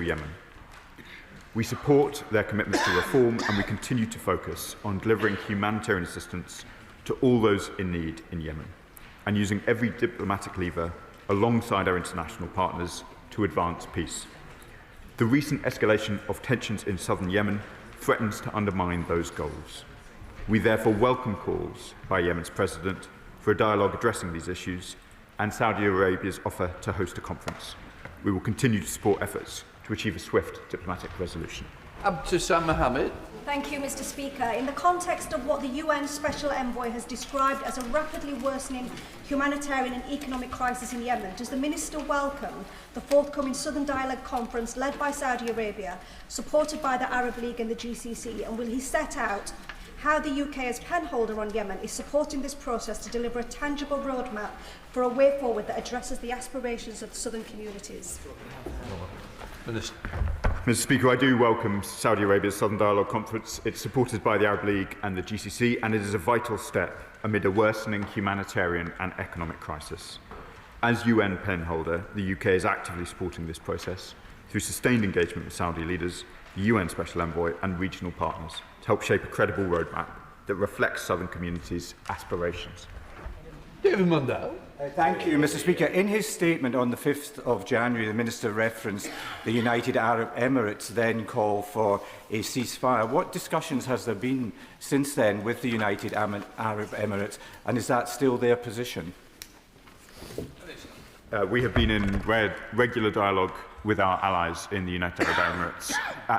unstable Yemen. We support their commitment to reform, and we continue to focus on delivering humanitarian assistance to all those in need in Yemen, and using every diplomatic lever alongside our international partners to advance peace. The recent escalation of tensions in southern Yemen threatens to undermine those goals. We therefore welcome calls by Yemen's president for a dialogue addressing these issues and Saudi Arabia's offer to host a conference. We will continue to support efforts to achieve a swift diplomatic resolution. Abdusam Mohammed. Thank you, Mr. Speaker. In the context of what the UN Special Envoy has described as a rapidly worsening humanitarian and economic crisis in Yemen, does the Minister welcome the forthcoming Southern Dialogue Conference led by Saudi Arabia, supported by the Arab League and the GCC, and will he set out how the UK as penholder on Yemen is supporting this process to deliver a tangible roadmap for a way forward that addresses the aspirations of southern communities? Minister. Mr. Speaker, I do welcome Saudi Arabia's Southern Dialogue Conference. It's supported by the Arab League and the GCC, and it is a vital step amid a worsening humanitarian and economic crisis. As UN penholder, the UK is actively supporting this process through sustained engagement with Saudi leaders, the UN Special Envoy and regional partners to help shape a credible roadmap that reflects southern communities' aspirations. David Mundell. Thank you, Mr. Speaker. In his statement on the 5th of January, the Minister referenced the United Arab Emirates' then call for a ceasefire. What discussions has there been since then with the United Arab Emirates, and is that still their position? We have been in regular dialogue with our allies in the United Arab Emirates.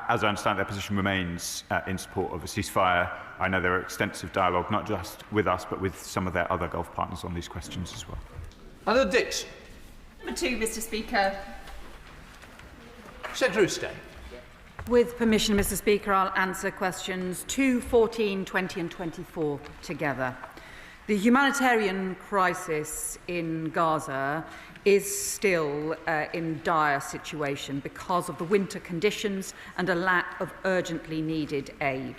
As I understand, their position remains in support of a ceasefire. I know there are extensive dialogue, not just with us, but with some of their other Gulf partners on these questions as well. Anna Dixon. Number 2, Mr. Speaker. Secretary of State. With permission, Mr. Speaker, I'll answer questions 2, 14, 20 and 24 together. The humanitarian crisis in Gaza is still in dire situation because of the winter conditions and a lack of urgently needed aid.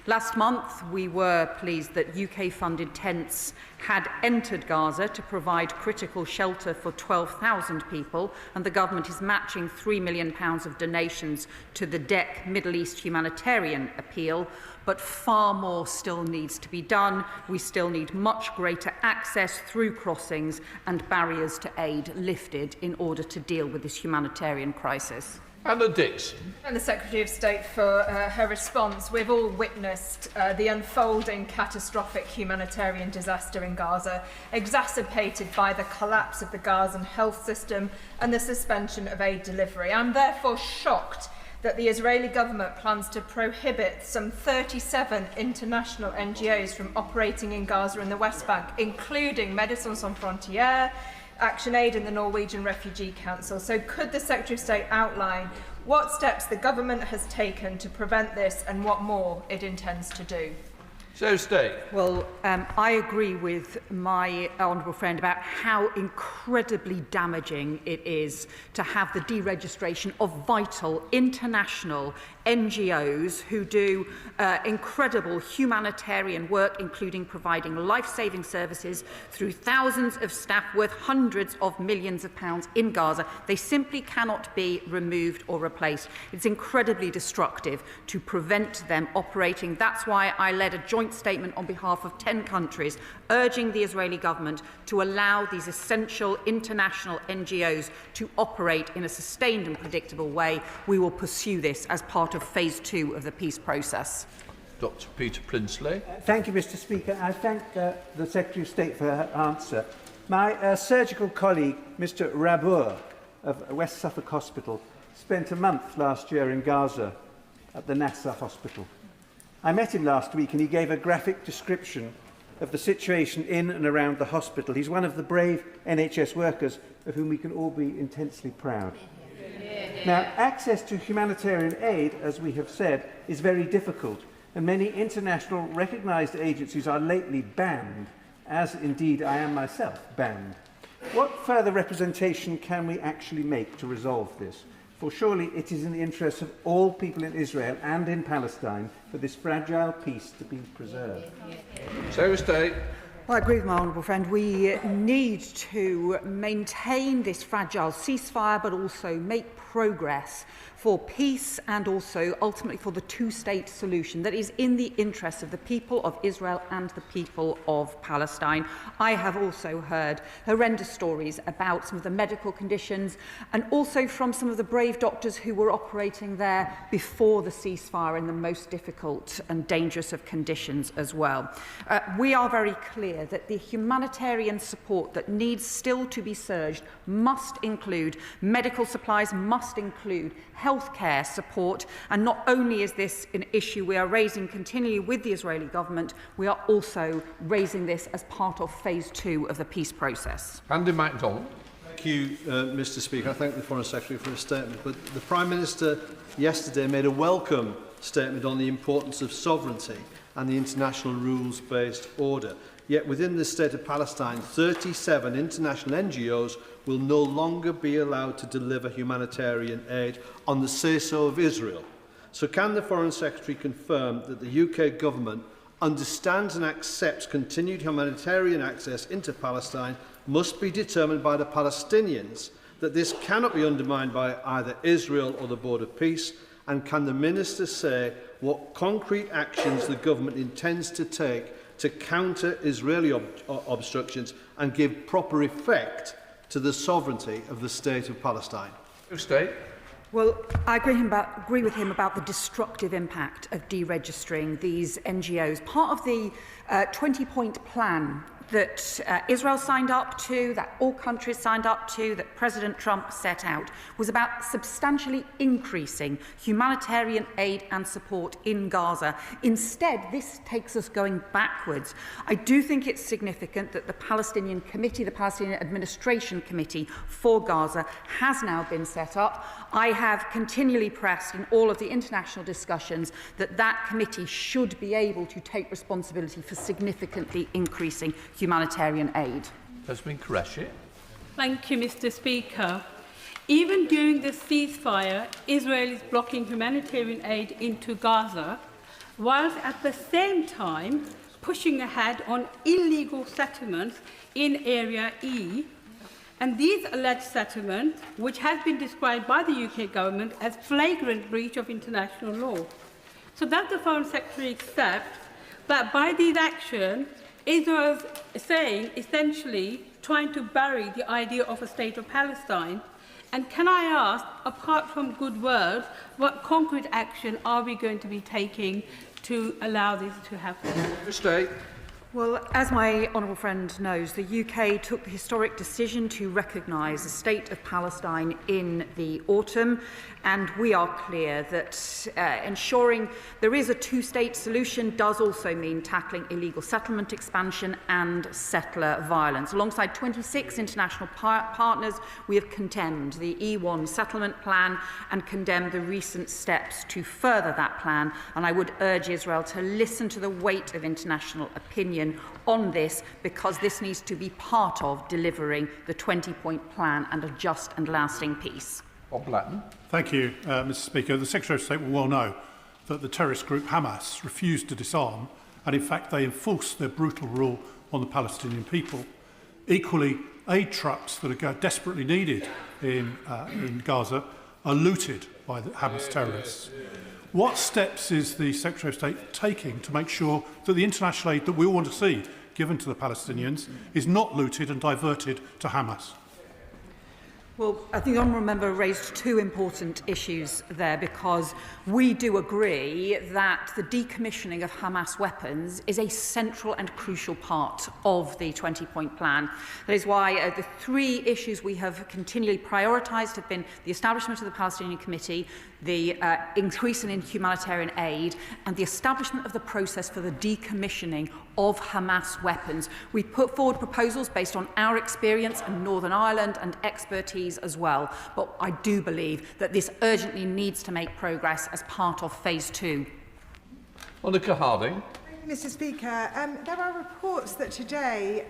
Last month, we were pleased that UK-funded tents had entered Gaza to provide critical shelter for 12,000 people, and the government is matching £3 million of donations to the DEC Middle East humanitarian appeal, but far more still needs to be done. We still need much greater access through crossings and barriers to aid lifted in order to deal with this humanitarian crisis. Anna Dixon. And the Secretary of State for her response. We've all witnessed the unfolding catastrophic humanitarian disaster in Gaza, exacerbated by the collapse of the Gazan health system and the suspension of aid delivery. I'm therefore shocked that the Israeli government plans to prohibit some 37 international NGOs from operating in Gaza and the West Bank, including Médecins Sans Frontières, Action Aid and the Norwegian Refugee Council. So could the Secretary of State outline what steps the government has taken to prevent this and what more it intends to do? So State. Well, I agree with my honourable friend about how incredibly damaging it is to have the deregistration of vital international NGOs who do incredible humanitarian work, including providing life-saving services through thousands of staff worth hundreds of millions of pounds in Gaza. They simply cannot be removed or replaced. It's incredibly destructive to prevent them operating. That's why I led a joint statement on behalf of 10 countries urging the Israeli government to allow these essential international NGOs to operate in a sustained and predictable way. We will pursue this as part of phase 2 of the peace process. Dr. Peter Prinsley. Thank you, Mr. Speaker. I thank the Secretary of State for her answer. My surgical colleague, Mr. Rabour of West Suffolk Hospital, spent a month last year in Gaza at the Nasser Hospital. I met him last week and he gave a graphic description of the situation in and around the hospital. He's one of the brave NHS workers of whom we can all be intensely proud. Now, access to humanitarian aid, as we have said, is very difficult, and many international recognised agencies are lately banned, as indeed I am myself banned. What further representation can we actually make to resolve this? For surely it is in the interests of all people in Israel and in Palestine for this fragile peace to be preserved. Secretary of State. Well, I agree with my honourable friend. We need to maintain this fragile ceasefire, but also make progress for peace and also ultimately for the two-state solution that is in the interests of the people of Israel and the people of Palestine. I have also heard horrendous stories about some of the medical conditions and also from some of the brave doctors who were operating there before the ceasefire in the most difficult and dangerous of conditions as well. We are very clear that the humanitarian support that needs still to be surged must include medical supplies, must include healthcare support, and not only is this an issue we are raising continually with the Israeli government, we are also raising this as part of phase 2 of the peace process. Andy MacDonald. Thank you, Mr. Speaker. I thank the Foreign Secretary for his statement. But the Prime Minister yesterday made a welcome statement on the importance of sovereignty and the international rules-based order. Yet within the state of Palestine, 37 international NGOs will no longer be allowed to deliver humanitarian aid on the say-so of Israel. So can the Foreign Secretary confirm that the UK government understands and accepts continued humanitarian access into Palestine must be determined by the Palestinians, that this cannot be undermined by either Israel or the Board of Peace, and can the Minister say what concrete actions the government intends to take to counter Israeli obstructions and give proper effect to the sovereignty of the State of Palestine? State. Well, I agree with him about the destructive impact of deregistering these NGOs. Part of the 20-point plan that Israel signed up to, that all countries signed up to, that President Trump set out, was about substantially increasing humanitarian aid and support in Gaza. Instead, this takes us going backwards. I do think it's significant that the Palestinian Committee, the Palestinian Administration Committee for Gaza, has now been set up. I have continually pressed in all of the international discussions that that committee should be able to take responsibility for significantly increasing humanitarian aid. Jasmine Qureshi. Thank you, Mr. Speaker. Even during the ceasefire, Israel is blocking humanitarian aid into Gaza, whilst at the same time pushing ahead on illegal settlements in Area E. And these alleged settlements, which has been described by the UK government as flagrant breach of international law. So does the Foreign Secretary accept that by these actions, Israel is saying, essentially, trying to bury the idea of a state of Palestine? And can I ask, apart from good words, what concrete action are we going to be taking to allow this to happen? State. Well, as my honourable friend knows, the UK took the historic decision to recognise the state of Palestine in the autumn, and we are clear that ensuring there is a two-state solution does also mean tackling illegal settlement expansion and settler violence. Alongside 26 international partners, we have condemned the E1 settlement plan and condemned the recent steps to further that plan, and I would urge Israel to listen to the weight of international opinion on this, because this needs to be part of delivering the 20-point plan and a just and lasting peace. Bob Blatton. Thank you, Mr. Speaker. The Secretary of State will well know that the terrorist group Hamas refused to disarm, and in fact they enforced their brutal rule on the Palestinian people. Equally, aid trucks that are desperately needed in Gaza are looted by the Hamas terrorists. What steps is the Secretary of State taking to make sure that the international aid that we all want to see given to the Palestinians is not looted and diverted to Hamas? Well, I think the honourable member raised two important issues there, because we do agree that the decommissioning of Hamas weapons is a central and crucial part of the 20-point plan. That is why the three issues we have continually prioritised have been the establishment of the Palestinian Committee, the increase in humanitarian aid, and the establishment of the process for the decommissioning of Hamas weapons. We put forward proposals based on our experience in Northern Ireland and expertise as well, but I do believe that this urgently needs to make progress as part of phase 2. Monica Harding. Mr. Speaker, there are reports that today,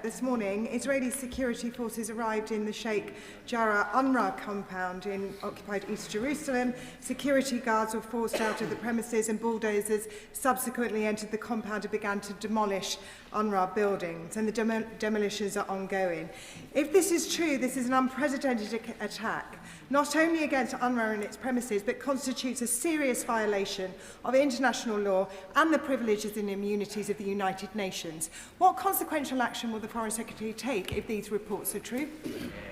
this morning, Israeli security forces arrived in the Sheikh Jarrah UNRWA compound in occupied East Jerusalem. Security guards were forced out of the premises and bulldozers subsequently entered the compound and began to demolish UNRWA buildings, and the demolitions are ongoing. If this is true, this is an unprecedented attack. not only against UNRWA and its premises, but constitutes a serious violation of international law and the privileges and immunities of the United Nations. What consequential action will the Foreign Secretary take if these reports are true?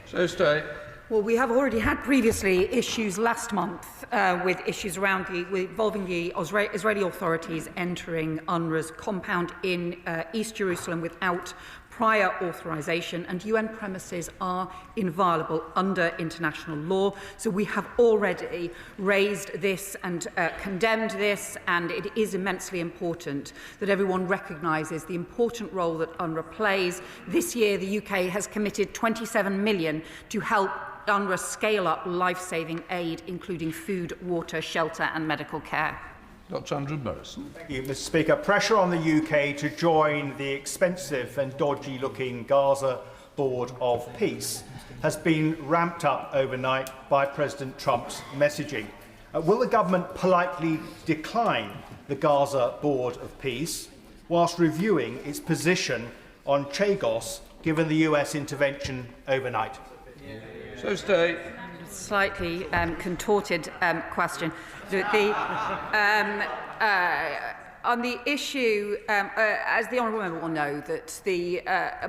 So stay. Well, we have already had previously issues last month with issues involving the Israeli authorities entering UNRWA's compound in East Jerusalem without prior authorization, and UN premises are inviolable under international law. So we have already raised this and condemned this, and it is immensely important that everyone recognises the important role that UNRWA plays. This year, the UK has committed 27 million to help UNRWA scale up life-saving aid, including food, water, shelter and medical care. Dr. Andrew Morrison. Thank you, Mr. Speaker. Pressure on the UK to join the expensive and dodgy-looking Gaza Board of Peace has been ramped up overnight by President Trump's messaging. Will the government politely decline the Gaza Board of Peace whilst reviewing its position on Chagos, given the US intervention overnight? So stay. Slightly contorted question. On the issue, as the honourable member will know, that the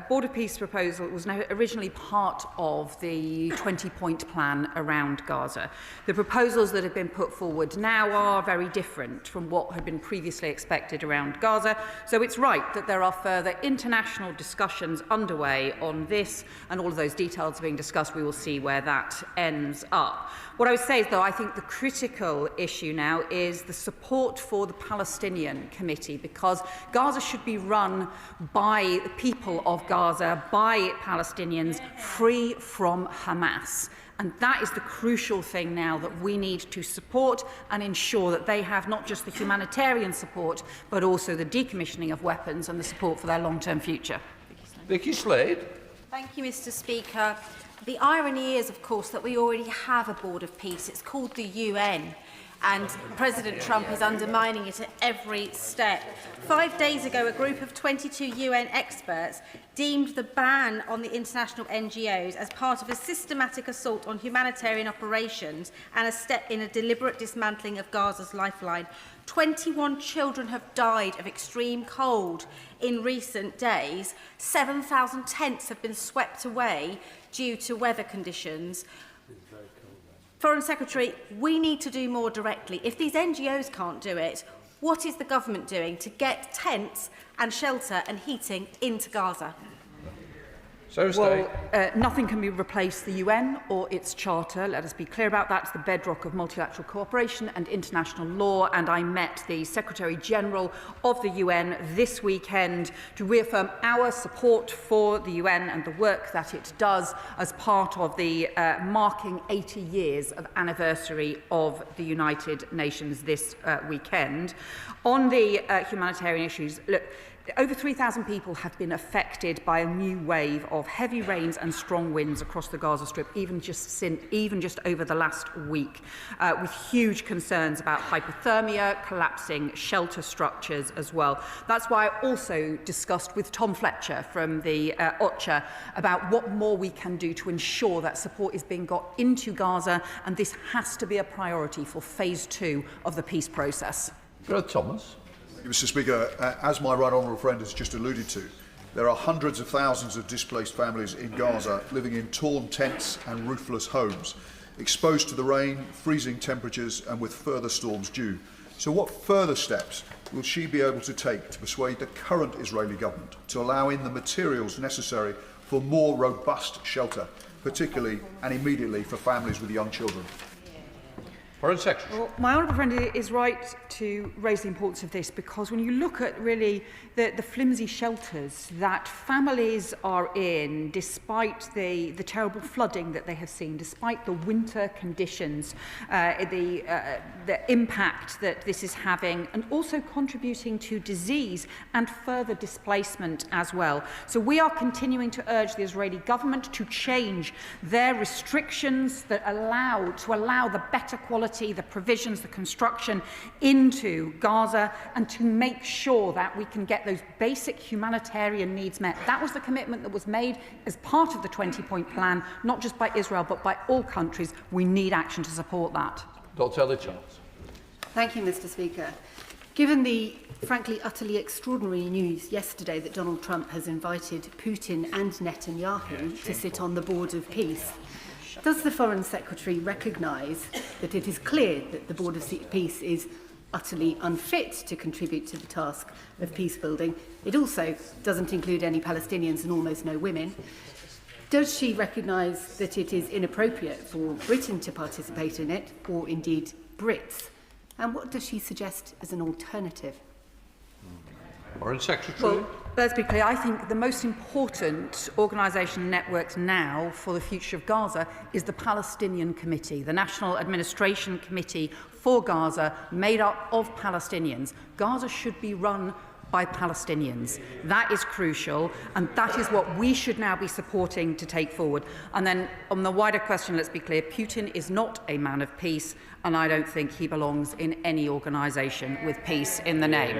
Board of Peace proposal was originally part of the 20-point plan around Gaza. The proposals that have been put forward now are very different from what had been previously expected around Gaza. So it's right that there are further international discussions underway on this, and all of those details are being discussed. We will see where that ends up. What I would say is, though, I think the critical issue now is the support for the Palestinian Committee, because Gaza should be run by the people of Gaza, by Palestinians, free from Hamas. And that is the crucial thing now that we need to support and ensure that they have not just the humanitarian support, but also the decommissioning of weapons and the support for their long-term future. Vicky Slade. Thank you, Mr. Speaker. The irony is, of course, that we already have a Board of Peace. It's called the UN, and President Trump is undermining it at every step. 5 days ago, a group of 22 UN experts deemed the ban on the international NGOs as part of a systematic assault on humanitarian operations and a step in a deliberate dismantling of Gaza's lifeline. 21 children have died of extreme cold in recent days. 7,000 tents have been swept away due to weather conditions. Foreign Secretary, we need to do more directly. If these NGOs can't do it, what is the government doing to get tents and shelter and heating into Gaza? Well, nothing can replace the UN or its charter. Let us be clear about that. It's the bedrock of multilateral cooperation and international law. And I met the Secretary-General of the UN this weekend to reaffirm our support for the UN and the work that it does as part of the marking 80 years of anniversary of the United Nations this weekend. On the humanitarian issues, look, over 3,000 people have been affected by a new wave of heavy rains and strong winds across the Gaza Strip, even just over the last week, with huge concerns about hypothermia, collapsing shelter structures as well. That's why I also discussed with Tom Fletcher from the OCHA about what more we can do to ensure that support is being got into Gaza, and this has to be a priority for phase 2 of the peace process. Gareth Thomas. Mr. Speaker, as my right honourable friend has just alluded to, there are hundreds of thousands of displaced families in Gaza living in torn tents and roofless homes, exposed to the rain, freezing temperatures and with further storms due. So what further steps will she be able to take to persuade the current Israeli government to allow in the materials necessary for more robust shelter, particularly and immediately for families with young children? Foreign Secretary. Well, my honourable friend is right to raise the importance of this, because when you look at really the flimsy shelters that families are in, despite the terrible flooding that they have seen, despite the winter conditions, the impact that this is having, and also contributing to disease and further displacement as well. So we are continuing to urge the Israeli government to change their restrictions that allow the better quality quality, the provisions, the construction into Gaza, and to make sure that we can get those basic humanitarian needs met. That was the commitment that was made as part of the 20-point plan, not just by Israel, but by all countries. We need action to support that. Dr. Charles. Thank you, Mr. Speaker. Given the, frankly, utterly extraordinary news yesterday that Donald Trump has invited Putin and Netanyahu to sit on the Board of Peace, does the Foreign Secretary recognise that it is clear that the Board of Peace is utterly unfit to contribute to the task of peace building? It also doesn't include any Palestinians and almost no women. Does she recognise that it is inappropriate for Britain to participate in it, or indeed Brits? And what does she suggest as an alternative? Foreign Secretary. Well, let's be clear. I think the most important organisation networks now for the future of Gaza is the Palestinian Committee, the National Administration Committee for Gaza, made up of Palestinians. Gaza should be run by Palestinians. That is crucial, and that is what we should now be supporting to take forward. And then on the wider question, let's be clear, Putin is not a man of peace, and I don't think he belongs in any organisation with peace in the name.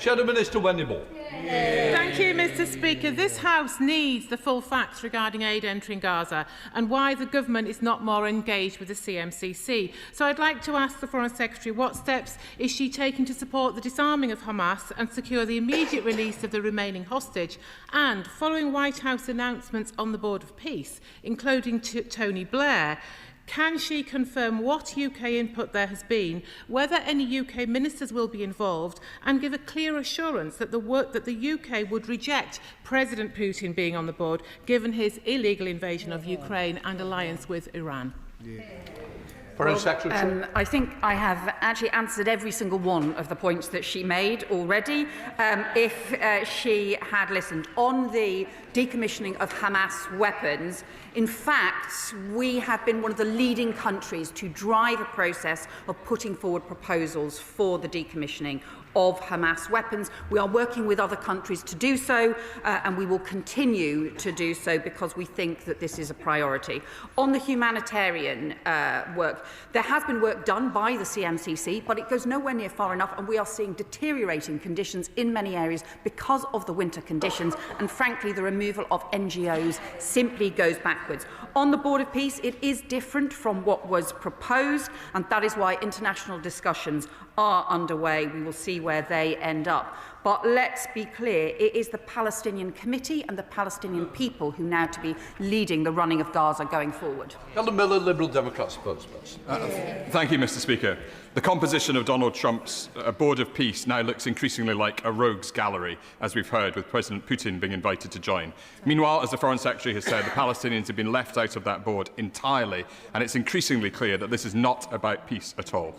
Shadow Minister Wendy Moore. Thank you, Mr. Speaker. This House needs the full facts regarding aid entering Gaza and why the government is not more engaged with the CMCC. So I'd like to ask the Foreign Secretary, what steps is she taking to support the disarming of Hamas and secure the immediate release of the remaining hostage? And following White House announcements on the Board of Peace, including Tony Blair, can she confirm what UK input there has been, whether any UK ministers will be involved, and give a clear assurance that the UK would reject President Putin being on the board, given his illegal invasion of Ukraine and alliance with Iran? Foreign Secretary. I think I have actually answered every single one of the points that she made already. If she had listened on the decommissioning of Hamas weapons, in fact, we have been one of the leading countries to drive a process of putting forward proposals for the decommissioning of Hamas weapons. We are working with other countries to do so, and we will continue to do so because we think that this is a priority. On the humanitarian work, there has been work done by the CMCC, but it goes nowhere near far enough, and we are seeing deteriorating conditions in many areas because of the winter conditions, and frankly, the removal of NGOs simply goes backwards. On the Board of Peace, it is different from what was proposed, and that is why international discussions are underway. We will see where they end up. But let's be clear, it is the Palestinian Committee and the Palestinian people who now to be leading the running of Gaza going forward. Helen Miller, Liberal Democrat spokesperson. Thank you, Mr. Speaker. The composition of Donald Trump's Board of Peace now looks increasingly like a rogues gallery, as we've heard, with President Putin being invited to join. Meanwhile, as the Foreign Secretary has said, the Palestinians have been left out of that board entirely, and it's increasingly clear that this is not about peace at all.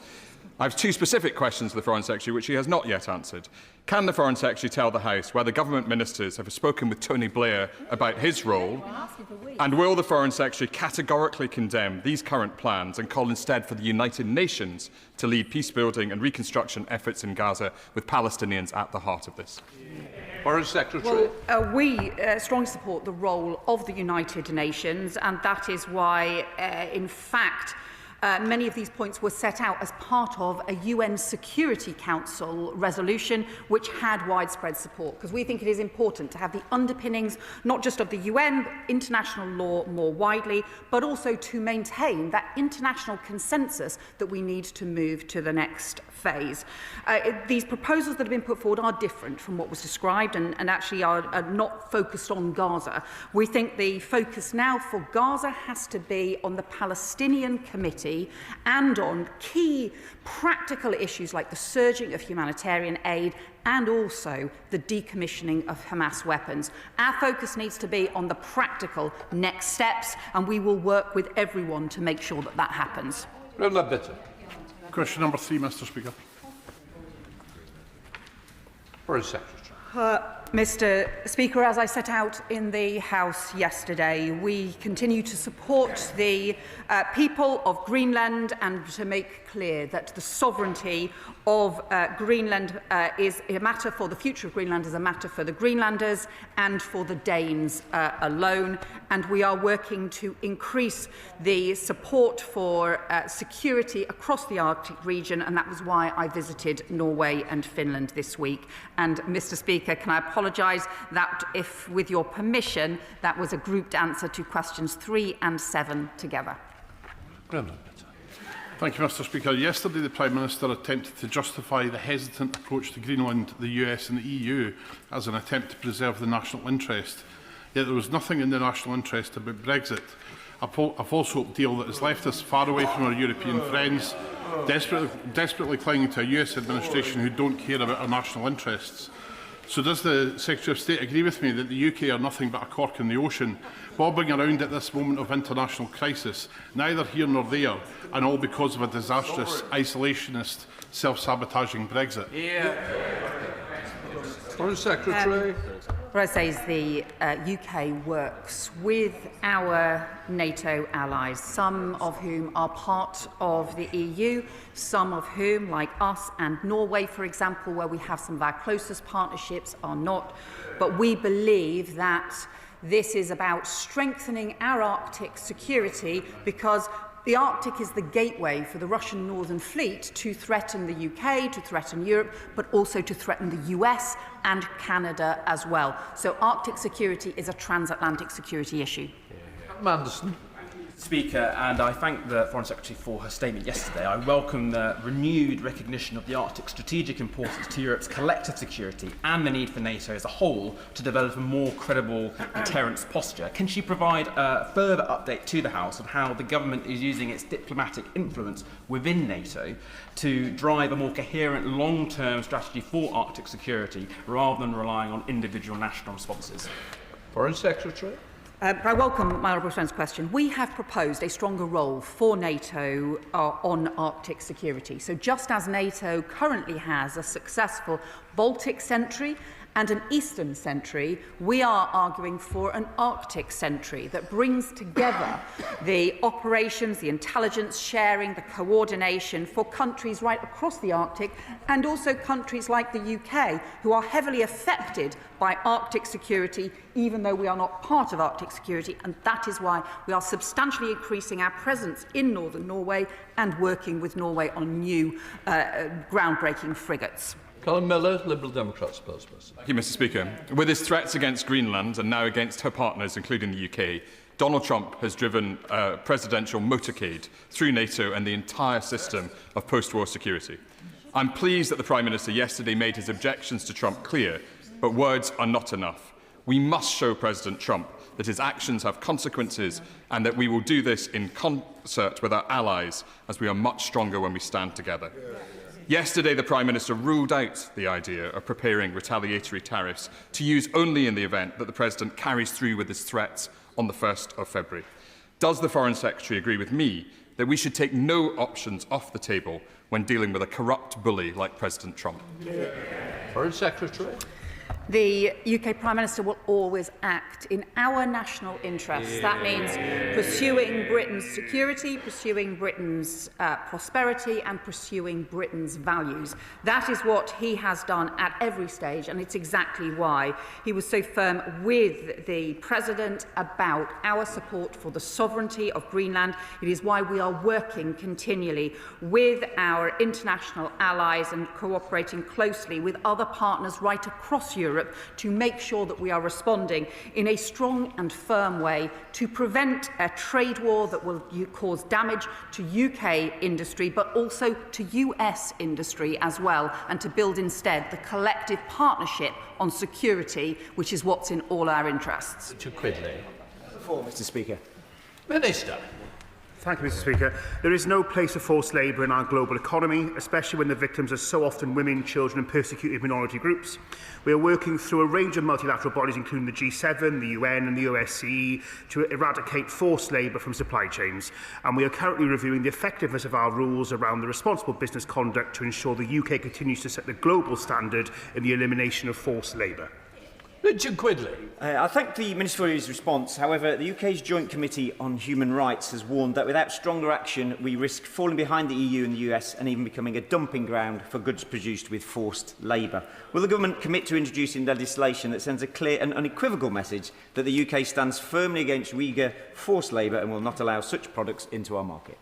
I have two specific questions to the Foreign Secretary, which she has not yet answered. Can the Foreign Secretary tell the House whether government ministers have spoken with Tony Blair about his role? And will the Foreign Secretary categorically condemn these current plans and call instead for the United Nations to lead peace-building and reconstruction efforts in Gaza, with Palestinians at the heart of this? Foreign Secretary. Well, we strongly support the role of the United Nations, and that is why, in fact, many of these points were set out as part of a UN Security Council resolution which had widespread support, because we think it is important to have the underpinnings not just of the UN, but international law more widely, but also to maintain that international consensus that we need to move to the next phase. These proposals that have been put forward are different from what was described and actually are not focused on Gaza. We think the focus now for Gaza has to be on the Palestinian Committee and on key practical issues like the surging of humanitarian aid and also the decommissioning of Hamas weapons. Our focus needs to be on the practical next steps, and we will work with everyone to make sure that that happens. Question number 3, Mr. Speaker. Foreign Secretary. Mr. Speaker, as I set out in the House yesterday, we continue to support the people of Greenland and to make clear that the sovereignty of Greenland is a matter for the future of Greenland, is a matter for the Greenlanders and for the Danes alone. And we are working to increase the support for security across the Arctic region, and that was why I visited Norway and Finland this week. And, Mr. Speaker, can I apologise that if, with your permission, that was a grouped answer to questions 3 and 7 together. Thank you, Mr. Speaker. Yesterday, the Prime Minister attempted to justify the hesitant approach to Greenland, the US and the EU as an attempt to preserve the national interest. Yet there was nothing in the national interest about Brexit, a false hope deal that has left us far away from our European friends, desperately clinging to a US administration who don't care about our national interests. So does the Secretary of State agree with me that the UK are nothing but a cork in the ocean, bobbing around at this moment of international crisis, neither here nor there, and all because of a disastrous, isolationist, self-sabotaging Brexit? Foreign Secretary. What I say is the UK works with our NATO allies, some of whom are part of the EU, some of whom, like us and Norway, for example, where we have some of our closest partnerships, are not. But we believe that this is about strengthening our Arctic security, because the Arctic is the gateway for the Russian Northern Fleet to threaten the UK, to threaten Europe, but also to threaten the US and Canada as well. So Arctic security is a transatlantic security issue. Manderson. Speaker, and I thank the Foreign Secretary for her statement yesterday. I welcome the renewed recognition of the Arctic's strategic importance to Europe's collective security and the need for NATO as a whole to develop a more credible deterrence posture. Can she provide a further update to the House on how the government is using its diplomatic influence within NATO to drive a more coherent long-term strategy for Arctic security rather than relying on individual national responses? Foreign Secretary. I welcome my honourable friend's question. We have proposed a stronger role for NATO on Arctic security. So just as NATO currently has a successful Baltic sentry and an Eastern sentry, we are arguing for an Arctic sentry that brings together the operations, the intelligence sharing, the coordination for countries right across the Arctic, and also countries like the UK, who are heavily affected by Arctic security, even though we are not part of Arctic security. And that is why we are substantially increasing our presence in northern Norway and working with Norway on new groundbreaking frigates. Colin Miller, Liberal Democrat spokesperson. Thank you, Mr. Speaker. With his threats against Greenland and now against her partners, including the UK, Donald Trump has driven a presidential motorcade through NATO and the entire system of post-war security. I'm pleased that the Prime Minister yesterday made his objections to Trump clear, but words are not enough. We must show President Trump that his actions have consequences and that we will do this in concert with our allies, as we are much stronger when we stand together. Yesterday, the Prime Minister ruled out the idea of preparing retaliatory tariffs to use only in the event that the President carries through with his threats on the 1st of February. Does the Foreign Secretary agree with me that we should take no options off the table when dealing with a corrupt bully like President Trump? Foreign Secretary. The UK Prime Minister will always act in our national interests. That means pursuing Britain's security, pursuing Britain's prosperity and pursuing Britain's values. That is what he has done at every stage, and it's exactly why he was so firm with the President about our support for the sovereignty of Greenland. It is why we are working continually with our international allies and cooperating closely with other partners right across Europe to make sure that we are responding in a strong and firm way to prevent a trade war that will cause damage to UK industry, but also to US industry as well, and to build instead the collective partnership on security, which is what's in all our interests. Too quickly. Mr. Speaker. Minister. Thank you, Mr. Speaker. There is no place for forced labour in our global economy, especially when the victims are so often women, children and persecuted minority groups. We are working through a range of multilateral bodies, including the G7, the UN and the OSCE, to eradicate forced labour from supply chains. And we are currently reviewing the effectiveness of our rules around the responsible business conduct to ensure the UK continues to set the global standard in the elimination of forced labour. Richard Quidley. I thank the Minister for his response. However, the UK's Joint Committee on Human Rights has warned that without stronger action, we risk falling behind the EU and the US and even becoming a dumping ground for goods produced with forced labour. Will the government commit to introducing legislation that sends a clear and unequivocal message that the UK stands firmly against Uyghur forced labour and will not allow such products into our market?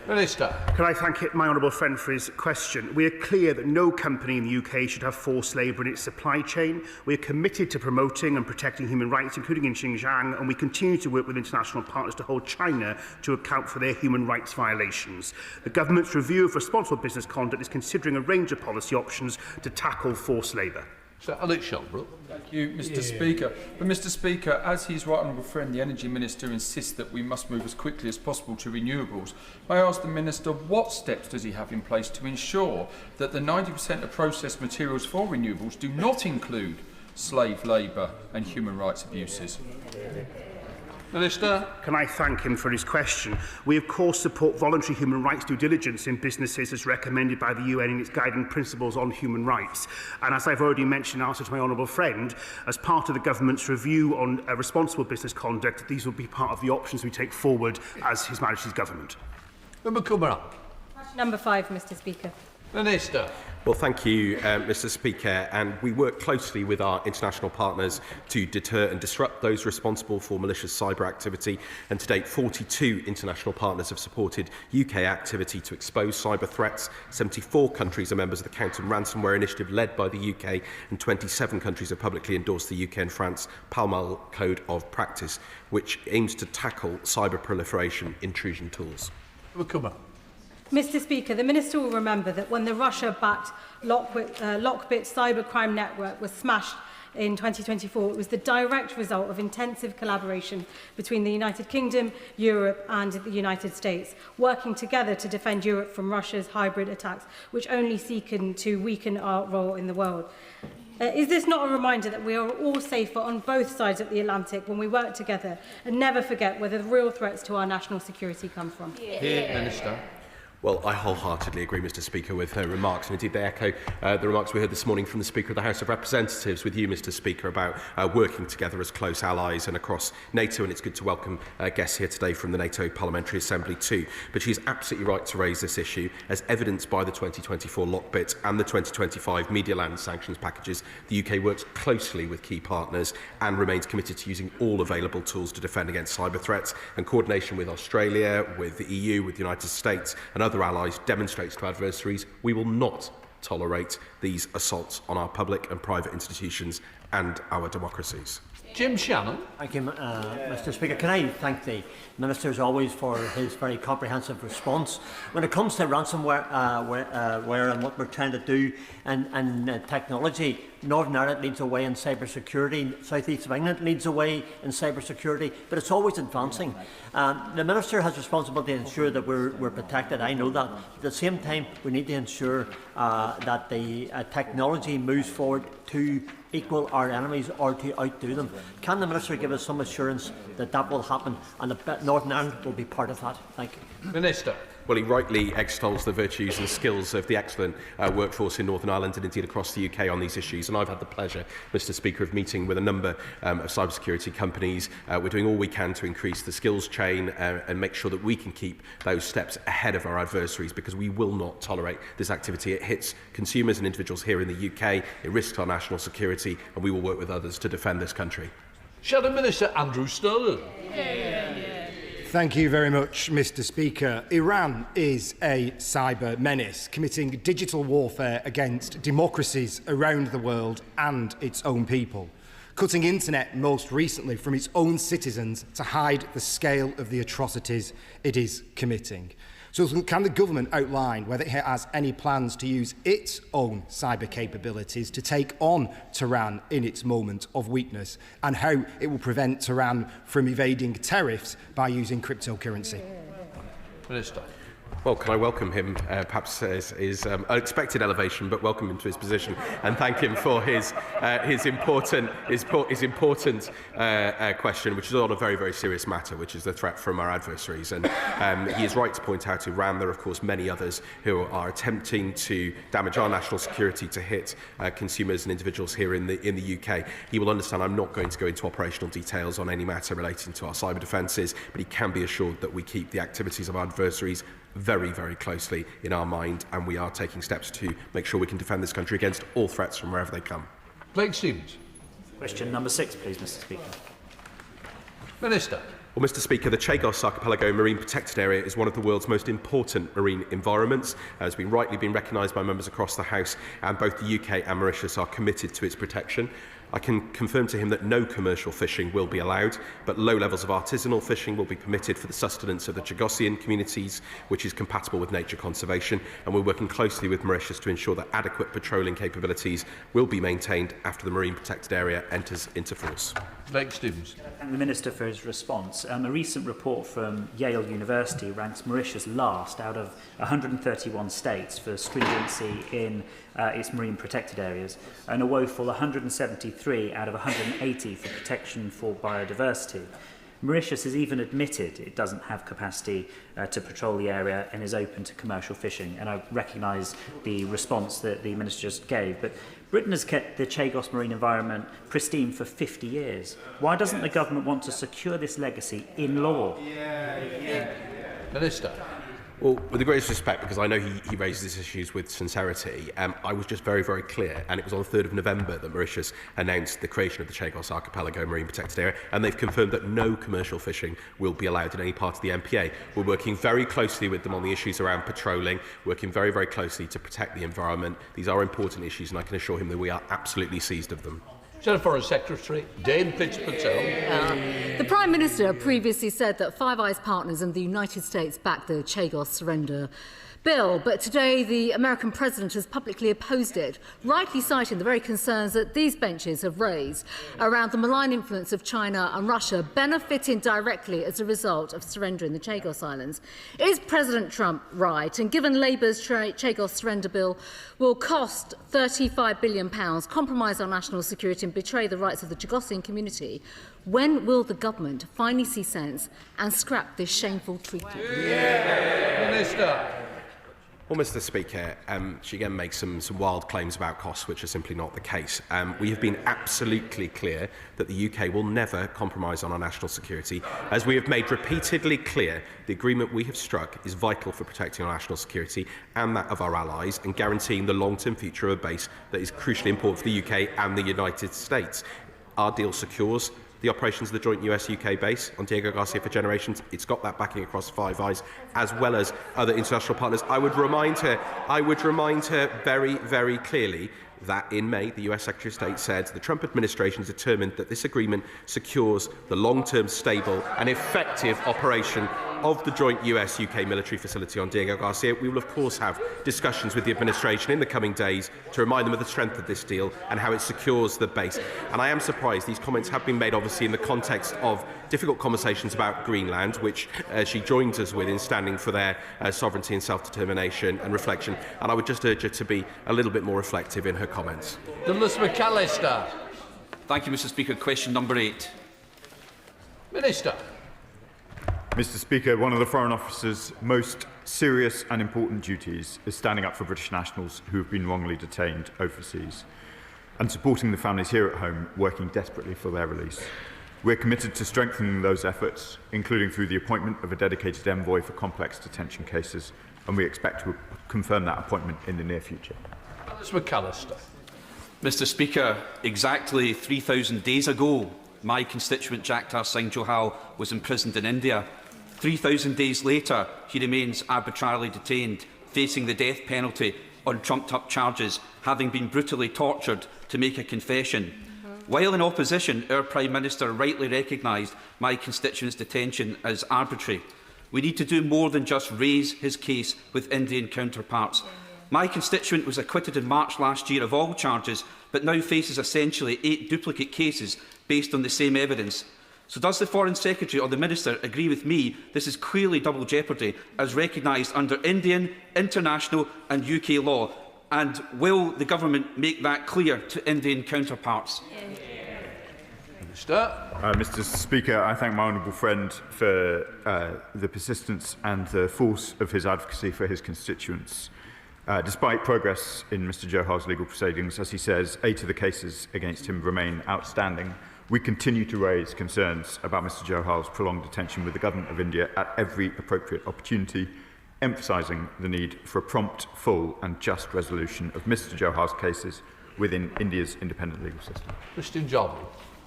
Minister. Can I thank my honourable friend for his question? We are clear that no company in the UK should have forced labour in its supply chain. We are committed to promoting and protecting human rights, including in Xinjiang, and we continue to work with international partners to hold China to account for their human rights violations. The government's review of responsible business conduct is considering a range of policy options to tackle forced labour. Sir Alex Shelbrooke. Thank you, Mr. Speaker. But Mr. Speaker, as his right honourable friend, the Energy Minister, insists that we must move as quickly as possible to renewables, I ask the Minister what steps does he have in place to ensure that the 90% of processed materials for renewables do not include slave labour and human rights abuses? Minister. Can I thank him for his question? We of course support voluntary human rights due diligence in businesses as recommended by the UN in its guiding principles on human rights. And as I've already mentioned in answer to my honourable friend, as part of the government's review on responsible business conduct, these will be part of the options we take forward as His Majesty's government. Number 5, Mr. Speaker. Minister. Well, thank you, Mr. Speaker. And we work closely with our international partners to deter and disrupt those responsible for malicious cyber activity. And to date, 42 international partners have supported UK activity to expose cyber threats. 74 countries are members of the Counter Ransomware Initiative led by the UK, and 27 countries have publicly endorsed the UK and France Pall Mall Code of Practice, which aims to tackle cyber proliferation intrusion tools. Mr. Speaker, the Minister will remember that when the Russia-backed Lockbit cybercrime network was smashed in 2024, it was the direct result of intensive collaboration between the United Kingdom, Europe and the United States, working together to defend Europe from Russia's hybrid attacks, which only seek to weaken our role in the world. Is this not a reminder that we are all safer on both sides of the Atlantic when we work together and never forget where the real threats to our national security come from? Minister. Well, I wholeheartedly agree, Mr. Speaker, with her remarks, and indeed they echo the remarks we heard this morning from the Speaker of the House of Representatives with you, Mr. Speaker, about working together as close allies and across NATO, and it's good to welcome guests here today from the NATO Parliamentary Assembly too. But she's absolutely right to raise this issue, as evidenced by the 2024 Lockbit and the 2025 Media Land sanctions packages. The UK works closely with key partners and remains committed to using all available tools to defend against cyber threats, and coordination with Australia, with the EU, with the United States and other allies demonstrates to adversaries we will not tolerate these assaults on our public and private institutions and our democracies. Jim Shannon. Thank you, Mr. Speaker. Can I thank the Minister, as always, for his very comprehensive response. When it comes to ransomware and what we're trying to do in technology, Northern Ireland leads the way in cybersecurity, South East of England leads the way in cybersecurity, but it's always advancing. The Minister has responsibility to ensure that we're protected. I know that. At the same time, we need to ensure that the technology moves forward to equal our enemies or to outdo them. Can the Minister give us some assurance that that will happen and that Northern Ireland will be part of that? Thank you. Minister. Well, he rightly extols the virtues and skills of the excellent workforce in Northern Ireland and indeed across the UK on these issues. And I've had the pleasure, Mr. Speaker, of meeting with a number of cybersecurity companies. We're doing all we can to increase the skills chain and make sure that we can keep those steps ahead of our adversaries, because we will not tolerate this activity. It hits consumers and individuals here in the UK, it risks our national security, and we will work with others to defend this country. Shadow Minister Andrew Sterling. Thank you very much, Mr. Speaker. Iran is a cyber menace, committing digital warfare against democracies around the world and its own people, cutting internet most recently from its own citizens to hide the scale of the atrocities it is committing. So can the government outline whether it has any plans to use its own cyber capabilities to take on Tehran in its moment of weakness, and how it will prevent Tehran from evading tariffs by using cryptocurrency? Minister. Well, can I welcome him, perhaps as his unexpected elevation, but welcome him to his position and thank him for his important question, which is on a very, very serious matter, which is the threat from our adversaries. And he is right to point out Iran. There are, of course, many others who are attempting to damage our national security, to hit consumers and individuals here in the UK. He will understand I'm not going to go into operational details on any matter relating to our cyber defences, but he can be assured that we keep the activities of our adversaries very, very closely in our mind, and we are taking steps to make sure we can defend this country against all threats from wherever they come. Blake Stevens. Question number 6, please, Mr. Speaker. Minister. Well, Mr. Speaker, the Chagos Archipelago Marine Protected Area is one of the world's most important marine environments. Has been rightly been recognised by members across the House, and both the UK and Mauritius are committed to its protection. I can confirm to him that no commercial fishing will be allowed, but low levels of artisanal fishing will be permitted for the sustenance of the Chagosian communities, which is compatible with nature conservation, and we're working closely with Mauritius to ensure that adequate patrolling capabilities will be maintained after the Marine Protected Area enters into force. Blake Stevens. Thank the Minister for his response. A recent report from Yale University ranks Mauritius last out of 131 states for stringency in its marine protected areas, and a woeful 173 out of 180 for protection for biodiversity. Mauritius has even admitted it doesn't have capacity to patrol the area and is open to commercial fishing, and I recognise the response that the Minister just gave, but Britain has kept the Chagos marine environment pristine for 50 years. Why doesn't the government want to secure this legacy in law? Minister. Well, with the greatest respect, because I know he raises these issues with sincerity, I was just very, very clear, and it was on the 3rd of November that Mauritius announced the creation of the Chagos Archipelago Marine Protected Area, and they've confirmed that no commercial fishing will be allowed in any part of the MPA. We're working very closely with them on the issues around patrolling, working very, very closely to protect the environment. These are important issues, and I can assure him that we are absolutely seized of them. Foreign Secretary Dame Fitzpatel. The Prime Minister previously said that Five Eyes partners and the United States backed the Chagos surrender bill, but today the American president has publicly opposed it, rightly citing the very concerns that these benches have raised around the malign influence of China and Russia benefiting directly as a result of surrendering the Chagos Islands. Is President Trump right? And given Labour's Chagos surrender bill will cost £35 billion, compromise our national security and betray the rights of the Chagosian community, when will the government finally see sense and scrap this shameful treaty? Minister. Well, Mr. Speaker, she again makes some wild claims about costs, which are simply not the case. We have been absolutely clear that the UK will never compromise on our national security. As we have made repeatedly clear, the agreement we have struck is vital for protecting our national security and that of our allies, and guaranteeing the long-term future of a base that is crucially important for the UK and the United States. Our deal secures the operations of the joint US-UK base on Diego Garcia for generations. It's got that backing across Five Eyes, as well as other international partners. I would remind her very, very clearly that in May, the US Secretary of State said the Trump administration is determined that this agreement secures the long-term, stable and effective operation of the joint US-UK military facility on Diego Garcia. We will, of course, have discussions with the administration in the coming days to remind them of the strength of this deal and how it secures the base. And I am surprised these comments have been made, obviously, in the context of difficult conversations about Greenland, which she joins us with in standing for their sovereignty and self-determination and reflection. And I would just urge her to be a little bit more reflective in her comments. Douglas McAllister. Thank you, Mr. Speaker. Question number 8. Minister. Mr. Speaker, one of the Foreign Office's most serious and important duties is standing up for British nationals who have been wrongly detained overseas and supporting the families here at home working desperately for their release. We're committed to strengthening those efforts, including through the appointment of a dedicated envoy for complex detention cases, and we expect to confirm that appointment in the near future. Mr. McAllister. Mr. Speaker, exactly 3,000 days ago, my constituent Jagtar Singh Johal was imprisoned in India. 3,000 days later, he remains arbitrarily detained, facing the death penalty on trumped-up charges, having been brutally tortured to make a confession. While in opposition, our Prime Minister rightly recognised my constituent's detention as arbitrary. We need to do more than just raise his case with Indian counterparts. My constituent was acquitted in March last year of all charges, but now faces essentially 8 duplicate cases based on the same evidence. So does the Foreign Secretary or the Minister agree with me this is clearly double jeopardy as recognised under Indian, international and UK law? And will the government make that clear to Indian counterparts? Mr. Speaker, I thank my honourable friend for the persistence and the force of his advocacy for his constituents. Despite progress in Mr. Johal's legal proceedings, as he says, 8 of the cases against him remain outstanding. We continue to raise concerns about Mr. Johal's prolonged detention with the Government of India at every appropriate opportunity, emphasising the need for a prompt, full and just resolution of Mr. Johal's cases within India's independent legal system. Christian Jolly.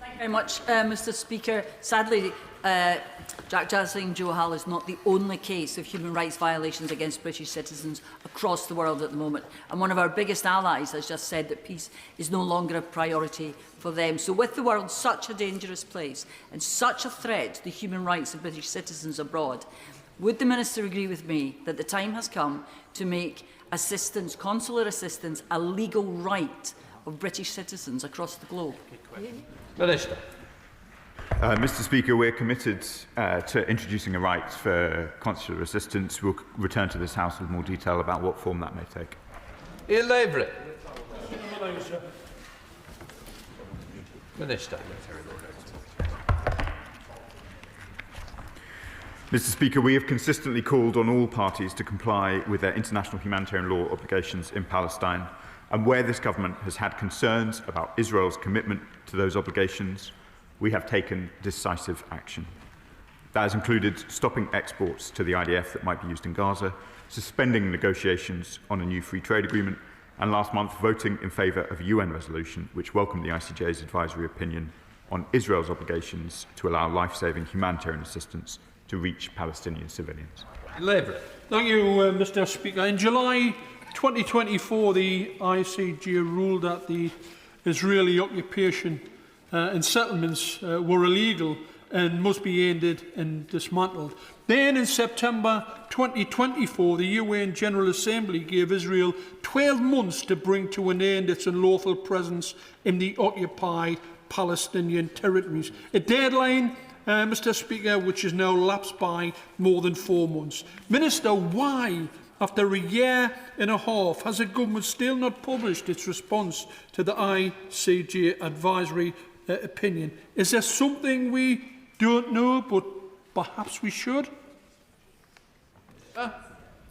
Thank you very much, Mr. Speaker. Sadly, Chagos Singh Johal is not the only case of human rights violations against British citizens across the world at the moment. And one of our biggest allies has just said that peace is no longer a priority for them. So with the world such a dangerous place and such a threat to the human rights of British citizens abroad, would the Minister agree with me that the time has come to make assistance, consular assistance, a legal right of British citizens across the globe? Minister. Mr. Speaker, we're committed to introducing a right for consular assistance. We'll return to this House with more detail about what form that may take. Ian Lavery. Minister. Mr. Speaker, we have consistently called on all parties to comply with their international humanitarian law obligations in Palestine, and where this government has had concerns about Israel's commitment to those obligations, we have taken decisive action. That has included stopping exports to the IDF that might be used in Gaza, suspending negotiations on a new free trade agreement, and last month voting in favour of a UN resolution which welcomed the ICJ's advisory opinion on Israel's obligations to allow life-saving humanitarian assistance to reach Palestinian civilians. Thank you, Mr. Speaker. In July 2024, the ICJ ruled that the Israeli occupation and settlements were illegal and must be ended and dismantled. Then in September 2024, the UN General Assembly gave Israel 12 months to bring to an end its unlawful presence in the occupied Palestinian territories. A deadline, Mr. Speaker, which is now lapsed by more than 4 months. Minister, why, after a year and a half, has the government still not published its response to the ICJ advisory opinion? Is there something we don't know, but perhaps we should?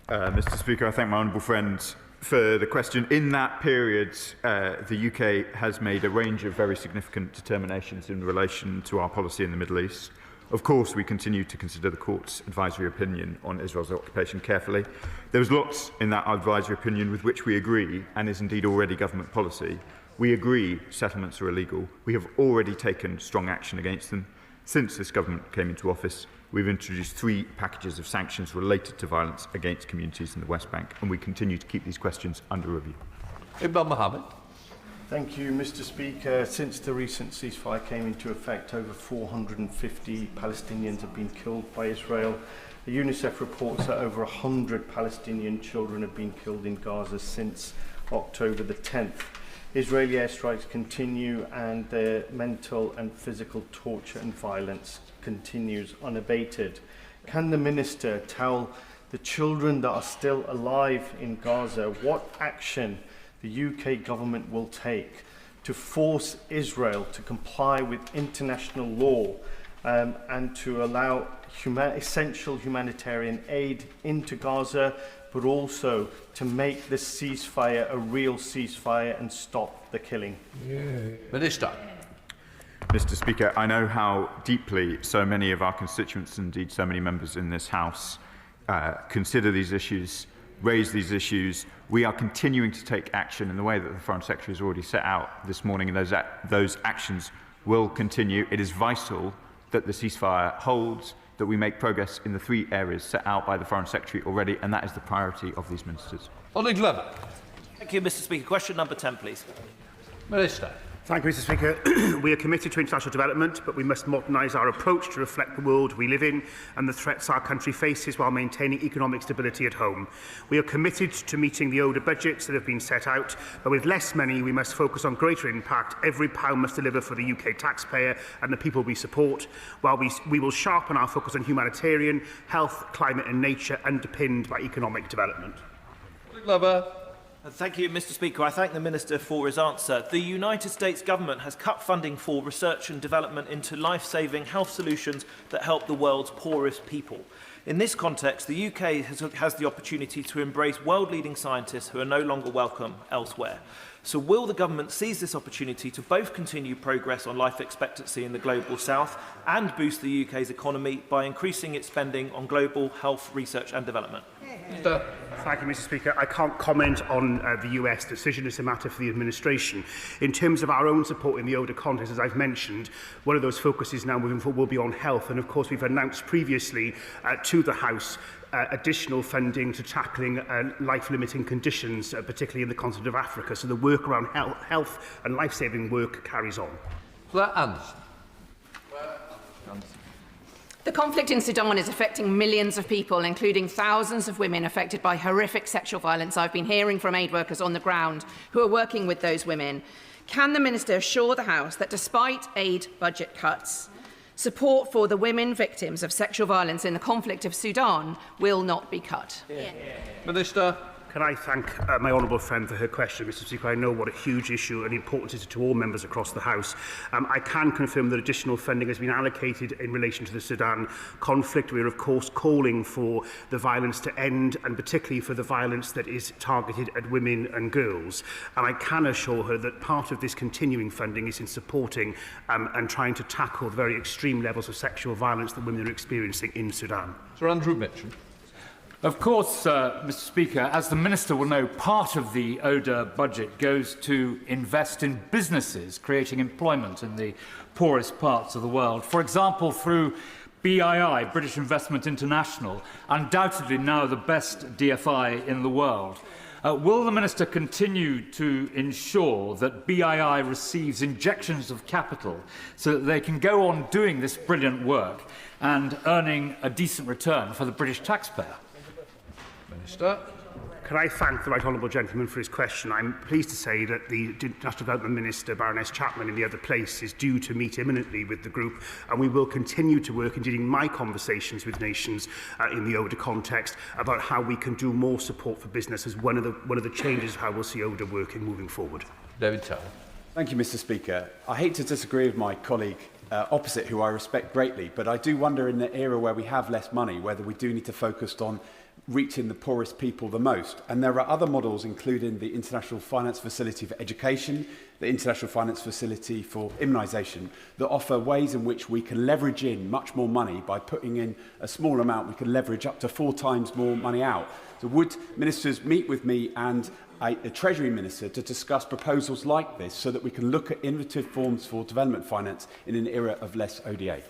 Mr. Speaker, I thank my honourable friend for the question. In that period, the UK has made a range of very significant determinations in relation to our policy in the Middle East. Of course, we continue to consider the court's advisory opinion on Israel's occupation carefully. There was lots in that advisory opinion with which we agree, and is indeed already government policy. We agree settlements are illegal. We have already taken strong action against them. Since this government came into office, we've introduced 3 packages of sanctions related to violence against communities in the West Bank, and we continue to keep these questions under review. Imran Mohammed. Thank you, Mr. Speaker. Since the recent ceasefire came into effect, over 450 Palestinians have been killed by Israel. The UNICEF reports that over 100 Palestinian children have been killed in Gaza since October the 10th. Israeli airstrikes continue, and the mental and physical torture and violence continues unabated. Can the Minister tell the children that are still alive in Gaza what action the UK government will take to force Israel to comply with international law and to allow essential humanitarian aid into Gaza, but also to make this ceasefire a real ceasefire and stop the killing? Minister. Mr. Speaker, I know how deeply so many of our constituents, indeed so many members in this House, consider these issues, raise these issues. We are continuing to take action in the way that the Foreign Secretary has already set out this morning, and those actions will continue. It is vital that the ceasefire holds, that we make progress in the 3 areas set out by the Foreign Secretary already, and that is the priority of these ministers. Ollie Glover. Thank you, Mr. Speaker. Question number 10, please. Minister. Thank you, Mr. Speaker. We are committed to international development, but we must modernise our approach to reflect the world we live in and the threats our country faces while maintaining economic stability at home. We are committed to meeting the ODA budgets that have been set out, but with less money we must focus on greater impact. Every pound must deliver for the UK taxpayer and the people we support, while we will sharpen our focus on humanitarian, health, climate and nature, underpinned by economic development. Glover. Thank you, Mr. Speaker. I thank the Minister for his answer. The United States government has cut funding for research and development into life-saving health solutions that help the world's poorest people. In this context, the UK has the opportunity to embrace world-leading scientists who are no longer welcome elsewhere. So will the government seize this opportunity to both continue progress on life expectancy in the global south and boost the UK's economy by increasing its spending on global health research and development? Thank you, Mr. Speaker. I can't comment on the US decision. It's a matter for the administration. In terms of our own support in the ODA context, as I've mentioned, one of those focuses now moving forward will be on health. And of course, we've announced previously to the House additional funding to tackling life-limiting conditions, particularly in the continent of Africa. So the work around health and life-saving work carries on. The conflict in Sudan is affecting millions of people, including thousands of women affected by horrific sexual violence. I've been hearing from aid workers on the ground who are working with those women. Can the Minister assure the House that despite aid budget cuts, support for the women victims of sexual violence in the conflict of Sudan will not be cut? Minister. Can I thank my honourable friend for her question, Mr. Speaker? I know what a huge issue and important it is to all members across the House. I can confirm that additional funding has been allocated in relation to the Sudan conflict. We are, of course, calling for the violence to end, and particularly for the violence that is targeted at women and girls. And I can assure her that part of this continuing funding is in supporting and trying to tackle the very extreme levels of sexual violence that women are experiencing in Sudan. Sir Andrew Mitchell. Of course, Mr. Speaker, as the Minister will know, part of the ODA budget goes to invest in businesses, creating employment in the poorest parts of the world. For example, through BII, British Investment International, undoubtedly now the best DFI in the world. Will the Minister continue to ensure that BII receives injections of capital so that they can go on doing this brilliant work and earning a decent return for the British taxpayer? Minister. Can I thank the right honourable gentleman for his question? I'm pleased to say that the International Development Minister, Baroness Chapman, in the other place, is due to meet imminently with the group, and we will continue to work, indeed in my conversations with nations in the ODA context, about how we can do more support for business as one of the changes of how we'll see ODA working moving forward. David Tell. Thank you, Mr. Speaker. I hate to disagree with my colleague opposite, who I respect greatly, but I do wonder, in the era where we have less money, whether we do need to focus on reaching the poorest people the most. And there are other models, including the International Finance Facility for Education, the International Finance Facility for Immunisation, that offer ways in which we can leverage in much more money. By putting in a small amount, we can leverage up to 4 times more money out. So would ministers meet with me and a Treasury Minister to discuss proposals like this, so that we can look at innovative forms for development finance in an era of less ODA?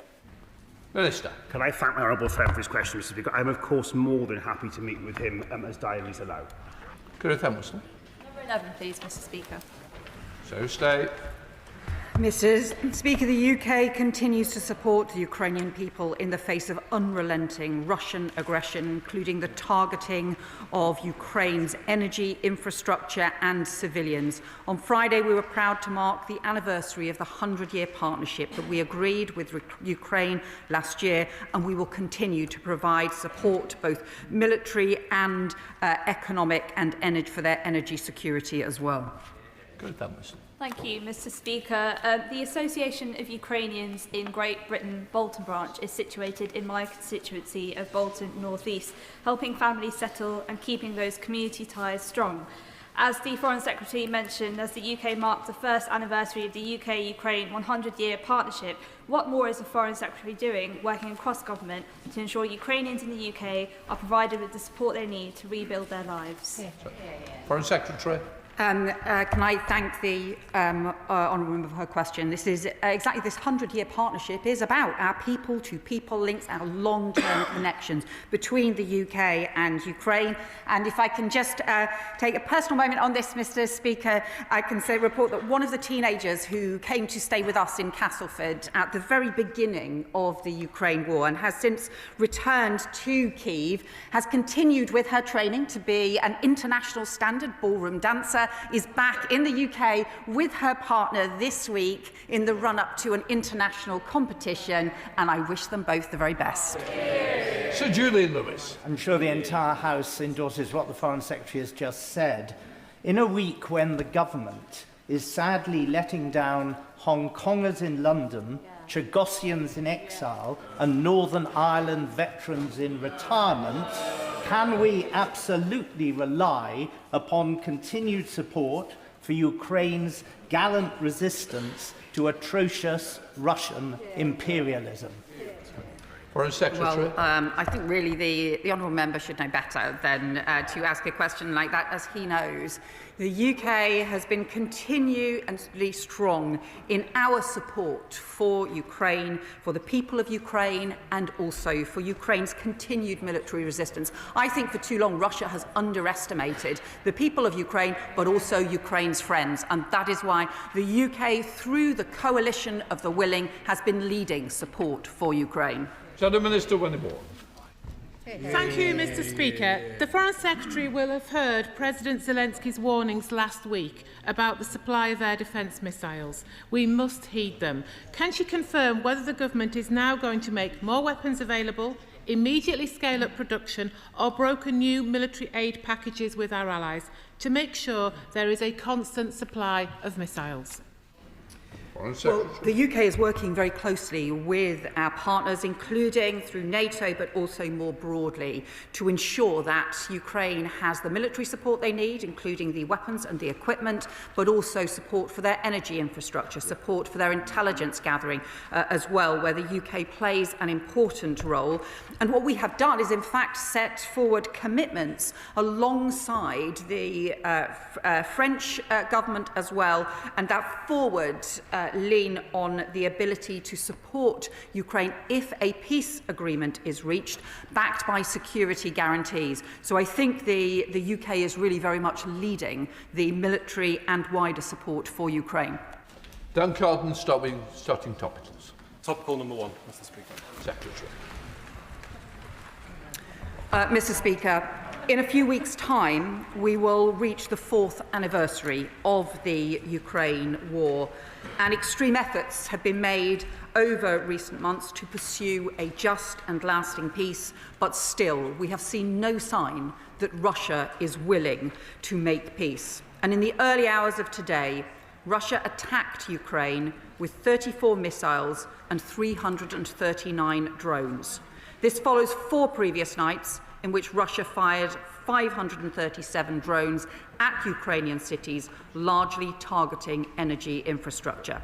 Minister. Can I thank my honourable friend for his question, Mr. Speaker? I'm, of course, more than happy to meet with him as diaries allow. Keir Starmer. Number 11, please, Mr. Speaker. So stay. Mr. Speaker, the UK continues to support the Ukrainian people in the face of unrelenting Russian aggression, including the targeting of Ukraine's energy, infrastructure and civilians. On Friday, we were proud to mark the anniversary of the 100-year partnership that we agreed with Ukraine last year, and we will continue to provide support, both military and economic, and for their energy security as well. Good, Thank you, Mr. Speaker. The Association of Ukrainians in Great Britain, Bolton branch, is situated in my constituency of Bolton North East, helping families settle and keeping those community ties strong. As the Foreign Secretary mentioned, as the UK marked the first anniversary of the UK-Ukraine 100-year partnership, what more is the Foreign Secretary doing, working across government, to ensure Ukrainians in the UK are provided with the support they need to rebuild their lives? Foreign Secretary. Can I thank the honourable member for her question? This is exactly this 100-year partnership is about our people-to-people links, our long-term connections between the UK and Ukraine. And if I can just take a personal moment on this, Mr. Speaker, I can report that one of the teenagers who came to stay with us in Castleford at the very beginning of the Ukraine war and has since returned to Kyiv has continued with her training to be an international standard ballroom dancer, is back in the UK with her partner this week in the run-up to an international competition, and I wish them both the very best. Sir Julian Lewis. I'm sure the entire House endorses what the Foreign Secretary has just said. In a week when the government is sadly letting down Hong Kongers in London, Chagosians in exile, and Northern Ireland veterans in retirement, can we absolutely rely upon continued support for Ukraine's gallant resistance to atrocious Russian imperialism? Foreign Secretary. Well, I think really the honourable member should know better than to ask a question like that, as he knows. The UK has been continually strong in our support for Ukraine, for the people of Ukraine, and also for Ukraine's continued military resistance. I think for too long Russia has underestimated the people of Ukraine, but also Ukraine's friends, and that is why the UK, through the coalition of the willing, has been leading support for Ukraine. Shadow Minister Winniborn. Thank you, Mr. Speaker. The Foreign Secretary will have heard President Zelensky's warnings last week about the supply of air defence missiles. We must heed them. Can she confirm whether the government is now going to make more weapons available, immediately scale up production, or broker new military aid packages with our allies to make sure there is a constant supply of missiles? Well, the UK is working very closely with our partners, including through NATO, but also more broadly, to ensure that Ukraine has the military support they need, including the weapons and the equipment, but also support for their energy infrastructure, support for their intelligence gathering as well, where the UK plays an important role. And what we have done is, in fact, set forward commitments alongside the French government as well, and that forward lean on the ability to support Ukraine if a peace agreement is reached, backed by security guarantees. So I think the UK is really very much leading the military and wider support for Ukraine. Dan Carden, starting topicals. Topical number 1, Mr. Speaker. Secretary. Mr. Speaker, in a few weeks' time, we will reach the 4th anniversary of the Ukraine war, and extreme efforts have been made over recent months to pursue a just and lasting peace, but still we have seen no sign that Russia is willing to make peace. And in the early hours of today, Russia attacked Ukraine with 34 missiles and 339 drones. This follows 4 previous nights in which Russia fired 537 drones at Ukrainian cities, largely targeting energy infrastructure.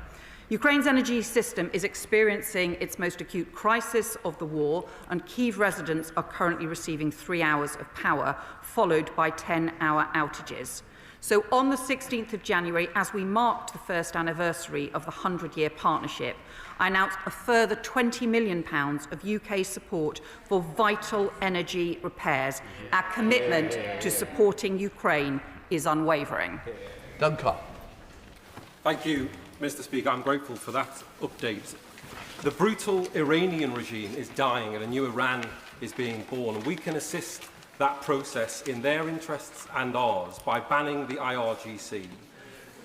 Ukraine's energy system is experiencing its most acute crisis of the war, and Kyiv residents are currently receiving 3 hours of power, followed by 10-hour outages. So on the 16th of January, as we marked the first anniversary of the 100-year partnership, I announced a further £20 million of UK support for vital energy repairs. Our commitment to supporting Ukraine is unwavering. Duncan. Thank you, Mr. Speaker. I'm grateful for that update. The brutal Iranian regime is dying and a new Iran is being born, and we can assist that process in their interests and ours by banning the IRGC.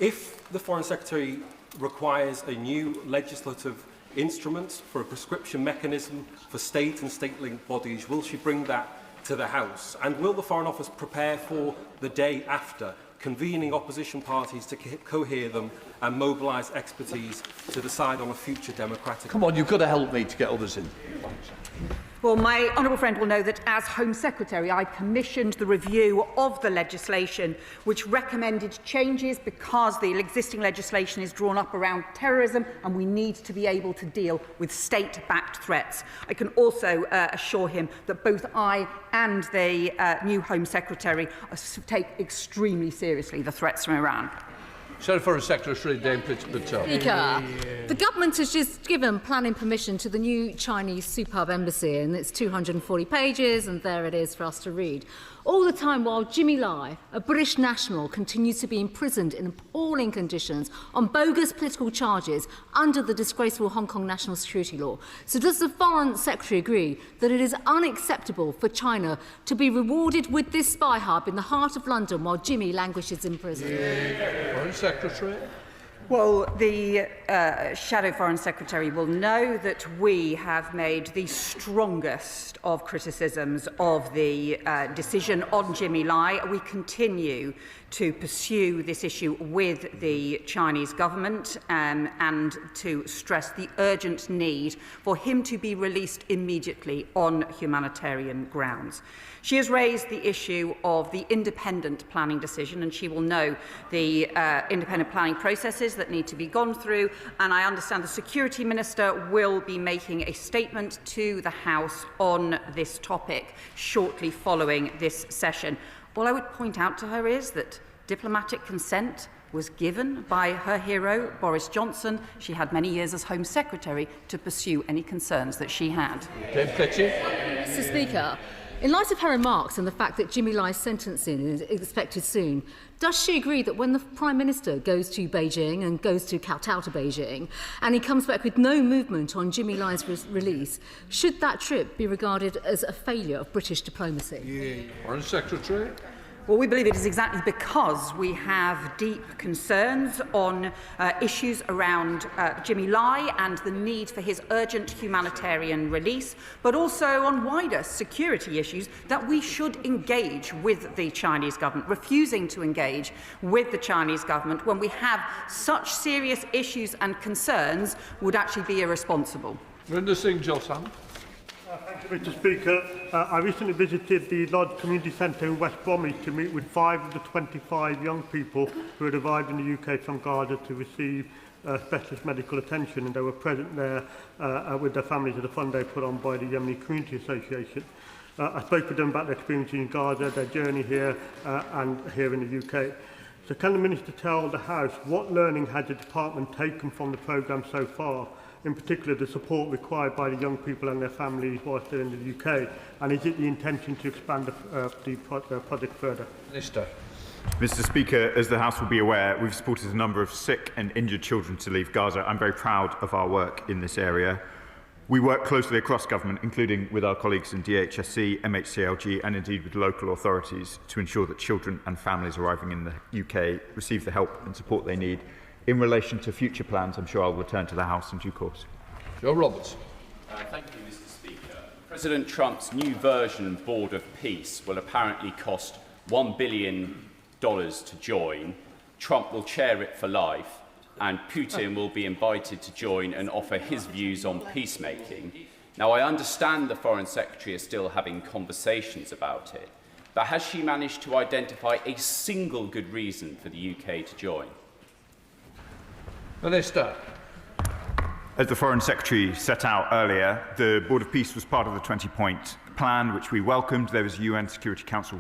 If the Foreign Secretary requires a new legislative instrument for a prescription mechanism for state and state-linked bodies, will she bring that to the House? And will the Foreign Office prepare for the day after, convening opposition parties to cohere them and mobilise expertise to decide on a future democratic... Come on, you've got to help me to get others in. Well, my honourable friend will know that as Home Secretary, I commissioned the review of the legislation which recommended changes because the existing legislation is drawn up around terrorism and we need to be able to deal with state-backed threats. I can also assure him that both I and the new Home Secretary take extremely seriously the threats from Iran. Foreign Secretary Dame Patel. Speaker, the government has just given planning permission to the new Chinese superb embassy, and it's 240 pages, and there it is for us to read. All the time while Jimmy Lai, a British national, continues to be imprisoned in appalling conditions on bogus political charges under the disgraceful Hong Kong national security law. So does the Foreign Secretary agree that it is unacceptable for China to be rewarded with this spy hub in the heart of London while Jimmy languishes in prison? Foreign Secretary. Well, the Shadow Foreign Secretary will know that we have made the strongest of criticisms of the decision on Jimmy Lai. We continue to pursue this issue with the Chinese government and to stress the urgent need for him to be released immediately on humanitarian grounds. She has raised the issue of the independent planning decision, and she will know the independent planning processes that need to be gone through, and I understand the Security Minister will be making a statement to the House on this topic shortly following this session. All I would point out to her is that diplomatic consent was given by her hero, Boris Johnson. She had many years as Home Secretary to pursue any concerns that she had. Mr. Speaker, in light of her remarks and the fact that Jimmy Lai's sentencing is expected soon, does she agree that when the Prime Minister goes to Beijing and goes to kowtow to Beijing and he comes back with no movement on Jimmy Lai's release, should that trip be regarded as a failure of British diplomacy? Foreign Secretary. Well, we believe it is exactly because we have deep concerns on issues around Jimmy Lai and the need for his urgent humanitarian release, but also on wider security issues that we should engage with the Chinese government. Refusing to engage with the Chinese government when we have such serious issues and concerns would actually be irresponsible. Rinder Singh Jalsan. Thank you, Mr. Speaker. I recently visited the Lodge Community Centre in West Bromwich to meet with 5 of the 25 young people who had arrived in the UK from Gaza to receive specialist medical attention, and they were present there with their families at a fund day put on by the Yemeni Community Association. I spoke with them about their experience in Gaza, their journey here and here in the UK. So can the Minister tell the House what learning has the Department taken from the programme so far, in particular the support required by the young people and their families whilst they're in the UK, and is it the intention to expand the project further? Minister. Mr. Speaker, as the House will be aware, we've supported a number of sick and injured children to leave Gaza. I'm very proud of our work in this area. We work closely across government, including with our colleagues in DHSC, MHCLG and indeed with local authorities to ensure that children and families arriving in the UK receive the help and support they need. In relation to future plans, I'm sure I'll return to the House in due course. Joe Roberts. Thank you, Mr. Speaker. President Trump's new version Board of Peace will apparently cost $1 billion to join. Trump will chair it for life, and Putin will be invited to join and offer his views on peacemaking. Now, I understand the Foreign Secretary is still having conversations about it, but has she managed to identify a single good reason for the UK to join? Minister. As the Foreign Secretary set out earlier, the Board of Peace was part of the 20-point plan, which we welcomed. There was a UN Security Council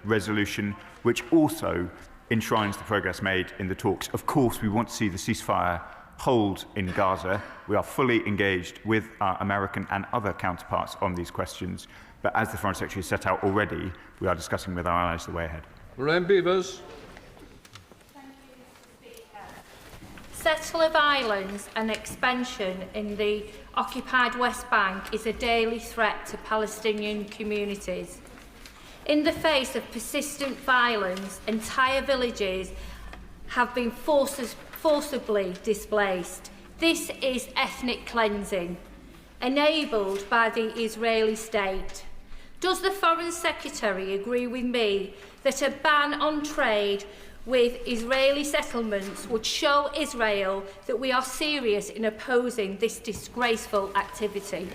resolution, which also enshrines the progress made in the talks. Of course, we want to see the ceasefire hold in Gaza. We are fully engaged with our American and other counterparts on these questions. But as the Foreign Secretary has set out already, we are discussing with our allies the way ahead. Lorraine Beavers. Settler violence and expansion in the occupied West Bank is a daily threat to Palestinian communities. In the face of persistent violence, entire villages have been forcibly displaced. This is ethnic cleansing, enabled by the Israeli state. Does the Foreign Secretary agree with me that a ban on trade with Israeli settlements would show Israel that we are serious in opposing this disgraceful activity?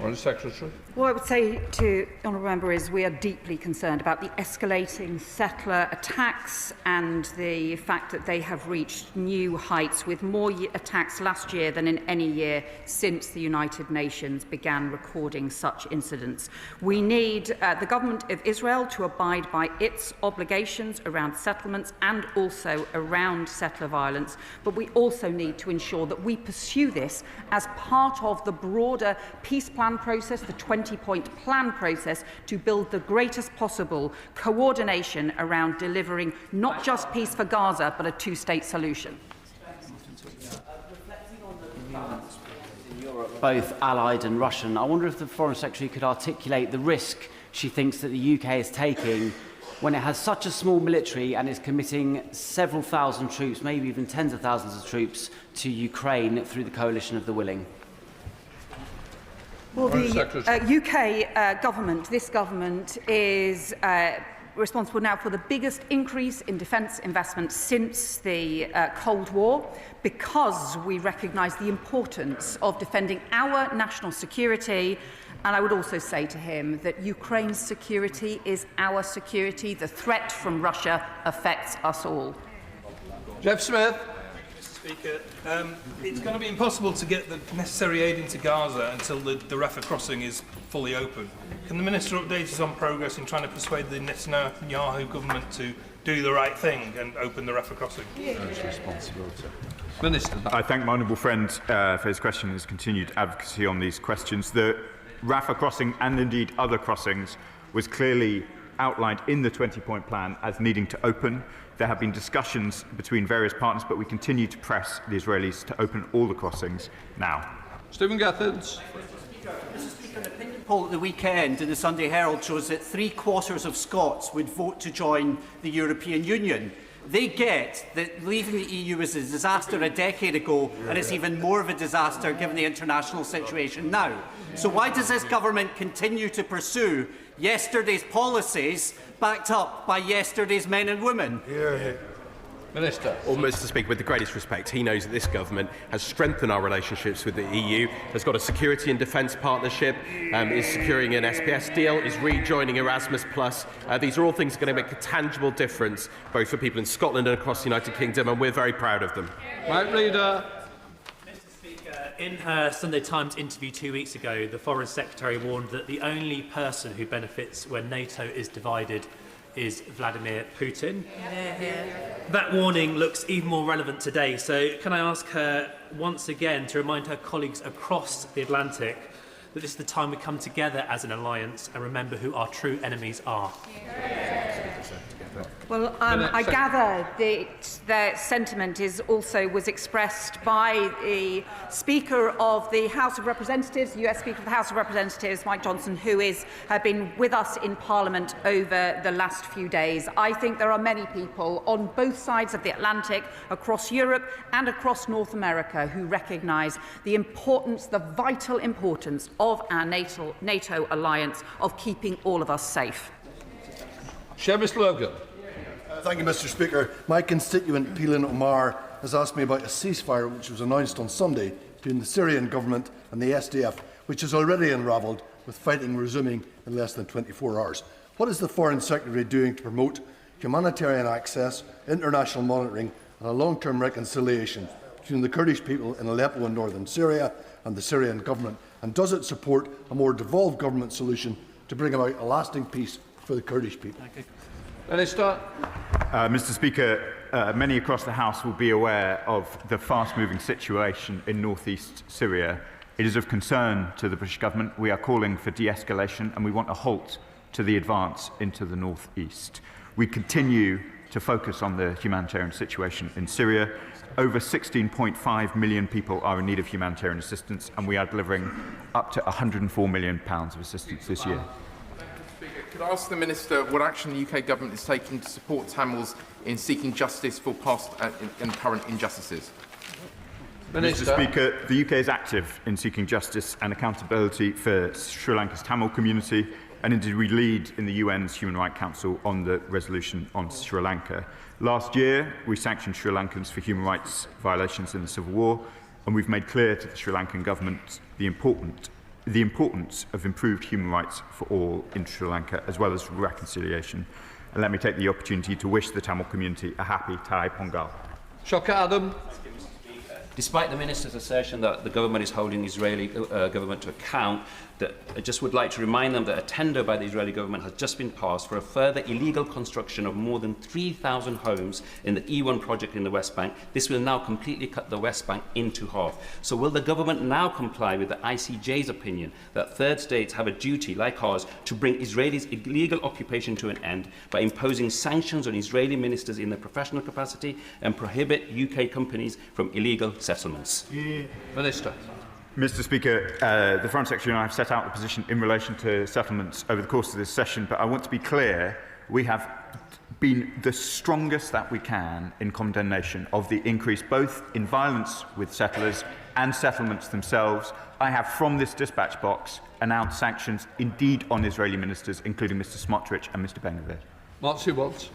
Honourable Secretary. What I would say to the Honourable Member is we are deeply concerned about the escalating settler attacks and the fact that they have reached new heights, with more attacks last year than in any year since the United Nations began recording such incidents. We need the Government of Israel to abide by its obligations around settlements and also around settler violence, but we also need to ensure that we pursue this as part of the broader peace plan process, the 20-point plan process, to build the greatest possible coordination around delivering not just peace for Gaza, but a two-state solution. Both Allied and Russian, I wonder if the Foreign Secretary could articulate the risk she thinks that the UK is taking when it has such a small military and is committing several thousand troops, maybe even tens of thousands of troops, to Ukraine through the coalition of the willing. Well, the UK government, this government, is responsible now for the biggest increase in defence investment since the Cold War, because we recognise the importance of defending our national security. And I would also say to him that Ukraine's security is our security. The threat from Russia affects us all. Jeff Smith. Speaker, it's going to be impossible to get the necessary aid into Gaza until the Rafah crossing is fully open. Can the Minister update us on progress in trying to persuade the Netanyahu government to do the right thing and open the Rafah crossing? Minister. I thank my honourable friend for his question and his continued advocacy on these questions. The Rafah crossing, and indeed other crossings, was clearly outlined in the 20-point plan as needing to open. There have been discussions between various partners, but we continue to press the Israelis to open all the crossings now. Stephen Gathins. Mr. Speaker, an opinion poll at the weekend in the Sunday Herald shows that 3/4 of Scots would vote to join the European Union. They get that leaving the EU was a disaster a decade ago, and it's even more of a disaster given the international situation now. So why does this government continue to pursue yesterday's policies backed up by yesterday's men and women? Minister. Well, Mr. Speaker, with the greatest respect, he knows that this government has strengthened our relationships with the EU, has got a security and defence partnership, is securing an SPS deal, is rejoining Erasmus+. These are all things that are going to make a tangible difference, both for people in Scotland and across the United Kingdom, and we're very proud of them. Right, Leader. In her Sunday Times interview 2 weeks ago, the Foreign Secretary warned that the only person who benefits when NATO is divided is Vladimir Putin. That warning looks even more relevant today, so can I ask her once again to remind her colleagues across the Atlantic that this is the time we come together as an alliance and remember who our true enemies are? Well, I gather that their sentiment was expressed by the Speaker of the House of Representatives, the US Speaker of the House of Representatives, Mike Johnson, who has been with us in Parliament over the last few days. I think there are many people on both sides of the Atlantic, across Europe and across North America, who recognise the importance, the vital importance of our NATO alliance, of keeping all of us safe. Seamus Logan. Thank you, Mr. Speaker. My constituent, Peelin Omar, has asked me about a ceasefire which was announced on Sunday between the Syrian government and the SDF, which has already unravelled, with fighting resuming in less than 24 hours. What is the Foreign Secretary doing to promote humanitarian access, international monitoring and a long-term reconciliation between the Kurdish people in Aleppo and northern Syria and the Syrian government? And does it support a more devolved government solution to bring about a lasting peace for the Kurdish people? Minister. Mr. Speaker, many across the House will be aware of the fast-moving situation in north-east Syria. It is of concern to the British government. We are calling for de-escalation and we want a halt to the advance into the north-east. We continue to focus on the humanitarian situation in Syria. Over 16.5 million people are in need of humanitarian assistance, and we are delivering up to £104 million of assistance this year. Could I ask the Minister what action the UK Government is taking to support Tamils in seeking justice for past and current injustices? Mr. Speaker, the UK is active in seeking justice and accountability for Sri Lanka's Tamil community, and indeed we lead in the UN's Human Rights Council on the resolution on Sri Lanka. Last year, we sanctioned Sri Lankans for human rights violations in the civil war, and we've made clear to the Sri Lankan government the importance the importance of improved human rights for all in Sri Lanka, as well as reconciliation. And let me take the opportunity to wish the Tamil community a happy Thai Pongal. Shocker Adam. Despite the Minister's assertion that the government is holding the Israeli government to account, I just would like to remind them that a tender by the Israeli government has just been passed for a further illegal construction of more than 3,000 homes in the E1 project in the West Bank. This will now completely cut the West Bank into half. So will the government now comply with the ICJ's opinion that third states have a duty, like ours, to bring Israelis' illegal occupation to an end by imposing sanctions on Israeli ministers in their professional capacity and prohibit UK companies from illegal settlements? Minister. Mr. Speaker, the Foreign Secretary and I have set out the position in relation to settlements over the course of this session, but I want to be clear, we have been the strongest that we can in condemnation of the increase both in violence with settlers and settlements themselves. I have, from this dispatch box, announced sanctions indeed on Israeli ministers, including Mr. Smotrich and Mr. Ben-Gvir. Marcy Watts.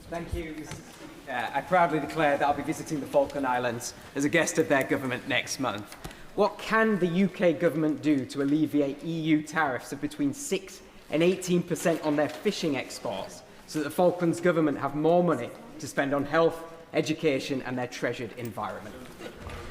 Thank you, Mr. Speaker. I proudly declare that I'll be visiting the Falkland Islands as a guest of their government next month. What can the UK government do to alleviate EU tariffs of between 6 and 18% on their fishing exports so that the Falklands government have more money to spend on health, education and their treasured environment?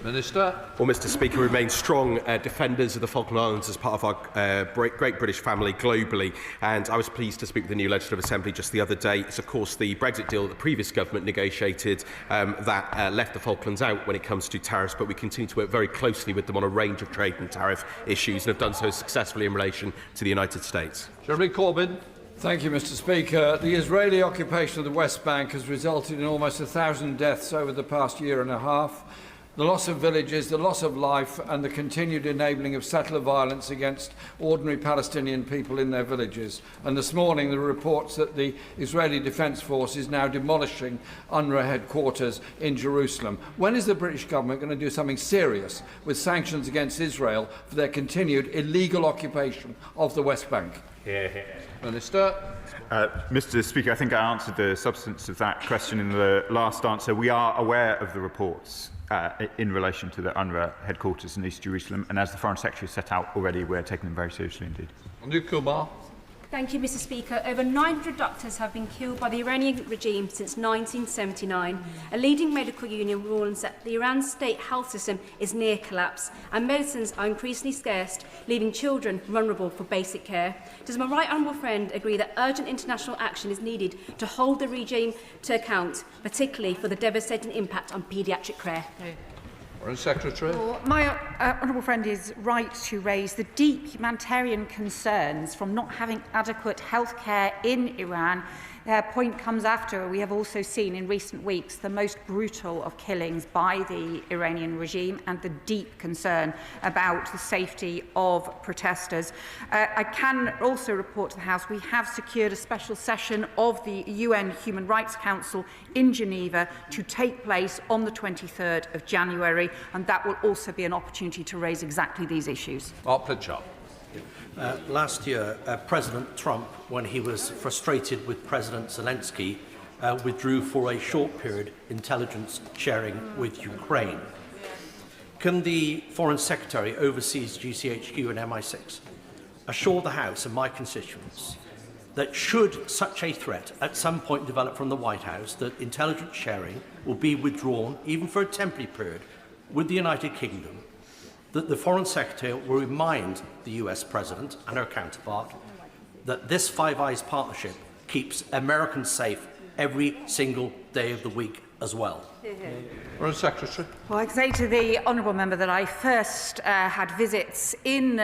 Minister. Well, Mr. Speaker, we remain strong defenders of the Falkland Islands as part of our great British family globally, and I was pleased to speak with the new Legislative Assembly just the other day. It's, of course, the Brexit deal that the previous government negotiated that left the Falklands out when it comes to tariffs, but we continue to work very closely with them on a range of trade and tariff issues and have done so successfully in relation to the United States. Jeremy Corbyn. Thank you, Mr. Speaker. The Israeli occupation of the West Bank has resulted in almost 1,000 deaths over the past year and a half. The loss of villages, the loss of life and the continued enabling of settler violence against ordinary Palestinian people in their villages. And this morning there are reports that the Israeli Defence Force is now demolishing UNRWA headquarters in Jerusalem. When is the British government going to do something serious with sanctions against Israel for their continued illegal occupation of the West Bank? Minister. Mr. Speaker, I think I answered the substance of that question in the last answer. We are aware of the reports in relation to the UNRWA headquarters in East Jerusalem, and as the Foreign Secretary set out already, we're taking them very seriously indeed. Thank you, Mr. Speaker. Over 900 doctors have been killed by the Iranian regime since 1979. A leading medical union warns that the Iran state health system is near collapse and medicines are increasingly scarce, leaving children vulnerable for basic care. Does my right honourable friend agree that urgent international action is needed to hold the regime to account, particularly for the devastating impact on paediatric care? Foreign Secretary. Well, my honourable friend is right to raise the deep humanitarian concerns from not having adequate health care in Iran. Their point comes after we have also seen in recent weeks the most brutal of killings by the Iranian regime and the deep concern about the safety of protesters. I can also report to the House we have secured a special session of the UN Human Rights Council in Geneva to take place on the 23rd of January, and that will also be an opportunity to raise exactly these issues. Mark Pritchard. Last year, President Trump, when he was frustrated with President Zelensky, withdrew for a short period intelligence sharing with Ukraine. Can the Foreign Secretary, overseas GCHQ and MI6, assure the House and my constituents that should such a threat at some point develop from the White House, that intelligence sharing will be withdrawn, even for a temporary period, with the United Kingdom, that the Foreign Secretary will remind the US President and her counterpart that this Five Eyes partnership keeps Americans safe every single day of the week as well? Foreign Secretary. Well, I can say to the honourable member that I first had visits in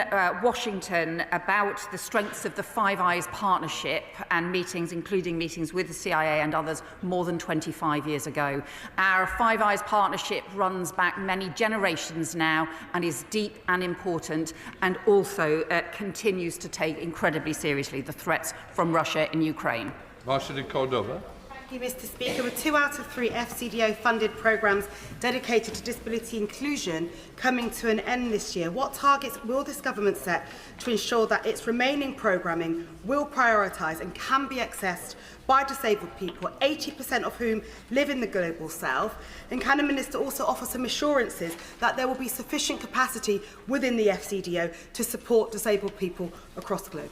Washington about the strengths of the Five Eyes partnership and meetings, including meetings with the CIA and others, more than 25 years ago. Our Five Eyes partnership runs back many generations now and is deep and important, and also continues to take incredibly seriously the threats from Russia in Ukraine. Marshal de Cordova. Thank you, Mr. Speaker. With 2 out of 3 FCDO-funded programmes dedicated to disability inclusion coming to an end this year, what targets will this government set to ensure that its remaining programming will prioritise and can be accessed by disabled people, 80% of whom live in the Global South? And can the Minister also offer some assurances that there will be sufficient capacity within the FCDO to support disabled people across the globe?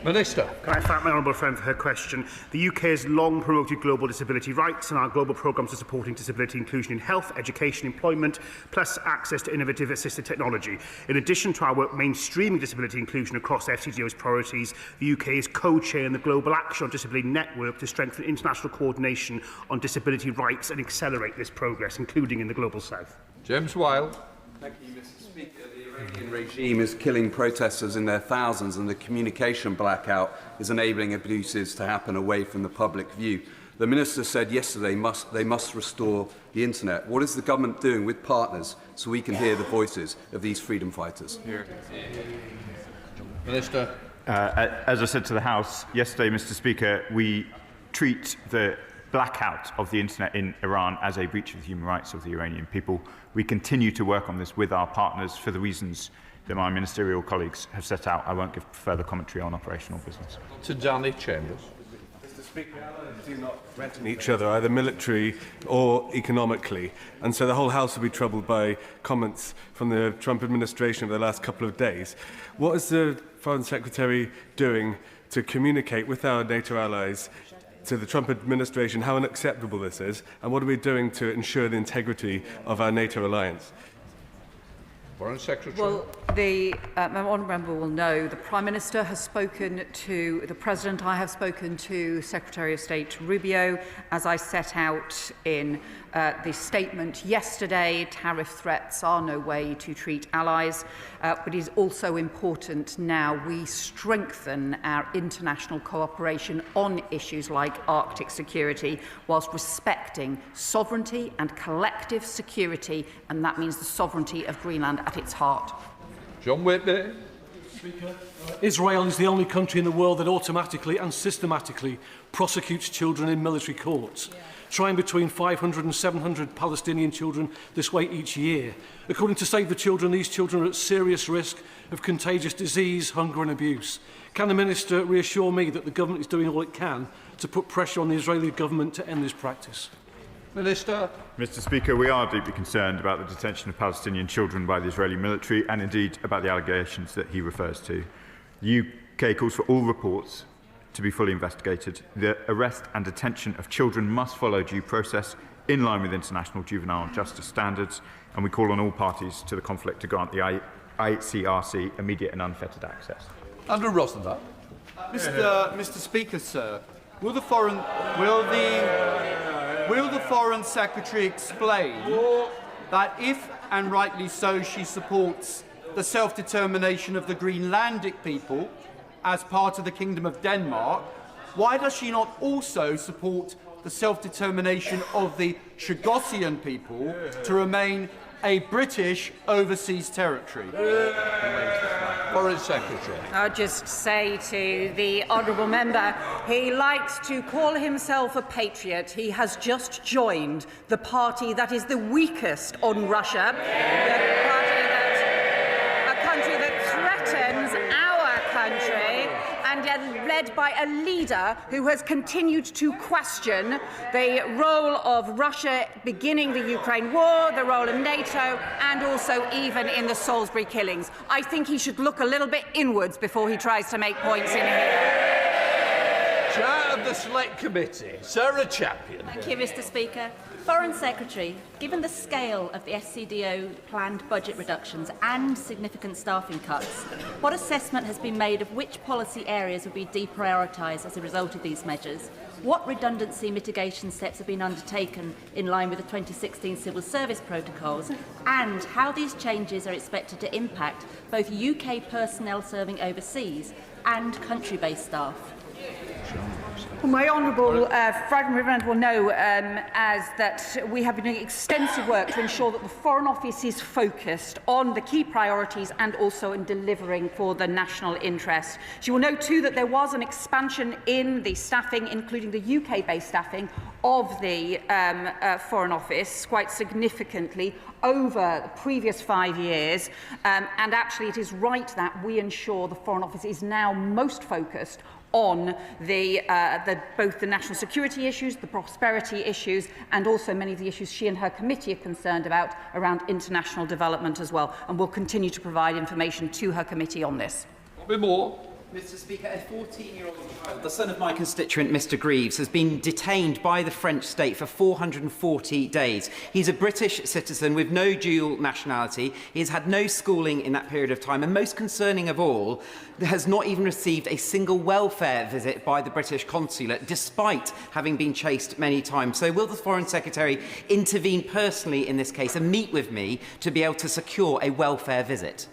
Minister. Can I thank my honourable friend for her question? The UK has long promoted global disability rights, and our global programmes are supporting disability inclusion in health, education, employment, plus access to innovative assistive technology. In addition to our work mainstreaming disability inclusion across FCDO's priorities, the UK is co-chairing the Global Action on Disability Network to strengthen international coordination on disability rights and accelerate this progress, including in the Global South. James Wilde. Thank you, Mr. Speaker. The Iranian regime is killing protesters in their thousands, and the communication blackout is enabling abuses to happen away from the public view. The Minister said yesterday they must restore the internet. What is the government doing with partners so we can hear the voices of these freedom fighters? Minister. As I said to the House yesterday, Mr. Speaker, we treat the blackout of the internet in Iran as a breach of the human rights of the Iranian people. We continue to work on this with our partners for the reasons that my ministerial colleagues have set out. I won't give further commentary on operational business. To Danny Chambers. Mr. Speaker, allies do not threaten each other, either military or economically, and so the whole House will be troubled by comments from the Trump administration over the last couple of days. What is the Foreign Secretary doing to communicate with our NATO allies to the Trump administration how unacceptable this is, and what are we doing to ensure the integrity of our NATO alliance? Foreign Secretary. Well, the honourable member will know the Prime Minister has spoken to the President. I have spoken to Secretary of State Rubio. As I set out in the statement yesterday, tariff threats are no way to treat allies, but it is also important now we strengthen our international cooperation on issues like Arctic security, whilst respecting sovereignty and collective security, and that means the sovereignty of Greenland at its heart. John Whitby. Speaker, Israel is the only country in the world that automatically and systematically prosecutes children in military courts, trying between 500 and 700 Palestinian children this way each year. According to Save the Children, these children are at serious risk of contagious disease, hunger and abuse. Can the Minister reassure me that the government is doing all it can to put pressure on the Israeli government to end this practice? Minister. Mr. Speaker, we are deeply concerned about the detention of Palestinian children by the Israeli military, and indeed about the allegations that he refers to. The UK calls for all reports to be fully investigated. The arrest and detention of children must follow due process in line with international juvenile justice standards, and we call on all parties to the conflict to grant the ICRC immediate and unfettered access. Andrew Rosenthal. Mr. Speaker, sir, will the Foreign Secretary explain that if, and rightly so, she supports the self-determination of the Greenlandic people as part of the Kingdom of Denmark, why does she not also support the self-determination of the Chagosian people to remain a British overseas territory? Foreign Secretary. I'll just say to the honourable member, he likes to call himself a patriot. He has just joined the party that is the weakest on Russia, a country that threatens our country, and led by a leader who has continued to question the role of Russia beginning the Ukraine war, the role of NATO, and also even in the Salisbury killings. I think he should look a little bit inwards before he tries to make points in here. Chair of the Select Committee, Sarah Champion. Thank you, Mr. Speaker. Foreign Secretary, given the scale of the FCDO planned budget reductions and significant staffing cuts, what assessment has been made of which policy areas will be deprioritised as a result of these measures? What redundancy mitigation steps have been undertaken in line with the 2016 civil service protocols, and how these changes are expected to impact both UK personnel serving overseas and country-based staff? Well, my honourable friend will know as that we have been doing extensive work to ensure that the Foreign Office is focused on the key priorities and also in delivering for the national interest. She will know too that there was an expansion in the staffing, including the UK-based staffing of the Foreign Office quite significantly over the previous 5 years, and actually it is right that we ensure the Foreign Office is now most focused on both the national security issues, the prosperity issues, and also many of the issues she and her committee are concerned about around international development as well, and will continue to provide information to her committee on this. Mr. Speaker, a 14-year-old child, the son of my constituent, Mr. Greaves, has been detained by the French state for 440 days. He's a British citizen with no dual nationality. He has had no schooling in that period of time, and most concerning of all, has not even received a single welfare visit by the British consulate, despite having been chased many times. So will the Foreign Secretary intervene personally in this case and meet with me to be able to secure a welfare visit?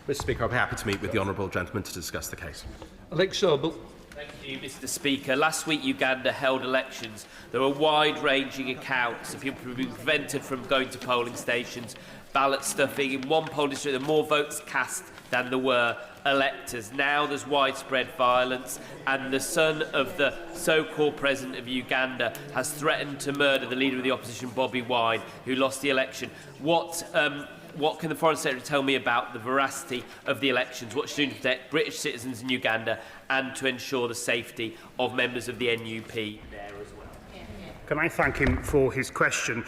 Mr. Speaker, I'll be happy to meet with the honourable gentleman to discuss the case. Thank you, Mr. Speaker. Last week, Uganda held elections. There were wide-ranging accounts of people being prevented from going to polling stations, ballot stuffing. In one polling district, there were more votes cast than there were electors. Now there's widespread violence, and the son of the so-called president of Uganda has threatened to murder the leader of the opposition, Bobi Wine, who lost the election. What can the Foreign Secretary tell me about the veracity of the elections, what she's doing to protect British citizens in Uganda and to ensure the safety of members of the NUP there as well? Can I thank him for his question?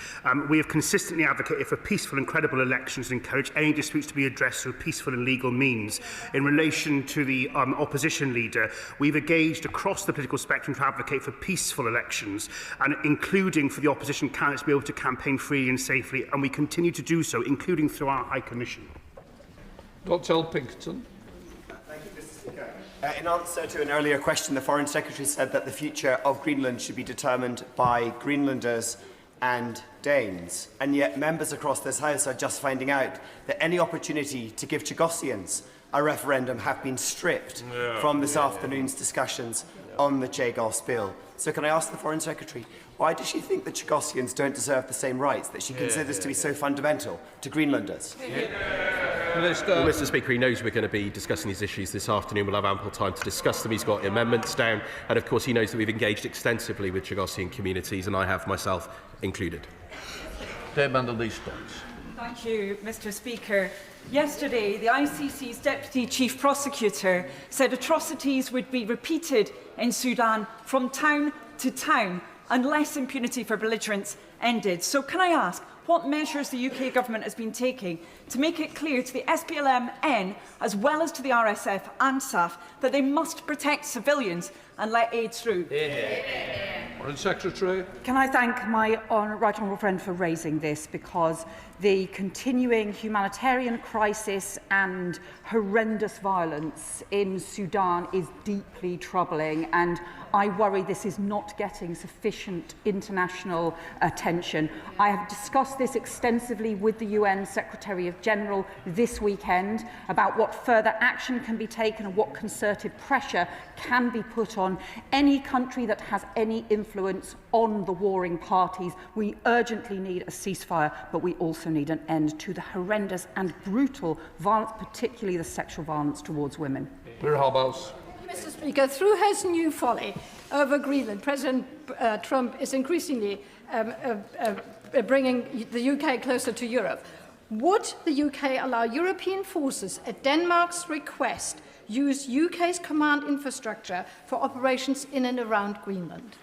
We have consistently advocated for peaceful and credible elections and encourage any disputes to be addressed through peaceful and legal means. In relation to the opposition leader, we've engaged across the political spectrum to advocate for peaceful elections, and including for the opposition candidates to be able to campaign freely and safely, and we continue to do so, including through our High Commission. Dr. Pinkerton. In answer to an earlier question, the Foreign Secretary said that the future of Greenland should be determined by Greenlanders and Danes. And yet members across this House are just finding out that any opportunity to give Chagosians a referendum have been stripped from this afternoon's discussions on the Chagos bill. So can I ask the Foreign Secretary, why does she think that Chagosians don't deserve the same rights that she considers to be so fundamental to Greenlanders? Well, Mr. Speaker, he knows we're going to be discussing these issues this afternoon. We'll have ample time to discuss them. He's got amendments down, and of course he knows that we've engaged extensively with Chagosian communities, and I have myself included. Thank you, Mr. Speaker. Yesterday, the ICC's Deputy Chief Prosecutor said atrocities would be repeated in Sudan from town to town unless impunity for belligerents ended. So can I ask, what measures the UK government has been taking to make it clear to the SPLM-N, as well as to the RSF and SAF, that they must protect civilians and let aid through? Foreign Secretary. Can I thank my right honourable friend for raising this, because the continuing humanitarian crisis and horrendous violence in Sudan is deeply troubling, and I worry this is not getting sufficient international attention. I have discussed this extensively with the UN Secretary-General this weekend about what further action can be taken and what concerted pressure can be put on any country that has any influence on the warring parties. We urgently need a ceasefire, but we also need an end to the horrendous and brutal violence, particularly the sexual violence towards women. Mr. Speaker, through his new folly over Greenland, President Trump is increasingly bringing the UK closer to Europe. Would the UK allow European forces, at Denmark's request, use UK's command infrastructure for operations in and around Greenland?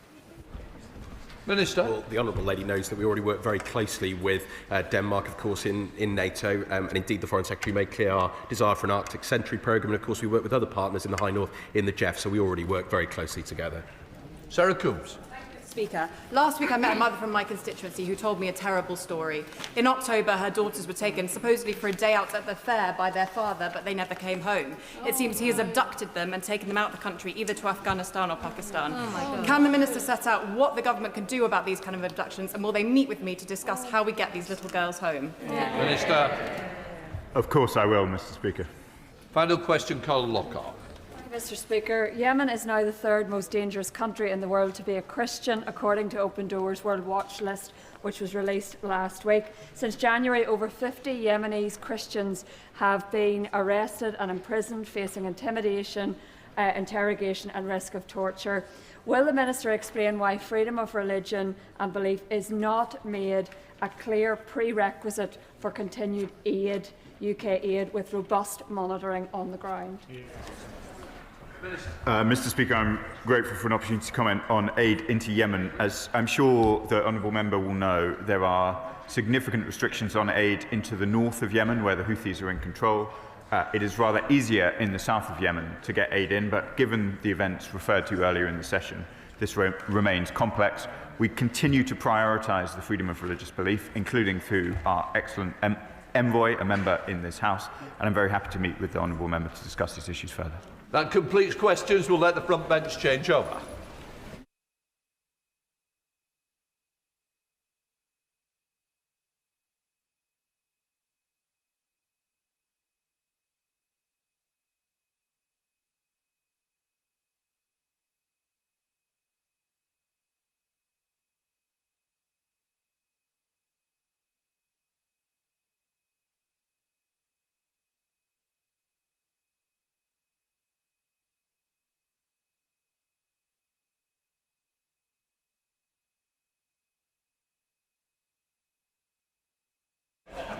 Minister. Well, the Honourable Lady knows that we already work very closely with Denmark, of course, in NATO, and indeed the Foreign Secretary made clear our desire for an Arctic Sentry programme, and of course we work with other partners in the High North, in the GEF, so we already work very closely together. Sarah Coombs. Speaker, last week I met a mother from my constituency who told me a terrible story. In October, her daughters were taken supposedly for a day out at the fair by their father, but they never came home. It seems he has abducted them and taken them out of the country, either to Afghanistan or Pakistan. Can the Minister set out what the government can do about these kind of abductions, and will they meet with me to discuss how we get these little girls home? Minister. Of course I will, Mr. Speaker. Final question, Colin Lockhart. Mr. Speaker, Yemen is now the third most dangerous country in the world to be a Christian, according to Open Doors World Watch List, which was released last week. Since January, over 50 Yemenis Christians have been arrested and imprisoned, facing intimidation, interrogation and risk of torture. Will the Minister explain why freedom of religion and belief is not made a clear prerequisite for continued aid, UK aid, with robust monitoring on the ground? Mr. Speaker, I'm grateful for an opportunity to comment on aid into Yemen. As I'm sure the honourable member will know, there are significant restrictions on aid into the north of Yemen, where the Houthis are in control. It is rather easier in the south of Yemen to get aid in, but given the events referred to earlier in the session, this remains complex. We continue to prioritise the freedom of religious belief, including through our excellent envoy, a member in this House, and I'm very happy to meet with the honourable member to discuss these issues further. That completes questions. We'll let the front bench change over.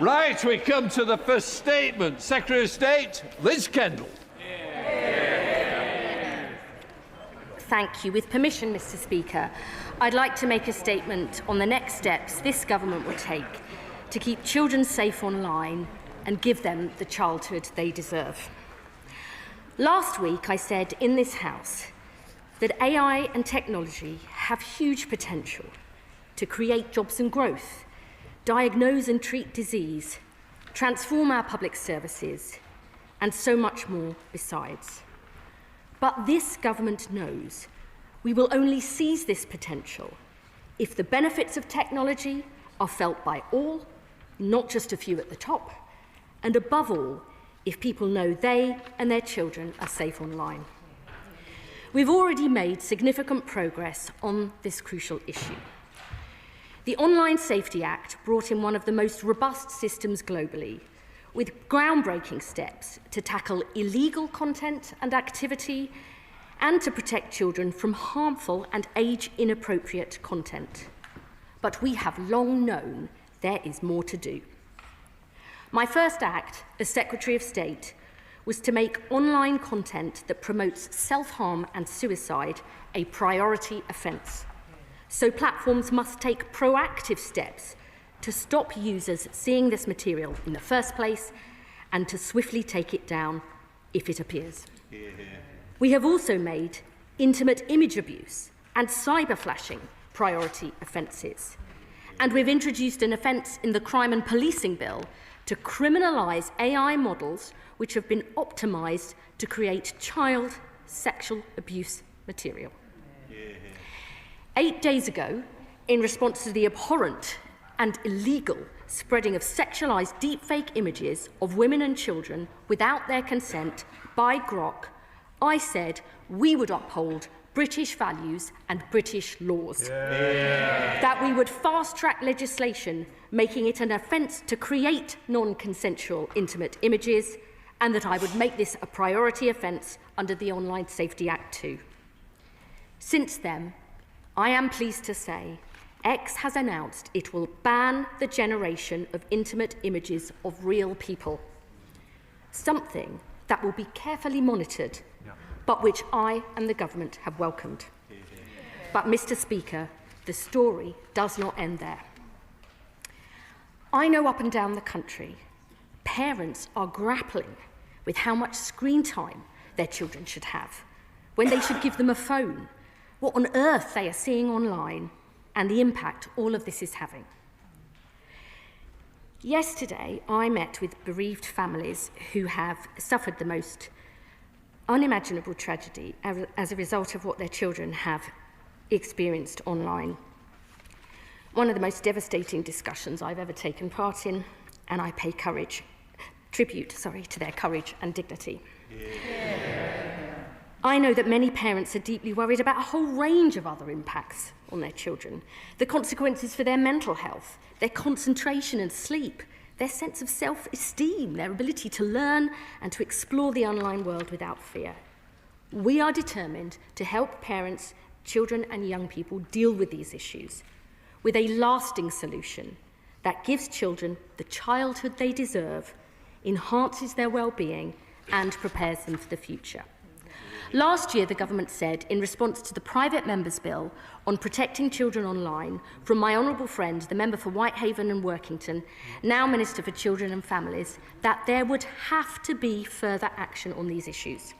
Right, we come to the first statement. Secretary of State, Liz Kendall. Thank you. With permission, Mr. Speaker, I'd like to make a statement on the next steps this government will take to keep children safe online and give them the childhood they deserve. Last week, I said in this House that AI and technology have huge potential to create jobs and growth, diagnose and treat disease, transform our public services, and so much more besides. But this government knows we will only seize this potential if the benefits of technology are felt by all, not just a few at the top, and above all, if people know they and their children are safe online. We've already made significant progress on this crucial issue. The Online Safety Act brought in one of the most robust systems globally, with groundbreaking steps to tackle illegal content and activity and to protect children from harmful and age-inappropriate content. But we have long known there is more to do. My first act as Secretary of State was to make online content that promotes self-harm and suicide a priority offence. So platforms must take proactive steps to stop users seeing this material in the first place and to swiftly take it down if it appears. We have also made intimate image abuse and cyber flashing priority offences. And we've introduced an offence in the Crime and Policing Bill to criminalise AI models which have been optimised to create child sexual abuse material. 8 days ago, in response to the abhorrent and illegal spreading of sexualised deepfake images of women and children without their consent by Grok, I said we would uphold British values and British laws. That we would fast-track legislation making it an offence to create non-consensual intimate images, and that I would make this a priority offence under the Online Safety Act too. Since then, I am pleased to say X has announced it will ban the generation of intimate images of real people, something that will be carefully monitored, but which I and the government have welcomed. But, Mr. Speaker, the story does not end there. I know up and down the country, parents are grappling with how much screen time their children should have, when they should give them a phone, what on earth they are seeing online, and the impact all of this is having. Yesterday, I met with bereaved families who have suffered the most unimaginable tragedy as a result of what their children have experienced online. One of the most devastating discussions I've ever taken part in, and I pay tribute to their courage and dignity. I know that many parents are deeply worried about a whole range of other impacts on their children, the consequences for their mental health, their concentration and sleep, their sense of self-esteem, their ability to learn and to explore the online world without fear. We are determined to help parents, children and young people deal with these issues with a lasting solution that gives children the childhood they deserve, enhances their well-being and prepares them for the future. Last year, the government said, in response to the private member's bill on protecting children online, from my honourable friend, the member for Whitehaven and Workington, now Minister for Children and Families, that there would have to be further action on these issues.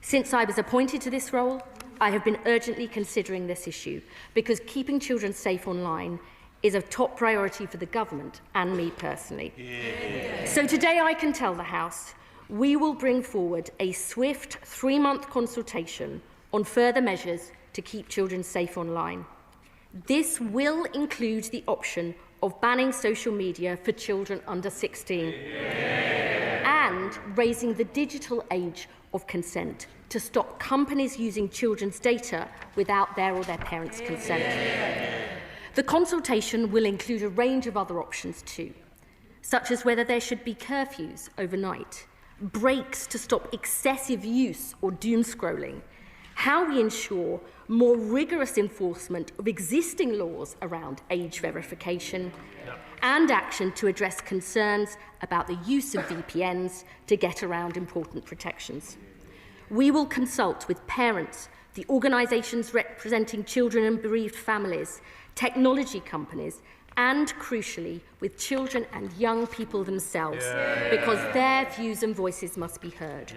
Since I was appointed to this role, I have been urgently considering this issue because keeping children safe online is a top priority for the government and me personally. Yeah. So today I can tell the House we will bring forward a swift 3-month consultation on further measures to keep children safe online. This will include the option of banning social media for children under 16 and raising the digital age of consent to stop companies using children's data without their or their parents' consent. The consultation will include a range of other options too, such as whether there should be curfews overnight, breaks to stop excessive use or doom scrolling, how we ensure more rigorous enforcement of existing laws around age verification, and action to address concerns about the use of VPNs to get around important protections. We will consult with parents, the organisations representing children and bereaved families, technology companies, and, crucially, with children and young people themselves, because their views and voices must be heard.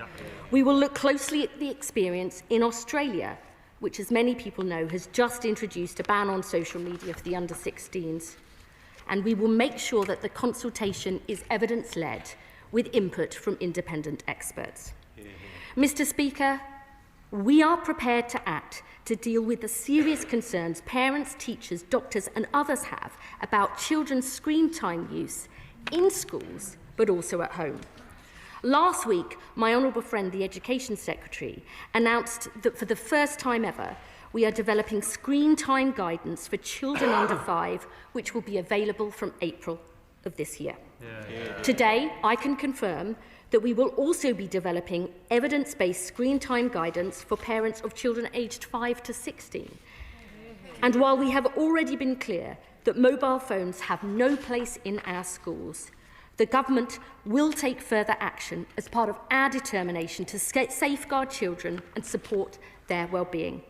We will look closely at the experience in Australia, which, as many people know, has just introduced a ban on social media for the under-16s. And we will make sure that the consultation is evidence-led, with input from independent experts. Mr. Speaker, we are prepared to act to deal with the serious concerns parents, teachers, doctors and others have about children's screen time use in schools, but also at home. Last week, my honourable friend, the Education Secretary, announced that for the first time ever, we are developing screen time guidance for children under 5, which will be available from April of this year. Today, I can confirm that we will also be developing evidence-based screen time guidance for parents of children aged 5 to 16. And while we have already been clear that mobile phones have no place in our schools, the government will take further action as part of our determination to safeguard children and support their well-being.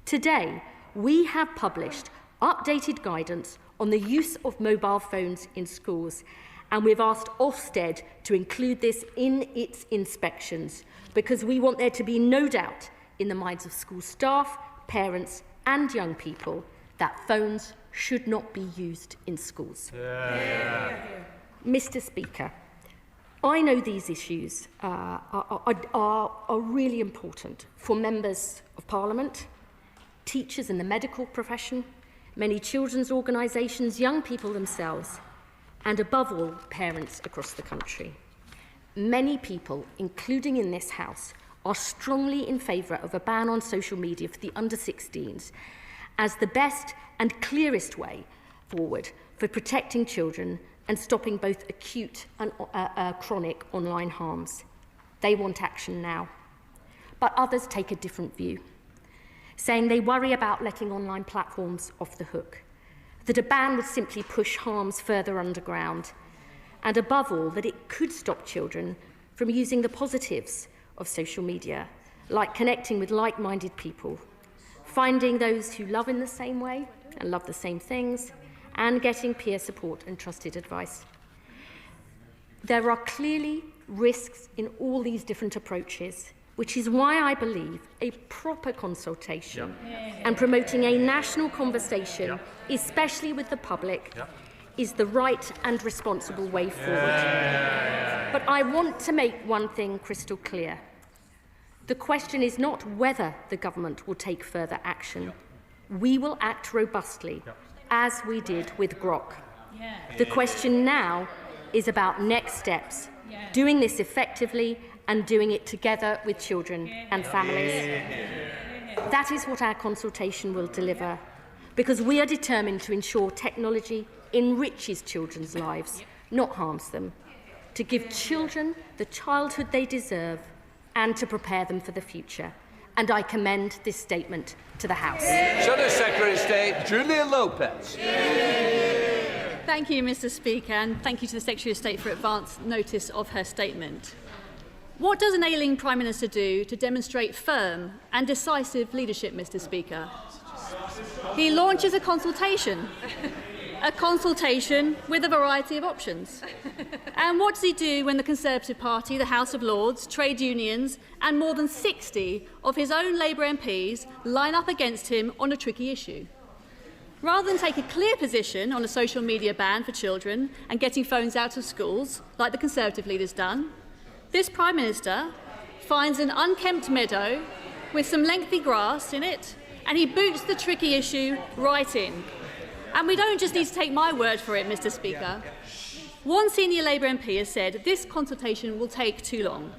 Today, we have published updated guidance on the use of mobile phones in schools, and we've asked Ofsted to include this in its inspections because we want there to be no doubt in the minds of school staff, parents and young people that phones should not be used in schools. Mr. Speaker, I know these issues are really important for members of Parliament, teachers in the medical profession, many children's organisations, young people themselves, and above all, parents across the country. Many people, including in this House, are strongly in favour of a ban on social media for the under-16s as the best and clearest way forward for protecting children and stopping both acute and chronic online harms. They want action now. But others take a different view, saying they worry about letting online platforms off the hook, that a ban would simply push harms further underground, and above all, that it could stop children from using the positives of social media, like connecting with like-minded people, finding those who love in the same way and love the same things, and getting peer support and trusted advice. There are clearly risks in all these different approaches, which is why I believe a proper consultation and promoting a national conversation, especially with the public, is the right and responsible way forward. But I want to make one thing crystal clear. The question is not whether the government will take further action. We will act robustly, as we did with Grok. The question now is about next steps, doing this effectively and doing it together with children and families. That is what our consultation will deliver, because we are determined to ensure technology enriches children's lives, not harms them, to give children the childhood they deserve and to prepare them for the future. And I commend this statement to the House. Shadow Secretary of State Julia Lopez. Thank you, Mr. Speaker, and thank you to the Secretary of State for advance notice of her statement. What does an ailing Prime Minister do to demonstrate firm and decisive leadership, Mr. Speaker? He launches a consultation with a variety of options. And what does he do when the Conservative Party, the House of Lords, trade unions and more than 60 of his own Labour MPs line up against him on a tricky issue? Rather than take a clear position on a social media ban for children and getting phones out of schools, like the Conservative leader's done, this Prime Minister finds an unkempt meadow with some lengthy grass in it, and he boots the tricky issue right in. And we don't just need to take my word for it, Mr. Speaker. One senior Labour MP has said this consultation will take too long.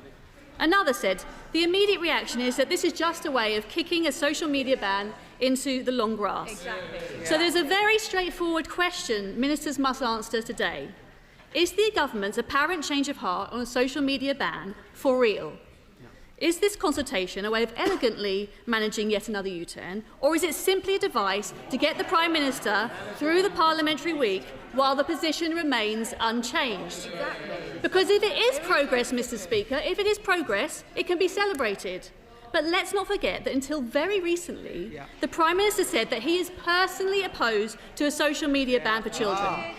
Another said the immediate reaction is that this is just a way of kicking a social media ban into the long grass. Exactly. So there's a very straightforward question ministers must answer today. Is the government's apparent change of heart on a social media ban for real? Is this consultation a way of elegantly managing yet another U-turn, or is it simply a device to get the Prime Minister through the parliamentary week while the position remains unchanged? Exactly. Because if it is progress, Mr. Speaker, if it is progress, it can be celebrated. But let's not forget that until very recently, the Prime Minister said that he is personally opposed to a social media ban for children.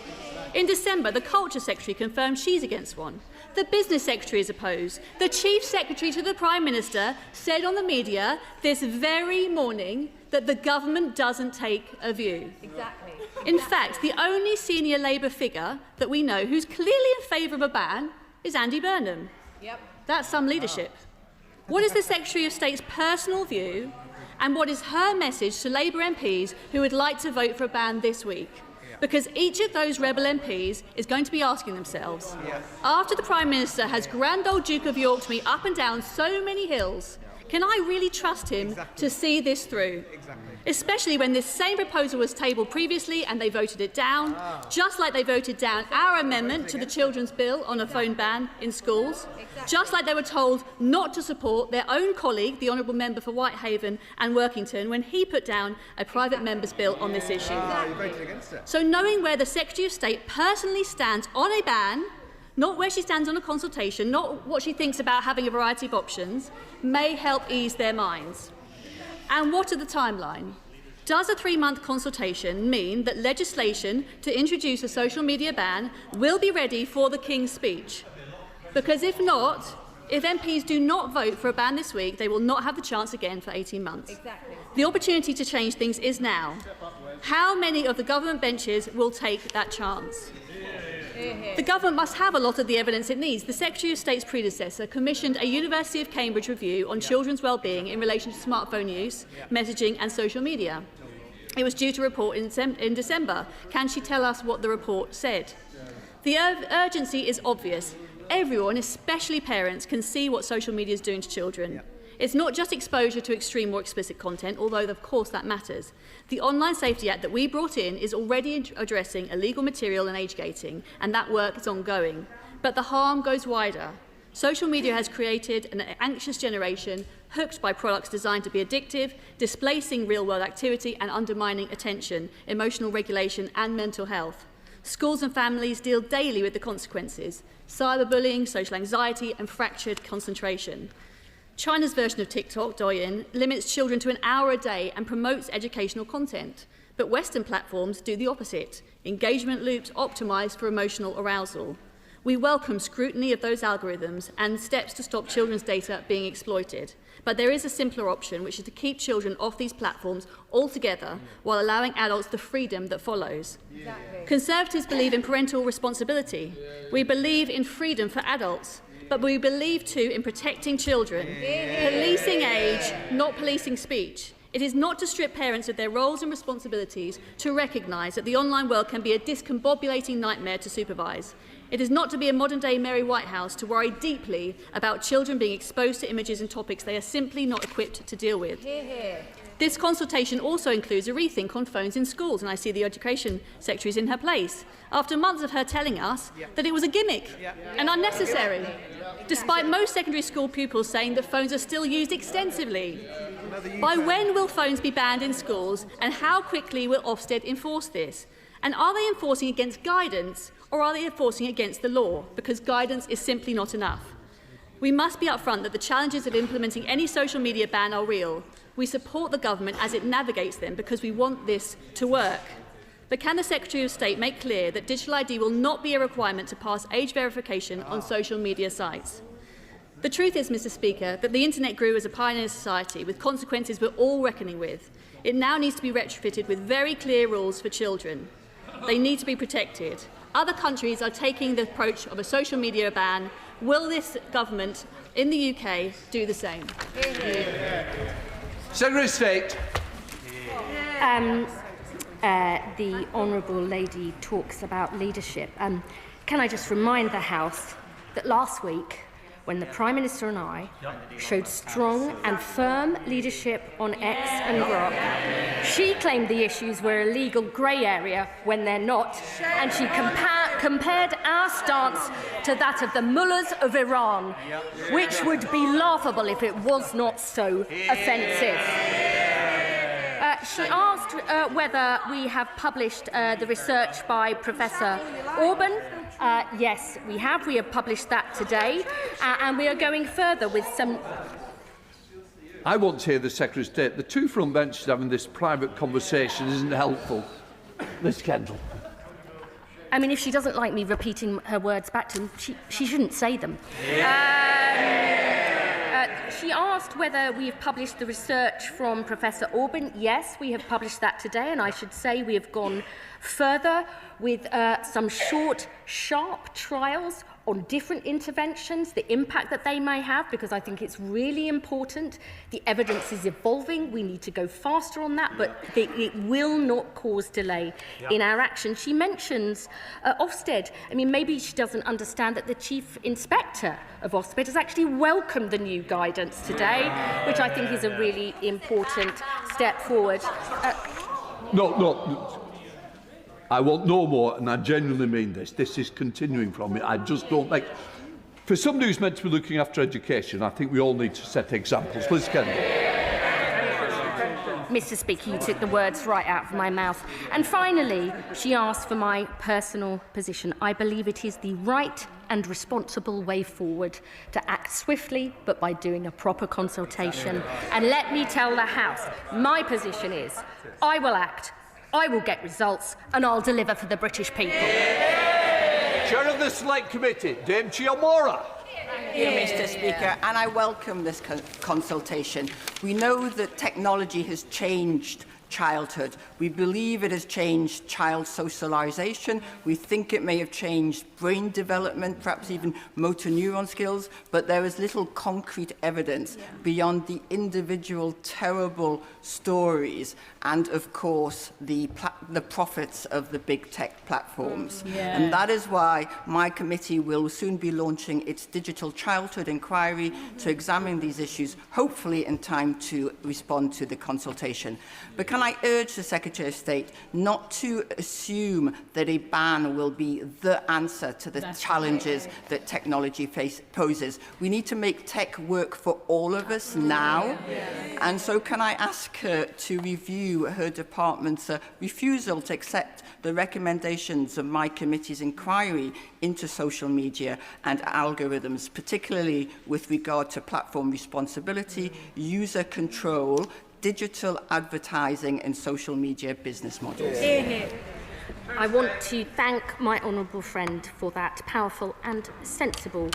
In December, the Culture Secretary confirmed she's against one. The Business Secretary is opposed. The Chief Secretary to the Prime Minister said on the media this very morning that the government doesn't take a view. Exactly. In fact, the only senior Labour figure that we know who's clearly in favour of a ban is Andy Burnham. Yep. That's some leadership. What is the Secretary of State's personal view, and what is her message to Labour MPs who would like to vote for a ban this week? Because each of those rebel MPs is going to be asking themselves, after the Prime Minister has grand old Duke of Yorked me up and down so many hills, can I really trust him to see this through? Especially when this same proposal was tabled previously and they voted it down, just like they voted down our amendment to the children's bill on a phone ban in schools, just like they were told not to support their own colleague, the Honourable Member for Whitehaven and Workington, when he put down a private member's bill on this issue. So knowing where the Secretary of State personally stands on a ban, not where she stands on a consultation, not what she thinks about having a variety of options, may help ease their minds. And what are the timeline? Does a 3-month consultation mean that legislation to introduce a social media ban will be ready for the King's speech? Because if not, if MPs do not vote for a ban this week, they will not have the chance again for 18 months. Exactly. The opportunity to change things is now. How many of the government benches will take that chance? The government must have a lot of the evidence it needs. The Secretary of State's predecessor commissioned a University of Cambridge review on children's well-being in relation to smartphone use, messaging and social media. It was due to report in December. Can she tell us what the report said? The urgency is obvious. Everyone, especially parents, can see what social media is doing to children. It's not just exposure to extreme or explicit content, although of course that matters. The Online Safety Act that we brought in is already addressing illegal material and age gating, and that work is ongoing. But the harm goes wider. Social media has created an anxious generation hooked by products designed to be addictive, displacing real-world activity and undermining attention, emotional regulation and mental health. Schools and families deal daily with the consequences: cyberbullying, social anxiety and fractured concentration. China's version of TikTok, Douyin, limits children to an hour a day and promotes educational content. But Western platforms do the opposite: engagement loops optimised for emotional arousal. We welcome scrutiny of those algorithms and steps to stop children's data being exploited. But there is a simpler option, which is to keep children off these platforms altogether while allowing adults the freedom that follows. Exactly. Conservatives believe in parental responsibility. We believe in freedom for adults. But we believe too in protecting children, policing age, not policing speech. It is not to strip parents of their roles and responsibilities to recognise that the online world can be a discombobulating nightmare to supervise. It is not to be a modern-day Mary Whitehouse to worry deeply about children being exposed to images and topics they are simply not equipped to deal with. Hear, hear. This consultation also includes a rethink on phones in schools, and I see the Education Secretary is in her place, after months of her telling us that it was a gimmick and unnecessary, despite most secondary school pupils saying that phones are still used extensively. By when will phones be banned in schools, and how quickly will Ofsted enforce this? And are they enforcing against guidance, or are they enforcing against the law? Because guidance is simply not enough. We must be upfront that the challenges of implementing any social media ban are real. We support the government as it navigates them because we want this to work. But can the Secretary of State make clear that digital ID will not be a requirement to pass age verification on social media sites? The truth is, Mr. Speaker, that the internet grew as a pioneer society with consequences we're all reckoning with. It now needs to be retrofitted with very clear rules for children. They need to be protected. Other countries are taking the approach of a social media ban. Will this government in the UK do the same? Secretary of State. The Honourable Lady talks about leadership. Can I just remind the House that last week, when the Prime Minister and I showed strong and firm leadership on X and Grok, she claimed the issues were a legal grey area when they're not, and she compared our stance to that of the mullahs of Iran, which would be laughable if it was not so offensive. She asked whether we have published the research by Professor Orban. Yes, we have. We have published that today, and we are going further with some... I want to hear the Secretary of State. The two front benches having this private conversation isn't helpful. Liz Kendall. I mean, if she doesn't like me repeating her words back to him, she shouldn't say them. She asked whether we have published the research from Professor Orban. Yes, we have published that today, and I should say we have gone further with some short, sharp trials on different interventions, the impact that they may have, because I think it's really important. The evidence is evolving. We need to go faster on that, but it will not cause delay in our action. She mentions Ofsted. I mean, maybe she doesn't understand that the Chief Inspector of Ofsted has actually welcomed the new guidance today, which I think is a really important step forward. No. I want no more, and I genuinely mean this. This is continuing from me. I just don't like... For somebody who's meant to be looking after education, I think we all need to set examples. Liz Kendall. Mr. Speaker, you took the words right out of my mouth. And finally, she asked for my personal position. I believe it is the right and responsible way forward to act swiftly, but by doing a proper consultation. And let me tell the House, my position is I will act, I will get results, and I'll deliver for the British people. Chair of the Select Committee, Dame Chiamora. Thank you, Mr. Speaker, and I welcome this consultation. We know that technology has changed childhood. We believe it has changed child socialisation. We think it may have changed brain development, perhaps even motor neuron skills, but there is little concrete evidence beyond the individual terrible stories and, of course, the profits of the big tech platforms. And that is why my committee will soon be launching its digital childhood inquiry to examine these issues, hopefully in time to respond to the consultation. But can I urge the Secretary of State not to assume that a ban will be the answer to the challenges that technology poses. We need to make tech work for all of us now. And so can I ask her to review her department's refusal to accept the recommendations of my committee's inquiry into social media and algorithms, particularly with regard to platform responsibility, user control, digital advertising and social media business models. I want to thank my honourable friend for that powerful and sensible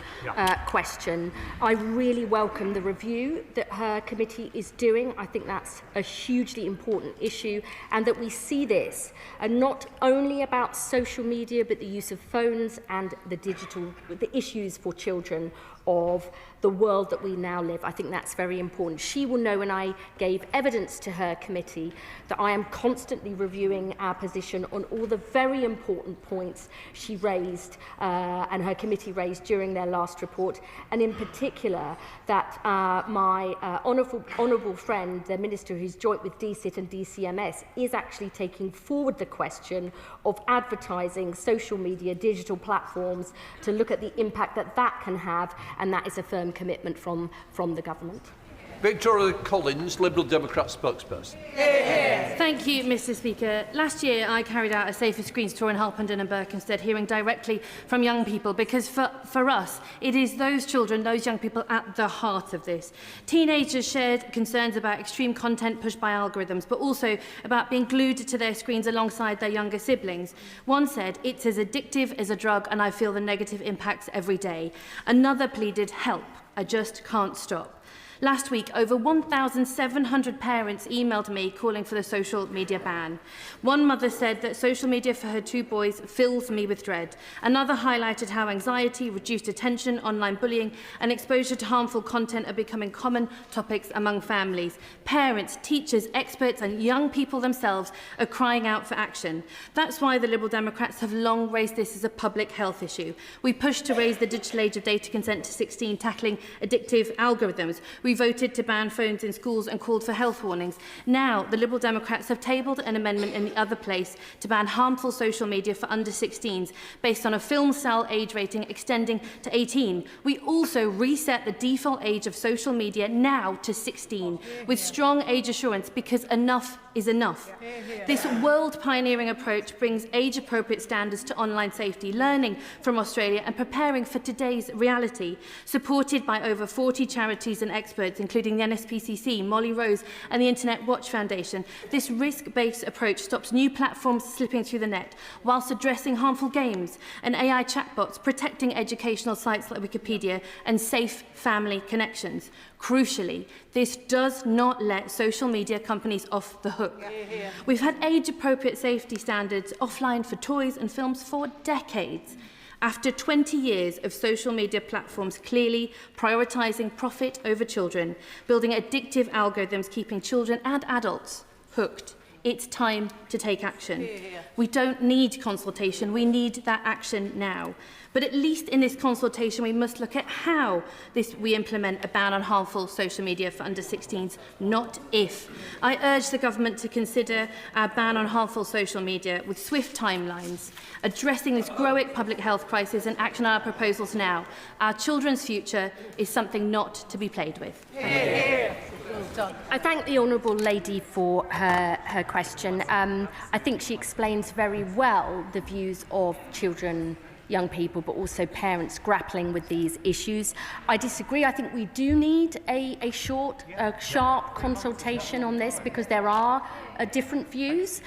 question. I really welcome the review that her committee is doing. I think that's a hugely important issue, and that we see this not only about social media but the use of phones and the issues for children of the world that we now live. I think that's very important. She will know when I gave evidence to her committee that I am constantly reviewing our position on all the very important points she raised and her committee raised during their last report, and in particular that my honourable friend, the Minister who's joint with DCIT and DCMS, is actually taking forward the question of advertising, social media, digital platforms, to look at the impact that that can have, and that is a firm commitment from the government. Victoria Collins, Liberal Democrat spokesperson. Thank you, Mr. Speaker. Last year, I carried out a Safer Screens tour in Harpenden and Berkhamsted, hearing directly from young people, because for us, it is those children, those young people at the heart of this. Teenagers shared concerns about extreme content pushed by algorithms, but also about being glued to their screens alongside their younger siblings. One said, "It's as addictive as a drug, and I feel the negative impacts every day." Another pleaded, "Help, I just can't stop." Last week, over 1,700 parents emailed me calling for the social media ban. One mother said that social media for her 2 boys fills me with dread. Another highlighted how anxiety, reduced attention, online bullying and exposure to harmful content are becoming common topics among families. Parents, teachers, experts and young people themselves are crying out for action. That's why the Liberal Democrats have long raised this as a public health issue. We pushed to raise the digital age of data consent to 16, tackling addictive algorithms. We voted to ban phones in schools and called for health warnings. Now, the Liberal Democrats have tabled an amendment in the other place to ban harmful social media for under 16s based on a film cell age rating extending to 18. We also reset the default age of social media now to 16 with strong age assurance, because enough is enough. This world-pioneering approach brings age-appropriate standards to online safety, learning from Australia and preparing for today's reality. Supported by over 40 charities and experts, including the NSPCC, Molly Rose and the Internet Watch Foundation, this risk-based approach stops new platforms slipping through the net, whilst addressing harmful games and AI chatbots, protecting educational sites like Wikipedia and safe family connections. Crucially, this does not let social media companies off the hook. We've had age-appropriate safety standards offline for toys and films for decades. After 20 years of social media platforms clearly prioritising profit over children, building addictive algorithms keeping children and adults hooked, it's time to take action. We don't need consultation, we need that action now. But at least in this consultation, we must look at how we implement a ban on harmful social media for under 16s, not if. I urge the government to consider a ban on harmful social media with swift timelines, addressing this growing public health crisis and action on our proposals now. Our children's future is something not to be played with. I thank the honourable lady for her question. I think she explains very well the views of children, young people, but also parents grappling with these issues. I disagree. I think we do need a short, sharp consultation on this, because there are different views,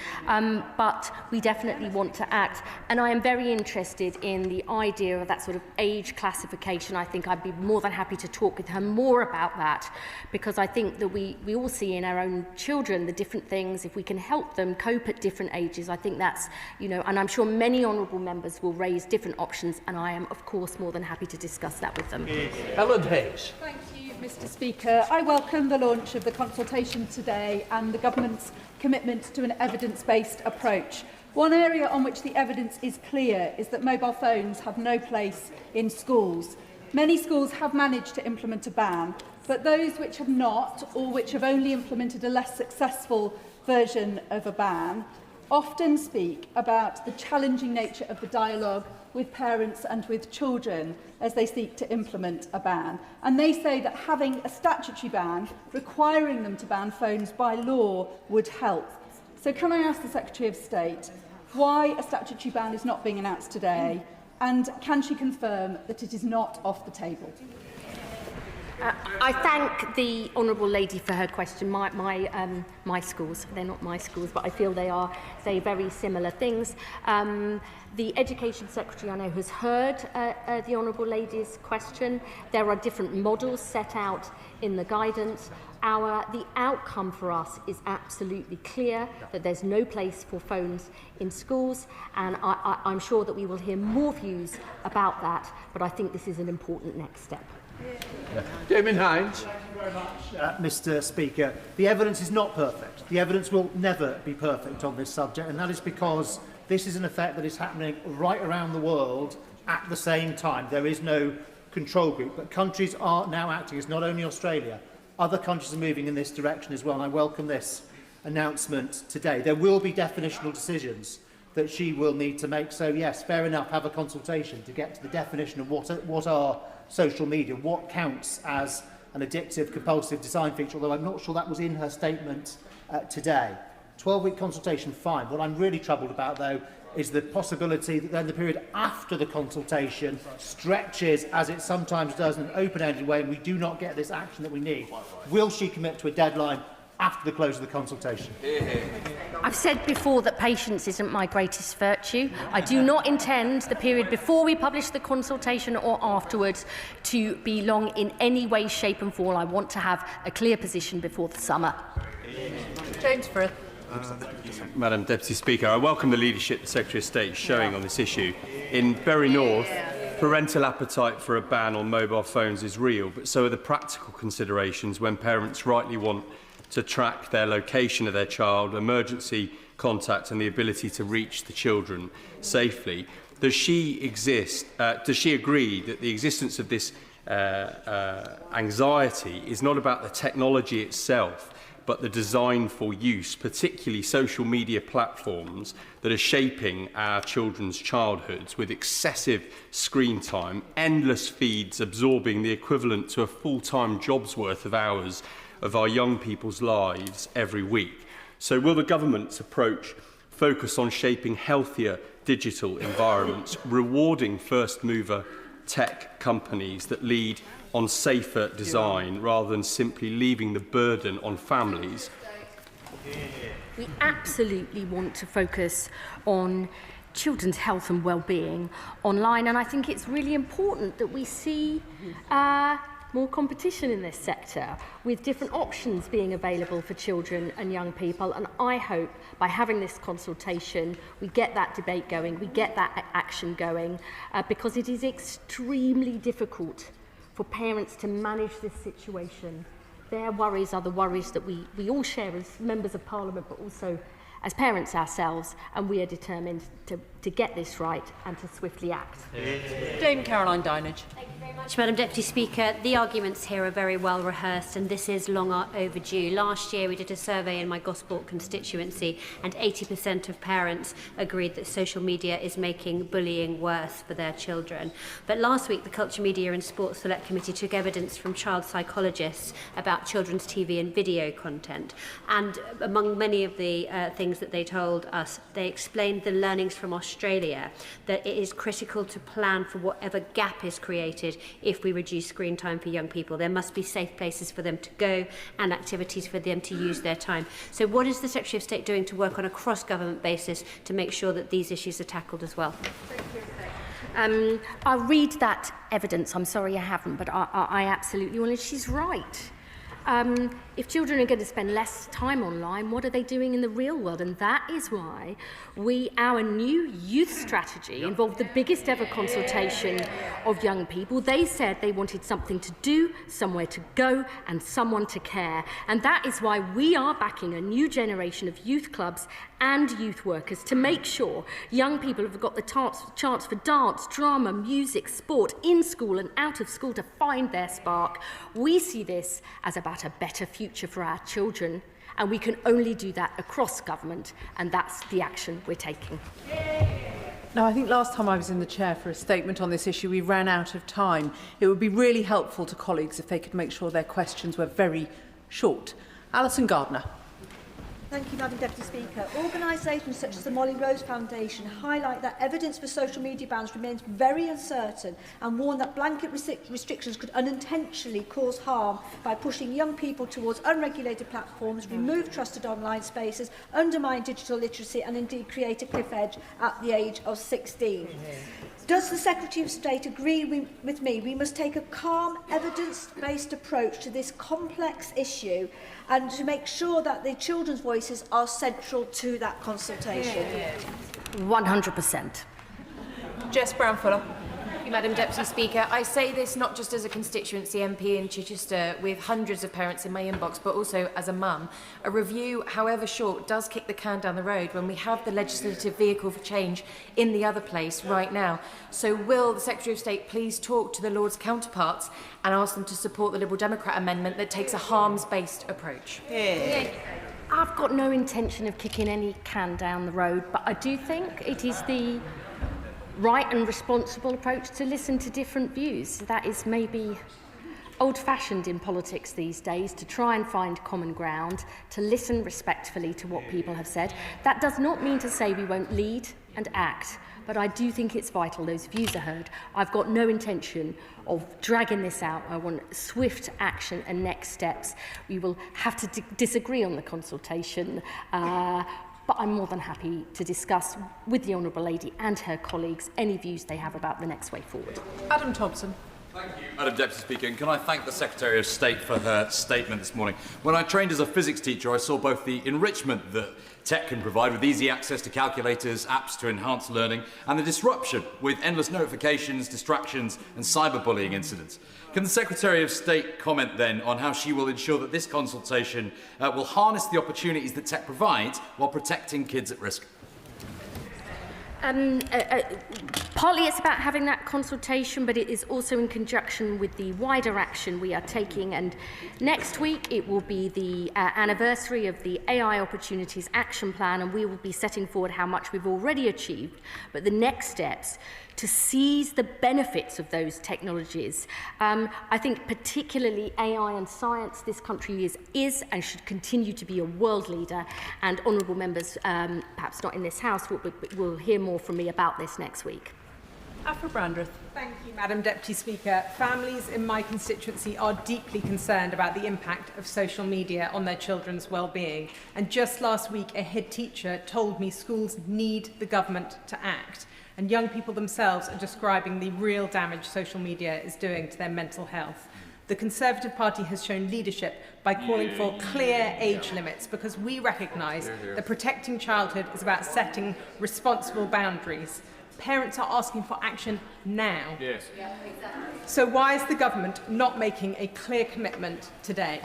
but we definitely want to act. And I am very interested in the idea of that sort of age classification. I think I'd be more than happy to talk with her more about that, because I think that we all see in our own children the different things. If we can help them cope at different ages, I think that's, and I'm sure many honourable members will raise different options, and I am, of course, more than happy to discuss that with them. Helen Hayes. Thank you, Mr. Speaker. I welcome the launch of the consultation today and the government's commitment to an evidence-based approach. One area on which the evidence is clear is that mobile phones have no place in schools. Many schools have managed to implement a ban, but those which have not, or which have only implemented a less successful version of a ban, often speak about the challenging nature of the dialogue with parents and with children as they seek to implement a ban. And they say that having a statutory ban, requiring them to ban phones by law, would help. So can I ask the Secretary of State why a statutory ban is not being announced today, and can she confirm that it is not off the table? I thank the honourable lady for her question. My schools, they're not my schools, but I feel they say very similar things. The Education Secretary, I know, has heard the honourable lady's question. There are different models set out in the guidance. The outcome for us is absolutely clear, that there's no place for phones in schools, and I'm sure that we will hear more views about that, but I think this is an important next step. Damien Hines. Thank you very much, Mr. Speaker. The evidence is not perfect. The evidence will never be perfect on this subject, and that is because this is an effect that is happening right around the world at the same time. There is no control group, but countries are now acting. It's not only Australia. Other countries are moving in this direction as well, and I welcome this announcement today. There will be definitional decisions that she will need to make. So, yes, fair enough, have a consultation to get to the definition of what are social media, what counts as an addictive, compulsive design feature, although I'm not sure that was in her statement today. 12-week consultation, fine. What I'm really troubled about, though, is the possibility that then the period after the consultation stretches, as it sometimes does, in an open-ended way, and we do not get this action that we need. Will she commit to a deadline after the close of the consultation? I've said before that patience isn't my greatest virtue. I do not intend the period before we publish the consultation or afterwards to be long in any way, shape and form. I want to have a clear position before the summer. James Frith. Madam Deputy Speaker, I welcome the leadership the Secretary of State is showing on this issue. In Bury North, parental appetite for a ban on mobile phones is real, but so are the practical considerations when parents rightly want to track their location of their child, emergency contact and the ability to reach the children safely. Does she agree that the existence of this anxiety is not about the technology itself, but the design for use, particularly social media platforms that are shaping our children's childhoods with excessive screen time, endless feeds absorbing the equivalent to a full-time job's worth of hours of our young people's lives every week? So will the government's approach focus on shaping healthier digital environments, rewarding first-mover tech companies that lead on safer design rather than simply leaving the burden on families? We absolutely want to focus on children's health and well-being online, and I think it's really important that we see more competition in this sector with different options being available for children and young people, and I hope by having this consultation we get that debate going, we get that action going, because it is extremely difficult for parents to manage this situation. Their worries are the worries that we all share as members of Parliament, but also as parents ourselves, and we are determined to get this right and to swiftly act. Dame Caroline Downage. Thank you very much, Madam Deputy Speaker. The arguments here are very well rehearsed, and this is long overdue. Last year we did a survey in my Gosport constituency, and 80% of parents agreed that social media is making bullying worse for their children. But last week the Culture, Media and Sports Select Committee took evidence from child psychologists about children's TV and video content, and among many of the things that they told us, they explained the learnings from Australia, that it is critical to plan for whatever gap is created if we reduce screen time for young people. There must be safe places for them to go and activities for them to use their time. So what is the Secretary of State doing to work on a cross-government basis to make sure that these issues are tackled as well? I'll read that evidence. I'm sorry I haven't, but I absolutely will. And she's right. If children are going to spend less time online, what are they doing in the real world? And that is why our new youth strategy involved the biggest ever consultation of young people. They said they wanted something to do, somewhere to go, and someone to care. And that is why we are backing a new generation of youth clubs and youth workers to make sure young people have got the chance for dance, drama, music, sport, in school and out of school, to find their spark. We see this as about a better future for our children, and we can only do that across government, and that's the action we're taking. Now, I think last time I was in the chair for a statement on this issue, we ran out of time. It would be really helpful to colleagues if they could make sure their questions were very short. Alison Gardner. Thank you, Madam Deputy Speaker. Organisations such as the Molly Rose Foundation highlight that evidence for social media bans remains very uncertain and warn that blanket restrictions could unintentionally cause harm by pushing young people towards unregulated platforms, remove trusted online spaces, undermine digital literacy and indeed create a cliff edge at the age of 16. Does the Secretary of State agree with me we must take a calm, evidence-based approach to this complex issue and to make sure that the children's voices are central to that consultation? 100%. Jess Brown-Fuller. Thank you, Madam Deputy Speaker. I say this not just as a constituency MP in Chichester with hundreds of parents in my inbox, but also as a mum. A review, however short, does kick the can down the road when we have the legislative vehicle for change in the other place right now. So will the Secretary of State please talk to the Lord's counterparts and ask them to support the Liberal Democrat amendment that takes a harms-based approach? I've got no intention of kicking any can down the road, but I do think it is the right and responsible approach to listen to different views. That is maybe old-fashioned in politics these days, to try and find common ground, to listen respectfully to what people have said. That does not mean to say we won't lead and act, but I do think it's vital those views are heard. I've got no intention of dragging this out. I want swift action and next steps. We will have to disagree on the consultation, but I'm more than happy to discuss with the Honourable Lady and her colleagues any views they have about the next way forward. Adam Thompson. Thank you, Madam Deputy Speaker, and can I thank the Secretary of State for her statement this morning. When I trained as a physics teacher, I saw both the enrichment that tech can provide with easy access to calculators, apps to enhance learning, and the disruption with endless notifications, distractions and cyberbullying incidents. Can the Secretary of State comment then on how she will ensure that this consultation will harness the opportunities that tech provides while protecting kids at risk? Partly it's about having that consultation, but it is also in conjunction with the wider action we are taking. And next week it will be the anniversary of the AI Opportunities Action Plan, and we will be setting forward how much we've already achieved, but the next steps to seize the benefits of those technologies. I think particularly AI and science, this country is and should continue to be a world leader, and honourable members, perhaps not in this House, will hear more from me about this next week. Afra Brandreth. Thank you, Madam Deputy Speaker. Families in my constituency are deeply concerned about the impact of social media on their children's well-being. And just last week, a head teacher told me schools need the government to act. And young people themselves are describing the real damage social media is doing to their mental health. The Conservative Party has shown leadership by calling for clear age limits, because we recognise that protecting childhood is about setting responsible boundaries. Parents are asking for action now. Yes. So why is the government not making a clear commitment today?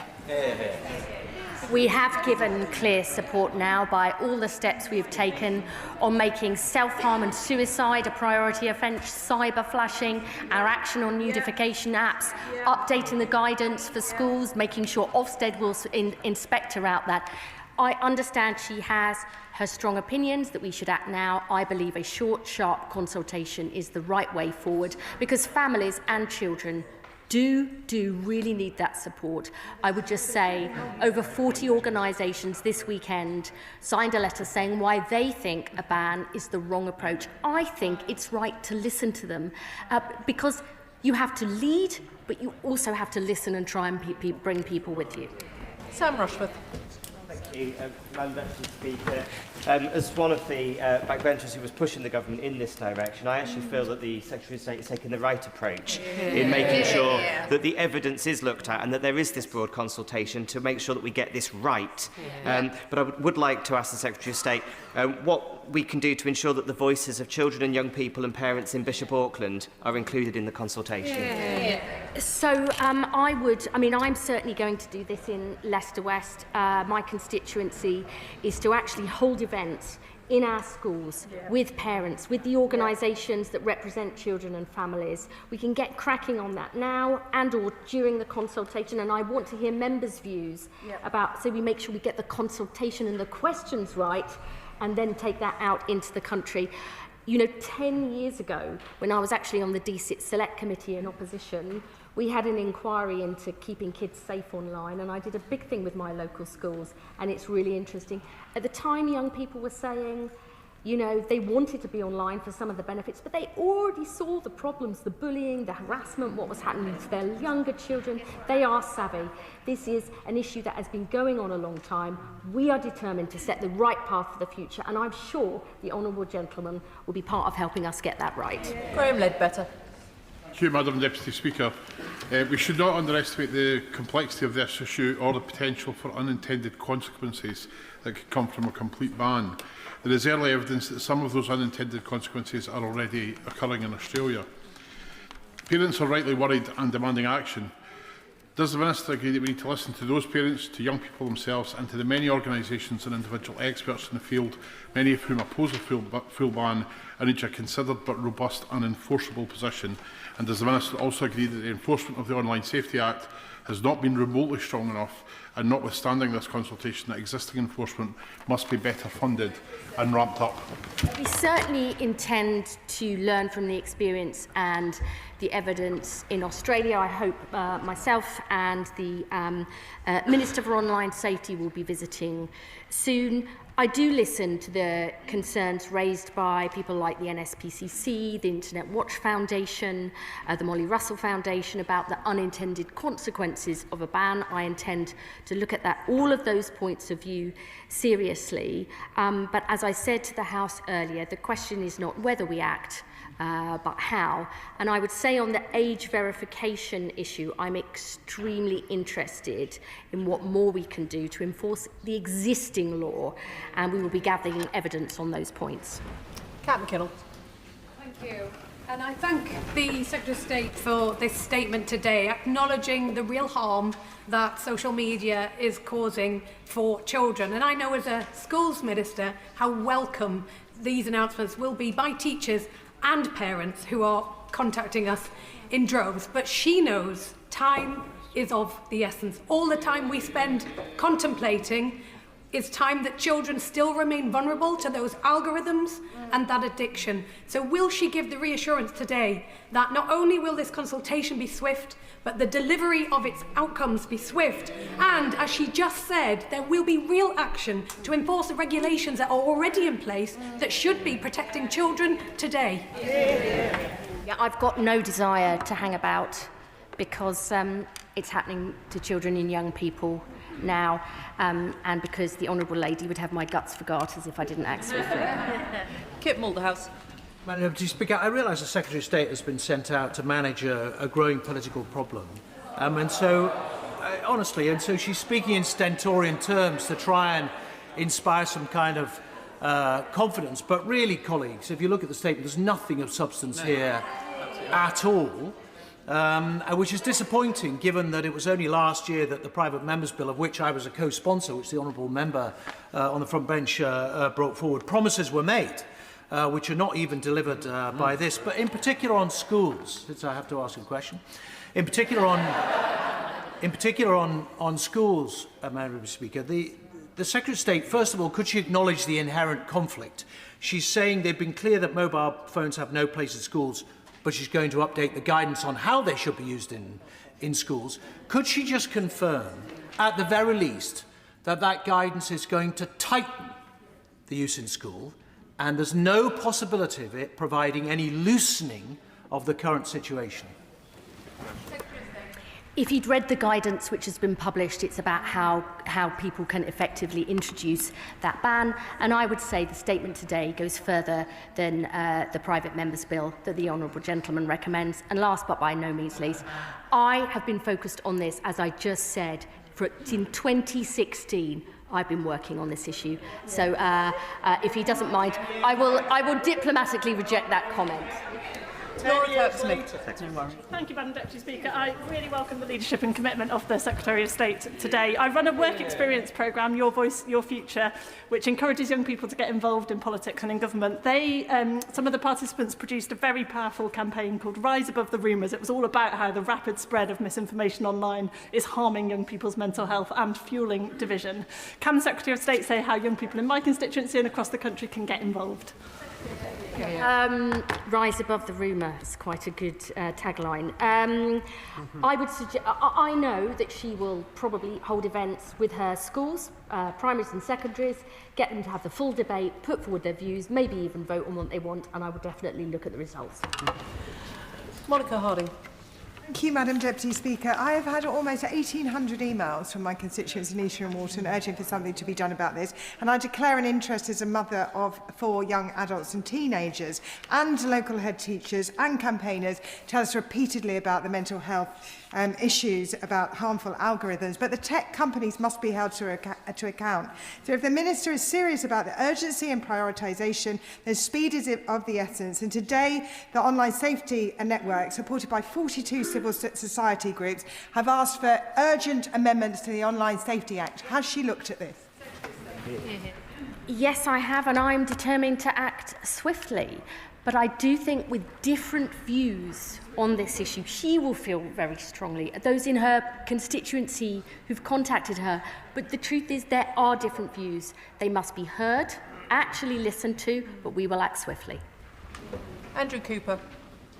We have given clear support now by all the steps we've taken on making self-harm and suicide a priority offence, cyber flashing, our action on nudification apps, updating the guidance for schools, making sure Ofsted will inspect her out that. I understand she has her strong opinions that we should act now. I believe a short, sharp consultation is the right way forward, because families and children do really need that support. I would just say over 40 organisations this weekend signed a letter saying why they think a ban is the wrong approach. I think it's right to listen to them, because you have to lead, but you also have to listen and try and bring people with you. Sam Rushforth. Thank you, Madam Deputy Speaker. As one of the backbenchers who was pushing the government in this direction, I actually feel that the Secretary of State is taking the right approach in making sure that the evidence is looked at and that there is this broad consultation to make sure that we get this right. But I would like to ask the Secretary of State what we can do to ensure that the voices of children and young people and parents in Bishop Auckland are included in the consultation. So I'm certainly going to do this in Leicester West. My constituency is to actually hold events in our schools with parents, with the organisations that represent children and families. We can get cracking on that now and or during the consultation, and I want to hear members' views about, so we make sure we get the consultation and the questions right and then take that out into the country. You know, 10 years ago, when I was actually on the DSIT Select Committee in opposition, we had an inquiry into keeping kids safe online, and I did a big thing with my local schools, and it's really interesting. At the time, young people were saying, you know, they wanted to be online for some of the benefits, but they already saw the problems, the bullying, the harassment, what was happening to their younger children. They are savvy. This is an issue that has been going on a long time. We are determined to set the right path for the future, and I'm sure the honourable gentleman will be part of helping us get that right. Graham Ledbetter. Thank you, Madam Deputy Speaker. We should not underestimate the complexity of this issue or the potential for unintended consequences that could come from a complete ban. There is early evidence that some of those unintended consequences are already occurring in Australia. Parents are rightly worried and demanding action. Does the Minister agree that we need to listen to those parents, to young people themselves and to the many organisations and individual experts in the field, many of whom oppose a full ban and reach a considered but robust and enforceable position? And does the Minister also agree that the enforcement of the Online Safety Act has not been remotely strong enough, and notwithstanding this consultation, that existing enforcement must be better funded and ramped up? We certainly intend to learn from the experience and the evidence in Australia. I hope myself and the Minister for Online Safety will be visiting soon. I do listen to the concerns raised by people like the NSPCC, the Internet Watch Foundation, the Molly Russell Foundation about the unintended consequences of a ban. I intend to look at all of those points of view seriously. But as I said to the House earlier, the question is not whether we act, but how. And I would say on the age verification issue, I'm extremely interested in what more we can do to enforce the existing law, and we will be gathering evidence on those points. Kat McKinnell. Thank you. And I thank the Secretary of State for this statement today, acknowledging the real harm that social media is causing for children. And I know as a schools minister how welcome these announcements will be by teachers and parents who are contacting us in droves. But she knows time is of the essence. All the time we spend contemplating is time that children still remain vulnerable to those algorithms and that addiction. So will she give the reassurance today that not only will this consultation be swift, but the delivery of its outcomes be swift, and, as she just said, there will be real action to enforce the regulations that are already in place that should be protecting children today? Yeah, I've got no desire to hang about because it's happening to children and young people now, and because the Honourable Lady would have my guts for garters if I didn't act swiftly. Kit Mulderhouse. Madam Deputy Speaker, I realise the Secretary of State has been sent out to manage a growing political problem. Honestly, she's speaking in stentorian terms to try and inspire some kind of confidence. But really, colleagues, if you look at the statement, there's nothing of substance here at all. Which is disappointing, given that it was only last year that the Private Members Bill, of which I was a co-sponsor, which the honourable member on the front bench brought forward, promises were made, which are not even delivered by this. But in particular on schools, since I have to ask a question, in particular on schools, Madam Speaker, the Secretary of State, first of all, could she acknowledge the inherent conflict? She's saying they've been clear that mobile phones have no place in schools, but she's going to update the guidance on how they should be used in schools. Could she just confirm, at the very least, that that guidance is going to tighten the use in school, and there's no possibility of it providing any loosening of the current situation? If you'd read the guidance which has been published, it's about how people can effectively introduce that ban. And I would say the statement today goes further than the private members' bill that the honourable gentleman recommends. And last but by no means least, I have been focused on this, as I just said, in 2016. I've been working on this issue. So if he doesn't mind, I will diplomatically reject that comment. Laura Kirk-Smith. Thank you, Madam Deputy Speaker. I really welcome the leadership and commitment of the Secretary of State today. I run a work experience programme, Your Voice, Your Future, which encourages young people to get involved in politics and in government. Some of the participants produced a very powerful campaign called Rise Above the Rumours. It was all about how the rapid spread of misinformation online is harming young people's mental health and fuelling division. Can the Secretary of State say how young people in my constituency and across the country can get involved? Rise above the rumour is quite a good tagline. I would suggest. I know that she will probably hold events with her schools, primaries and secondaries, get them to have the full debate, put forward their views, maybe even vote on what they want, and I would definitely look at the results. Monica Harding. Thank you, Madam Deputy Speaker. I have had almost 1,800 emails from my constituents in Esher and Walton urging for something to be done about this, and I declare an interest as a mother of 4 young adults and teenagers, and local head teachers and campaigners tell us repeatedly about the mental health issues about harmful algorithms, but the tech companies must be held to account. So if the Minister is serious about the urgency and prioritisation, then speed is of the essence, and today the online safety network, supported by 42 civil society groups, have asked for urgent amendments to the Online Safety Act. Has she looked at this? Yes, I have, and I'm determined to act swiftly. But I do think with different views on this issue, she will feel very strongly. Those in her constituency who've contacted her. But the truth is there are different views. They must be heard, actually listened to, but we will act swiftly. Andrew Cooper.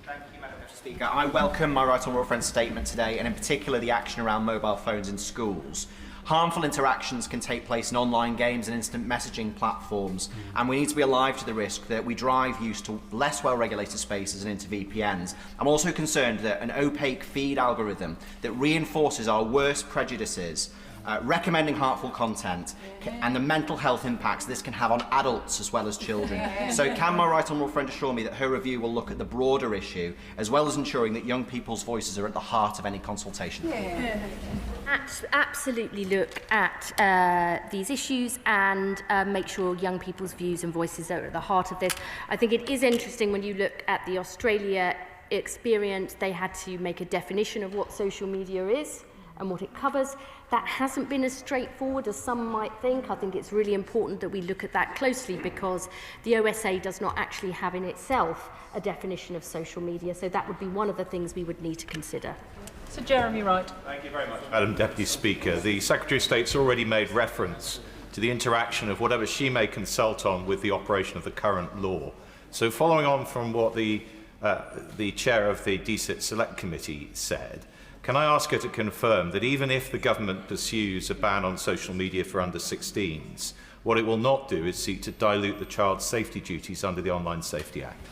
Thank you, Madam Speaker. I welcome my Right Honourable Friend's statement today, and in particular the action around mobile phones in schools. Harmful interactions can take place in online games and instant messaging platforms, and we need to be alive to the risk that we drive use to less well-regulated spaces and into VPNs. I'm also concerned that an opaque feed algorithm that reinforces our worst prejudices, recommending harmful content, and the mental health impacts this can have on adults as well as children. So can my Right Honourable Friend assure me that her review will look at the broader issue, as well as ensuring that young people's voices are at the heart of any consultation? Absolutely look at these issues and make sure young people's views and voices are at the heart of this. I think it is interesting when you look at the Australia experience, they had to make a definition of what social media is and what it covers. That hasn't been as straightforward as some might think. I think it's really important that we look at that closely because the OSA does not actually have in itself a definition of social media, so that would be one of the things we would need to consider. Sir Jeremy Wright. Thank you very much, Madam Deputy Speaker. The Secretary of State's already made reference to the interaction of whatever she may consult on with the operation of the current law. So following on from what the chair of the DSIT Select Committee said, can I ask her to confirm that even if the government pursues a ban on social media for under 16s, what it will not do is seek to dilute the child's safety duties under the Online Safety Act?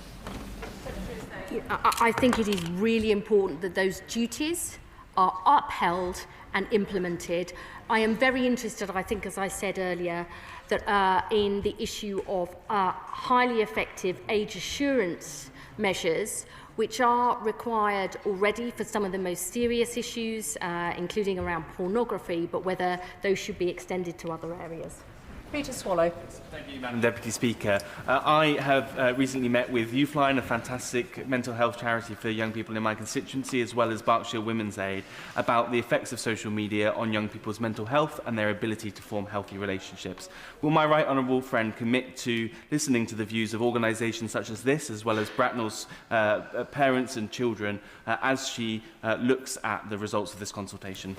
I think it is really important that those duties are upheld and implemented. I am very interested, I think, as I said earlier, that in the issue of highly effective age assurance measures, which are required already for some of the most serious issues, including around pornography, but whether those should be extended to other areas. Peter Swallow. Thank you, Madam Deputy Speaker. I have recently met with Youthline, a fantastic mental health charity for young people in my constituency, as well as Berkshire Women's Aid, about the effects of social media on young people's mental health and their ability to form healthy relationships. Will my Right Honourable Friend commit to listening to the views of organisations such as this, as well as Bracknell's parents and children, as she looks at the results of this consultation?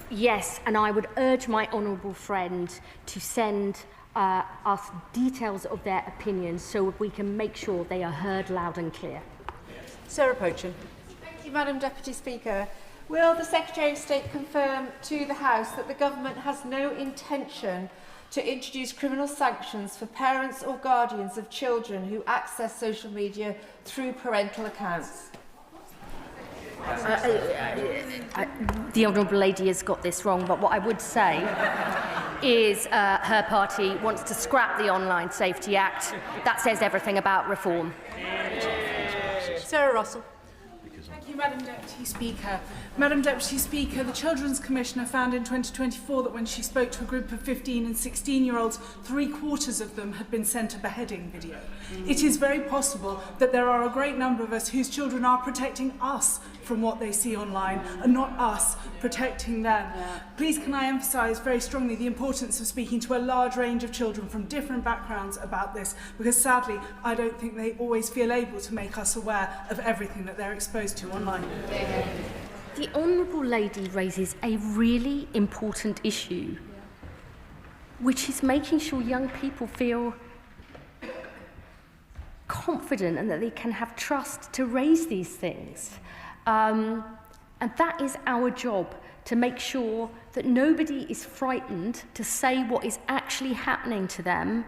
Yes, and I would urge my honourable friend to send us details of their opinions so we can make sure they are heard loud and clear. Sarah Pochin. Thank you, Madam Deputy Speaker. Will the Secretary of State confirm to the House that the Government has no intention to introduce criminal sanctions for parents or guardians of children who access social media through parental accounts? The Honourable Lady has got this wrong, but what I would say is her party wants to scrap the Online Safety Act. That says everything about reform. Sarah Russell. Thank you, Madam Deputy Speaker. Madam Deputy Speaker, the Children's Commissioner found in 2024 that when she spoke to a group of 15 and 16-year-olds, 3/4 of them had been sent a beheading video. It is very possible that there are a great number of us whose children are protecting us from what they see online and not us protecting them. Please can I emphasise very strongly the importance of speaking to a large range of children from different backgrounds about this, because sadly I don't think they always feel able to make us aware of everything that they're exposed to online. The Honourable Lady raises a really important confident and that they can have trust to raise these things. And that is our job, to make sure that nobody is frightened to say what is actually happening to them,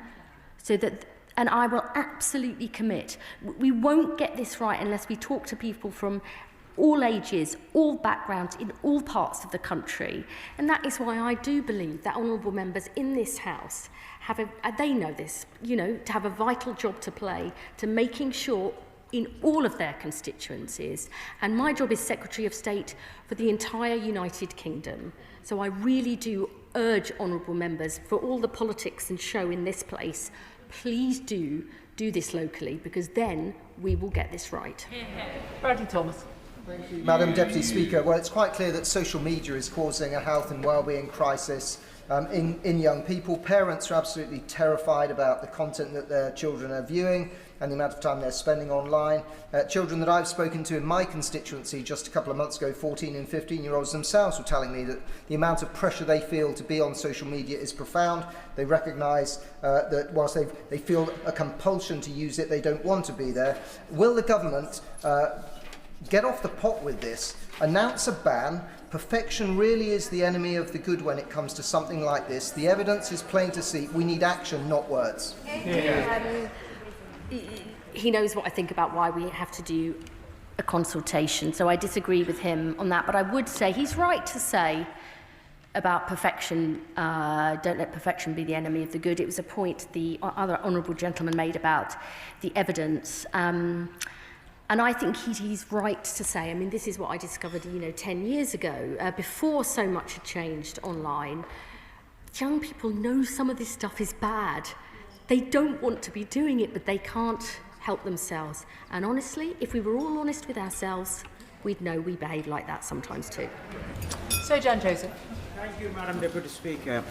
so that, and I will absolutely commit, we won't get this right unless we talk to people from all ages, all backgrounds, in all parts of the country. And that is why I do believe that honourable members in this House have they know this, you know, to have a vital job to play to making sure in all of their constituencies. And my job is Secretary of State for the entire United Kingdom. So I really do urge honourable members, for all the politics and show in this place, please do this locally, because then we will get this right. Bradley Thomas. Thank you, Madam Deputy Speaker. Well, it's quite clear that social media is causing a health and wellbeing crisis in young people. Parents are absolutely terrified about the content that their children are viewing and the amount of time they're spending online. Children that I've spoken to in my constituency just a couple of months ago, 14 and 15-year-olds themselves, were telling me that the amount of pressure they feel to be on social media is profound. They recognise that whilst they feel a compulsion to use it, they don't want to be there. Will the government get off the pot with this, announce a ban? Perfection really is the enemy of the good when it comes to something like this. The evidence is plain to see. We need action, not words. He knows what I think about why we have to do a consultation, so I disagree with him on that. But I would say he's right to say about perfection, don't let perfection be the enemy of the good. It was a point the other honourable gentleman made about the evidence. And I think he's right to say, I mean, this is what I discovered, 10 years ago, before so much had changed online. Young people know some of this stuff is bad. They don't want to be doing it, but they can't help themselves. And honestly, if we were all honest with ourselves, we'd know we behave like that sometimes too. So, Jan Joseph. Thank you, Madam Deputy Speaker.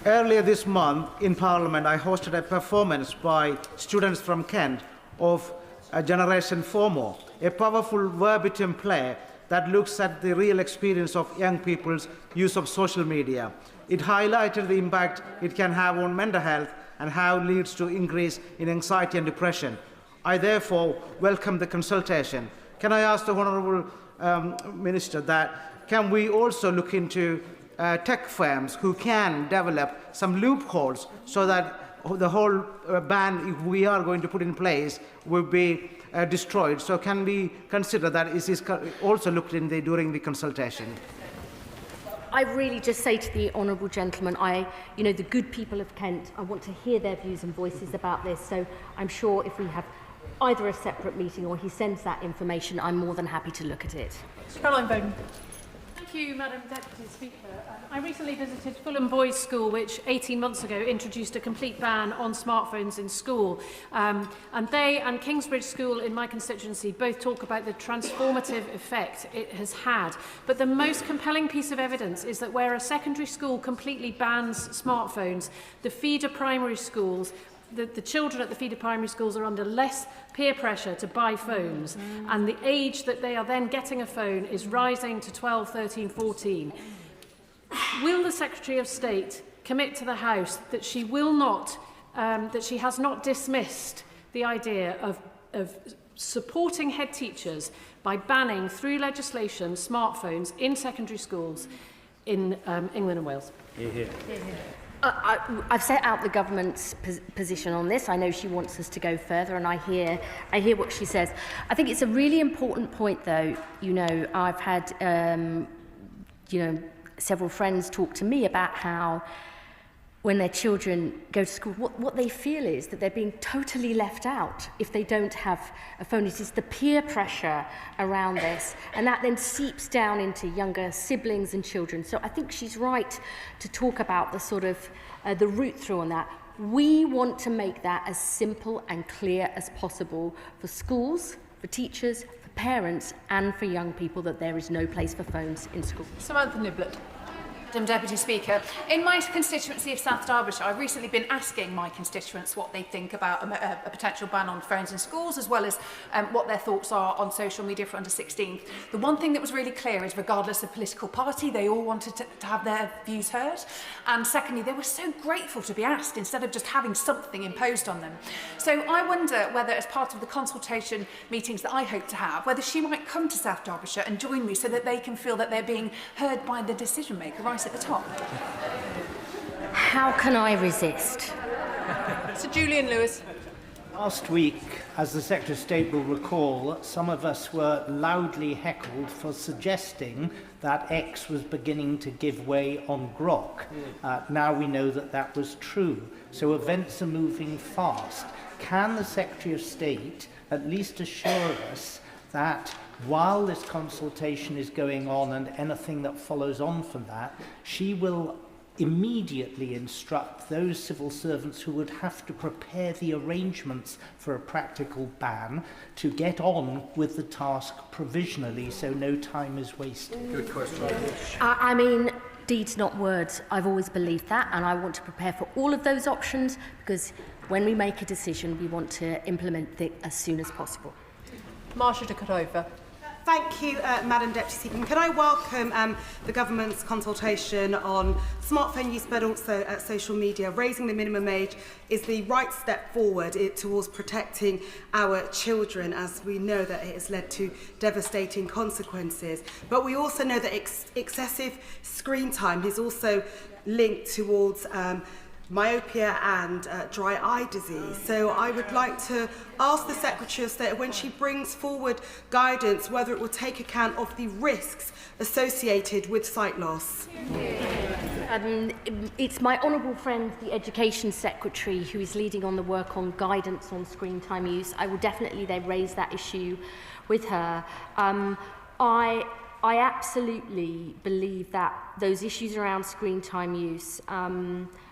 Earlier this month in Parliament, I hosted a performance by students from Kent of Generation 4 More, a powerful verbatim play that looks at the real experience of young people's use of social media. It highlighted the impact it can have on mental health and how it leads to increase in anxiety and depression. I therefore welcome the consultation. Can I ask the Honourable Minister that can we also look into tech firms who can develop some loopholes so that the whole ban, if we are going to put in place, will be destroyed? So can we consider that it is also looked in during the consultation? I really just say to the honourable gentleman, the good people of Kent, I want to hear their views and voices about this. So I'm sure if we have either a separate meeting or he sends that information, I'm more than happy to look at it. Caroline Bowden. Thank you, Madam Deputy Speaker. I recently visited Fulham Boys' School, which 18 months ago introduced a complete ban on smartphones in school. And they and Kingsbridge School in my constituency both talk about the transformative effect it has had. But the most compelling piece of evidence is that where a secondary school completely bans smartphones, the feeder primary schools, the children at the feeder primary schools are under less peer pressure to buy phones, and the age that they are then getting a phone is rising to 12, 13, 14. Will the Secretary of State commit to the House that she will not, that she has not dismissed the idea of supporting head teachers by banning, through legislation, smartphones in secondary schools in England and Wales? I've set out the government's position on this. I know she wants us to go further, and I hear what she says. I think it's a really important point, though. I've had several friends talk to me about how when their children go to school, what they feel is that they're being totally left out if they don't have a phone. It is the peer pressure around this, and that then seeps down into younger siblings and children. So I think she's right to talk about the sort of the route through on that. We want to make that as simple and clear as possible for schools, for teachers, for parents, and for young people, that there is no place for phones in school. Samantha Niblett. Madam Deputy Speaker, in my constituency of South Derbyshire, I've recently been asking my constituents what they think about a potential ban on phones in schools, as well as what their thoughts are on social media for under 16. The one thing that was really clear is, regardless of political party, they all wanted to have their views heard. And secondly, they were so grateful to be asked instead of just having something imposed on them. So I wonder whether, as part of the consultation meetings that I hope to have, whether she might come to South Derbyshire and join me so that they can feel that they're being heard by the decision maker right at the top. How can I resist? Sir Julian Lewis. Last week, as the Secretary of State will recall, some of us were loudly heckled for suggesting that X was beginning to give way on Grok. Now we know that that was true. So events are moving fast. Can the Secretary of State at least assure us that while this consultation is going on and anything that follows on from that, she will immediately instruct those civil servants who would have to prepare the arrangements for a practical ban to get on with the task provisionally so no time is wasted? Good question. I mean, deeds not words. I've always believed that, and I want to prepare for all of those options, because when we make a decision, we want to implement it as soon as possible. Marsha de Cordova. Thank you, Madam Deputy Speaker. And can I welcome the government's consultation on smartphone use, but also social media. Raising the minimum age is the right step forward towards protecting our children, as we know that it has led to devastating consequences. But we also know that excessive screen time is also linked towards myopia and dry eye disease. So I would like to ask the Secretary of State, when she brings forward guidance, whether it will take account of the risks associated with sight loss. It's my honourable friend, the Education Secretary, who is leading on the work on guidance on screen time use. I will definitely then raise that issue with her. I absolutely believe that those issues around screen time use,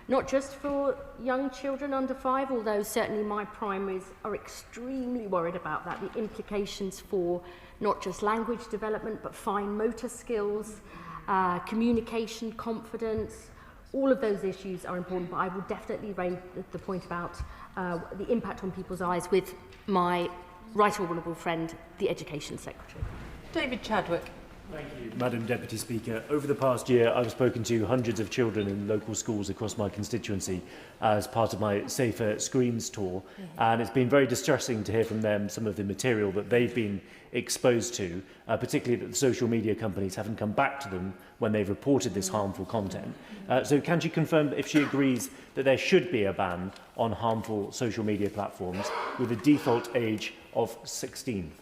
not just for young children under 5, although certainly my primaries are extremely worried about that, the implications for not just language development, but fine motor skills, communication, confidence, all of those issues are important, but I will definitely raise the point about the impact on people's eyes with my right honourable friend, the Education Secretary. David Chadwick. Thank you, Madam Deputy Speaker. Over the past year, I've spoken to hundreds of children in local schools across my constituency as part of my Safer Screens tour, and it's been very distressing to hear from them some of the material that they've been exposed to, particularly that the social media companies haven't come back to them when they've reported this harmful content. So can she confirm if she agrees that there should be a ban on harmful social media platforms with a default age of 16?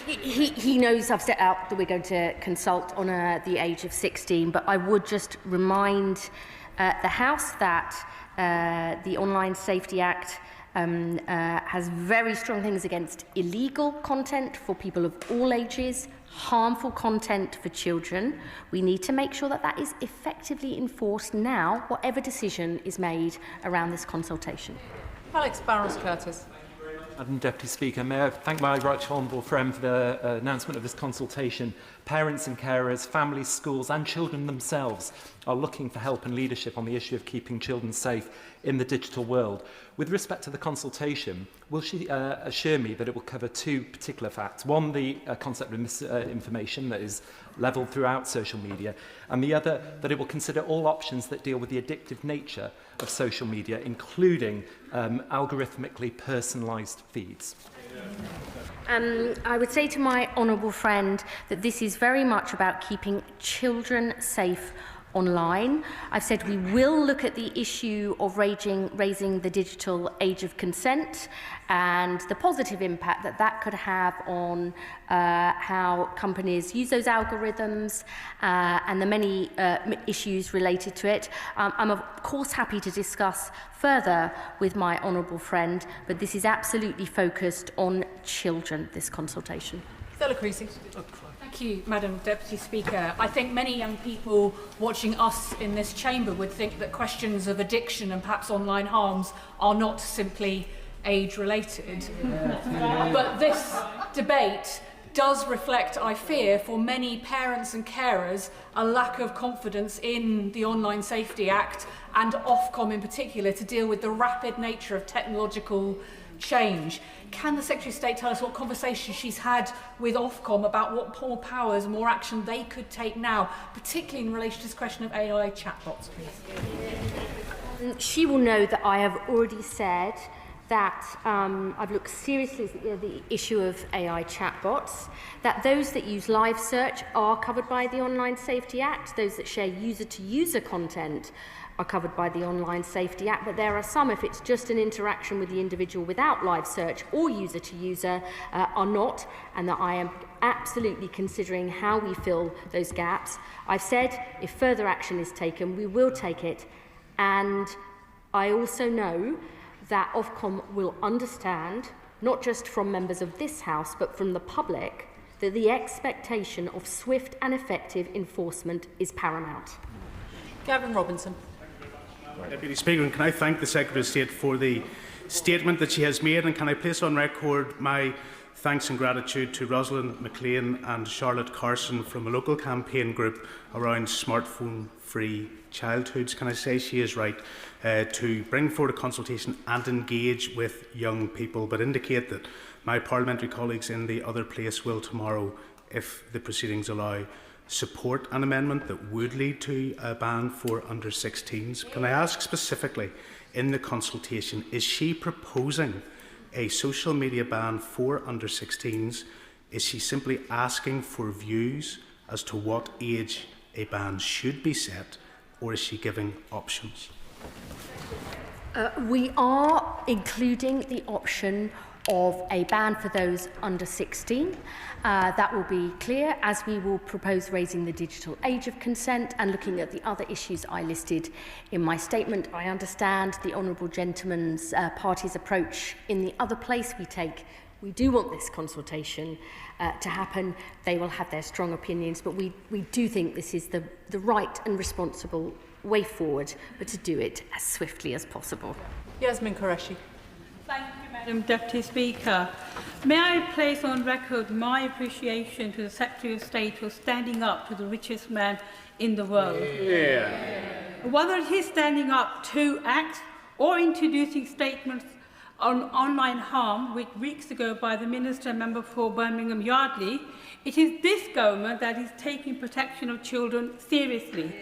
He knows I've set out that we're going to consult on the age of 16, but I would just remind the House that the Online Safety Act has very strong things against illegal content for people of all ages, harmful content for children. We need to make sure that that is effectively enforced now, whatever decision is made around this consultation. Alex Barros-Curtis. Madam Deputy Speaker, may I thank my right honourable friend for the announcement of this consultation. Parents and carers, families, schools and children themselves are looking for help and leadership on the issue of keeping children safe in the digital world. With respect to the consultation, will she assure me that it will cover two particular facts? One, the concept of misinformation that is levelled throughout social media, and the other, that it will consider all options that deal with the addictive nature of social media, including algorithmically personalised feeds. I would say to my honourable friend that this is very much about keeping children safe online. I've said we will look at the issue of raising the digital age of consent and the positive impact that that could have on how companies use those algorithms and the many issues related to it. I'm of course happy to discuss further with my honourable friend, but this is absolutely focused on children, this consultation. Stella Creasy. Thank you, Madam Deputy Speaker. I think many young people watching us in this chamber would think that questions of addiction and perhaps online harms are not simply age-related. But this debate does reflect, I fear, for many parents and carers, a lack of confidence in the Online Safety Act and Ofcom in particular to deal with the rapid nature of technological change. Can the Secretary of State tell us what conversations she's had with Ofcom about what more powers, more action they could take now, particularly in relation to this question of AI chatbots, please? She will know that I have already said that I've looked seriously at the issue of AI chatbots, that those that use live search are covered by the Online Safety Act, those that share user-to-user content are covered by the Online Safety Act, but there are some, if it's just an interaction with the individual without live search or user-to-user, are not, and that I am absolutely considering how we fill those gaps. I've said if further action is taken, we will take it, and I also know that Ofcom will understand, not just from members of this House, but from the public, that the expectation of swift and effective enforcement is paramount. Gavin Robinson. Deputy Speaker, and can I thank the Secretary of State for the statement that she has made, and can I place on record my thanks and gratitude to Rosalind McLean and Charlotte Carson from a local campaign group around smartphone-free childhoods. Can I say she is right to bring forward a consultation and engage with young people, but indicate that my parliamentary colleagues in the other place will tomorrow, if the proceedings allow, support an amendment that would lead to a ban for under-16s. Can I ask specifically, in the consultation, is she proposing a social media ban for under-16s? Is she simply asking for views as to what age a ban should be set, or is she giving options? We are including the option of a ban for those under 16. That will be clear as we will propose raising the digital age of consent and looking at the other issues I listed in my statement. I understand the Honourable Gentleman's party's approach in the other place we take. We do want this consultation to happen. They will have their strong opinions, but we do think this is the right and responsible way forward, but to do it as swiftly as possible. Yasmin Qureshi. Thank you, Madam Deputy Speaker. May I place on record my appreciation to the Secretary of State for standing up to the richest man in the world. Whether he's standing up to act or introducing statements on online harm weeks ago by the Minister Member for Birmingham Yardley, it is this government that is taking protection of children seriously.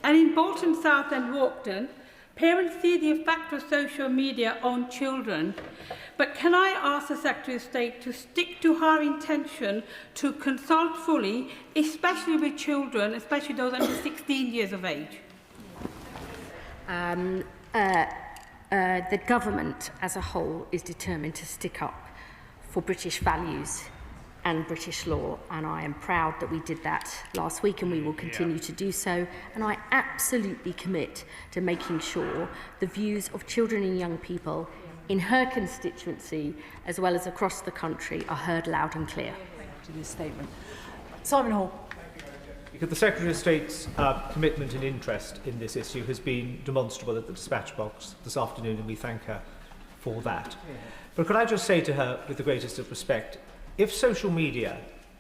And in Bolton South and Walkden, parents see the effect of social media on children. But can I ask the Secretary of State to stick to her intention to consult fully, especially with children, especially those under 16 years of age? The government as a whole is determined to stick up for British values and British law, and I am proud that we did that last week, and we will continue to do so. And I absolutely commit to making sure the views of children and young people in her constituency, as well as across the country, are heard loud and clear. To this statement. Simon Hall. Because the Secretary of State's commitment and interest in this issue has been demonstrable at the dispatch box this afternoon, and we thank her for that. But could I just say to her, with the greatest of respect, if social media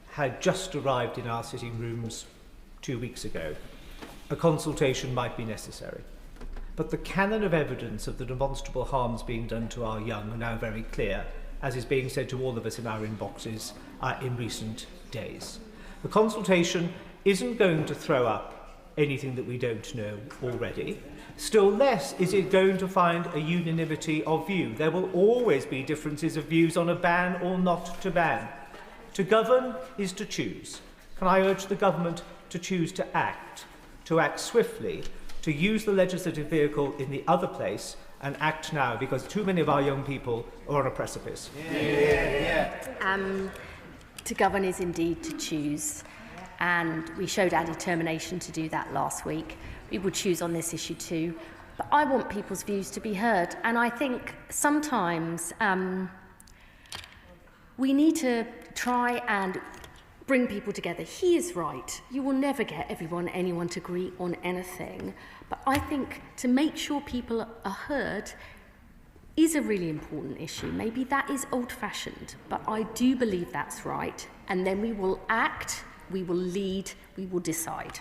had just arrived in our sitting rooms 2 weeks ago, a consultation might be necessary. But the canon of evidence of the demonstrable harms being done to our young are now very clear, as is being said to all of us in our inboxes in recent days. The consultation isn't going to throw up anything that we don't know already. Still less is it going to find a unanimity of view. There will always be differences of views on a ban or not to ban. To govern is to choose. Can I urge the government to choose to act swiftly, to use the legislative vehicle in the other place and act now, because too many of our young people are on a precipice. To govern is indeed to choose, and we showed our determination to do that last week. We will choose on this issue too, but I want people's views to be heard, and I think sometimes we need to try and bring people together. He is right. You will never get anyone to agree on anything, but I think to make sure people are heard, is a really important issue. Maybe that is old-fashioned, but I do believe that's right. And then we will act, we will lead, we will decide.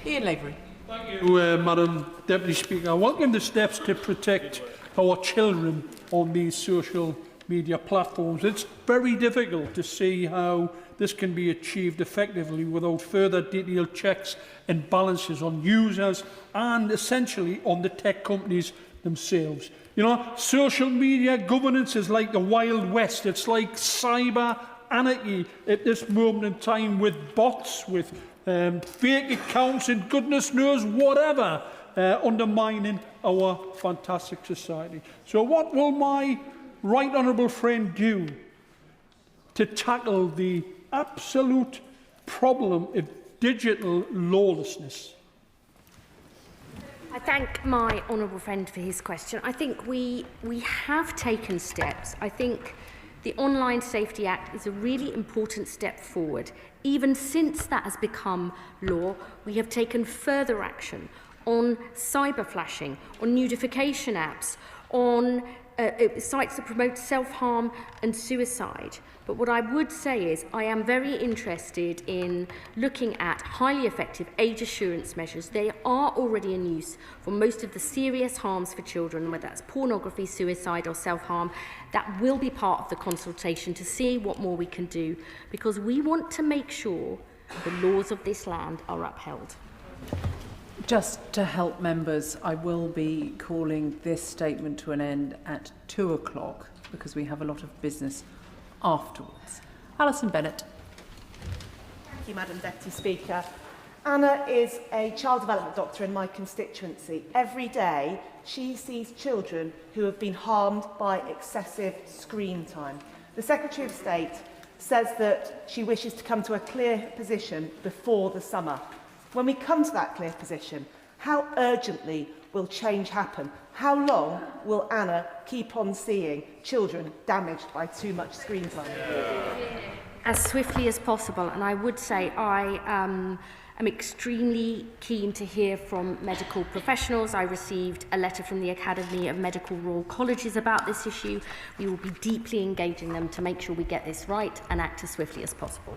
Ian Lavery. Thank you, Madam Deputy Speaker. I welcome the steps to protect our children on these social media platforms. It's very difficult to see how this can be achieved effectively without further detailed checks and balances on users and essentially on the tech companies themselves. You know, social media governance is like the Wild West. It's like cyber anarchy at this moment in time, with bots, with fake accounts and goodness knows whatever undermining our fantastic society. So what will my right honourable friend do to tackle the absolute problem of digital lawlessness? I thank my honourable friend for his question. I think we have taken steps. I think the Online Safety Act is a really important step forward. Even since that has become law, we have taken further action on cyber flashing, on nudification apps, on sites that promote self-harm and suicide. But what I would say is I am very interested in looking at highly effective age assurance measures. They are already in use for most of the serious harms for children, whether that's pornography, suicide or self-harm. That will be part of the consultation to see what more we can do, because we want to make sure the laws of this land are upheld. Just to help members, I will be calling this statement to an end at 2 o'clock because we have a lot of business afterwards. Alison Bennett. Thank you, Madam Deputy Speaker. Anna is a child development doctor in my constituency. Every day she sees children who have been harmed by excessive screen time. The Secretary of State says that she wishes to come to a clear position before the summer. When we come to that clear position, how urgently will change happen? How long will Anna keep on seeing children damaged by too much screen time? As swiftly as possible, and I would say I am extremely keen to hear from medical professionals. I received a letter from the Academy of Medical Royal Colleges about this issue. We will be deeply engaging them to make sure we get this right and act as swiftly as possible.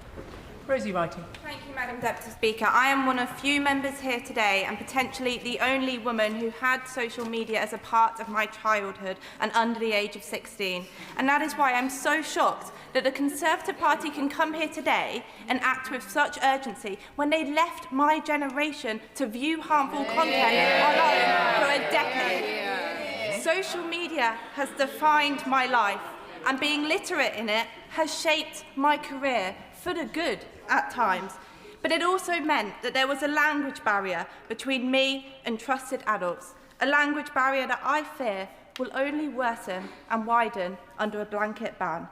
Rosie Wrighting. Thank you, Madam Deputy Speaker. I am one of few members here today and potentially the only woman who had social media as a part of my childhood and under the age of 16. And that is why I'm so shocked that the Conservative Party can come here today and act with such urgency when they left my generation to view harmful content online for a decade. Social media has defined my life, and being literate in it has shaped my career for the good at times. But it also meant that there was a language barrier between me and trusted adults, a language barrier that I fear will only worsen and widen under a blanket ban.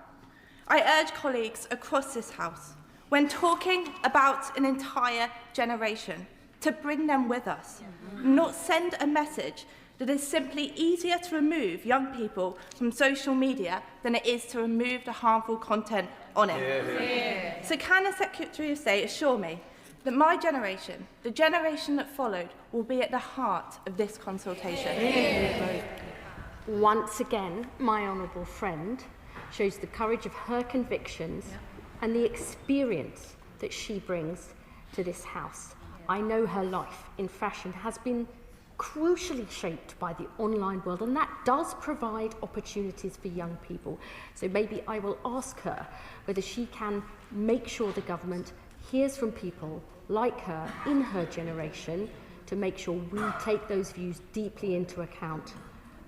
I urge colleagues across this House, when talking about an entire generation, to bring them with us, not send a message that it's simply easier to remove young people from social media than it is to remove the harmful content on it. Yeah. So can the Secretary of State assure me that my generation, the generation that followed, will be at the heart of this consultation? Yeah. Once again, my honourable friend shows the courage of her convictions and the experience that she brings to this House. I know her life in fashion has been crucially shaped by the online world, and that does provide opportunities for young people. So maybe I will ask her whether she can make sure the government hears from people like her in her generation to make sure we take those views deeply into account.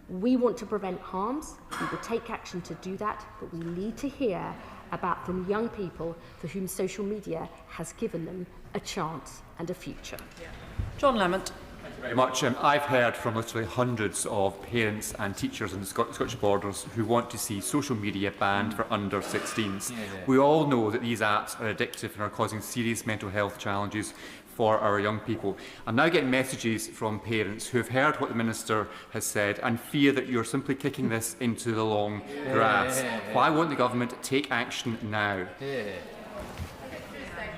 We want to prevent harms, we will take action to do that, but we need to hear about from young people for whom social media has given them a chance and a future. John Lamont. Very much. I've heard from literally hundreds of parents and teachers in the Scottish borders who want to see social media banned for under 16s. We all know that these apps are addictive and are causing serious mental health challenges for our young people. I'm now getting messages from parents who have heard what the Minister has said and fear that you're simply kicking this into the long grass. Why won't the government take action now?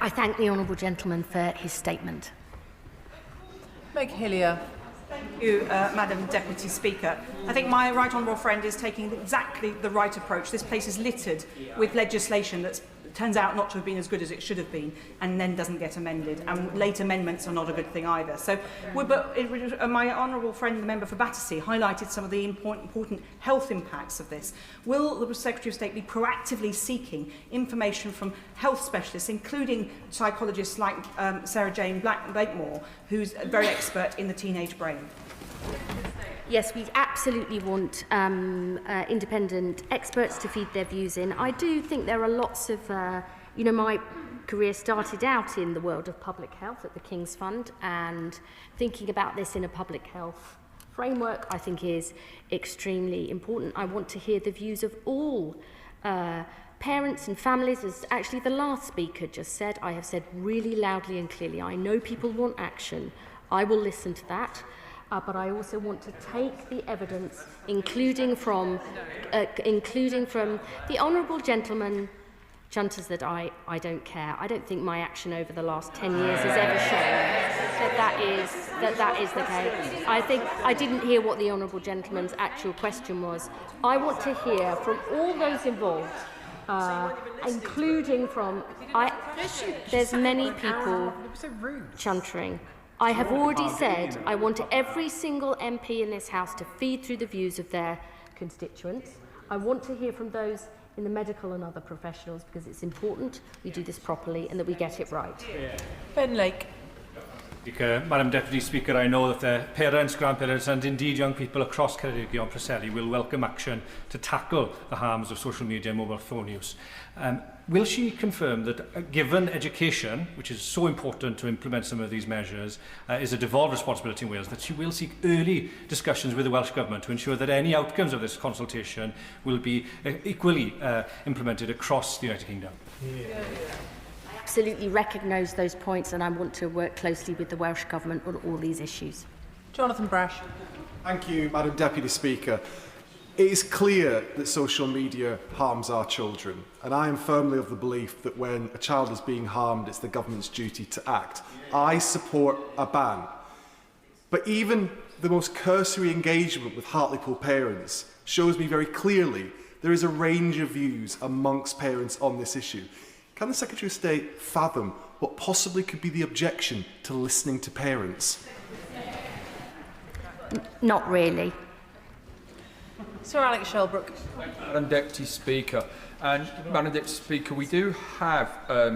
I thank the honourable gentleman for his statement. Meg Hillier. Thank you, Madam Deputy Speaker. I think my right honourable friend is taking exactly the right approach. This place is littered with legislation that turns out not to have been as good as it should have been and then doesn't get amended. And late amendments are not a good thing either. So my honourable friend, the member for Battersea, highlighted some of the important health impacts of this. Will the Secretary of State be proactively seeking information from health specialists, including psychologists like Sarah Jane Blakemore, who's a very expert in the teenage brain? Yes, we absolutely want independent experts to feed their views in. I do think there are lots of, my career started out in the world of public health at the King's Fund, and thinking about this in a public health framework I think is extremely important. I want to hear the views of all parents and families, as actually the last speaker just said. I have said really loudly and clearly, I know people want action. I will listen to that. But I also want to take the evidence, including from the honourable gentleman, chunters, that I don't care. I don't think my action over the last 10 years has ever shown that is the case. I think I didn't hear what the honourable gentleman's actual question was. I want to hear from all those involved, including from there's many people chuntering. I have already said I want every single MP in this House to feed through the views of their constituents. I want to hear from those in the medical and other professionals, because it's important we do this properly and that we get it right. Ben Lake. Madam Deputy Speaker, I know that the parents, grandparents and indeed young people across Ceredigion and Preseli will welcome action to tackle the harms of social media and mobile phone use. Will she confirm that given education, which is so important to implement some of these measures, is a devolved responsibility in Wales, that she will seek early discussions with the Welsh Government to ensure that any outcomes of this consultation will be equally implemented across the United Kingdom? I absolutely recognise those points, and I want to work closely with the Welsh Government on all these issues. Jonathan Brash. Thank you, Madam Deputy Speaker. It is clear that social media harms our children, and I am firmly of the belief that when a child is being harmed, it's the government's duty to act. I support a ban. But even the most cursory engagement with Hartlepool parents shows me very clearly there is a range of views amongst parents on this issue. Can the Secretary of State fathom what possibly could be the objection to listening to parents? Not really. Sir Alex Shelbrooke. Madam Deputy Speaker, and Madam Deputy Speaker, we do have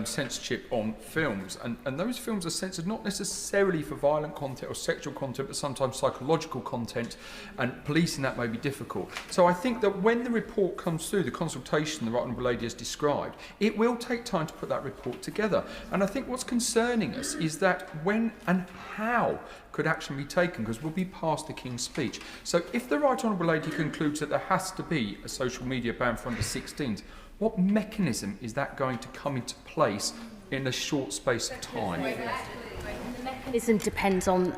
censorship on films, and those films are censored not necessarily for violent content or sexual content, but sometimes psychological content, and policing that may be difficult. So I think that when the report comes through, the consultation the Right Honourable Lady has described, it will take time to put that report together. And I think what's concerning us is that when and how could action be taken, because we'll be past the King's speech. So if the Right Honourable Lady concludes that there has to be a social media ban for under 16s, what mechanism is that going to come into place in a short space of time? The mechanism depends on,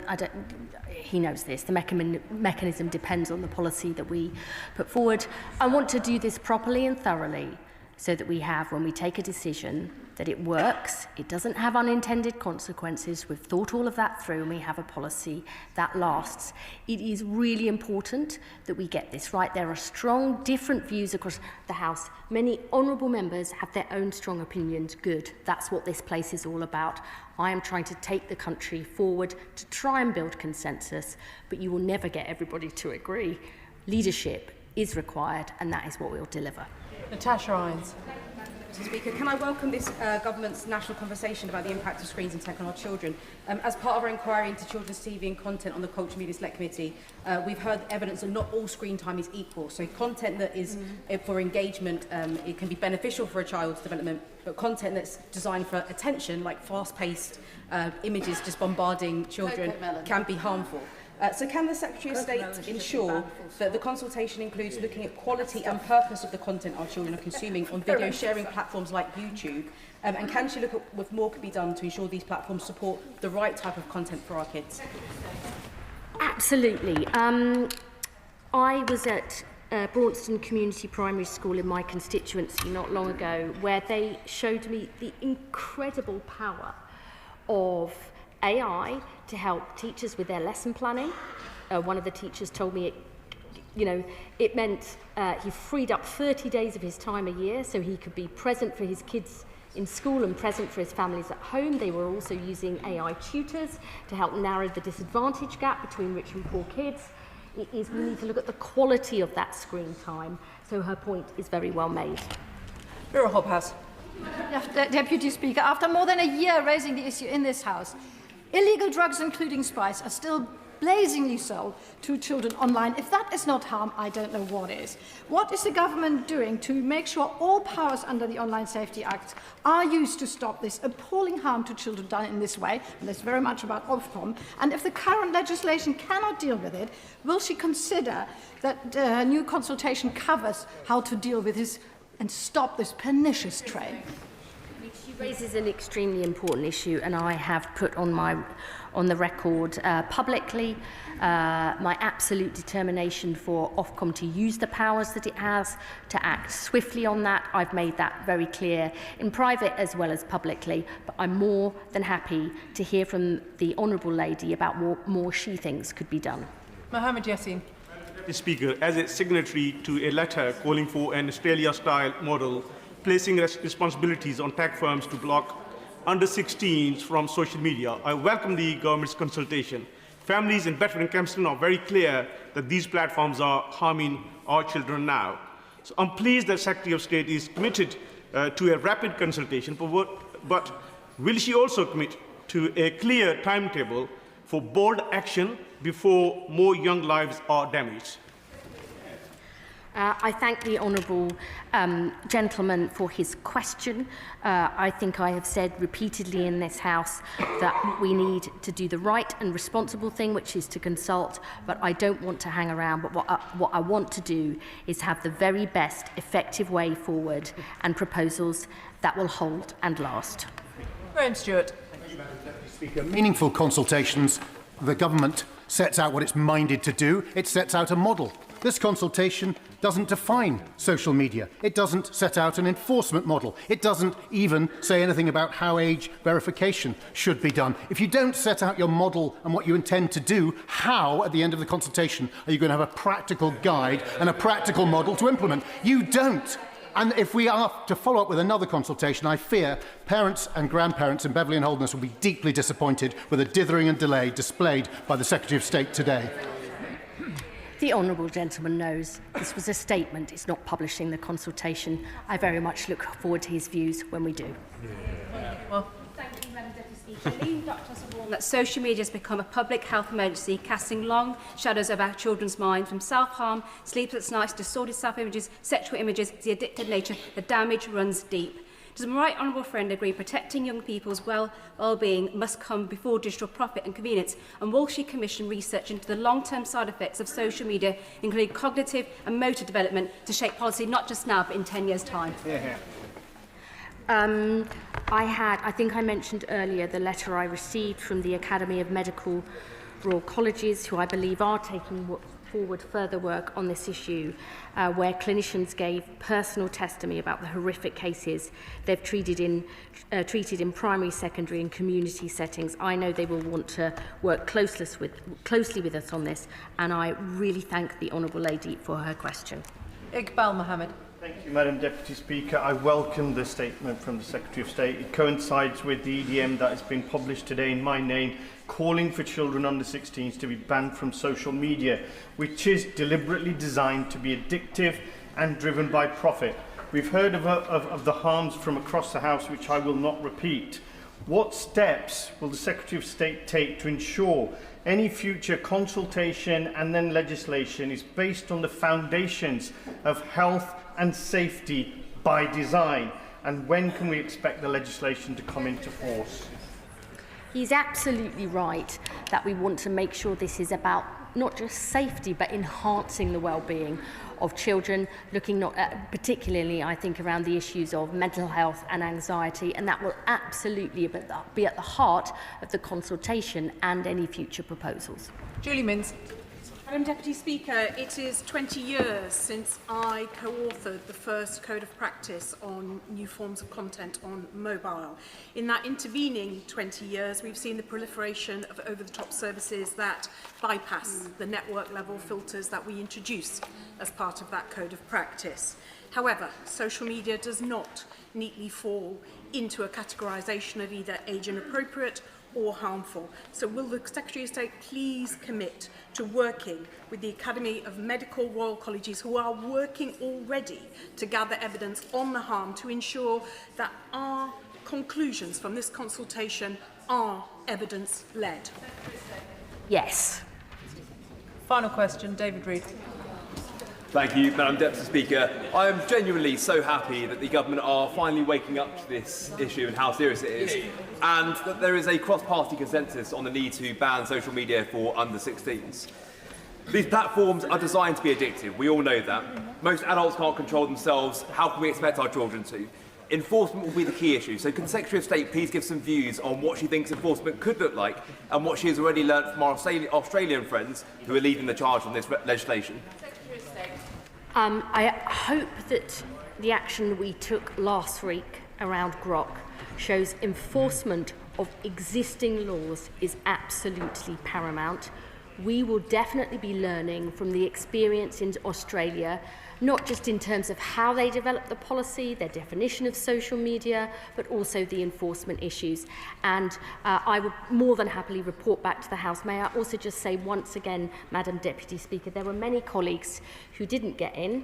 he knows this, the mechanism depends on the policy that we put forward. I want to do this properly and thoroughly so that we have, when we take a decision, that it works, it doesn't have unintended consequences, we've thought all of that through, and we have a policy that lasts. It is really important that we get this right. There are strong, different views across the House. Many honourable members have their own strong opinions. Good. That's what this place is all about. I am trying to take the country forward to try and build consensus, but you will never get everybody to agree. Leadership is required, and that is what we'll deliver. Natasha Irons. Mr. Speaker, can I welcome this government's national conversation about the impact of screens and tech on our children? As part of our inquiry into children's TV and content on the Culture Media Select Committee, we've heard evidence that not all screen time is equal. So content that is for engagement, it can be beneficial for a child's development, but content that's designed for attention, like fast-paced images just bombarding children, can be harmful. So can the Secretary of State ensure that the consultation includes looking at quality and purpose of the content our children are consuming on video sharing platforms like YouTube? And can she look at if more could be done to ensure these platforms support the right type of content for our kids? Absolutely. I was at Braunston Community Primary School in my constituency not long ago, where they showed me the incredible power of AI to help teachers with their lesson planning. One of the teachers told me it meant he freed up 30 days of his time a year so he could be present for his kids in school and present for his families at home. They were also using AI tutors to help narrow the disadvantage gap between rich and poor kids. We need to look at the quality of that screen time. So her point is very well made. Hobhouse. Deputy Speaker, after more than a year raising the issue in this House, illegal drugs, including spice, are still blazingly sold to children online. If that is not harm, I don't know what is. What is the government doing to make sure all powers under the Online Safety Act are used to stop this appalling harm to children done in this way? And that's very much about Ofcom. And if the current legislation cannot deal with it, will she consider that new consultation covers how to deal with this and stop this pernicious trade? She raises an extremely important issue, and I have put on the record publicly my absolute determination for Ofcom to use the powers that it has to act swiftly on that. I've made that very clear in private as well as publicly, but I'm more than happy to hear from the Honourable Lady about what more she thinks could be done. Mohammed Yassin. Mr. Speaker, as a signatory to a letter calling for an Australia-style model placing responsibilities on tech firms to block under-16s from social media, I welcome the government's consultation. Families in Bedford and Kempston are very clear that these platforms are harming our children now. So I'm pleased that Secretary of State is committed to a rapid consultation, but will she also commit to a clear timetable for bold action before more young lives are damaged? I thank the honourable gentleman for his question. I think I have said repeatedly in this House that we need to do the right and responsible thing, which is to consult, but I don't want to hang around. But what I want to do is have the very best effective way forward and proposals that will hold and last. Graham Stewart. Thank you, Madam Deputy Speaker. Meaningful consultations, the government sets out what it's minded to do. It sets out a model. This consultation doesn't define social media. It doesn't set out an enforcement model. It doesn't even say anything about how age verification should be done. If you don't set out your model and what you intend to do, how, at the end of the consultation, are you going to have a practical guide and a practical model to implement? You don't. And if we are to follow up with another consultation, I fear parents and grandparents in Beverley and Holderness will be deeply disappointed with the dithering and delay displayed by the Secretary of State today. The honourable gentleman knows this was a statement. It's not publishing the consultation. I very much look forward to his views when we do. Thank you, Madam Deputy Speaker. Leading doctors have warned that social media has become a public health emergency, casting long shadows over our children's minds, from self-harm, sleepless nights, distorted self-images, sexual images, the addictive nature. The damage runs deep. Does my right honourable friend agree protecting young people's well-being must come before digital profit and convenience? And will she commission research into the long-term side effects of social media, including cognitive and motor development, to shape policy not just now but in 10 years' time? I think I mentioned earlier the letter I received from the Academy of Medical Royal Colleges, who I believe are taking forward further work on this issue, where clinicians gave personal testimony about the horrific cases they've treated in primary, secondary and community settings. I know they will want to work closely with us on this, and I really thank the Honourable Lady for her question. Iqbal Mohammed. Thank you, Madam Deputy Speaker. I welcome the statement from the Secretary of State. It coincides with the EDM that has been published today in my name, calling for children under 16s to be banned from social media, which is deliberately designed to be addictive and driven by profit. We've heard of the harms from across the House, which I will not repeat. What steps will the Secretary of State take to ensure any future consultation and then legislation is based on the foundations of health and safety by design? And when can we expect the legislation to come into force? He's absolutely right that we want to make sure this is about not just safety but enhancing the well-being of children, looking not at, particularly I think around the issues of mental health and anxiety, and that will absolutely be at the heart of the consultation and any future proposals. Julie Minns. Madam Deputy Speaker, it is 20 years since I co-authored the first Code of Practice on new forms of content on mobile. In that intervening 20 years, we've seen the proliferation of over-the-top services that bypass the network-level filters that we introduced as part of that Code of Practice. However, social media does not neatly fall into a categorisation of either age inappropriate or harmful. So will the Secretary of State please commit to working with the Academy of Medical Royal Colleges, who are working already to gather evidence on the harm, to ensure that our conclusions from this consultation are evidence-led? Yes. Final question, David Reid. Thank you, Madam Deputy Speaker. I am genuinely so happy that the government are finally waking up to this issue and how serious it is, and that there is a cross-party consensus on the need to ban social media for under-16s. These platforms are designed to be addictive, we all know that. Most adults can't control themselves, how can we expect our children to? Enforcement will be the key issue, so can the Secretary of State please give some views on what she thinks enforcement could look like and what she has already learnt from our Australian friends who are leading the charge on this legislation? I hope that the action we took last week around Grok shows enforcement of existing laws is absolutely paramount. We will definitely be learning from the experience in Australia, not just in terms of how they develop the policy, their definition of social media, but also the enforcement issues. And I would more than happily report back to the House. May I also just say once again, Madam Deputy Speaker, there were many colleagues who didn't get in.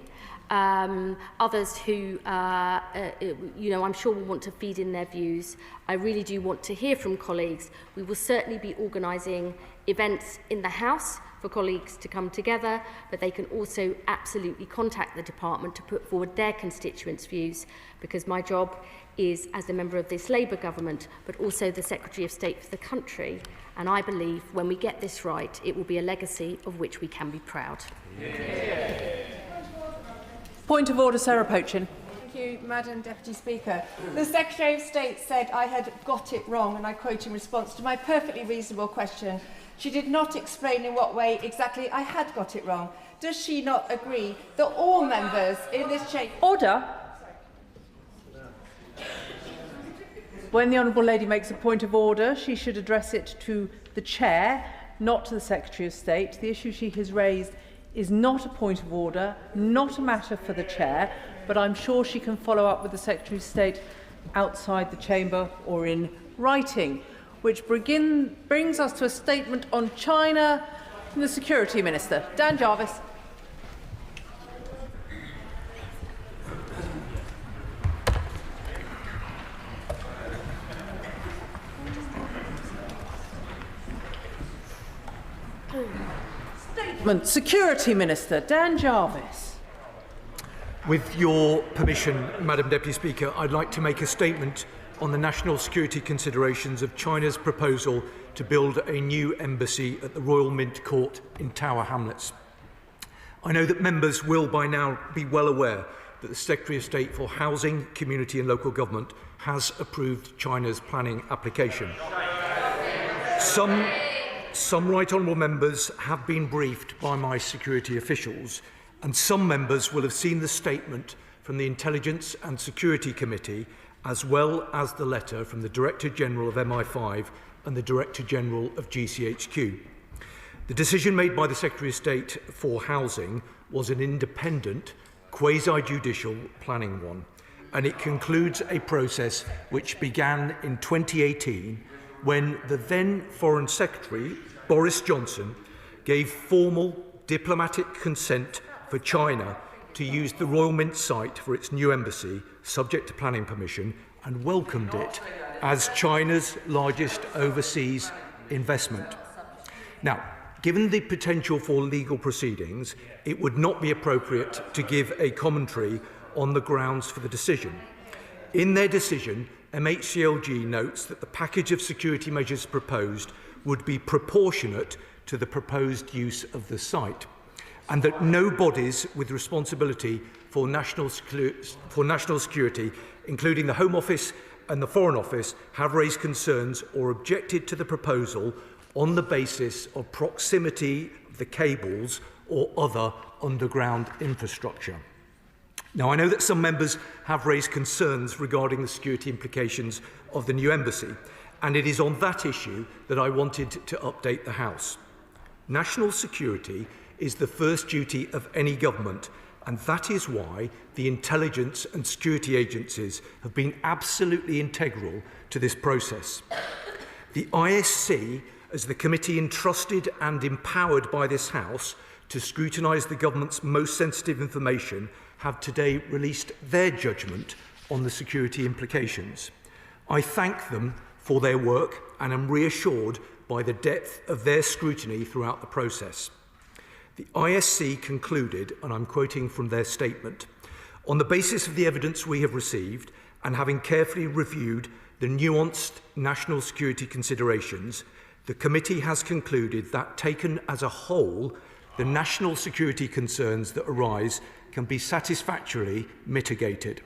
Others who, I'm sure will want to feed in their views. I really do want to hear from colleagues. We will certainly be organising events in the House for colleagues to come together, but they can also absolutely contact the department to put forward their constituents' views, because my job is as a member of this Labour government, but also the Secretary of State for the country. And I believe when we get this right, it will be a legacy of which we can be proud. Point of order, Sarah Pochin. Thank you, Madam Deputy Speaker. The Secretary of State said I had got it wrong, and I quote in response to my perfectly reasonable question. She did not explain in what way exactly I had got it wrong. Does she not agree that all members in this chamber... Order. When the Honourable Lady makes a point of order, she should address it to the Chair, not to the Secretary of State. The issue she has raised is not a point of order, not a matter for the Chair, but I'm sure she can follow up with the Secretary of State outside the chamber or in writing. Which brings us to a statement on China from the Security Minister. Dan Jarvis. Statement. Security Minister Dan Jarvis. With your permission, Madam Deputy Speaker, I'd like to make a statement on the national security considerations of China's proposal to build a new embassy at the Royal Mint Court in Tower Hamlets. I know that members will by now be well aware that the Secretary of State for Housing, Community and Local Government has approved China's planning application. Some right honourable members have been briefed by my security officials, and some members will have seen the statement from the Intelligence and Security Committee, as well as the letter from the Director General of MI5 and the Director General of GCHQ. The decision made by the Secretary of State for Housing was an independent, quasi-judicial planning one, and it concludes a process which began in 2018 when the then Foreign Secretary, Boris Johnson, gave formal diplomatic consent for China to use the Royal Mint site for its new embassy, subject to planning permission, and welcomed it as China's largest overseas investment. Now, given the potential for legal proceedings, it would not be appropriate to give a commentary on the grounds for the decision. In their decision, MHCLG notes that the package of security measures proposed would be proportionate to the proposed use of the site, and that no bodies with responsibility for national security, including the Home Office and the Foreign Office, have raised concerns or objected to the proposal on the basis of proximity of the cables or other underground infrastructure. Now, I know that some members have raised concerns regarding the security implications of the new embassy, and it is on that issue that I wanted to update the House. National security is the first duty of any government, and that is why the intelligence and security agencies have been absolutely integral to this process. The ISC, as the committee entrusted and empowered by this House to scrutinise the government's most sensitive information, have today released their judgment on the security implications. I thank them for their work and am reassured by the depth of their scrutiny throughout the process. The ISC concluded, and I'm quoting from their statement, "On the basis of the evidence we have received and having carefully reviewed the nuanced national security considerations, the committee has concluded that, taken as a whole, the national security concerns that arise can be satisfactorily mitigated."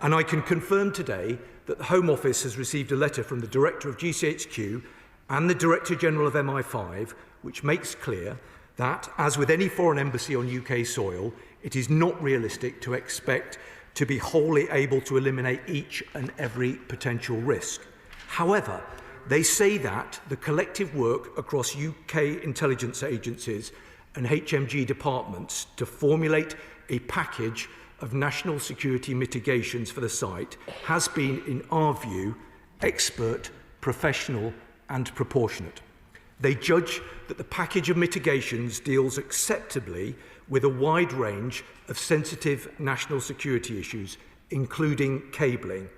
And I can confirm today that the Home Office has received a letter from the Director of GCHQ and the Director General of MI5, which makes clear that, as with any foreign embassy on UK soil, it is not realistic to expect to be wholly able to eliminate each and every potential risk. However, they say that the collective work across UK intelligence agencies and HMG departments to formulate a package of national security mitigations for the site has been, in our view, expert, professional and proportionate. They judge that the package of mitigations deals acceptably with a wide range of sensitive national security issues, including cabling,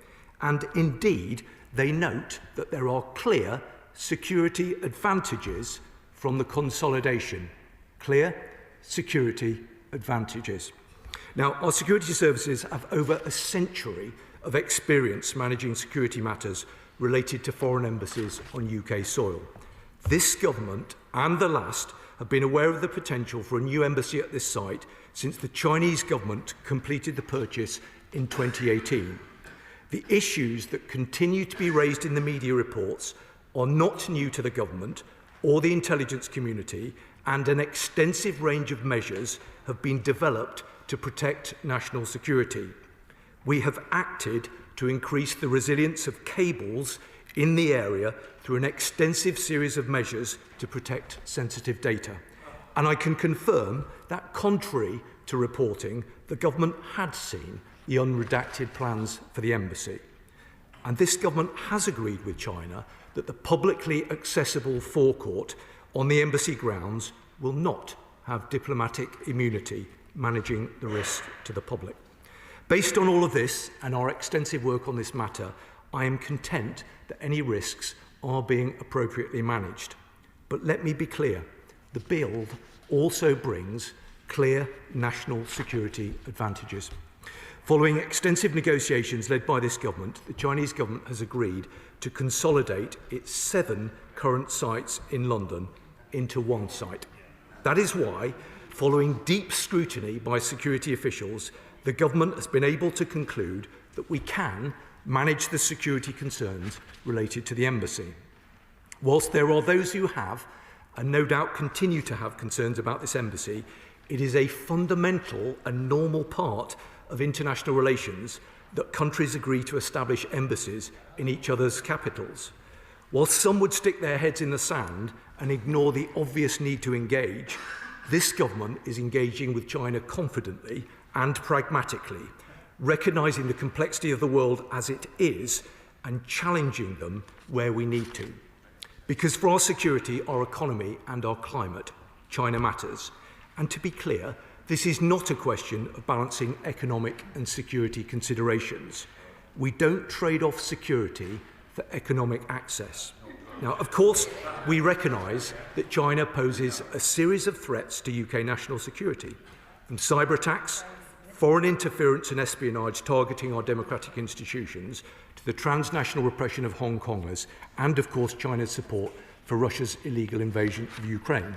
and indeed they note that there are clear security advantages from the consolidation. Clear security advantages. Now, our security services have over a century of experience managing security matters related to foreign embassies on UK soil. This government and the last have been aware of the potential for a new embassy at this site since the Chinese government completed the purchase in 2018. The issues that continue to be raised in the media reports are not new to the government or the intelligence community, and an extensive range of measures have been developed to protect national security. We have acted to increase the resilience of cables in the area through an extensive series of measures to protect sensitive data. And I can confirm that, contrary to reporting, the government had seen the unredacted plans for the embassy. And this government has agreed with China that the publicly accessible forecourt on the embassy grounds will not have diplomatic immunity, managing the risk to the public. Based on all of this and our extensive work on this matter, I am content that any risks are being appropriately managed. But let me be clear, the bill also brings clear national security advantages. Following extensive negotiations led by this government, the Chinese government has agreed to consolidate its 7 current sites in London into one site. That is why, following deep scrutiny by security officials, the government has been able to conclude that we can manage the security concerns related to the embassy. Whilst there are those who have, and no doubt continue to have, concerns about this embassy, it is a fundamental and normal part of international relations that countries agree to establish embassies in each other's capitals. While some would stick their heads in the sand and ignore the obvious need to engage, this government is engaging with China confidently and pragmatically, recognising the complexity of the world as it is and challenging them where we need to. Because for our security, our economy and our climate, China matters. And to be clear, this is not a question of balancing economic and security considerations. We don't trade off security for economic access. Now, of course, we recognise that China poses a series of threats to UK national security, from cyber attacks, foreign interference and espionage targeting our democratic institutions, to the transnational repression of Hong Kongers, and of course China's support for Russia's illegal invasion of Ukraine.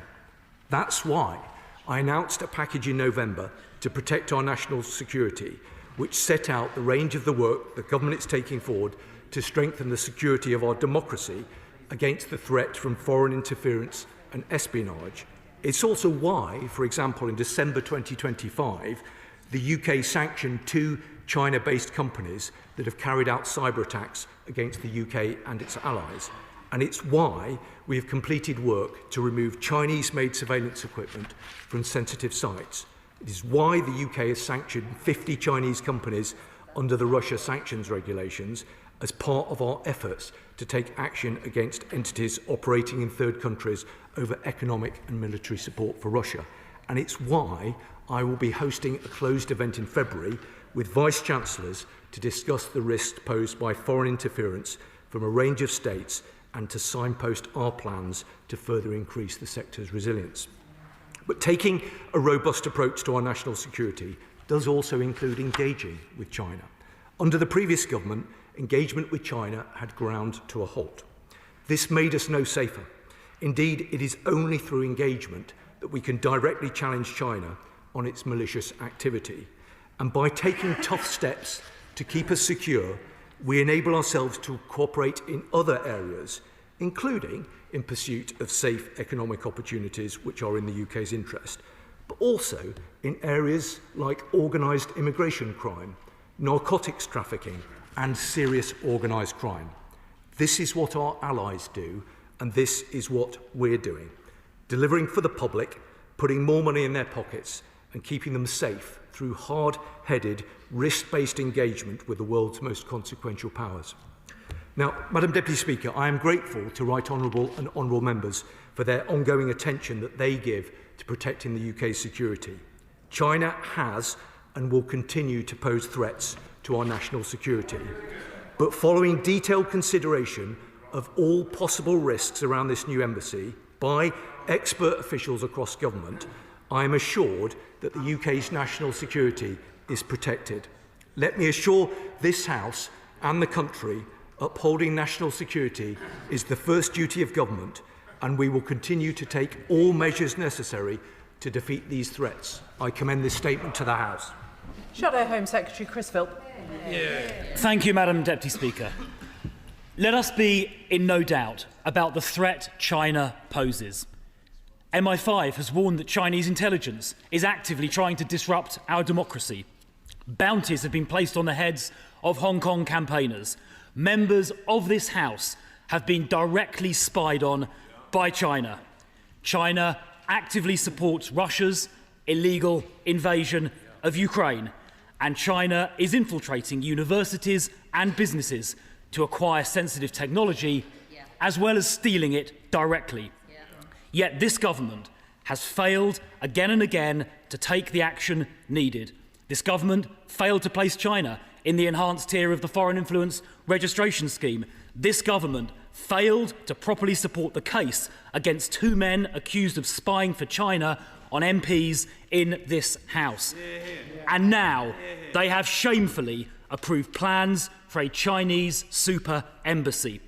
That's why I announced a package in November to protect our national security, which set out the range of the work the government is taking forward to strengthen the security of our democracy against the threat from foreign interference and espionage, It's also why, for example, in December 2025, the UK sanctioned 2 China-based companies that have carried out cyber attacks against the UK and its allies. And it's why we have completed work to remove Chinese-made surveillance equipment from sensitive sites. It is why the UK has sanctioned 50 Chinese companies under the Russia sanctions regulations as part of our efforts to take action against entities operating in third countries over economic and military support for Russia. And it's why I will be hosting a closed event in February with Vice-Chancellors to discuss the risks posed by foreign interference from a range of states and to signpost our plans to further increase the sector's resilience. But taking a robust approach to our national security does also include engaging with China. Under the previous government, engagement with China had ground to a halt. This made us no safer. Indeed, it is only through engagement that we can directly challenge China on its malicious activity. And by taking tough steps to keep us secure, we enable ourselves to cooperate in other areas, including in pursuit of safe economic opportunities which are in the UK's interest, but also in areas like organised immigration crime, narcotics trafficking, and serious organised crime. This is what our allies do, and this is what we're doing. Delivering for the public, putting more money in their pockets, and keeping them safe through hard-headed, risk-based engagement with the world's most consequential powers. Now, Madam Deputy Speaker, I am grateful to Right Honourable and Honourable Members for their ongoing attention that they give to protecting the UK's security. China has and will continue to pose threats to our national security. But following detailed consideration of all possible risks around this new embassy by expert officials across government, I am assured that the UK's national security is protected. Let me assure this House and the country upholding national security is the first duty of government, and we will continue to take all measures necessary to defeat these threats. I commend this statement to the House. Shadow Home Secretary Chris Philp. Thank you, Madam Deputy Speaker. Let us be in no doubt about the threat China poses. MI5 has warned that Chinese intelligence is actively trying to disrupt our democracy. Bounties have been placed on the heads of Hong Kong campaigners. Members of this House have been directly spied on by China. China actively supports Russia's illegal invasion of Ukraine, and China is infiltrating universities and businesses to acquire sensitive technology, as well as stealing it directly. Yet this government has failed again and again to take the action needed. This government failed to place China in the enhanced tier of the Foreign Influence Registration Scheme. This government failed to properly support the case against 2 men accused of spying for China on MPs in this House. And now they have shamefully approved plans for a Chinese super embassy.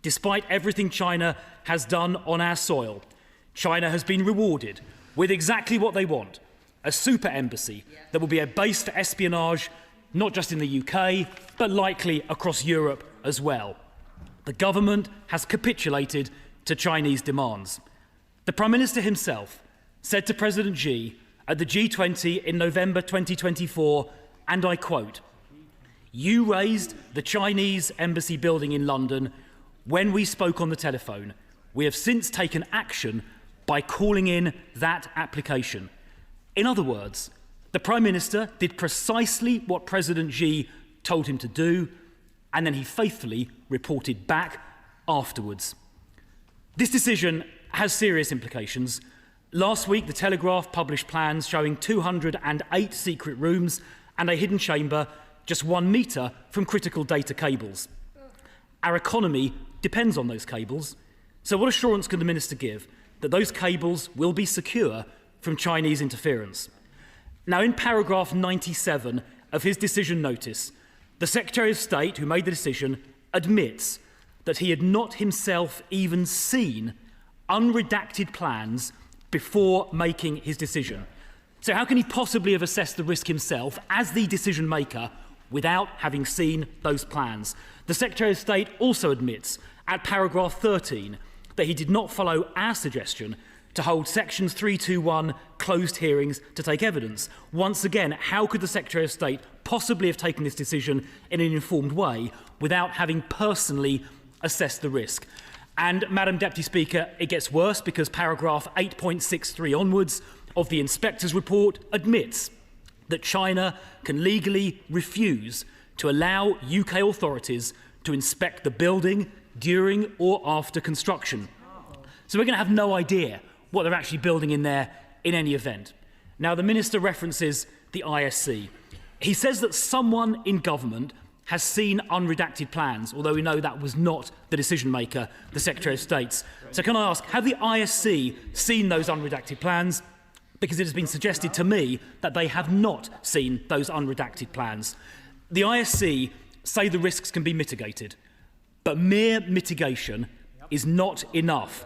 Despite everything China has done on our soil, China has been rewarded with exactly what they want, a super embassy that will be a base for espionage, not just in the UK, but likely across Europe as well. The government has capitulated to Chinese demands. The Prime Minister himself said to President Xi at the G20 in November 2024, and I quote, "You raised the Chinese embassy building in London when we spoke on the telephone. We have since taken action by calling in that application." In other words, the Prime Minister did precisely what President Xi told him to do, and then he faithfully reported back afterwards. This decision has serious implications. Last week, The Telegraph published plans showing 208 secret rooms and a hidden chamber just 1 metre from critical data cables. Our economy depends on those cables, so what assurance can the Minister give that those cables will be secure from Chinese interference? Now, in paragraph 97 of his decision notice, the Secretary of State who made the decision admits that he had not himself even seen unredacted plans before making his decision. So how can he possibly have assessed the risk himself as the decision maker without having seen those plans? The Secretary of State also admits at paragraph 13 that he did not follow our suggestion to hold Sections 321 closed hearings to take evidence. Once again, how could the Secretary of State possibly have taken this decision in an informed way without having personally assessed the risk? And, Madam Deputy Speaker, it gets worse because paragraph 8.63 onwards of the inspector's report admits that China can legally refuse to allow UK authorities to inspect the building during or after construction. So we're going to have no idea what they're actually building in there in any event. Now, the Minister references the ISC. He says that someone in government has seen unredacted plans, although we know that was not the decision maker, the Secretary of State. So can I ask, have the ISC seen those unredacted plans? Because it has been suggested to me that they have not seen those unredacted plans. The ISC say the risks can be mitigated, but mere mitigation is not enough.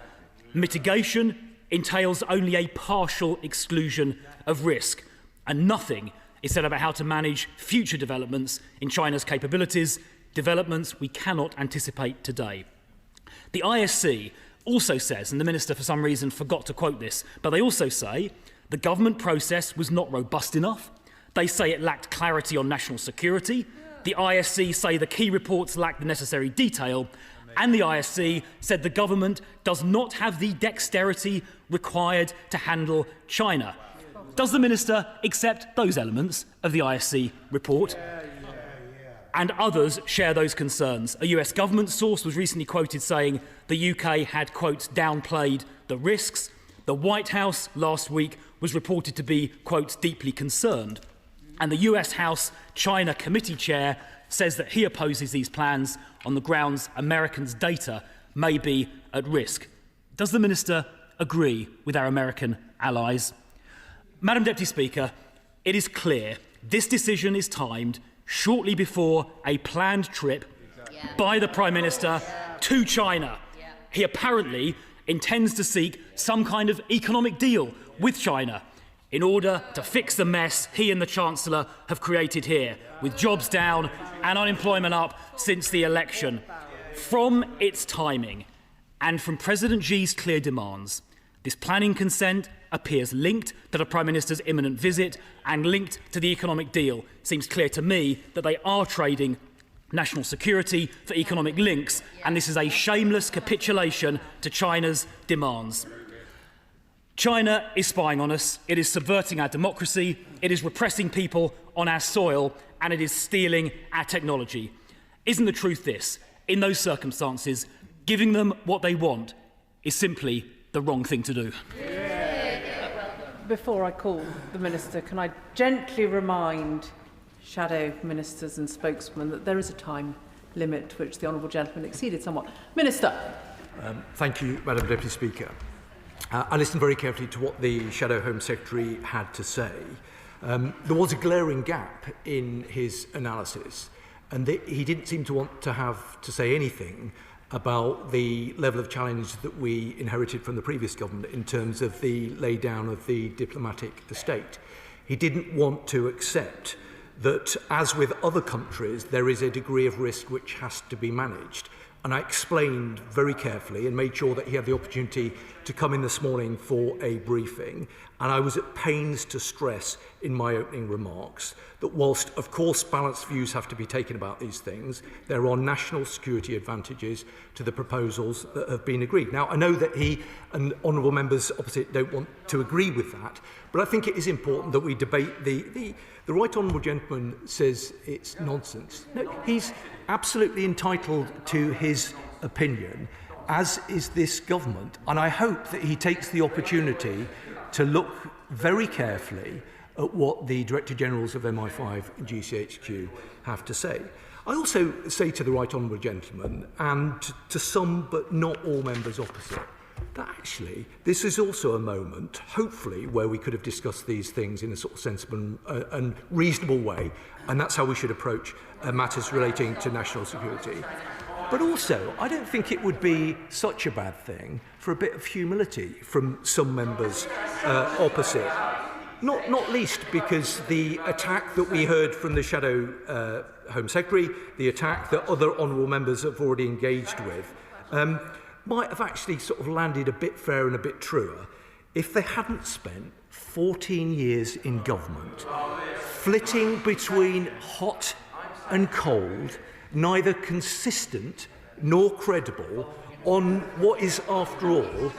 Mitigation entails only a partial exclusion of risk, and nothing is said about how to manage future developments in China's capabilities, developments we cannot anticipate today. The ISC also says, and the Minister for some reason forgot to quote this, but they also say the government process was not robust enough. They say it lacked clarity on national security. The ISC say the key reports lack the necessary detail. And the ISC said the government does not have the dexterity required to handle China. Does the Minister accept those elements of the ISC report? And others share those concerns. A US government source was recently quoted saying the UK had, quote, downplayed the risks. The White House last week was reported to be, quote, deeply concerned. And the US House China Committee Chair says that he opposes these plans on the grounds Americans' data may be at risk. Does the Minister agree with our American allies? Madam Deputy Speaker, it is clear this decision is timed shortly before a planned trip by the Prime Minister to China. He apparently intends to seek some kind of economic deal with China in order to fix the mess he and the Chancellor have created here, with jobs down and unemployment up since the election. From its timing and from President Xi's clear demands, this planning consent appears linked to the Prime Minister's imminent visit and linked to the economic deal. It seems clear to me that they are trading national security for economic links, and this is a shameless capitulation to China's demands. China is spying on us, it is subverting our democracy, it is repressing people on our soil, and it is stealing our technology. Isn't the truth this? In those circumstances, giving them what they want is simply the wrong thing to do. Before I call the Minister, can I gently remind shadow ministers and spokesmen that there is a time limit which the honourable gentleman exceeded somewhat. Minister. Thank you, Madam Deputy Speaker. I listened very carefully to what the Shadow Home Secretary had to say. There was a glaring gap in his analysis, and he didn't seem to want to have to say anything about the level of challenge that we inherited from the previous government in terms of the lay down of the diplomatic estate. He didn't want to accept that, as with other countries, there is a degree of risk which has to be managed. And I explained very carefully and made sure that he had the opportunity to come in this morning for a briefing. And I was at pains to stress in my opening remarks that whilst, of course, balanced views have to be taken about these things, there are national security advantages to the proposals that have been agreed. Now, I know that he and honourable members opposite don't want to agree with that, but I think it is important that we debate the right honourable gentleman says it's nonsense. No, he's absolutely entitled to his opinion, as is this government, and I hope that he takes the opportunity to look very carefully at what the Director Generals of MI5 and GCHQ have to say. I also say to the right honourable gentleman, and to some but not all members opposite, that actually this is also a moment, hopefully, where we could have discussed these things in a sort of sensible and reasonable way, and that's how we should approach matters relating to national security. But also, I don't think it would be such a bad thing for a bit of humility from some members opposite. Not least because the attack that we heard from the Shadow Home Secretary, the attack that other honourable members have already engaged with, might have actually sort of landed a bit fairer and a bit truer if they hadn't spent 14 years in government, flitting between hot and cold, neither consistent nor credible, on what is, after all,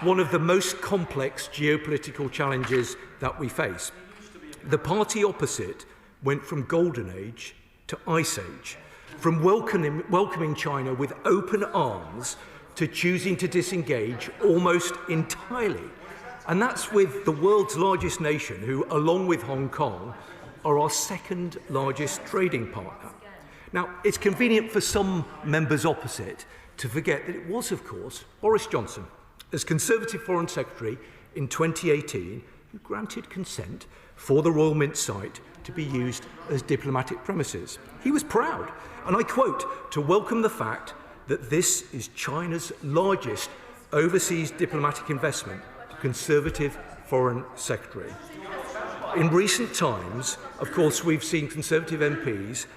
one of the most complex geopolitical challenges that we face. The party opposite went from golden age to ice age, from welcoming China with open arms to choosing to disengage almost entirely. And that's with the world's largest nation, who, along with Hong Kong, are our second largest trading partner. Now, it's convenient for some members opposite to forget that it was, of course, Boris Johnson, as Conservative Foreign Secretary in 2018, who granted consent for the Royal Mint site to be used as diplomatic premises. He was proud, and I quote, to welcome the fact that this is China's largest overseas diplomatic investment, the Conservative Foreign Secretary. In recent times, of course, we've seen Conservative MPs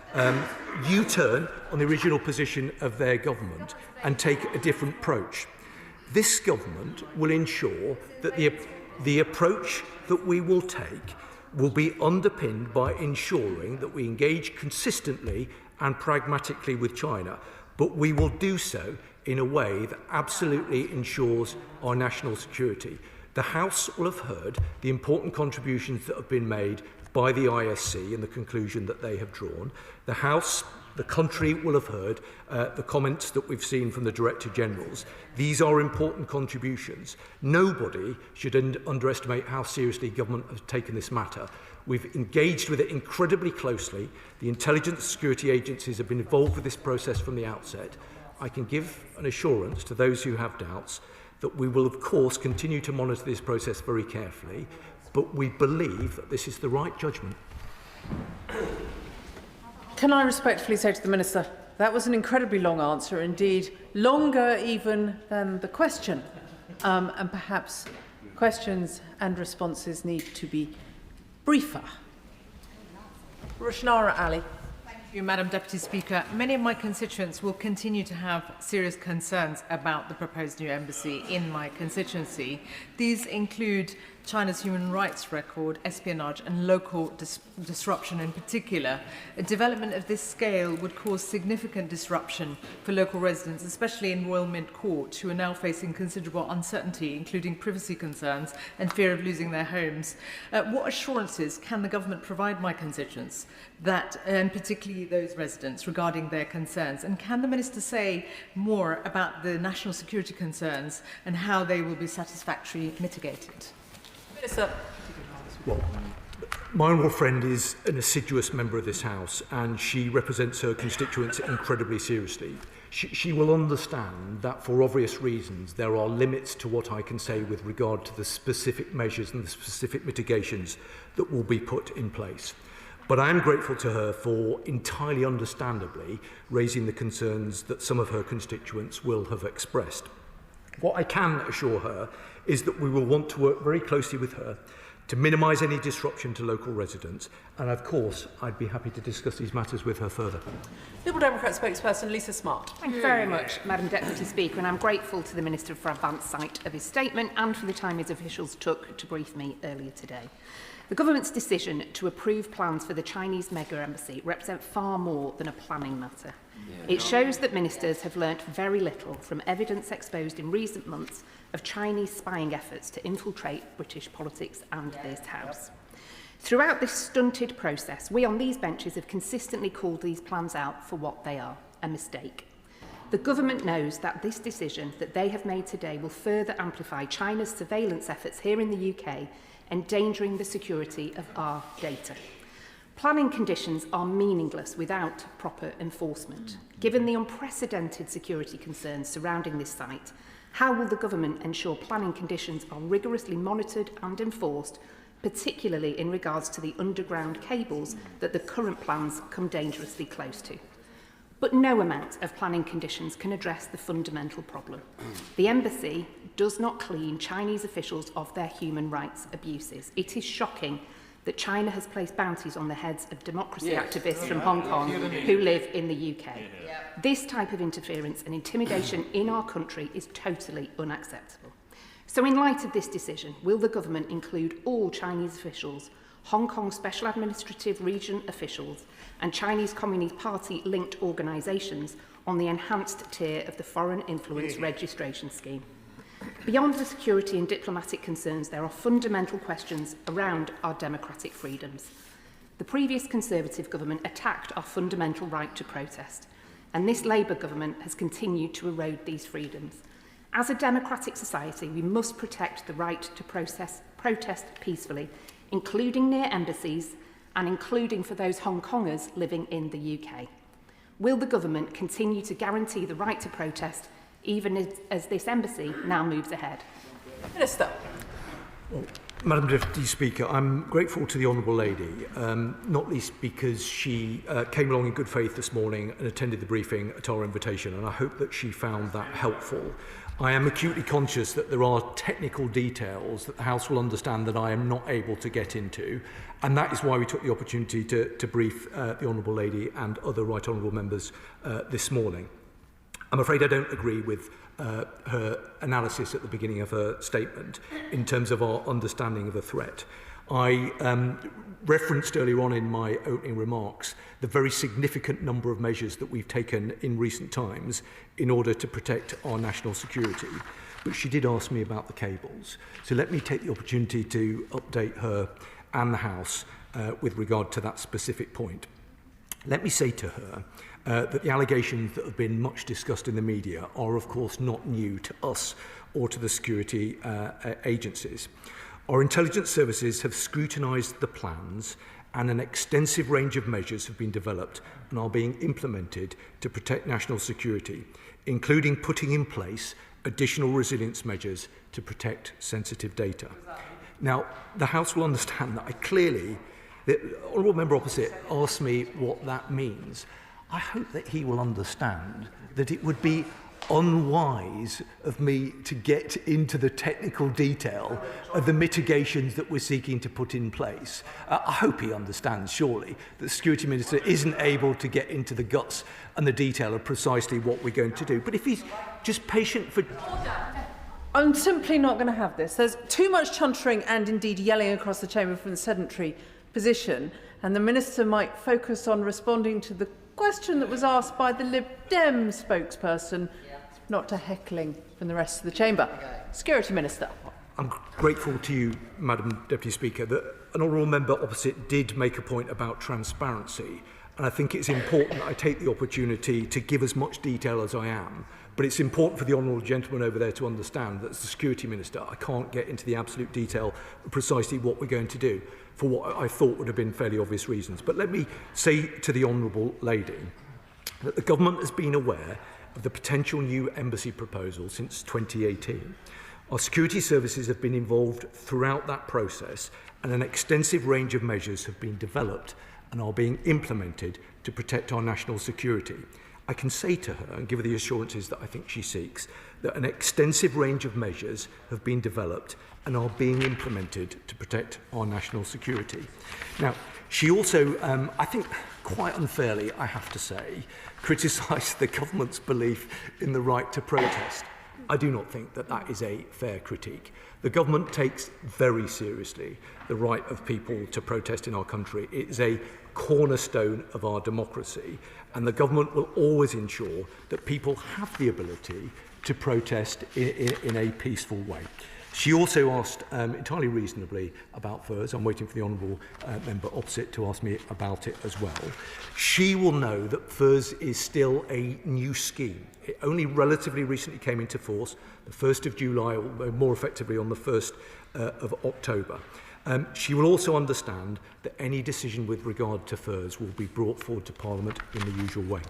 U-turn on the original position of their government and take a different approach. This government will ensure that the approach that we will take will be underpinned by ensuring that we engage consistently and pragmatically with China, but we will do so in a way that absolutely ensures our national security. The House will have heard the important contributions that have been made by the ISC and the conclusion that they have drawn. The House, the country, will have heard the comments that we've seen from the Director Generals. These are important contributions. Nobody should underestimate how seriously government has taken this matter. We've engaged with it incredibly closely. The intelligence and security agencies have been involved with this process from the outset. I can give an assurance to those who have doubts that we will, of course, continue to monitor this process very carefully, but we believe that this is the right judgment. Can I respectfully say to the Minister, that was an incredibly long answer, indeed longer even than the question, and perhaps questions and responses need to be briefer. Rushnara Ali. Thank you, Madam Deputy Speaker. Many of my constituents will continue to have serious concerns about the proposed new embassy in my constituency. These include China's human rights record, espionage and local disruption in particular. A development of this scale would cause significant disruption for local residents, especially in Royal Mint Court, who are now facing considerable uncertainty, including privacy concerns and fear of losing their homes. What assurances can the government provide my constituents, that, and particularly those residents, regarding their concerns? And can the Minister say more about the national security concerns and how they will be satisfactorily mitigated? Well, my honourable friend is an assiduous member of this House, and she represents her constituents incredibly seriously. She will understand that, for obvious reasons, there are limits to what I can say with regard to the specific measures and the specific mitigations that will be put in place. But I am grateful to her for, entirely understandably, raising the concerns that some of her constituents will have expressed. What I can assure her is that we will want to work very closely with her to minimise any disruption to local residents, and of course I'd be happy to discuss these matters with her further. Liberal Democrat spokesperson Lisa Smart. Thank you very much, Madam Deputy Speaker, and I'm grateful to the Minister for advance sight of his statement and for the time his officials took to brief me earlier today. The government's decision to approve plans for the Chinese mega embassy represent far more than a planning matter. It shows that ministers have learnt very little from evidence exposed in recent months of Chinese spying efforts to infiltrate British politics and this House. Throughout this stunted process, we on these benches have consistently called these plans out for what they are, a mistake. The government knows that this decision that they have made today will further amplify China's surveillance efforts here in the UK, endangering the security of our data. Planning conditions are meaningless without proper enforcement. Given the unprecedented security concerns surrounding this site, how will the government ensure planning conditions are rigorously monitored and enforced, particularly in regards to the underground cables that the current plans come dangerously close to? But no amount of planning conditions can address the fundamental problem. The embassy does not clean Chinese officials of their human rights abuses. It is shocking that China has placed bounties on the heads of democracy activists from Hong Kong who live in the UK. This type of interference and intimidation in our country is totally unacceptable. So in light of this decision, will the government include all Chinese officials, Hong Kong Special Administrative Region officials and Chinese Communist Party linked organisations on the enhanced tier of the Foreign Influence Registration Scheme? Beyond the security and diplomatic concerns, there are fundamental questions around our democratic freedoms. The previous Conservative government attacked our fundamental right to protest, and this Labour government has continued to erode these freedoms. As a democratic society, we must protect the right to protest peacefully, including near embassies and including for those Hong Kongers living in the UK. Will the government continue to guarantee the right to protest even as this embassy now moves ahead? Minister. Well, Madam Deputy Speaker, I'm grateful to the Honourable Lady, not least because she came along in good faith this morning and attended the briefing at our invitation, and I hope that she found that helpful. I am acutely conscious that there are technical details that the House will understand that I am not able to get into, and that is why we took the opportunity to brief the Honourable Lady and other Right Honourable members this morning. I'm afraid I don't agree with her analysis at the beginning of her statement in terms of our understanding of the threat. I referenced earlier on in my opening remarks the very significant number of measures that we've taken in recent times in order to protect our national security. But she did ask me about the cables. So let me take the opportunity to update her and the House with regard to that specific point. Let me say to her that the allegations that have been much discussed in the media are of course not new to us or to the security agencies. Our intelligence services have scrutinised the plans and an extensive range of measures have been developed and are being implemented to protect national security, including putting in place additional resilience measures to protect sensitive data. Now, the House will understand that the Honourable Member opposite asked me what that means. I hope that he will understand that it would be unwise of me to get into the technical detail of the mitigations that we're seeking to put in place. I hope he understands, surely, that the Security Minister isn't able to get into the guts and the detail of precisely what we're going to do. But if he's just patient for... I'm simply not going to have this. There's too much chuntering and indeed yelling across the chamber from the sedentary position, and the Minister might focus on responding to the question that was asked by the Lib Dem spokesperson, not to heckling from the rest of the chamber. Security Minister. I'm grateful to you, Madam Deputy Speaker, that an honourable member opposite did make a point about transparency, and I think it's important that I take the opportunity to give as much detail as I am. But it's important for the honourable gentleman over there to understand that as the Security Minister, I can't get into the absolute detail of precisely what we're going to do for what I thought would have been fairly obvious reasons. But let me say to the honourable lady that the government has been aware of the potential new embassy proposal since 2018. Our security services have been involved throughout that process, and an extensive range of measures have been developed and are being implemented to protect our national security. I can say to her, and give her the assurances that I think she seeks, that an extensive range of measures have been developed and are being implemented to protect our national security. Now, she also, I think quite unfairly, I have to say, criticised the government's belief in the right to protest. I do not think that that is a fair critique. The government takes very seriously the right of people to protest in our country. It is a cornerstone of our democracy, and the government will always ensure that people have the ability to protest in a peaceful way. She also asked entirely reasonably about FIRS. I'm waiting for the honourable member opposite to ask me about it as well. She will know that FIRS is still a new scheme. It only relatively recently came into force, the 1st of July, or more effectively on the 1st of October. She will also understand that any decision with regard to FIRS will be brought forward to Parliament in the usual way.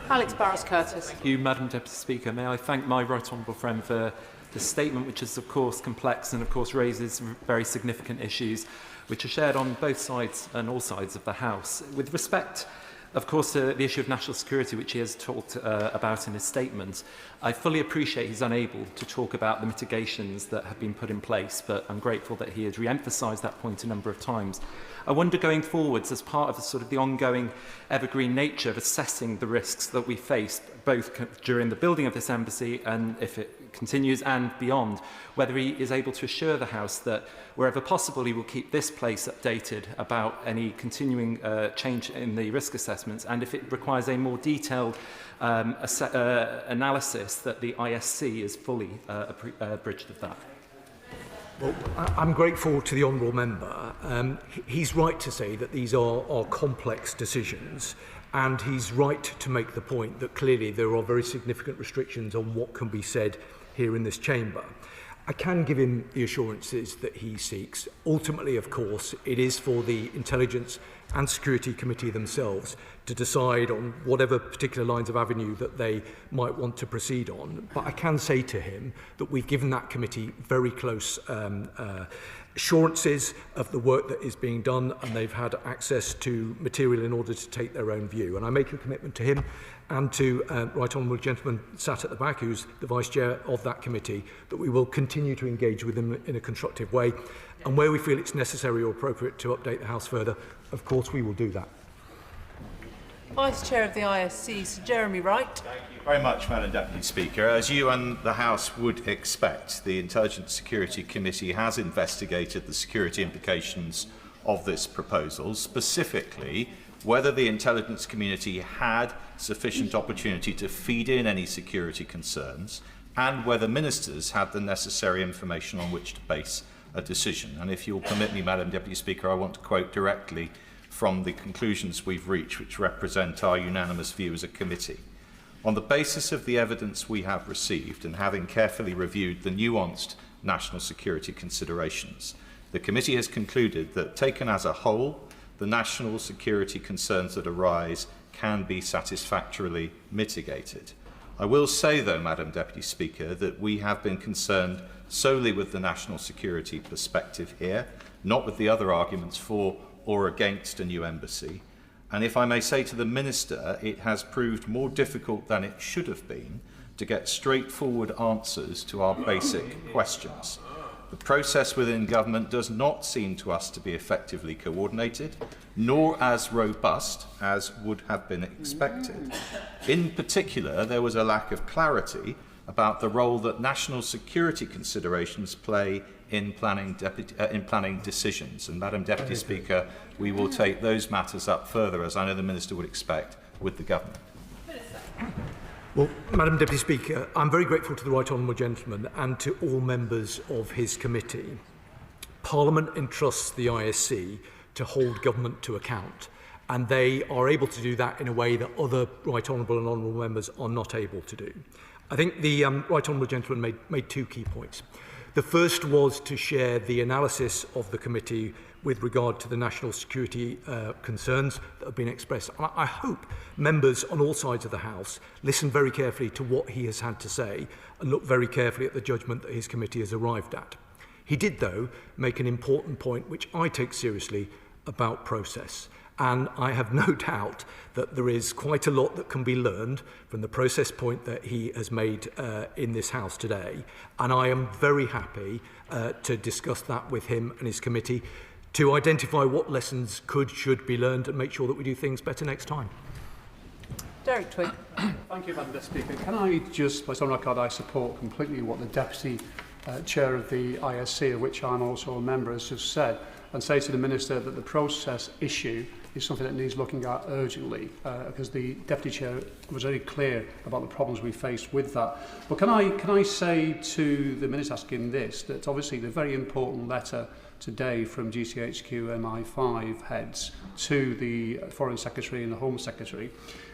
Alex Barras-Curtis. Thank you, Madam Deputy Speaker. May I thank my right honourable friend for the statement, which is of course complex and of course raises very significant issues which are shared on both sides and all sides of the House. With respect, of course, to the issue of national security, which he has talked about in his statement, I fully appreciate he's unable to talk about the mitigations that have been put in place, but I'm grateful that he has re-emphasised that point a number of times. I wonder going forwards, as part of the ongoing evergreen nature of assessing the risks that we face, both during the building of this embassy and if it continues and beyond, whether he is able to assure the House that wherever possible he will keep this place updated about any continuing change in the risk assessments, and if it requires a more detailed analysis, that the ISC is fully abridged of that. Well, I'm grateful to the honourable member. He's right to say that these are complex decisions, and he's right to make the point that clearly there are very significant restrictions on what can be said here in this chamber. I can give him the assurances that he seeks. Ultimately, of course, it is for the Intelligence and Security Committee themselves to decide on whatever particular lines of avenue that they might want to proceed on. But I can say to him that we've given that committee very close assurances of the work that is being done, and they've had access to material in order to take their own view. And I make a commitment to him and to Right Honourable Gentleman sat at the back, who's the Vice Chair of that committee, that we will continue to engage with them in a constructive way. And where we feel it's necessary or appropriate to update the House further, of course we will do that. Vice Chair of the ISC, Sir Jeremy Wright. Thank you very much, Madam Deputy Speaker. As you and the House would expect, the Intelligence Security Committee has investigated the security implications of this proposal, specifically whether the intelligence community had sufficient opportunity to feed in any security concerns, and whether ministers had the necessary information on which to base a decision. And if you'll permit me, Madam Deputy Speaker, I want to quote directly from the conclusions we've reached, which represent our unanimous view as a committee. On the basis of the evidence we have received, and having carefully reviewed the nuanced national security considerations, the committee has concluded that, taken as a whole, the national security concerns that arise can be satisfactorily mitigated. I will say, though, Madam Deputy Speaker, that we have been concerned solely with the national security perspective here, not with the other arguments for or against a new embassy. And if I may say to the Minister, it has proved more difficult than it should have been to get straightforward answers to our basic questions. The process within government does not seem to us to be effectively coordinated, nor as robust as would have been expected. In particular, there was a lack of clarity about the role that national security considerations play in planning decisions. And Madam Deputy Speaker, we will take those matters up further, as I know the Minister would expect, with the government. Well, Madam Deputy Speaker, I'm very grateful to the Right Honourable Gentleman and to all members of his committee. Parliament entrusts the ISC to hold government to account, and they are able to do that in a way that other Right Honourable and Honourable members are not able to do. I think the Right Honourable Gentleman made two key points. The first was to share the analysis of the committee with regard to the national security concerns that have been expressed. I hope members on all sides of the House listen very carefully to what he has had to say and look very carefully at the judgment that his committee has arrived at. He did, though, make an important point, which I take seriously, about process. And I have no doubt that there is quite a lot that can be learned from the process point that he has made in this House today. And I am very happy to discuss that with him and his committee, to identify what lessons should be learned and make sure that we do things better next time. Derek Twigg. Thank you, Madam Speaker. Can I just, by some record, I support completely what the Deputy Chair of the ISC, of which I'm also a member, has just said, and say to the Minister that the process issue is something that needs looking at urgently, because the Deputy Chair was very clear about the problems we faced with that. But can I say to the Minister asking this, that obviously the very important letter today from GCHQ MI5 heads to the Foreign Secretary and the Home Secretary,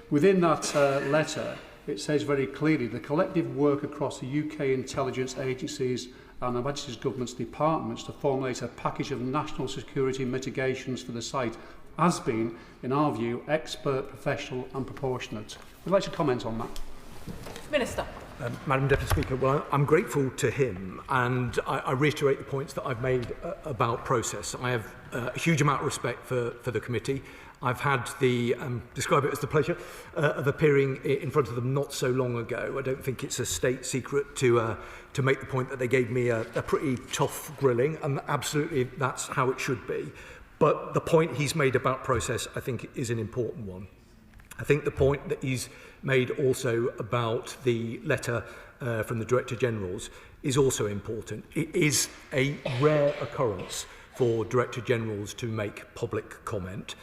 within that letter it says very clearly the collective work across the UK intelligence agencies and Her Majesty's Government's departments to formulate a package of national security mitigations for the site has been, in our view, expert, professional and proportionate. Would you like to comment on that? Minister. Madam Deputy Speaker, well, I'm grateful to him, and I reiterate the points that I've made about process. I have a huge amount of respect for the committee. I've had the, describe it as the pleasure of appearing in front of them not so long ago. I don't think it's a state secret to make the point that they gave me a pretty tough grilling, and absolutely that's how it should be. But the point he's made about process, I think, is an important one. I think the point that he's made also about the letter from the Director Generals is also important. It is a rare occurrence for Director Generals to make public comment.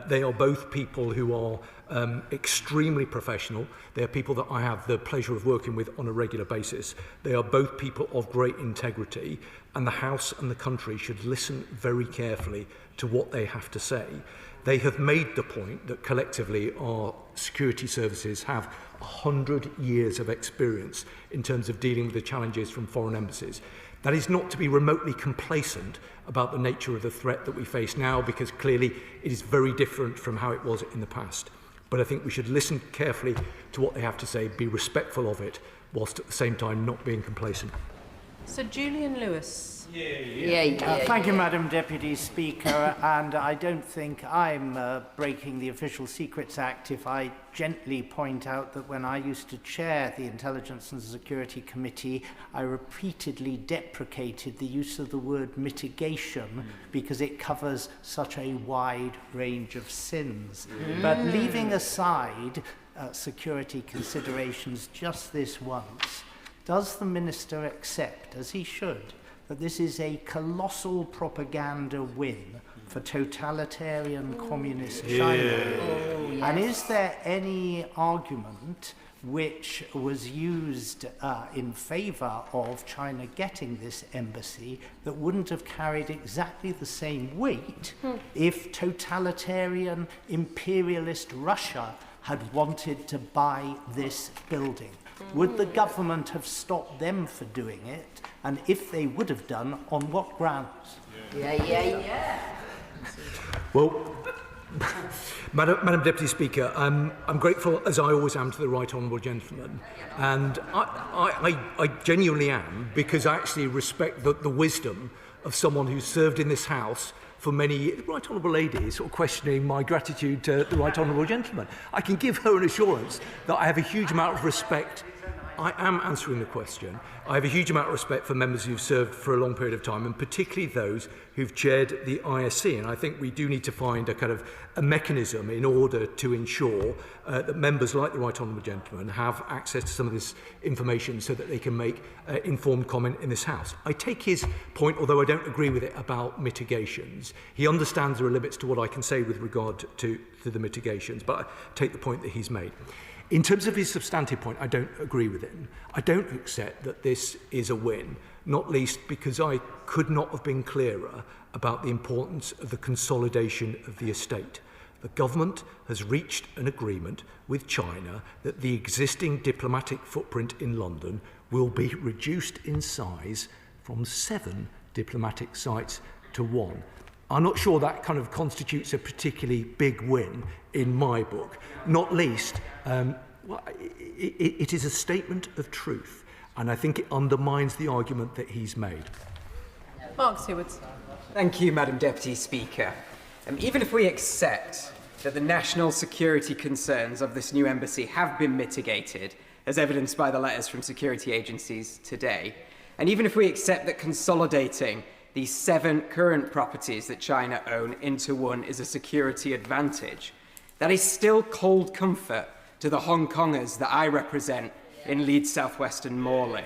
They are both people who are extremely professional. They are people that I have the pleasure of working with on a regular basis. They are both people of great integrity, and the House and the country should listen very carefully to what they have to say. They have made the point that collectively our security services have 100 years of experience in terms of dealing with the challenges from foreign embassies. That is not to be remotely complacent about the nature of the threat that we face now, because clearly it is very different from how it was in the past. But I think we should listen carefully to what they have to say, be respectful of it, whilst at the same time not being complacent. Sir Julian Lewis. Thank you, Madam Deputy Speaker, and I don't think I'm breaking the Official Secrets Act if I gently point out that when I used to chair the Intelligence and Security Committee, I repeatedly deprecated the use of the word mitigation because it covers such a wide range of sins. But leaving aside security considerations just this once, does the Minister accept, as he should, that this is a colossal propaganda win for totalitarian communist China? And is there any argument which was used in favour of China getting this embassy that wouldn't have carried exactly the same weight if totalitarian imperialist Russia had wanted to buy this building? Would the government have stopped them for doing it? And if they would have done, on what grounds? Well, Madam Deputy Speaker, I'm grateful, as I always am, to the Right Honourable Gentleman. And I genuinely am, because I actually respect the wisdom of someone who's served in this House for many years. The Right Honourable Lady is sort of questioning my gratitude to the Right Honourable Gentleman. I can give her an assurance that I have a huge amount of respect. I am answering the question. I have a huge amount of respect for members who've served for a long period of time, and particularly those who've chaired the ISC. And I think we do need to find a mechanism in order to ensure that members like the Right Honourable Gentleman have access to some of this information so that they can make informed comment in this House. I take his point, although I don't agree with it, about mitigations. He understands there are limits to what I can say with regard to the mitigations, but I take the point that he's made. In terms of his substantive point, I don't agree with him. I don't accept that this is a win, not least because I could not have been clearer about the importance of the consolidation of the estate. The government has reached an agreement with China that the existing diplomatic footprint in London will be reduced in size from 7 diplomatic sites to 1. I'm not sure that kind of constitutes a particularly big win in my book, not least, it is a statement of truth, and I think it undermines the argument that he's made. Mark Stewards. Thank you, Madam Deputy Speaker. Even if we accept that the national security concerns of this new embassy have been mitigated, as evidenced by the letters from security agencies today, and even if we accept that consolidating these 7 current properties that China own into one is a security advantage, that is still cold comfort to the Hong Kongers that I represent in Leeds southwestern Morley.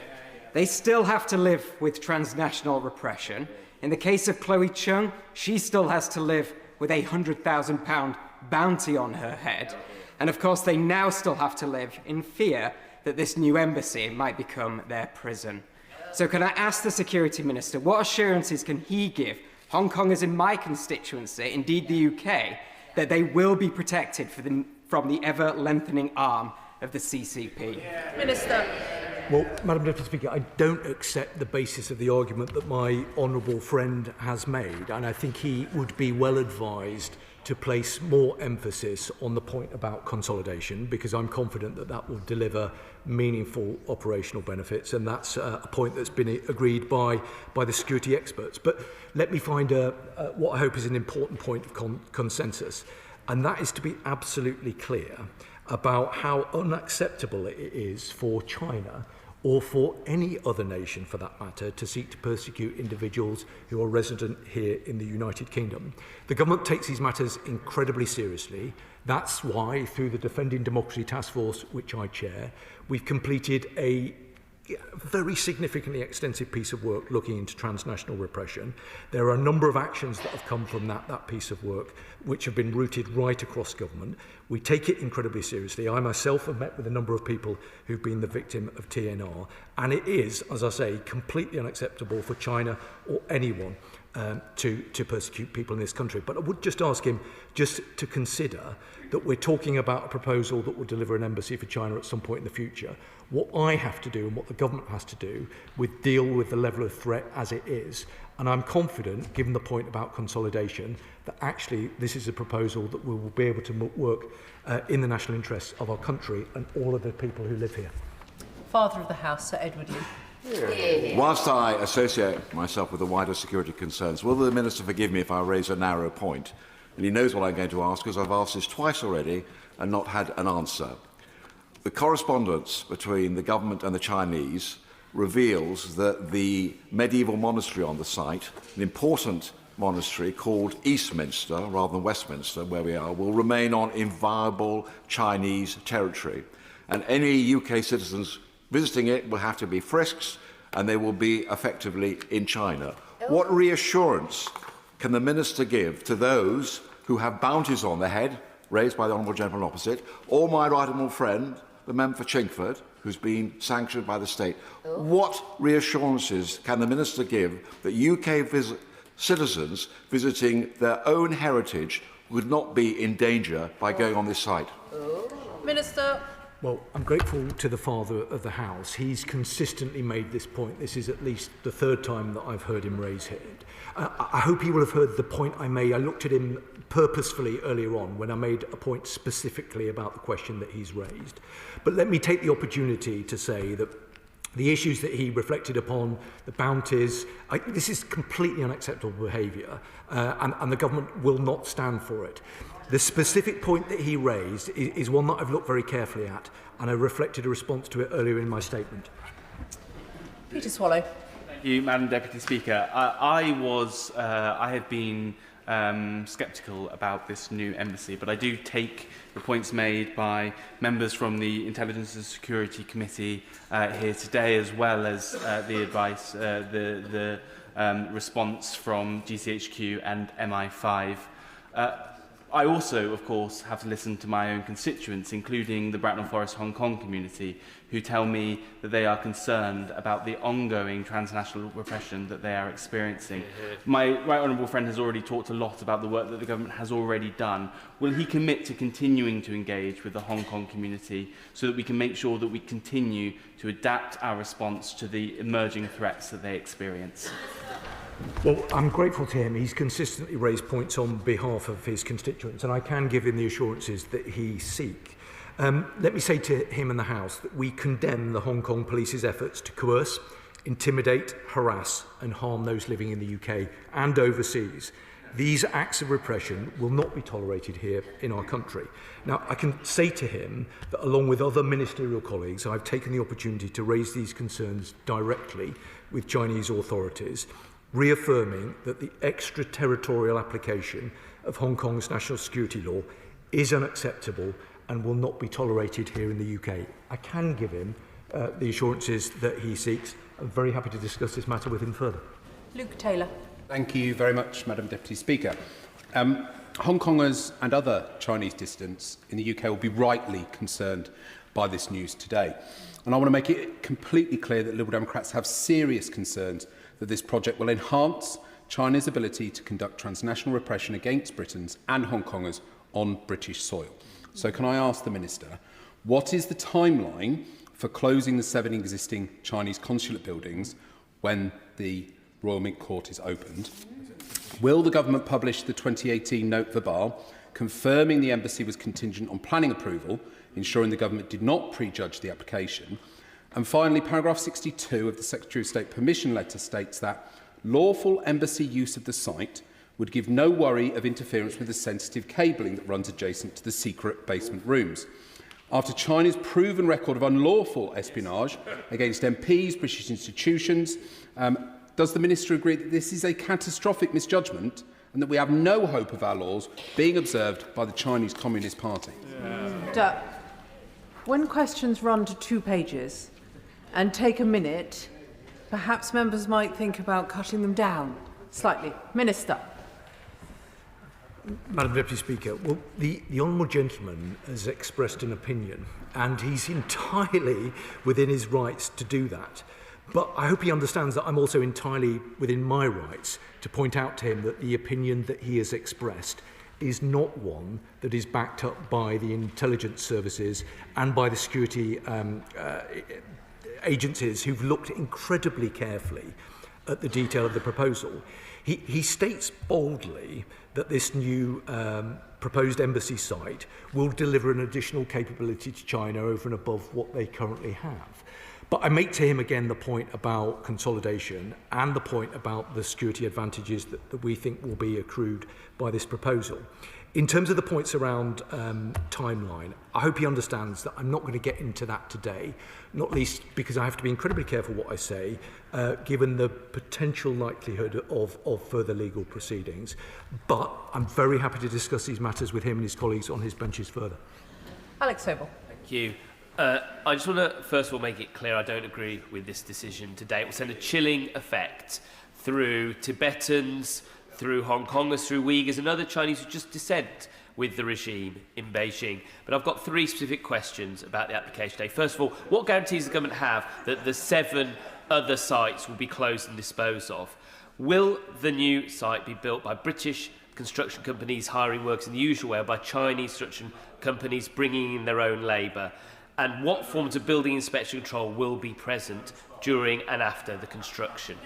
They still have to live with transnational repression. In the case of Chloe Chung, she still has to live with a £100,000 bounty on her head. And of course, they now still have to live in fear that this new embassy might become their prison. So can I ask the Security Minister, what assurances can he give Hong Kongers in my constituency, indeed the UK, that they will be protected from the ever-lengthening arm of the CCP? Minister. Well, Madam Deputy Speaker, I don't accept the basis of the argument that my honourable friend has made, and I think he would be well advised to place more emphasis on the point about consolidation, because I'm confident that that will deliver meaningful operational benefits, and that's a point that's been agreed by the security experts. But let me find what I hope is an important point of consensus, and that is to be absolutely clear about how unacceptable it is for China or for any other nation for that matter to seek to persecute individuals who are resident here in the United Kingdom. The government takes these matters incredibly seriously. That's why, through the Defending Democracy Task Force, which I chair, we've completed a very significantly extensive piece of work looking into transnational repression. There are a number of actions that have come from that piece of work which have been rooted right across government. We take it incredibly seriously. I myself have met with a number of people who've been the victim of TNR, and it is, as I say, completely unacceptable for China or anyone to persecute people in this country. But I would just ask him just to consider that we're talking about a proposal that will deliver an embassy for China at some point in the future. What I have to do and what the government has to do with deal with the level of threat as it is. And I'm confident, given the point about consolidation, that actually this is a proposal that we will be able to work in the national interests of our country and all of the people who live here. Father of the House, Sir Edward Lee. Whilst I associate myself with the wider security concerns, will the Minister forgive me if I raise a narrow point? And he knows what I'm going to ask, because I've asked this twice already and not had an answer. The correspondence between the government and the Chinese reveals that the medieval monastery on the site, an important monastery called Eastminster rather than Westminster, where we are, will remain on inviolable Chinese territory. And any UK citizens visiting it will have to be frisked, and they will be effectively in China. What reassurance can the Minister give to those who have bounties on their head, raised by the Honourable Gentleman opposite, or my right honourable friend, the member for Chingford, who's been sanctioned by the state? What reassurances can the Minister give that UK citizens visiting their own heritage would not be in danger by going on this site? Minister. Well, I'm grateful to the Father of the House. He's consistently made this point. This is at least the third time that I've heard him raise it. I hope he will have heard the point I made. I looked at him purposefully earlier on when I made a point specifically about the question that he's raised. But let me take the opportunity to say that the issues that he reflected upon, the bounties, this is completely unacceptable behaviour, and the government will not stand for it. The specific point that he raised is one that I've looked very carefully at, and I reflected a response to it earlier in my statement. Peter Swallow. Thank you, Madam Deputy Speaker. I have been sceptical about this new embassy, but I do take the points made by members from the Intelligence and Security Committee here today, as well as the advice, the response from GCHQ and MI5. I also, of course, have to listen to my own constituents, including the Bracknell Forest Hong Kong community, who tell me that they are concerned about the ongoing transnational repression that they are experiencing. My right honourable friend has already talked a lot about the work that the government has already done. Will he commit to continuing to engage with the Hong Kong community so that we can make sure that we continue to adapt our response to the emerging threats that they experience? Well, I'm grateful to him. He's consistently raised points on behalf of his constituents, and I can give him the assurances that he seeks. Let me say to him and the House that we condemn the Hong Kong police's efforts to coerce, intimidate, harass and harm those living in the UK and overseas. These acts of repression will not be tolerated here in our country. Now, I can say to him that along with other ministerial colleagues, I've taken the opportunity to raise these concerns directly with Chinese authorities, reaffirming that the extraterritorial application of Hong Kong's national security law is unacceptable and will not be tolerated here in the UK. I can give him the assurances that he seeks. I'm very happy to discuss this matter with him further. Luke Taylor. Thank you very much, Madam Deputy Speaker. Hong Kongers and other Chinese dissidents in the UK will be rightly concerned by this news today. And I want to make it completely clear that Liberal Democrats have serious concerns that this project will enhance China's ability to conduct transnational repression against Britons and Hong Kongers on British soil. So can I ask the Minister, what is the timeline for closing the 7 existing Chinese consulate buildings when the Royal Mint Court is opened? Will the government publish the 2018 note verbale confirming the embassy was contingent on planning approval, ensuring the government did not prejudge the application? And finally, paragraph 62 of the Secretary of State permission letter states that lawful embassy use of the site would give no worry of interference with the sensitive cabling that runs adjacent to the secret basement rooms. after China's proven record of unlawful espionage against MPs, British institutions. Does the Minister agree that this is a catastrophic misjudgment and that we have no hope of our laws being observed by the Chinese Communist Party? When questions run to 2 pages and take a minute, perhaps members might think about cutting them down slightly. Minister. Madam Deputy Speaker, well, the honourable gentleman has expressed an opinion, and he's entirely within his rights to do that. But I hope he understands that I'm also entirely within my rights to point out to him that the opinion that he has expressed is not one that is backed up by the intelligence services and by the security agencies who've looked incredibly carefully at the detail of the proposal. He states boldly that this new proposed embassy site will deliver an additional capability to China over and above what they currently have. But I make to him again the point about consolidation and the point about the security advantages that we think will be accrued by this proposal. In terms of the points around timeline, I hope he understands that I'm not going to get into that today, not least because I have to be incredibly careful what I say, given the potential likelihood of further legal proceedings. But I'm very happy to discuss these matters with him and his colleagues on his benches further. Alex Sobel. Thank you. I just want to first of all make it clear I don't agree with this decision today. It will send a chilling effect through Tibetans, through Hong Kongers, through Uyghurs and other Chinese who just dissent with the regime in Beijing. But I've got 3 specific questions about the application today. First of all, what guarantees does the government have that the 7 other sites will be closed and disposed of? Will the new site be built by British construction companies hiring workers in the usual way, or by Chinese construction companies bringing in their own labour? And what forms of building inspection control will be present during and after the construction?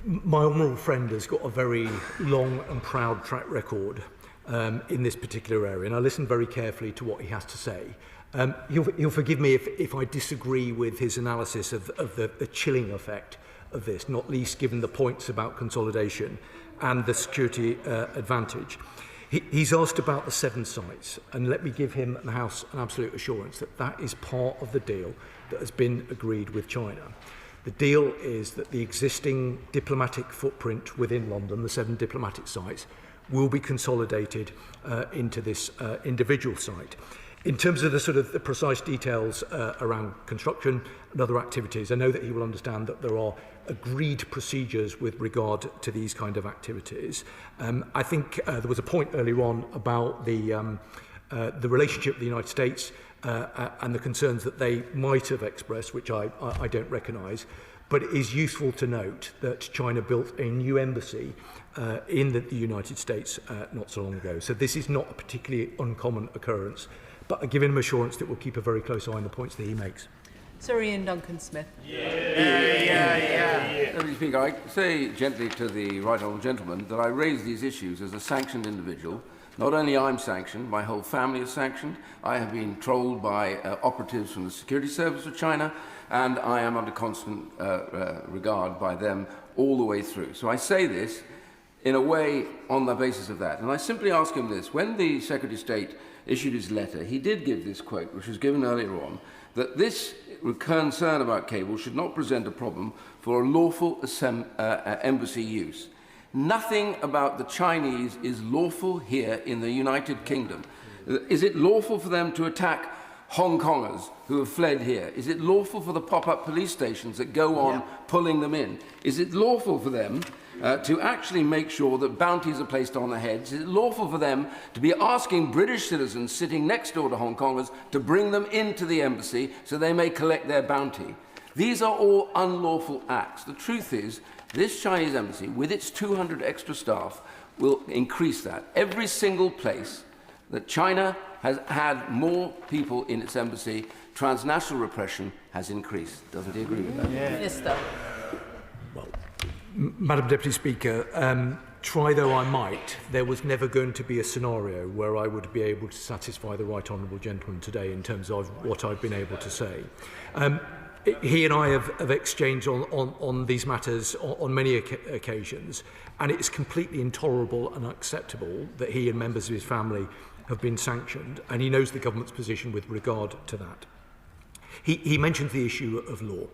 My honourable friend has got a very long and proud track record in this particular area, and I listened very carefully to what he has to say. He'll forgive me if I disagree with his analysis of the chilling effect of this, not least given the points about consolidation and the security advantage. He's asked about the 7 sites, and let me give him and the House an absolute assurance that that is part of the deal that has been agreed with China. The deal is that the existing diplomatic footprint within London, the 7 diplomatic sites, will be consolidated into this individual site. In terms of the precise details around construction and other activities, I know that he will understand that there are agreed procedures with regard to these kind of activities. I think there was a point earlier on about the relationship with the United States and the concerns that they might have expressed, which I don't recognise. But it is useful to note that China built a new embassy in the United States not so long ago. So this is not a particularly uncommon occurrence. But I give him assurance that we'll keep a very close eye on the points that he makes. Sir Ian Duncan-Smith. Mr. Speaker, I say gently to the right honourable gentleman that I raise these issues as a sanctioned individual. Not only I'm sanctioned, my whole family is sanctioned. I have been trolled by operatives from the security service of China, and I am under constant regard by them all the way through. So I say this in a way on the basis of that. And I simply ask him this. When the Secretary of State issued his letter, he did give this quote, which was given earlier on, that this concern about cable should not present a problem for a lawful embassy use. Nothing about the Chinese is lawful here in the United Kingdom. Is it lawful for them to attack Hong Kongers who have fled here? Is it lawful for the pop-up police stations that go on pulling them in? Is it lawful for them to actually make sure that bounties are placed on their heads? Is it lawful for them to be asking British citizens sitting next door to Hong Kongers to bring them into the embassy so they may collect their bounty? These are all unlawful acts. The truth is, this Chinese embassy, with its 200 extra staff, will increase that. Every single place that China has had more people in its embassy, transnational repression has increased. Doesn't he agree with that? Minister. Madam Deputy Speaker, try though I might, there was never going to be a scenario where I would be able to satisfy the right honourable gentleman today in terms of what I've been able to say. He and I have exchanged on these matters on many occasions, and it is completely intolerable and unacceptable that he and members of his family have been sanctioned, and he knows the government's position with regard to that. He mentioned the issue of law.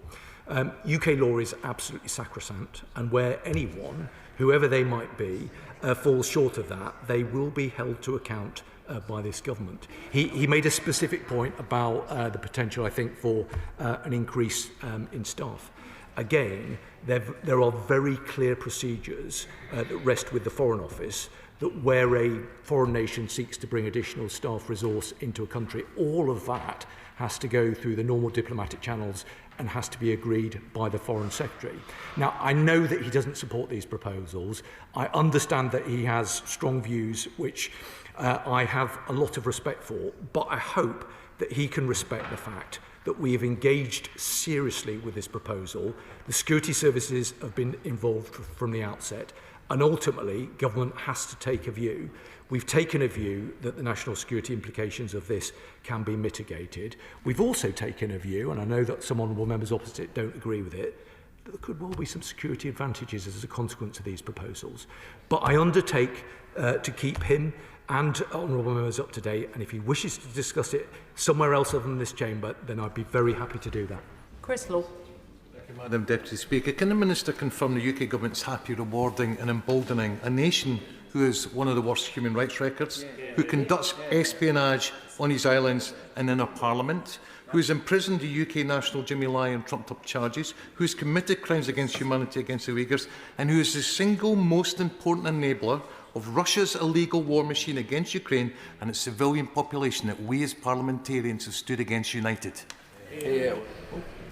UK law is absolutely sacrosanct, and where anyone, whoever they might be, falls short of that, they will be held to account by this government. He made a specific point about the potential, I think, for an increase in staff. Again, there are very clear procedures that rest with the Foreign Office that where a foreign nation seeks to bring additional staff resource into a country, all of that has to go through the normal diplomatic channels and has to be agreed by the Foreign Secretary. Now, I know that he doesn't support these proposals. I understand that he has strong views, which I have a lot of respect for, but I hope that he can respect the fact that we have engaged seriously with this proposal. The security services have been involved from the outset, and ultimately, government has to take a view. We've taken a view that the national security implications of this can be mitigated. We've also taken a view, and I know that some honourable members opposite don't agree with it, that there could well be some security advantages as a consequence of these proposals. But I undertake to keep him and honourable members up to date, and if he wishes to discuss it somewhere else other than this chamber, then I'd be very happy to do that. Chris Law. Madam Deputy Speaker, can the Minister confirm the UK Government's happy rewarding and emboldening a nation who has one of the worst human rights records, who conducts espionage on his islands and in our Parliament, who has imprisoned the UK national Jimmy Lai on trumped-up charges, who has committed crimes against humanity against the Uyghurs, and who is the single most important enabler of Russia's illegal war machine against Ukraine and its civilian population that we as parliamentarians have stood against united?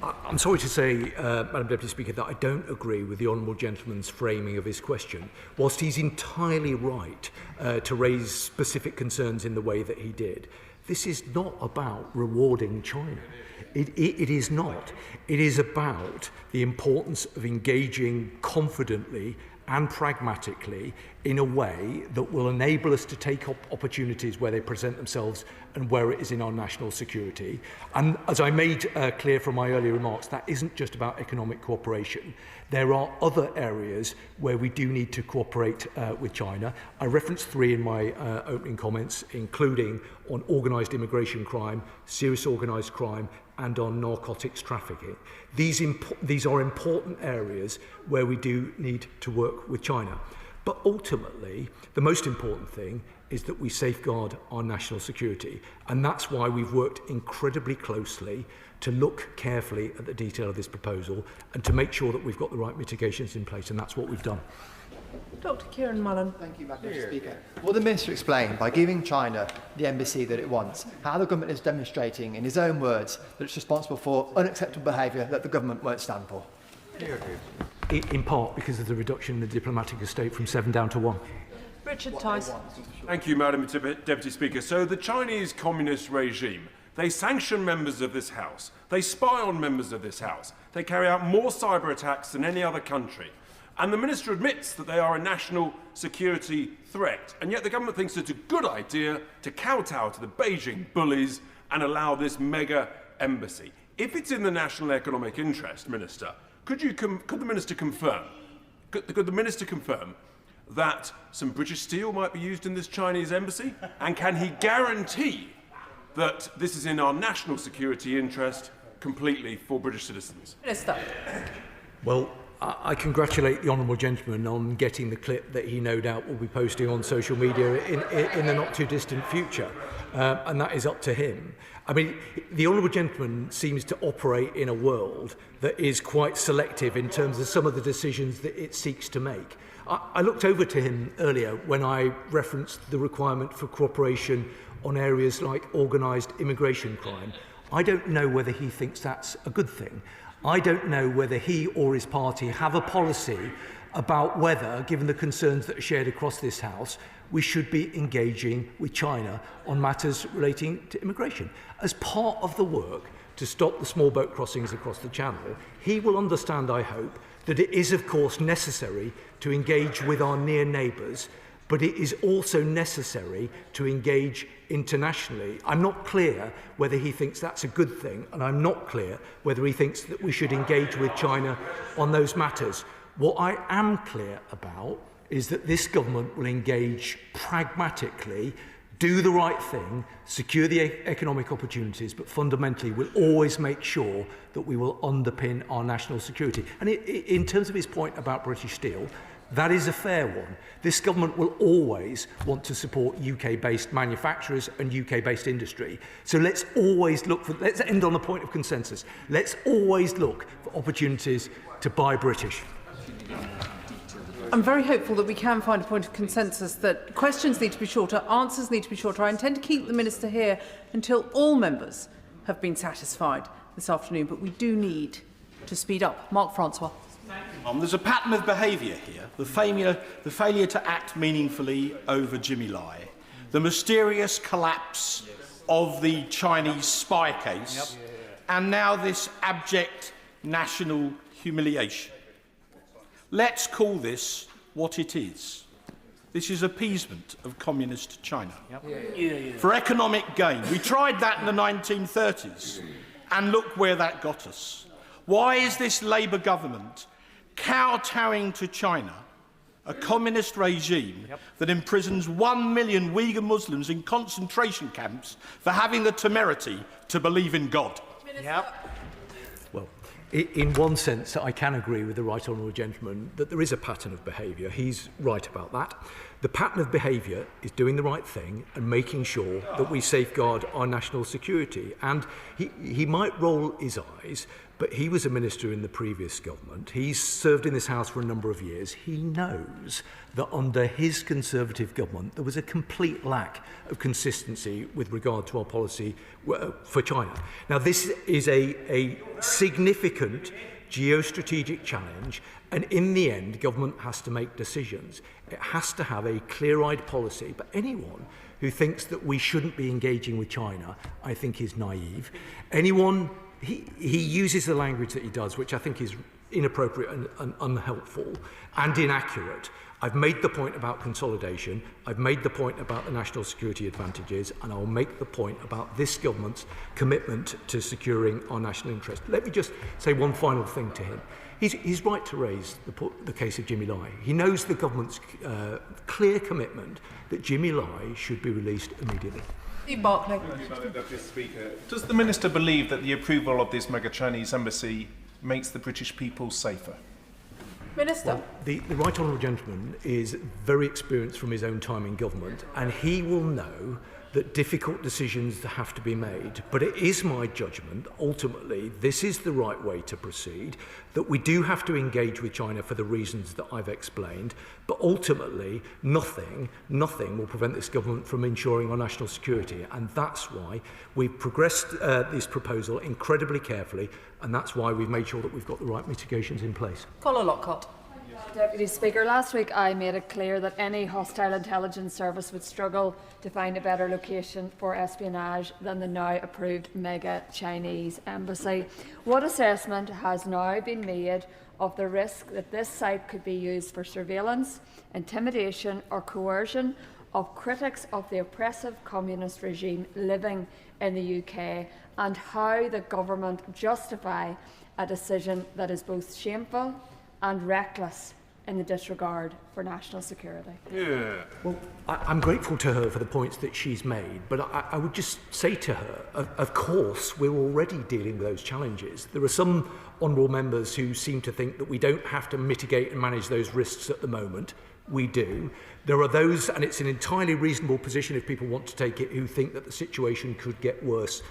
I'm sorry to say, Madam Deputy Speaker, that I don't agree with the honourable gentleman's framing of his question. Whilst he's entirely right to raise specific concerns in the way that he did, this is not about rewarding China. It is not. It is about the importance of engaging confidently and pragmatically in a way that will enable us to take up opportunities where they present themselves and where it is in our national security. And as I made clear from my earlier remarks, that isn't just about economic cooperation. There are other areas where we do need to cooperate with China. I referenced three in my opening comments, including on organised immigration crime, serious organised crime, and on narcotics trafficking. These are important areas where we do need to work with China. But ultimately, the most important thing is that we safeguard our national security. And that's why we've worked incredibly closely to look carefully at the detail of this proposal and to make sure that we've got the right mitigations in place. And that's what we've done. Dr. Kieran Mullen. Thank you, Madam Speaker. Will the Minister explain, by giving China the embassy that it wants, how the government is demonstrating, in his own words, that it's responsible for unacceptable behaviour that the government won't stand for? In part because of the reduction in the diplomatic estate from 7 down to 1. Richard Tice. Thank you, Madam Deputy Speaker. So the Chinese communist regime, they sanction members of this House. They spy on members of this House. They carry out more cyber attacks than any other country. And the Minister admits that they are a national security threat. And yet the government thinks it's a good idea to kowtow to the Beijing bullies and allow this mega embassy. If it's in the national economic interest, Minister, could the Minister confirm that some British steel might be used in this Chinese embassy? And can he guarantee that this is in our national security interest completely for British citizens? Minister. Well, I congratulate the honourable gentleman on getting the clip that he no doubt will be posting on social media in the not too distant future, and that is up to him. I mean, the honourable gentleman seems to operate in a world that is quite selective in terms of some of the decisions that it seeks to make. I looked over to him earlier when I referenced the requirement for cooperation on areas like organised immigration crime. I don't know whether he thinks that's a good thing. I don't know whether he or his party have a policy about whether, given the concerns that are shared across this House, we should be engaging with China on matters relating to immigration. As part of the work to stop the small boat crossings across the Channel, he will understand, I hope, that it is, of course, necessary to engage with our near neighbours, but it is also necessary to engage internationally. I'm not clear whether he thinks that's a good thing, and I'm not clear whether he thinks that we should engage with China on those matters. What I am clear about is that this government will engage pragmatically, do the right thing, secure the economic opportunities, but fundamentally we'll always make sure that we will underpin our national security. And in terms of his point about British Steel, that is a fair one. This government will always want to support UK-based manufacturers and UK-based industry. So let's always look for, let's end on a point of consensus. Let's always look for opportunities to buy British. I'm very hopeful that we can find a point of consensus, that questions need to be shorter, answers need to be shorter. I intend to keep the Minister here until all members have been satisfied this afternoon, but we do need to speed up. Mark Francois. There's a pattern of behaviour here. The failure to act meaningfully over Jimmy Lai, the mysterious collapse of the Chinese spy case, and now this abject national humiliation. Let's call this what it is. This is appeasement of communist China. For economic gain. We tried that in the 1930s, and look where that got us. Why is this Labour government kowtowing to China, a communist regime that imprisons 1 million Uyghur Muslims in concentration camps for having the temerity to believe in God? Well, in one sense, I can agree with the Right Honourable Gentleman that there is a pattern of behaviour. He's right about that. The pattern of behaviour is doing the right thing and making sure that we safeguard our national security. And he might roll his eyes, but he was a minister in the previous government. He's served in this House for a number of years. He knows that under his Conservative government, there was a complete lack of consistency with regard to our policy for China. Now, this is a significant geostrategic challenge, and in the end, government has to make decisions. It has to have a clear-eyed policy, but anyone who thinks that we shouldn't be engaging with China, I think is naive. Anyone He uses the language that he does, which I think is inappropriate and unhelpful and inaccurate. I've made the point about consolidation, I've made the point about the national security advantages, and I'll make the point about this government's commitment to securing our national interest. Let me just say one final thing to him. He's right to raise the case of Jimmy Lai. He knows the government's clear commitment that Jimmy Lai should be released immediately. Barclay. Does the Minister believe that the approval of this mega Chinese embassy makes the British people safer? Minister. Well, the Right Honourable Gentleman is very experienced from his own time in government, and he will know that difficult decisions have to be made. But it is my judgment, ultimately, this is the right way to proceed, that we do have to engage with China for the reasons that I've explained, but ultimately, nothing will prevent this government from ensuring our national security. And that's why we've progressed this proposal incredibly carefully, and that's why we've made sure that we've got the right mitigations in place. Colin Lockhart. Deputy Speaker, last week I made it clear that any hostile intelligence service would struggle to find a better location for espionage than the now approved mega Chinese embassy. What assessment has now been made of the risk that this site could be used for surveillance, intimidation or coercion of critics of the oppressive communist regime living in the UK, and how the government justify a decision that is both shameful and reckless in the disregard for national security? Well, I'm grateful to her for the points that she's made, but I would just say to her, of course, we're already dealing with those challenges. There are some honourable members who seem to think that we don't have to mitigate and manage those risks at the moment. We do. There are those, and it's an entirely reasonable position if people want to take it, who think that the situation could get worse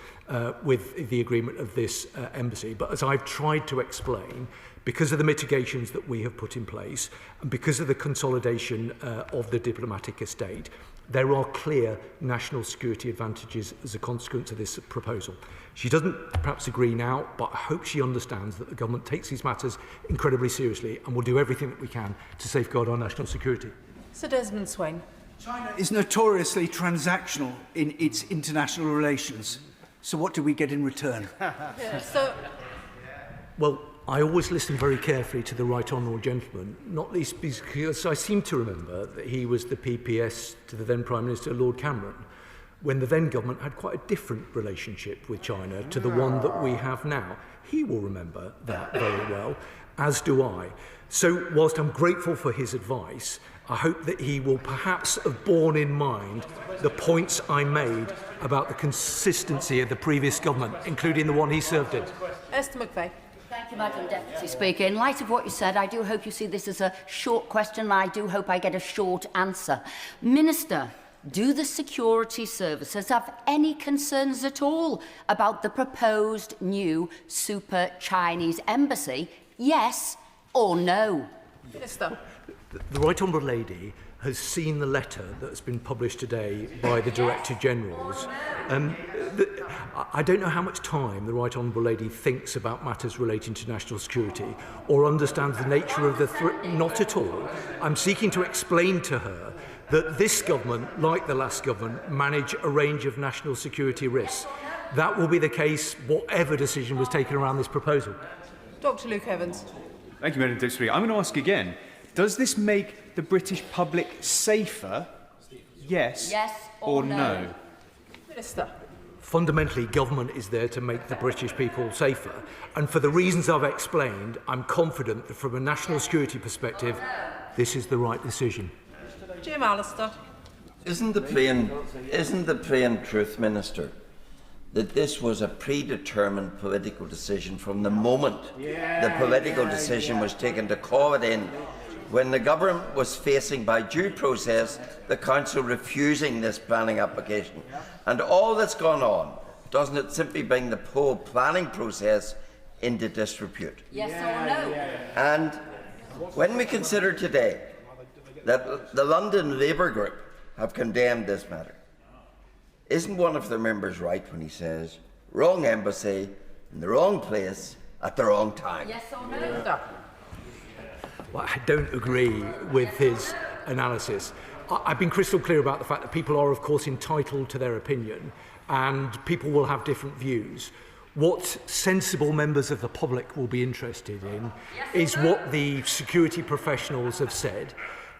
with the agreement of this embassy. But as I've tried to explain, because of the mitigations that we have put in place and because of the consolidation of the diplomatic estate, there are clear national security advantages as a consequence of this proposal. She doesn't perhaps agree now, but I hope she understands that the government takes these matters incredibly seriously and will do everything that we can to safeguard our national security. Sir Desmond Swain. China is notoriously transactional in its international relations. So what do we get in return? Well, I always listen very carefully to the Right Honourable Gentleman, not least because I seem to remember that he was the PPS to the then Prime Minister Lord Cameron, when the then government had quite a different relationship with China to the one that we have now. He will remember that very well, as do I. So whilst I'm grateful for his advice, I hope that he will perhaps have borne in mind the points I made about the consistency of the previous government, including the one he served in. Esther McVeigh. Thank you, Madam Deputy Speaker. In light of what you said, I do hope you see this as a short question, and I do hope I get a short answer. Minister, do the security services have any concerns at all about the proposed new super Chinese embassy? Yes or no? Minister. The Right Honourable Lady has seen the letter that's been published today by the Director Generals. I don't know how much time the Right Honourable Lady thinks about matters relating to national security or understands the nature of the threat. Not at all. I'm seeking to explain to her that this government, like the last government, manage a range of national security risks. That will be the case whatever decision was taken around this proposal. Dr. Luke Evans. Thank you, Madam Deputy Speaker. I'm going to ask again. Does this make the British public safer? Yes, or no? Minister. Fundamentally, government is there to make the British people safer. And for the reasons I've explained, I'm confident that from a national security perspective, this is the right decision. Jim Allister. Isn't the plain truth, Minister, that this was a predetermined political decision from the moment the political decision was taken to call it in, when the government was facing, by due process, the council refusing this planning application? And all that's gone on, doesn't it simply bring the whole planning process into disrepute? Yes or no? And when we consider today that the London Labour Group have condemned this matter, isn't one of their members right when he says, wrong embassy, in the wrong place, at the wrong time? Yes or no? Well, I don't agree with his analysis. I've been crystal clear about the fact that people are, of course, entitled to their opinion, and people will have different views. What sensible members of the public will be interested in is what the security professionals have said.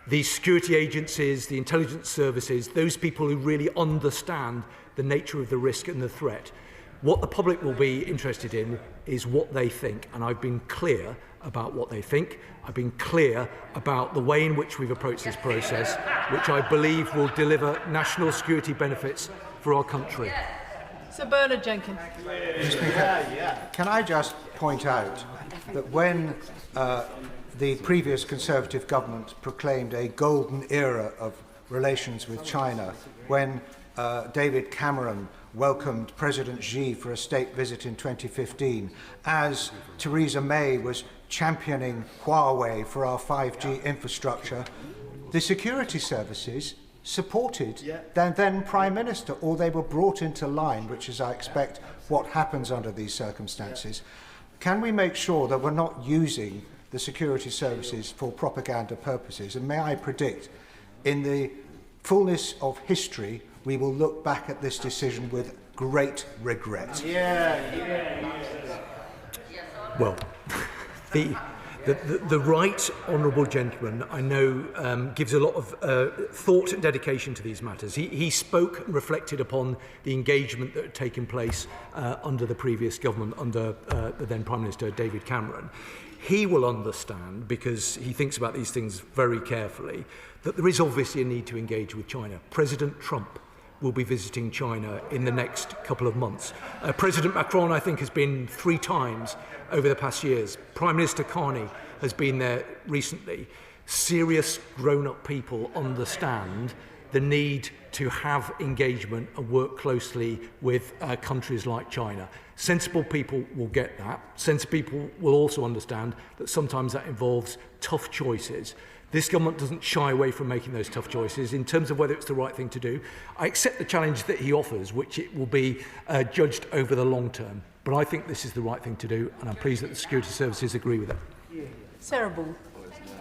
The security agencies, the intelligence services, those people who really understand the nature of the risk and the threat. What the public will be interested in is what they think, and I've been clear about what they think. I've been clear about the way in which we've approached this process, which I believe will deliver national security benefits for our country. Sir Bernard Jenkins. Can I just point out that when the previous Conservative government proclaimed a golden era of relations with China, when David Cameron welcomed President Xi for a state visit in 2015, as Theresa May was championing Huawei for our 5G infrastructure, the security services supported the then Prime Minister, or they were brought into line, which is, I expect, what happens under these circumstances. Can we make sure that we're not using the security services for propaganda purposes? And may I predict, in the fullness of history, we will look back at this decision with great regret. Well, the right honourable gentleman, I know, gives a lot of thought and dedication to these matters. He spoke and reflected upon the engagement that had taken place under the previous government, under the then Prime Minister David Cameron. He will understand, because he thinks about these things very carefully, that there is obviously a need to engage with China. President Trump will be visiting China in the next couple of months. President Macron, I think, has been 3 times over the past years. Prime Minister Carney has been there recently. Serious grown-up people understand the need to have engagement and work closely with countries like China. Sensible people will get that. Sensible people will also understand that sometimes that involves tough choices. This government doesn't shy away from making those tough choices in terms of whether it's the right thing to do. I accept the challenge that he offers, which it will be judged over the long term. But I think this is the right thing to do, and I'm pleased that the security services agree with it. Sarah Ball.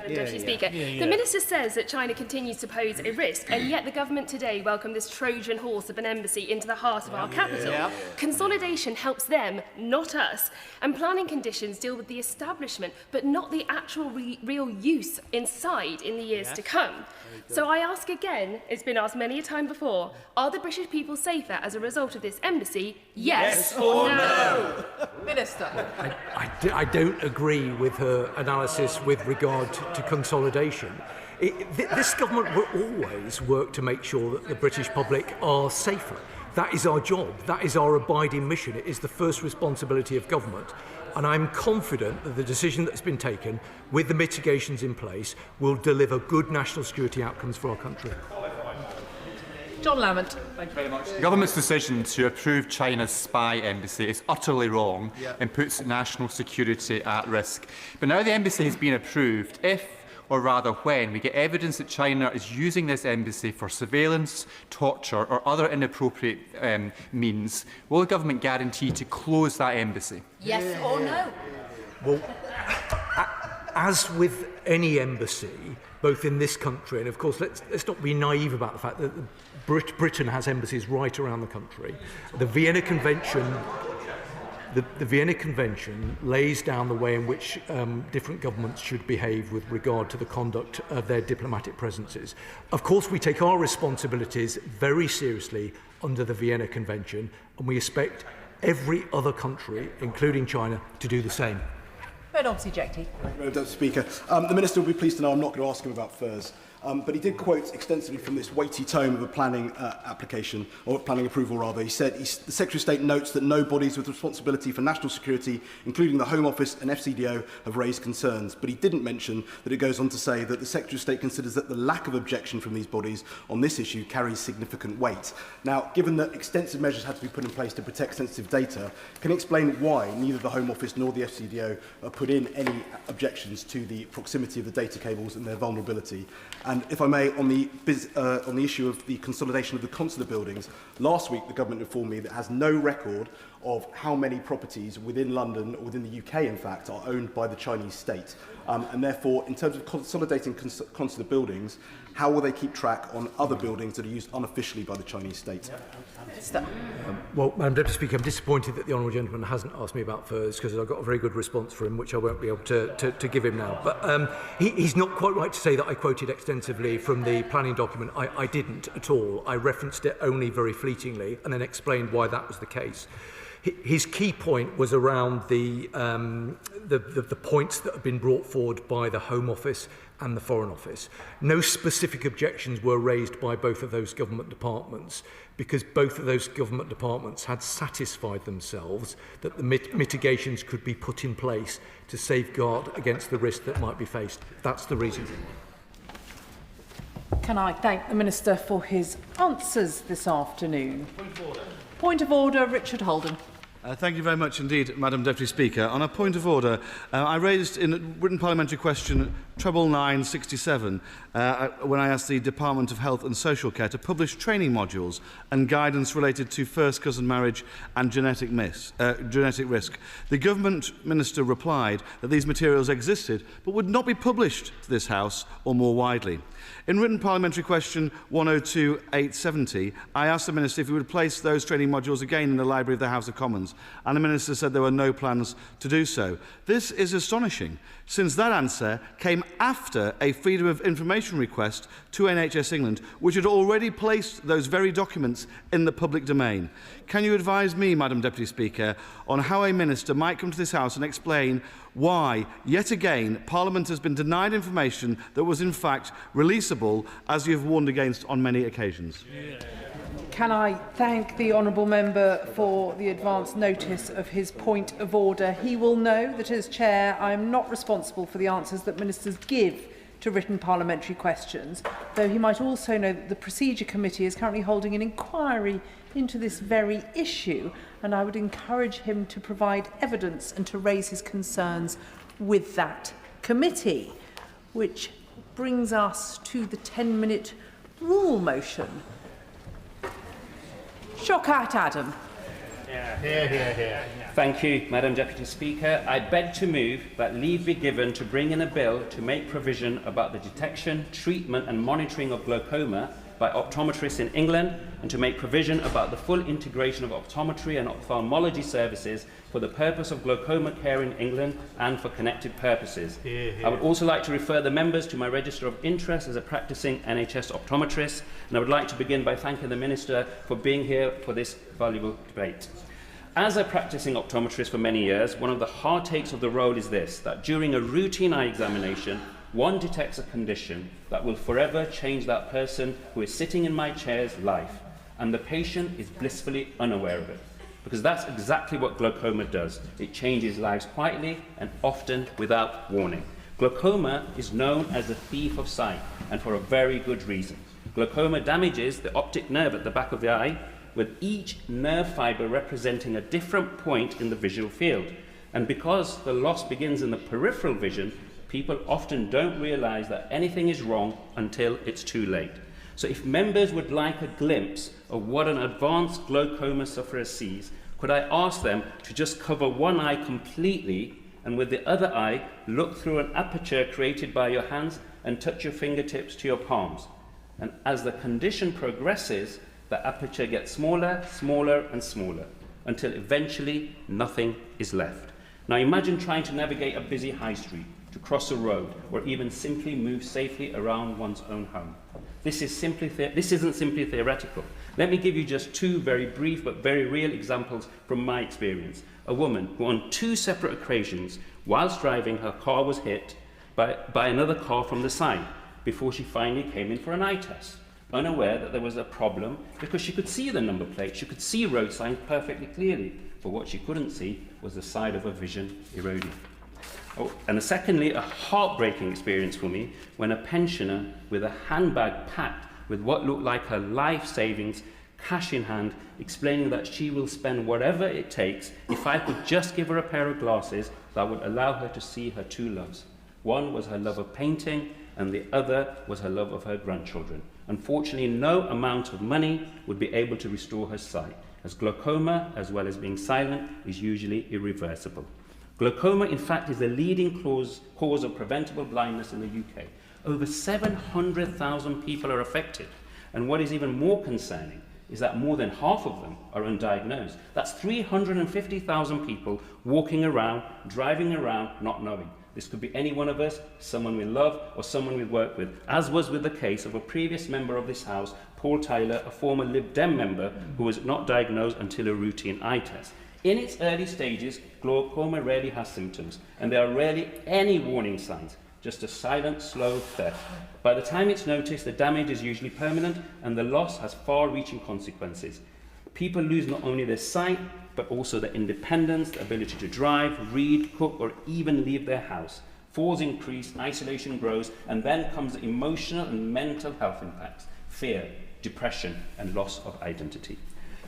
Deputy Speaker. The Minister says that China continues to pose a risk, and yet the government today welcomed this Trojan horse of an embassy into the heart of our capital. Consolidation helps them, not us, and planning conditions deal with the establishment, but not the actual real use inside in the years to come. So I ask again, it's been asked many a time before, are the British people safer as a result of this embassy? Yes or no? Minister. I don't agree with her analysis with regard to consolidation. This government will always work to make sure that the British public are safer. That is our job. That is our abiding mission. It is the first responsibility of government. And I'm confident that the decision that's been taken, with the mitigations in place, will deliver good national security outcomes for our country. John Lamont. Thank you very much. The government's decision to approve China's spy embassy is utterly wrong and puts national security at risk. But now the embassy has been approved, if, or rather when, we get evidence that China is using this embassy for surveillance, torture or other inappropriate means, will the government guarantee to close that embassy? Yes or no? Well, as with any embassy, both in this country, and of course let's not be naive about the fact that Britain has embassies right around the country. The Vienna Convention, the Vienna Convention lays down the way in which different governments should behave with regard to the conduct of their diplomatic presences. Of course, we take our responsibilities very seriously under the Vienna Convention, and we expect every other country, including China, to do the same. Reynolds ejected. Madam Speaker, the Minister will be pleased to know I'm not going to ask him about furs. But he did quote extensively from this weighty tome of a planning application, or planning approval rather. He said, the Secretary of State notes that no bodies with responsibility for national security, including the Home Office and FCDO, have raised concerns. But he didn't mention that it goes on to say that the Secretary of State considers that the lack of objection from these bodies on this issue carries significant weight. Now, given that extensive measures had to be put in place to protect sensitive data, can you explain why neither the Home Office nor the FCDO put in any objections to the proximity of the data cables and their vulnerability? And if I may, on the issue of the consolidation of the consular buildings, last week the government informed me that it has no record of how many properties within London, or within the UK in fact, are owned by the Chinese state. And therefore, in terms of consolidating consular buildings, how will they keep track on other buildings that are used unofficially by the Chinese state? Well, Madam Deputy Speaker, I'm disappointed that the honourable gentleman hasn't asked me about furs, because I've got a very good response for him, which I won't be able to give him now. But he's not quite right to say that I quoted extensively from the planning document. I didn't at all. I referenced it only very fleetingly and then explained why that was the case. His key point was around the points that have been brought forward by the Home Office and the Foreign Office. No specific objections were raised by both of those government departments, because both of those government departments had satisfied themselves that the mitigations could be put in place to safeguard against the risk that might be faced. That's the reason. Can I thank the Minister for his answers this afternoon? Point of order, Richard Holden. Thank you very much indeed, Madam Deputy Speaker. On a point of order, I raised in written parliamentary question 967 when I asked the Department of Health and Social Care to publish training modules and guidance related to first cousin marriage and genetic risk. The Government Minister replied that these materials existed but would not be published to this House or more widely. In written parliamentary question 102-870, I asked the Minister if he would place those training modules again in the Library of the House of Commons, and the Minister said there were no plans to do so. This is astonishing, since that answer came after a Freedom of Information request to NHS England, which had already placed those very documents in the public domain. Can you advise me, Madam Deputy Speaker, on how a Minister might come to this House and explain why, yet again, Parliament has been denied information that was in fact releasable, as you have warned against on many occasions? Can I thank the honourable member for the advance notice of his point of order? He will know that as Chair I am not responsible for the answers that ministers give to written parliamentary questions, though he might also know that the Procedure Committee is currently holding an inquiry into this very issue, and I would encourage him to provide evidence and to raise his concerns with that committee. Which brings us to the 10-minute rule motion. Shaukat Adam. Thank you, Madam Deputy Speaker. I beg to move that leave be given to bring in a bill to make provision about the detection, treatment and monitoring of glaucoma by optometrists in England, and to make provision about the full integration of optometry and ophthalmology services for the purpose of glaucoma care in England and for connected purposes. I would also like to refer the members to my register of interest as a practising NHS optometrist, and I would like to begin by thanking the Minister for being here for this valuable debate. As a practising optometrist for many years, one of the hard takes of the role is this, that during a routine eye examination, one detects a condition that will forever change that person who is sitting in my chair's life, and the patient is blissfully unaware of it. Because that's exactly what glaucoma does. It changes lives quietly and often without warning. Glaucoma is known as the thief of sight, and for a very good reason. Glaucoma damages the optic nerve at the back of the eye, with each nerve fibre representing a different point in the visual field. And because the loss begins in the peripheral vision, people often don't realise that anything is wrong until it's too late. So if members would like a glimpse of what an advanced glaucoma sufferer sees, could I ask them to just cover one eye completely and with the other eye look through an aperture created by your hands and touch your fingertips to your palms. And as the condition progresses, the aperture gets smaller, smaller and smaller until eventually nothing is left. Now imagine trying to navigate a busy high street, to cross a road, or even simply move safely around one's own home. This isn't simply theoretical. Let me give you just two very brief but very real examples from my experience. A woman who on two separate occasions, whilst driving, her car was hit by another car from the side before she finally came in for an eye test, unaware that there was a problem because she could see the number plate, she could see road signs perfectly clearly, but what she couldn't see was the side of her vision eroding. Oh, and secondly, a heartbreaking experience for me when a pensioner with a handbag packed with what looked like her life savings, cash in hand, explaining that she will spend whatever it takes if I could just give her a pair of glasses that would allow her to see her two loves. One was her love of painting, and the other was her love of her grandchildren. Unfortunately, no amount of money would be able to restore her sight, as glaucoma, as well as being silent, is usually irreversible. Glaucoma, in fact, is the leading cause of preventable blindness in the UK. Over 700,000 people are affected. And what is even more concerning is that more than half of them are undiagnosed. That's 350,000 people walking around, driving around, not knowing. This could be any one of us, someone we love, or someone we work with, as was with the case of a previous member of this House, Paul Tyler, a former Lib Dem member who was not diagnosed until a routine eye test. In its early stages, glaucoma rarely has symptoms, and there are rarely any warning signs, just a silent, slow theft. By the time it's noticed, the damage is usually permanent, and the loss has far-reaching consequences. People lose not only their sight, but also their independence, the ability to drive, read, cook, or even leave their house. Falls increase, isolation grows, and then comes the emotional and mental health impacts, fear, depression, and loss of identity.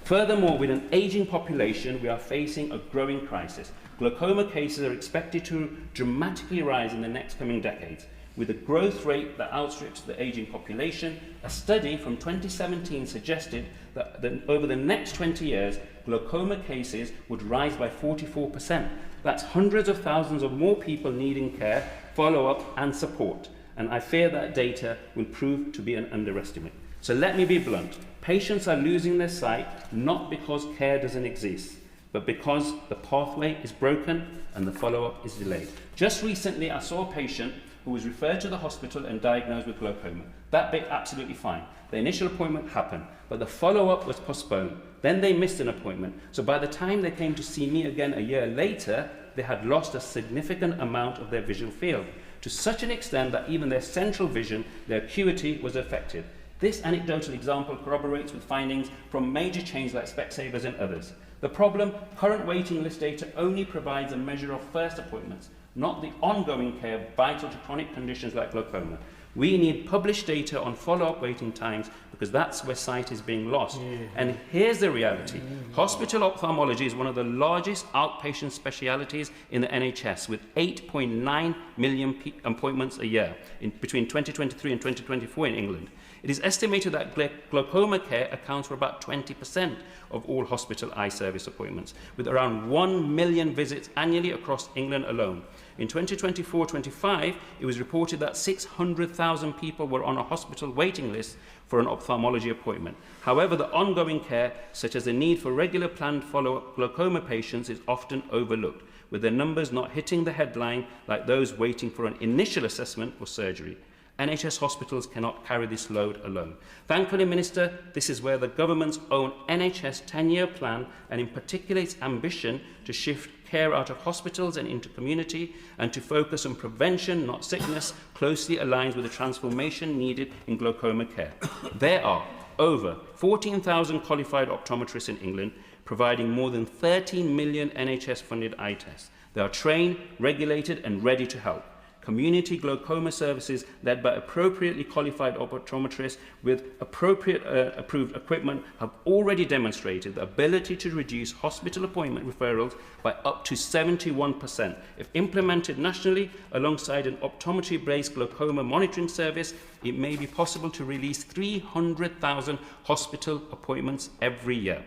Furthermore, with an aging population, we are facing a growing crisis. Glaucoma cases are expected to dramatically rise in the next coming decades. With a growth rate that outstrips the aging population, a study from 2017 suggested that over the next 20 years, glaucoma cases would rise by 44%. That's hundreds of thousands of more people needing care, follow-up and support. And I fear that data will prove to be an underestimate. So let me be blunt. Patients are losing their sight not because care doesn't exist, but because the pathway is broken and the follow-up is delayed. Just recently, I saw a patient who was referred to the hospital and diagnosed with glaucoma. That bit, absolutely fine. The initial appointment happened, but the follow-up was postponed. Then they missed an appointment. So by the time they came to see me again a year later, they had lost a significant amount of their visual field, to such an extent that even their central vision, their acuity, was affected. This anecdotal example corroborates with findings from major chains like Specsavers and others. The problem, current waiting list data only provides a measure of first appointments, not the ongoing care vital to chronic conditions like glaucoma. We need published data on follow-up waiting times because that's where sight is being lost. And here's the reality. Hospital ophthalmology is one of the largest outpatient specialities in the NHS, with 8.9 million appointments a year between 2023 and 2024 in England. It is estimated that glaucoma care accounts for about 20% of all hospital eye service appointments, with around 1 million visits annually across England alone. In 2024-25, it was reported that 600,000 people were on a hospital waiting list for an ophthalmology appointment. However, the ongoing care, such as the need for regular planned follow-up glaucoma patients, is often overlooked, with their numbers not hitting the headline like those waiting for an initial assessment or surgery. NHS hospitals cannot carry this load alone. Thankfully, Minister, this is where the government's own NHS 10-year plan, and in particular its ambition to shift care out of hospitals and into community and to focus on prevention, not sickness, closely aligns with the transformation needed in glaucoma care. There are over 14,000 qualified optometrists in England, providing more than 13 million NHS-funded eye tests. They are trained, regulated and ready to help. Community glaucoma services led by appropriately qualified optometrists with appropriate approved equipment have already demonstrated the ability to reduce hospital appointment referrals by up to 71%. If implemented nationally alongside an optometry-based glaucoma monitoring service, it may be possible to release 300,000 hospital appointments every year.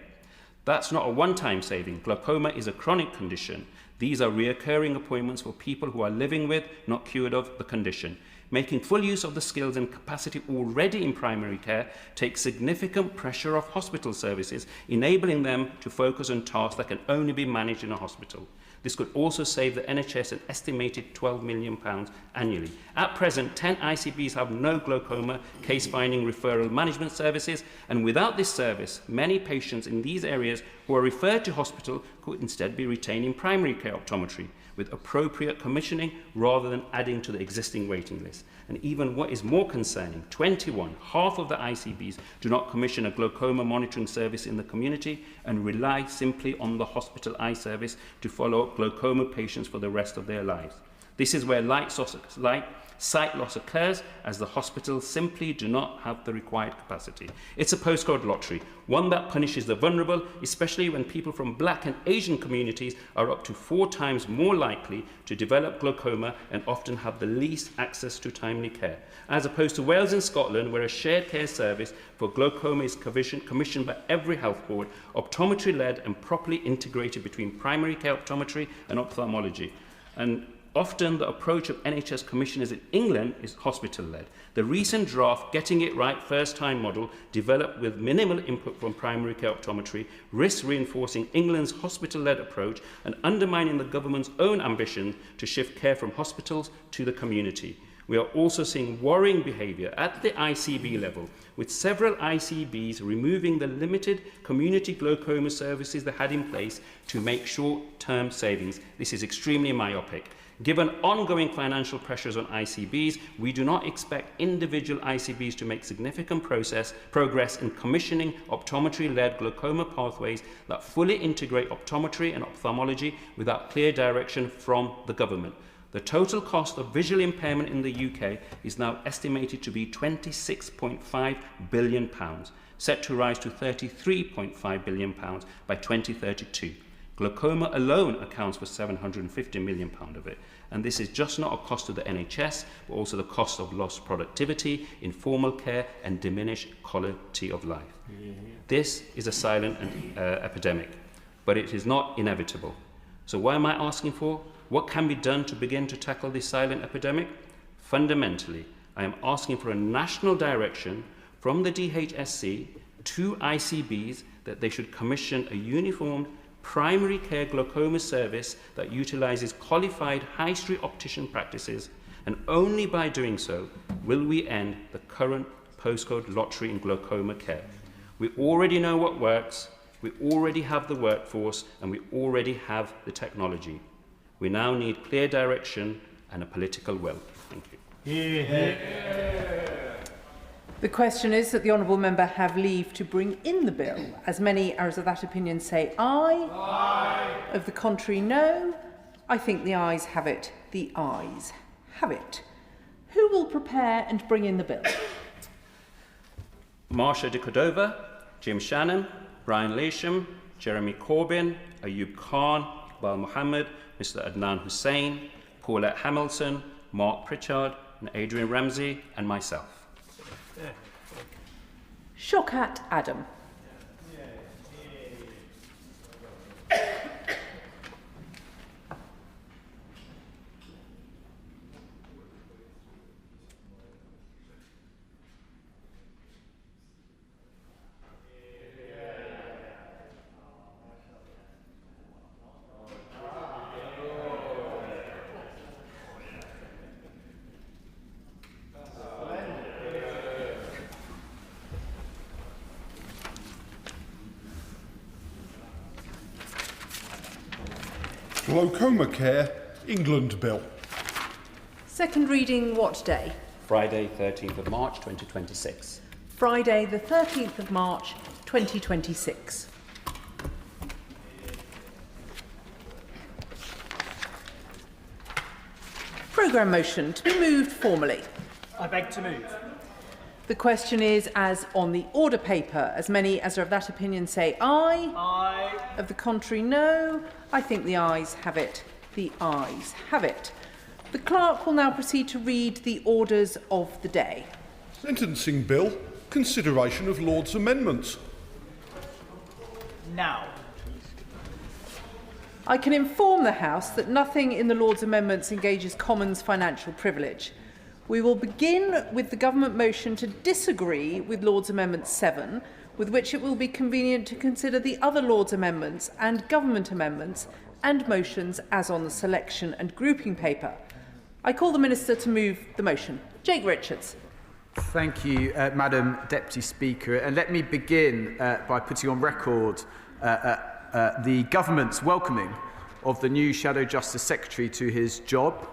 That's not a one-time saving. Glaucoma is a chronic condition. These are recurring appointments for people who are living with, not cured of, the condition. Making full use of the skills and capacity already in primary care takes significant pressure off hospital services, enabling them to focus on tasks that can only be managed in a hospital. This could also save the NHS an estimated £12 million annually. At present, 10 ICBs have no glaucoma case-finding referral management services, and without this service, many patients in these areas who are referred to hospital could instead be retained in primary care optometry with appropriate commissioning rather than adding to the existing waiting list. And even what is more concerning, 21, half of the ICBs do not commission a glaucoma monitoring service in the community and rely simply on the hospital eye service to follow up glaucoma patients for the rest of their lives. This is where sight loss occurs, as the hospitals simply do not have the required capacity. It's a postcode lottery, one that punishes the vulnerable, especially when people from Black and Asian communities are up to 4 times more likely to develop glaucoma and often have the least access to timely care. As opposed to Wales and Scotland, where a shared care service for glaucoma is commissioned by every health board, optometry-led and properly integrated between primary care optometry and ophthalmology. And often the approach of NHS commissioners in England is hospital-led. The recent draft Getting It Right First Time model, developed with minimal input from primary care optometry, risks reinforcing England's hospital-led approach and undermining the government's own ambition to shift care from hospitals to the community. We are also seeing worrying behaviour at the ICB level, with several ICBs removing the limited community glaucoma services they had in place to make short-term savings. This is extremely myopic. Given ongoing financial pressures on ICBs, we do not expect individual ICBs to make significant progress in commissioning optometry-led glaucoma pathways that fully integrate optometry and ophthalmology without clear direction from the government. The total cost of visual impairment in the UK is now estimated to be £26.5 billion, set to rise to £33.5 billion by 2032. Glaucoma alone accounts for £750 million of it, and this is just not a cost to the NHS, but also the cost of lost productivity, informal care and diminished quality of life. This is a silent epidemic, but it is not inevitable. So what am I asking for? What can be done to begin to tackle this silent epidemic? Fundamentally, I am asking for a national direction from the DHSC to ICBs that they should commission a uniformed primary care glaucoma service that utilises qualified high street optician practices, and only by doing so will we end the current postcode lottery in glaucoma care. We already know what works, we already have the workforce, and we already have the technology. We now need clear direction and a political will. Thank you. The question is that the honourable member have leave to bring in the bill. As many as of that opinion say aye. Aye. Of the contrary, no. I think the ayes have it. The ayes have it. Who will prepare and bring in the bill? Marsha de Cordova, Jim Shannon, Brian Lesham, Jeremy Corbyn, Ayub Khan, Iqbal Mohammed, Mr Adnan Hussain, Paulette Hamilton, Mark Pritchard, and Adrian Ramsey, and myself. Shaukat Adam. Glaucoma Care England Bill. Second reading what day? Friday, 13th of March 2026. Friday, the 13th of March 2026. Programme motion to be moved formally. I beg to move. The question is, as on the order paper, as many as are of that opinion say aye. Aye. Of the contrary, no. I think the ayes have it. The ayes have it. The clerk will now proceed to read the orders of the day. Sentencing Bill. Consideration of Lord's amendments. Now. I can inform the House that nothing in the Lord's amendments engages Commons financial privilege. We will begin with the government motion to disagree with Lord's Amendment 7, with which it will be convenient to consider the other Lord's amendments and government amendments and motions as on the selection and grouping paper. I call the Minister to move the motion. Jake Richards. Thank you, Madam Deputy Speaker. And let me begin by putting on record the government's welcoming of the new Shadow Justice Secretary to his job.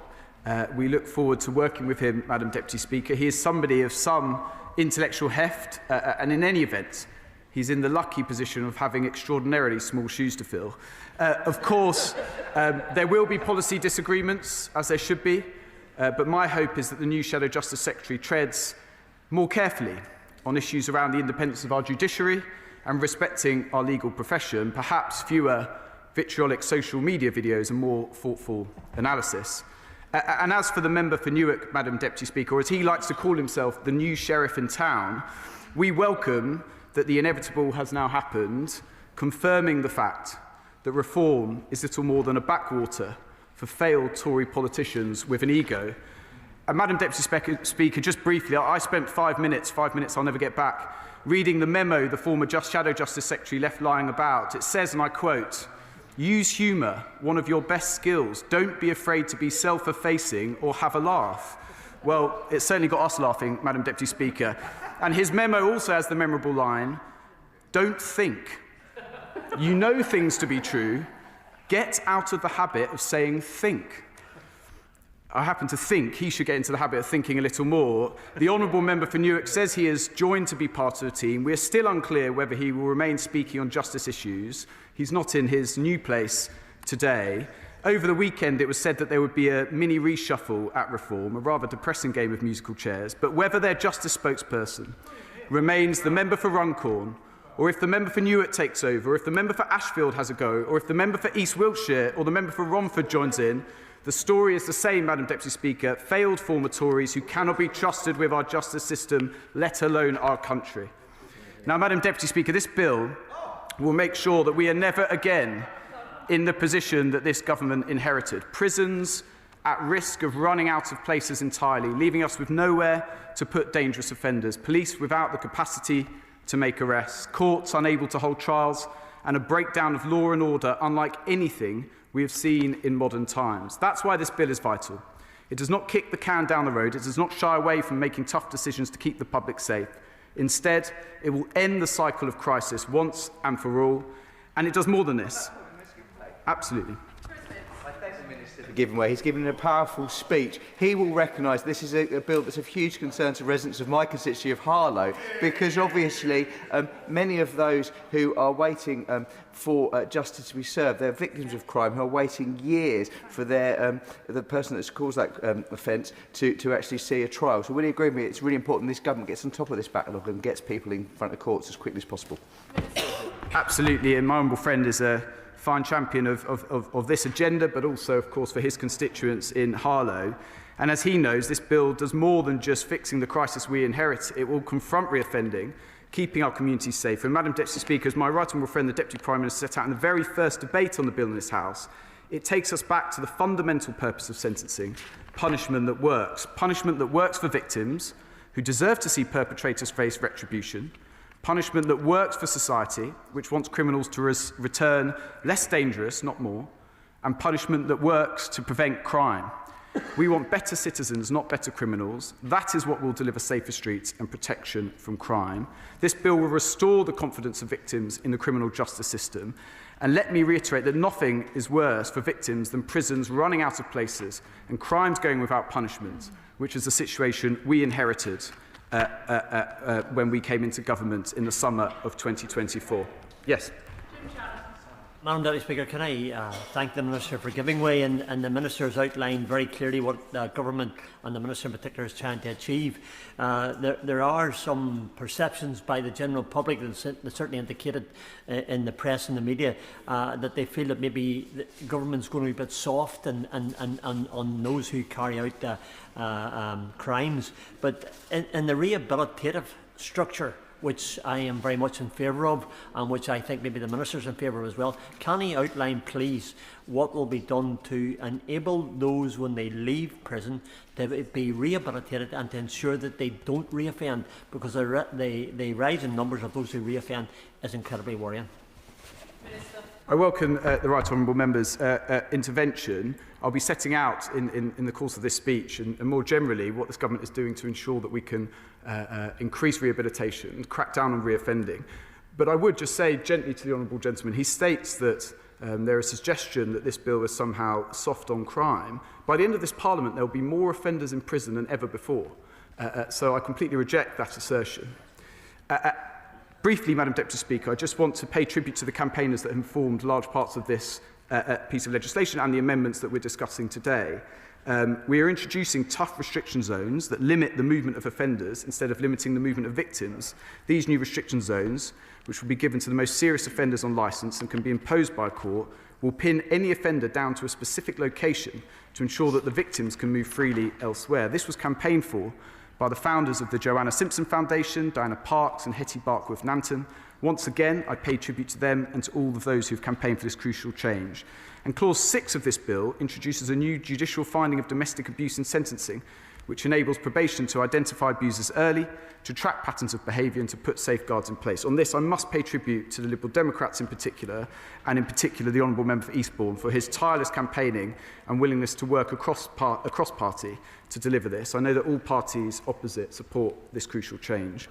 We look forward to working with him, Madam Deputy Speaker. He is somebody of some intellectual heft, and in any event, he's in the lucky position of having extraordinarily small shoes to fill. Of course, there will be policy disagreements, as there should be, but my hope is that the new Shadow Justice Secretary treads more carefully on issues around the independence of our judiciary and respecting our legal profession, perhaps fewer vitriolic social media videos and more thoughtful analysis. And as for the member for Newark, Madam Deputy Speaker, or as he likes to call himself, the new sheriff in town, we welcome that the inevitable has now happened, confirming the fact that reform is little more than a backwater for failed Tory politicians with an ego. And Madam Deputy Speaker, just briefly, I spent 5 minutes I'll never get back, reading the memo the former Shadow Justice Secretary left lying about. It says, and I quote, "Use humour, one of your best skills. Don't be afraid to be self-effacing or have a laugh." Well, it certainly got us laughing, Madam Deputy Speaker. And his memo also has the memorable line, "Don't think. You know things to be true. Get out of the habit of saying think." I happen to think he should get into the habit of thinking a little more. The honourable member for Newark says he has joined to be part of the team. We are still unclear whether he will remain speaking on justice issues. He's not in his new place today. Over the weekend, it was said that there would be a mini reshuffle at Reform, a rather depressing game of musical chairs. But whether their justice spokesperson remains the member for Runcorn, or if the member for Newark takes over, or if the member for Ashfield has a go, or if the member for East Wiltshire or the member for Romford joins in, the story is the same, Madam Deputy Speaker, failed former Tories who cannot be trusted with our justice system, let alone our country. Now, Madam Deputy Speaker, this bill will make sure that we are never again in the position that this government inherited. Prisons at risk of running out of places entirely, leaving us with nowhere to put dangerous offenders, police without the capacity to make arrests, courts unable to hold trials, and a breakdown of law and order unlike anything we have seen in modern times. That's why this bill is vital. It does not kick the can down the road. It does not shy away from making tough decisions to keep the public safe. Instead, it will end the cycle of crisis once and for all. And it does more than this. Absolutely. Given way. He's given a powerful speech. He will recognise this is a bill that's of huge concern to residents of my constituency of Harlow, because obviously many of those who are waiting for justice to be served, they're victims of crime who are waiting years for their the person that's caused that offence to actually see a trial. So will you agree with me? It's really important this government gets on top of this backlog and gets people in front of courts as quickly as possible. Absolutely, and my humble friend is a fine champion of this agenda, but also, of course, for his constituents in Harlow. And as he knows, this bill does more than just fixing the crisis we inherit. It will confront reoffending, keeping our communities safe. And Madam Deputy Speaker, as my right honourable friend, the Deputy Prime Minister, set out in the very first debate on the bill in this House, it takes us back to the fundamental purpose of sentencing, punishment that works. Punishment that works for victims who deserve to see perpetrators face retribution, punishment that works for society, which wants criminals to return less dangerous, not more, and punishment that works to prevent crime. We want better citizens, not better criminals. That is what will deliver safer streets and protection from crime. This bill will restore the confidence of victims in the criminal justice system. And let me reiterate that nothing is worse for victims than prisons running out of places and crimes going without punishment, which is the situation we inherited when we came into government in the summer of 2024. Yes. Madam Deputy Speaker, can I thank the Minister for giving way, and the Minister has outlined very clearly what the Government and the Minister in particular is trying to achieve. There are some perceptions by the general public that certainly indicated in the press and the media that they feel that maybe the Government's going to be a bit soft on those who carry out crimes. But in the rehabilitative structure, which I am very much in favour of, and which I think maybe the Minister's in favour of as well. Can he outline, please, what will be done to enable those when they leave prison to be rehabilitated and to ensure that they don't reoffend, because the rise in numbers of those who reoffend is incredibly worrying. I welcome the Right Honourable Member's intervention. I'll be setting out in the course of this speech and more generally what this government is doing to ensure that we can increase rehabilitation and crack down on reoffending. But I would just say gently to the Honourable Gentleman, he states that there is a suggestion that this bill is somehow soft on crime. By the end of this Parliament, there will be more offenders in prison than ever before. So I completely reject that assertion. Briefly, Madam Deputy Speaker, I just want to pay tribute to the campaigners that informed large parts of this piece of legislation and the amendments that we're discussing today. We are introducing tough restriction zones that limit the movement of offenders instead of limiting the movement of victims. These new restriction zones, which will be given to the most serious offenders on licence and can be imposed by a court, will pin any offender down to a specific location to ensure that the victims can move freely elsewhere. This was campaigned for by the founders of the Joanna Simpson Foundation, Diana Parks and Hetty Barkworth-Nanton. Once again, I pay tribute to them and to all of those who have campaigned for this crucial change. And Clause 6 of this bill introduces a new judicial finding of domestic abuse in sentencing, which enables probation to identify abusers early, to track patterns of behaviour and to put safeguards in place. On this, I must pay tribute to the Liberal Democrats in particular, and in particular the Honourable Member for Eastbourne, for his tireless campaigning and willingness to work across party to deliver this. I know that all parties opposite support this crucial change.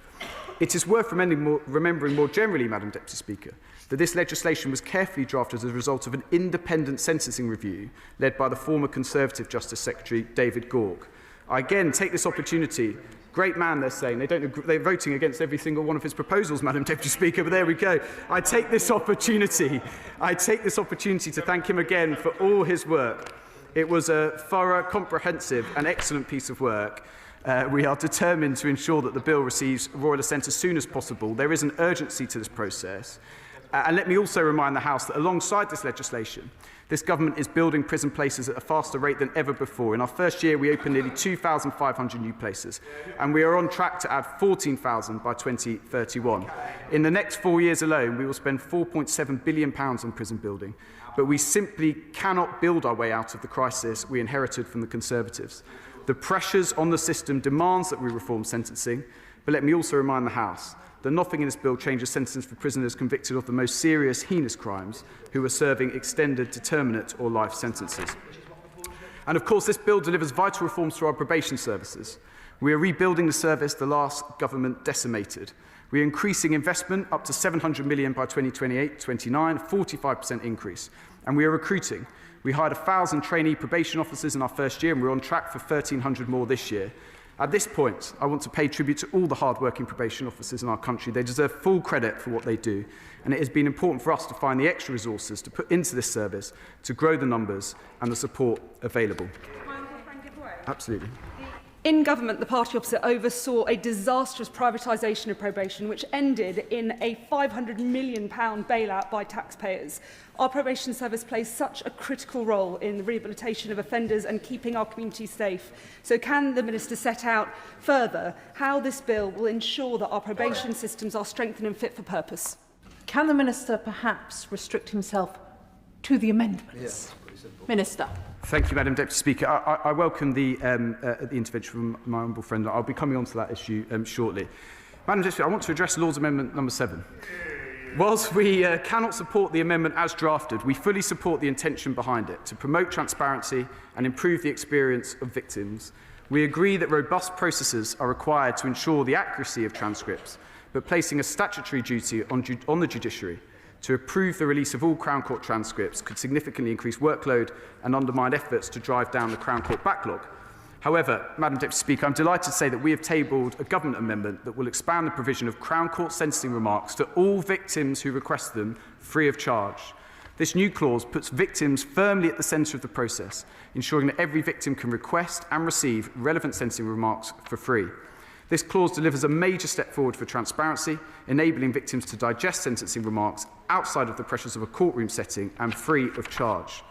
It is worth remembering more generally, Madam Deputy Speaker, that this legislation was carefully drafted as a result of an independent sentencing review led by the former Conservative Justice Secretary David Gork. I again take this opportunity. Great man, they're saying. They're voting against every single one of his proposals, Madam Deputy Speaker, but there we go. I take this opportunity to thank him again for all his work. It was a thorough, comprehensive and excellent piece of work. We are determined to ensure that the bill receives royal assent as soon as possible. There is an urgency to this process. And let me also remind the House that alongside this legislation, this government is building prison places at a faster rate than ever before. In our first year, we opened nearly 2,500 new places, and we are on track to add 14,000 by 2031. In the next 4 years alone, we will spend £4.7 billion on prison building, but we simply cannot build our way out of the crisis we inherited from the Conservatives. The pressures on the system demands that we reform sentencing, but let me also remind the House that nothing in this bill changes sentences for prisoners convicted of the most serious, heinous crimes who are serving extended, determinate or life sentences. And of course, this bill delivers vital reforms to our probation services. We are rebuilding the service the last government decimated. We are increasing investment up to £700 million by 2028-29, a 45% increase. And we are recruiting. We hired 1,000 trainee probation officers in our first year, and we're on track for 1,300 more this year. At this point, I want to pay tribute to all the hard-working probation officers in our country. They deserve full credit for what they do, and it has been important for us to find the extra resources to put into this service to grow the numbers and the support available. Absolutely. In government, the party opposite oversaw a disastrous privatisation of probation, which ended in a £500 million bailout by taxpayers. Our probation service plays such a critical role in the rehabilitation of offenders and keeping our communities safe. So can the Minister set out further how this bill will ensure that our probation systems are strengthened and fit for purpose? Can the Minister perhaps restrict himself to the amendments? Yes. Minister. Thank you, Madam Deputy Speaker. I welcome the intervention from my honourable friend. I'll be coming on to that issue shortly. Madam Deputy Speaker, I want to address Lord's Amendment number 7. Whilst we cannot support the amendment as drafted, we fully support the intention behind it, to promote transparency and improve the experience of victims. We agree that robust processes are required to ensure the accuracy of transcripts, but placing a statutory duty on the judiciary To approve the release of all Crown Court transcripts could significantly increase workload and undermine efforts to drive down the Crown Court backlog. However, Madam Deputy Speaker, I'm delighted to say that we have tabled a government amendment that will expand the provision of Crown Court sentencing remarks to all victims who request them free of charge. This new clause puts victims firmly at the centre of the process, ensuring that every victim can request and receive relevant sentencing remarks for free. This clause delivers a major step forward for transparency, enabling victims to digest sentencing remarks outside of the pressures of a courtroom setting and free of charge.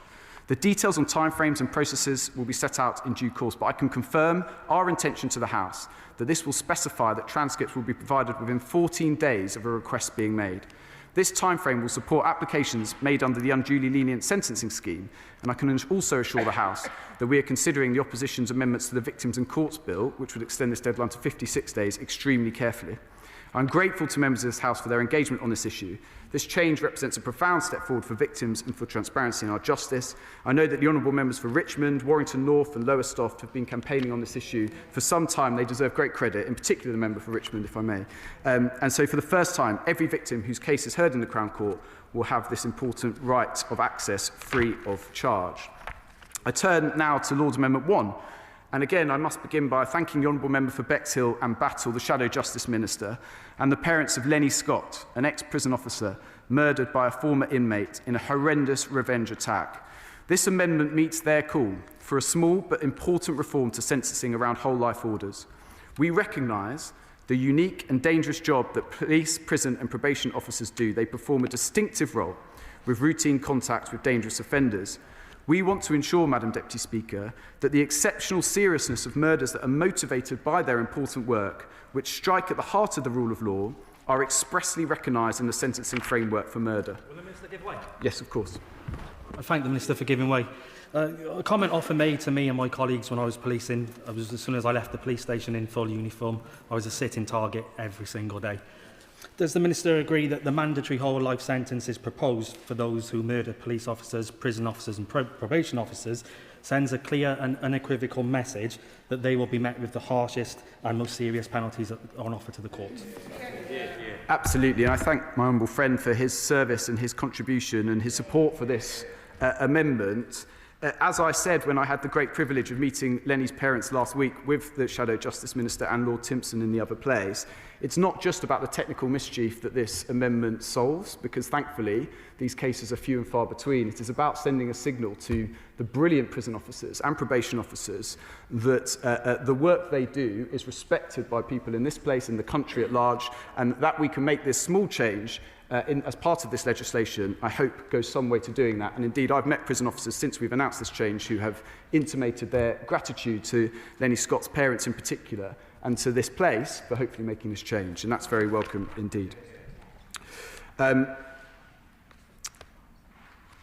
The details on timeframes and processes will be set out in due course, but I can confirm our intention to the House that this will specify that transcripts will be provided within 14 days of a request being made. This timeframe will support applications made under the unduly lenient sentencing scheme, and I can also assure the House that we are considering the opposition's amendments to the Victims and Courts Bill, which would extend this deadline to 56 days, extremely carefully. I'm grateful to members of this House for their engagement on this issue. This change represents a profound step forward for victims and for transparency in our justice. I know that the honourable members for Richmond, Warrington North and Lowestoft have been campaigning on this issue for some time. They deserve great credit, in particular the member for Richmond, if I may. And so for the first time, every victim whose case is heard in the Crown Court will have this important right of access free of charge. I turn now to Lord's Amendment 1. And again, I must begin by thanking the Honourable Member for Bexhill and Battle, the Shadow Justice Minister, and the parents of Lenny Scott, an ex-prison officer murdered by a former inmate in a horrendous revenge attack. This amendment meets their call for a small but important reform to sentencing around whole life orders. We recognise the unique and dangerous job that police, prison and probation officers do. They perform a distinctive role with routine contact with dangerous offenders. We want to ensure, Madam Deputy Speaker, that the exceptional seriousness of murders that are motivated by their important work, which strike at the heart of the rule of law, are expressly recognised in the sentencing framework for murder. Will the Minister give way? Yes, of course. I thank the Minister for giving way. A comment often made to me and my colleagues when I was policing, as soon as I left the police station in full uniform, I was a sitting target every single day. Does the Minister agree that the mandatory whole life sentence is proposed for those who murder police officers, prison officers and probation officers sends a clear and unequivocal message that they will be met with the harshest and most serious penalties on offer to the court? Absolutely, and I thank my humble friend for his service and his contribution and his support for this amendment. As I said when I had the great privilege of meeting Lenny's parents last week with the Shadow Justice Minister and Lord Timpson in the other place, it's not just about the technical mischief that this amendment solves, because thankfully these cases are few and far between. It is about sending a signal to the brilliant prison officers and probation officers that the work they do is respected by people in this place, in the country at large, and that we can make this small change as part of this legislation, I hope, goes some way to doing that. And indeed, I've met prison officers since we've announced this change who have intimated their gratitude to Lenny Scott's parents in particular and to this place for hopefully making this change. And that's very welcome indeed. I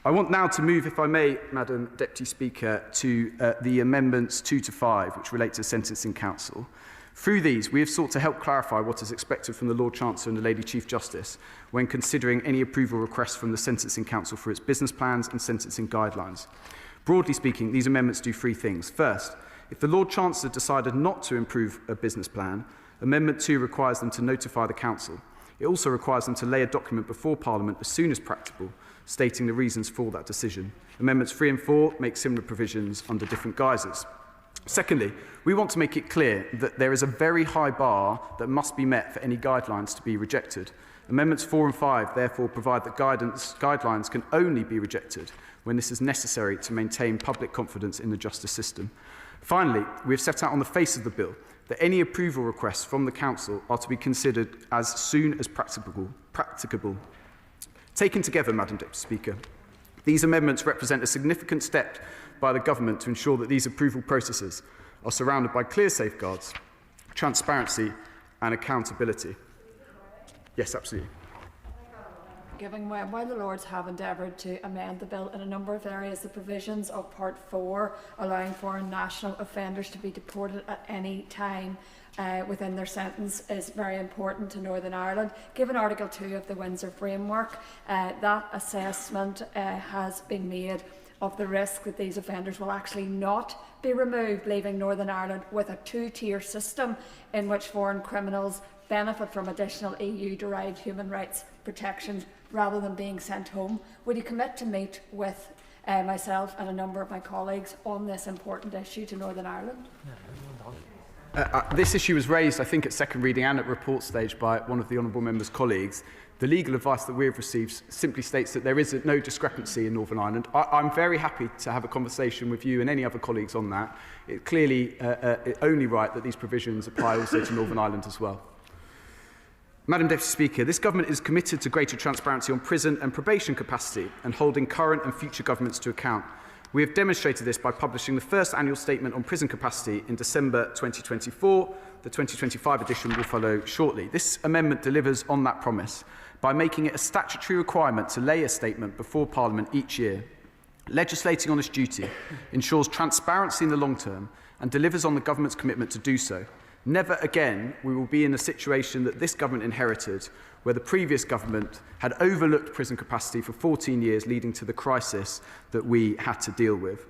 want now to move, if I may, Madam Deputy Speaker, to the amendments 2 to 5, which relate to Sentencing Council. Through these, we have sought to help clarify what is expected from the Lord Chancellor and the Lady Chief Justice when considering any approval requests from the Sentencing Council for its business plans and sentencing guidelines. Broadly speaking, these amendments do three things. First, if the Lord Chancellor decided not to approve a business plan, Amendment 2 requires them to notify the Council. It also requires them to lay a document before Parliament as soon as practicable, stating the reasons for that decision. Amendments 3 and 4 make similar provisions under different guises. Secondly, we want to make it clear that there is a very high bar that must be met for any guidelines to be rejected. Amendments 4 and 5 therefore provide that guidelines can only be rejected when this is necessary to maintain public confidence in the justice system. Finally, we have set out on the face of the bill that any approval requests from the Council are to be considered as soon as practicable. Taken together, Madam Deputy Speaker, these amendments represent a significant step by the Government to ensure that these approval processes are surrounded by clear safeguards, transparency and accountability. Yes, absolutely. Giving way, while the Lords have endeavoured to amend the bill in a number of areas, the provisions of Part 4 allowing foreign national offenders to be deported at any time within their sentence is very important to Northern Ireland. Given Article 2 of the Windsor Framework, that assessment has been made of the risk that these offenders will actually not be removed, leaving Northern Ireland with a two-tier system in which foreign criminals benefit from additional EU-derived human rights protections rather than being sent home. Would you commit to meet with myself and a number of my colleagues on this important issue to Northern Ireland? This issue was raised, I think, at second reading and at report stage by one of the honourable member's colleagues. The legal advice that we have received simply states that there is no discrepancy in Northern Ireland. I'm very happy to have a conversation with you and any other colleagues on that. It's clearly only right that these provisions apply also to Northern Ireland as well. Madam Deputy Speaker, this government is committed to greater transparency on prison and probation capacity and holding current and future governments to account. We have demonstrated this by publishing the first annual statement on prison capacity in December 2024. The 2025 edition will follow shortly. This amendment delivers on that promise by making it a statutory requirement to lay a statement before Parliament each year. Legislating on this duty ensures transparency in the long term and delivers on the government's commitment to do so. Never again we will be in a situation that this government inherited, where the previous government had overlooked prison capacity for 14 years, leading to the crisis that we had to deal with.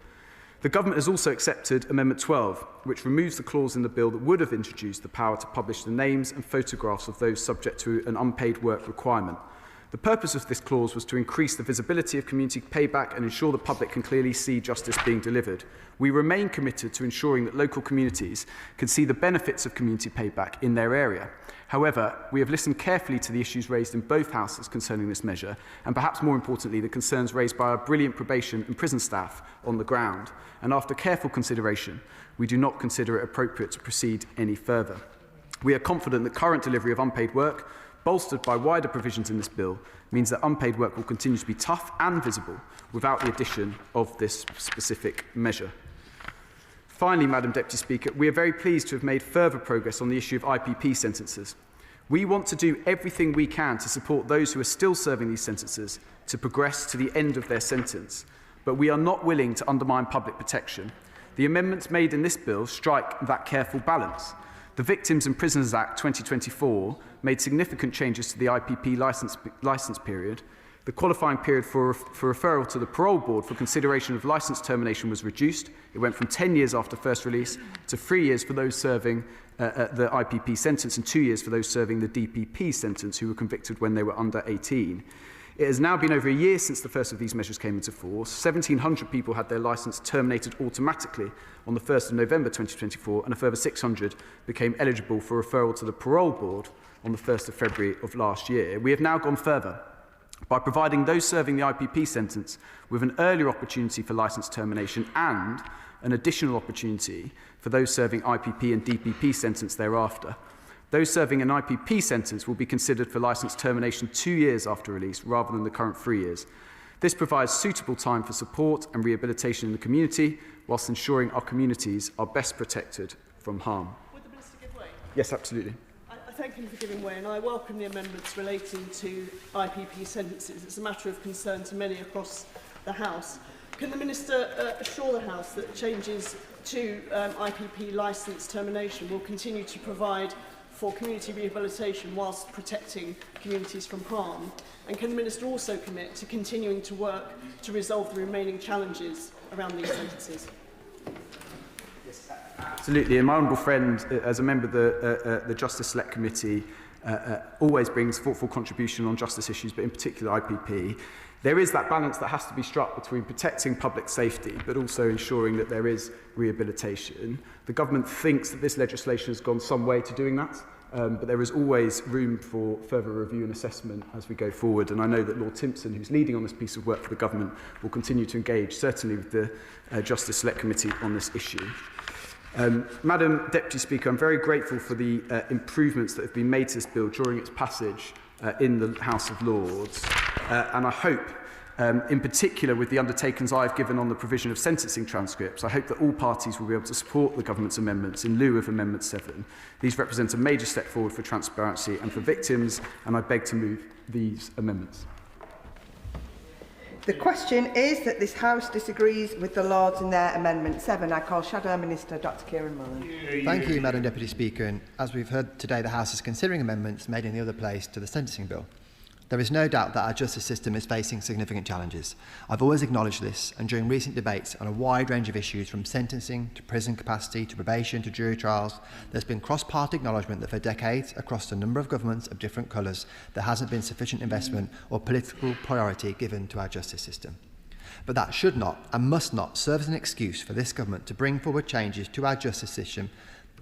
The government has also accepted Amendment 12, which removes the clause in the bill that would have introduced the power to publish the names and photographs of those subject to an unpaid work requirement. The purpose of this clause was to increase the visibility of community payback and ensure the public can clearly see justice being delivered. We remain committed to ensuring that local communities can see the benefits of community payback in their area. However, we have listened carefully to the issues raised in both houses concerning this measure, and perhaps more importantly, the concerns raised by our brilliant probation and prison staff on the ground. And after careful consideration, we do not consider it appropriate to proceed any further. We are confident that current delivery of unpaid work, bolstered by wider provisions in this bill, means that unpaid work will continue to be tough and visible without the addition of this specific measure. Finally, Madam Deputy Speaker, we are very pleased to have made further progress on the issue of IPP sentences. We want to do everything we can to support those who are still serving these sentences to progress to the end of their sentence, but we are not willing to undermine public protection. The amendments made in this bill strike that careful balance. The Victims and Prisoners Act 2024 made significant changes to the IPP licence period. The qualifying period for referral to the parole board for consideration of licence termination was reduced. It went from 10 years after first release to 3 years for those serving the IPP sentence and 2 years for those serving the DPP sentence who were convicted when they were under 18. It has now been over a year since the first of these measures came into force. 1,700 people had their licence terminated automatically on the 1st of November 2024, and a further 600 became eligible for referral to the parole board on the 1st of February of last year. We have now gone further by providing those serving the IPP sentence with an earlier opportunity for licence termination and an additional opportunity for those serving IPP and DPP sentence thereafter. Those serving an IPP sentence will be considered for licence termination 2 years after release rather than the current 3 years. This provides suitable time for support and rehabilitation in the community, whilst ensuring our communities are best protected from harm. Would the Minister give way? Yes, absolutely. I thank him for giving way, and I welcome the amendments relating to IPP sentences. It's a matter of concern to many across the House. Can the Minister assure the House that changes to IPP licence termination will continue to provide for community rehabilitation whilst protecting communities from harm? And can the Minister also commit to continuing to work to resolve the remaining challenges around these sentences? Absolutely, and my honourable friend, as a member of the Justice Select Committee, always brings thoughtful contribution on justice issues, but in particular IPP. There is that balance that has to be struck between protecting public safety, but also ensuring that there is rehabilitation. The government thinks that this legislation has gone some way to doing that, but there is always room for further review and assessment as we go forward. And I know that Lord Timpson, who's leading on this piece of work for the government, will continue to engage, certainly with the Justice Select Committee on this issue. Madam Deputy Speaker, I'm very grateful for the improvements that have been made to this bill during its passage in the House of Lords, and I hope, in particular with the undertakings I've given on the provision of sentencing transcripts, I hope that all parties will be able to support the government's amendments in lieu of Amendment 7. These represent a major step forward for transparency and for victims, and I beg to move these amendments. The question is that this House disagrees with the Lords in their Amendment 7. I call Shadow Minister Dr Kieran Mullen. Thank you, Madam Deputy Speaker. And as we've heard today, the House is considering amendments made in the other place to the sentencing bill. There is no doubt that our justice system is facing significant challenges. I've always acknowledged this, and during recent debates on a wide range of issues from sentencing to prison capacity to probation to jury trials, there's been cross-party acknowledgement that for decades, across a number of governments of different colours, there hasn't been sufficient investment or political priority given to our justice system. But that should not and must not serve as an excuse for this government to bring forward changes to our justice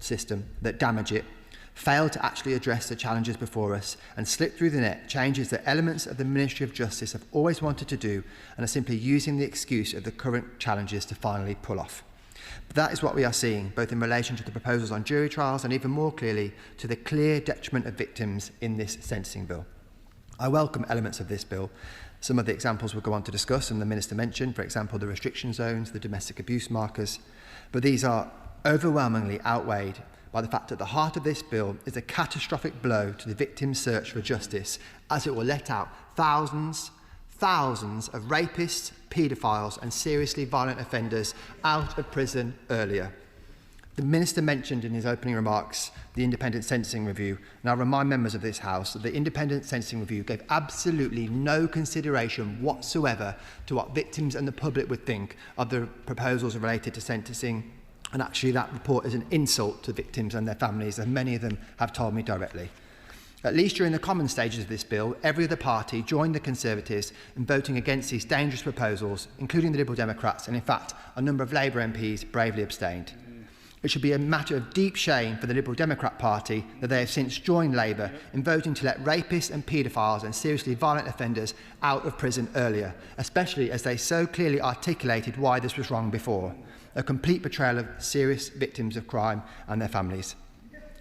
system that damage it, fail to actually address the challenges before us, and slip through the net changes that elements of the Ministry of Justice have always wanted to do and are simply using the excuse of the current challenges to finally pull off. But that is what we are seeing, both in relation to the proposals on jury trials and even more clearly to the clear detriment of victims in this sentencing bill. I welcome elements of this bill. Some of the examples we'll go on to discuss and the Minister mentioned, for example, the restriction zones, the domestic abuse markers, but these are overwhelmingly outweighed by the fact that the heart of this bill is a catastrophic blow to the victim's search for justice, as it will let out thousands of rapists, paedophiles and seriously violent offenders out of prison earlier. The Minister mentioned in his opening remarks the Independent Sentencing Review, and I remind members of this House that the Independent Sentencing Review gave absolutely no consideration whatsoever to what victims and the public would think of the proposals related to sentencing. And actually that report is an insult to victims and their families, and many of them have told me directly. At least during the common stages of this bill, every other party joined the Conservatives in voting against these dangerous proposals, including the Liberal Democrats, and in fact a number of Labour MPs bravely abstained. It should be a matter of deep shame for the Liberal Democrat Party that they have since joined Labour in voting to let rapists and paedophiles and seriously violent offenders out of prison earlier, especially as they so clearly articulated why this was wrong before. A complete betrayal of serious victims of crime and their families.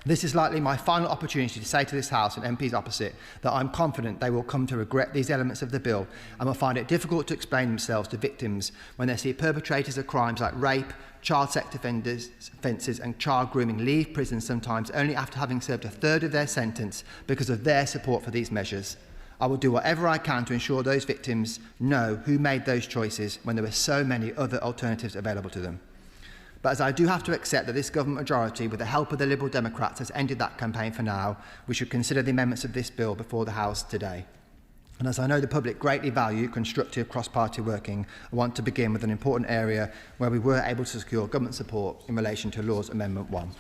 This is likely my final opportunity to say to this House and MPs opposite that I'm confident they will come to regret these elements of the bill and will find it difficult to explain themselves to victims when they see perpetrators of crimes like rape, child sex offences and child grooming leave prison sometimes only after having served a third of their sentence because of their support for these measures. I will do whatever I can to ensure those victims know who made those choices when there were so many other alternatives available to them. But as I do have to accept that this government majority, with the help of the Liberal Democrats, has ended that campaign for now, we should consider the amendments of this bill before the House today. And as I know the public greatly value constructive cross-party working, I want to begin with an important area where we were able to secure government support in relation to Law's Amendment 1.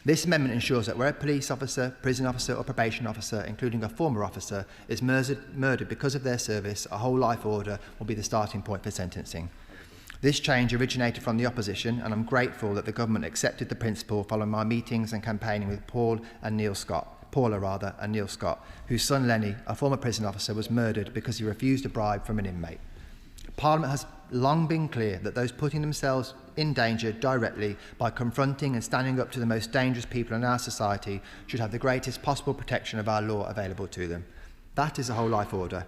This amendment ensures that where a police officer, prison officer or probation officer, including a former officer, is murdered because of their service, a whole life order will be the starting point for sentencing. This change originated from the opposition, and I'm grateful that the government accepted the principle following my meetings and campaigning with Paula and Neil Scott, whose son Lenny, a former prison officer, was murdered because he refused a bribe from an inmate. Parliament has long been clear that those putting themselves in danger directly by confronting and standing up to the most dangerous people in our society should have the greatest possible protection of our law available to them. That is a whole life order.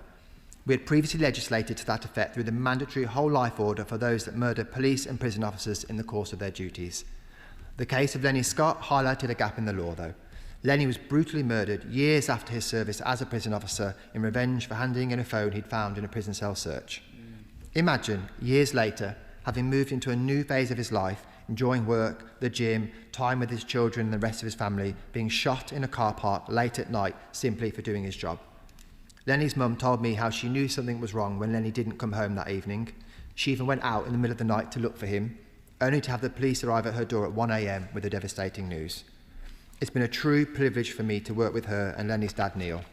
We had previously legislated to that effect through the mandatory whole life order for those that murder police and prison officers in the course of their duties. The case of Lenny Scott highlighted a gap in the law, though. Lenny was brutally murdered years after his service as a prison officer in revenge for handing in a phone he'd found in a prison cell search. Imagine, years later, having moved into a new phase of his life, enjoying work, the gym, time with his children and the rest of his family, being shot in a car park late at night simply for doing his job. Lenny's mum told me how she knew something was wrong when Lenny didn't come home that evening. She even went out in the middle of the night to look for him, only to have the police arrive at her door at 1 a.m. with the devastating news. It's been a true privilege for me to work with her and Lenny's dad, Neil.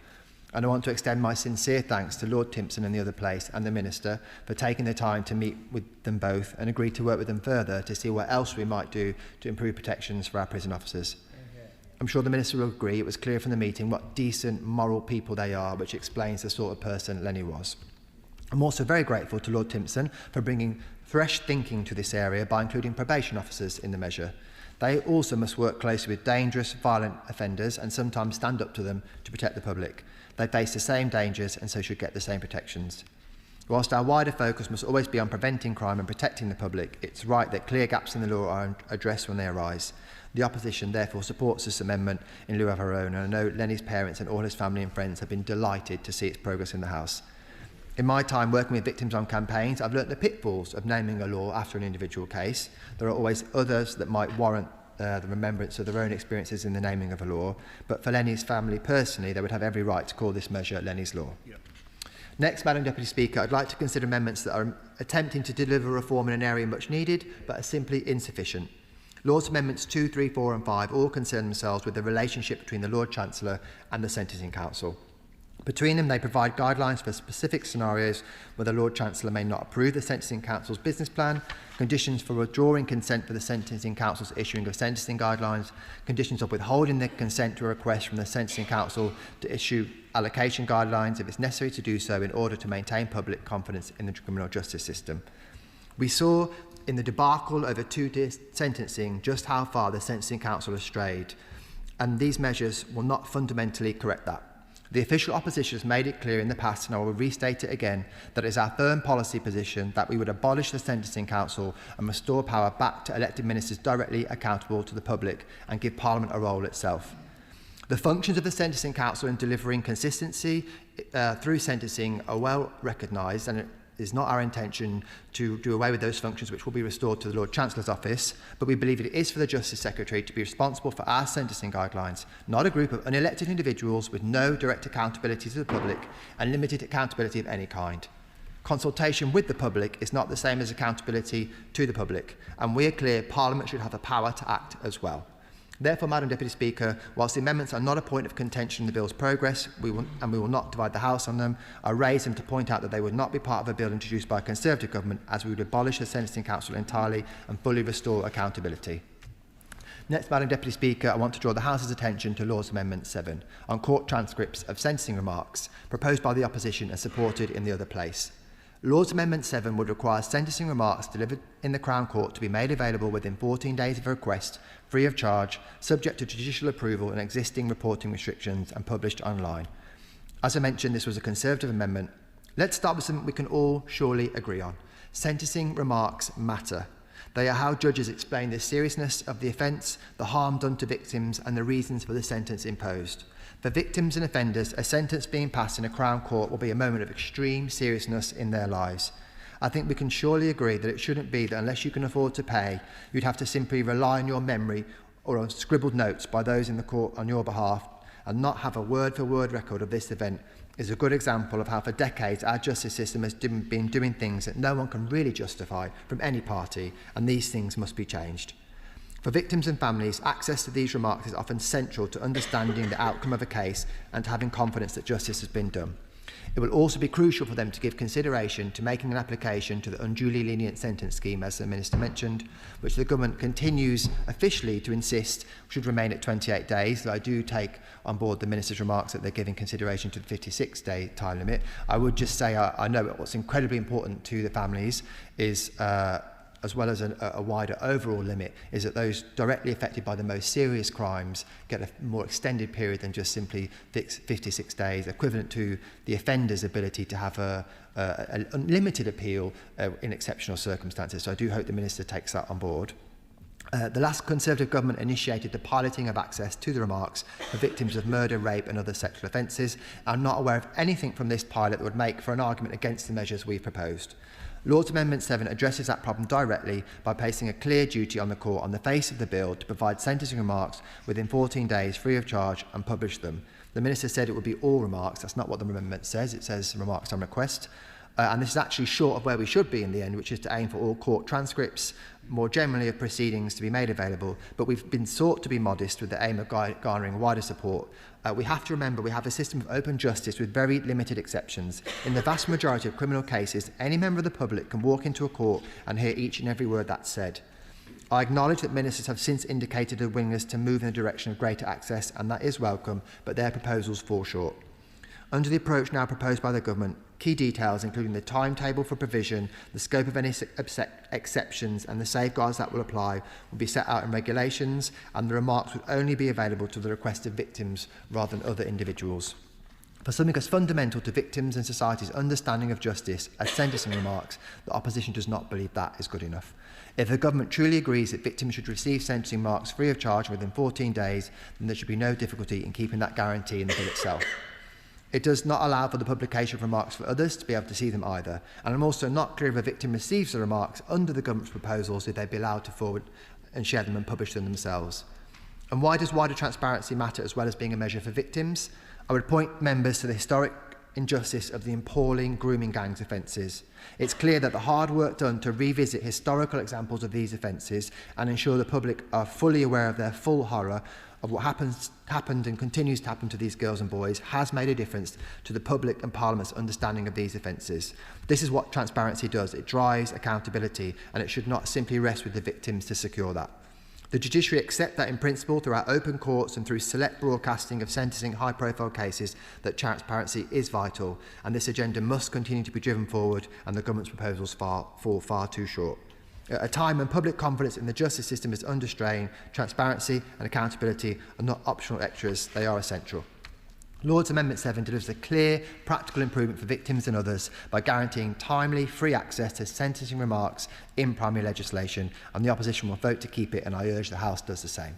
And I want to extend my sincere thanks to Lord Timpson and the other place and the Minister for taking the time to meet with them both and agree to work with them further to see what else we might do to improve protections for our prison officers. I'm sure the Minister will agree it was clear from the meeting what decent, moral people they are, which explains the sort of person Lenny was. I'm also very grateful to Lord Timpson for bringing fresh thinking to this area by including probation officers in the measure. They also must work closely with dangerous, violent offenders and sometimes stand up to them to protect the public. They face the same dangers and so should get the same protections. Whilst our wider focus must always be on preventing crime and protecting the public, it's right that clear gaps in the law are addressed when they arise. The opposition therefore supports this amendment in lieu of her own, and I know Lenny's parents and all his family and friends have been delighted to see its progress in the House. In my time working with victims on campaigns, I've learnt the pitfalls of naming a law after an individual case. There are always others that might warrant the remembrance of their own experiences in the naming of a law, but for Lenny's family personally, they would have every right to call this measure Lenny's Law. Yep. Next, Madam Deputy Speaker, I'd like to consider amendments that are attempting to deliver reform in an area much needed, but are simply insufficient. Lord's Amendments 2, 3, 4 and 5 all concern themselves with the relationship between the Lord Chancellor and the Sentencing Council. Between them, they provide guidelines for specific scenarios where the Lord Chancellor may not approve the Sentencing Council's business plan, conditions for withdrawing consent for the Sentencing Council's issuing of sentencing guidelines, conditions of withholding the consent to a request from the Sentencing Council to issue allocation guidelines if it's necessary to do so in order to maintain public confidence in the criminal justice system. We saw in the debacle over two-tier sentencing just how far the Sentencing Council has strayed, and these measures will not fundamentally correct that. The official opposition has made it clear in the past, and I will restate it again, that it is our firm policy position that we would abolish the Sentencing Council and restore power back to elected ministers directly accountable to the public and give Parliament a role itself. The functions of the Sentencing Council in delivering consistency through sentencing are well recognised, and it is not our intention to do away with those functions, which will be restored to the Lord Chancellor's office, but we believe it is for the Justice Secretary to be responsible for our sentencing guidelines, not a group of unelected individuals with no direct accountability to the public and limited accountability of any kind. Consultation with the public is not the same as accountability to the public, and we are clear Parliament should have the power to act as well. Therefore, Madam Deputy Speaker, whilst the amendments are not a point of contention in the bill's progress, we will not divide the House on them, I raise them to point out that they would not be part of a bill introduced by a Conservative government, as we would abolish the Sentencing Council entirely and fully restore accountability. Next, Madam Deputy Speaker, I want to draw the House's attention to Lord's Amendment 7 on court transcripts of sentencing remarks proposed by the opposition and supported in the other place. Lord's Amendment 7 would require sentencing remarks delivered in the Crown Court to be made available within 14 days of a request, free of charge, subject to judicial approval and existing reporting restrictions, and published online. As I mentioned, this was a Conservative amendment. Let's start with something we can all surely agree on. Sentencing remarks matter. They are how judges explain the seriousness of the offence, the harm done to victims, and the reasons for the sentence imposed. For victims and offenders, a sentence being passed in a Crown Court will be a moment of extreme seriousness in their lives. I think we can surely agree that it shouldn't be that unless you can afford to pay, you'd have to simply rely on your memory or on scribbled notes by those in the court on your behalf, and not have a word-for-word record of this event is a good example of how for decades our justice system has been doing things that no one can really justify from any party, and these things must be changed. For victims and families, access to these remarks is often central to understanding the outcome of a case and to having confidence that justice has been done. It will also be crucial for them to give consideration to making an application to the unduly lenient sentence scheme, as the Minister mentioned, which the Government continues officially to insist should remain at 28 days. Though I do take on board the Minister's remarks that they're giving consideration to the 56-day time limit. I would just say I know what's incredibly important to the families is as well as a wider overall limit, is that those directly affected by the most serious crimes get a more extended period than just simply 56 days, equivalent to the offender's ability to have a unlimited appeal in exceptional circumstances. So I do hope the Minister takes that on board. The last Conservative government initiated the piloting of access to the remarks for victims of murder, rape and other sexual offences. I'm not aware of anything from this pilot that would make for an argument against the measures we've proposed. Lord's Amendment 7 addresses that problem directly by placing a clear duty on the court on the face of the bill to provide sentencing remarks within 14 days free of charge and publish them. The Minister said it would be all remarks. That's not what the amendment says. It says remarks on request. And this is actually short of where we should be in the end, which is to aim for all court transcripts, more generally of proceedings, to be made available. But we've been sought to be modest with the aim of garnering wider support. We have to remember we have a system of open justice with very limited exceptions. In the vast majority of criminal cases, any member of the public can walk into a court and hear each and every word that's said. I acknowledge that ministers have since indicated a willingness to move in the direction of greater access, and that is welcome, but their proposals fall short. Under the approach now proposed by the Government, key details, including the timetable for provision, the scope of any exceptions and the safeguards that will apply, will be set out in regulations, and the remarks would only be available to the request of victims rather than other individuals. For something as fundamental to victims and society's understanding of justice as sentencing remarks, the opposition does not believe that is good enough. If the Government truly agrees that victims should receive sentencing marks free of charge within 14 days, then there should be no difficulty in keeping that guarantee in the bill itself. It does not allow for the publication of remarks for others to be able to see them either, and I'm also not clear if a victim receives the remarks under the Government's proposals if they'd be allowed to forward and share them and publish them themselves. And why does wider transparency matter as well as being a measure for victims? I would point members to the historic injustice of the appalling grooming gangs offences. It's clear that the hard work done to revisit historical examples of these offences and ensure the public are fully aware of their full horror of what happened and continues to happen to these girls and boys has made a difference to the public and Parliament's understanding of these offences. This is what transparency does. It drives accountability, and it should not simply rest with the victims to secure that. The judiciary accept that in principle through our open courts and through select broadcasting of sentencing high-profile cases that transparency is vital, and this agenda must continue to be driven forward, and the government's proposals fall far too short. At a time when public confidence in the justice system is under strain, transparency and accountability are not optional extras, they are essential. Lord's Amendment 7 delivers a clear, practical improvement for victims and others by guaranteeing timely, free access to sentencing remarks in primary legislation, and the opposition will vote to keep it, and I urge the House does the same.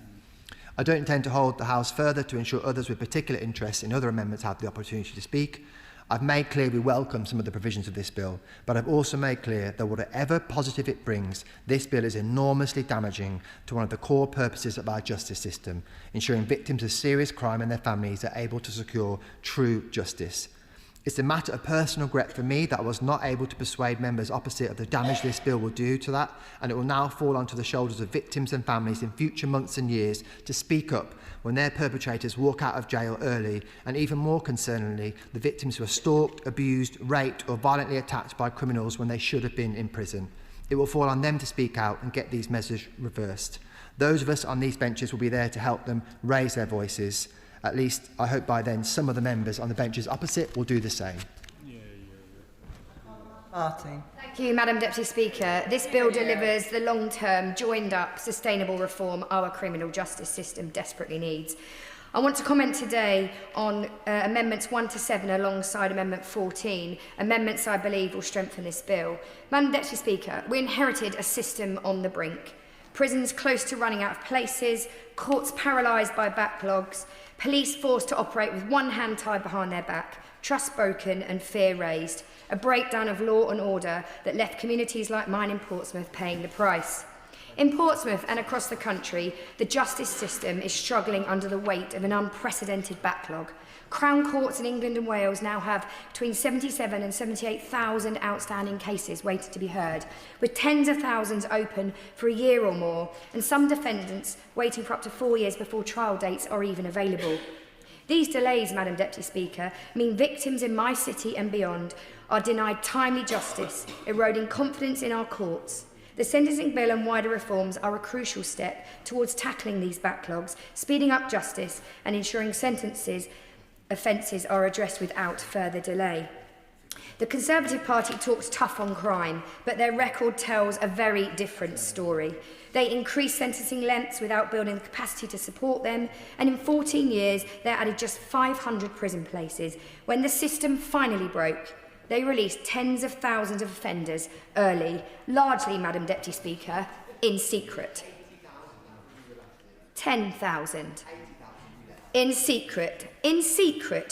I don't intend to hold the House further to ensure others with particular interests in other amendments have the opportunity to speak. I've made clear we welcome some of the provisions of this bill, but I've also made clear that whatever positive it brings, this bill is enormously damaging to one of the core purposes of our justice system, ensuring victims of serious crime and their families are able to secure true justice. It's a matter of personal regret for me that I was not able to persuade members opposite of the damage this bill will do to that, and it will now fall onto the shoulders of victims and families in future months and years to speak up when their perpetrators walk out of jail early, and even more concerningly, the victims who are stalked, abused, raped or violently attacked by criminals when they should have been in prison. It will fall on them to speak out and get these measures reversed. Those of us on these benches will be there to help them raise their voices. At least, I hope by then, some of the members on the benches opposite will do the same. Martin. Thank you, Madam Deputy Speaker. This bill delivers the long-term, joined-up, sustainable reform our criminal justice system desperately needs. I want to comment today on Amendments 1 to 7 alongside Amendment 14, amendments I believe will strengthen this bill. Madam Deputy Speaker, we inherited a system on the brink. Prisons close to running out of places, courts paralysed by backlogs, police forced to operate with one hand tied behind their back, trust broken and fear raised, a breakdown of law and order that left communities like mine in Portsmouth paying the price. In Portsmouth and across the country, the justice system is struggling under the weight of an unprecedented backlog. Crown courts in England and Wales now have between 77 and 78,000 outstanding cases waiting to be heard, with tens of thousands open for a year or more, and some defendants waiting for up to 4 years before trial dates are even available. These delays, Madam Deputy Speaker, mean victims in my city and beyond are denied timely justice, eroding confidence in our courts. The sentencing bill and wider reforms are a crucial step towards tackling these backlogs, speeding up justice and ensuring offences are addressed without further delay. The Conservative Party talks tough on crime, but their record tells a very different story. They increased sentencing lengths without building the capacity to support them, and in 14 years they added just 500 prison places. When the system finally broke, they released tens of thousands of offenders early, largely, Madam Deputy Speaker, in secret. 10,000. In secret,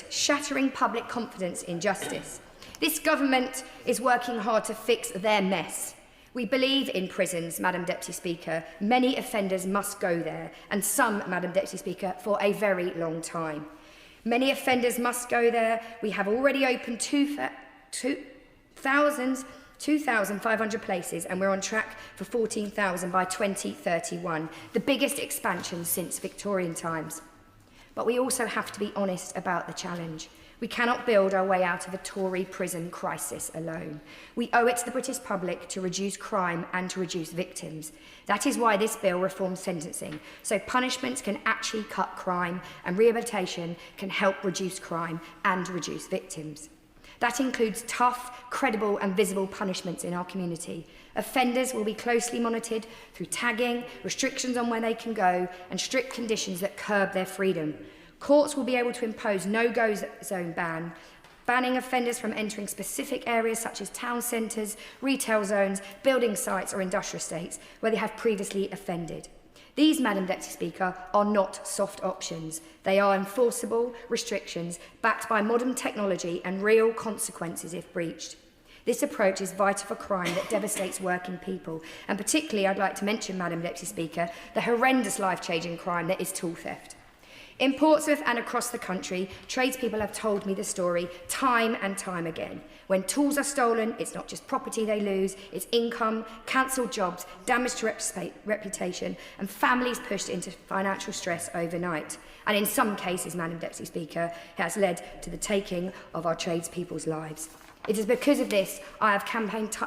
shattering public confidence in justice. This government is working hard to fix their mess. We believe in prisons, Madam Deputy Speaker. Many offenders must go there, and some, Madam Deputy Speaker, for a very long time. Many offenders must go there. We have already opened 2,500 places, and we're on track for 14,000 by 2031, the biggest expansion since Victorian times. But we also have to be honest about the challenge. We cannot build our way out of a Tory prison crisis alone. We owe it to the British public to reduce crime and to reduce victims. That is why this bill reforms sentencing, so punishments can actually cut crime and rehabilitation can help reduce crime and reduce victims. That includes tough, credible and visible punishments in our community. Offenders will be closely monitored through tagging, restrictions on where they can go and strict conditions that curb their freedom. Courts will be able to impose no-go zone banning offenders from entering specific areas such as town centres, retail zones, building sites or industrial estates where they have previously offended. These, Madam Deputy Speaker, are not soft options. They are enforceable restrictions backed by modern technology and real consequences if breached. This approach is vital for crime that devastates working people, and particularly I'd like to mention, Madam Deputy Speaker, the horrendous life-changing crime that is tool theft. In Portsmouth and across the country, tradespeople have told me the story time and time again. When tools are stolen, it's not just property they lose, it's income, cancelled jobs, damage to reputation, and families pushed into financial stress overnight. And in some cases, Madam Deputy Speaker, it has led to the taking of our tradespeople's lives. It is because of this I have campaigned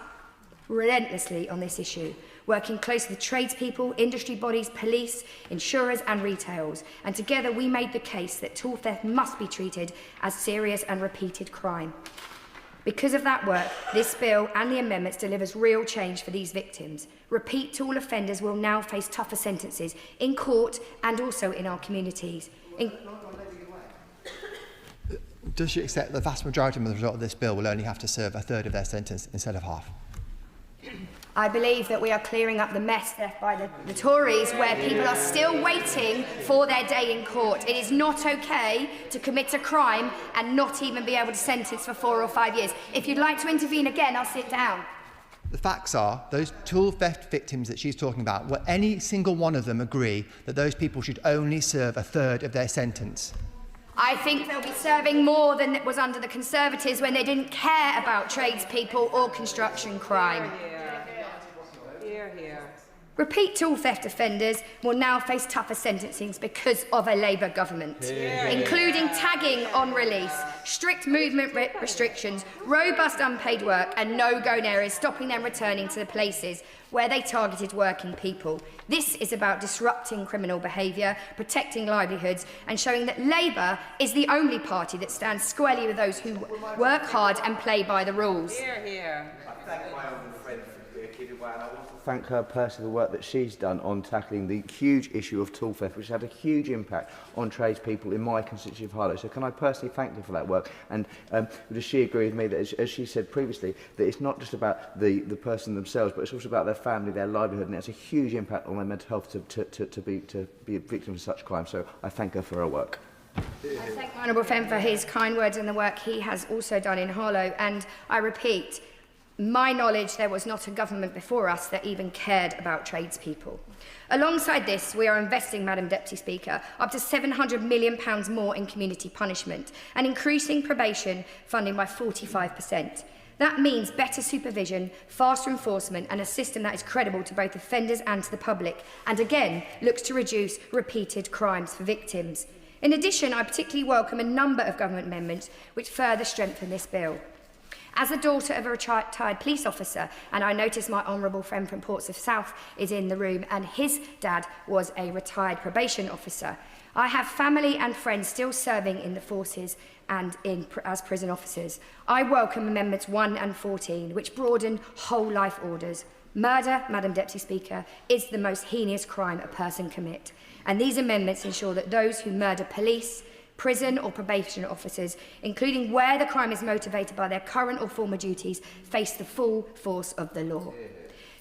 relentlessly on this issue, working closely with tradespeople, industry bodies, police, insurers and retailers, and together we made the case that tool theft must be treated as serious and repeated crime. Because of that work, this bill and the amendments delivers real change for these victims. Repeat tool offenders will now face tougher sentences in court and also in our communities. Does she accept the vast majority of the result of this bill will only have to serve a third of their sentence instead of half? I believe that we are clearing up the mess left by the Tories, where people are still waiting for their day in court. It is not okay to commit a crime and not even be able to sentence for 4 or 5 years. If you'd like to intervene again, I'll sit down. The facts are, those tool theft victims that she's talking about, will any single one of them agree that those people should only serve a third of their sentence? I think they'll be serving more than was under the Conservatives when they didn't care about tradespeople or construction crime. Repeat tool theft offenders will now face tougher sentencings because of a Labour government, including tagging on release, strict movement restrictions, robust unpaid work and no-go areas, stopping them returning to the places where they targeted working people. This is about disrupting criminal behaviour, protecting livelihoods and showing that Labour is the only party that stands squarely with those who work hard and play by the rules. Thank her personally for the work that she's done on tackling the huge issue of tool theft, which had a huge impact on tradespeople in my constituency of Harlow. So can I personally thank her for that work? And does she agree with me that, as she said previously, that it's not just about the person themselves, but it's also about their family, their livelihood, and it has a huge impact on their mental health to be a victim of such crime. So I thank her for her work. I thank the Honourable Friend for his kind words and the work he has also done in Harlow. And I repeat, my knowledge, there was not a government before us that even cared about tradespeople. Alongside this, we are investing, Madam Deputy Speaker, up to £700 million more in community punishment and increasing probation funding by 45%. That means better supervision, faster enforcement and a system that is credible to both offenders and to the public, and again looks to reduce repeated crimes for victims. In addition, I particularly welcome a number of government amendments which further strengthen this bill. As the daughter of a retired police officer, and I notice my honourable friend from Portsmouth South is in the room, and his dad was a retired probation officer, I have family and friends still serving in the forces and as prison officers. I welcome Amendments 1 and 14, which broaden whole life orders. Murder, Madam Deputy Speaker, is the most heinous crime a person commits, and these amendments ensure that those who murder police, prison or probation officers, including where the crime is motivated by their current or former duties, face the full force of the law.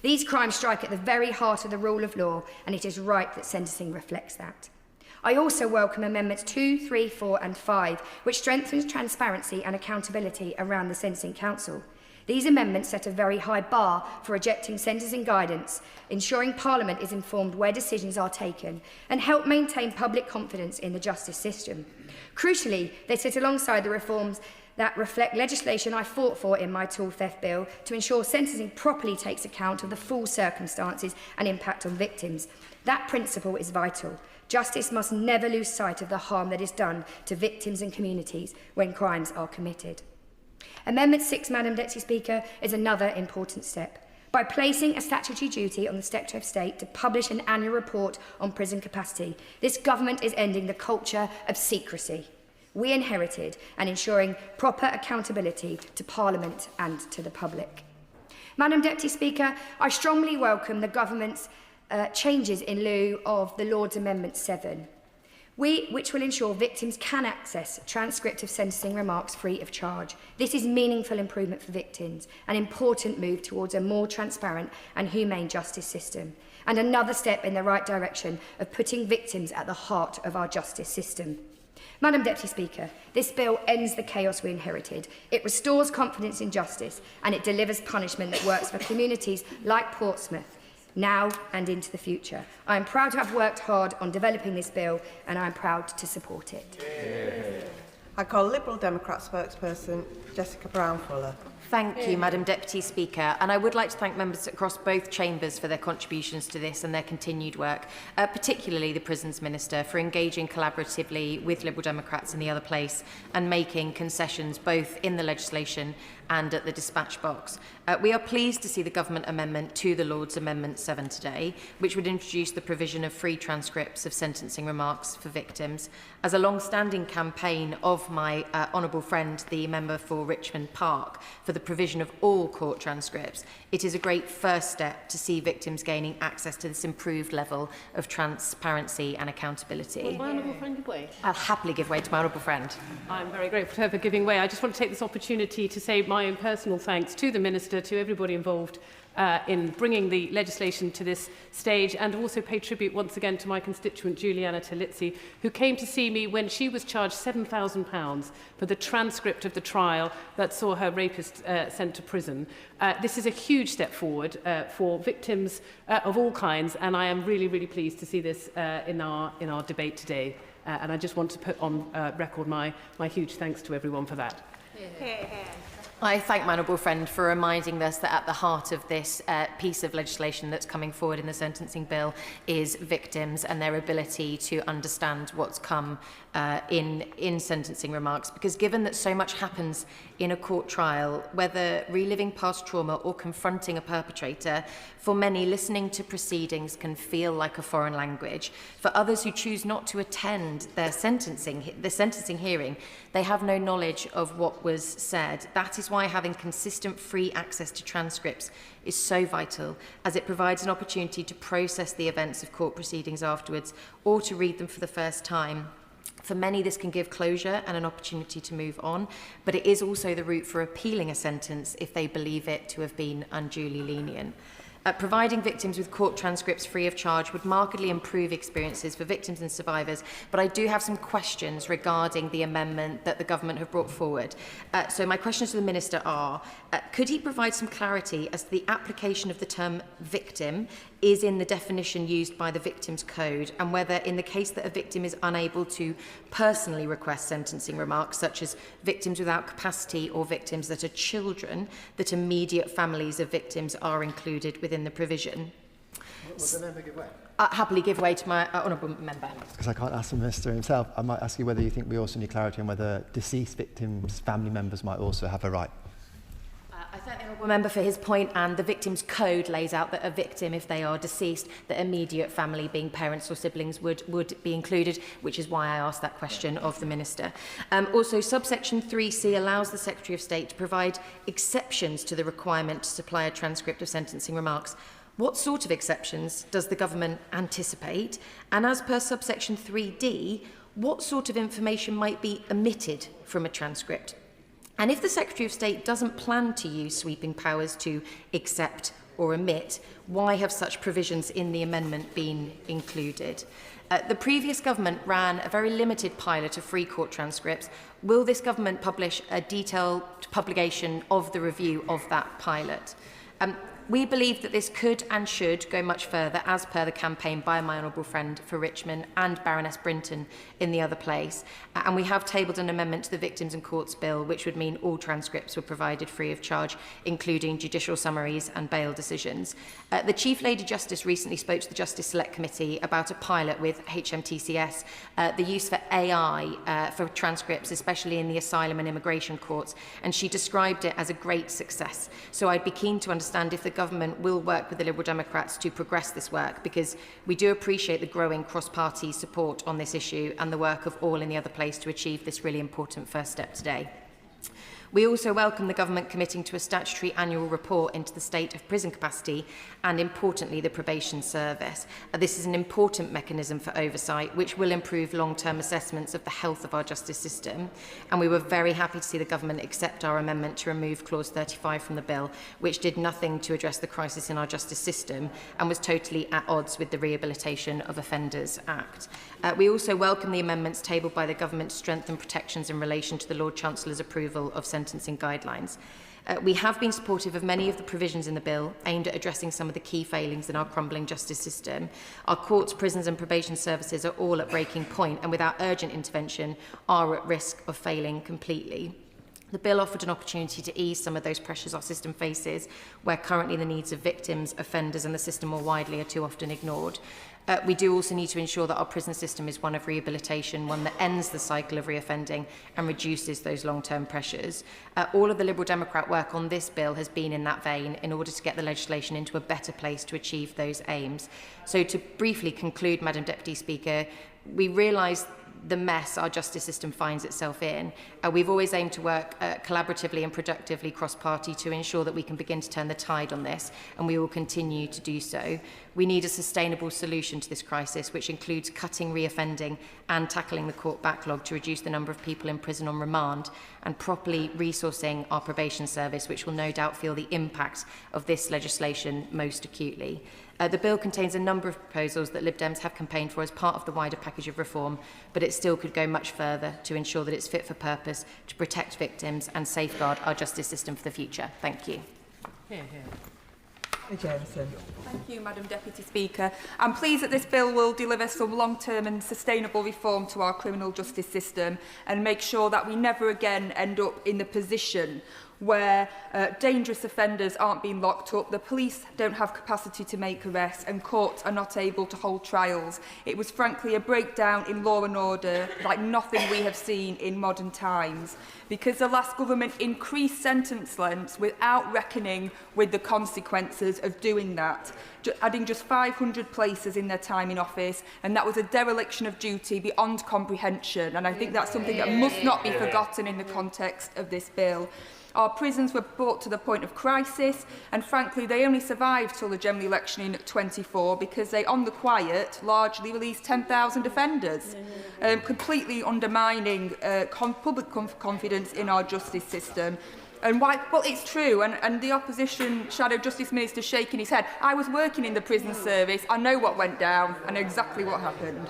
These crimes strike at the very heart of the rule of law, and it is right that sentencing reflects that. I also welcome Amendments 2, 3, 4 and 5, which strengthens transparency and accountability around the Sentencing Council. These amendments set a very high bar for rejecting sentencing guidance, ensuring Parliament is informed where decisions are taken, and help maintain public confidence in the justice system. Crucially, they sit alongside the reforms that reflect legislation I fought for in my tool theft bill to ensure sentencing properly takes account of the full circumstances and impact on victims. That principle is vital. Justice must never lose sight of the harm that is done to victims and communities when crimes are committed. Amendment 6, Madam Deputy Speaker, is another important step. By placing a statutory duty on the Secretary of State to publish an annual report on prison capacity, this government is ending the culture of secrecy we inherited and ensuring proper accountability to Parliament and to the public. Madam Deputy Speaker, I strongly welcome the government's changes in lieu of the Lord's Amendment 7. Which will ensure victims can access transcript of sentencing remarks free of charge. This is meaningful improvement for victims, an important move towards a more transparent and humane justice system, and another step in the right direction of putting victims at the heart of our justice system. Madam Deputy Speaker, this bill ends the chaos we inherited. It restores confidence in justice and it delivers punishment that works for communities like Portsmouth, now and into the future. I am proud to have worked hard on developing this bill and I am proud to support it. Yeah. I call Liberal Democrat spokesperson Jessica Brown-Fuller. Thank you, Madam Deputy Speaker, and I would like to thank members across both chambers for their contributions to this and their continued work, particularly the Prisons Minister for engaging collaboratively with Liberal Democrats in the other place and making concessions both in the legislation and at the dispatch box. We are pleased to see the Government amendment to the Lords Amendment 7 today, which would introduce the provision of free transcripts of sentencing remarks for victims. As a long-standing campaign of my honourable friend, the member for Richmond Park, for the provision of all court transcripts, it is a great first step to see victims gaining access to this improved level of transparency and accountability. Will my honourable friend give way? I'll happily give way to my honourable friend. I'm very grateful to her for giving way. I just want to take this opportunity to say my own personal thanks to the Minister, to everybody involved in bringing the legislation to this stage, and also pay tribute once again to my constituent Juliana Talizzi, who came to see me when she was charged £7,000 for the transcript of the trial that saw her rapist sent to prison. This is a huge step forward for victims of all kinds, and I am really, really pleased to see this in our debate today. And I just want to put on record my huge thanks to everyone for that. I thank my honourable friend for reminding us that at the heart of this piece of legislation that's coming forward in the sentencing bill is victims and their ability to understand what's come in sentencing remarks. Because given that so much happens in a court trial, whether reliving past trauma or confronting a perpetrator, for many, listening to proceedings can feel like a foreign language. For others who choose not to attend the sentencing hearing, they have no knowledge of what was said. That is why having consistent free access to transcripts is so vital, as it provides an opportunity to process the events of court proceedings afterwards or to read them for the first time. For many, this can give closure and an opportunity to move on, but it is also the route for appealing a sentence if they believe it to have been unduly lenient. Providing victims with court transcripts free of charge would markedly improve experiences for victims and survivors, but I do have some questions regarding the amendment that the Government have brought forward. So my questions to the Minister are, could he provide some clarity as to the application of the term victim is in the definition used by the Victims Code, and whether in the case that a victim is unable to personally request sentencing remarks, such as victims without capacity or victims that are children, that immediate families of victims are included within the provision? Will the member give way? Happily give way to my honourable member. Because I can't ask the Minister himself, I might ask you whether you think we also need clarity on whether deceased victims' family members might also have a right. I thank the honourable member for his point, and the Victims Code lays out that a victim, if they are deceased, that immediate family, being parents or siblings, would be included, which is why I asked that question of the Minister. Also, subsection 3C allows the Secretary of State to provide exceptions to the requirement to supply a transcript of sentencing remarks. What sort of exceptions does the Government anticipate? And as per subsection 3D, what sort of information might be omitted from a transcript? And if the Secretary of State doesn't plan to use sweeping powers to accept or omit, why have such provisions in the amendment been included? The previous Government ran a very limited pilot of free court transcripts. Will this Government publish a detailed publication of the review of that pilot? We believe that this could and should go much further, as per the campaign by my honourable friend for Richmond and Baroness Brinton in the other place. And we have tabled an amendment to the Victims and Courts Bill, which would mean all transcripts were provided free of charge, including judicial summaries and bail decisions. The Chief Lady Justice recently spoke to the Justice Select Committee about a pilot with HMTCS, the use for AI for transcripts, especially in the asylum and immigration courts, and she described it as a great success. So I'd be keen to understand if the Government will work with the Liberal Democrats to progress this work, because we do appreciate the growing cross-party support on this issue and the work of all in the other place to achieve this really important first step today. We also welcome the Government committing to a statutory annual report into the state of prison capacity and, importantly, the probation service. This is an important mechanism for oversight which will improve long-term assessments of the health of our justice system, and we were very happy to see the Government accept our amendment to remove clause 35 from the bill, which did nothing to address the crisis in our justice system and was totally at odds with the Rehabilitation of Offenders Act. We also welcome the amendments tabled by the Government to strengthen protections in relation to the Lord Chancellor's approval of sentencing guidelines. We have been supportive of many of the provisions in the bill aimed at addressing some of the key failings in our crumbling justice system. Our courts, prisons and probation services are all at breaking point and without urgent intervention are at risk of failing completely. The bill offered an opportunity to ease some of those pressures our system faces, where currently the needs of victims, offenders and the system more widely are too often ignored. We do also need to ensure that our prison system is one of rehabilitation, one that ends the cycle of reoffending and reduces those long-term pressures. All of the Liberal Democrat work on this bill has been in that vein in order to get the legislation into a better place to achieve those aims. So to briefly conclude, Madam Deputy Speaker, we realise the mess our justice system finds itself in. We've always aimed to work collaboratively and productively cross-party to ensure that we can begin to turn the tide on this, and we will continue to do so. We need a sustainable solution to this crisis, which includes cutting reoffending and tackling the court backlog to reduce the number of people in prison on remand, and properly resourcing our probation service, which will no doubt feel the impact of this legislation most acutely. The bill contains a number of proposals that Lib Dems have campaigned for as part of the wider package of reform, but it still could go much further to ensure that it's fit for purpose to protect victims and safeguard our justice system for the future. Thank you. Hear, hear. Thank you, Madam Deputy Speaker. I'm pleased that this bill will deliver some long-term and sustainable reform to our criminal justice system and make sure that we never again end up in the position where dangerous offenders aren't being locked up, the police don't have capacity to make arrests and courts are not able to hold trials. It was frankly a breakdown in law and order like nothing we have seen in modern times, because the last government increased sentence lengths without reckoning with the consequences of doing that, adding just 500 places in their time in office, and that was a dereliction of duty beyond comprehension, and I think that's something that must not be forgotten in the context of this bill. Our prisons were brought to the point of crisis, and frankly they only survived till the general election in 24 because they, on the quiet, largely released 10,000 offenders, completely undermining public confidence in our justice system. And why? Well, it's true, and the opposition Shadow Justice Minister shaking his head. I was working in the prison service, I know what went down, I know exactly what happened.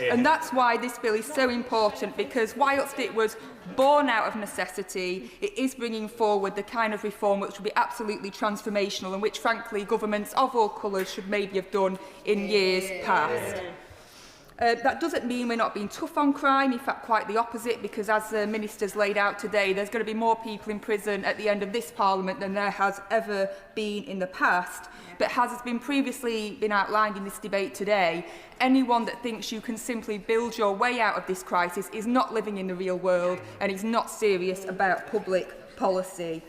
And that's why this bill is so important, because whilst it was born out of necessity, it is bringing forward the kind of reform which will be absolutely transformational and which, frankly, governments of all colours should maybe have done in years past. That doesn't mean we're not being tough on crime, in fact quite the opposite, because as the Minister's laid out today, there's going to be more people in prison at the end of this Parliament than there has ever been in the past. But as has been previously outlined in this debate today, anyone that thinks you can simply build your way out of this crisis is not living in the real world and is not serious about public policy.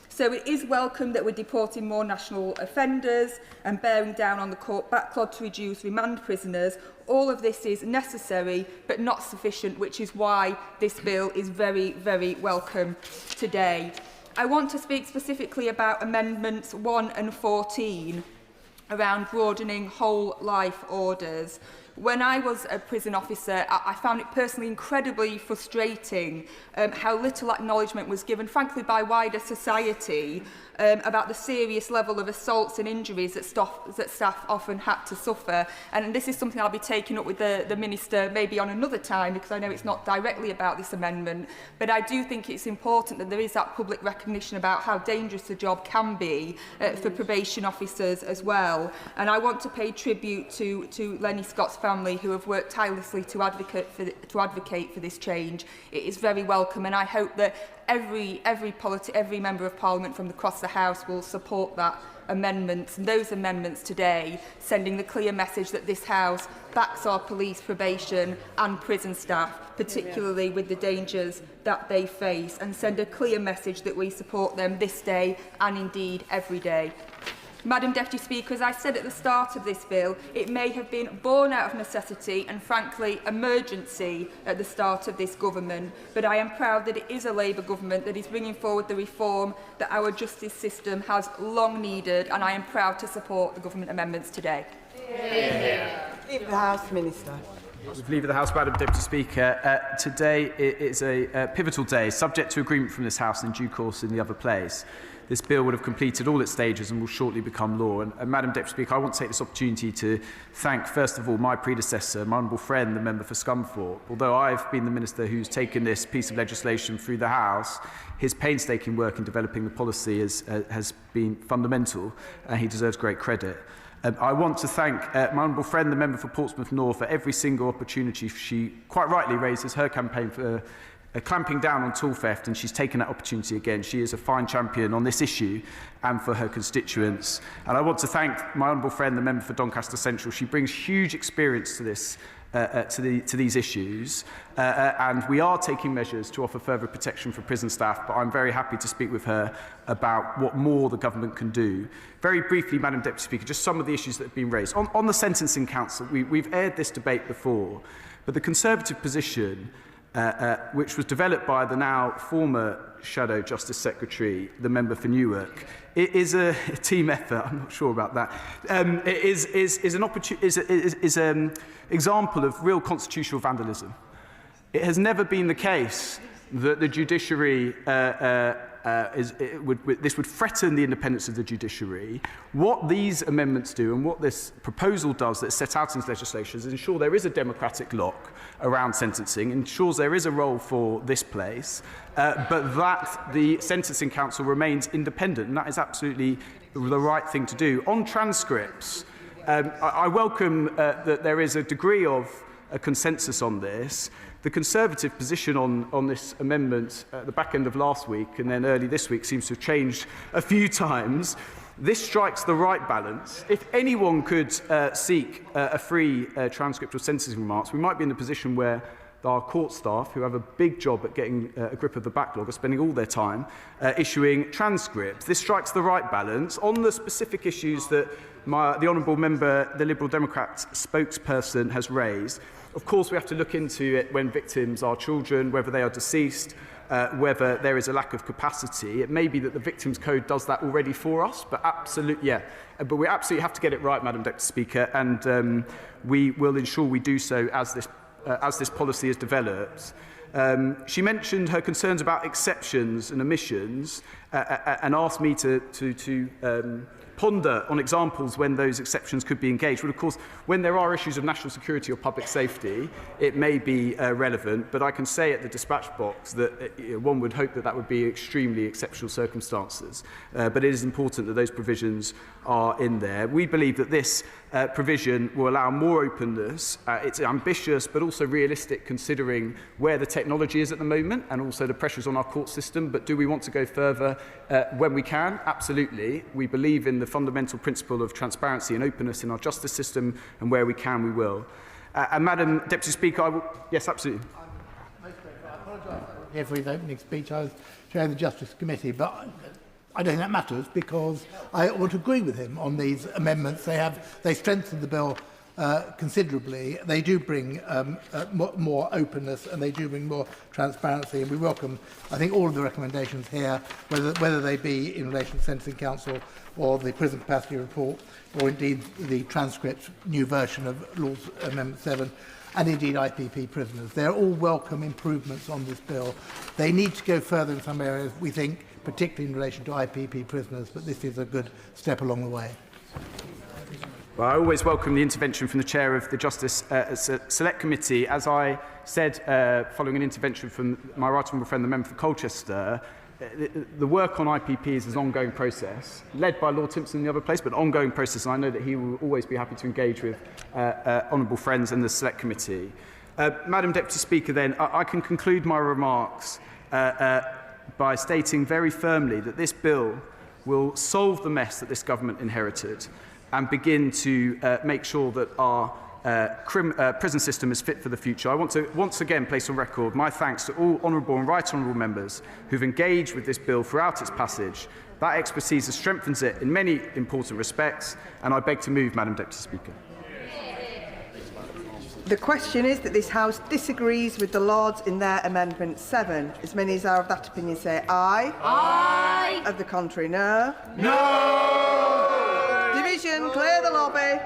So it is welcome that we're deporting more national offenders and bearing down on the court backlog to reduce remand prisoners. All of this is necessary but not sufficient, which is why this bill is very, very welcome today. I want to speak specifically about Amendments 1 and 14 around broadening whole life orders. When I was a prison officer, I found it personally incredibly frustrating how little acknowledgement was given, frankly, by wider society about the serious level of assaults and injuries that staff often had to suffer. And this is something I'll be taking up with the Minister maybe on another time, because I know it's not directly about this amendment. But I do think it's important that there is that public recognition about how dangerous the job can be for probation officers as well. And I want to pay tribute to Lenny Scott's family, who have worked tirelessly to advocate for this change. It is very welcome, and I hope that every member of Parliament from across the House will support that amendments, and those amendments today, sending the clear message that this House backs our police, probation and prison staff, particularly with the dangers that they face, and send a clear message that we support them this day and indeed every day. Madam Deputy Speaker, as I said at the start of this bill, it may have been born out of necessity and, frankly, emergency at the start of this government, but I am proud that it is a Labour government that is bringing forward the reform that our justice system has long needed, and I am proud to support the government amendments today. Leave the House, Minister. With leave of the House, Madam Deputy Speaker, today is a pivotal day, subject to agreement from this House in due course in the other place. This bill would have completed all its stages and will shortly become law. And Madam Deputy Speaker, I want to take this opportunity to thank, first of all, my predecessor, my honourable friend, the member for Scunthorpe. Although I've been the minister who's taken this piece of legislation through the House, his painstaking work in developing the policy has been fundamental, and he deserves great credit. I want to thank my honourable friend, the member for Portsmouth North, for every single opportunity she quite rightly raises her campaign for clamping down on tool theft, and she's taken that opportunity again. She is a fine champion on this issue and for her constituents. And I want to thank my honourable friend, the member for Doncaster Central. She brings huge experience to this. To these issues, and we are taking measures to offer further protection for prison staff, but I'm very happy to speak with her about what more the government can do. Very briefly, Madam Deputy Speaker, just some of the issues that have been raised. On the Sentencing Council, we've aired this debate before, but the Conservative position, which was developed by the now former Shadow Justice Secretary, the member for Newark, it is a team effort. I'm not sure about that. It is an example of real constitutional vandalism. It has never been the case that the judiciary this would threaten the independence of the judiciary. What these amendments do and what this proposal does that's set out in this legislation is ensure there is a democratic lock around sentencing, ensures there is a role for this place, but that the Sentencing Council remains independent, and that is absolutely the right thing to do. On transcripts, I welcome that there is a degree of a consensus on this. The Conservative position on this amendment at the back end of last week and then early this week seems to have changed a few times. This strikes the right balance. If anyone could seek a free transcript of sentencing remarks, we might be in the position where our court staff, who have a big job at getting a grip of the backlog, are spending all their time issuing transcripts. This strikes the right balance. On the specific issues that the honourable member, the Liberal Democrat spokesperson, has raised, of course we have to look into it when victims are children, whether they are deceased, whether there is a lack of capacity. It may be that the Victims Code does that already for us, but absolutely, yeah. But we absolutely have to get it right, Madam Deputy Speaker, and we will ensure we do so as this policy is developed. She mentioned her concerns about exceptions and omissions and asked me to ponder on examples when those exceptions could be engaged. Well, of course, when there are issues of national security or public safety, it may be relevant, but I can say at the dispatch box that one would hope that that would be extremely exceptional circumstances. But it is important that those provisions are in there. We believe that this provision will allow more openness. It's ambitious but also realistic considering where the technology is at the moment and also the pressures on our court system. But do we want to go further when we can? Absolutely. We believe in the fundamental principle of transparency and openness in our justice system, and where we can, we will. And Madam Deputy Speaker, yes, absolutely. Here for his opening speech. I was chairing the Justice Committee, but I don't think that matters because I want to agree with him on these amendments. They strengthen the bill considerably. They do bring more openness and they do bring more transparency, and we welcome, I think, all of the recommendations here, whether they be in relation to the Sentencing Council or the Prison Capacity Report, or indeed the transcript new version of Laws Amendment 7, and indeed IPP prisoners. They're all welcome improvements on this bill. They need to go further in some areas, we think, particularly in relation to IPP prisoners, but this is a good step along the way. Well, I always welcome the intervention from the Chair of the Justice Select Committee. As I said, following an intervention from my right honourable friend, the member for Colchester, the work on IPPs is an ongoing process, led by Lord Timpson in the other place, but an ongoing process, and I know that he will always be happy to engage with honourable friends in the Select Committee. Madam Deputy Speaker, then, I can conclude my remarks by stating very firmly that this bill will solve the mess that this government inherited and begin to make sure that our prison system is fit for the future. I want to once again place on record my thanks to all honourable and right honourable members who've engaged with this bill throughout its passage. That expertise strengthens it in many important respects, and I beg to move, Madam Deputy Speaker. The question is that this House disagrees with the Lords in their Amendment 7. As many as are of that opinion say aye. Aye. Of the contrary, no. No. Division, clear the lobby.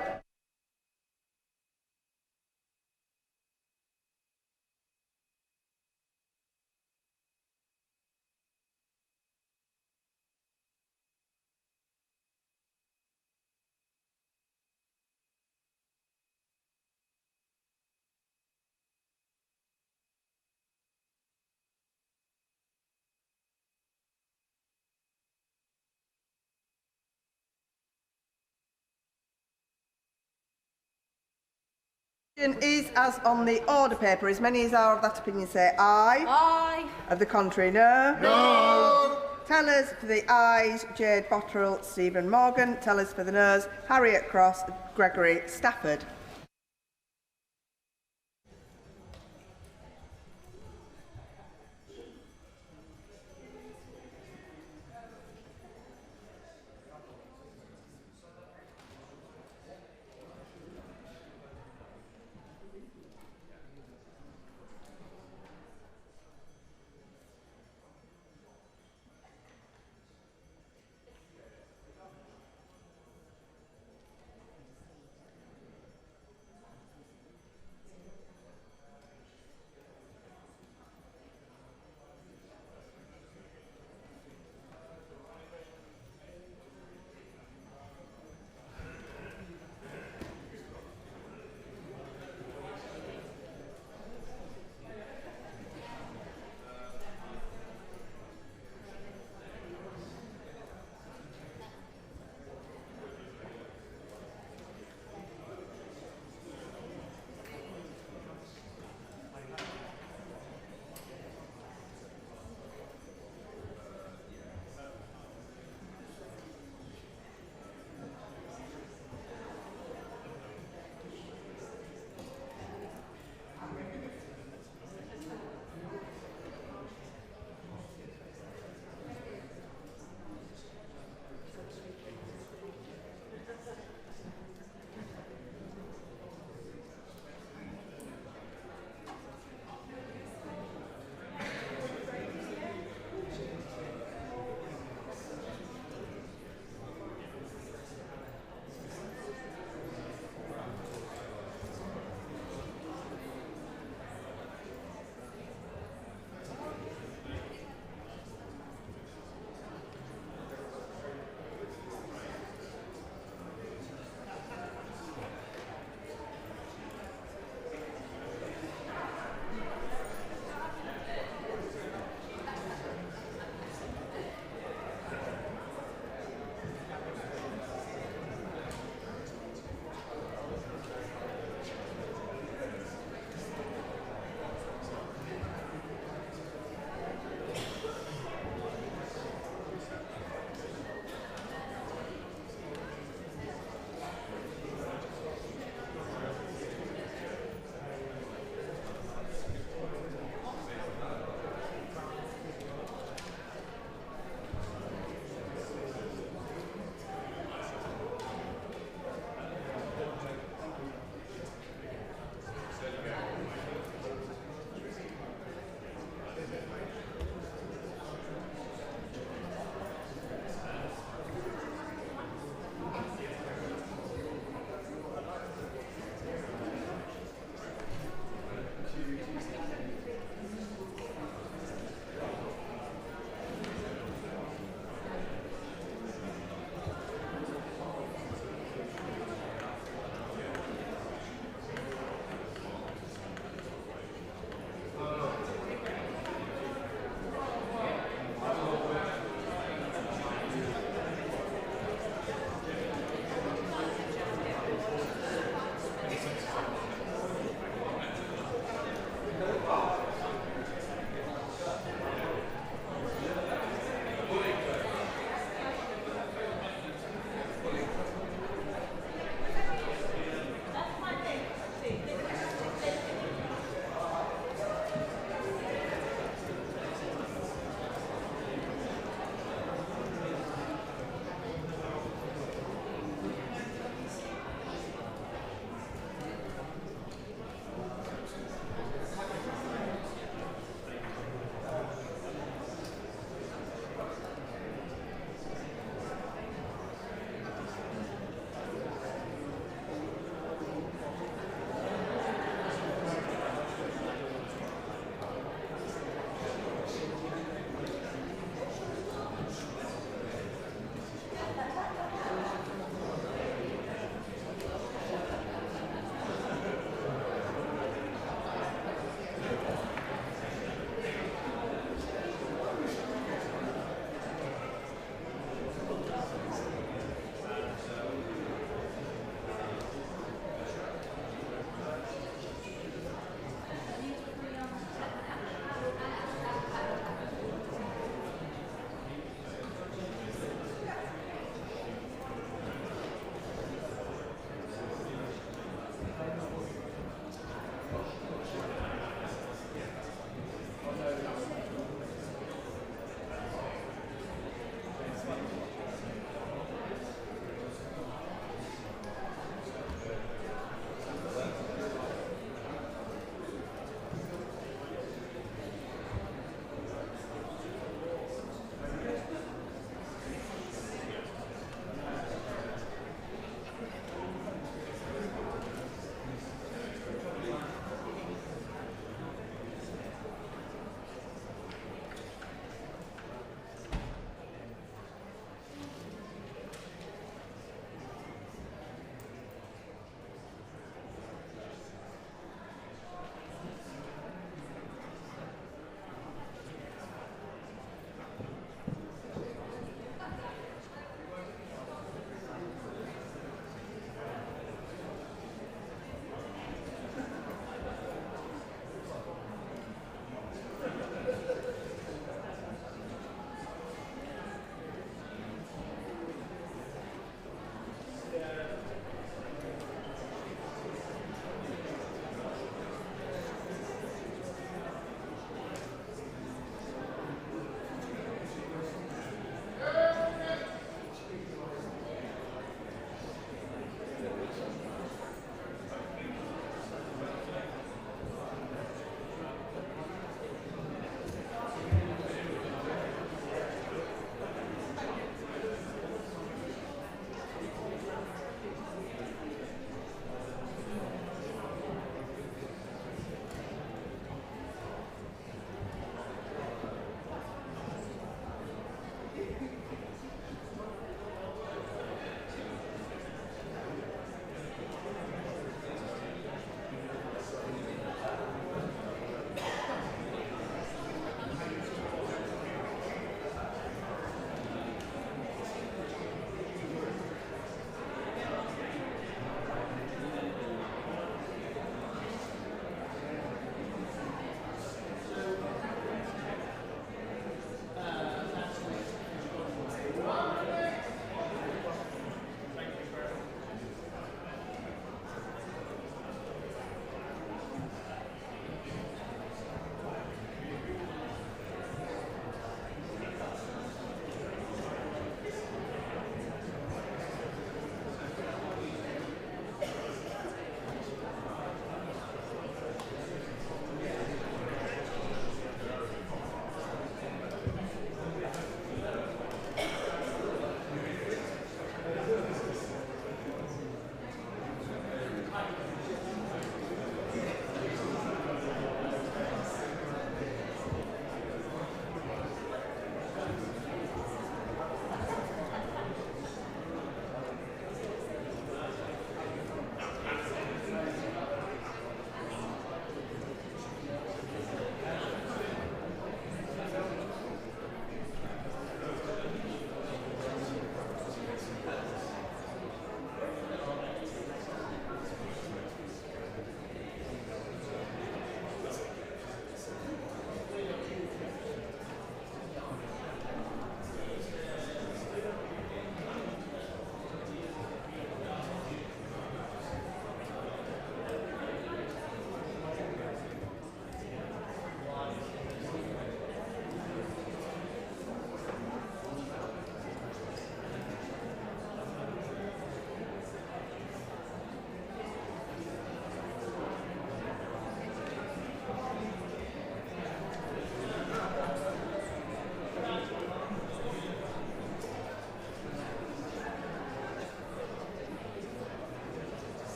Is as on the order paper. As many as are of that opinion say aye. Aye. Of the contrary, no. No. Tellers for the ayes, Jade Botterill, Stephen Morgan. Tellers for the noes, Harriet Cross, Gregory Stafford.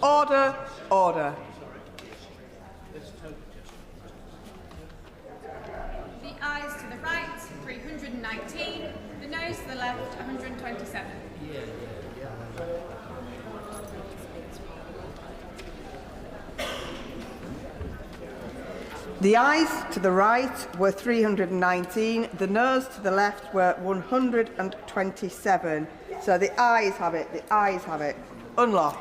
Order, order. The ayes to the right, 319. The noes to the left, 127. The ayes to the right were 319. The noes to the left were 127. So the ayes have it. The ayes have it. Unlock.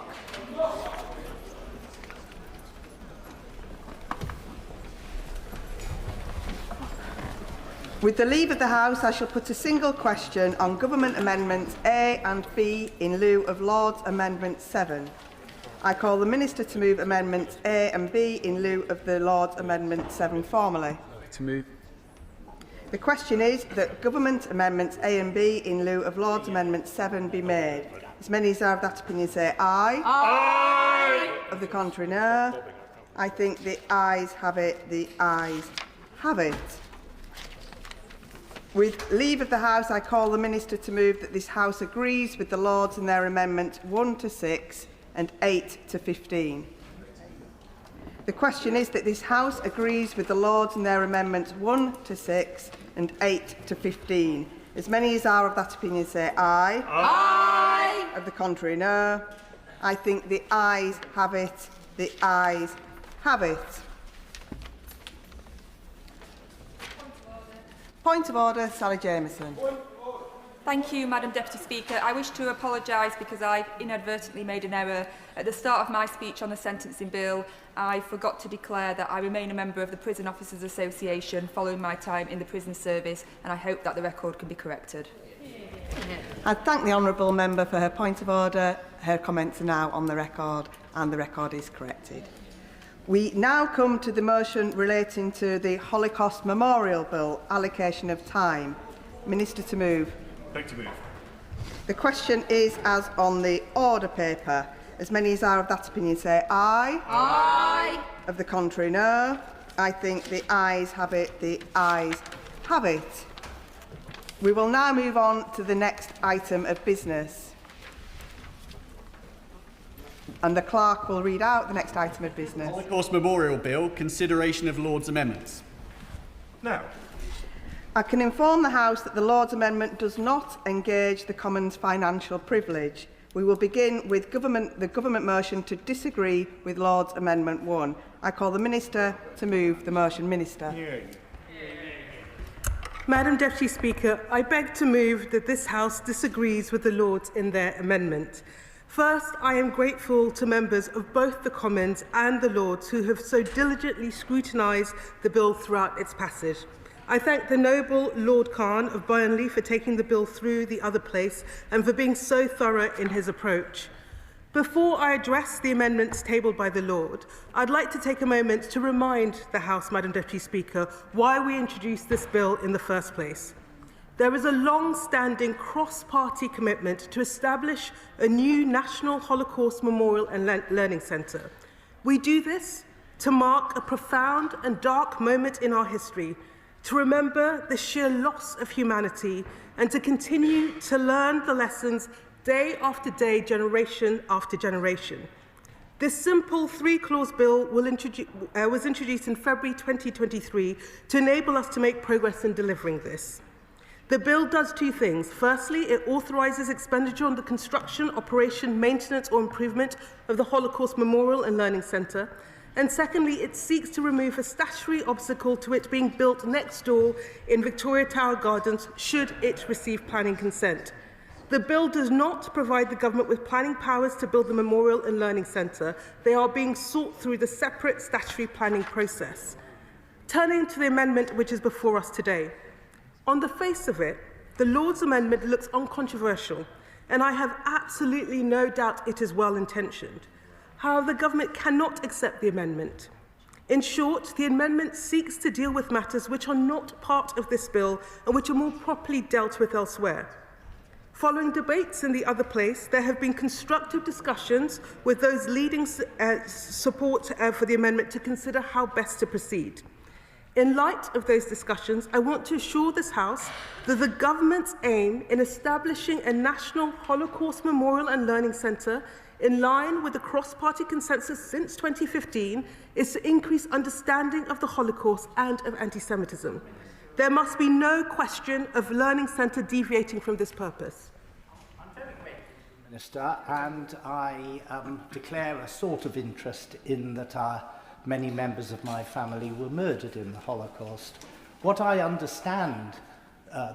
With the leave of the House, I shall put a single question on Government Amendments A and B in lieu of Lord's Amendment 7. I call the Minister to move Amendments A and B in lieu of the Lord's Amendment 7 formally. To move. The question is that Government Amendments A and B in lieu of Lord's Amendment 7 be made. As many as are of that opinion say aye. Aye. Of the contrary, no. I think the ayes have it. The ayes have it. With leave of the House, I call the Minister to move that this House agrees with the Lords in their amendments 1 to 6 and 8 to 15. The question is that this House agrees with the Lords in their amendments 1 to 6 and 8 to 15. As many as are of that opinion say aye. Aye. Of the contrary, no. I think the ayes have it. The ayes have it. Point of order, Sally Jameson. Thank you, Madam Deputy Speaker. I wish to apologise because I inadvertently made an error. At the start of my speech on the sentencing bill, I forgot to declare that I remain a member of the Prison Officers Association following my time in the prison service, and I hope that the record can be corrected. I thank the honourable member for her point of order. Her comments are now on the record, and the record is corrected. We now come to the motion relating to the Holocaust Memorial Bill, allocation of time. Minister to move. To move. The question is as on the order paper. As many as are of that opinion say aye. Aye. Of the contrary, no. I think the ayes have it. The ayes have it. We will now move on to the next item of business. And the clerk will read out the next item of business. Holocaust Memorial Bill, consideration of Lord's amendments. Now, I can inform the House that the Lord's amendment does not engage the Commons' financial privilege. We will begin with the government motion to disagree with Lord's Amendment 1. I call the Minister to move the motion. Minister. Madam Deputy Speaker, I beg to move that this House disagrees with the Lords in their amendment. First, I am grateful to members of both the Commons and the Lords who have so diligently scrutinised the bill throughout its passage. I thank the noble Lord Khan of Burnley for taking the bill through the other place and for being so thorough in his approach. Before I address the amendments tabled by the Lord, I'd like to take a moment to remind the House, Madam Deputy Speaker, why we introduced this bill in the first place. There is a long-standing cross-party commitment to establish a new National Holocaust Memorial and Learning Centre. We do this to mark a profound and dark moment in our history, to remember the sheer loss of humanity, and to continue to learn the lessons day after day, generation after generation. This simple three-clause bill was introduced in February 2023 to enable us to make progress in delivering this. The bill does two things. Firstly, it authorises expenditure on the construction, operation, maintenance or improvement of the Holocaust Memorial and Learning Centre. And secondly, it seeks to remove a statutory obstacle to it being built next door in Victoria Tower Gardens should it receive planning consent. The bill does not provide the government with planning powers to build the Memorial and Learning Centre. They are being sought through the separate statutory planning process. Turning to the amendment which is before us today. On the face of it, the Lord's amendment looks uncontroversial, and I have absolutely no doubt it is well-intentioned. However, the government cannot accept the amendment. In short, the amendment seeks to deal with matters which are not part of this bill and which are more properly dealt with elsewhere. Following debates in the other place, there have been constructive discussions with those leading support for the amendment to consider how best to proceed. In light of those discussions, I want to assure this House that the government's aim in establishing a National Holocaust Memorial and Learning Centre in line with the cross-party consensus since 2015 is to increase understanding of the Holocaust and of anti-Semitism. There must be no question of Learning Centre deviating from this purpose. Minister, and I declare a sort of interest in that many members of my family were murdered in the Holocaust. What I understand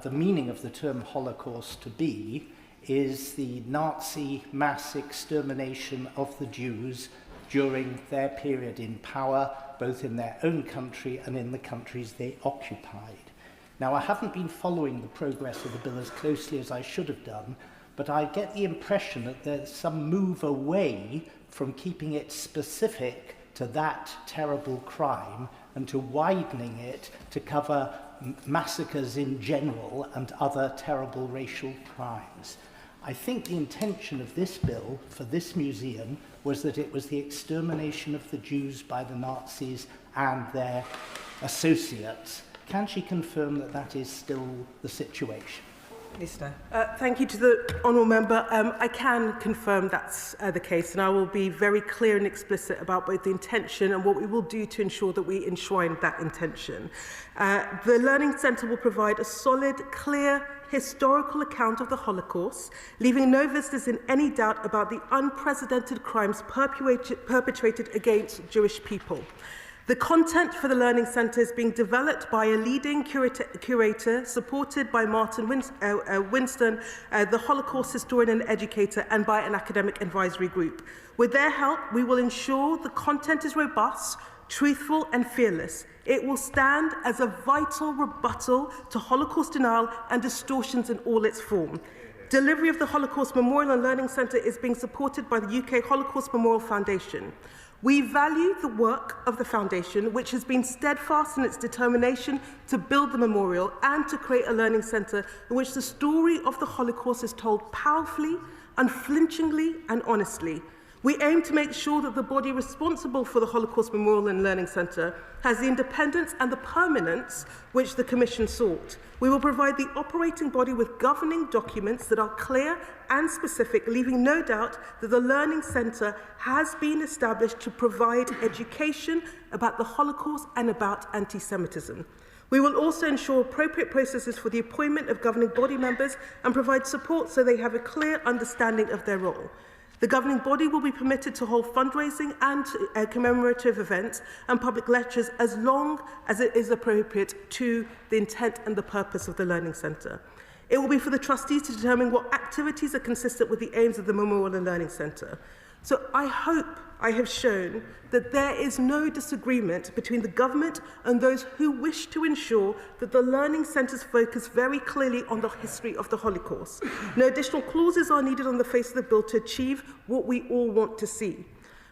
the meaning of the term Holocaust to be is the Nazi mass extermination of the Jews during their period in power, both in their own country and in the countries they occupied. Now, I haven't been following the progress of the bill as closely as I should have done, but I get the impression that there's some move away from keeping it specific to that terrible crime and to widening it to cover massacres in general and other terrible racial crimes. I think the intention of this bill for this museum was that it was the extermination of the Jews by the Nazis and their associates. Can she confirm that that is still the situation? Minister. Thank you to the honourable member. I can confirm that's the case, and I will be very clear and explicit about both the intention and what we will do to ensure that we enshrine that intention. The Learning Centre will provide a solid, clear, historical account of the Holocaust, leaving no visitors in any doubt about the unprecedented crimes perpetrated against Jewish people. The content for the Learning Centre is being developed by a leading curator supported by Martin Winston, the Holocaust historian and educator, and by an academic advisory group. With their help, we will ensure the content is robust, truthful and fearless. It will stand as a vital rebuttal to Holocaust denial and distortions in all its form. Delivery of the Holocaust Memorial and Learning Centre is being supported by the UK Holocaust Memorial Foundation. We value the work of the Foundation, which has been steadfast in its determination to build the memorial and to create a learning centre in which the story of the Holocaust is told powerfully, unflinchingly and honestly. We aim to make sure that the body responsible for the Holocaust Memorial and Learning Centre has the independence and the permanence which the Commission sought. We will provide the operating body with governing documents that are clear and specific, leaving no doubt that the Learning Centre has been established to provide education about the Holocaust and about anti-Semitism. We will also ensure appropriate processes for the appointment of governing body members and provide support so they have a clear understanding of their role. The governing body will be permitted to hold fundraising and commemorative events and public lectures as long as it is appropriate to the intent and the purpose of the Learning Centre. It will be for the trustees to determine what activities are consistent with the aims of the Memorial and Learning Centre. So I hope I have shown that there is no disagreement between the government and those who wish to ensure that the Learning Centres focus very clearly on the history of the Holocaust. No additional clauses are needed on the face of the bill to achieve what we all want to see.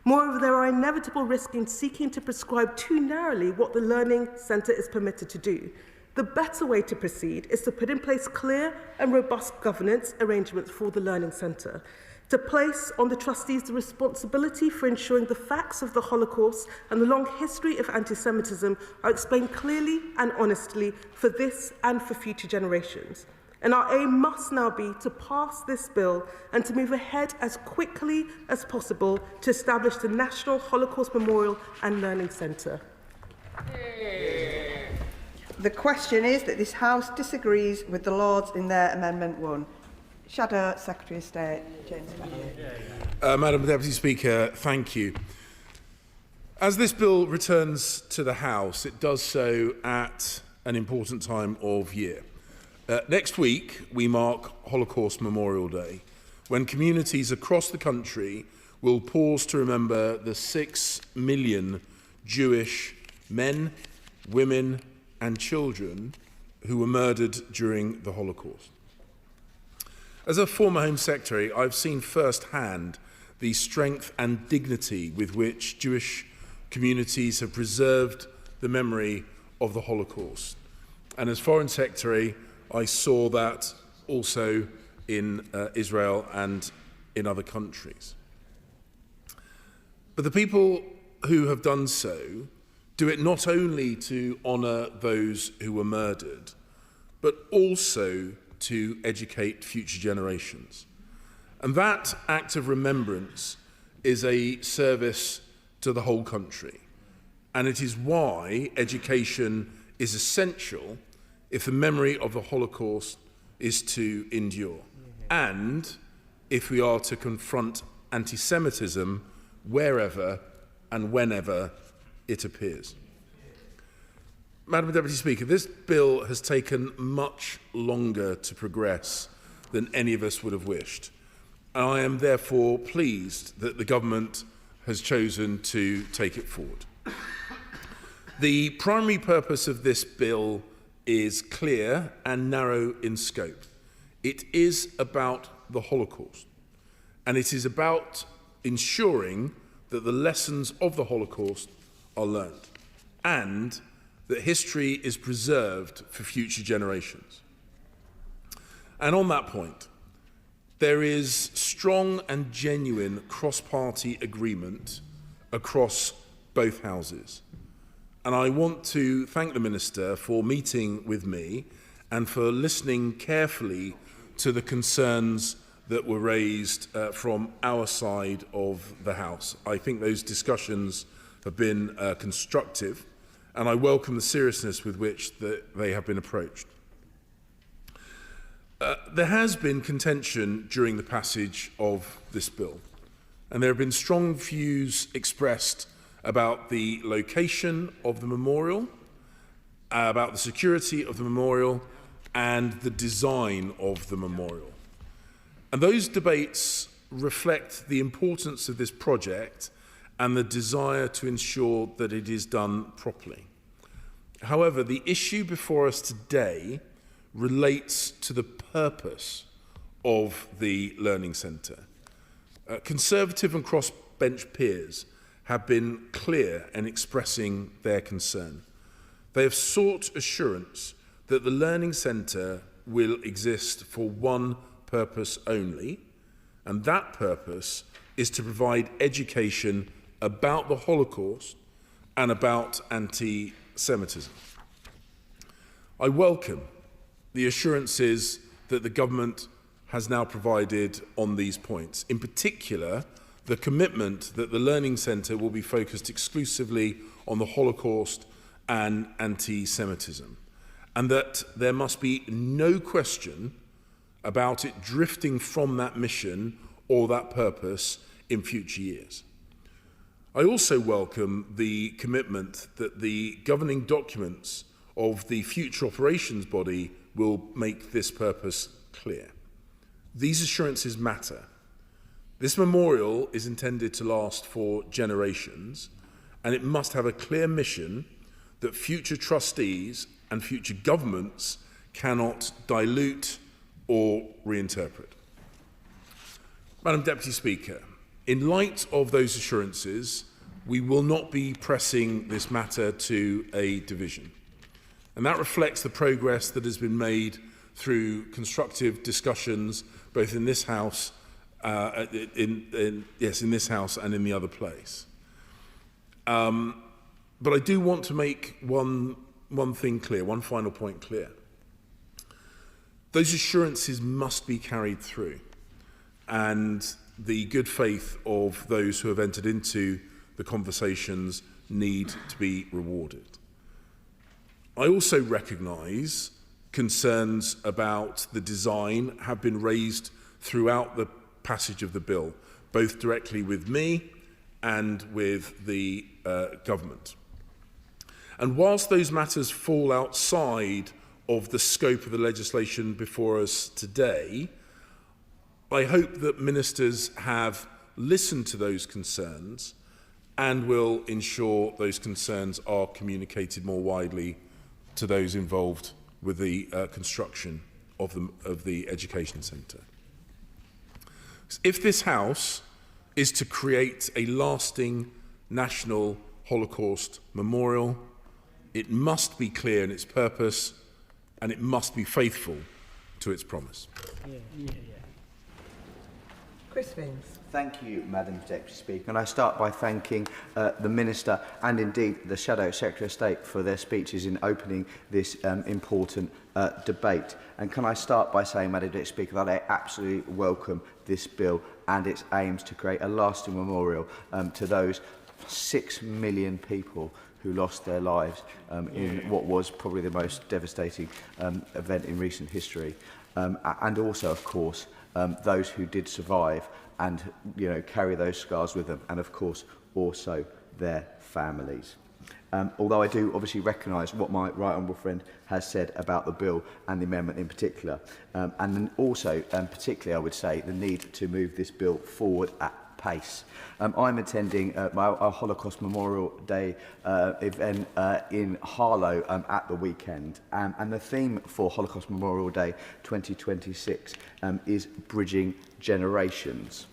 Moreover, there are inevitable risks in seeking to prescribe too narrowly what the Learning Centre is permitted to do. The better way to proceed is to put in place clear and robust governance arrangements for the Learning Centre, to place on the trustees the responsibility for ensuring the facts of the Holocaust and the long history of anti-Semitism are explained clearly and honestly for this and for future generations. And our aim must now be to pass this bill and to move ahead as quickly as possible to establish the National Holocaust Memorial and Learning Centre. The question is that this House disagrees with the Lords in their Amendment 1. Shadow Secretary of State, James Bailey. Madam Deputy Speaker, thank you. As this bill returns to the House, it does so at an important time of year. Next week, we mark Holocaust Memorial Day, when communities across the country will pause to remember the 6 million Jewish men, women and children who were murdered during the Holocaust. As a former Home Secretary, I've seen firsthand the strength and dignity with which Jewish communities have preserved the memory of the Holocaust. And as Foreign Secretary, I saw that also in Israel and in other countries. But the people who have done so do it not only to honour those who were murdered, but also to educate future generations. And that act of remembrance is a service to the whole country. And it is why education is essential if the memory of the Holocaust is to endure, and if we are to confront anti-Semitism wherever and whenever it appears. Madam Deputy Speaker, this bill has taken much longer to progress than any of us would have wished. And I am therefore pleased that the government has chosen to take it forward. The primary purpose of this bill is clear and narrow in scope. It is about the Holocaust, and it is about ensuring that the lessons of the Holocaust are learned and that history is preserved for future generations. And on that point, there is strong and genuine cross-party agreement across both houses. And I want to thank the Minister for meeting with me and for listening carefully to the concerns that were raised from our side of the House. I think those discussions have been constructive, and I welcome the seriousness with which they have been approached. There has been contention during the passage of this bill, and there have been strong views expressed about the location of the memorial, about the security of the memorial, and the design of the memorial. And those debates reflect the importance of this project and the desire to ensure that it is done properly. However, the issue before us today relates to the purpose of the Learning Centre. Conservative and cross-bench peers have been clear in expressing their concern. They have sought assurance that the Learning Centre will exist for one purpose only, and that purpose is to provide education about the Holocaust and about anti-Semitism. I welcome the assurances that the government has now provided on these points, in particular the commitment that the Learning Centre will be focused exclusively on the Holocaust and anti-Semitism, and that there must be no question about it drifting from that mission or that purpose in future years. I also welcome the commitment that the governing documents of the future operations body will make this purpose clear. These assurances matter. This memorial is intended to last for generations, and it must have a clear mission that future trustees and future governments cannot dilute or reinterpret. Madam Deputy Speaker, in light of those assurances, we will not be pressing this matter to a division. And that reflects the progress that has been made through constructive discussions both in this House, in this House and in the other place. But I do want to make one thing clear, one final point clear. Those assurances must be carried through, and the good faith of those who have entered into the conversations need to be rewarded. I also recognise concerns about the design have been raised throughout the passage of the bill, both directly with me and with the government. And whilst those matters fall outside of the scope of the legislation before us today, I hope that ministers have listened to those concerns and will ensure those concerns are communicated more widely to those involved with the construction of the education centre. If this House is to create a lasting national Holocaust memorial, it must be clear in its purpose and it must be faithful to its promise. Chris Vins. Thank you, Madam Deputy Speaker. And I start by thanking the Minister and indeed the Shadow Secretary of State for their speeches in opening this important debate. And can I start by saying, Madam Deputy Speaker, that I absolutely welcome this bill and its aims to create a lasting memorial to those 6 million people who lost their lives in what was probably the most devastating event in recent history. And also, of course, those who did survive and carry those scars with them, and of course also their families. Although I do obviously recognise what my right honourable friend has said about the bill and the amendment in particular, and then also particularly I would say the need to move this bill forward at pace. I'm attending our Holocaust Memorial Day event in Harlow at the weekend, and the theme for Holocaust Memorial Day 2026 is Bridging Generations.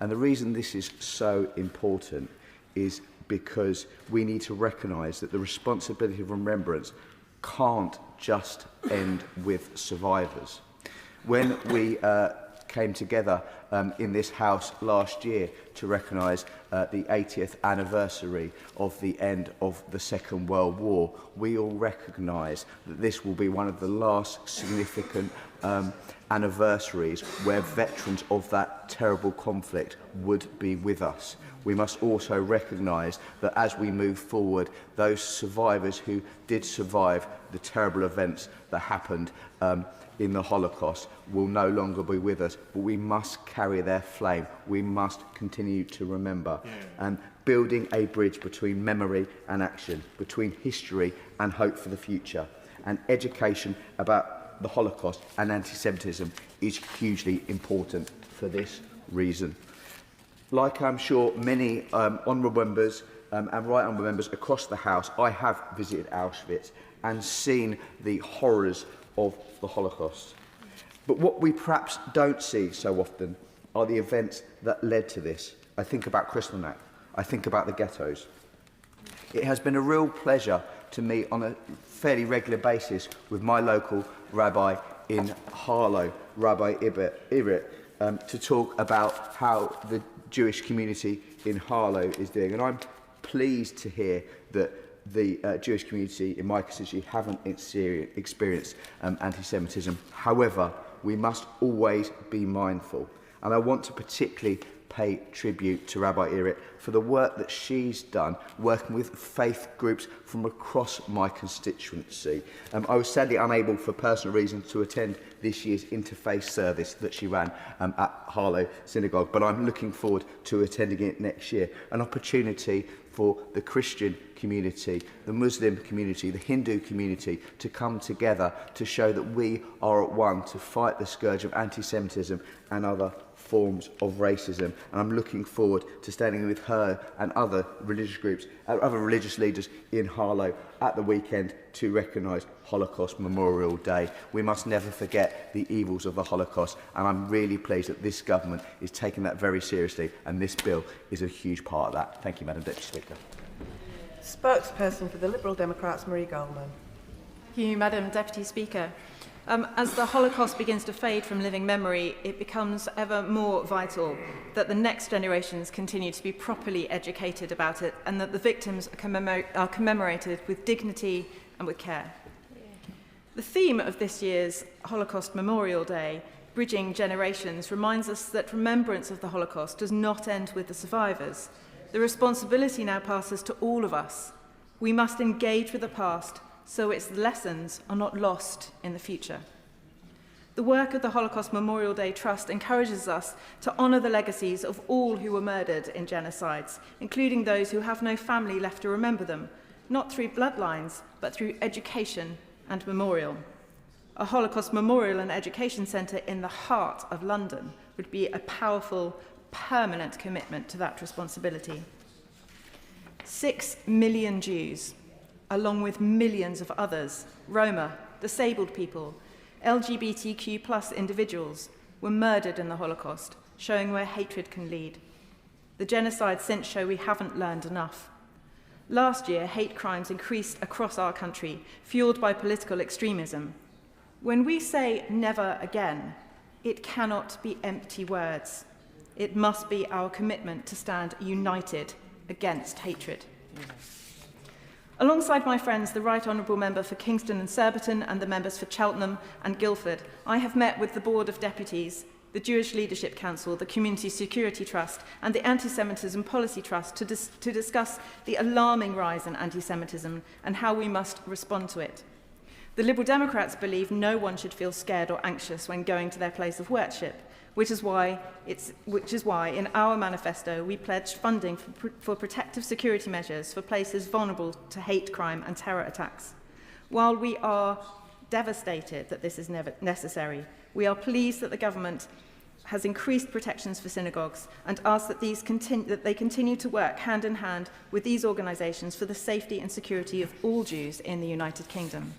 And the reason this is so important is because we need to recognise that the responsibility of remembrance can't just end with survivors. When we came together in this House last year to recognise the 80th anniversary of the end of the Second World War, we all recognise that this will be one of the last significant anniversaries where veterans of that terrible conflict would be with us. We must also recognise that as we move forward, those survivors who did survive the terrible events that happened in the Holocaust will no longer be with us, but we must carry their flame. We must continue to remember. And building a bridge between memory and action, between history and hope for the future, and education about the Holocaust and anti-Semitism is hugely important for this reason. Like I'm sure many honourable members and right honourable members across the House, I have visited Auschwitz and seen the horrors of the Holocaust. But what we perhaps don't see so often are the events that led to this. I think about Kristallnacht. I think about the ghettos. It has been a real pleasure to meet on a fairly regular basis with my local rabbi in Harlow, Rabbi Ibrit, to talk about how the Jewish community in Harlow is doing. And I'm pleased to hear that the Jewish community in my constituency haven't experienced anti-Semitism. However, we must always be mindful. And I want to particularly pay tribute to Rabbi Irit for the work that she's done working with faith groups from across my constituency. I was sadly unable for personal reasons to attend this year's interfaith service that she ran at Harlow Synagogue, but I'm looking forward to attending it next year. An opportunity for the Christian community, the Muslim community, the Hindu community to come together to show that we are at one to fight the scourge of anti-Semitism and other forms of racism. And I'm looking forward to standing with her and other religious groups, other religious leaders in Harlow at the weekend to recognise Holocaust Memorial Day. We must never forget the evils of the Holocaust, and I'm really pleased that this government is taking that very seriously, and this bill is a huge part of that. Thank you, Madam Deputy Speaker. Spokesperson for the Liberal Democrats, Marie Goldman. Thank you, Madam Deputy Speaker. As the Holocaust begins to fade from living memory, it becomes ever more vital that the next generations continue to be properly educated about it and that the victims are commemorated with dignity and with care. The theme of this year's Holocaust Memorial Day, Bridging Generations, reminds us that remembrance of the Holocaust does not end with the survivors. The responsibility now passes to all of us. We must engage with the past so its lessons are not lost in the future. The work of the Holocaust Memorial Day Trust encourages us to honour the legacies of all who were murdered in genocides, including those who have no family left to remember them, not through bloodlines, but through education and memorial. A Holocaust Memorial and Education Centre in the heart of London would be a powerful, permanent commitment to that responsibility. 6 million Jews, along with millions of others, Roma, disabled people, LGBTQ+ individuals, were murdered in the Holocaust, showing where hatred can lead. The genocide since show we haven't learned enough. Last year, hate crimes increased across our country, fueled by political extremism. When we say never again, it cannot be empty words. It must be our commitment to stand united against hatred. Alongside my friends, the Right Honourable Member for Kingston and Surbiton and the members for Cheltenham and Guildford, I have met with the Board of Deputies, the Jewish Leadership Council, the Community Security Trust and the Anti-Semitism Policy Trust to discuss the alarming rise in anti-Semitism and how we must respond to it. The Liberal Democrats believe no one should feel scared or anxious when going to their place of worship, which is why in our manifesto we pledged funding for protective security measures for places vulnerable to hate crime and terror attacks. While we are devastated that this is never necessary, we are pleased that the government has increased protections for synagogues and ask that they continue to work hand in hand with these organisations for the safety and security of all Jews in the United Kingdom.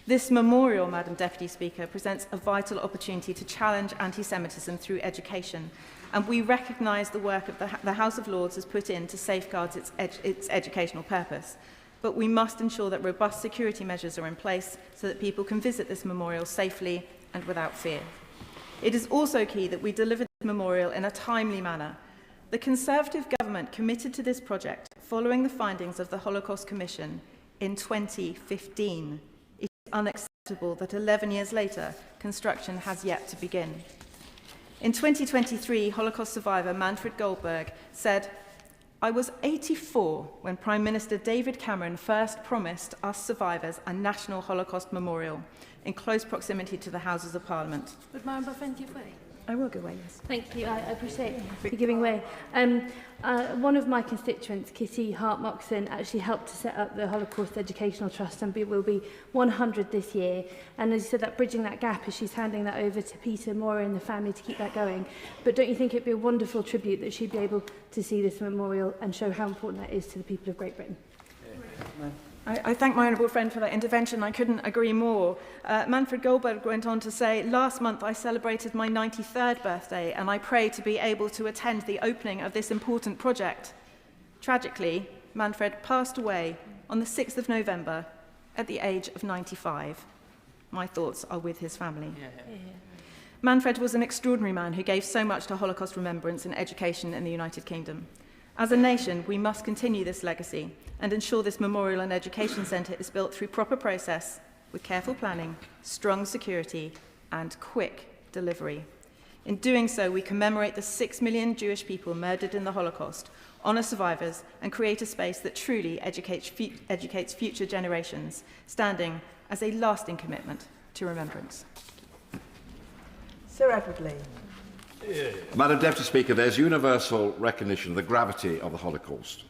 This memorial, Madam Deputy Speaker, presents a vital opportunity to challenge anti-Semitism through education, and we recognise the work of the House of Lords has put in to safeguard its educational purpose. But we must ensure that robust security measures are in place so that people can visit this memorial safely and without fear. It is also key that we deliver this memorial in a timely manner. The Conservative government committed to this project following the findings of the Holocaust Commission in 2015. Unacceptable that 11 years later, construction has yet to begin. In 2023, Holocaust survivor Manfred Goldberg said, "I was 84 when Prime Minister David Cameron first promised us survivors a national Holocaust memorial in close proximity to the Houses of Parliament." Would Member Fenty away? I will go away, yes. Thank you. I appreciate you giving way. One of my constituents, Kitty Hart-Moxon, actually helped to set up the Holocaust Educational Trust and will be 100 this year. And as you said, that bridging that gap as she's handing that over to Peter Moore and the family to keep that going. But don't you think it'd be a wonderful tribute that she'd be able to see this memorial and show how important that is to the people of Great Britain? Yeah. I thank my honourable friend for that intervention. I couldn't agree more. Manfred Goldberg went on to say, "Last month I celebrated my 93rd birthday and I pray to be able to attend the opening of this important project." Tragically, Manfred passed away on the 6th of November at the age of 95. My thoughts are with his family. Manfred was an extraordinary man who gave so much to Holocaust remembrance and education in the United Kingdom. As a nation, we must continue this legacy and ensure this memorial and education centre is built through proper process, with careful planning, strong security, and quick delivery. In doing so, we commemorate the 6 million Jewish people murdered in the Holocaust, honour survivors, and create a space that truly educates future generations, standing as a lasting commitment to remembrance. Sir Edward Lee. Madam Deputy Speaker, there's universal recognition of the gravity of the Holocaust.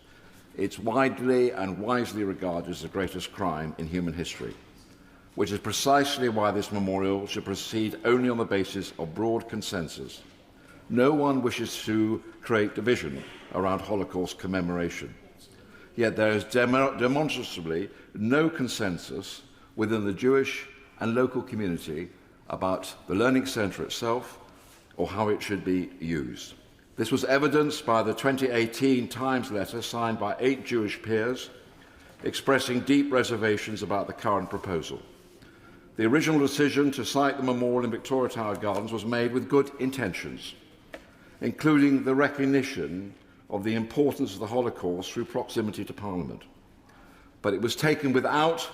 It's widely and wisely regarded as the greatest crime in human history, which is precisely why this memorial should proceed only on the basis of broad consensus. No one wishes to create division around Holocaust commemoration. Yet there is demonstrably no consensus within the Jewish and local community about the Learning Centre itself or how it should be used. This was evidenced by the 2018 Times letter signed by 8 Jewish peers expressing deep reservations about the current proposal. The original decision to site the memorial in Victoria Tower Gardens was made with good intentions, including the recognition of the importance of the Holocaust through proximity to Parliament. But it was taken without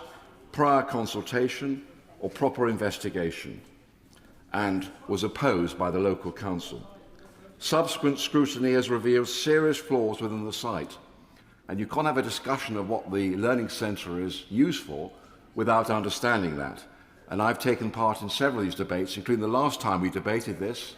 prior consultation or proper investigation and was opposed by the local council. Subsequent scrutiny has revealed serious flaws within the site, and you can't have a discussion of what the Learning Centre is used for without understanding that. And I've taken part in several of these debates, including the last time we debated this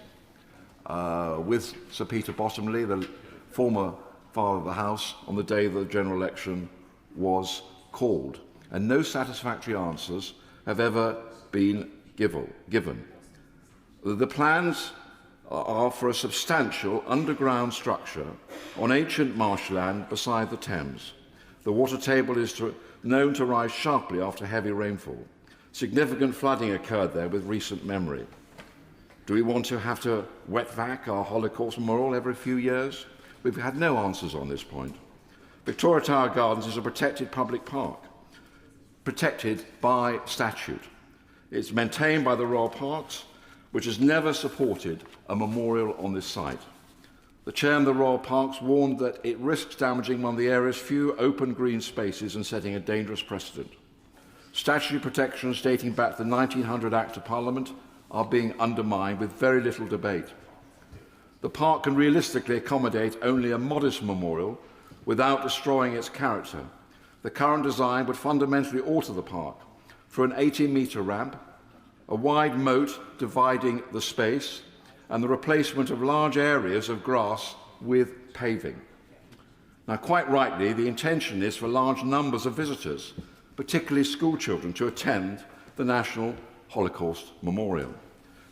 with Sir Peter Bottomley, the former Father of the House, on the day the general election was called. And no satisfactory answers have ever been given. The plans are for a substantial underground structure on ancient marshland beside the Thames. The water table is known to rise sharply after heavy rainfall. Significant flooding occurred there with recent memory. Do we want to have to wet vac our Holocaust memorial every few years? We've had no answers on this point. Victoria Tower Gardens is a protected public park, protected by statute. It's maintained by the Royal Parks, which has never supported a memorial on this site. The chair of the Royal Parks warned that it risks damaging one of the area's few open green spaces and setting a dangerous precedent. Statutory protections dating back to the 1900 Act of Parliament are being undermined with very little debate. The park can realistically accommodate only a modest memorial without destroying its character. The current design would fundamentally alter the park through an 80-metre ramp, a wide moat dividing the space, and the replacement of large areas of grass with paving. Now, quite rightly, the intention is for large numbers of visitors, particularly school children, to attend the National Holocaust Memorial.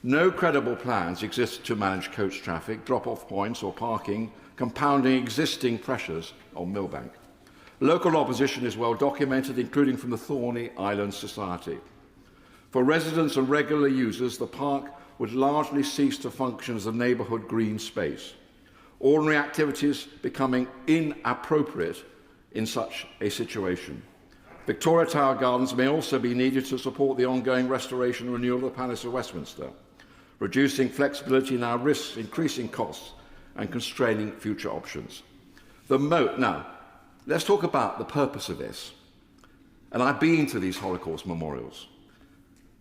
No credible plans exist to manage coach traffic, drop-off points or parking, compounding existing pressures on Millbank. Local opposition is well documented, including from the Thorney Islands Society. For residents and regular users, the park would largely cease to function as a neighbourhood green space, ordinary activities becoming inappropriate in such a situation. Victoria Tower Gardens may also be needed to support the ongoing restoration and renewal of the Palace of Westminster. Reducing flexibility now risks increasing costs and constraining future options. Now, let's talk about the purpose of this. And I've been to these Holocaust memorials.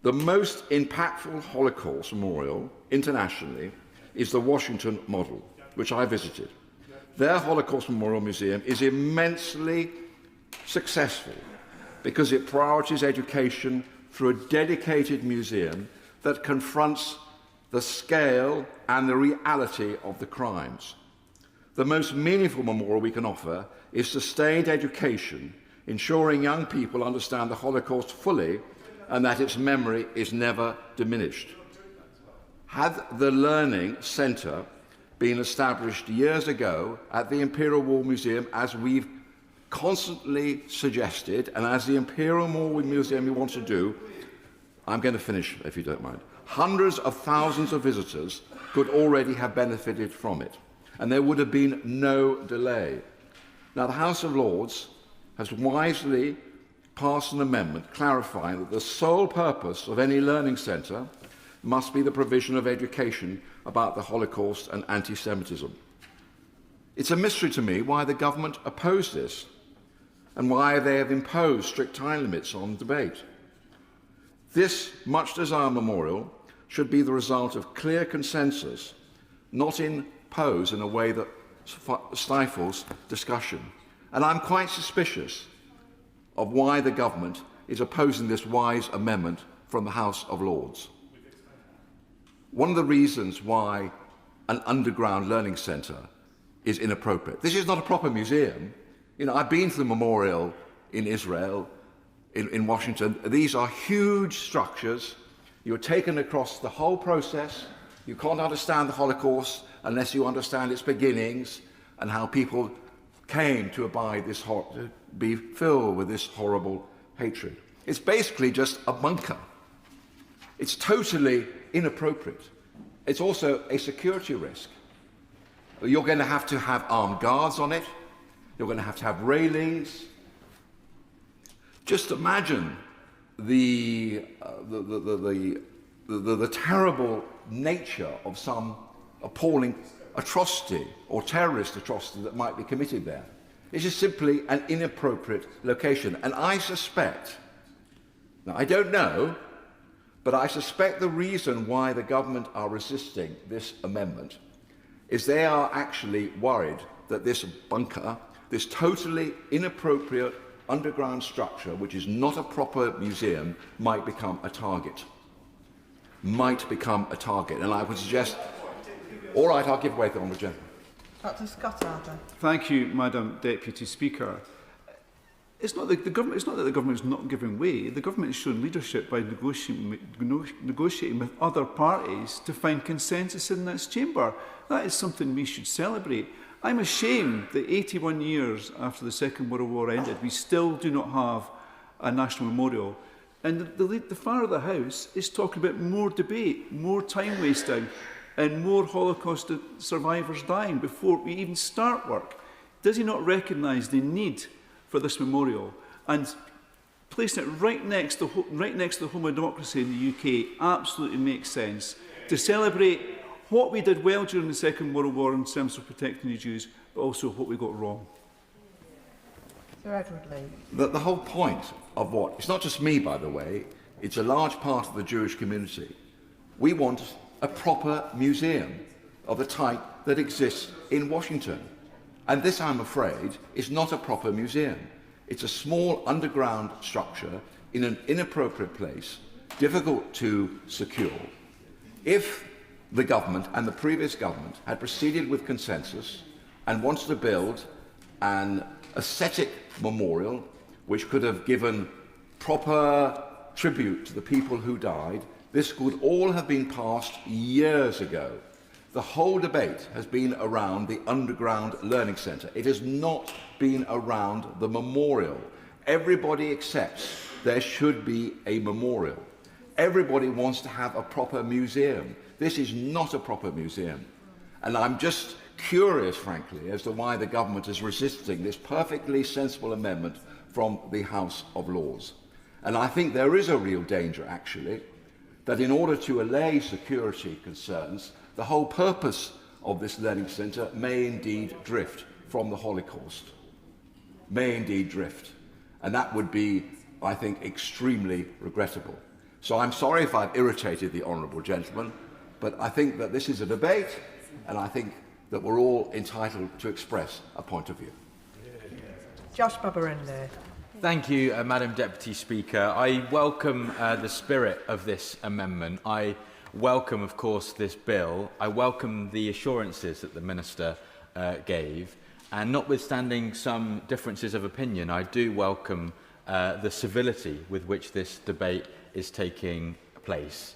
The most impactful Holocaust memorial internationally is the Washington model, which I visited. Their Holocaust Memorial Museum is immensely successful because it prioritises education through a dedicated museum that confronts the scale and the reality of the crimes. The most meaningful memorial we can offer is sustained education, ensuring young people understand the Holocaust fully and that its memory is never diminished. Had the Learning Centre been established years ago at the Imperial War Museum, as we've constantly suggested, and as the Imperial War Museum wants to do, I'm going to finish, if you don't mind. Hundreds of thousands of visitors could already have benefited from it, and there would have been no delay. Now, the House of Lords has wisely passed an amendment clarifying that the sole purpose of any learning centre must be the provision of education about the Holocaust and anti-Semitism. It's a mystery to me why the government opposed this and why they have imposed strict time limits on debate. This much-desired memorial should be the result of clear consensus, not imposed in a way that stifles discussion. And I'm quite suspicious of why the government is opposing this wise amendment from the House of Lords. One of the reasons why an underground learning centre is inappropriate. This is not a proper museum. You know, I've been to the memorial in Israel, in Washington. These are huge structures. You're taken across the whole process. You can't understand the Holocaust unless you understand its beginnings and how people came to to be filled with this horrible hatred. It's basically just a bunker. It's totally inappropriate. It's also a security risk. You're going to have armed guards on it. You're going to have railings. Just imagine the terrible nature of some appalling atrocity or terrorist atrocity that might be committed there. It's just simply an inappropriate location. And I suspect, now I don't know, but I suspect the reason why the government are resisting this amendment is they are actually worried that this bunker, this totally inappropriate underground structure, which is not a proper museum, might become a target. Might become a target. And I would suggest, all right, I'll give way to the Honourable Gentleman. Dr. Scott Arthur. Thank you, Madam Deputy Speaker. It's not that the government is not giving way. The government has shown leadership by negotiating with other parties to find consensus in this chamber. That is something we should celebrate. I'm ashamed that 81 years after the Second World War ended, we still do not have a national memorial. And the far of the House is talking about more debate, more time wasting, and more Holocaust survivors dying before we even start work. Does he not recognise the need for this memorial? And placing it right next to the home of democracy in the UK absolutely makes sense to celebrate what we did well during the Second World War in terms of protecting the Jews, but also what we got wrong. Sir Edward Lee. The whole point of what, it's not just me, by the way, it's a large part of the Jewish community. We want a proper museum of the type that exists in Washington. And this, I'm afraid, is not a proper museum. It's a small underground structure in an inappropriate place, difficult to secure. If the government and the previous government had proceeded with consensus and wanted to build an aesthetic memorial which could have given proper tribute to the people who died, this would all have been passed years ago. The whole debate has been around the underground learning centre. It has not been around the memorial. Everybody accepts there should be a memorial. Everybody wants to have a proper museum. This is not a proper museum. And I'm just curious, frankly, as to why the government is resisting this perfectly sensible amendment from the House of Lords. And I think there is a real danger, actually, that in order to allay security concerns, the whole purpose of this learning centre may indeed drift from the Holocaust. May indeed drift. And that would be, I think, extremely regrettable. So I'm sorry if I've irritated the honourable gentleman, but I think that this is a debate, and I think that we're all entitled to express a point of view. Josh Babarende. Thank you, Madam Deputy Speaker. I welcome the spirit of this amendment. I welcome, of course, this bill. I welcome the assurances that the Minister gave. And notwithstanding some differences of opinion, I do welcome the civility with which this debate is taking place,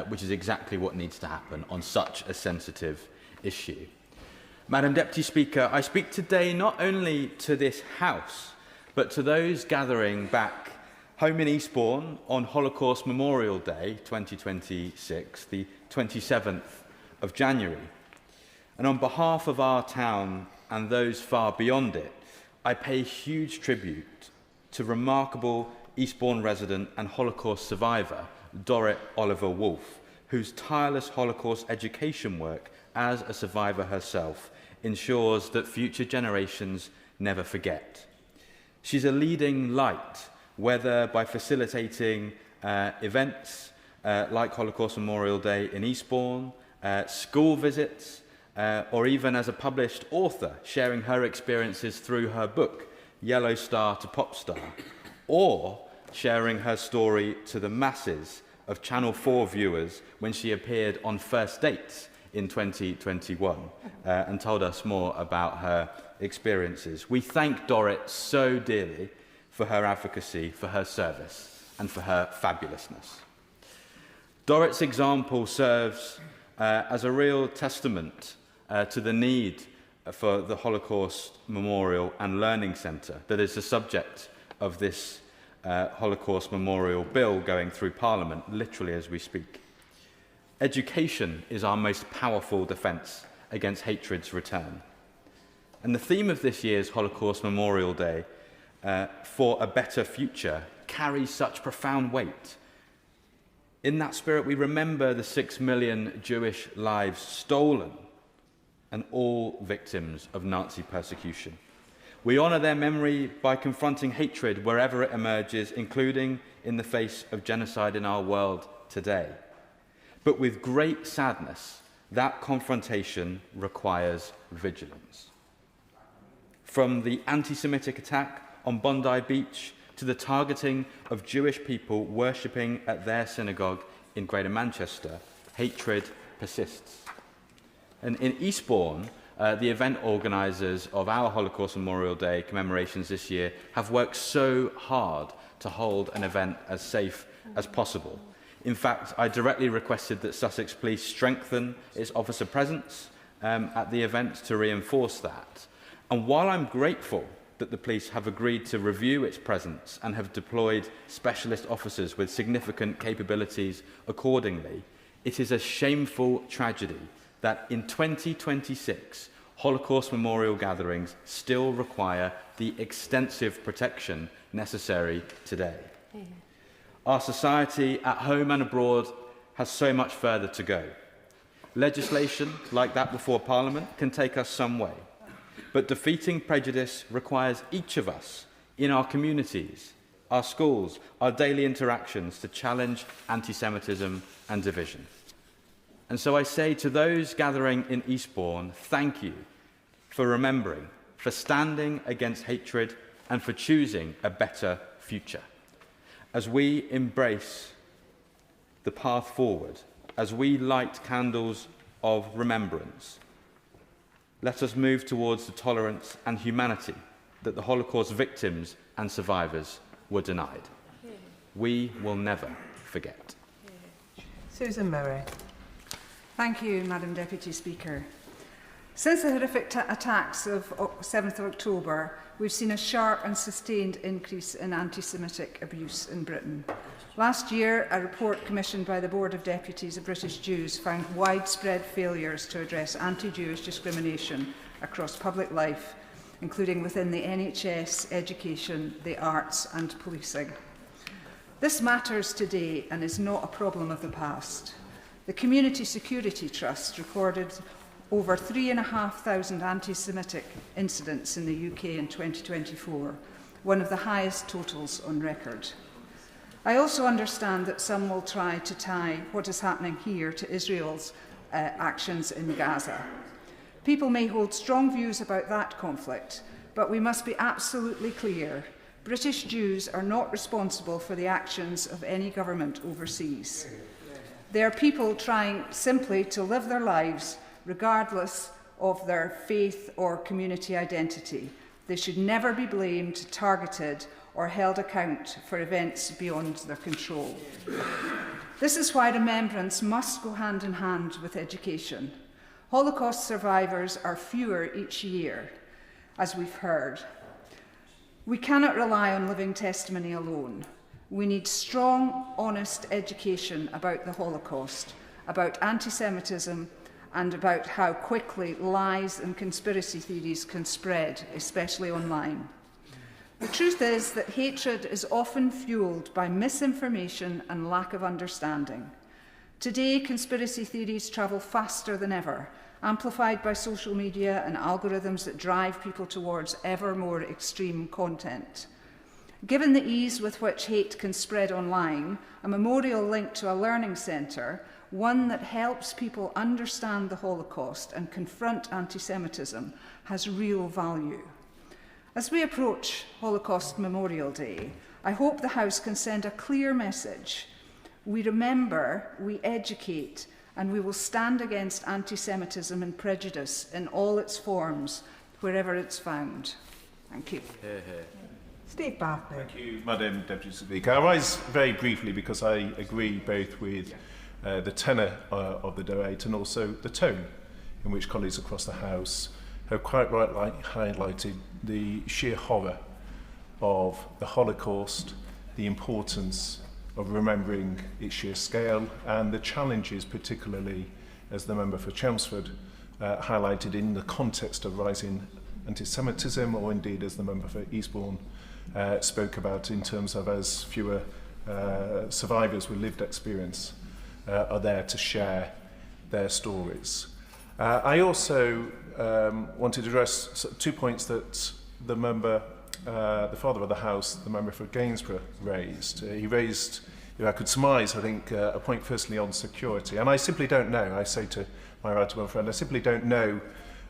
which is exactly what needs to happen on such a sensitive issue. Madam Deputy Speaker, I speak today not only to this House, but to those gathering back home in Eastbourne on Holocaust Memorial Day 2026, the 27th of January. And on behalf of our town and those far beyond it, I pay huge tribute to remarkable Eastbourne resident and Holocaust survivor, Dorrit Oliver Wolfe, whose tireless Holocaust education work as a survivor herself ensures that future generations never forget. She's a leading light, whether by facilitating events like Holocaust Memorial Day in Eastbourne, school visits, or even as a published author, sharing her experiences through her book, Yellow Star to Pop Star, or sharing her story to the masses of Channel 4 viewers when she appeared on First Dates in 2021 and told us more about her experiences. We thank Dorrit so dearly for her advocacy, for her service, and for her fabulousness. Dorrit's example serves as a real testament to the need for the Holocaust Memorial and Learning Centre that is the subject of this Holocaust Memorial Bill going through Parliament, literally as we speak. Education is our most powerful defence against hatred's return. And the theme of this year's Holocaust Memorial Day, for a better future, carries such profound weight. In that spirit, we remember the 6 million Jewish lives stolen and all victims of Nazi persecution. We honour their memory by confronting hatred wherever it emerges, including in the face of genocide in our world today. But with great sadness, that confrontation requires vigilance. From the anti-Semitic attack on Bondi Beach to the targeting of Jewish people worshipping at their synagogue in Greater Manchester, hatred persists. And in Eastbourne, the event organisers of our Holocaust Memorial Day commemorations this year have worked so hard to hold an event as safe as possible. In fact, I directly requested that Sussex Police strengthen its officer presence at the event to reinforce that. And while I'm grateful that the police have agreed to review its presence and have deployed specialist officers with significant capabilities accordingly, it is a shameful tragedy that in 2026, Holocaust memorial gatherings still require the extensive protection necessary today. Yeah. Our society, at home and abroad, has so much further to go. Legislation like that before Parliament can take us some way, but defeating prejudice requires each of us in our communities, our schools, our daily interactions to challenge anti-Semitism and division. And so I say to those gathering in Eastbourne, thank you for remembering, for standing against hatred and for choosing a better future. As we embrace the path forward, as we light candles of remembrance, let us move towards the tolerance and humanity that the Holocaust victims and survivors were denied. We will never forget. Susan Murray. Thank you, Madam Deputy Speaker. Since the horrific attacks of 7th of October, we've seen a sharp and sustained increase in anti-Semitic abuse in Britain. Last year, a report commissioned by the Board of Deputies of British Jews found widespread failures to address anti-Jewish discrimination across public life, including within the NHS, education, the arts and policing. This matters today and is not a problem of the past. The Community Security Trust recorded over 3,500 anti-Semitic incidents in the UK in 2024, one of the highest totals on record. I also understand that some will try to tie what is happening here to Israel's actions in Gaza. People may hold strong views about that conflict, but we must be absolutely clear. British Jews are not responsible for the actions of any government overseas. They are people trying simply to live their lives regardless of their faith or community identity. They should never be blamed, targeted, or held account for events beyond their control. This is why remembrance must go hand in hand with education. Holocaust survivors are fewer each year, as we've heard. We cannot rely on living testimony alone. We need strong, honest education about the Holocaust, about anti-Semitism, and about how quickly lies and conspiracy theories can spread, especially online. The truth is that hatred is often fueled by misinformation and lack of understanding. Today, conspiracy theories travel faster than ever, amplified by social media and algorithms that drive people towards ever more extreme content. Given the ease with which hate can spread online, a memorial linked to a learning centre, one that helps people understand the Holocaust and confront anti-Semitism, has real value. As we approach Holocaust Memorial Day, I hope the House can send a clear message. We remember, we educate, and we will stand against anti-Semitism and prejudice in all its forms, wherever it's found. Thank you. Steve Bartley. Thank you, Madam Deputy Speaker. I rise very briefly because I agree both with the tenor of the debate and also the tone in which colleagues across the House have quite rightly highlighted the sheer horror of the Holocaust, the importance of remembering its sheer scale, and the challenges, particularly as the member for Chelmsford highlighted in the context of rising anti-Semitism, or indeed as the member for Eastbourne spoke about in terms of as fewer survivors with lived experience are there to share their stories. I also wanted to address 2 points that the member, the father of the House, the member for Gainsborough, raised. He raised, if I could surmise, I think, a point firstly on security. And I simply don't know, I say to my right-honourable friend, I simply don't know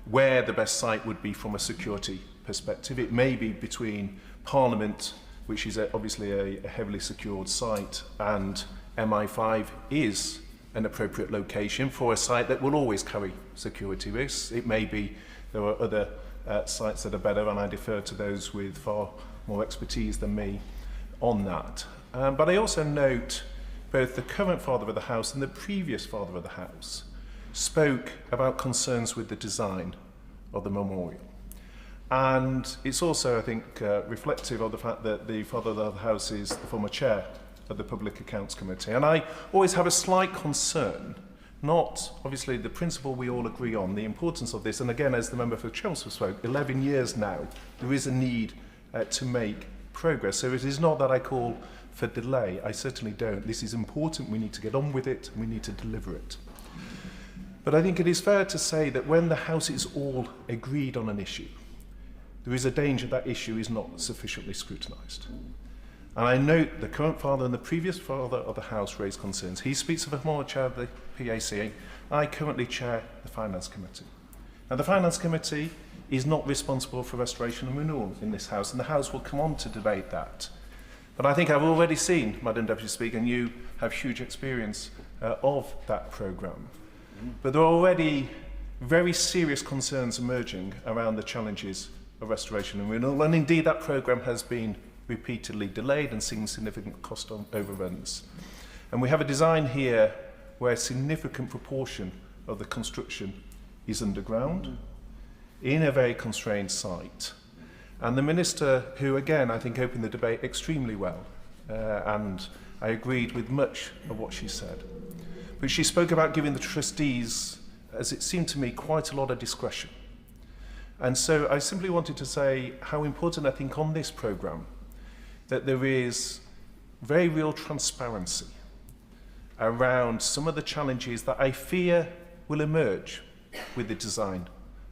where the best site would be from a security perspective. It may be between Parliament, which is obviously a heavily secured site, and MI5 is an appropriate location for a site that will always carry security risks. It may be there are other sites that are better, and I defer to those with far more expertise than me on that. But I also note both the current father of the House and the previous father of the House spoke about concerns with the design of the memorial. And it's also, I think, reflective of the fact that the father of the House is the former chair of the Public Accounts Committee. And I always have a slight concern, not obviously the principle we all agree on, the importance of this. And again, as the member for Chelmsford spoke, 11 years now, there is a need to make progress. So it is not that I call for delay. I certainly don't. This is important. We need to get on with it. And we need to deliver it. But I think it is fair to say that when the House is all agreed on an issue, there is a danger that issue is not sufficiently scrutinised. And I note the current father and the previous father of the House raised concerns. He speaks of a former chair of the PAC. I currently chair the Finance Committee. Now, the Finance Committee is not responsible for restoration and renewal in this House, and the House will come on to debate that. But I think I've already seen, Madam Deputy Speaker, and you have huge experience of that programme. But there are already very serious concerns emerging around the challenges of restoration and renewal, and indeed that programme has been repeatedly delayed and seen significant cost overruns. And we have a design here where a significant proportion of the construction is underground in a very constrained site. And the Minister, who again I think opened the debate extremely well, and I agreed with much of what she said, but she spoke about giving the trustees, as it seemed to me, quite a lot of discretion. And so I simply wanted to say how important I think on this programme that there is very real transparency around some of the challenges that I fear will emerge with the design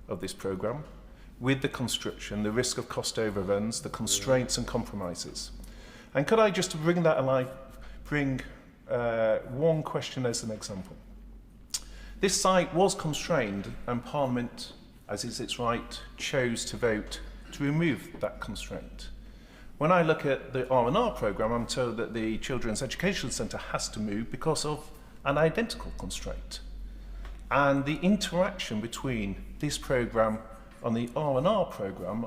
of this programme, with the construction, the risk of cost overruns, the constraints and compromises. And could I just, to bring that alive, bring one question as an example. This site was constrained and Parliament, as is its right, chose to vote to remove that constraint. When I look at the R&R programme, I'm told that the Children's Education Centre has to move because of an identical constraint. And the interaction between this programme and the R&R programme,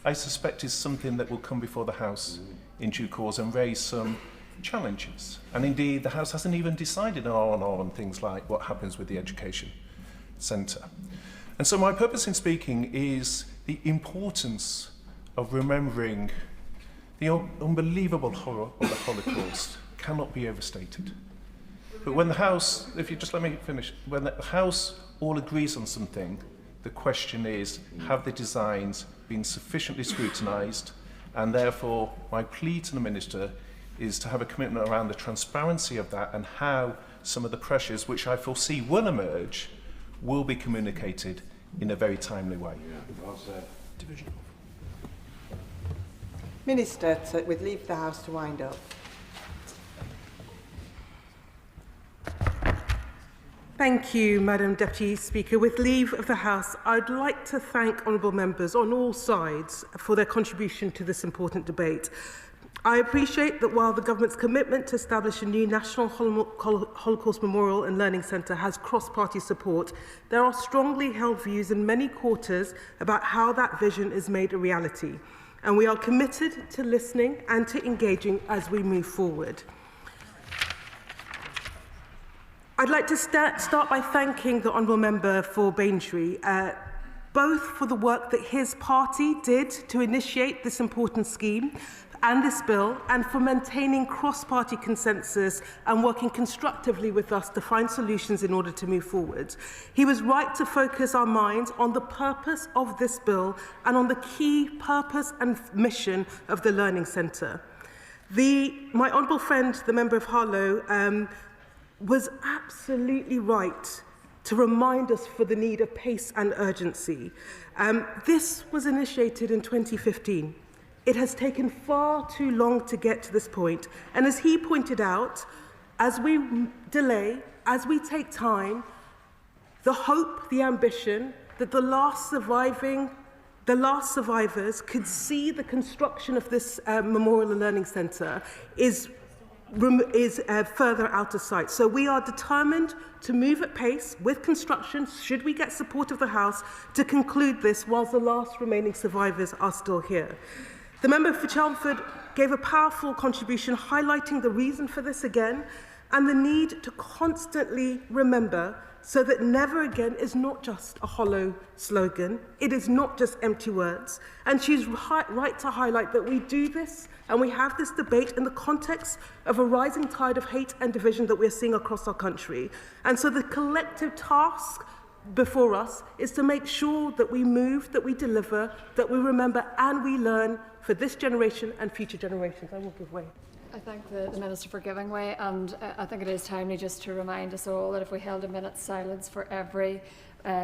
I suspect, is something that will come before the House in due course and raise some challenges. And indeed, the House hasn't even decided on R&R and things like what happens with the Education Centre. And so my purpose in speaking is the importance of remembering the unbelievable horror of the Holocaust cannot be overstated. But when the House, if you just let me finish, when the House all agrees on something, the question is, have the designs been sufficiently scrutinised? And therefore, my plea to the Minister is to have a commitment around the transparency of that and how some of the pressures which I foresee will emerge will be communicated in a very timely way. Minister, with leave the House to wind up. Thank you, Madam Deputy Speaker. With leave of the House, I'd like to thank honourable members on all sides for their contribution to this important debate. I appreciate that while the government's commitment to establish a new National Holocaust Memorial and Learning Centre has cross-party support, there are strongly held views in many quarters about how that vision is made a reality. And we are committed to listening and to engaging as we move forward. I'd like to start by thanking the Honourable Member for Baintree, both for the work that his party did to initiate this important scheme and this bill, and for maintaining cross-party consensus and working constructively with us to find solutions in order to move forward. He was right to focus our minds on the purpose of this bill and on the key purpose and mission of the Learning Centre. My honourable friend, the member of Harlow, was absolutely right to remind us for the need of pace and urgency. This was initiated in 2015. It has taken far too long to get to this point. And as he pointed out, as we delay, as we take time, the hope, the ambition that the last survivors could see the construction of this Memorial and Learning Centre is further out of sight. So we are determined to move at pace with construction, should we get support of the House, to conclude this whilst the last remaining survivors are still here. The member for Chelmsford gave a powerful contribution highlighting the reason for this again and the need to constantly remember so that never again is not just a hollow slogan, it is not just empty words. And she's right to highlight that we do this and we have this debate in the context of a rising tide of hate and division that we're seeing across our country. And so the collective task before us is to make sure that we move, that we deliver, that we remember and we learn for this generation and future generations. I will give way. I thank the Minister for giving way, and I think it is timely just to remind us all that if we held a minute's silence for every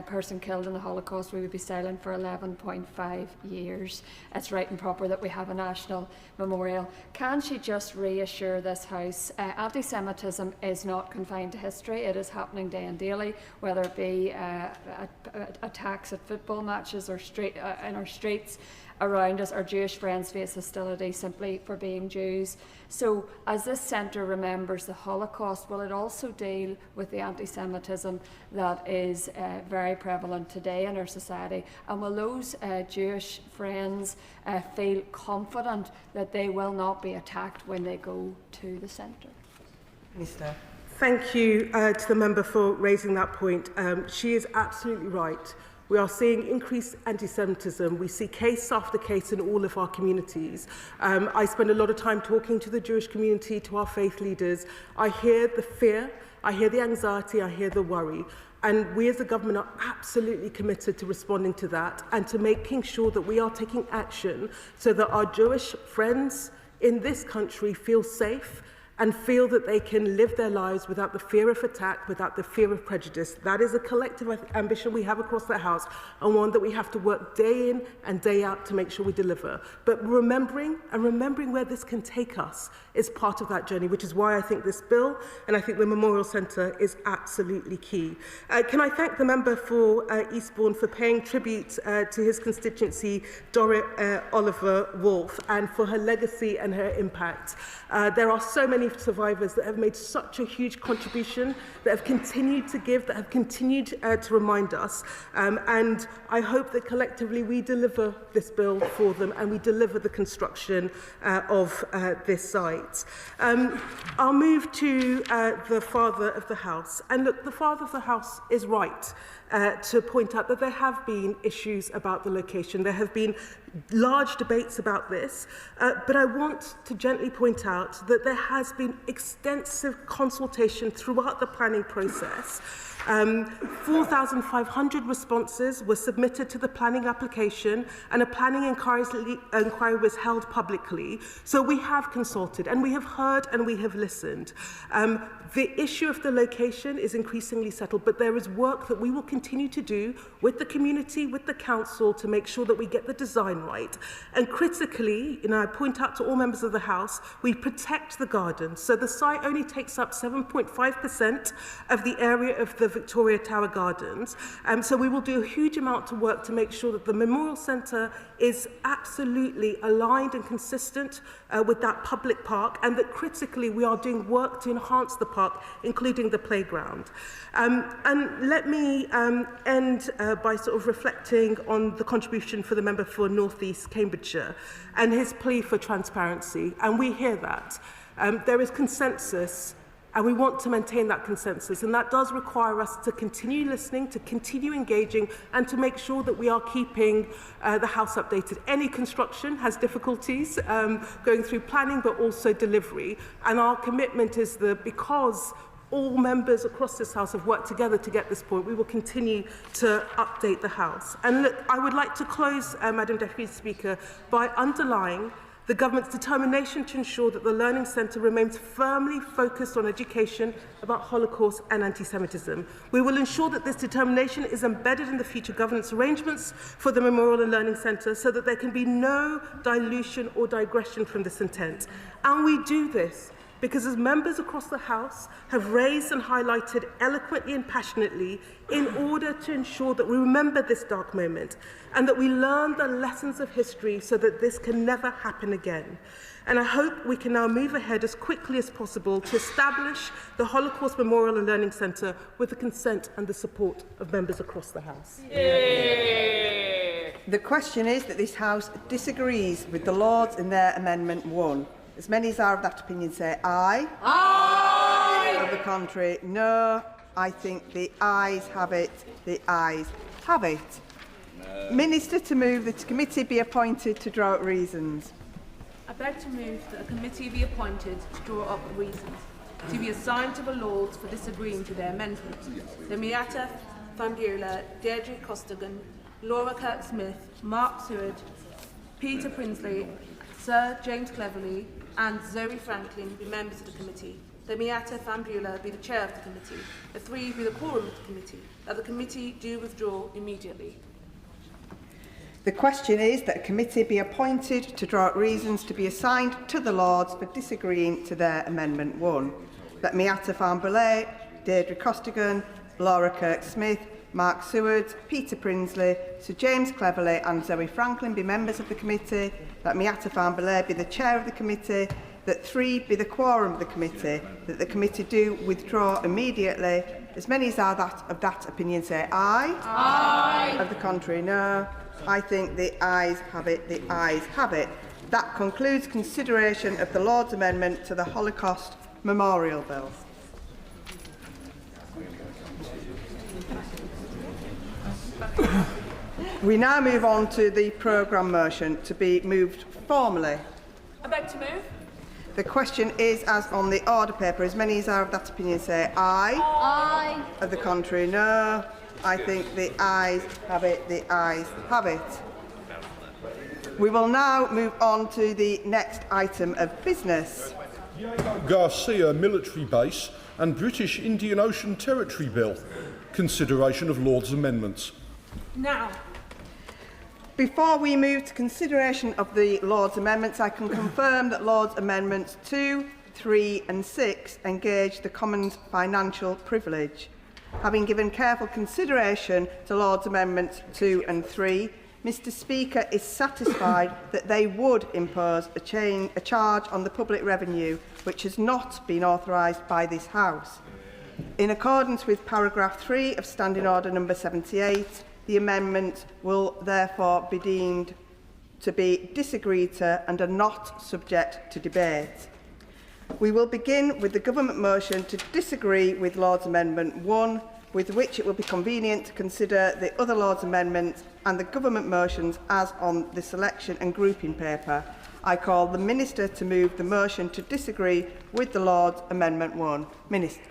person killed in the Holocaust, we would be silent for 11.5 years. It's right and proper that we have a national memorial. Can she just reassure this House, anti-Semitism is not confined to history, it is happening day and daily, whether it be attacks at football matches or in our streets around us. Our Jewish friends face hostility simply for being Jews. So as this centre remembers the Holocaust, will it also deal with the anti-Semitism that is very prevalent today in our society? And will those Jewish friends feel confident that they will not be attacked when they go to the centre? Minister. Thank you to the member for raising that point. She is absolutely right. We are seeing increased anti-Semitism. We see case after case in all of our communities. I spend a lot of time talking to the Jewish community, to our faith leaders. I hear the fear, I hear the anxiety, I hear the worry. And we as a government are absolutely committed to responding to that and to making sure that we are taking action so that our Jewish friends in this country feel safe and feel that they can live their lives without the fear of attack, without the fear of prejudice. That is a collective ambition we have across the House, and one that we have to work day in and day out to make sure we deliver. But remembering where this can take us is part of that journey, which is why I think this bill and I think the Memorial Centre is absolutely key. Can I thank the member for Eastbourne for paying tribute to his constituency, Dorrit Oliver Wolfe, and for her legacy and her impact. There are so many survivors that have made such a huge contribution, that have continued to give, that have continued to remind us. And I hope that collectively we deliver this bill for them and we deliver the construction of this site. I'll move to the Father of the House. And look, the Father of the House is right. to point out that there have been issues about the location. There have been large debates about this, but I want to gently point out that there has been extensive consultation throughout the planning process. 4,500 responses were submitted to the planning application, and a planning inquiry was held publicly. So we have consulted, and we have heard, and we have listened. The issue of the location is increasingly settled, but there is work that we will continue to do with the community, with the council, to make sure that we get the design right. And critically, I point out to all members of the House, we protect the gardens. So the site only takes up 7.5% of the area of the Victoria Tower Gardens. So we will do a huge amount of work to make sure that the Memorial Centre is absolutely aligned and consistent with that public park, and that critically we are doing work to enhance the park, including the playground. And let me end by sort of reflecting on the contribution for the member for North East Cambridgeshire and his plea for transparency. And we hear that. There is consensus, and we want to maintain that consensus, and that does require us to continue listening, to continue engaging, and to make sure that we are keeping the House updated. Any construction has difficulties going through planning, but also delivery, and our commitment is that because all members across this House have worked together to get this point, we will continue to update the House. And look, I would like to close, Madam Deputy Speaker, by underlining the government's determination to ensure that the Learning Centre remains firmly focused on education about Holocaust and anti-Semitism. We will ensure that this determination is embedded in the future governance arrangements for the Memorial and Learning Centre so that there can be no dilution or digression from this intent. And we do this because as members across the House have raised and highlighted eloquently and passionately in order to ensure that we remember this dark moment and that we learn the lessons of history so that this can never happen again. And I hope we can now move ahead as quickly as possible to establish the Holocaust Memorial and Learning Centre with the consent and the support of members across the House. Yeah. The question is that this House disagrees with the Lords in their Amendment 1. As many as are of that opinion say aye. Aye. Of the contrary, no. I think the ayes have it. The ayes have it. No. Minister to move that a committee be appointed to draw up reasons. I beg to move that a committee be appointed to draw up reasons to be assigned to the Lords for disagreeing to their amendment. The Miata Fambula, Deirdre Costigan, Laura Kirk-Smith, Mark Seward, Peter Prinsley, Sir James Cleverly, and Zoe Franklin be members of the committee. The Miata Fambula be the chair of the committee. The three be the quorum of the committee. That the committee do withdraw immediately. The question is that a committee be appointed to draw up reasons to be assigned to the Lords for disagreeing to their Amendment 1. That Miata Fambula, Deirdre Costigan, Laura Kirk-Smith, Mark Seward, Peter Prinsley, Sir James Cleverly and Zoe Franklin be members of the committee, that Miata Fambula be the chair of the committee, that 3 be the quorum of the committee, that the committee do withdraw immediately. As many as are of that opinion say aye. Aye. Of the contrary, no. I think the ayes have it. The ayes have it. That concludes consideration of the Lord's Amendment to the Holocaust Memorial Bill. We now move on to the programme motion to be moved formally. I beg to move. The question is as on the order paper. As many as are of that opinion say aye. Aye. Of the contrary, no. I think the ayes have it. The ayes have it. We will now move on to the next item of business. Garcia Military Base and British Indian Ocean Territory Bill. Consideration of Lord's amendments. Now. Before we move to consideration of the Lord's amendments, I can confirm that Lord's amendments 2, 3 and 6 engage the Commons financial privilege. Having given careful consideration to Lord's amendments 2 and 3, Mr Speaker is satisfied that they would impose a charge on the public revenue which has not been authorised by this House. In accordance with paragraph 3 of Standing Order number 78, the amendment will therefore be deemed to be disagreed to and are not subject to debate. We will begin with the government motion to disagree with Lord's Amendment 1, with which it will be convenient to consider the other Lords' amendments and the government motions as on the selection and grouping paper. I call the Minister to move the motion to disagree with the Lords' Amendment 1. Minister.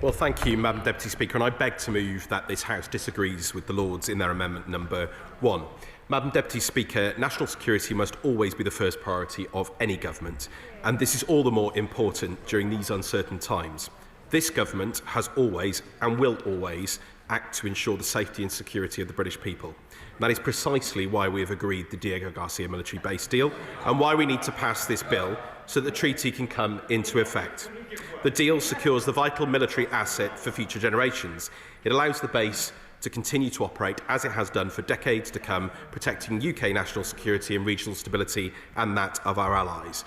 Well, thank you, Madam Deputy Speaker, and I beg to move that this House disagrees with the Lords in their amendment number 1. Madam Deputy Speaker, national security must always be the first priority of any government, and this is all the more important during these uncertain times. This government has always and will always act to ensure the safety and security of the British people. And that is precisely why we have agreed the Diego Garcia military base deal and why we need to pass this bill so that the treaty can come into effect. The deal secures the vital military asset for future generations. It allows the base to continue to operate as it has done for decades to come, protecting UK national security and regional stability and that of our allies.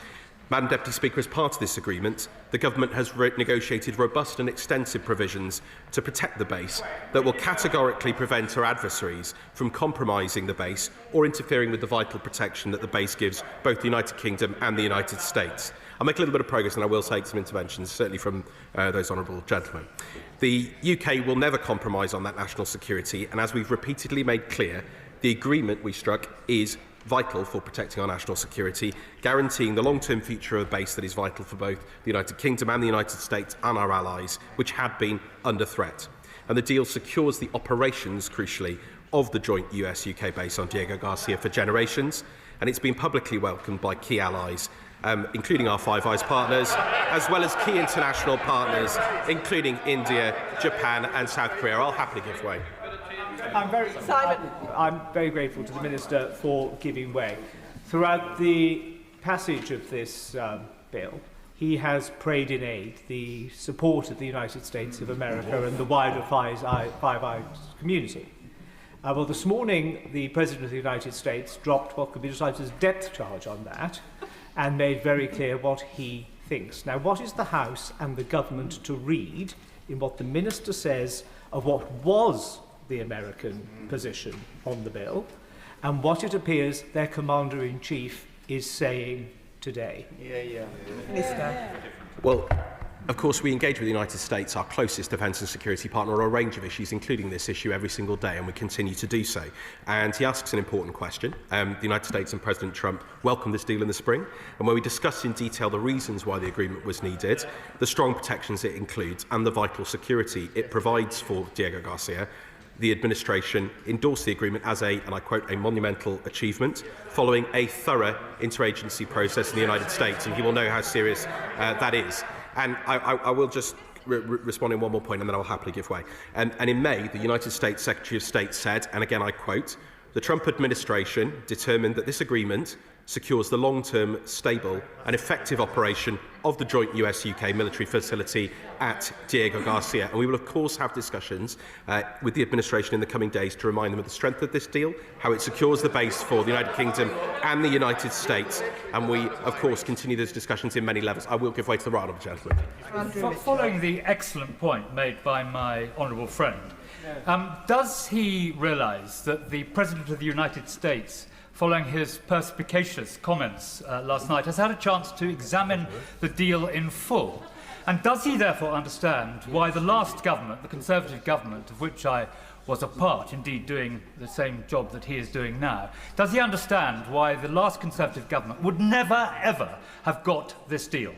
Madam Deputy Speaker, as part of this agreement, the Government has negotiated robust and extensive provisions to protect the base that will categorically prevent our adversaries from compromising the base or interfering with the vital protection that the base gives both the United Kingdom and the United States. I'll make a little bit of progress and I will take some interventions, certainly from those honourable gentlemen. The UK will never compromise on that national security, and as we've repeatedly made clear, the agreement we struck is vital for protecting our national security, guaranteeing the long-term future of a base that is vital for both the United Kingdom and the United States and our allies, which had been under threat. And the deal secures the operations, crucially, of the joint US-UK base on Diego Garcia for generations, and it's been publicly welcomed by key allies, including our Five Eyes partners, as well as key international partners, including India, Japan and South Korea. I'll happily give way. I'm very grateful to the Minister for giving way. Throughout the passage of this bill, he has prayed in aid the support of the United States of America and the wider Five Eyes community. Well, this morning, the President of the United States dropped what could be described as depth charge on that and made very clear what he thinks. Now, what is the House and the Government to read in what the Minister says of what was the American position on the bill and what it appears their Commander-in-Chief is saying today? Minister. Well, of course, we engage with the United States, our closest defence and security partner, on a range of issues, including this issue, every single day, and we continue to do so. And he asks an important question. The United States and President Trump welcomed this deal in the spring, and when we discussed in detail the reasons why the agreement was needed, the strong protections it includes, and the vital security it provides for Diego Garcia, the administration endorsed the agreement as a, and I quote, a monumental achievement, following a thorough interagency process in the United States, and he will know how serious that is. And I will just respond in one more point and then I will happily give way. And in May, the United States Secretary of State said, and again I quote, the Trump administration determined that this agreement secures the long-term, stable and effective operation of the joint US-UK military facility at Diego Garcia. And we will, of course, have discussions with the administration in the coming days to remind them of the strength of this deal, how it secures the base for the United Kingdom and the United States. And we, of course, continue those discussions in many levels. I will give way to the right honourable gentleman. Following the excellent point made by my honourable friend, does he realise that the President of the United States, following his perspicacious comments last night, has had a chance to examine the deal in full? And does he therefore understand why the last government, the Conservative government, of which I was a part, indeed doing the same job that he is doing now, does he understand why the last Conservative government would never, ever have got this deal?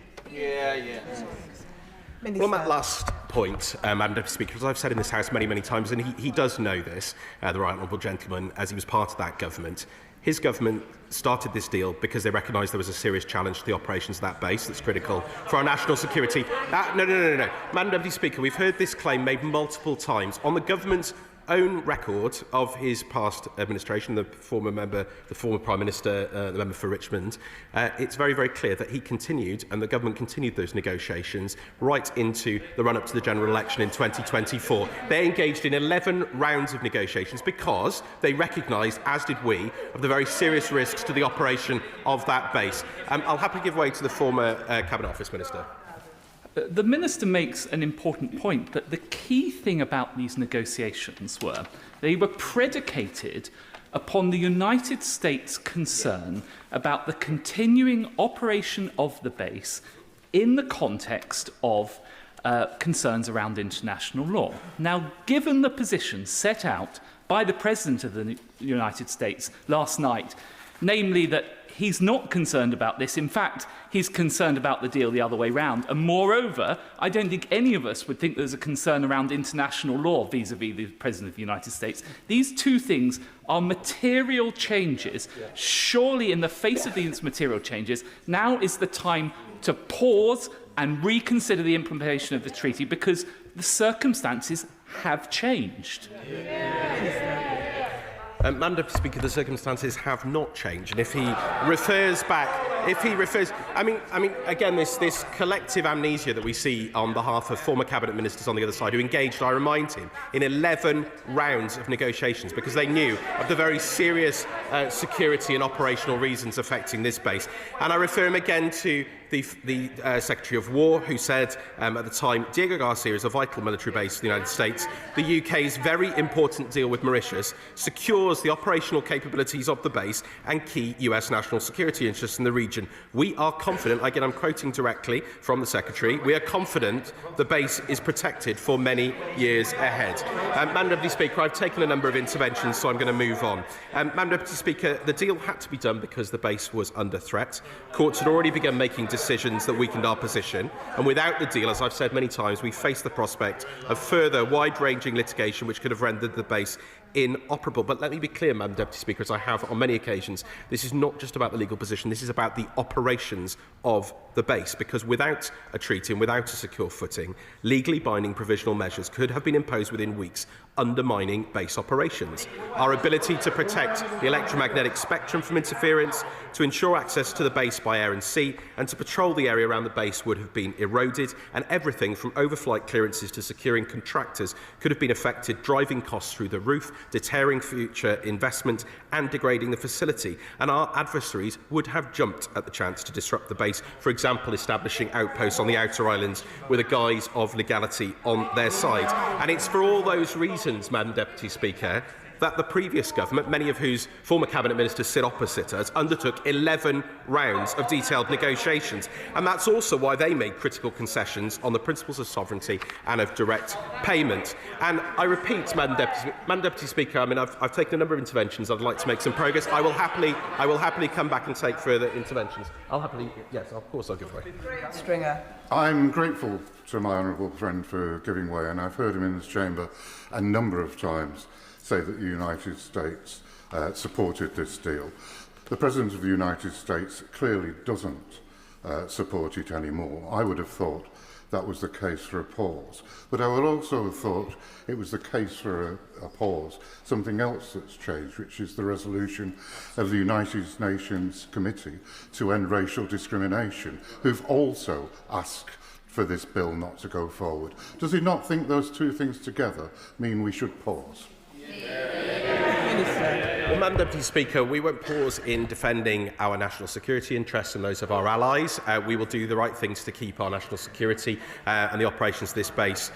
Well, on that last point, Madam Deputy Speaker, as I've said in this House many, many times, and he does know this, the right honourable gentleman, as he was part of that government, his government started this deal because they recognised there was a serious challenge to the operations of that base that's critical for our national security. No. Madam Deputy Speaker, we've heard this claim made multiple times on the government's own record of his past administration, the former Prime Minister, the member for Richmond. It's very, very clear that he continued, and the government continued those negotiations right into the run-up to the general election in 2024. They engaged in 11 rounds of negotiations because they recognised, as did we, of the very serious risks to the operation of that base. I'll happily give way to the former Cabinet Office Minister. The Minister makes an important point, that the key thing about these negotiations were they were predicated upon the United States' concern about the continuing operation of the base in the context of concerns around international law. Now, given the position set out by the President of the United States last night, namely that he's not concerned about this. In fact, he's concerned about the deal the other way round. And moreover, I don't think any of us would think there's a concern around international law vis-à-vis the President of the United States. These two things are material changes. Surely, in the face of these material changes, now is the time to pause and reconsider the implementation of the treaty, because the circumstances have changed. Madam Deputy Speaker, the circumstances have not changed, and if he refers back, I mean, again, this collective amnesia that we see on behalf of former cabinet ministers on the other side who engaged, I remind him, in 11 rounds of negotiations because they knew of the very serious security and operational reasons affecting this base. And I refer him again to the Secretary of War, who said at the time, Diego Garcia is a vital military base for the United States. The UK's very important deal with Mauritius secures the operational capabilities of the base and key US national security interests in the region. We are confident, again I'm quoting directly from the Secretary, we are confident the base is protected for many years ahead. Madam Deputy Speaker, I've taken a number of interventions, so I'm going to move on. Madam Deputy Speaker, the deal had to be done because the base was under threat. Courts had already begun making decisions that weakened our position, and without the deal, as I've said many times, we face the prospect of further wide-ranging litigation which could have rendered the base inoperable. But let me be clear, Madam Deputy Speaker, as I have on many occasions, this is not just about the legal position, this is about the operations of the base, because without a treaty and without a secure footing, legally binding provisional measures could have been imposed within weeks, undermining base operations. Our ability to protect the electromagnetic spectrum from interference, to ensure access to the base by air and sea, and to patrol the area around the base would have been eroded, and everything from overflight clearances to securing contractors could have been affected, driving costs through the roof, deterring future investment and degrading the facility. And our adversaries would have jumped at the chance to disrupt the base, for example, establishing outposts on the outer islands with a guise of legality on their side. And it's for all those reasons, Madam Deputy Speaker, that the previous government, many of whose former cabinet ministers sit opposite us, undertook 11 rounds of detailed negotiations. And that's also why they made critical concessions on the principles of sovereignty and of direct payment. And I repeat, Madam Deputy Speaker, I've taken a number of interventions. I'd like to make some progress. I will happily come back and take further interventions. Yes, of course I'll give way. Stringer. I'm grateful to my honourable friend for giving way, and I've heard him in this chamber a number of times say that the United States supported this deal. The President of the United States clearly doesn't support it anymore. I would have thought that was the case for a pause. But I would also have thought it was the case for a pause. Something else that's changed, which is the resolution of the United Nations Committee to End Racial Discrimination, who've also asked for this bill not to go forward. Does he not think those two things together mean we should pause? Well, Madam Deputy Speaker, we won't pause in defending our national security interests and those of our allies. We will do the right things to keep our national security and the operations of this base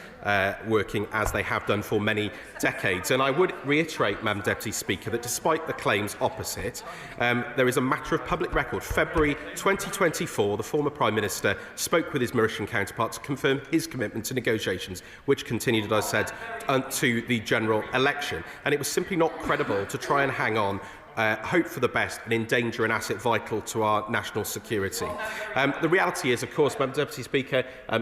working as they have done for many decades. And I would reiterate, Madam Deputy Speaker, that despite the claims opposite, there is a matter of public record. February 2024, the former Prime Minister spoke with his Mauritian counterpart to confirm his commitment to negotiations, which continued, as I said, to the general election. And it was simply not credible to try and hang on, hope for the best and endanger an asset vital to our national security. The reality is, of course, Madam Deputy Speaker,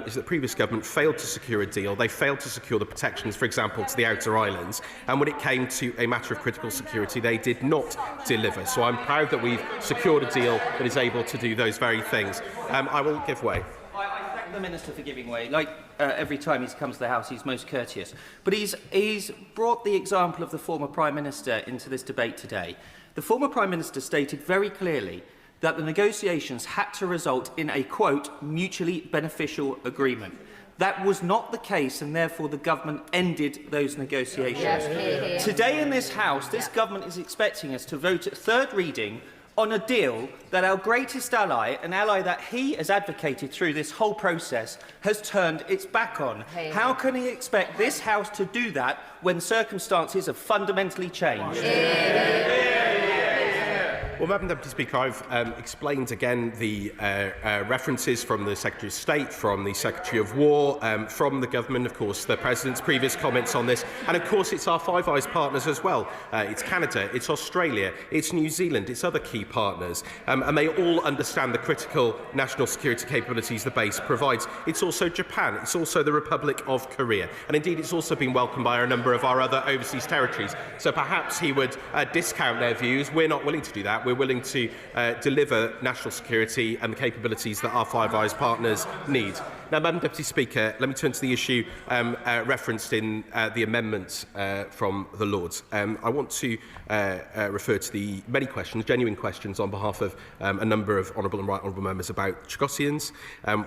is that the previous government failed to secure a deal. They failed to secure the protections, for example, to the outer islands. And when it came to a matter of critical security, they did not deliver. So I'm proud that we've secured a deal that is able to do those very things. I will give way. I thank the Minister for giving way. Like every time he's come to the House, he's most courteous. But he's brought the example of the former Prime Minister into this debate today. The former Prime Minister stated very clearly that the negotiations had to result in a, quote, mutually beneficial agreement. That was not the case, and therefore the government ended those negotiations. Yes, today in this House, this government is expecting us to vote at third reading on a deal that our greatest ally, an ally that he has advocated through this whole process, has turned its back on. How can he expect this House to do that when circumstances have fundamentally changed? Well, Madam Deputy Speaker, I've explained again the references from the Secretary of State, from the Secretary of War, from the government, of course, the President's previous comments on this, and of course it's our Five Eyes partners as well. It's Canada, it's Australia, it's New Zealand, it's other key partners, and they all understand the critical national security capabilities the base provides. It's also Japan, it's also the Republic of Korea, and indeed it's also been welcomed by a number of our other overseas territories. So perhaps he would discount their views. We're not willing to do that. We're willing to deliver national security and the capabilities that our Five Eyes partners need. Now, Madam Deputy Speaker, let me turn to the issue referenced in the amendments from the Lords. I want to refer to the many questions, genuine questions, on behalf of a number of honourable and right honourable members about Chagosians.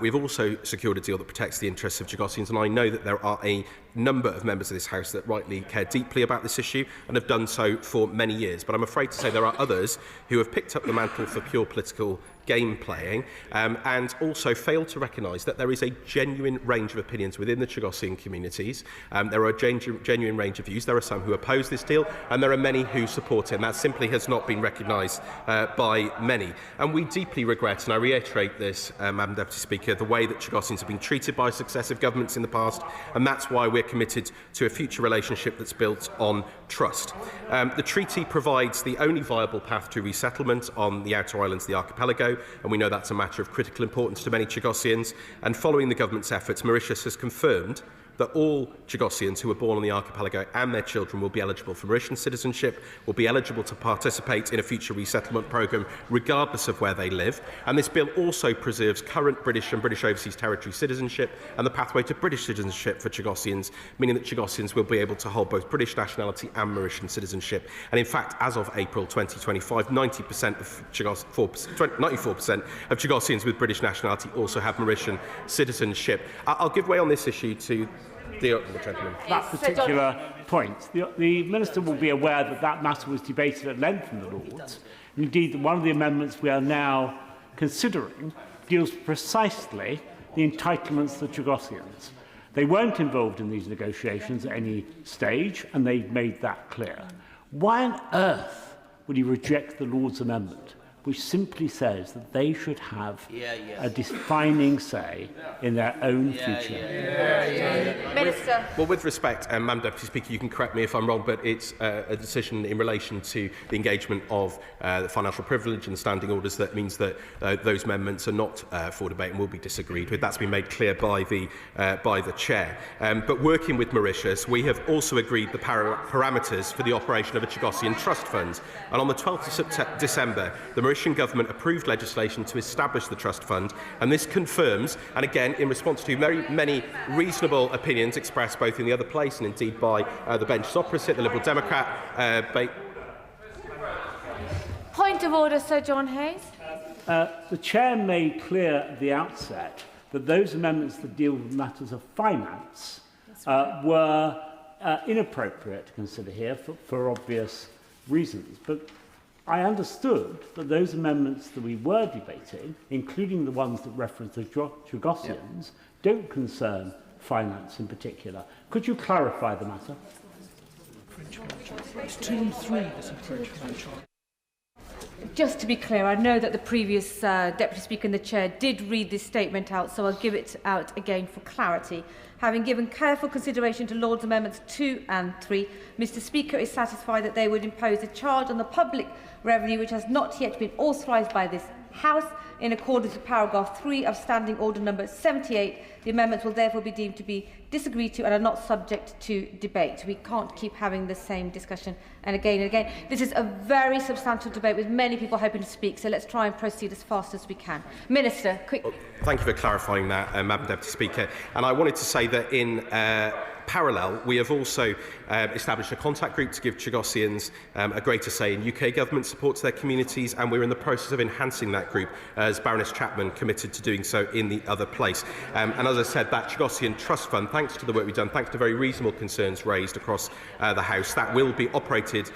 We've also secured a deal that protects the interests of Chagosians, and I know that there are a number of members of this House that rightly care deeply about this issue and have done so for many years. But I'm afraid to say there are others who have picked up the mantle for pure political game playing and also failed to recognise that there is a genuine range of opinions within the Chagosian communities. There are a genuine range of views. There are some who oppose this deal and there are many who support it, and that simply has not been recognised by many. And we deeply regret, and I reiterate this, Madam Deputy Speaker, the way that Chagosians have been treated by successive governments in the past, and that's why we're committed to a future relationship that's built on trust. The treaty provides the only viable path to resettlement on the outer islands of the archipelago, and we know that's a matter of critical importance to many Chagosians. And following the government's efforts, Mauritius has confirmed that all Chagosians who were born on the archipelago and their children will be eligible for Mauritian citizenship, will be eligible to participate in a future resettlement programme regardless of where they live. And this bill also preserves current British and British Overseas Territory citizenship and the pathway to British citizenship for Chagosians, meaning that Chagosians will be able to hold both British nationality and Mauritian citizenship. And in fact, as of April 2025, 94% of Chagosians with British nationality also have Mauritian citizenship. I'll give way on this issue to the gentleman. That particular point. The Minister will be aware that that matter was debated at length in the Lords. Indeed, one of the amendments we are now considering deals precisely the entitlements of the Chagosians. They weren't involved in these negotiations at any stage, and they made that clear. Why on earth would he reject the Lords' amendment, which simply says that they should have a defining say in their own future? Minister. Well, with respect, Madam Deputy Speaker, you can correct me if I'm wrong, but it's a decision in relation to the engagement of the financial privilege and standing orders that means that those amendments are not for debate and will be disagreed with. That's been made clear by the Chair. But working with Mauritius, we have also agreed the parameters for the operation of a Chagosian trust fund. And on the 12th of December, the Mauritian government approved legislation to establish the trust fund, and this confirms, and again in response to very many reasonable opinions expressed both in the other place and indeed by the benches opposite, the Liberal Democrat. Point of order, Sir John Hayes. The Chair made clear at the outset that those amendments that deal with matters of finance were inappropriate to consider here for obvious reasons. But I understood that those amendments that we were debating, including the ones that reference the Chagosians, don't concern finance in particular. Could you clarify the matter? It's 2 and 3. There's a French. Just to be clear, I know that the previous Deputy Speaker and the Chair did read this statement out, so I'll give it out again for clarity. Having given careful consideration to Lords Amendments 2 and 3, Mr Speaker is satisfied that they would impose a charge on the public revenue which has not yet been authorised by this House in accordance with paragraph 3 of Standing Order number 78. The amendments will therefore be deemed to be disagreed to and are not subject to debate. We can't keep having the same discussion and again. This is a very substantial debate with many people hoping to speak, so let's try and proceed as fast as we can. Minister, quick. Well, thank you for clarifying that, Madam Deputy Speaker. And I wanted to say that in parallel, we have also established a contact group to give Chagosians a greater say in UK government support to their communities, and we're in the process of enhancing that group, as Baroness Chapman committed to doing so in the other place. And as I said, that Chagosian Trust Fund, thanks to the work we've done, thanks to very reasonable concerns raised across the House, that will be operated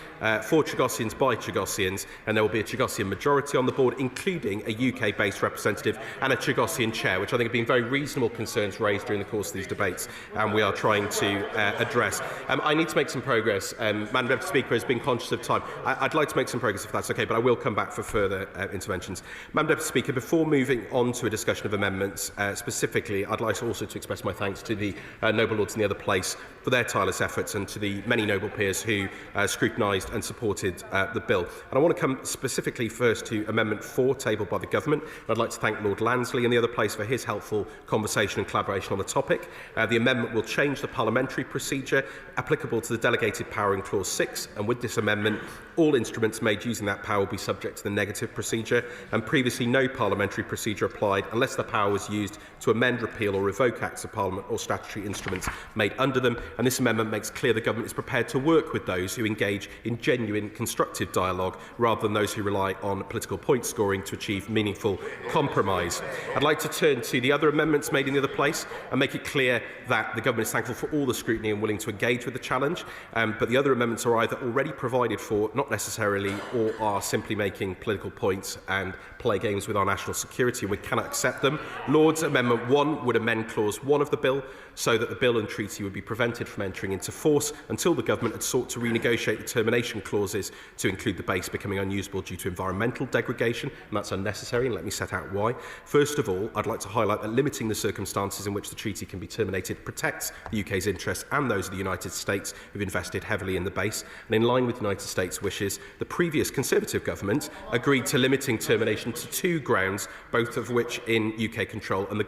for Chagosians by Chagosians, and there will be a Chagosian majority on the board, including a UK-based representative and a Chagosian chair, which I think have been very reasonable concerns raised during the course of these debates, and we are trying to to address. I need to make some progress. Madam Deputy Speaker has been conscious of time. I'd like to make some progress if that's okay, but I will come back for further interventions. Madam Deputy Speaker, before moving on to a discussion of amendments, specifically, I'd like also to express my thanks to the noble lords in the other place for their tireless efforts and to the many noble peers who scrutinised and supported the bill. And I want to come specifically first to Amendment 4, tabled by the Government. I'd like to thank Lord Lansley and the other place for his helpful conversation and collaboration on the topic. The amendment will change the parliamentary procedure applicable to the delegated power in Clause 6, and with this amendment, all instruments made using that power will be subject to the negative procedure, and previously no parliamentary procedure applied unless the power was used to amend, repeal or revoke Acts of Parliament or statutory instruments made under them. And this amendment makes clear the Government is prepared to work with those who engage in genuine constructive dialogue rather than those who rely on political point scoring to achieve meaningful compromise. I'd like to turn to the other amendments made in the other place and make it clear that the Government is thankful for all the scrutiny and willing to engage with the challenge, but the other amendments are either already provided for, not necessarily, or are simply making political points and play games with our national security, and we cannot accept them. Lord's Amendment 1 would amend Clause 1 of the bill so that the bill and treaty would be prevented from entering into force until the Government had sought to renegotiate the termination clauses to include the base becoming unusable due to environmental degradation, and that's unnecessary, and let me set out why. First of all, I'd like to highlight that limiting the circumstances in which the treaty can be terminated protects the UK's interests and those of the United States who've invested heavily in the base, and in line with the United States' wishes, the previous Conservative government agreed to limiting termination to 2 grounds, both of which in UK control, and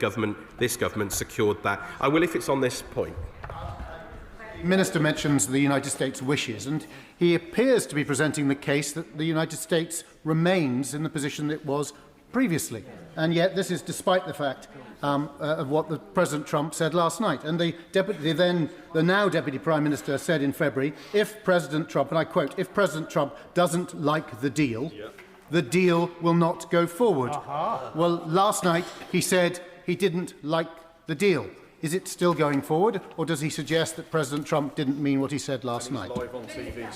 this government secured that. I will if it's on this point. The Minister mentions the United States' wishes, and he appears to be presenting the case that the United States remains in the position it was previously. And yet this is despite the fact of what the President Trump said last night. And the now Deputy Prime Minister said in February, if President Trump, and I quote, if President Trump doesn't like the deal, the deal will not go forward. Well, last night he said he didn't like the deal. Is it still going forward, or does he suggest that President Trump didn't mean what he said last night? Live on TV.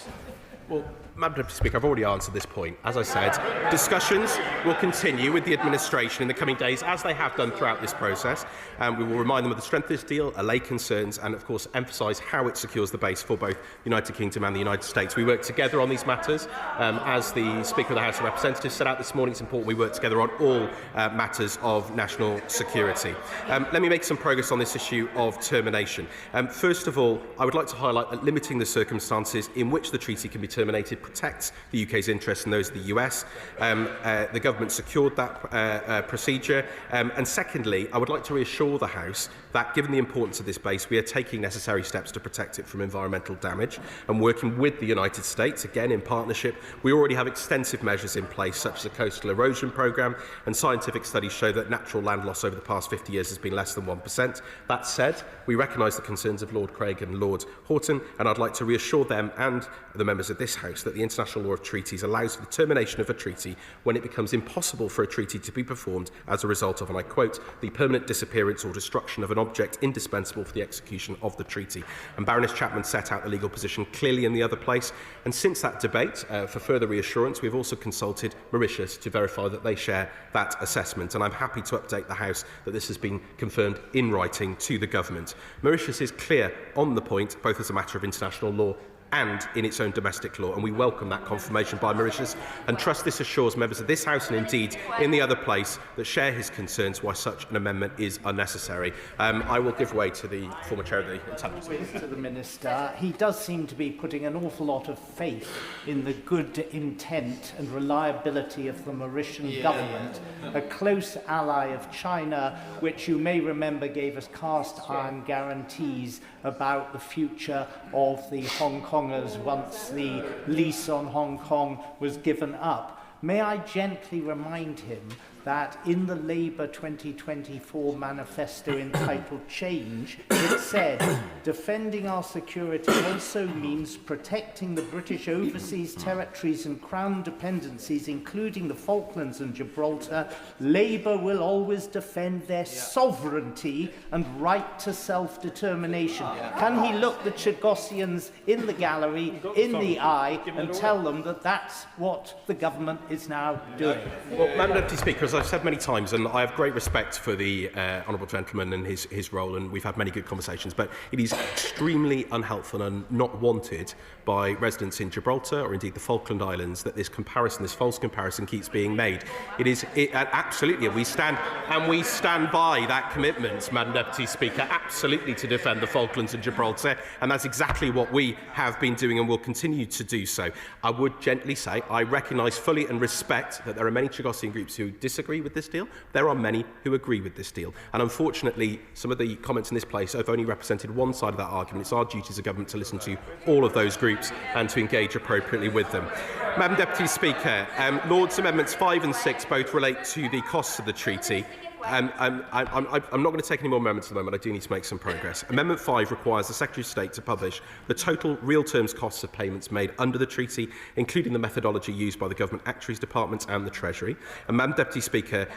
Well, Madam Deputy Speaker, I've already answered this point. As I said, discussions will continue with the administration in the coming days, as they have done throughout this process. We will remind them of the strength of this deal, allay concerns, and of course emphasise how it secures the base for both the United Kingdom and the United States. We work together on these matters. As the Speaker of the House of Representatives set out this morning, it's important we work together on all matters of national security. Let me make some progress on this issue of termination. First of all, I would like to highlight that limiting the circumstances in which the treaty can be terminated protects the UK's interests and those of the US. The Government secured that procedure. And secondly, I would like to reassure the House that, given the importance of this base, we are taking necessary steps to protect it from environmental damage and working with the United States, again in partnership. We already have extensive measures in place, such as the Coastal Erosion Programme, and scientific studies show that natural land loss over the past 50 years has been less than 1%. That said, we recognise the concerns of Lord Craig and Lord Horton, and I'd like to reassure them and the members of this House that the international law of treaties allows for the termination of a treaty when it becomes impossible for a treaty to be performed as a result of, and I quote, the permanent disappearance or destruction of an object indispensable for the execution of the treaty. And Baroness Chapman set out the legal position clearly in the other place. And since that debate, for further reassurance, we've also consulted Mauritius to verify that they share that assessment. And I'm happy to update the House that this has been confirmed in writing to the Government. Mauritius is clear on the point, both as a matter of international law and in its own domestic law, and we welcome that confirmation by Mauritius and trust this assures members of this House and indeed in the other place that share his concerns why such an amendment is unnecessary. I will give way to the former Chair of the Intelligence. To the Minister, he does seem to be putting an awful lot of faith in the good intent and reliability of the Mauritian government, a close ally of China, which you may remember gave us cast iron guarantees about the future of the Hong Kongers once the lease on Hong Kong was given up. May I gently remind him that in the Labour 2024 manifesto entitled Change, it said, defending our security also means protecting the British overseas territories and crown dependencies, including the Falklands and Gibraltar. Labour will always defend their sovereignty and right to self-determination. Can he look the Chagosians in the gallery, in the eye, and tell them that that's what the government is now doing? Well, Madam Deputy Speaker, as I've said many times, and I have great respect for the honourable gentleman and his role, and we've had many good conversations, but it is extremely unhelpful and not wanted by residents in Gibraltar or indeed the Falkland Islands that this false comparison keeps being made. Absolutely, we stand by that commitment, Madam Deputy Speaker, absolutely to defend the Falklands and Gibraltar, and that's exactly what we have been doing and will continue to do so. I would gently say I recognise fully and respect that there are many Chagosian groups who disagree with this deal. There are many who agree with this deal. And unfortunately, some of the comments in this place have only represented one side of that argument. It's our duty as a government to listen to all of those groups and to engage appropriately with them. Madam Deputy Speaker, Lord's Amendments 5 and 6 both relate to the costs of the treaty. I'm not going to take any more amendments at the moment. I do need to make some progress. Amendment 5 requires the Secretary of State to publish the total real terms costs of payments made under the treaty, including the methodology used by the Government Actuaries Department and the Treasury. And Madam Deputy Speaker,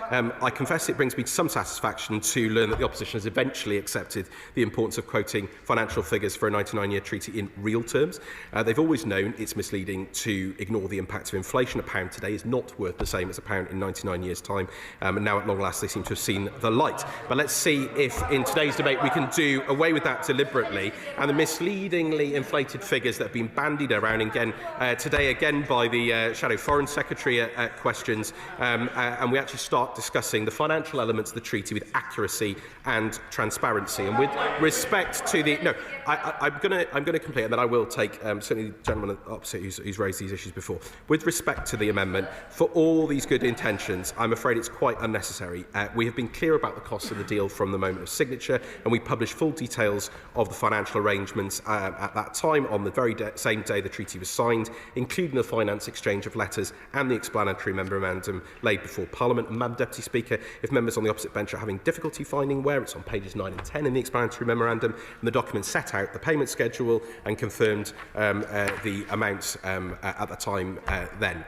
I confess it brings me some satisfaction to learn that the opposition has eventually accepted the importance of quoting financial figures for a 99-year treaty in real terms. They've always known it's misleading to ignore the impact of inflation. A pound today is not worth the same as a pound in 99 years' time. And now at long last they seem to have seen the light. But let's see if in today's debate we can do away with that deliberately and the misleadingly inflated figures that have been bandied around again today by the Shadow Foreign Secretary at questions, and we actually start discussing the financial elements of the treaty with accuracy and transparency. And with respect to the I'm going to complete, and then I will take certainly the gentleman opposite who's raised these issues before. With respect to the amendment, for all these good intentions, I'm afraid it's quite unnecessary. We have been clear about the costs of the deal from the moment of signature, and we published full details of the financial arrangements at that time on the very same day the treaty was signed, including the finance exchange of letters and the explanatory memorandum laid before Parliament. And Madam Deputy Speaker, if members on the opposite bench are having difficulty finding where, it's on pages 9 and 10 in the explanatory memorandum, and the document set out the payment schedule and confirmed the amounts at the time then.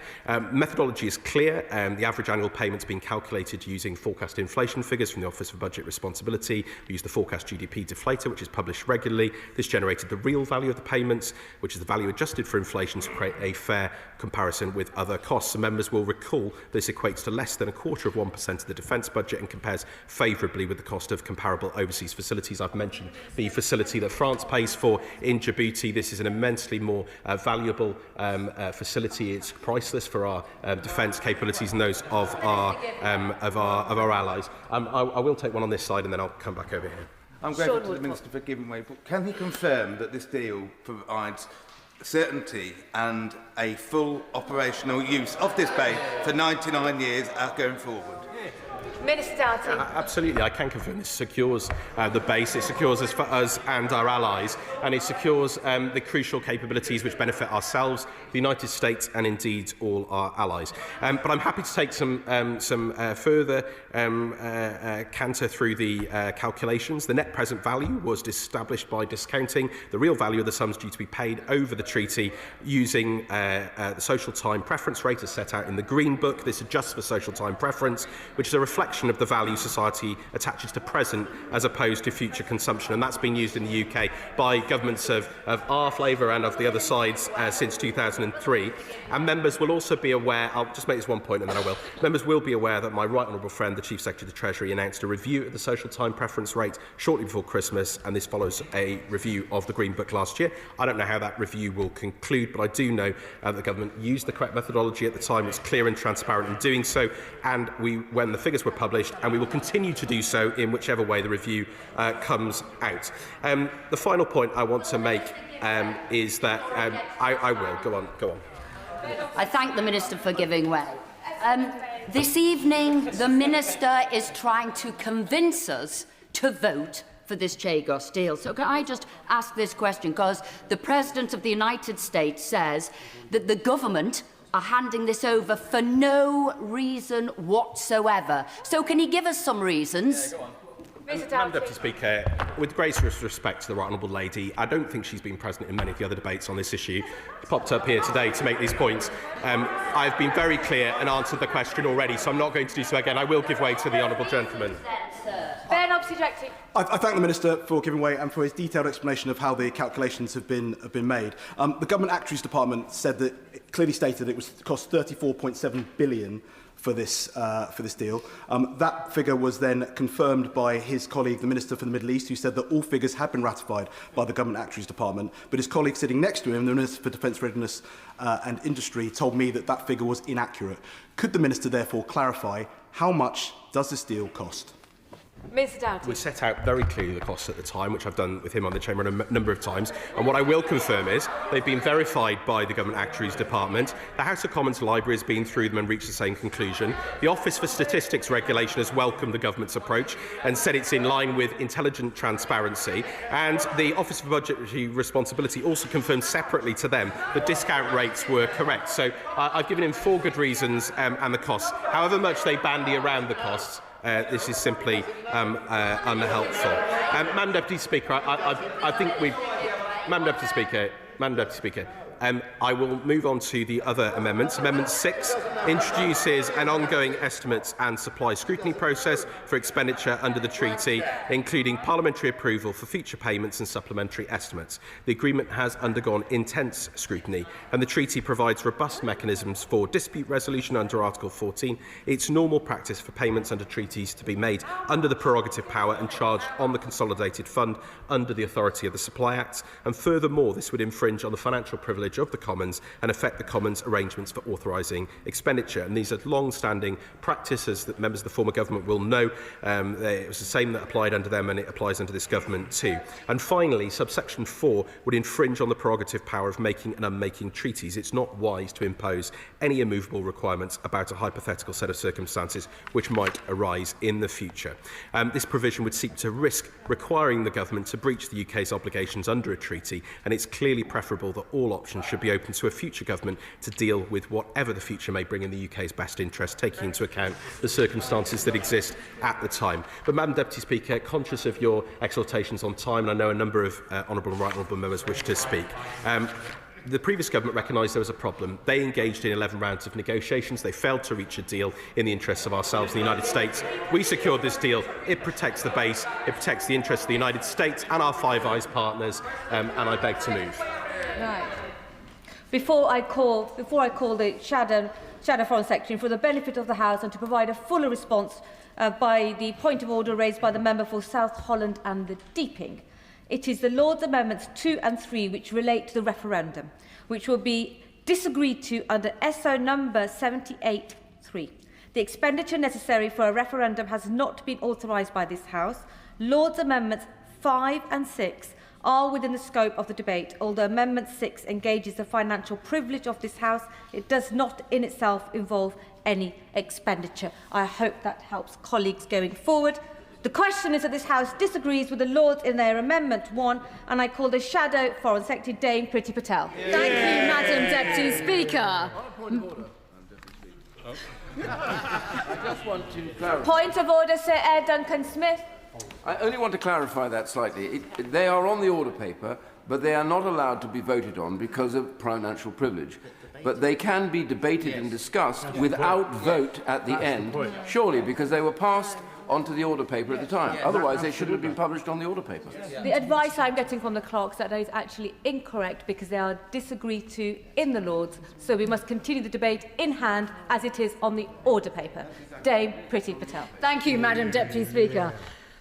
Methodology is clear. The average annual payments being calculated using forecast inflation figures from the Office for Budget Responsibility. We used the forecast GDP deflator, which is published regularly. This generated the real value of the payments, which is the value adjusted for inflation to create a fair comparison with other costs. And members will recall this equates to less than 1/4% of the defence budget and compares favourably with the cost of comparable overseas facilities. I've mentioned the facility that France pays for in Djibouti. This is an immensely more valuable facility. It's priceless for our defence capabilities and those of our allies. I will take one on this side and then I'll come back over here. I'm grateful to the Minister for giving way, but can he confirm that this deal provides certainty and a full operational use of this base for 99 years going forward? Minister Darty. Absolutely, I can confirm this secures the base, it secures us for us and our allies, and it secures the crucial capabilities which benefit ourselves, the United States, and indeed all our allies. But I'm happy to take some further canter through the calculations. The net present value was established by discounting the real value of the sums due to be paid over the treaty using the social time preference rate as set out in the Green Book. This adjusts for social time preference, which is a reflection of the value society attaches to present as opposed to future consumption, and that's been used in the UK by governments of our flavour and of the other sides since 2003. And members will also be aware, I'll just make this one point and then I will, members will be aware that my right honourable friend, the Chief Secretary of the Treasury, announced a review of the social time preference rate shortly before Christmas, and this follows a review of the Green Book last year. I don't know how that review will conclude, but I do know that the government used the correct methodology at the time. It's clear and transparent in doing so, and when the figures were published, and we will continue to do so in whichever way the review comes out. The final point I want to make is that I will go on. I thank the Minister for giving way. This evening, the Minister is trying to convince us to vote for this Chagos deal. So can I just ask this question? Because the President of the United States says that the government are handing this over for no reason whatsoever. So can he give us some reasons? Madam Deputy Speaker, with greatest respect to the right honourable lady, I don't think she's been present in many of the other debates on this issue. She popped up here today to make these points. I've been very clear and answered the question already, so I'm not going to do so again. I will give way to the honourable gentleman. I thank the Minister for giving way and for his detailed explanation of how the calculations have been made. The Government Actuaries Department said that, it clearly stated it was cost £34.7 billion for this deal. That figure was then confirmed by his colleague, the Minister for the Middle East, who said that all figures had been ratified by the Government Actuaries Department. But his colleague sitting next to him, the Minister for Defence Readiness and Industry, told me that that figure was inaccurate. Could the Minister therefore clarify how much does this deal cost? Mr. Doughty. We set out very clearly the costs at the time, which I've done with him on the Chamber a number of times. And what I will confirm is they've been verified by the Government Actuaries Department. The House of Commons Library has been through them and reached the same conclusion. The Office for Statistics Regulation has welcomed the government's approach and said it's in line with intelligent transparency. And the Office for Budgetary Responsibility also confirmed separately to them that discount rates were correct. So I've given him 4 good reasons and the costs. However much they bandy around the costs, this is simply unhelpful. Madam Deputy Speaker, I think we... Madam Deputy Speaker, I will move on to the other amendments. Amendment 6 introduces an ongoing estimates and supply scrutiny process for expenditure under the treaty, including parliamentary approval for future payments and supplementary estimates. The agreement has undergone intense scrutiny, and the treaty provides robust mechanisms for dispute resolution under Article 14. It's normal practice for payments under treaties to be made under the prerogative power and charged on the consolidated fund under the authority of the Supply Acts, and furthermore, this would infringe on the financial privilege of the Commons and affect the Commons' arrangements for authorising expenditure. And these are long-standing practices that members of the former government will know. It was the same that applied under them, and it applies under this government too. And finally, subsection 4 would infringe on the prerogative power of making and unmaking treaties. It's not wise to impose any immovable requirements about a hypothetical set of circumstances which might arise in the future. This provision would seek to risk requiring the government to breach the UK's obligations under a treaty, and it's clearly preferable that all options should be open to a future government to deal with whatever the future may bring in the UK's best interest, taking into account the circumstances that exist at the time. But, Madam Deputy Speaker, conscious of your exhortations on time, and I know a number of honourable and right honourable members wish to speak, the previous government recognised there was a problem. They engaged in 11 rounds of negotiations. They failed to reach a deal in the interests of ourselves in the United States. We secured this deal. It protects the base. It protects the interests of the United States and our Five Eyes partners. And I beg to move. Right. Before I call the Shadow Foreign Secretary, for the benefit of the House and to provide a fuller response by the point of order raised by the member for South Holland and the Deeping, it is the Lords' Amendments 2 and 3 which relate to the referendum, which will be disagreed to under SO number 78.3. The expenditure necessary for a referendum has not been authorised by this House. Lords' Amendments 5 and 6 are within the scope of the debate. Although Amendment 6 engages the financial privilege of this House, it does not in itself involve any expenditure. I hope that helps colleagues going forward. The question is that this House disagrees with the Lords in their Amendment 1, and I call the Shadow Foreign Secretary Dame Priti Patel. Thank you, Madam Deputy Speaker. I just want to clarify. Point of order, Sir Ed Duncan-Smith. I only want to clarify that slightly. They are on the order paper, but they are not allowed to be voted on because of financial privilege. But they can be debated and discussed without vote at the end, surely, because they were passed onto the order paper at the time. Otherwise, they shouldn't have been published on the order paper. The advice I'm getting from the clerks that is actually incorrect because they are disagreed to in the Lords, so we must continue the debate in hand as it is on the order paper. Dame Priti Patel. Thank you, Madam Deputy Speaker.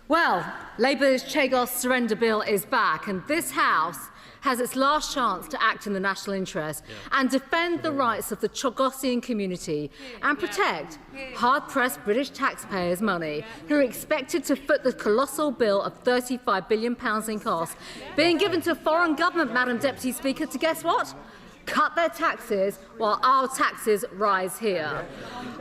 Well, Labour's Chagos Surrender Bill is back, and this House has its last chance to act in the national interest and defend the rights of the Chagosian community and protect hard-pressed British taxpayers' money who are expected to foot the colossal bill of £35 billion in costs being given to foreign government, Madam Deputy Speaker, to guess what? Cut their taxes while our taxes rise here.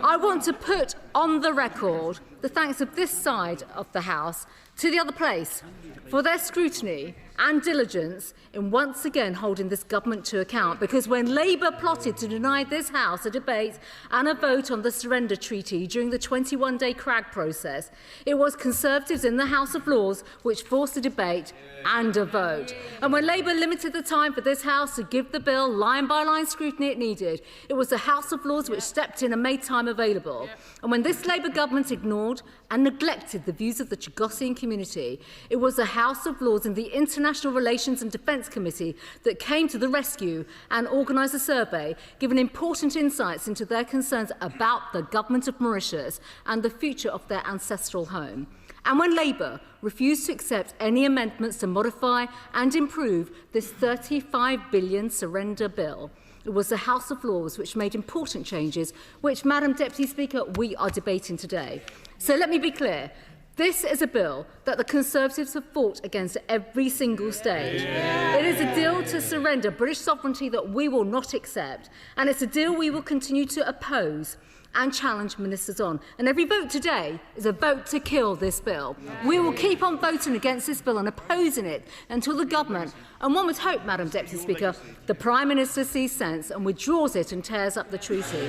I want to put on the record the thanks of this side of the House to the other place for their scrutiny and diligence in once again holding this government to account, because when Labour plotted to deny this House a debate and a vote on the surrender treaty during the 21-day CRAG process, it was Conservatives in the House of Lords which forced a debate and a vote. And when Labour limited the time for this House to give the bill line-by-line scrutiny it needed, it was the House of Lords which stepped in and made time available. And when this Labour government ignored and neglected the views of the Chagosian community. It was the House of Lords and the International Relations and Defence Committee that came to the rescue and organised a survey, giving important insights into their concerns about the government of Mauritius and the future of their ancestral home. And when Labour refused to accept any amendments to modify and improve this £35 billion surrender bill, it was the House of Lords which made important changes, which, Madam Deputy Speaker, we are debating today. So let me be clear. This is a bill that the Conservatives have fought against at every single stage. It is a deal to surrender British sovereignty that we will not accept, and it's a deal we will continue to oppose and challenge ministers on. And every vote today is a vote to kill this bill. We will keep on voting against this bill and opposing it until the government, and one would hope, Madam Deputy Speaker, the Prime Minister sees sense and withdraws it and tears up the treaty.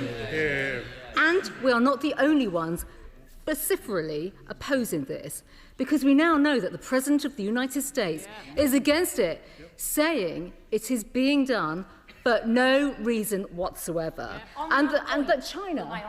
And we are not the only ones vociferously opposing this, because we now know that the President of the United States is against it, saying it is being done for no reason whatsoever. And that China,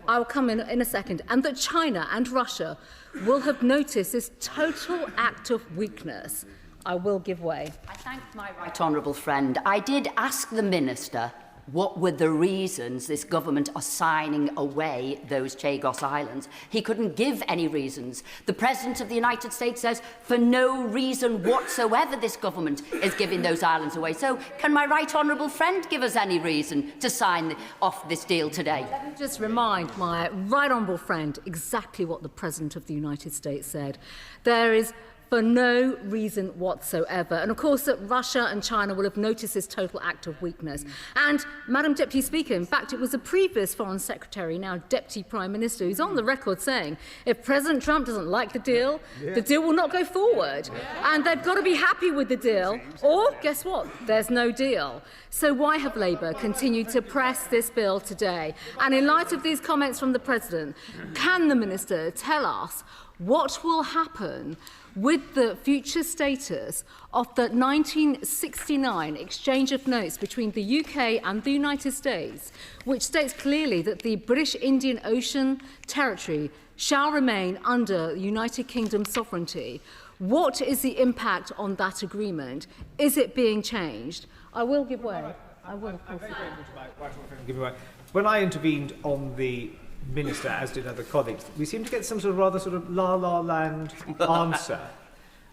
I'll come in a second, and that China and Russia will have noticed this total act of weakness. I will give way. I thank my right honourable friend. I did ask the Minister what were the reasons this government are signing away those Chagos Islands. He couldn't give any reasons. The President of the United States says for no reason whatsoever this government is giving those islands away. So can my right honourable friend give us any reason to sign off this deal today? Let me just remind my right honourable friend exactly what the President of the United States said. There is for no reason whatsoever. And of course that Russia and China will have noticed this total act of weakness. And Madam Deputy Speaker, in fact it was the previous Foreign Secretary, now Deputy Prime Minister, who's on the record saying if President Trump doesn't like the deal will not go forward. And they've got to be happy with the deal, or guess what, there's no deal. So why have Labour continued to press this bill today? And in light of these comments from the President, can the Minister tell us what will happen with the future status of the 1969 exchange of notes between the UK and the United States, which states clearly that the British Indian Ocean Territory shall remain under United Kingdom sovereignty? What is the impact on that agreement? Is it being changed? I will give way. I will, of course. Give way. When I intervened on the Minister, as did other colleagues, we seem to get some rather la-la land answer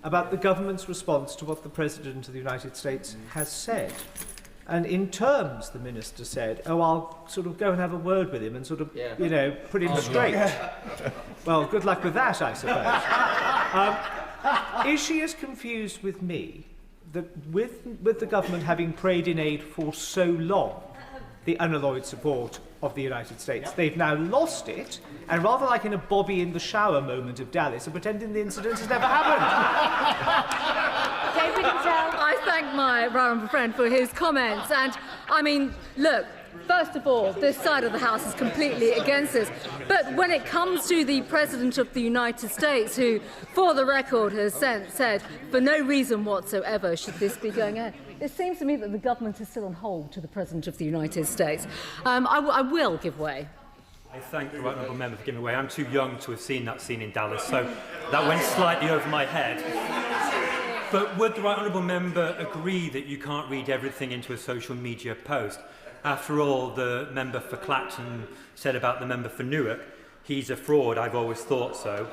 about the government's response to what the President of the United States has said. And in terms, the Minister said, oh, I'll go and have a word with him and put him straight. Well, good luck with that, I suppose. Is she as confused with me that with the government having prayed in aid for so long, the unalloyed support of the United States, they've now lost it, and rather like in a Bobby in the shower moment of Dallas, are pretending the incident has never happened. I thank my right friend for his comments, and I mean, look, first of all, this side of the House is completely against this. But when it comes to the President of the United States, who, for the record, has said for no reason whatsoever should this be going ahead, it seems to me that the government is still on hold to the President of the United States. I will give way. I thank the right honourable member for giving way. I'm too young to have seen that scene in Dallas, so that went slightly over my head. But would the right honourable member agree that you can't read everything into a social media post? After all, the member for Clacton said about the member for Newark, he's a fraud, I've always thought so.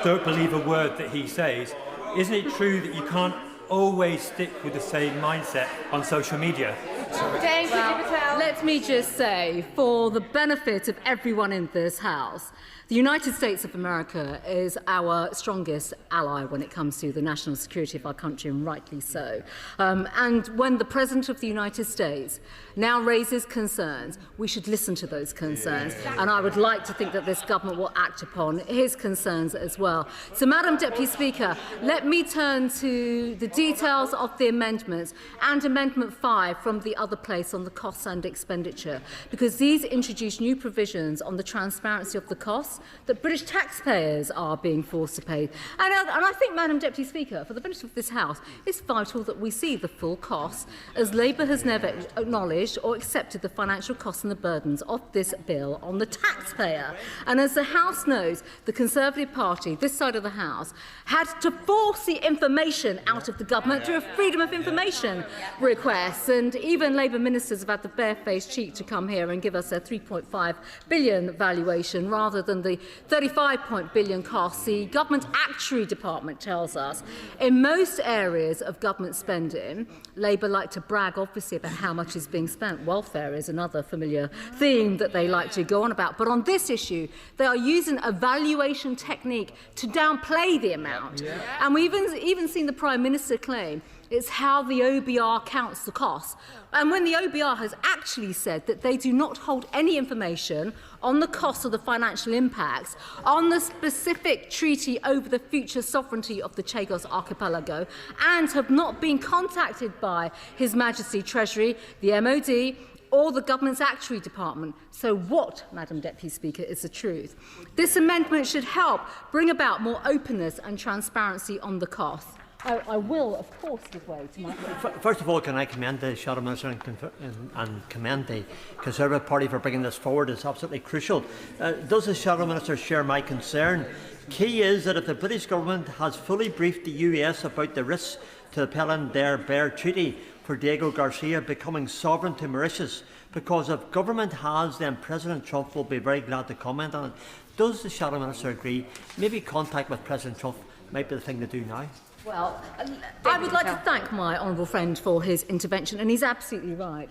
Don't believe a word that he says. Isn't it true that you can't always stick with the same mindset on social media? Well, let me just say, for the benefit of everyone in this House, the United States of America is our strongest ally when it comes to the national security of our country, and rightly so. And when the President of the United States now raises concerns, we should listen to those concerns. And I would like to think that this government will act upon his concerns as well. So, Madam Deputy Speaker, let me turn to the details of the amendments and Amendment 5 from the other place on the costs and expenditure, because these introduce new provisions on the transparency of the costs that British taxpayers are being forced to pay. And I think, Madam Deputy Speaker, for the benefit of this House, it's vital that we see the full costs, as Labour has never acknowledged or accepted the financial costs and the burdens of this bill on the taxpayer. And as the House knows, the Conservative Party, this side of the House, had to force the information out of the government through a freedom of information request. And even Labour ministers have had the barefaced cheek to come here and give us a 3.5 billion valuation rather than the 35 billion costs the Government Actuary Department tells us. In most areas of government spending, Labour like to brag, obviously, about how much is being spent. Welfare is another familiar theme that they like to go on about. But on this issue, they are using a valuation technique to downplay the amount. And we've even seen the Prime Minister claim it's how the OBR counts the costs. And when the OBR has actually said that they do not hold any information on the costs or the financial impacts on the specific treaty over the future sovereignty of the Chagos Archipelago, and have not been contacted by His Majesty Treasury, the MOD, or the Government's Actuary Department. So what, Madam Deputy Speaker, is the truth? This amendment should help bring about more openness and transparency on the costs. I will, of course, give way to my... First of all, can I commend the Shadow Minister and commend the Conservative Party for bringing this forward? It's absolutely crucial. Does the Shadow Minister share my concern? Key is that if the British Government has fully briefed the US about the risks to the Pell-and-Bear Treaty for Diego Garcia becoming sovereign to Mauritius, because if government has, then President Trump will be very glad to comment on it. Does the Shadow Minister agree? Maybe contact with President Trump might be the thing to do now. Well, I would like to thank my honourable friend for his intervention, and he's absolutely right.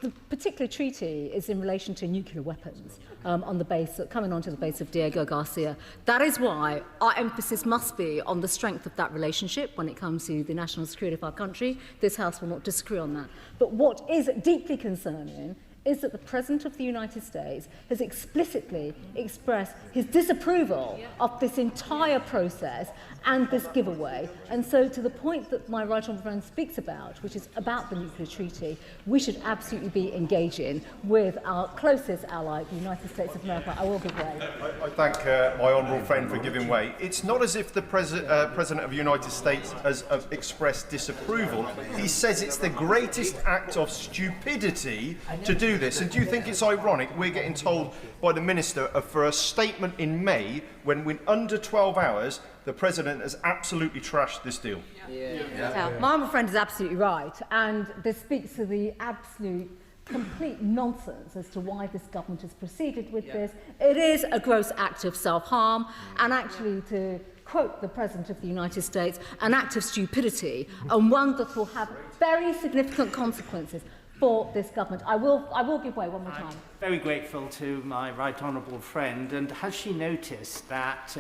The particular treaty is in relation to nuclear weapons on the base, coming onto the base of Diego Garcia. That is why our emphasis must be on the strength of that relationship when it comes to the national security of our country. This House will not disagree on that. But what is deeply concerning is that the President of the United States has explicitly expressed his disapproval of this entire process and this giveaway. And so to the point that my right honourable friend speaks about, which is about the nuclear treaty, we should absolutely be engaging with our closest ally, the United States of America. I will give way. I thank my honourable friend for giving way. It's not as if the President of the United States has expressed disapproval. He says it's the greatest act of stupidity to do this. And do you think it's ironic we're getting told by the Minister for a statement in May when in under 12 hours the President has absolutely trashed this deal? My honourable friend is absolutely right, and this speaks to the absolute complete nonsense as to why this government has proceeded with this. It is a gross act of self-harm, and actually, to quote the President of the United States, an act of stupidity, and one that will have very significant consequences for this government. I will give way one more time. Very grateful to my right honourable friend, and has she noticed that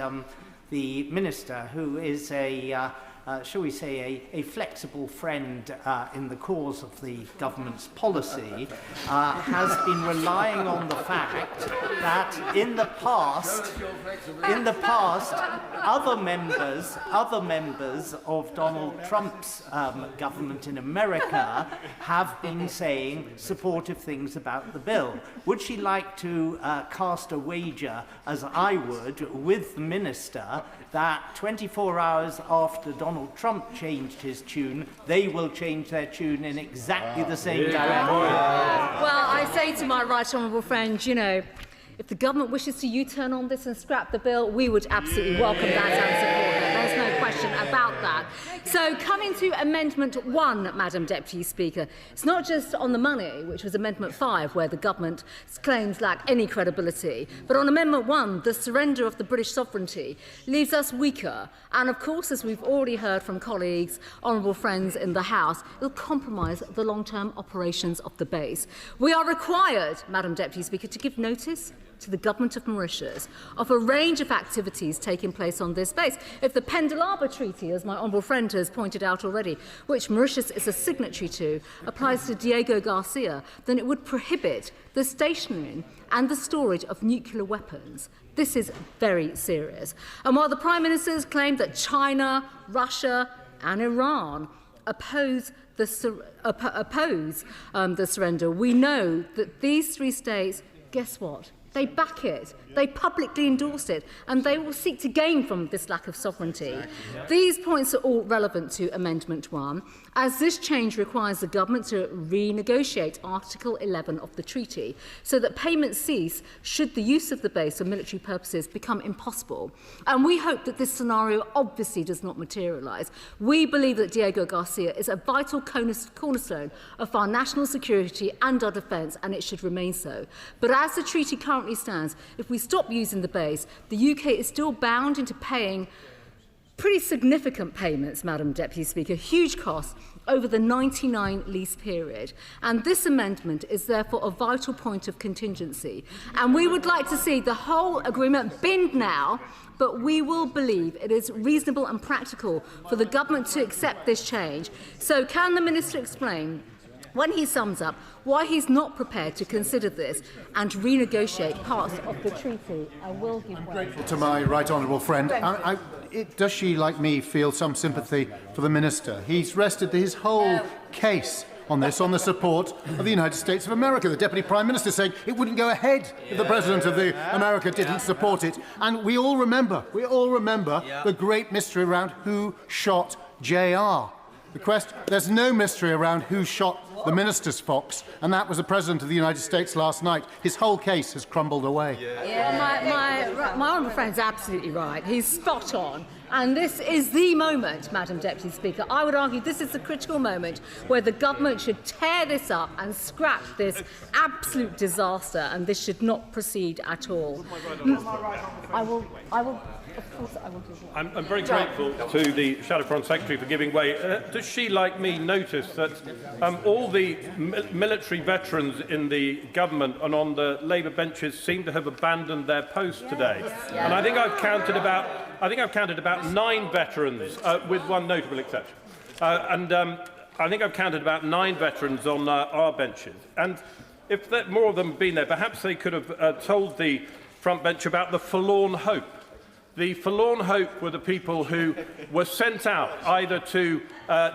the Minister, who is a shall we say, a flexible friend in the cause of the government's policy, has been relying on the fact that in the past, other members of Donald Trump's government in America have been saying supportive things about the bill. Would she like to cast a wager, as I would, with the Minister, that 24 hours after Donald Trump changed his tune, they will change their tune in exactly the same direction? Well, I say to my right honourable friend, you know, if the government wishes to U-turn on this and scrap the bill, we would absolutely welcome that and support that. There's no question about that. So coming to Amendment 1, Madam Deputy Speaker, it's not just on the money, which was Amendment 5, where the government's claims lack any credibility, but on Amendment 1, the surrender of the British sovereignty leaves us weaker. And of course, as we've already heard from colleagues, honourable friends in the House, it'll compromise the long-term operations of the base. We are required, Madam Deputy Speaker, to give notice to the government of Mauritius of a range of activities taking place on this base. If the Pendle Treaty, as my honourable friend has pointed out already, which Mauritius is a signatory to, applies to Diego Garcia, then it would prohibit the stationing and the storage of nuclear weapons. This is very serious. And while the Prime Minister's claimed that China, Russia and Iran oppose the surrender. We know that these 3 states, guess what? They back it. They publicly endorsed it, and they will seek to gain from this lack of sovereignty. These points are all relevant to Amendment 1, as this change requires the government to renegotiate Article 11 of the treaty, so that payments cease should the use of the base for military purposes become impossible. And we hope that this scenario obviously does not materialise. We believe that Diego Garcia is a vital cornerstone of our national security and our defence, and it should remain so. But as the treaty currently stands, if we stop using the base, the UK is still bound into paying pretty significant payments, Madam Deputy Speaker, huge costs over the 99 lease period. And this amendment is therefore a vital point of contingency. And we would like to see the whole agreement binned now, but we will believe it is reasonable and practical for the government to accept this change. So can the Minister explain, when he sums up, why he's not prepared to consider this and renegotiate parts of the treaty? I will give way. To my right honourable friend, does she, like me, feel some sympathy for the Minister? He's rested his whole case on this, on the support of the United States of America. The Deputy Prime Minister saying it wouldn't go ahead if the President of America didn't support it. And we all remember the great mystery around who shot JR. There's no mystery around who shot the Minister's fox, and that was the President of the United States last night. His whole case has crumbled away. My honourable friend's absolutely right. He's spot on. And this is the moment, Madam Deputy Speaker. I would argue this is the critical moment where the government should tear this up and scrap this absolute disaster, and this should not proceed at all. I will. Of course, I will give you. I'm very grateful to the Shadow Foreign Secretary for giving way. Does she, like me, notice that all the military veterans in the government and on the Labour benches seem to have abandoned their posts today? And I think I've counted about 9 veterans, with one notable exception. I think I've counted about 9 veterans on our benches. And if more of them had been there, perhaps they could have told the front bench about the forlorn hope. The forlorn hope were the people who were sent out either to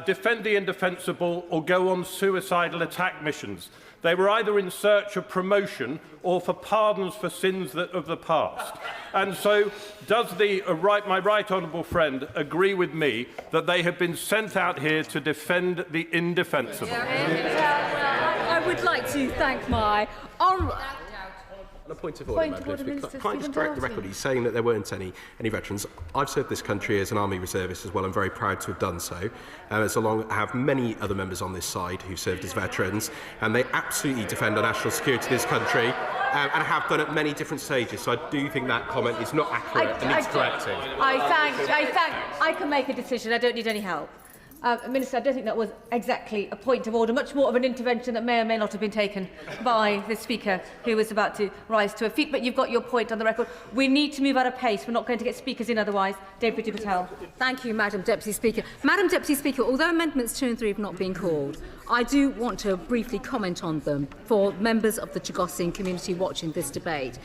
defend the indefensible or go on suicidal attack missions. They were either in search of promotion or for pardons for sins of the past. And so does my right honourable friend agree with me that they have been sent out here to defend the indefensible? I would like to thank my honourable... On a point of order, Madam Speaker, can I just correct the record? He's saying that there weren't any veterans. I've served this country as an army reservist as well. I'm very proud to have done so. I have many other members on this side who served as veterans, and they absolutely defend our national security of this country, and have done at many different stages. So I do think that comment is not accurate and needs correcting. I can make a decision. I don't need any help. Minister, I don't think that was exactly a point of order, much more of an intervention that may or may not have been taken by the Speaker, who was about to rise to her feet. But you've got your point on the record. We need to move at a pace. We're not going to get speakers in otherwise. Deputy Patel. Thank you, Madam Deputy Speaker. Madam Deputy Speaker, although Amendments 2 and 3 have not been called, I do want to briefly comment on them for members of the Chagosian community watching this debate,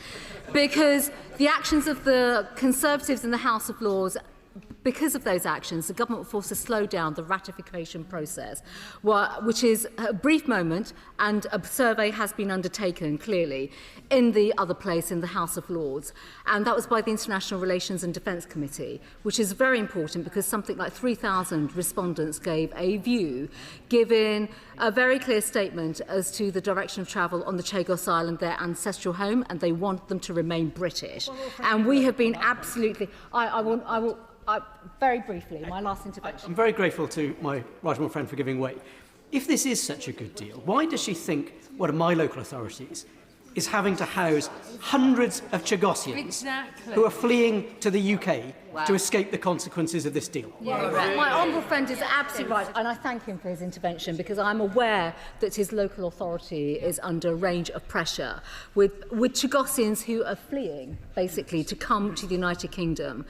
because the actions of the Conservatives in the House of Lords, because of those actions, the government will force to slow down the ratification process, which is a brief moment, and a survey has been undertaken, clearly, in the other place, in the House of Lords. And that was by the International Relations and Defence Committee, which is very important because something like 3,000 respondents gave a view, giving a very clear statement as to the direction of travel on the Chagos Islands, their ancestral home, and they want them to remain British. And we have been absolutely... very briefly, my last intervention. I'm very grateful to my right honourable friend for giving way. If this is such a good deal, why does she think one of my local authorities is having to house hundreds of Chagosians who are fleeing to the UK to escape the consequences of this deal? My honourable friend is absolutely right, and I thank him for his intervention because I'm aware that his local authority is under a range of pressure with Chagosians who are fleeing, basically, to come to the United Kingdom.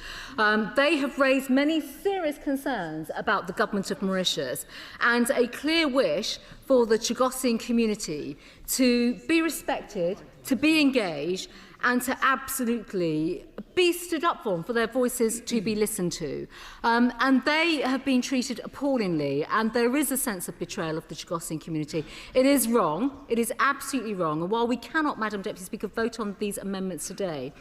They have raised many serious concerns about the government of Mauritius and a clear wish for the Chagosian community to be respected, to be engaged, and to absolutely be stood up for their voices to be listened to. And they have been treated appallingly, and there is a sense of betrayal of the Chagosian community. It is wrong. It is absolutely wrong. And while we cannot, Madam Deputy Speaker, vote on these amendments today,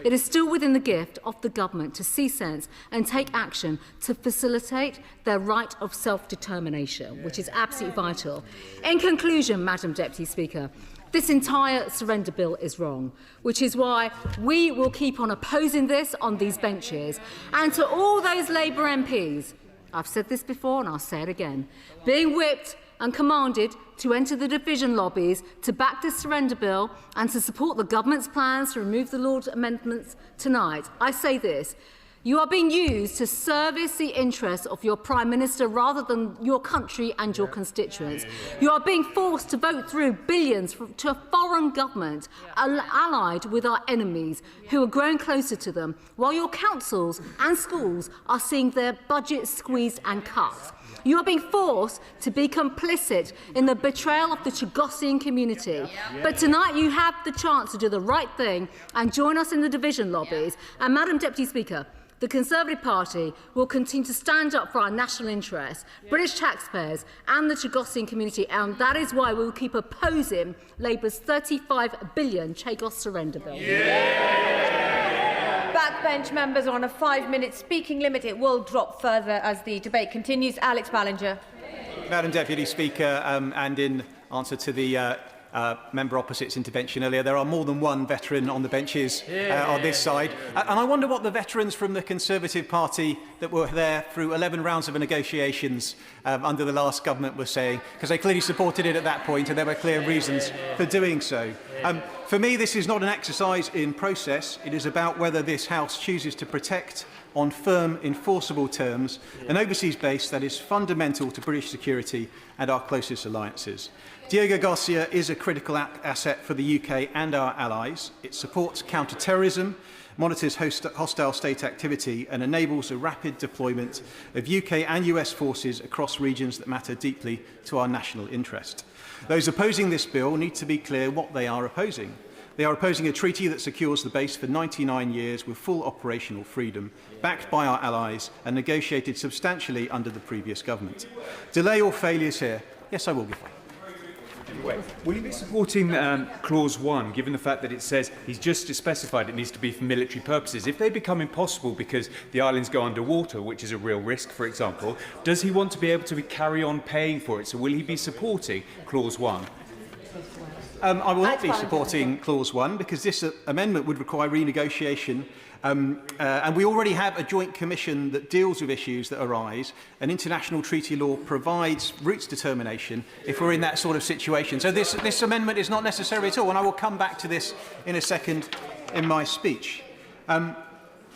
it is still within the gift of the government to see sense and take action to facilitate their right of self-determination, which is absolutely vital. In conclusion, Madam Deputy Speaker, this entire surrender bill is wrong, which is why we will keep on opposing this on these benches. And to all those Labour MPs, I've said this before and I'll say it again, being whipped and commanded to enter the division lobbies to back this surrender bill and to support the government's plans to remove the Lord's amendments tonight, I say this: you are being used to service the interests of your Prime Minister rather than your country and your constituents. You are being forced to vote through billions to a foreign government allied with our enemies who are growing closer to them, while your councils and schools are seeing their budgets squeezed and cut. You are being forced to be complicit in the betrayal of the Chagosian community. But tonight you have the chance to do the right thing and join us in the division lobbies. And Madam Deputy Speaker, the Conservative Party will continue to stand up for our national interests, British taxpayers and the Chagosian community, and that is why we will keep opposing Labour's £35 billion Chagos surrender bill. Backbench members are on a 5-minute speaking limit. It will drop further as the debate continues. Alex Ballinger. Madam Deputy Speaker, and in answer to the member opposite's intervention earlier, there are more than one veteran on the benches on this side. And I wonder what the veterans from the Conservative Party that were there through 11 rounds of negotiations under the last government were saying, because they clearly supported it at that point and there were clear reasons for doing so. For me, this is not an exercise in process. It is about whether this House chooses to protect on firm, enforceable terms an overseas base that is fundamental to British security and our closest alliances. Diego Garcia is a critical asset for the UK and our allies. It supports counter-terrorism, monitors hostile state activity and enables a rapid deployment of UK and US forces across regions that matter deeply to our national interest. Those opposing this bill need to be clear what they are opposing. They are opposing a treaty that secures the base for 99 years with full operational freedom, backed by our allies and negotiated substantially under the previous government. Delay or failures here? Yes, I will give way. Will you be supporting Clause 1, given the fact that it says he's just specified it needs to be for military purposes? If they become impossible because the islands go underwater, which is a real risk, for example, does he want to be able to carry on paying for it? So will he be supporting Clause 1? I will not be supporting Clause 1 because this amendment would require renegotiation. And we already have a joint commission that deals with issues that arise, and international treaty law provides routes determination if we're in that sort of situation. So this amendment is not necessary at all, and I will come back to this in a second in my speech.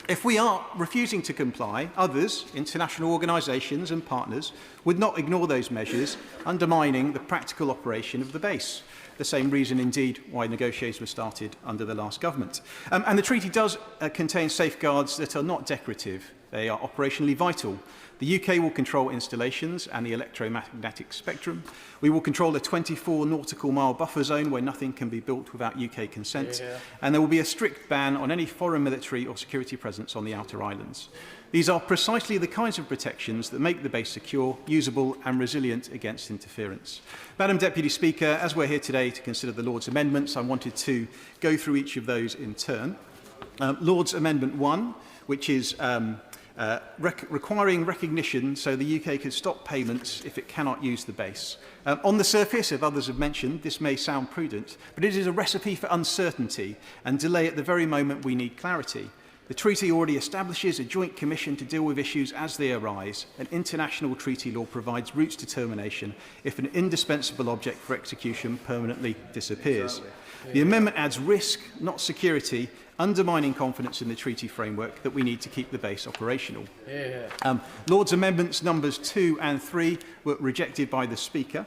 If we are refusing to comply, others, international organisations and partners, would not ignore those measures, undermining the practical operation of the base. The same reason, indeed, why negotiations were started under the last government. And the treaty does contain safeguards that are not decorative. They are operationally vital. The UK will control installations and the electromagnetic spectrum. We will control a 24 nautical mile buffer zone where nothing can be built without UK consent. And there will be a strict ban on any foreign military or security presence on the outer islands. These are precisely the kinds of protections that make the base secure, usable and resilient against interference. Madam Deputy Speaker, as we're here today to consider the Lord's amendments, I wanted to go through each of those in turn. Lord's Amendment 1, which is requiring recognition so the UK can stop payments if it cannot use the base. On the surface, as others have mentioned, this may sound prudent, but it is a recipe for uncertainty and delay at the very moment we need clarity. The treaty already establishes a joint commission to deal with issues as they arise, and international treaty law provides routes determination if an indispensable object for execution permanently disappears. The amendment adds risk, not security, undermining confidence in the treaty framework that we need to keep the base operational. Lord's Amendments numbers 2 and 3 were rejected by the Speaker.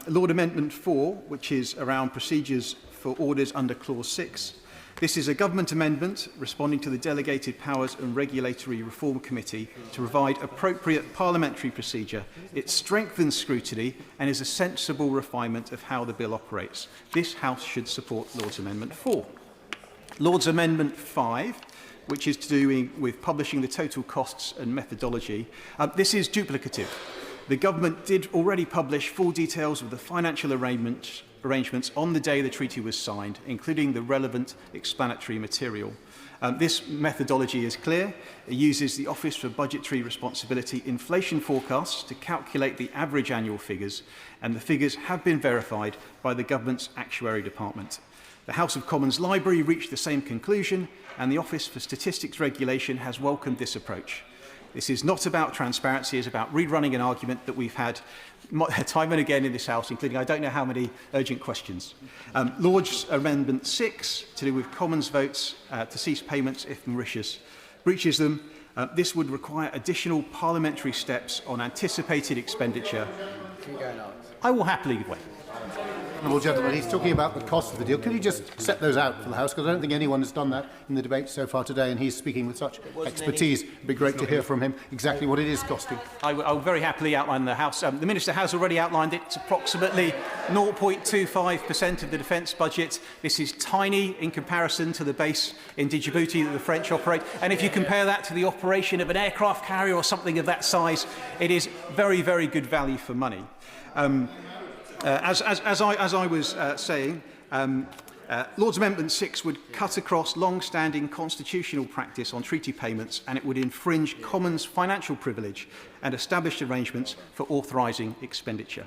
Lord Amendment 4, which is around procedures for orders under Clause 6, this is a government amendment responding to the Delegated Powers and Regulatory Reform Committee to provide appropriate parliamentary procedure. It strengthens scrutiny and is a sensible refinement of how the bill operates. This House should support Lord's Amendment 4. Lord's Amendment 5, which is to do with publishing the total costs and methodology. This is duplicative. The government did already publish full details of the financial arrangements on the day the treaty was signed, including the relevant explanatory material. This methodology is clear. It uses the Office for Budgetary Responsibility inflation forecasts to calculate the average annual figures, and the figures have been verified by the government's actuary department. The House of Commons Library reached the same conclusion, and the Office for Statistics Regulation has welcomed this approach. This is not about transparency, it's about rerunning an argument that we've had time and again in this House, including I don't know how many urgent questions. Lord's Amendment 6, to do with Commons votes to cease payments if Mauritius breaches them. This would require additional parliamentary steps on anticipated expenditure. I will happily give way. Honourable gentleman, he's talking about the cost of the deal. Can you just set those out for the House? Because I don't think anyone has done that in the debate so far today, and he's speaking with such expertise. It'd be great to hear from him exactly what it is costing. I will very happily outline the House. The Minister has already outlined it. It's approximately 0.25% of the defence budget. This is tiny in comparison to the base in Djibouti that the French operate. And if you compare that to the operation of an aircraft carrier or something of that size, it is very, very good value for money. As I was saying, Lord's Amendment 6 would cut across long-standing constitutional practice on treaty payments, and it would infringe Commons' financial privilege and established arrangements for authorising expenditure.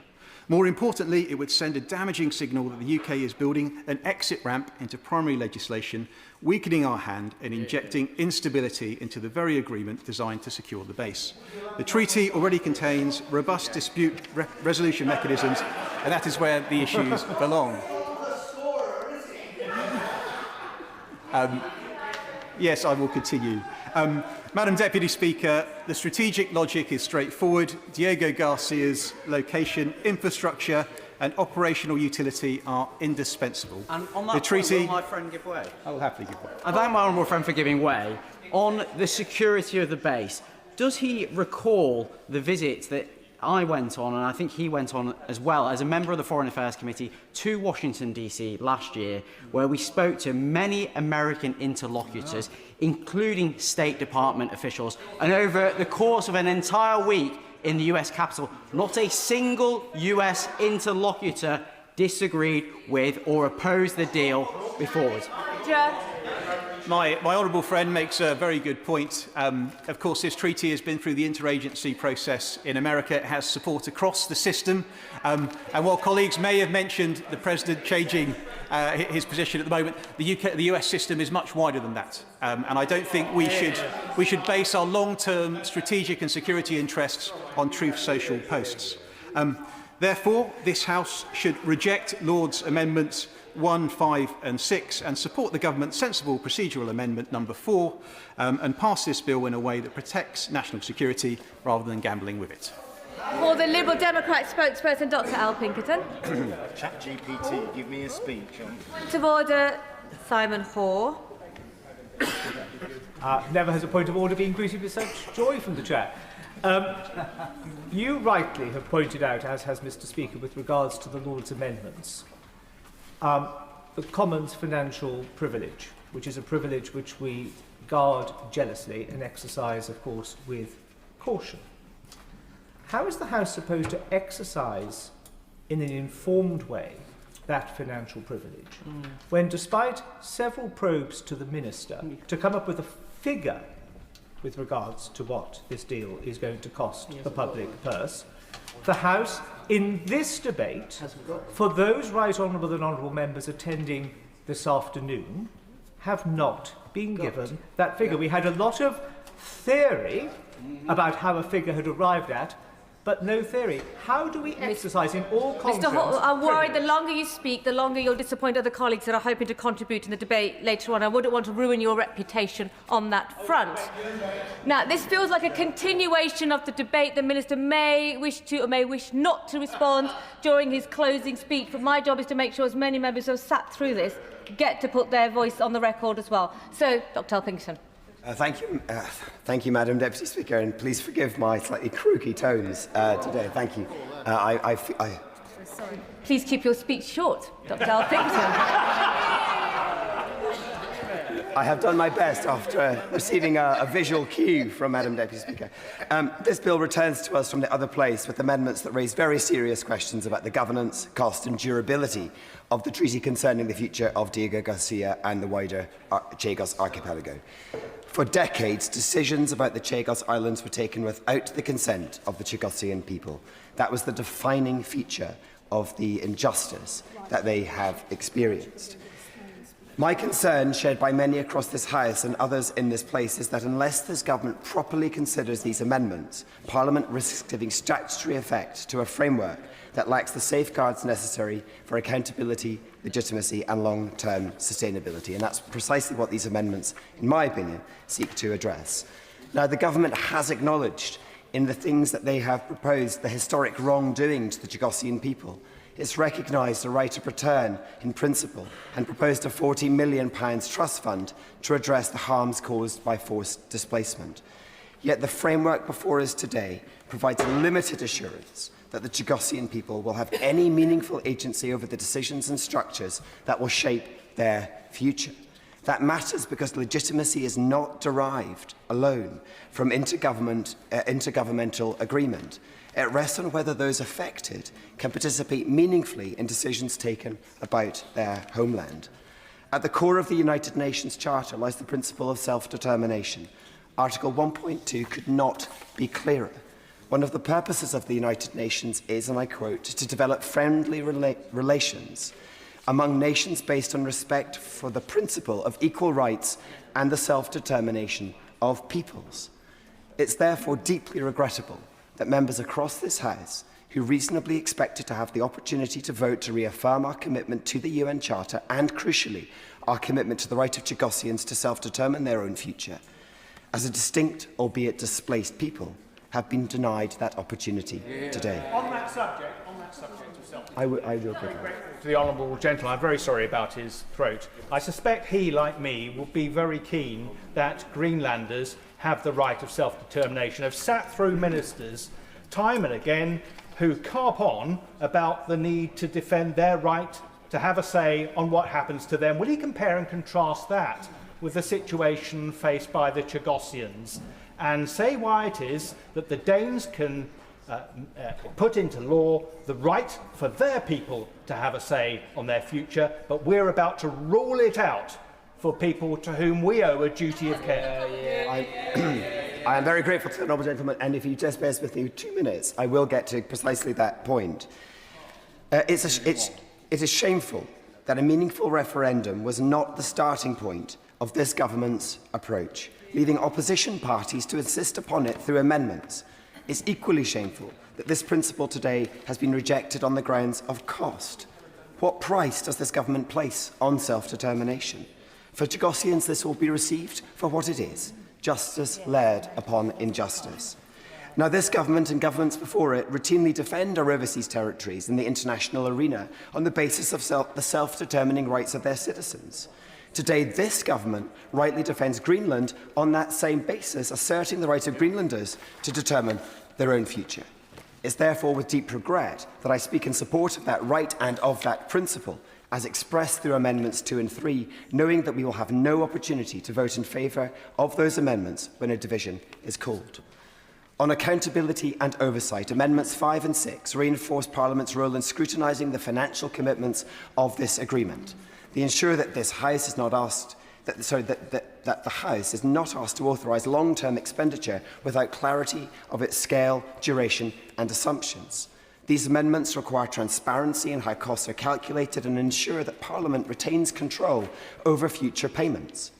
More importantly, it would send a damaging signal that the UK is building an exit ramp into primary legislation, weakening our hand and injecting instability into the very agreement designed to secure the base. The treaty already contains robust dispute resolution mechanisms, and that is where the issues belong. Yes, I will continue. Madam Deputy Speaker, the strategic logic is straightforward. Diego Garcia's location, infrastructure and operational utility are indispensable. And on that the treaty, point, will my friend give way? I will happily give way. I thank my honourable friend for giving way. On the security of the base, does he recall the visit that I went on, and I think he went on as well, as a member of the Foreign Affairs Committee, to Washington, D.C. last year, where we spoke to many American interlocutors, including State Department officials, and over the course of an entire week in the US Capitol, not a single US interlocutor disagreed with or opposed the deal before us. My honourable friend makes a very good point. Of course, this treaty has been through the interagency process in America. It has support across the system. And while colleagues may have mentioned the President changing his position at the moment, the US system is much wider than that. And I don't think we should base our long-term strategic and security interests on Truth Social posts. Therefore, this House should reject Lord's Amendments 1, 5 and 6 and support the government's sensible procedural amendment number 4 and pass this bill in a way that protects national security rather than gambling with it. For the Liberal Democrat spokesperson, Dr Al Pinkerton. ChatGPT, give me a speech. Point of order, Simon Hoare. Never has a point of order been greeted with such joy from the chair. You rightly have pointed out, as has Mr Speaker, with regards to the Lord's amendments, the Commons financial privilege, which is a privilege which we guard jealously and exercise, of course, with caution. How is the House supposed to exercise in an informed way that financial privilege when, despite several probes to the Minister to come up with a figure with regards to what this deal is going to cost the public purse, the House, in this debate, for those right honourable and honourable members attending this afternoon, have not been given that figure. We had a lot of theory about how a figure had arrived at, but no theory. How do we exercise in all conscience? Mr Hall, I'm worried the longer you speak, the longer you'll disappoint other colleagues that are hoping to contribute in the debate later on. I wouldn't want to ruin your reputation on that front. Now, this feels like a continuation of the debate. The Minister may wish to or may wish not to respond during his closing speech, but my job is to make sure as many members who have sat through this get to put their voice on the record as well. So, Dr Elpington. Thank you, Madam Deputy Speaker, and please forgive my slightly croaky tones today. Thank you. Please keep your speech short, Dr Elpington. I have done my best after receiving a visual cue from Madam Deputy Speaker. This bill returns to us from the other place with amendments that raise very serious questions about the governance, cost and durability of the treaty concerning the future of Diego Garcia and the wider Chagos archipelago. For decades, decisions about the Chagos Islands were taken without the consent of the Chagosian people. That was the defining feature of the injustice that they have experienced. My concern, shared by many across this House and others in this place, is that unless this government properly considers these amendments, Parliament risks giving statutory effect to a framework that lacks the safeguards necessary for accountability, legitimacy and long-term sustainability. And that's precisely what these amendments, in my opinion, seek to address. Now, the government has acknowledged in the things that they have proposed the historic wrongdoing to the Chagosian people. It's recognised a right of return in principle and proposed a £40 million trust fund to address the harms caused by forced displacement. Yet the framework before us today provides limited assurance that the Chagosian people will have any meaningful agency over the decisions and structures that will shape their future. That matters because legitimacy is not derived alone from intergovernmental agreement. It rests on whether those affected can participate meaningfully in decisions taken about their homeland. At the core of the United Nations Charter lies the principle of self-determination. Article 1.2 could not be clearer. One of the purposes of the United Nations is, and I quote, to develop friendly relations among nations based on respect for the principle of equal rights and the self-determination of peoples. It's therefore deeply regrettable that members across this House, who reasonably expected to have the opportunity to vote to reaffirm our commitment to the UN Charter and, crucially, our commitment to the right of Chagosians to self-determine their own future, as a distinct, albeit displaced people, have been denied that opportunity today. On that subject of I will quickly. To the honourable gentleman, I'm very sorry about his throat. I suspect he, like me, will be very keen that Greenlanders have the right of self-determination. I've sat through ministers time and again who carp on about the need to defend their right to have a say on what happens to them. Will he compare and contrast that with the situation faced by the Chagosians and say why it is that the Danes can put into law the right for their people to have a say on their future, but we're about to rule it out for people to whom we owe a duty of care? I am very grateful to the honourable gentleman, and if you just bear with me 2 minutes, I will get to precisely that point. It is shameful that a meaningful referendum was not the starting point of this government's approach, leaving opposition parties to insist upon it through amendments. It's equally shameful that this principle today has been rejected on the grounds of cost. What price does this government place on self-determination? For Chagosians, this will be received for what it is, justice led upon injustice. Now, this government and governments before it routinely defend our overseas territories in the international arena on the basis of the self-determining rights of their citizens. Today, this government rightly defends Greenland on that same basis, asserting the right of Greenlanders to determine their own future. It's therefore with deep regret that I speak in support of that right and of that principle, as expressed through Amendments 2 and 3, knowing that we will have no opportunity to vote in favour of those amendments when a division is called. On accountability and oversight, Amendments 5 and 6 reinforce Parliament's role in scrutinising the financial commitments of this agreement. They ensure that this House is not asked that the House is not asked to authorise long-term expenditure without clarity of its scale, duration and assumptions. These amendments require transparency in how costs are calculated and ensure that Parliament retains control over future payments.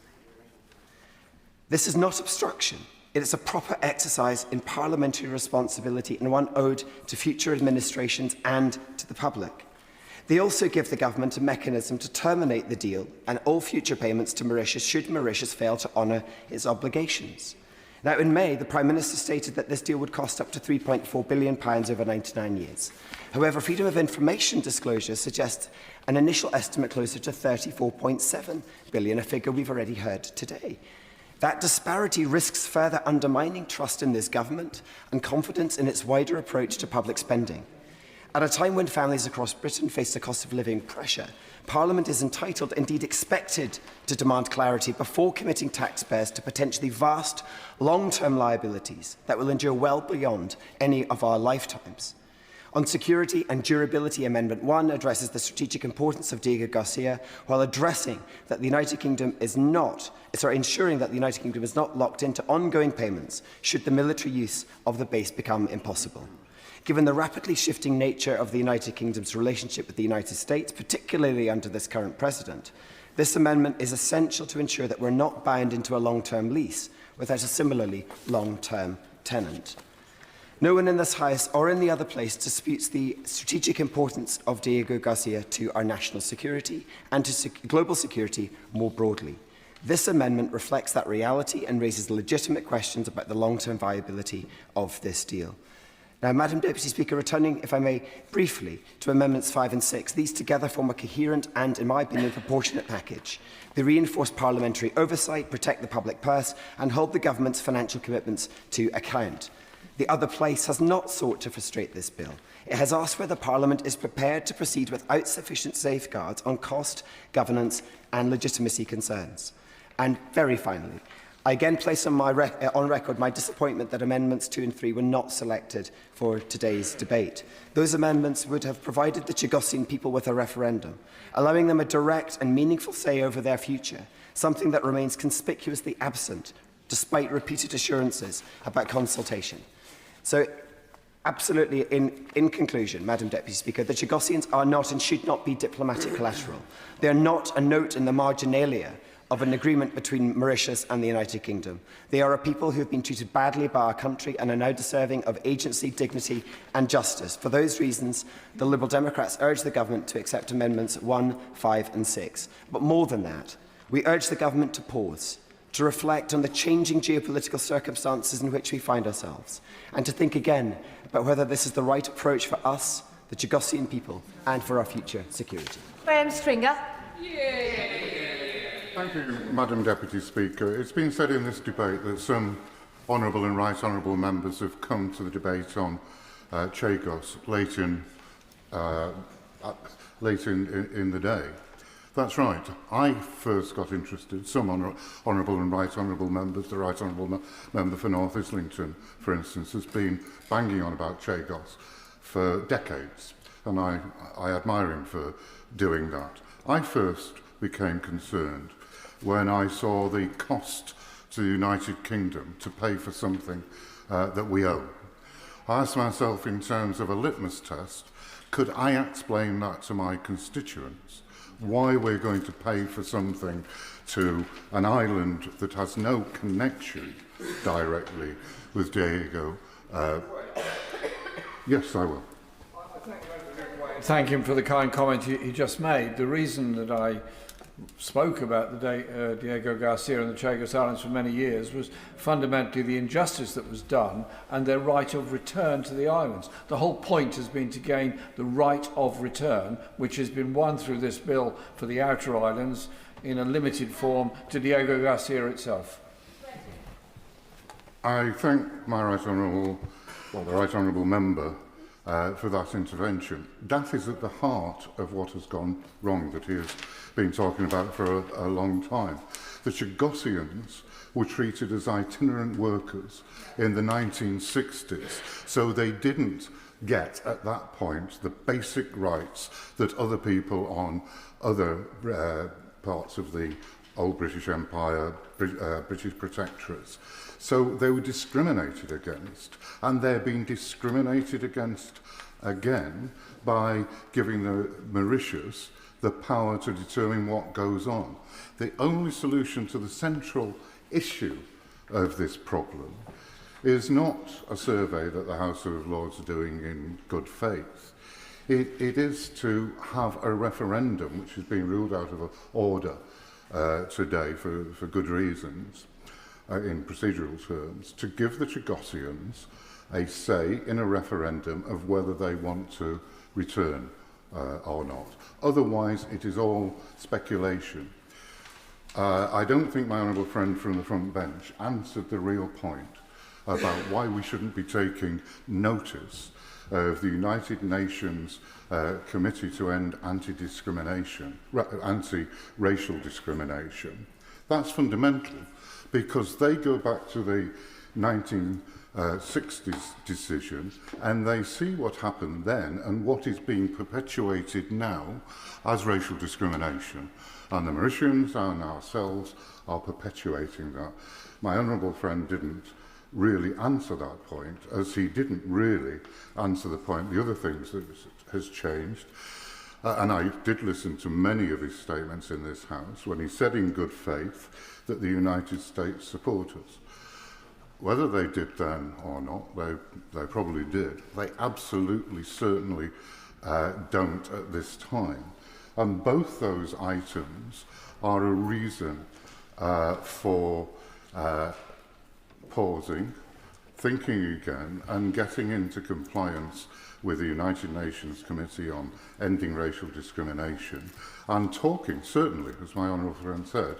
This is not obstruction. It is a proper exercise in parliamentary responsibility and one owed to future administrations and to the public. They also give the government a mechanism to terminate the deal and all future payments to Mauritius should Mauritius fail to honour its obligations. Now, in May, the Prime Minister stated that this deal would cost up to £3.4 billion over 99 years. However, Freedom of Information disclosures suggest an initial estimate closer to £34.7 billion, a figure we've already heard today. That disparity risks further undermining trust in this government and confidence in its wider approach to public spending. At a time when families across Britain face the cost of living pressure, Parliament is entitled, indeed expected, to demand clarity before committing taxpayers to potentially vast, long-term liabilities that will endure well beyond any of our lifetimes. On security and durability, Amendment 1 addresses the strategic importance of Diego Garcia while addressing that the United Kingdom is ensuring that the United Kingdom is not locked into ongoing payments should the military use of the base become impossible. Given the rapidly shifting nature of the United Kingdom's relationship with the United States, particularly under this current president, this amendment is essential to ensure that we're not bound into a long-term lease without a similarly long-term tenant. No one in this House or in the other place disputes the strategic importance of Diego Garcia to our national security and to global security more broadly. This amendment reflects that reality and raises legitimate questions about the long-term viability of this deal. Now, Madam Deputy Speaker, returning, if I may, briefly to Amendments 5 and 6, these together form a coherent and, in my opinion, proportionate package. They reinforce parliamentary oversight, protect the public purse and hold the government's financial commitments to account. The other place has not sought to frustrate this bill. It has asked whether Parliament is prepared to proceed without sufficient safeguards on cost, governance and legitimacy concerns. And very finally, I again place on record my disappointment that Amendments 2 and 3 were not selected for today's debate. Those amendments would have provided the Chagosian people with a referendum, allowing them a direct and meaningful say over their future, something that remains conspicuously absent despite repeated assurances about consultation. So, absolutely, in conclusion, Madam Deputy Speaker, the Chagosians are not and should not be diplomatic collateral. They are not a note in the marginalia of an agreement between Mauritius and the United Kingdom. They are a people who have been treated badly by our country and are now deserving of agency, dignity and justice. For those reasons, the Liberal Democrats urge the Government to accept Amendments 1, 5 and 6. But more than that, we urge the Government to pause, to reflect on the changing geopolitical circumstances in which we find ourselves, and to think again about whether this is the right approach for us, the Chagosian people, and for our future security. Graham Stringer. Thank you, Madam Deputy Speaker. It's been said in this debate that some honourable and right honourable members have come to the debate on Chagos late in the day. That's right. I first got interested, some honourable and right honourable members, the right honourable member for North Islington, for instance, has been banging on about Chagos for decades, and I admire him for doing that. I first became concerned when I saw the cost to the United Kingdom to pay for something that we owe. I asked myself in terms of a litmus test, could I explain that to my constituents? Why we're going to pay for something to an island that has no connection directly with Diego? Yes, I will. Thank him for the kind comment he just made. The reason that I spoke about the Diego Garcia and the Chagos Islands for many years was fundamentally the injustice that was done and their right of return to the islands. The whole point has been to gain the right of return, which has been won through this bill for the outer islands in a limited form to Diego Garcia itself. I thank my right honourable, well, the right honourable member for that intervention. That is at the heart of what has gone wrong that he has been talking about for a long time. The Chagosians were treated as itinerant workers in the 1960s, so they didn't get, at that point, the basic rights that other people on other parts of the old British Empire, British protectorates. So they were discriminated against, and they're being discriminated against again by giving the Mauritius the power to determine what goes on. The only solution to the central issue of this problem is not a survey that the House of Lords are doing in good faith. It is to have a referendum, which is being ruled out of order today for good reasons, in procedural terms, to give the Chagosians a say in a referendum of whether they want to return or not. Otherwise, it is all speculation. I don't think my honourable friend from the front bench answered the real point, about why we shouldn't be taking notice of the United Nations Committee to End Anti-Discrimination, anti-racial discrimination. That's fundamental because they go back to the 1960s decision and they see what happened then and what is being perpetuated now as racial discrimination. And the Mauritians and ourselves are perpetuating that. My honourable friend didn't really answer that point, as he didn't really answer the point, the other things that has changed. And I did listen to many of his statements in this House when he said in good faith that the United States support us. Whether they did then or not, they probably did. They absolutely, certainly don't at this time. And both those items are a reason for pausing, thinking again, and getting into compliance with the United Nations Committee on Ending Racial Discrimination, and talking, certainly, as my honourable friend said,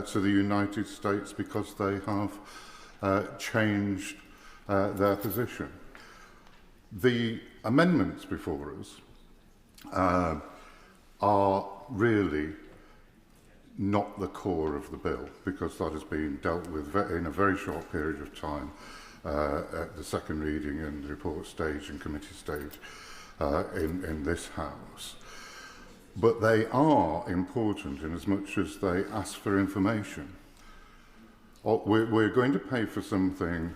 to the United States because they have changed their position. The amendments before us are really not the core of the bill, because that has been dealt with in a very short period of time at the second reading and report stage and committee stage in this House. But they are important in as much as they ask for information. We're going to pay for something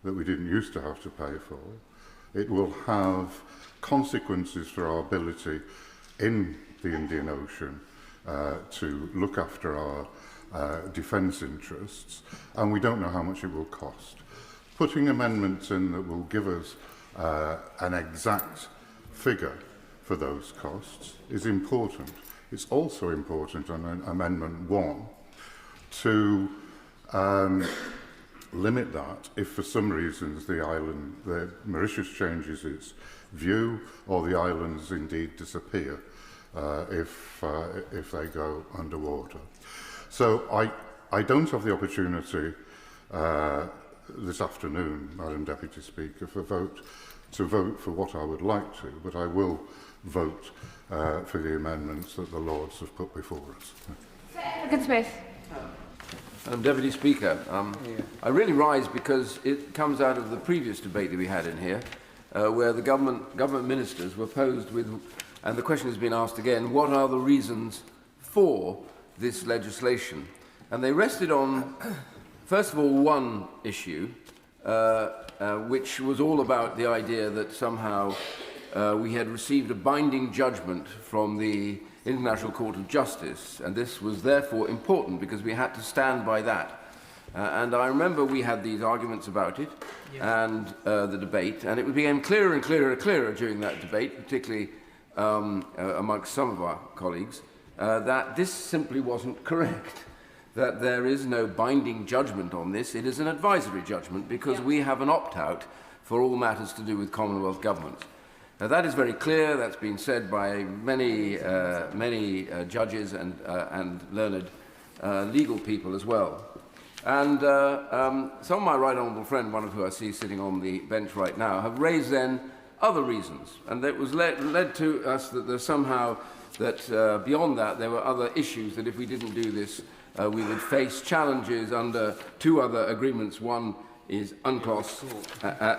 that we didn't used to have to pay for. It will have consequences for our ability in the Indian Ocean to look after our defence interests, and we don't know how much it will cost. Putting amendments in that will give us an exact figure for those costs is important. It's also important on Amendment 1 to limit that if for some reasons the Mauritius changes its view or the islands indeed disappear if they go underwater. So I don't have the opportunity this afternoon, Madam Deputy Speaker, to vote for what I would like to, but I will vote for the amendments that the Lords have put before us. Second Smith. Madam Deputy Speaker, I really rise because it comes out of the previous debate that we had in here, where the government ministers were posed with, and the question has been asked again, what are the reasons for this legislation? And they rested on, first of all, one issue, which was all about the idea that somehow we had received a binding judgment from the International Court of Justice, and this was therefore important because we had to stand by that. And I remember we had these arguments about it and the debate, and it became clearer and clearer and clearer during that debate, particularly amongst some of our colleagues, that this simply wasn't correct, that there is no binding judgment on this. It is an advisory judgment because we have an opt-out for all matters to do with Commonwealth governments. Now, that is very clear. That's been said by many judges and learned legal people as well. And some of my right honourable friend, one of who I see sitting on the bench right now, have raised then other reasons. And that was led to us that there's somehow that beyond that there were other issues that if we didn't do this, we would face challenges under two other agreements. One is UNCLOS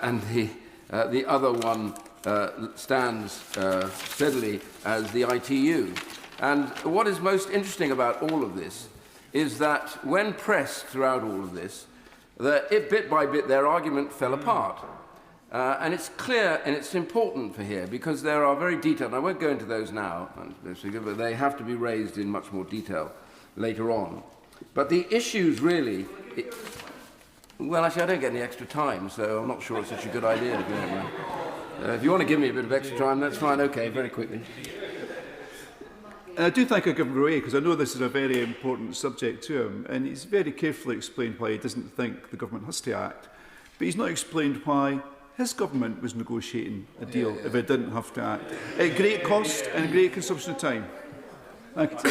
and the other one stands steadily as the ITU. And what is most interesting about all of this is that when pressed throughout all of this, bit by bit their argument fell apart. And it's clear and it's important for here because there are very detailed, I won't go into those now, but they have to be raised in much more detail later on. But the issues really, well, actually I don't get any extra time, so I'm not sure it's such a good idea to do it. If you want to give me a bit of extra time, that's fine. Okay, very quickly. I do thank Governor Ray, because I know this is a very important subject to him, and he's very carefully explained why he doesn't think the government has to act. But he's not explained why his government was negotiating a deal if it didn't have to act. At great cost and great consumption of time. Thank you.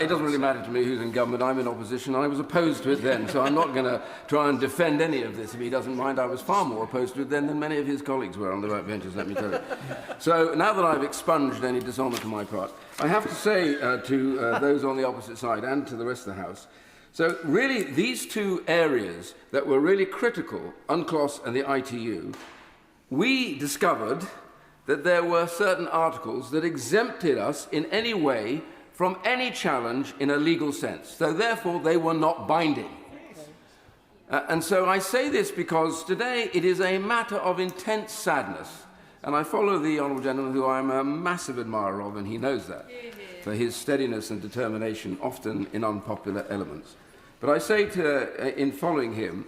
It doesn't really matter to me who's in government. I'm in opposition. I was opposed to it then, so I'm not going to try and defend any of this. If he doesn't mind, I was far more opposed to it then than many of his colleagues were on the backbenches, let me tell you. So now that I've expunged any dishonour to my part, I have to say to those on the opposite side and to the rest of the House, so really these two areas that were really critical, UNCLOS and the ITU, we discovered that there were certain articles that exempted us in any way from any challenge in a legal sense. So therefore, they were not binding. And so I say this because today it is a matter of intense sadness. And I follow the honourable gentleman, who I'm a massive admirer of, and he knows that, for his steadiness and determination, often in unpopular elements. But I say in following him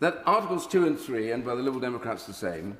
that Articles 2 and 3, and by the Liberal Democrats the same,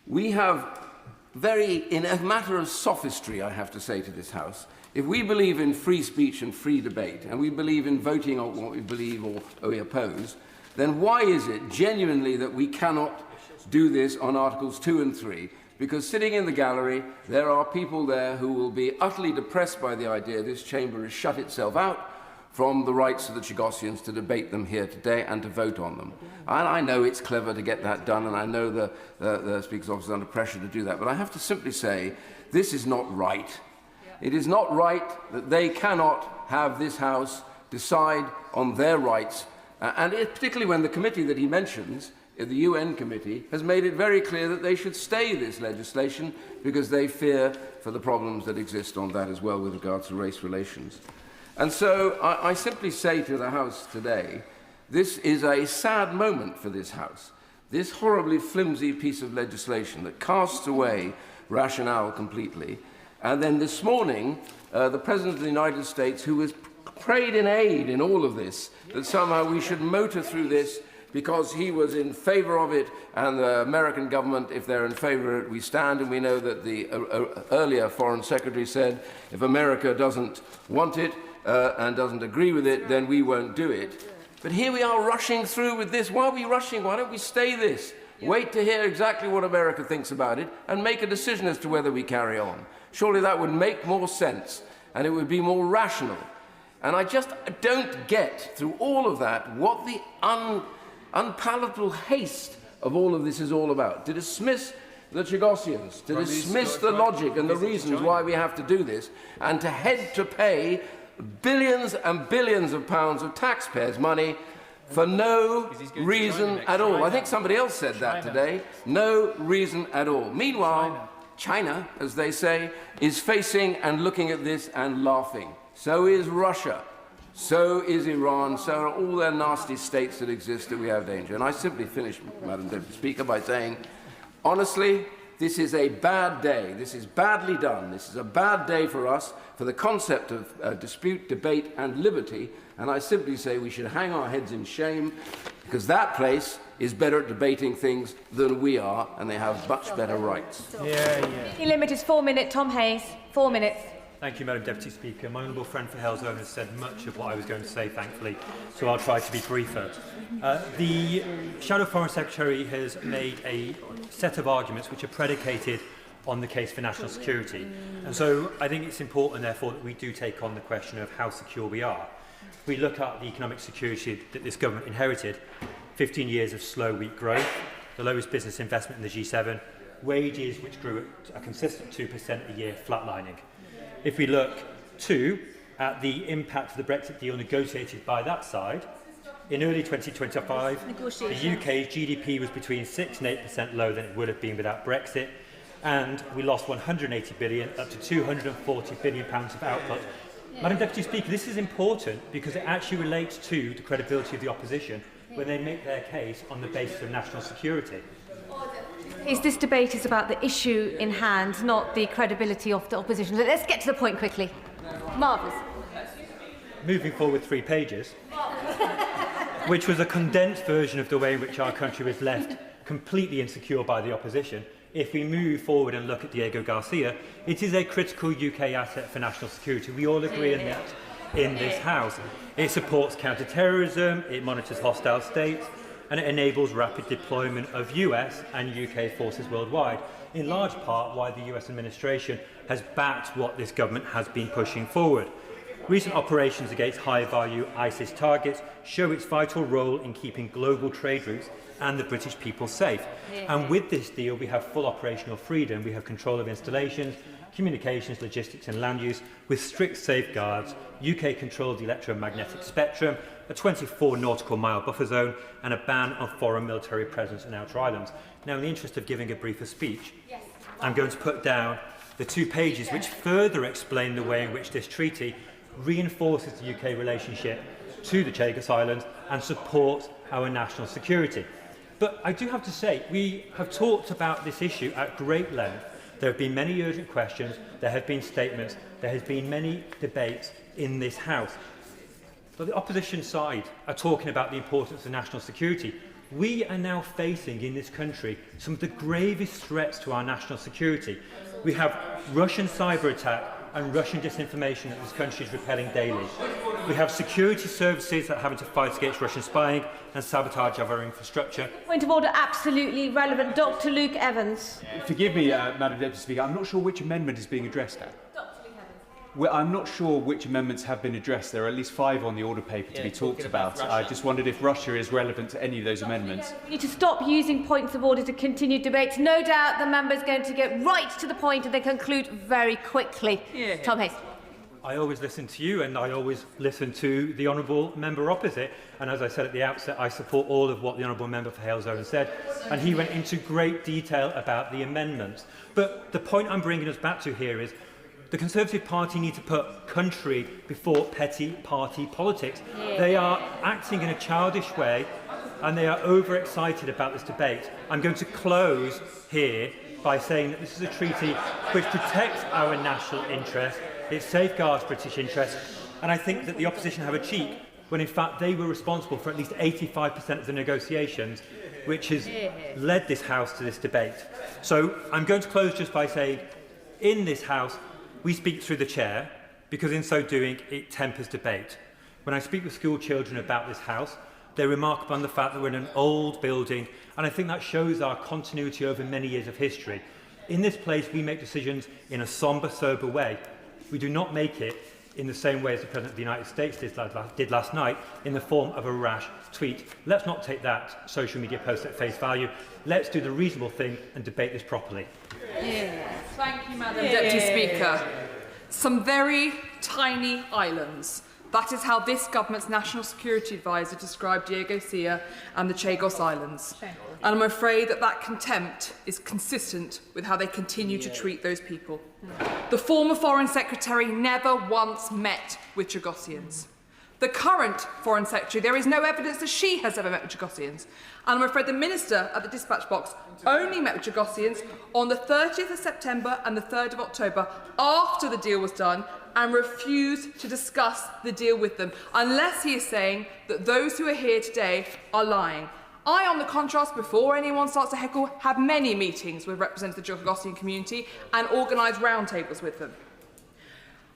we have in a matter of sophistry, I have to say to this House, if we believe in free speech and free debate, and we believe in voting on what we believe or we oppose, then why is it genuinely that we cannot do this on Articles 2 and 3? Because sitting in the gallery, there are people there who will be utterly depressed by the idea this chamber has shut itself out from the rights of the Chagosians to debate them here today and to vote on them. And I know it's clever to get that done, and I know the Speaker's office is under pressure to do that, but I have to simply say this is not right. It is not right that they cannot have this House decide on their rights, and particularly when the committee that he mentions, the UN committee, has made it very clear that they should stay this legislation because they fear for the problems that exist on that as well with regard to race relations. And so I simply say to the House today, this is a sad moment for this House. This horribly flimsy piece of legislation that casts away rationale completely. And then this morning, the President of the United States, who has prayed in aid in all of this, that somehow we should motor through this because he was in favour of it, and the American government, if they're in favour of it, we stand. And we know that the earlier Foreign Secretary said, if America doesn't want it, and doesn't agree with it, then we won't do it. But here we are rushing through with this. Why are we rushing? Why don't we stay this? Wait to hear exactly what America thinks about it and make a decision as to whether we carry on. Surely that would make more sense and it would be more rational. And I just don't get, through all of that, what the unpalatable haste of all of this is all about. To dismiss the Chagosians, to dismiss the logic and the reasons why we have to do this, and to head to pay billions and billions of pounds of taxpayers' money for no reason at all. I think somebody else said that today. No reason at all. Meanwhile, China, as they say, is facing and looking at this and laughing. So is Russia. So is Iran. So are all their nasty states that exist that we have danger. And I simply finish, Madam Deputy Speaker, by saying, honestly, this is a bad day. This is badly done. This is a bad day for us, for the concept of dispute, debate and liberty. And I simply say we should hang our heads in shame, because that place is better at debating things than we are, and they have much better rights. The limit is 4 minutes. Tom Hayes, 4 minutes. Thank you, Madam Deputy Speaker. My honourable friend for Hellsville has said much of what I was going to say, thankfully, so I'll try to be briefer. The Shadow Foreign Secretary has made a set of arguments which are predicated on the case for national security. And so I think it's important, therefore, that we do take on the question of how secure we are. If we look at the economic security that this government inherited, 15 years of slow, weak growth, the lowest business investment in the G7, wages which grew at a consistent 2% a year, flatlining. If we look, too, at the impact of the Brexit deal negotiated by that side, in early 2025, the UK's GDP was between 6 and 8% lower than it would have been without Brexit, and we lost 180 billion up to 240 billion pounds of output. Madam Deputy Speaker, this is important because it actually relates to the credibility of the opposition when they make their case on the basis of national security. This debate is about the issue in hand, not the credibility of the opposition. Let's get to the point quickly. Marvellous. Moving forward 3 pages, which was a condensed version of the way in which our country was left completely insecure by the opposition. If we move forward and look at Diego Garcia, it is a critical UK asset for national security. We all agree on that in this House. It supports counter-terrorism, it monitors hostile states, and it enables rapid deployment of US and UK forces worldwide, in large part why the US administration has backed what this government has been pushing forward. Recent operations against high-value ISIS targets show its vital role in keeping global trade routes and the British people safe. And with this deal, we have full operational freedom. We have control of installations, communications, logistics and land use, with strict safeguards, UK-controlled electromagnetic spectrum, a 24 nautical mile buffer zone, and a ban on foreign military presence in outer islands. Now, in the interest of giving a briefer speech, I'm going to put down the 2 pages which further explain the way in which this treaty reinforces the UK relationship to the Chagos Islands and supports our national security. But I do have to say, we have talked about this issue at great length. There have been many urgent questions, there have been statements, there has been many debates in this House. But the opposition side are talking about the importance of national security. We are now facing in this country some of the gravest threats to our national security. We have Russian cyber attack and Russian disinformation that this country is repelling daily. We have security services that are having to fight against Russian spying and sabotage of our infrastructure. Point of order, absolutely relevant. Dr. Luke Evans. Forgive me, Madam Deputy Speaker, I'm not sure which amendment is being addressed at. Well, I'm not sure which amendments have been addressed. There are at least 5 on the order paper to be talked about. I just wondered if Russia is relevant to any of those amendments. We need to stop using points of order to continue debates. No doubt the member's going to get right to the point and then conclude very quickly. Tom Hayes. I always listen to you and I always listen to the honourable member opposite. And as I said at the outset, I support all of what the honourable member for Halesowen said. And he went into great detail about the amendments. But the point I'm bringing us back to here is the Conservative Party need to put country before petty party politics. They are acting in a childish way and they are overexcited about this debate. I'm going to close here by saying that this is a treaty which protects our national interest, it safeguards British interests, and I think that the opposition have a cheek when in fact they were responsible for at least 85% of the negotiations which has led this House to this debate. So I'm going to close just by saying, in this House, we speak through the chair, because in so doing, it tempers debate. When I speak with school children about this House, they remark upon the fact that we're in an old building, and I think that shows our continuity over many years of history. In this place, we make decisions in a sombre, sober way. We do not make it in the same way as the President of the United States did last night, in the form of a rash tweet. Let's not take that social media post at face value. Let's do the reasonable thing and debate this properly. Thank you, Madam Deputy Speaker. Some very tiny islands. That is how this government's National Security Advisor described Diego Garcia and the Chagos Islands. And I'm afraid that that contempt is consistent with how they continue to treat those people. The former Foreign Secretary never once met with Chagosians. The current Foreign Secretary, there is no evidence that she has ever met with Chagosians. And I'm afraid the Minister at the dispatch box only met with Chagosians on the 30th of September and the 3rd of October after the deal was done and refused to discuss the deal with them, unless he is saying that those who are here today are lying. I, on the contrast, before anyone starts to heckle, have many meetings with representatives of the Chagosian community and organise roundtables with them.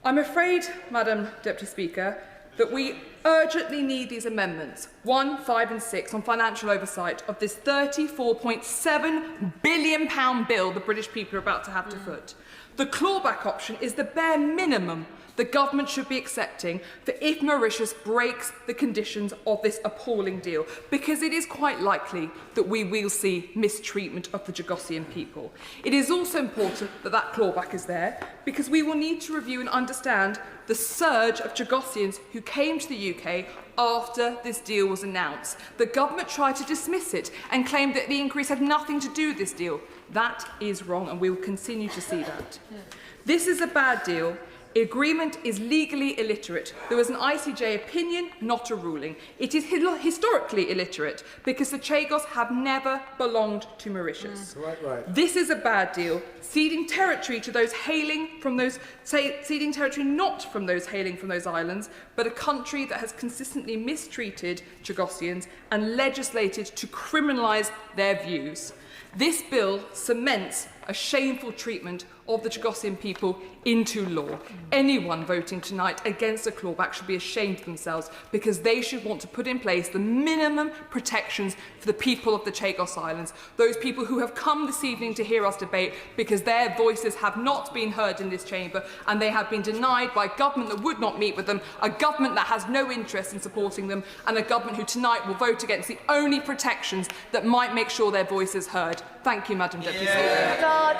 I'm afraid, Madam Deputy Speaker, that we urgently need these amendments, 1, 5 and 6, on financial oversight of this £34.7 billion bill the British people are about to have to foot. The clawback option is the bare minimum the government should be accepting for if Mauritius breaks the conditions of this appalling deal, because it is quite likely that we will see mistreatment of the Chagosian people. It is also important that that clawback is there, because we will need to review and understand the surge of Chagosians who came to the UK after this deal was announced. The government tried to dismiss it and claimed that the increase had nothing to do with this deal. That is wrong, and we will continue to see that. This is a bad deal. Agreement is legally illiterate. There was an ICJ opinion, not a ruling. It is historically illiterate because the Chagos have never belonged to Mauritius. Right. This is a bad deal, ceding territory to those hailing from those, ceding territory not from those hailing from those islands, but a country that has consistently mistreated Chagosians and legislated to criminalise their views. This bill cements a shameful treatment of the Chagosian people into law. Anyone voting tonight against a clawback should be ashamed of themselves, because they should want to put in place the minimum protections for the people of the Chagos Islands, those people who have come this evening to hear us debate because their voices have not been heard in this chamber and they have been denied by a government that would not meet with them, a government that has no interest in supporting them, and a government who tonight will vote against the only protections that might make sure their voice is heard. Thank you, Madam Deputy Speaker.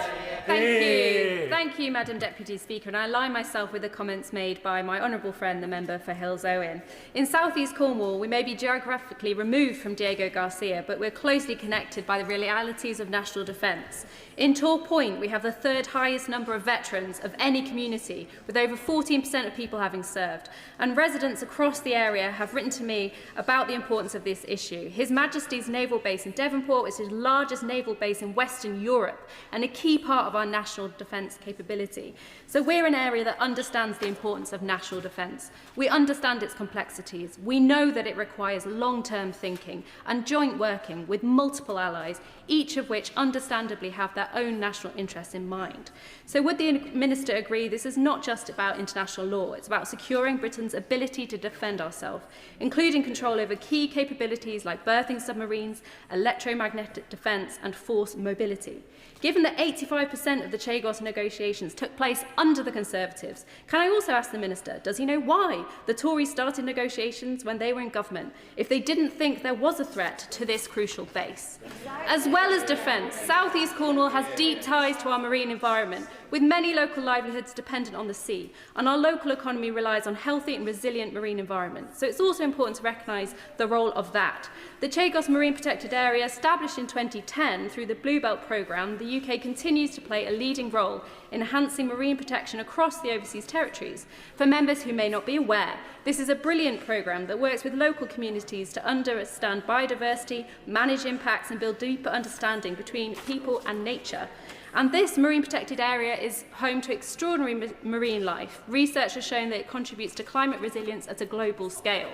Thank you, Madam Deputy Speaker, and I align myself with the comments made by my honourable friend, the member for Hills Owen. In South East Cornwall, we may be geographically removed from Diego Garcia, but we're closely connected by the realities of national defence. In Tor Point, we have the third highest number of veterans of any community, with over 14% of people having served. And residents across the area have written to me about the importance of this issue. His Majesty's Naval Base in Devonport is the largest naval base in Western Europe and a key part of our national defence capability. So we're an area that understands the importance of national defence. We understand its complexities. We know that it requires long-term thinking and joint working with multiple allies, each of which understandably have their own national interests in mind. So would the Minister agree this is not just about international law, it's about securing Britain's ability to defend ourselves, including control over key capabilities like berthing submarines, electromagnetic defence and force mobility? Given that 85% of the Chagos negotiations took place under the Conservatives, can I also ask the Minister, does he know why the Tories started negotiations when they were in government, if they didn't think there was a threat to this crucial base? As well as defence, South East Cornwall has deep ties to our marine environment, with many local livelihoods dependent on the sea, and our local economy relies on healthy and resilient marine environments. So it's also important to recognise the role of that. The Chagos Marine Protected Area, established in 2010 through the Bluebelt programme, the UK continues to play a leading role in enhancing marine protection across the overseas territories. For members who may not be aware, this is a brilliant programme that works with local communities to understand biodiversity, manage impacts and build deeper understanding between people and nature. And this marine protected area is home to extraordinary marine life. Research has shown that it contributes to climate resilience at a global scale.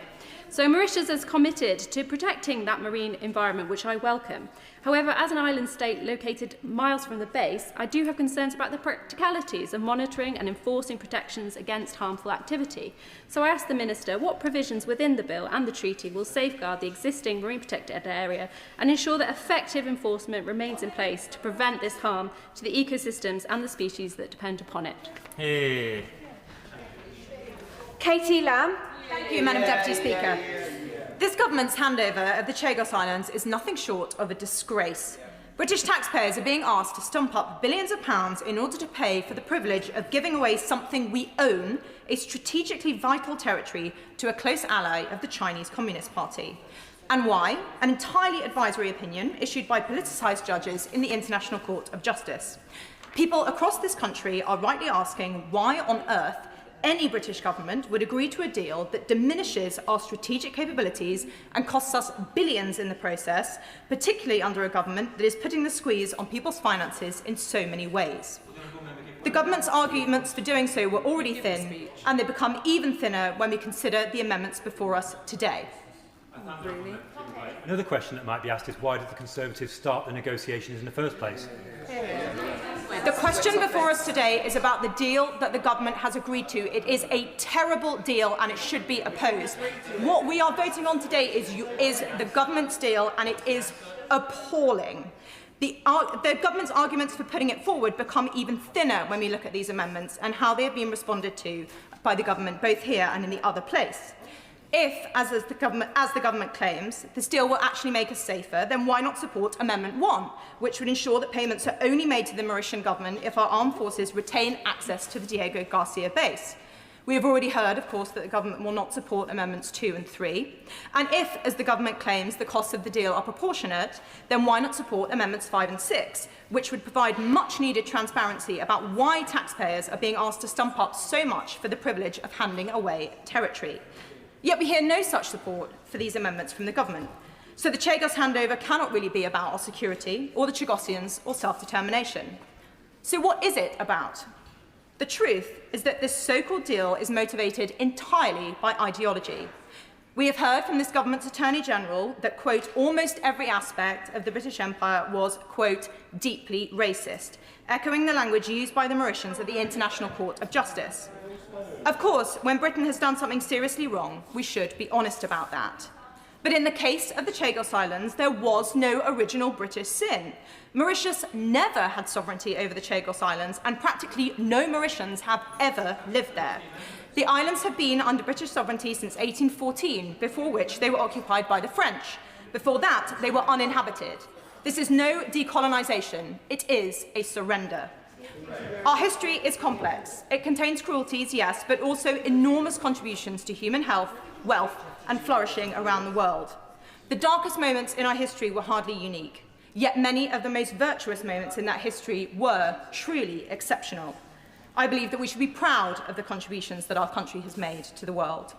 So Mauritius is committed to protecting that marine environment, which I welcome. However, as an island state located miles from the base, I do have concerns about the practicalities of monitoring and enforcing protections against harmful activity. So I ask the Minister, what provisions within the bill and the treaty will safeguard the existing marine protected area and ensure that effective enforcement remains in place to prevent this harm to the ecosystems and the species that depend upon it? Hey. Katie Lamb. Thank you, Madam Deputy Speaker. This government's handover of the Chagos Islands is nothing short of a disgrace. British taxpayers are being asked to stump up billions of pounds in order to pay for the privilege of giving away something we own, a strategically vital territory, to a close ally of the Chinese Communist Party. And why? An entirely advisory opinion issued by politicised judges in the International Court of Justice. People across this country are rightly asking why on earth any British government would agree to a deal that diminishes our strategic capabilities and costs us billions in the process, particularly under a government that is putting the squeeze on people's finances in so many ways. The government's arguments for doing so were already thin, and they become even thinner when we consider the amendments before us today. Really? Another question that might be asked is why did the Conservatives start the negotiations in the first place? The question before us today is about the deal that the government has agreed to. It is a terrible deal and it should be opposed. What we are voting on today is the government's deal, and it is appalling. The government's arguments for putting it forward become even thinner when we look at these amendments and how they have been responded to by the government, both here and in the other place. If, as the government claims, this deal will actually make us safer, then why not support Amendment 1, which would ensure that payments are only made to the Mauritian government if our armed forces retain access to the Diego Garcia base? We have already heard, of course, that the government will not support Amendments 2 and 3. And if, as the government claims, the costs of the deal are proportionate, then why not support Amendments 5 and 6, which would provide much-needed transparency about why taxpayers are being asked to stump up so much for the privilege of handing away territory? Yet we hear no such support for these amendments from the government. So the Chagos handover cannot really be about our security, or the Chagosians, or self-determination. So what is it about? The truth is that this so-called deal is motivated entirely by ideology. We have heard from this government's Attorney-General that, quote, almost every aspect of the British Empire was, quote, deeply racist, echoing the language used by the Mauritians at the International Court of Justice. Of course, when Britain has done something seriously wrong, we should be honest about that. But in the case of the Chagos Islands, there was no original British sin. Mauritius never had sovereignty over the Chagos Islands, and practically no Mauritians have ever lived there. The islands have been under British sovereignty since 1814, before which they were occupied by the French. Before that, they were uninhabited. This is no decolonisation, it is a surrender. Our history is complex. It contains cruelties, yes, but also enormous contributions to human health, wealth, and flourishing around the world. The darkest moments in our history were hardly unique, yet many of the most virtuous moments in that history were truly exceptional. I believe that we should be proud of the contributions that our country has made to the world.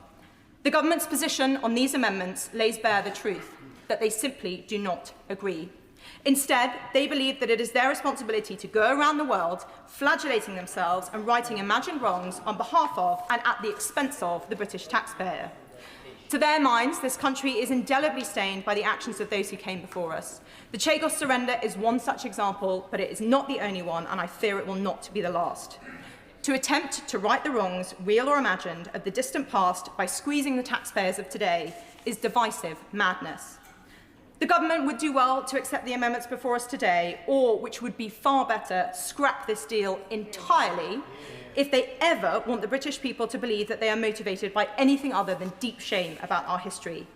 The government's position on these amendments lays bare the truth, that they simply do not agree. Instead, they believe that it is their responsibility to go around the world, flagellating themselves and righting imagined wrongs on behalf of and at the expense of the British taxpayer. To their minds, this country is indelibly stained by the actions of those who came before us. The Chagos surrender is one such example, but it is not the only one, and I fear it will not be the last. To attempt to right the wrongs, real or imagined, of the distant past by squeezing the taxpayers of today is divisive madness. The government would do well to accept the amendments before us today, or, which would be far better, scrap this deal entirely if they ever want the British people to believe that they are motivated by anything other than deep shame about our history.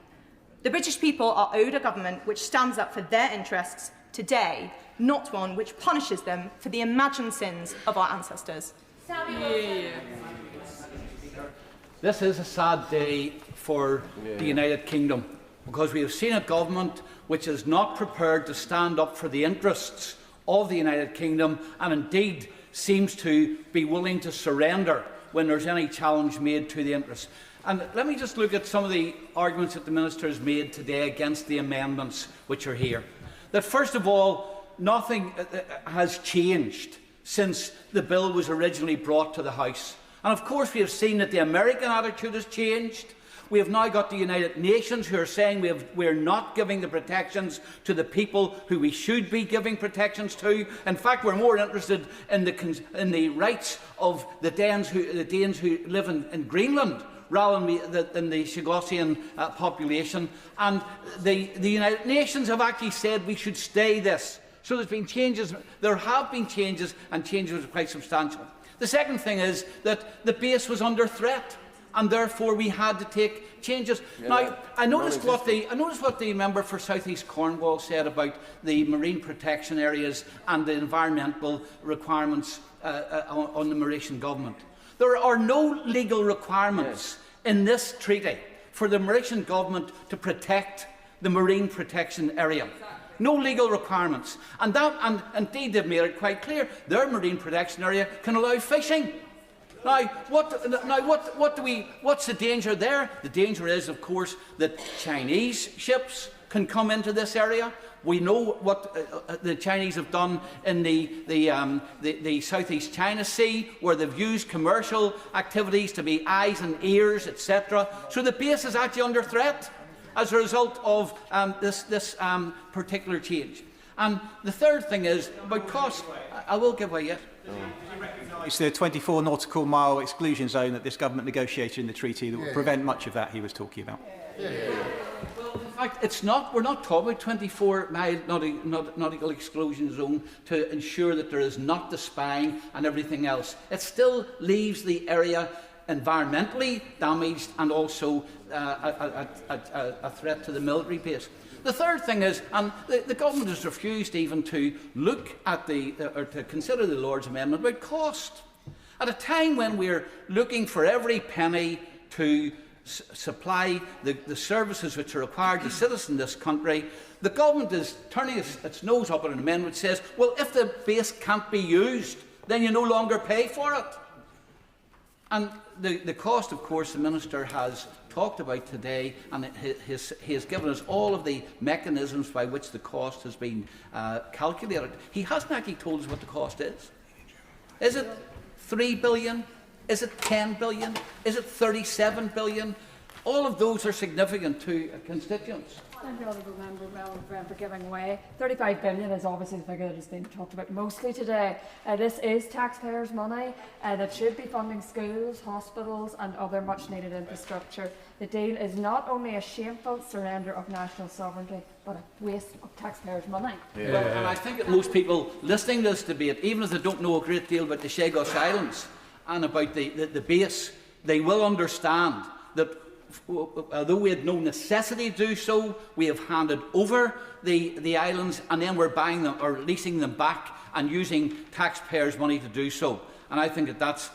The British people are owed a government which stands up for their interests today, not one which punishes them for the imagined sins of our ancestors. This is a sad day for the United Kingdom, because we have seen a government which is not prepared to stand up for the interests of the United Kingdom, and indeed seems to be willing to surrender when there's any challenge made to the interests. And let me just look at some of the arguments that the Minister has made today against the amendments which are here. That first of all, nothing has changed since the bill was originally brought to the House. And of course we have seen that the American attitude has changed. We have now got the United Nations who are saying we are not giving the protections to the people who we should be giving protections to. In fact, we're more interested in the rights of the Danes who live in Greenland rather than the Chagosian population. And the United Nations have actually said we should stay this. So there's been changes, there have been changes, and changes are quite substantial. The second thing is that the base was under threat, and therefore we had to take changes. Yeah, now, I noticed what the member for South East Cornwall said about the marine protection areas and the environmental requirements on the Mauritian government. There are no legal requirements in this treaty for the Mauritian government to protect the marine protection area. No legal requirements. And indeed they've made it quite clear their marine protection area can allow fishing. Now, what's the danger there? The danger is, of course, that Chinese ships can come into this area. We know what the Chinese have done in the Southeast China Sea, where they've used commercial activities to be eyes and ears, etc. So the base is actually under threat as a result of this particular change. And the third thing is about cost. I will give way yet. It's the 24 nautical mile exclusion zone that this government negotiated in the treaty that will prevent much of that he was talking about. Well, in fact, we're not talking about 24-mile nautical exclusion zone to ensure that there is not the spying and everything else. It still leaves the area environmentally damaged and also a threat to the military base. The third thing is, and the government has refused even to look at or to consider the Lord's Amendment about cost. At a time when we're looking for every penny to supply the services which are required to citizens in this country, the government is turning its nose up at an amendment which says, well, if the base can't be used, then you no longer pay for it. And the cost, of course, the Minister has talked about today, and he has given us all of the mechanisms by which the cost has been calculated. He hasn't actually told us what the cost is. Is it 3 billion? Is it 10 billion? Is it 37 billion? All of those are significant to constituents. Thank you, Honourable Member, for giving way. 35 billion is obviously the figure that has been talked about mostly today. This is taxpayers' money that should be funding schools, hospitals and other much needed infrastructure. The deal is not only a shameful surrender of national sovereignty, but a waste of taxpayers' money. Yeah. Well, and I think that most people listening to this debate, even if they don't know a great deal about the Chagos Islands and about the base, they will understand that although we had no necessity to do so, we have handed over the islands and then we're buying them or leasing them back and using taxpayers' money to do so. And I think that that's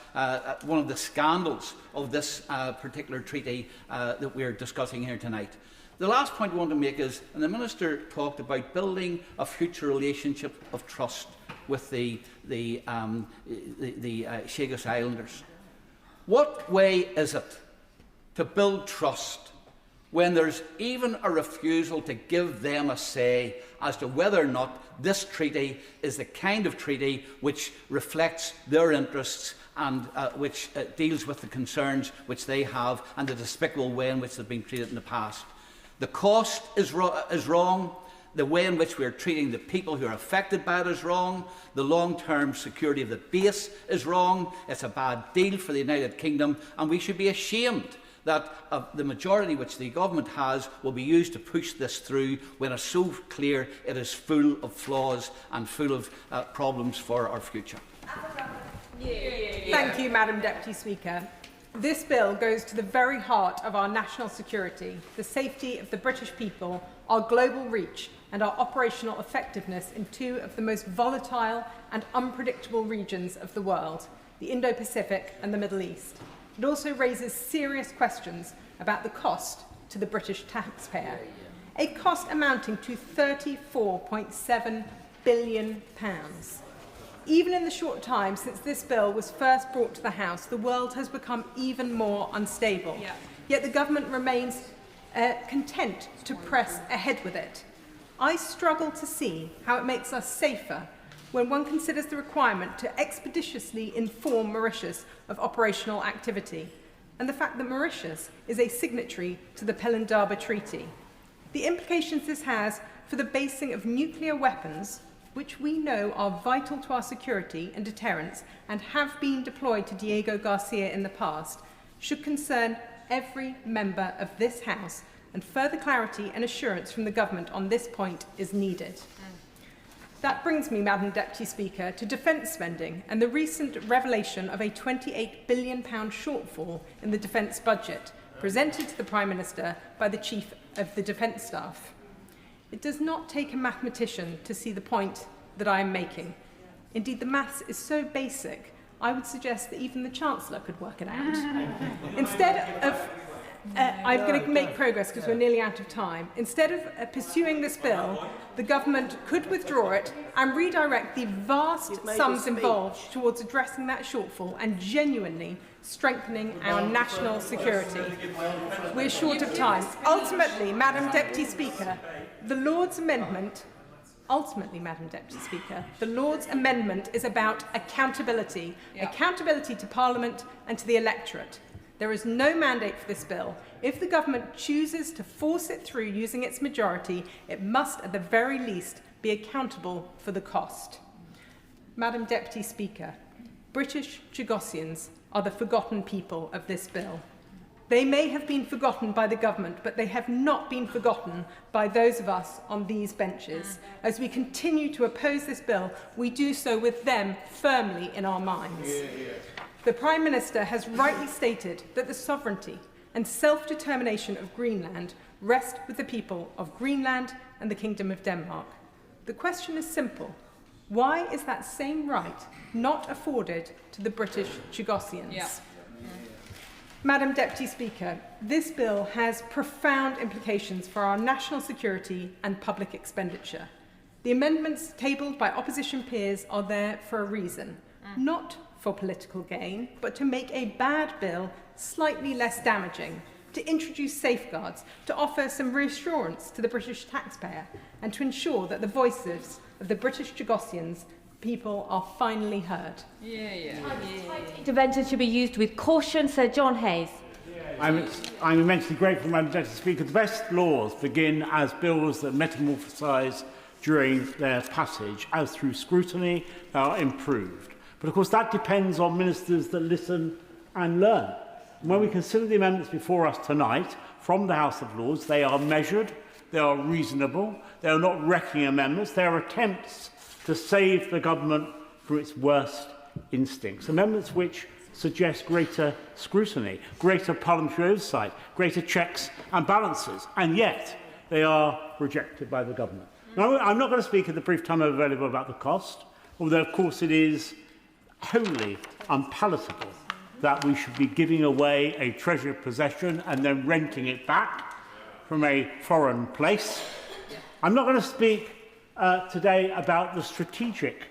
one of the scandals of this particular treaty that we're discussing here tonight. The last point I want to make is, and the Minister talked about building a future relationship of trust with the Chagos Islanders. What way is it to build trust when there's even a refusal to give them a say as to whether or not this treaty is the kind of treaty which reflects their interests and which deals with the concerns which they have and the despicable way in which they've been treated in the past? The cost is wrong. The way in which we are treating the people who are affected by it is wrong. The long-term security of the base is wrong. It's a bad deal for the United Kingdom, and we should be ashamed that the majority which the government has will be used to push this through when it's so clear it is full of flaws and full of problems for our future. Thank you, Madam Deputy Speaker. This bill goes to the very heart of our national security, the safety of the British people, our global reach and our operational effectiveness in two of the most volatile and unpredictable regions of the world, the Indo-Pacific and the Middle East. It also raises serious questions about the cost to the British taxpayer, a cost amounting to £34.7 billion. Even in the short time since this bill was first brought to the House, the world has become even more unstable. Yet the government remains content to press ahead with it. I struggle to see how it makes us safer when one considers the requirement to expeditiously inform Mauritius of operational activity, and the fact that Mauritius is a signatory to the Pelindaba Treaty. The implications this has for the basing of nuclear weapons, which we know are vital to our security and deterrence and have been deployed to Diego Garcia in the past, should concern every member of this House, and further clarity and assurance from the government on this point is needed. That brings me, Madam Deputy Speaker, to defence spending and the recent revelation of a £28 billion shortfall in the defence budget presented to the Prime Minister by the Chief of the Defence Staff. It does not take a mathematician to see the point that I am making. Indeed, the maths is so basic, I would suggest that even the Chancellor could work it out. Instead of I'm going to make progress because we're nearly out of time. Instead of pursuing this bill, the government could withdraw it and redirect the vast sums involved towards addressing that shortfall and genuinely strengthening our national security. We're short of time. Ultimately, Madam Deputy Speaker, the Lord's Amendment is about accountability. Accountability to Parliament and to the electorate. There is no mandate for this bill. If the government chooses to force it through using its majority, it must at the very least be accountable for the cost. Madam Deputy Speaker, British Chagosians are the forgotten people of this bill. They may have been forgotten by the government, but they have not been forgotten by those of us on these benches. As we continue to oppose this bill, we do so with them firmly in our minds. The Prime Minister has rightly stated that the sovereignty and self-determination of Greenland rest with the people of Greenland and the Kingdom of Denmark. The question is simple. Why is that same right not afforded to the British Chagosians? Madam Deputy Speaker, this bill has profound implications for our national security and public expenditure. The amendments tabled by opposition peers are there for a reason, not for political gain, but to make a bad bill slightly less damaging, to introduce safeguards, to offer some reassurance to the British taxpayer, and to ensure that the voices of the British Chagosians people are finally heard. Intervention should be used with caution. Sir John Hayes. I'm immensely grateful, Madam Deputy Speaker. The best laws begin as bills that metamorphosise during their passage, as through scrutiny are improved. But of course that depends on ministers that listen and learn. And when we consider the amendments before us tonight from the House of Lords, they are measured, they are reasonable, they are not wrecking amendments, they are attempts to save the government from its worst instincts. Amendments which suggest greater scrutiny, greater parliamentary oversight, greater checks and balances, and yet they are rejected by the government. Now, I'm not going to speak in the brief time available about the cost, although of course it is wholly unpalatable that we should be giving away a treasured possession and then renting it back from a foreign place. I'm not going to speak today about the strategic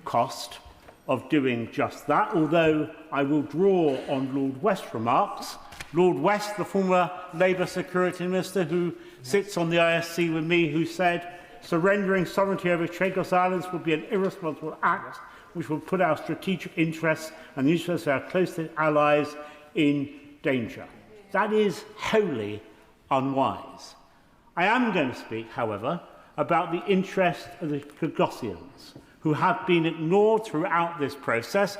cost of doing just that, although I will draw on Lord West's remarks. Lord West, the former Labour Security Minister who sits on the ISC with me, who said surrendering sovereignty over Chagos Islands would be an irresponsible act which would put our strategic interests and the interests of our closest allies in danger. That is wholly unwise. I am going to speak, however, about the interests of the Chagosians, who have been ignored throughout this process,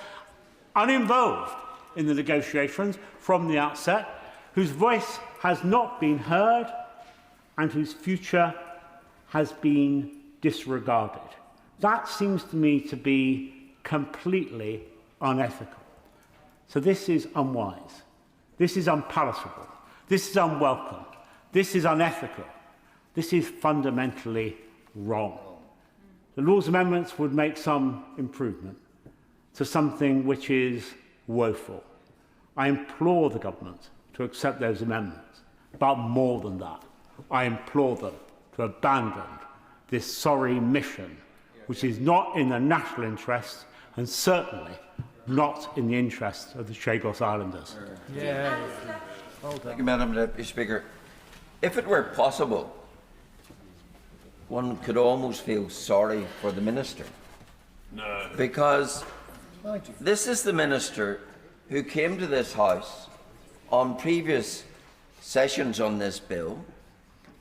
uninvolved in the negotiations from the outset, whose voice has not been heard and whose future has been disregarded. That seems to me to be completely unethical. So this is unwise. This is unpalatable. This is unwelcome. This is unethical. This is fundamentally wrong. The Lord's amendments would make some improvement to something which is woeful. I implore the government to accept those amendments, but more than that, I implore them to abandon this sorry mission, which is not in the national interest and certainly not in the interest of the Chagos Islanders. Thank you, Madam Deputy Speaker. If it were possible, one could almost feel sorry for the Minister. No. Because this is the Minister who came to this House on previous sessions on this bill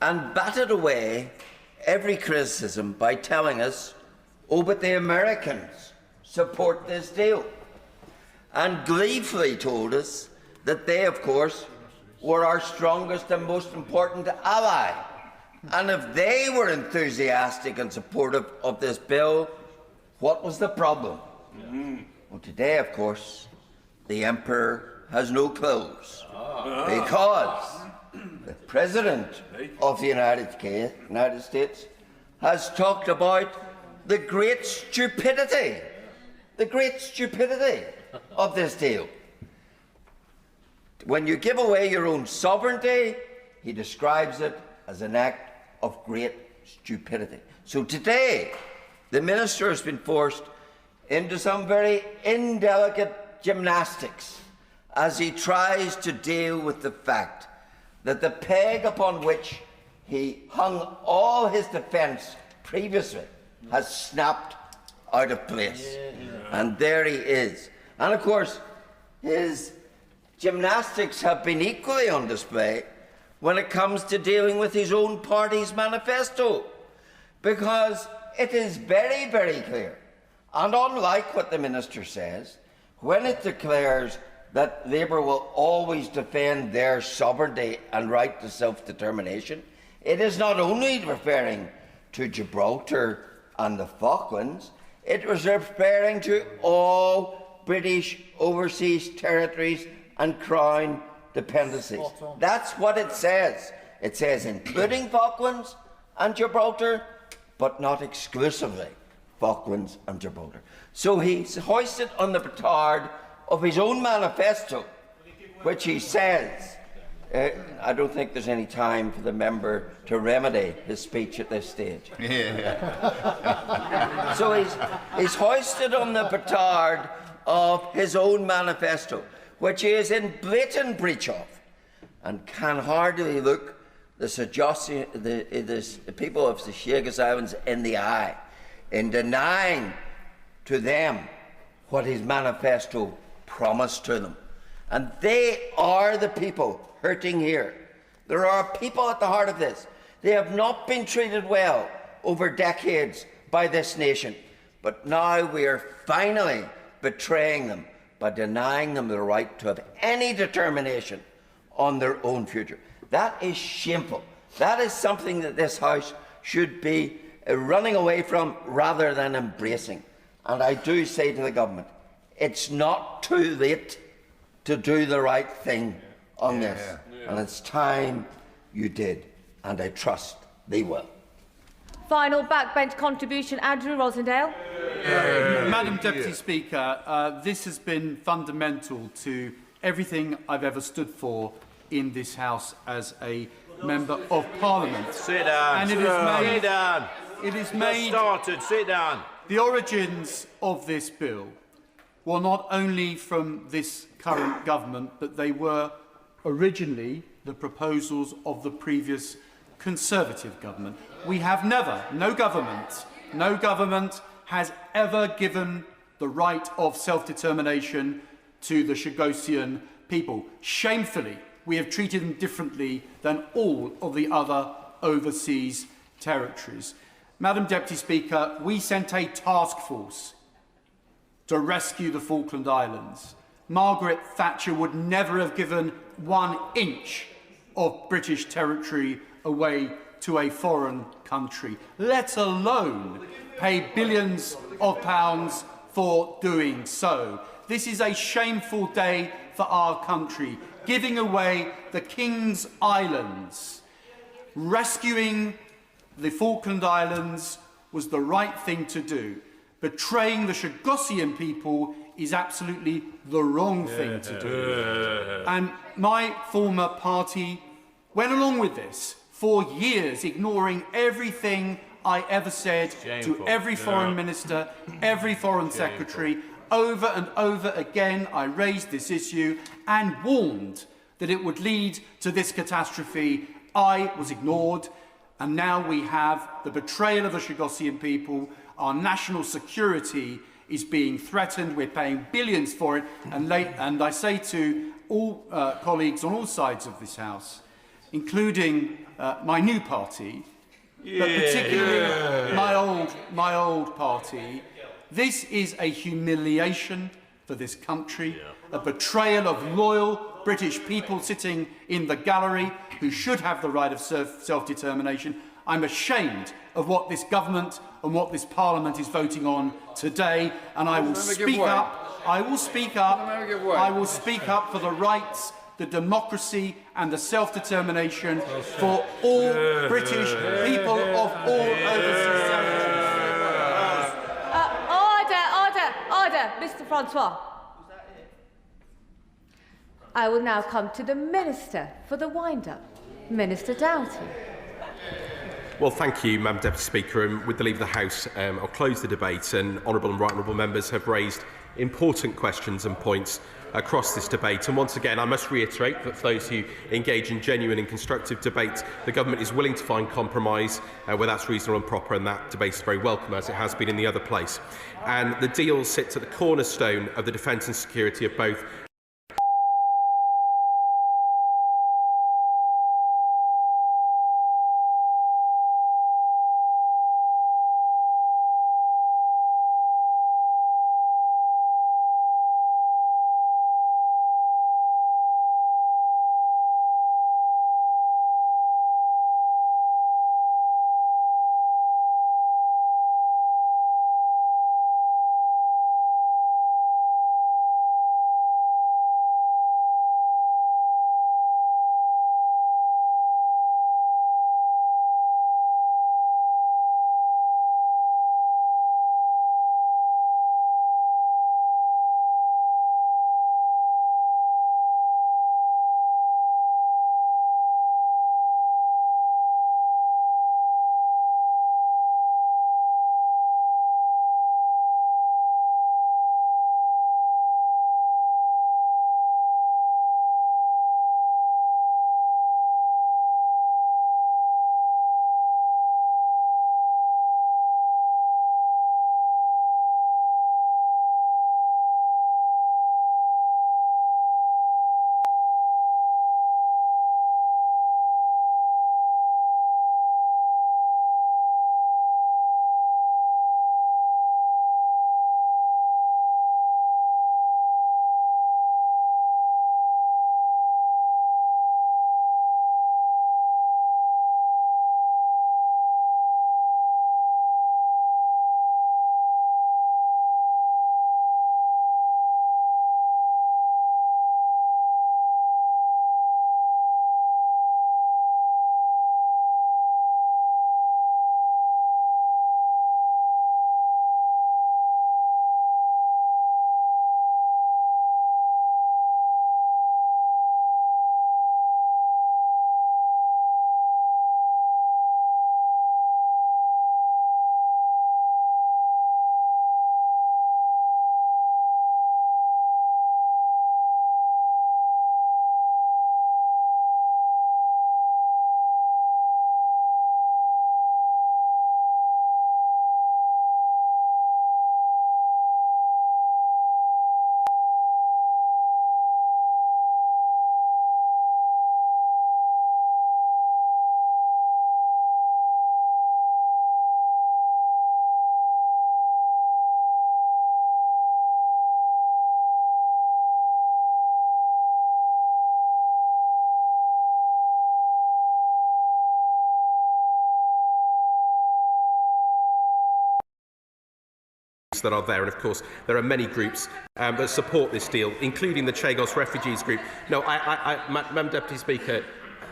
and batted away every criticism by telling us, oh, but the Americans support this deal, and gleefully told us that they, of course, were our strongest and most important ally. And if they were enthusiastic and supportive of this bill, what was the problem? Well, today, of course, the Emperor has no clothes because the President of the United States has talked about the great stupidity of this deal. When you give away your own sovereignty, he describes it as an act of great stupidity. So today, the Minister has been forced into some very indelicate gymnastics as he tries to deal with the fact that the peg upon which he hung all his defence previously has snapped out of place. And there he is. And of course, his gymnastics have been equally on display when it comes to dealing with his own party's manifesto, because it is very, very clear, and unlike what the Minister says, when it declares that Labour will always defend their sovereignty and right to self-determination, it is not only referring to Gibraltar and the Falklands, it was referring to all British overseas territories and Crown dependencies. That's what it says. It says including Falklands and Gibraltar, but not exclusively Falklands and Gibraltar. So he's hoisted on the petard of his own manifesto, which he says, I don't think there's any time for the member to remedy his speech at this stage. So he's hoisted on the petard of his own manifesto, which he is in blatant breach of, and can hardly look the people of the Chagos Islands in the eye in denying to them what his manifesto promised to them. And they are the people hurting here. There are people at the heart of this. They have not been treated well over decades by this nation. But now we are finally betraying them by denying them the right to have any determination on their own future. That is shameful. That is something that this House should be running away from rather than embracing. And I do say to the government, it's not too late to do the right thing on this. And it's time you did, and I trust they will. Final backbench contribution, Andrew Rosendale. Madam Deputy Speaker, this has been fundamental to everything I've ever stood for in this House as a Member of Parliament. Sit down. And it Sit down. It is made. Started. Sit down. The origins of this bill were not only from this current government, but they were originally the proposals of the previous Conservative government. We have never, no government has ever given the right of self-determination to the Chagosian people. Shamefully, we have treated them differently than all of the other overseas territories. Madam Deputy Speaker, we sent a task force to rescue the Falkland Islands. Margaret Thatcher would never have given 1 inch of British territory away to a foreign country, let alone pay billions of pounds for doing so. This is a shameful day for our country, giving away the King's Islands. Rescuing the Falkland Islands was the right thing to do. Betraying the Chagosian people is absolutely the wrong thing to do. And my former party went along with this for years, ignoring everything I ever said to every foreign minister, every foreign secretary. Over and over again, I raised this issue and warned that it would lead to this catastrophe. I was ignored, and now we have the betrayal of the Chagosian people. Our national security is being threatened. We're paying billions for it. And I say to all colleagues on all sides of this House, including my new party, but particularly my old party, this is a humiliation for this country, a betrayal of loyal British people sitting in the gallery who should have the right of self-determination. I'm ashamed of what this government and what this Parliament is voting on today, and I will speak up. I will speak up. I will speak up for the rights, the democracy and the self-determination for all British people of all overseas territories. Order, Mr. Francois. I will now come to the Minister for the wind-up. Minister Doughty. Well, thank you, Madam Deputy Speaker. And with the leave of the House, I'll close the debate. And honourable and right honourable members have raised important questions and points across this debate. And once again, I must reiterate that for those who engage in genuine and constructive debate, the government is willing to find compromise where that's reasonable and proper, and that debate is very welcome, as it has been in the other place. And the deal sits at the cornerstone of the defence and security of both that are there. And of course, there are many groups that support this deal, including the Chagos Refugees Group. No, Madam Deputy Speaker,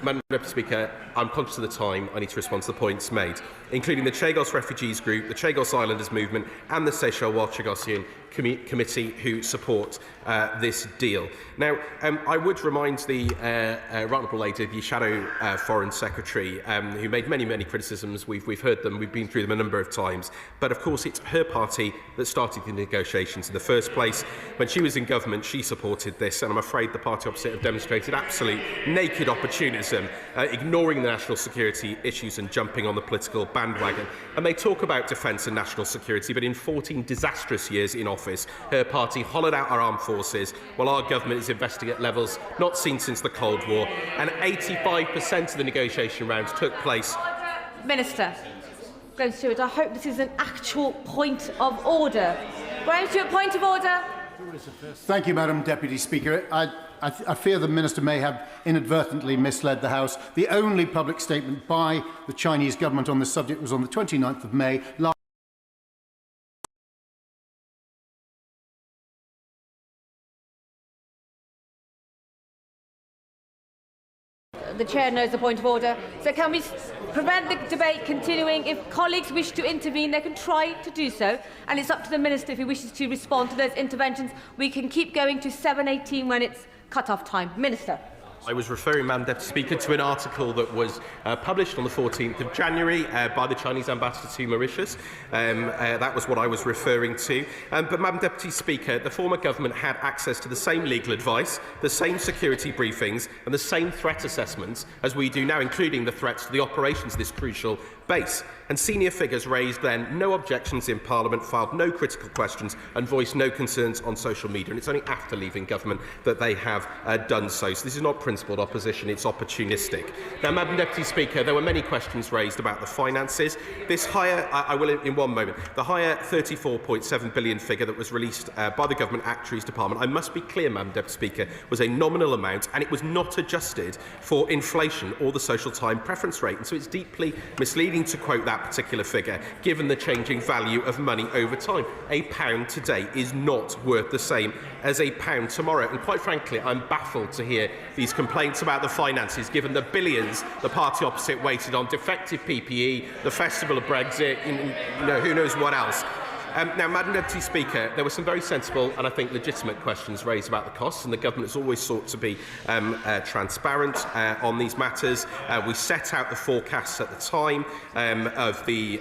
I'm conscious of the time. I need to respond to the points made, including the Chagos Refugees Group, the Chagos Islanders Movement and the Seychelles Wild Chagosian Committee who support this deal. Now, I would remind the Right Honourable Lady, the Shadow Foreign Secretary, who made many criticisms. We've heard them, we've been through them a number of times. But of course, it's her party that started the negotiations in the first place. When she was in government, she supported this, and I'm afraid the party opposite have demonstrated absolute naked opportunism, ignoring the national security issues and jumping on the political bandwagon. And they talk about defence and national security, but in 14 disastrous years in office, her party hollowed out our armed forces, while our government is investing at levels not seen since the Cold War, and 85% of the negotiation rounds took place. Minister, Graham Stewart, I hope this is an actual point of order. Graham Stewart, point of order. Thank you, Madam Deputy Speaker. I fear the Minister may have inadvertently misled the House. The only public statement by the Chinese government on this subject was on the 29th of May. The Chair knows the point of order. So can we prevent the debate continuing? If colleagues wish to intervene, they can try to do so. And it's up to the Minister if he wishes to respond to those interventions. We can keep going to 7:18 when it's cut-off time. Minister. I was referring, Madam Deputy Speaker, to an article that was published on the 14th of January by the Chinese ambassador to Mauritius. That was what I was referring to. But, Madam Deputy Speaker, the former government had access to the same legal advice, the same security briefings and the same threat assessments as we do now, including the threats to the operations of this crucial base. And senior figures raised then no objections in Parliament, filed no critical questions and voiced no concerns on social media. And it's only after leaving government that they have done so. So this is not principled opposition, it's opportunistic. Now, Madam Deputy Speaker, there were many questions raised about the finances. This higher, I will in one moment, the higher £34.7 billion figure that was released by the Government Actuaries Department, I must be clear, Madam Deputy Speaker, was a nominal amount and it was not adjusted for inflation or the social time preference rate. And so it's deeply misleading to quote that particular figure, given the changing value of money over time. A pound today is not worth the same as a pound tomorrow. And quite frankly, I'm baffled to hear these complaints about the finances, given the billions the party opposite waited on defective PPE, the festival of Brexit, who knows what else. Now, Madam Deputy Speaker, there were some very sensible and I think legitimate questions raised about the costs, and the government has always sought to be transparent on these matters. We set out the forecasts at the time of the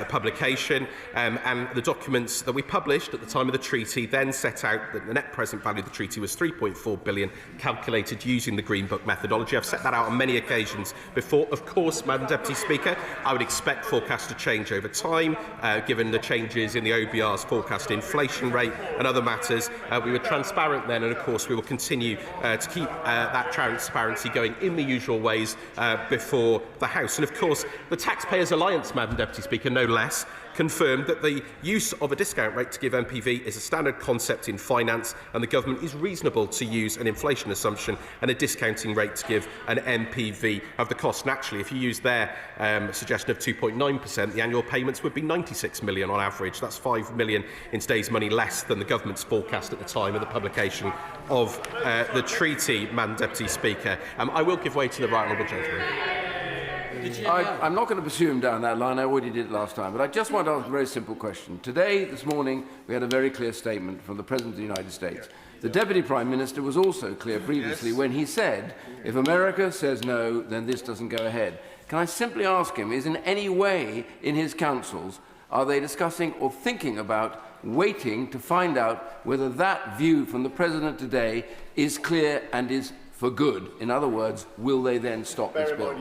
publication, and the documents that we published at the time of the treaty then set out that the net present value of the treaty was £3.4 billion, calculated using the Green Book methodology. I've set that out on many occasions before. Of course, Madam Deputy Speaker, I would expect forecasts to change over time, given the changes in the OBR's forecast inflation rate and other matters. We were transparent then, and of course we will continue to keep that transparency going in the usual ways before the House. And of course, the Taxpayers Alliance, Madam Deputy Speaker, no less, confirmed that the use of a discount rate to give NPV is a standard concept in finance, and the government is reasonable to use an inflation assumption and a discounting rate to give an NPV of the cost. Naturally, if you use their suggestion of 2.9%, the annual payments would be £96 million on average. That's £5 million in today's money less than the government's forecast at the time of the publication of the treaty, Madam Deputy Speaker. I will give way to the right honourable gentleman. I'm not going to pursue him down that line. I already did it last time. But I just want to ask a very simple question. Today, this morning, we had a very clear statement from the President of the United States. The Deputy Prime Minister was also clear previously when he said, if America says no, then this doesn't go ahead. Can I simply ask him, is in any way in his councils, are they discussing or thinking about waiting to find out whether that view from the President today is clear and is for good? In other words, will they then stop this bill?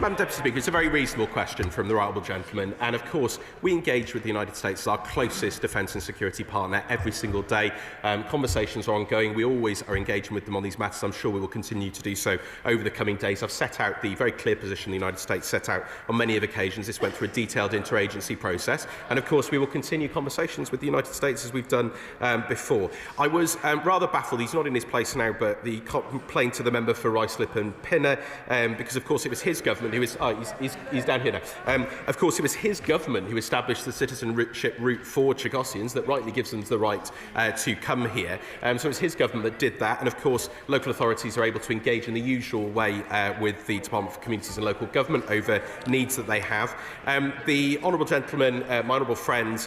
Madam Deputy Speaker, it's a very reasonable question from the right honourable gentleman, and of course we engage with the United States as our closest defence and security partner every single day. Conversations are ongoing. We always are engaging with them on these matters. I'm sure we will continue to do so over the coming days. I've set out the very clear position the United States set out on many of occasions. This went through a detailed interagency process, and of course we will continue conversations with the United States as we've done before. I was rather baffled. He's not in his place now, but the complain to the member for Ruislip and Pinner, because of course it was his government who was, he's down here now. Of course it was his government who established the citizenship route for Chagosians that rightly gives them the right to come here. So it was his government that did that, and of course local authorities are able to engage in the usual way with the Department for Communities and Local Government over needs that they have. The honourable gentleman, my honourable friend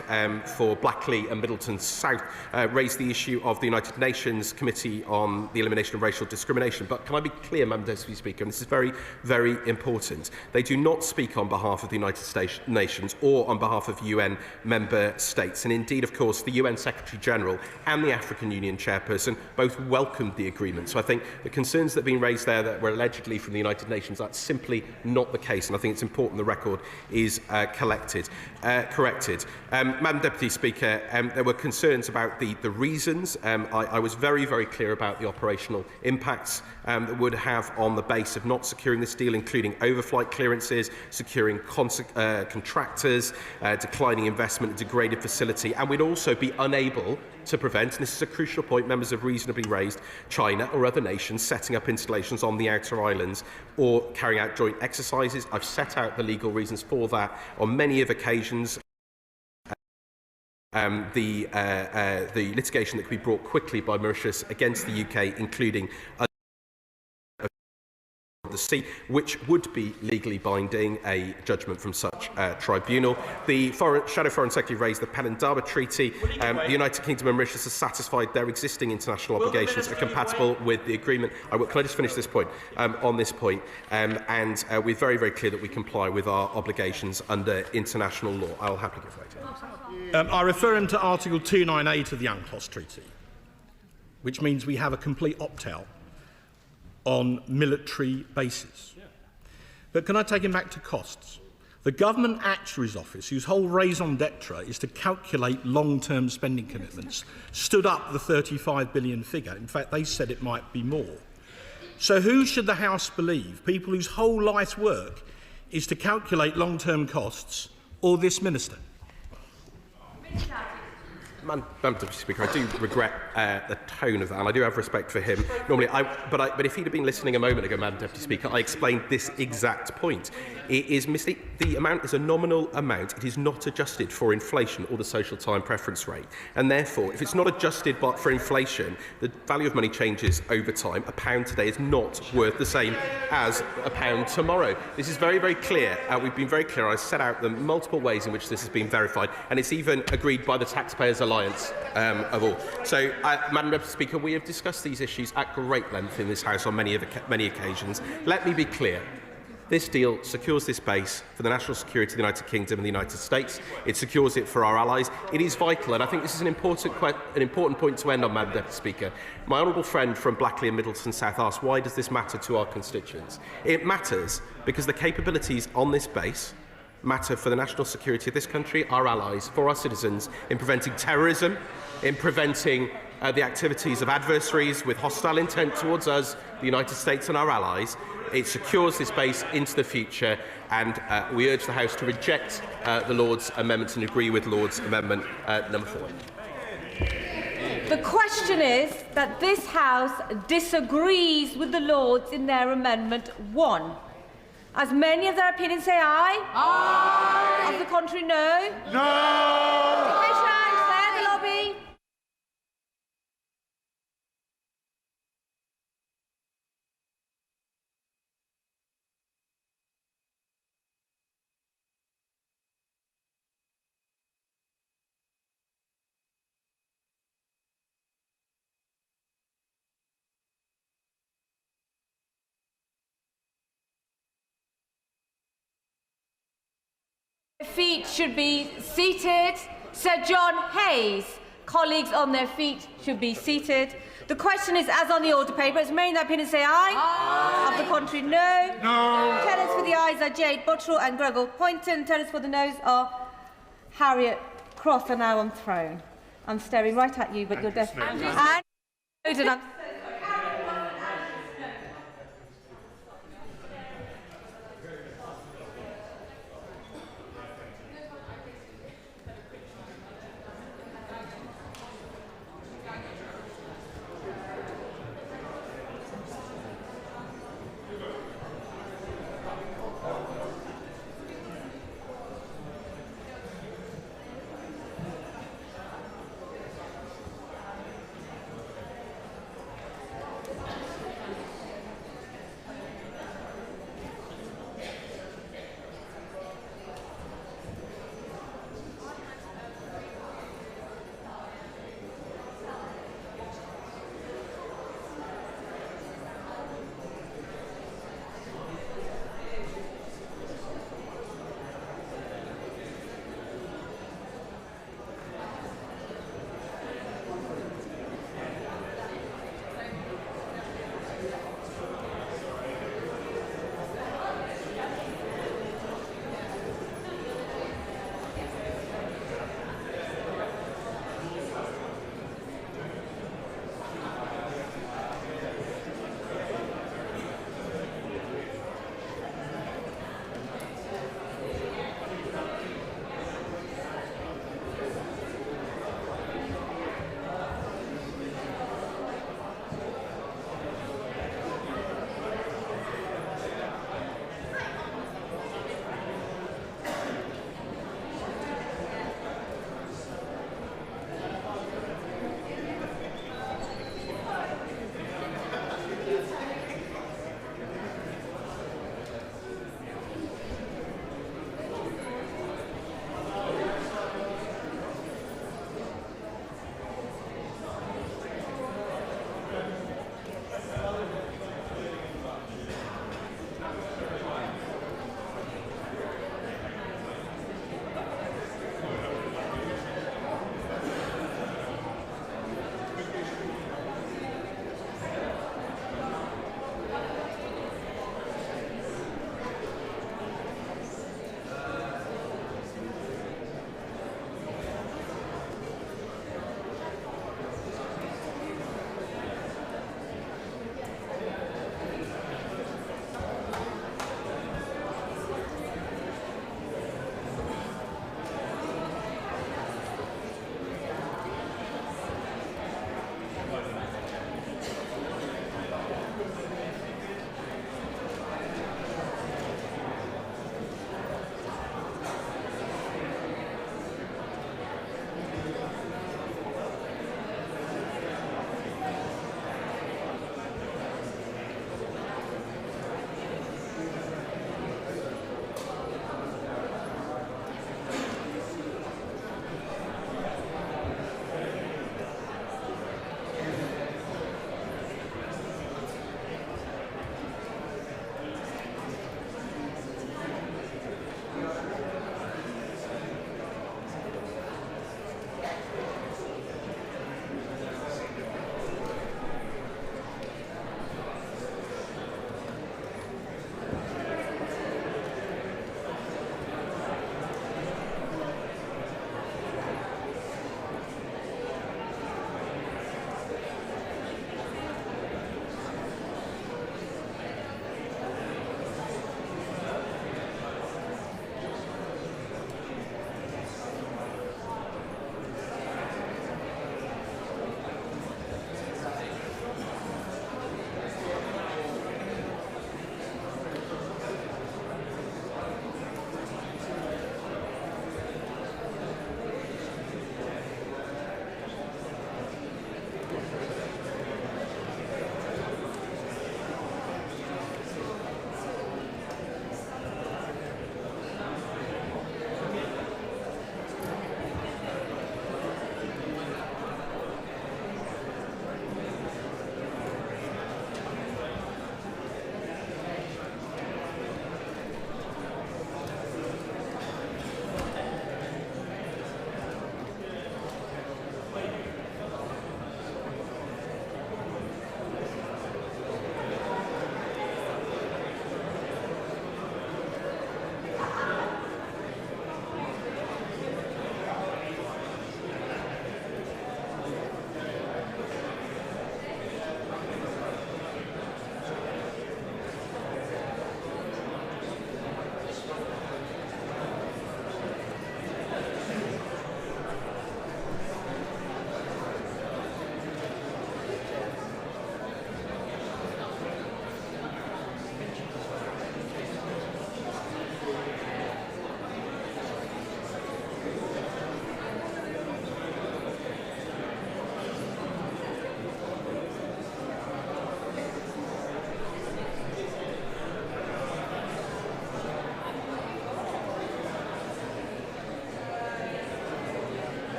for Blackley and Middleton South, raised the issue of the United Nations Committee on the Elimination of Racial Discrimination. But can I be clear, Madam Deputy Speaker, and this is very, very important. They do not speak on behalf of the United Nations or on behalf of UN member states. And indeed, of course, the UN Secretary-General and the African Union Chairperson both welcomed the agreement. So I think the concerns that have been raised there that were allegedly from the United Nations, that's simply not the case. And I think it's important the record is corrected. Madam Deputy Speaker, there were concerns about the reasons. I was very, very clear about the operational impacts that would have on the base of not securing this deal, including overflight clearances, securing contractors, declining investment, a degraded facility, and we'd also be unable to prevent, and this is a crucial point members have reasonably raised, China or other nations setting up installations on the outer islands or carrying out joint exercises. I've set out the legal reasons for that on many of occasions. The litigation that could be brought quickly by Mauritius against the UK, including the sea, which would be legally binding, a judgment from such tribunal. The Shadow Foreign Secretary raised the Penandaba Treaty. The United Kingdom and Mauritius are satisfied their existing international obligations are compatible with the agreement. Can I just finish this point? On this point, and we're very, very clear that we comply with our obligations under international law. I'll happily give way to I refer him to Article 298 of the UNCLOS Treaty, which means we have a complete opt-out on military bases. But can I take him back to costs? The Government Actuary's Office, whose whole raison d'etre is to calculate long-term spending commitments, stood up the 35 billion figure. In fact, they said it might be more. So who should the House believe? People whose whole life's work is to calculate long-term costs, or this minister? Madam Deputy Speaker, I do regret the tone of that, and I do have respect for him. Normally, but if he'd have been listening a moment ago, Madam Deputy Speaker, I explained this exact point. It is the amount is a nominal amount. It is not adjusted for inflation or the social time preference rate, and therefore, if it's not adjusted for inflation, the value of money changes over time. £1 today is not worth the same as £1 tomorrow. This is very, very clear. We've been very clear. I set out the multiple ways in which this has been verified, and it's even agreed by the Taxpayers Alliance of all. So, Madam Deputy Speaker, we have discussed these issues at great length in this House on many occasions. Let me be clear. This deal secures this base for the national security of the United Kingdom and the United States. It secures it for our allies. It is vital, and I think this is an important point to end on, Madam Deputy Speaker. My honourable friend from Blackley and Middleton South asked, why does this matter to our constituents? It matters because the capabilities on this base matter for the national security of this country, our allies, for our citizens, in preventing terrorism, in preventing the activities of adversaries with hostile intent towards us, the United States and our allies. It secures this base into the future, and we urge the House to reject the Lord's amendments and agree with Lord's amendment number 4. The question is that this House disagrees with the Lords in their Amendment 1. As many of their opinions say aye. Aye. Of the contrary, no. No. Commissioner, clear the lobby. Feet should be seated. Sir John Hayes. Colleagues on their feet should be seated. The question is, as on the order paper, as many in their opinion say aye. Aye. Of the contrary, no. No. Tenants for the ayes are Jade Buttrell and Gregor Poynton. Tenants for the noes are Harriet Cross and now on throne. I'm staring right at you, but you're definitely. And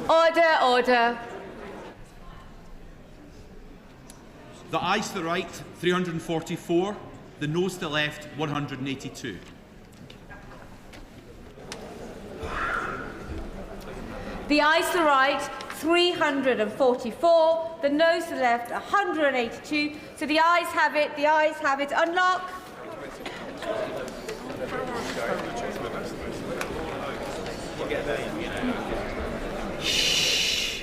Order, order. The ayes to the right, 344. The noes to the left, 182. The ayes to the right, 344. The noes to the left, 182. So the ayes have it. The ayes have it. Unlock. Shh.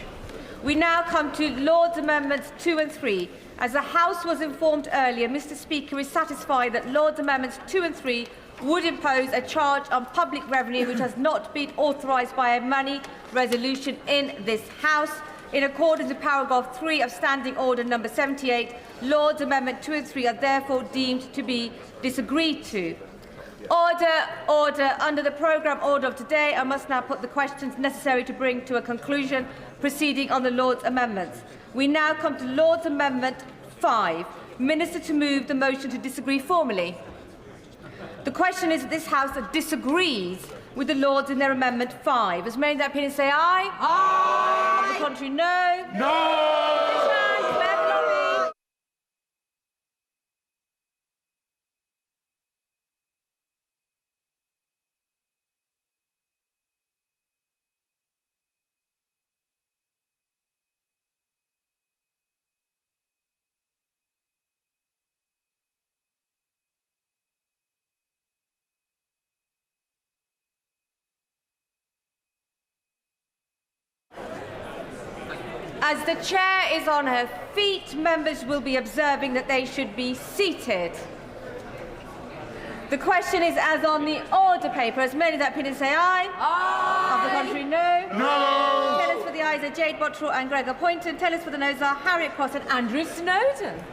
We now come to Lord's Amendments 2 and 3. As the House was informed earlier, Mr. Speaker is satisfied that Lord's Amendments 2 and 3 would impose a charge on public revenue which has not been authorised by a money resolution in this House. In accordance with paragraph 3 of Standing Order number 78, Lord's Amendment 2 and 3 are therefore deemed to be disagreed to. Order, order. Under the programme order of today, I must now put the questions necessary to bring to a conclusion proceeding on the Lord's Amendments. We now come to Lord's Amendment 5. Minister to move the motion to disagree formally. The question is that this House disagrees with the Lords in their Amendment 5. As many in that opinion say aye? Aye. Of the contrary, no? No! As the Chair is on her feet, members will be observing that they should be seated. The question is as on the order paper. As many of that opinion say aye. Aye. Of the contrary, no. No. Tellers for the ayes are Jade Bottrell and Gregor Poynton. Tellers for the noes are Harriet Cross and Andrew Snowden.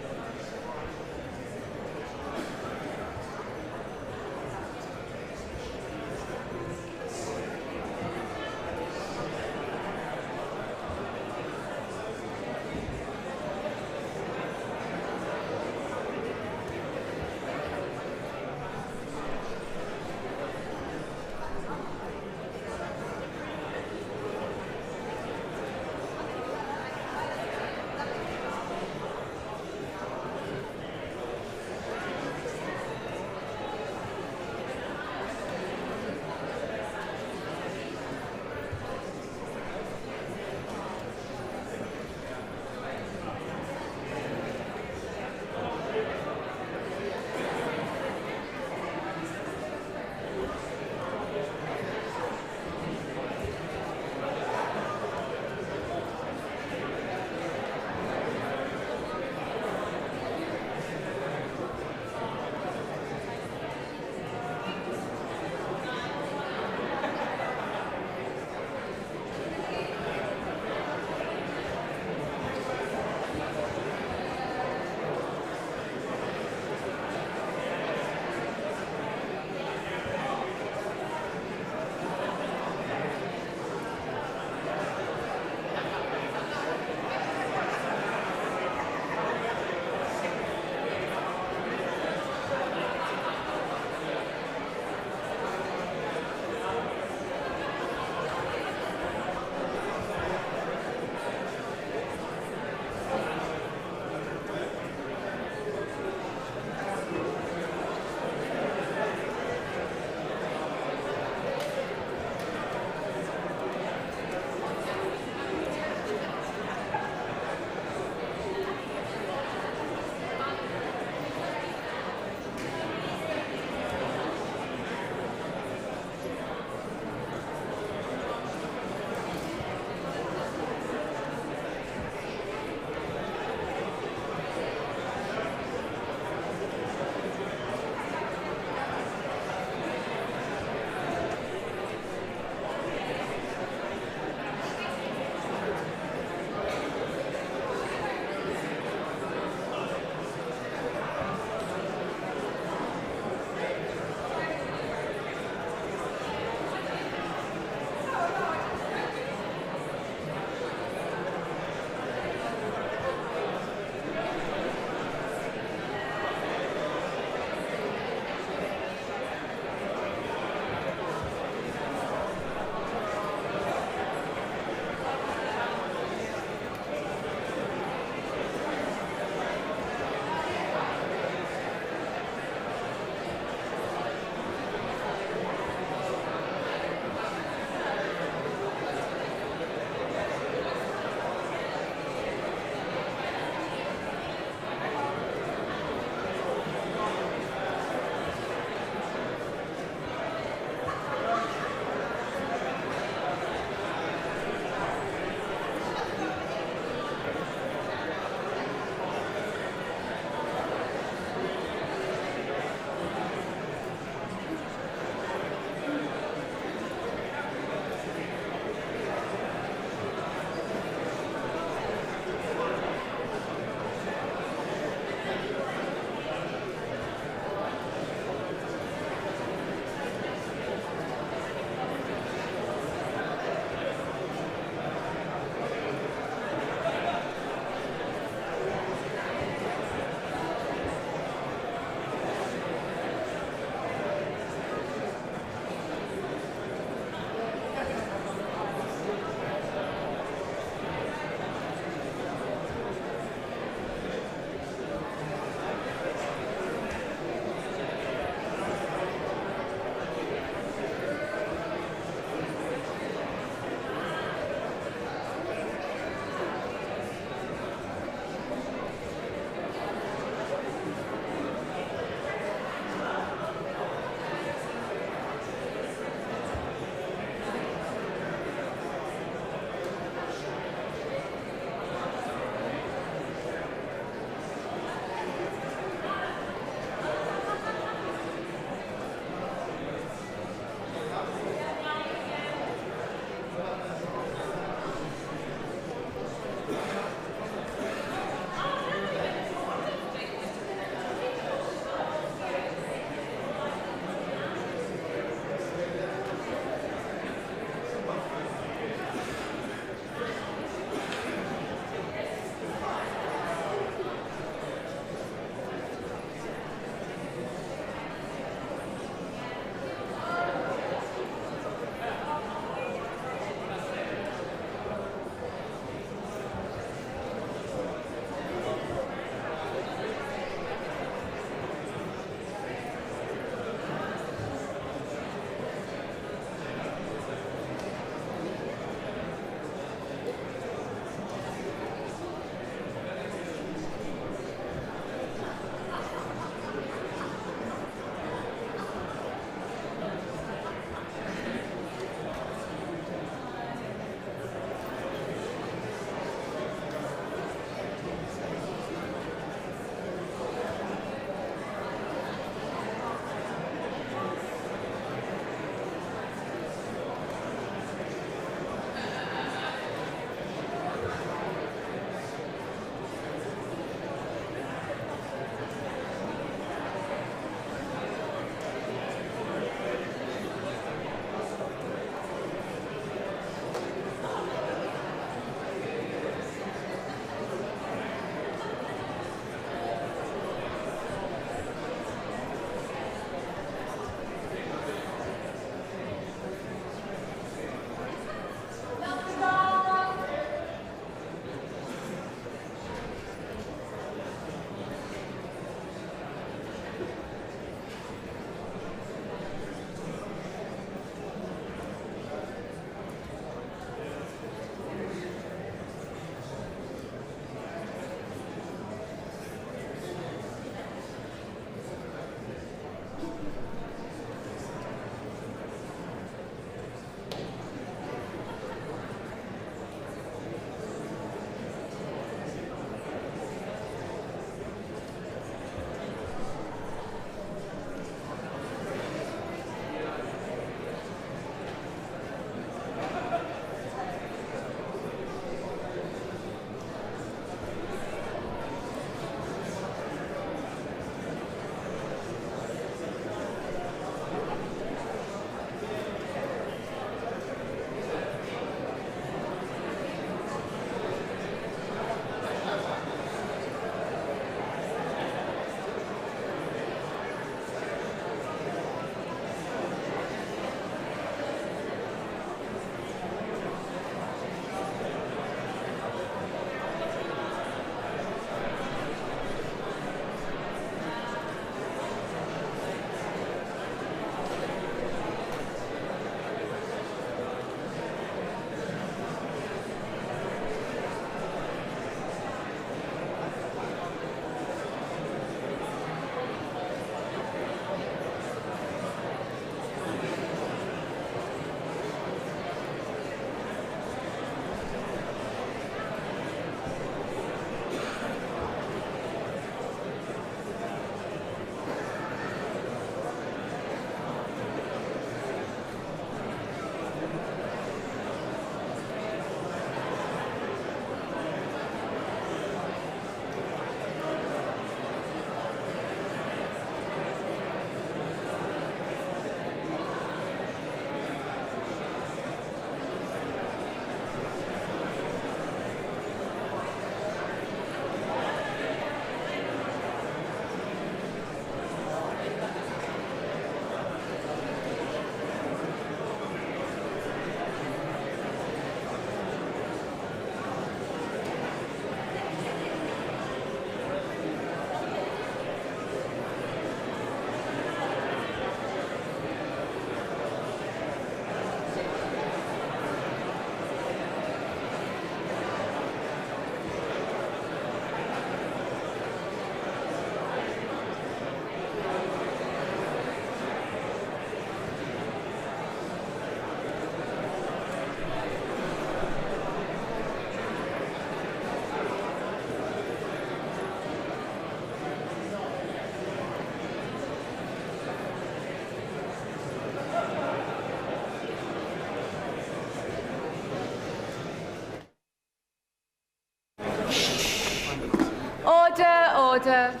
Order.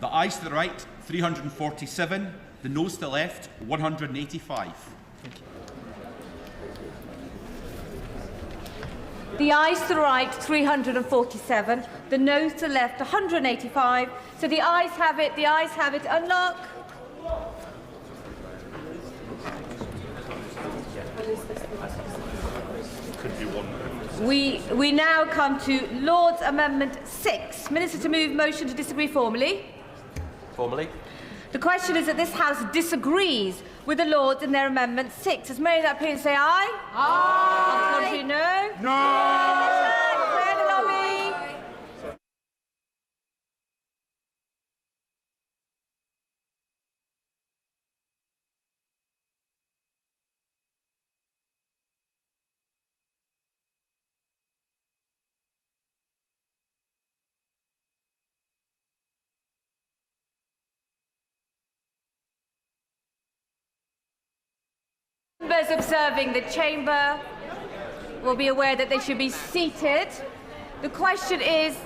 The ayes to the right, 347. The noes to the left, 185. The ayes to the right, 347. The noes to the left, 185. So the ayes have it. The ayes have it. Unlock. We now come to Lord's Amendment 6. Minister to move motion to disagree formally. Formally. The question is that this House disagrees with the Lords in their Amendment 6. As many that appear to say aye? Aye. Contrary, no? No. Clear the lobby. Members observing the chamber will be aware that they should be seated. The question is,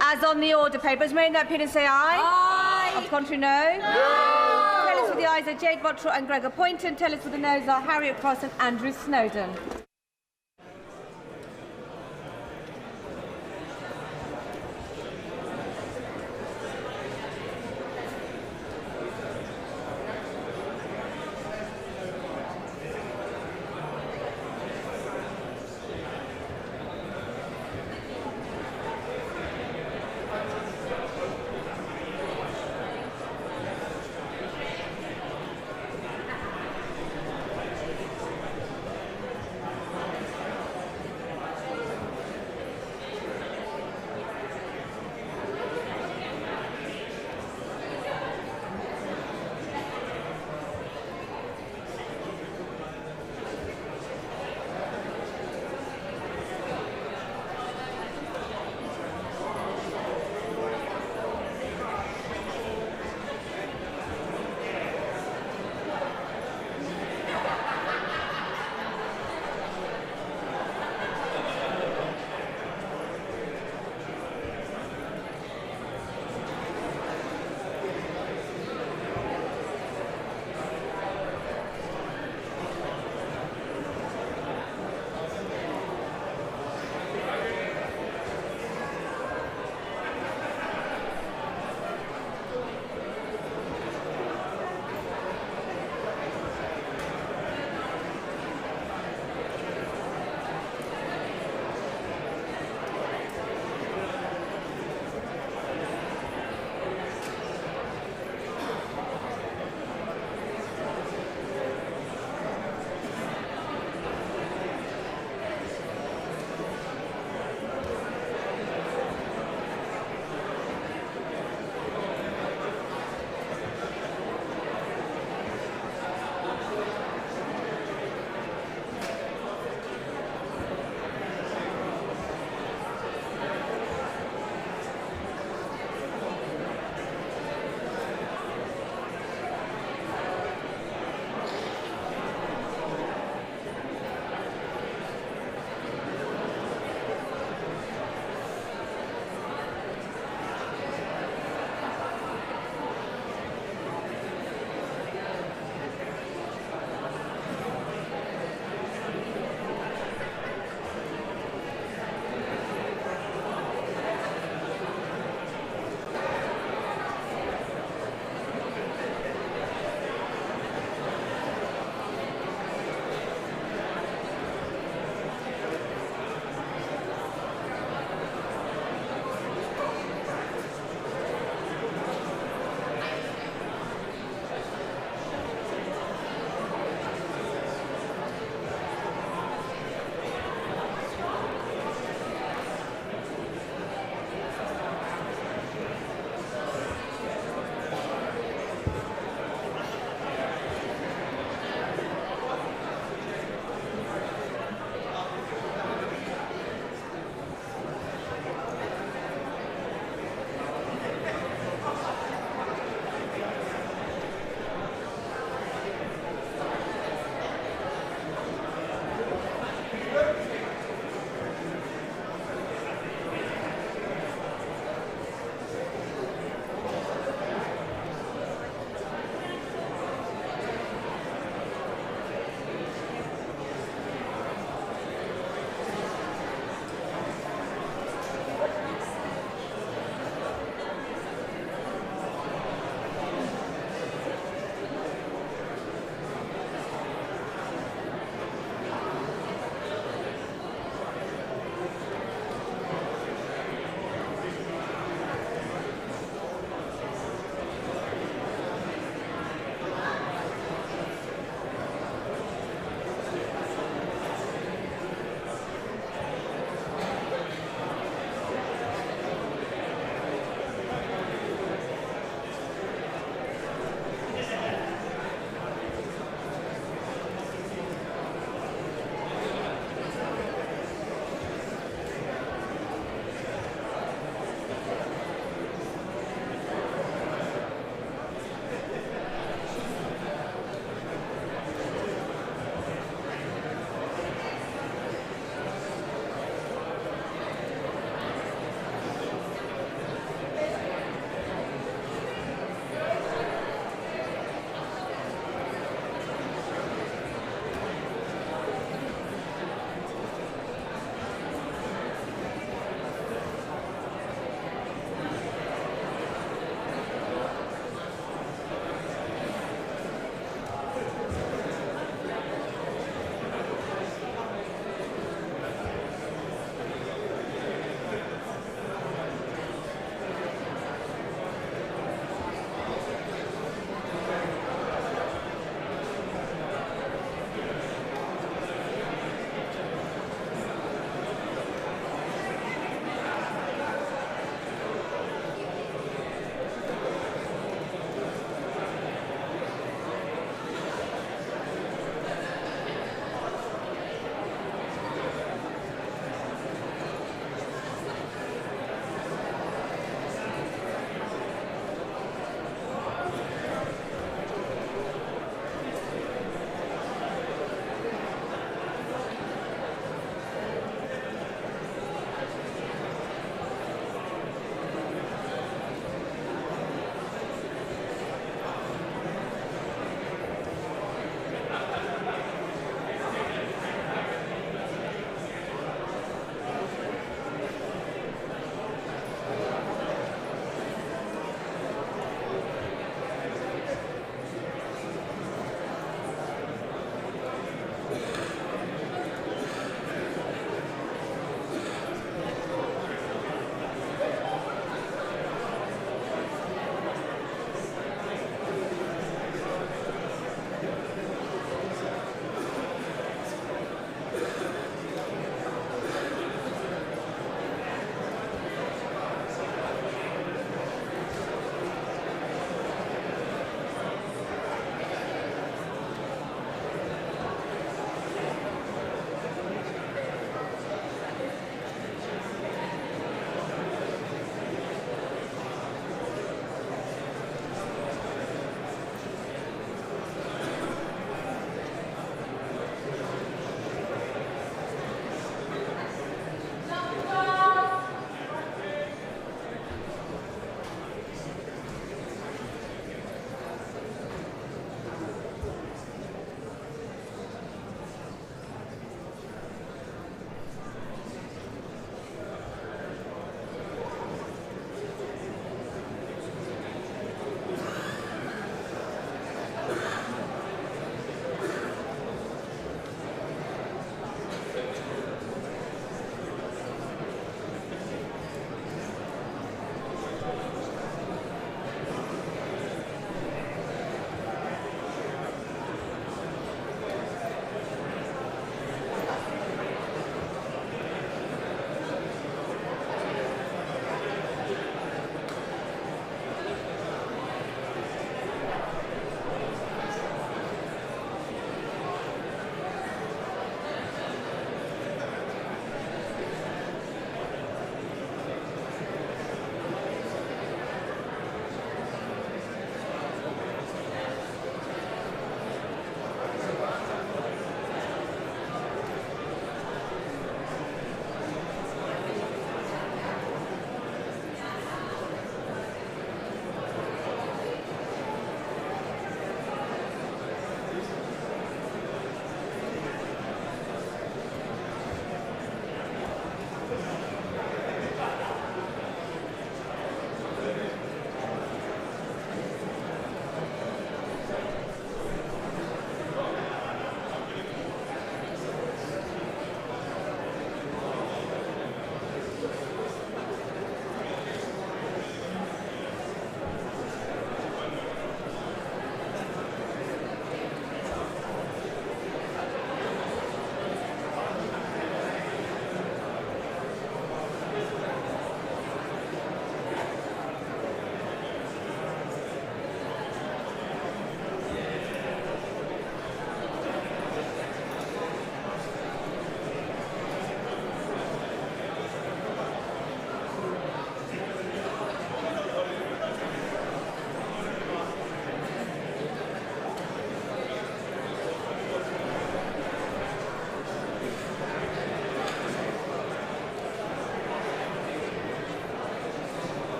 as on the order paper, as many that appear to say aye? Aye. Of contrary, no? No. Tell us what the ayes are Jade Bottrell and Gregor Poynton. Tell us what the noes are Harriet Cross and Andrew Snowden.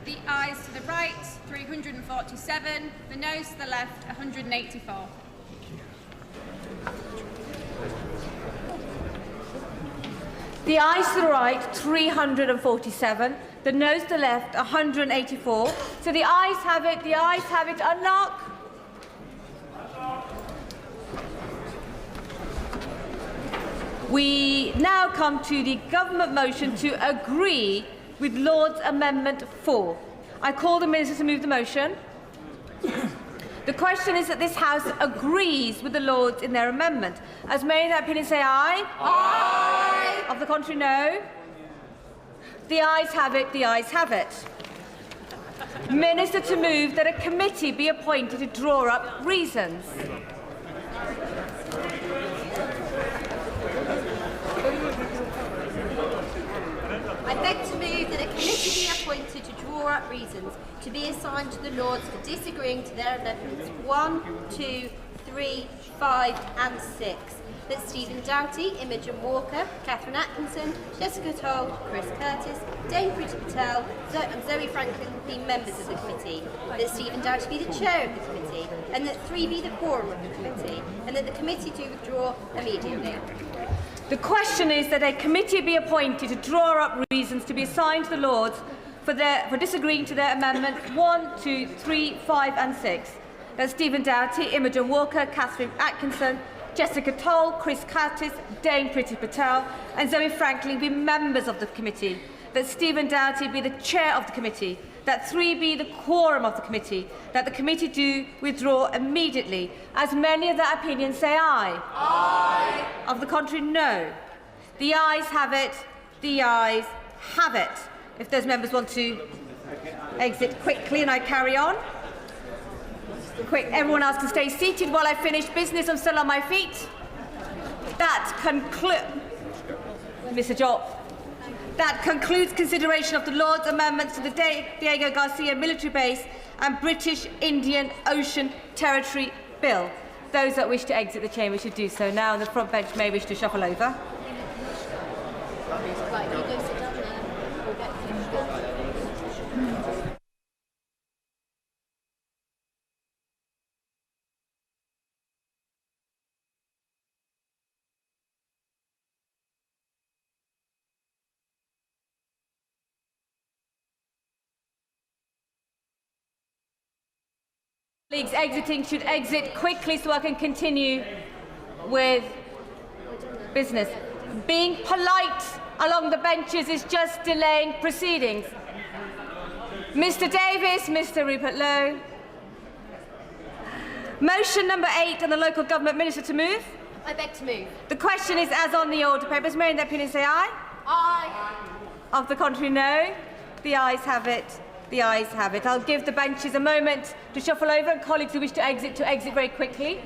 The ayes to the right, 347. The noes to the left, 184. The ayes to the right, 347. The noes to the left, 184. So the ayes have it. The ayes have it. Unlock. We now come to the government motion to agree with Lord's Amendment 4. I call the Minister to move the motion. The question is that this House agrees with the Lords in their amendment. As many in that opinion say aye. Aye. Of the contrary, no. The ayes have it. The ayes have it. Minister to move that a committee be appointed to draw up reasons. I beg to move that a committee be appointed to draw up reasons to be assigned to the Lords for disagreeing to their amendments 1, 2, 3, 5 and 6. That Stephen Doughty, Imogen Walker, Catherine Atkinson, Jessica Toll, Chris Curtis, Dame Priti Patel and Zoe Franklin be members of the committee. That Stephen Doughty be the chair of the committee and that 3 be the quorum of the committee and that the committee do withdraw immediately. The question is that a committee be appointed to draw up reasons to be assigned to the Lords for disagreeing to their amendment 1, 2, 3, 5 and 6. That Stephen Doughty, Imogen Walker, Catherine Atkinson, Jessica Toll, Chris Curtis, Dame Priti Patel and Zoe Franklin be members of the committee. That Stephen Doughty be the chair of the committee. That 3 be the quorum of the committee. That the committee do withdraw immediately. As many of that opinion say aye. Aye. Of the contrary, no. The ayes have it. The ayes have it. If those members want to exit quickly and I carry on. Quick, everyone else can stay seated while I finish business. I'm still on my feet. That concludes... Mr. Jopp. That concludes consideration of the Lord's amendments to the Diego Garcia military base and British Indian Ocean Territory Bill. Those that wish to exit the chamber should do so now, and the front bench may wish to shuffle over. Right, you go sit down there. We'll get Colleagues exiting should exit quickly so I can continue with business. Being polite along the benches is just delaying proceedings. Mr. Davis, Mr. Rupert Lowe. Motion number 8 on the local government minister to move. I beg to move. The question is as on the order papers. May in their opinion say aye. Aye. Of the contrary, no. The ayes have it. The ayes have it. I'll give the benches a moment to shuffle over and colleagues who wish to exit very quickly.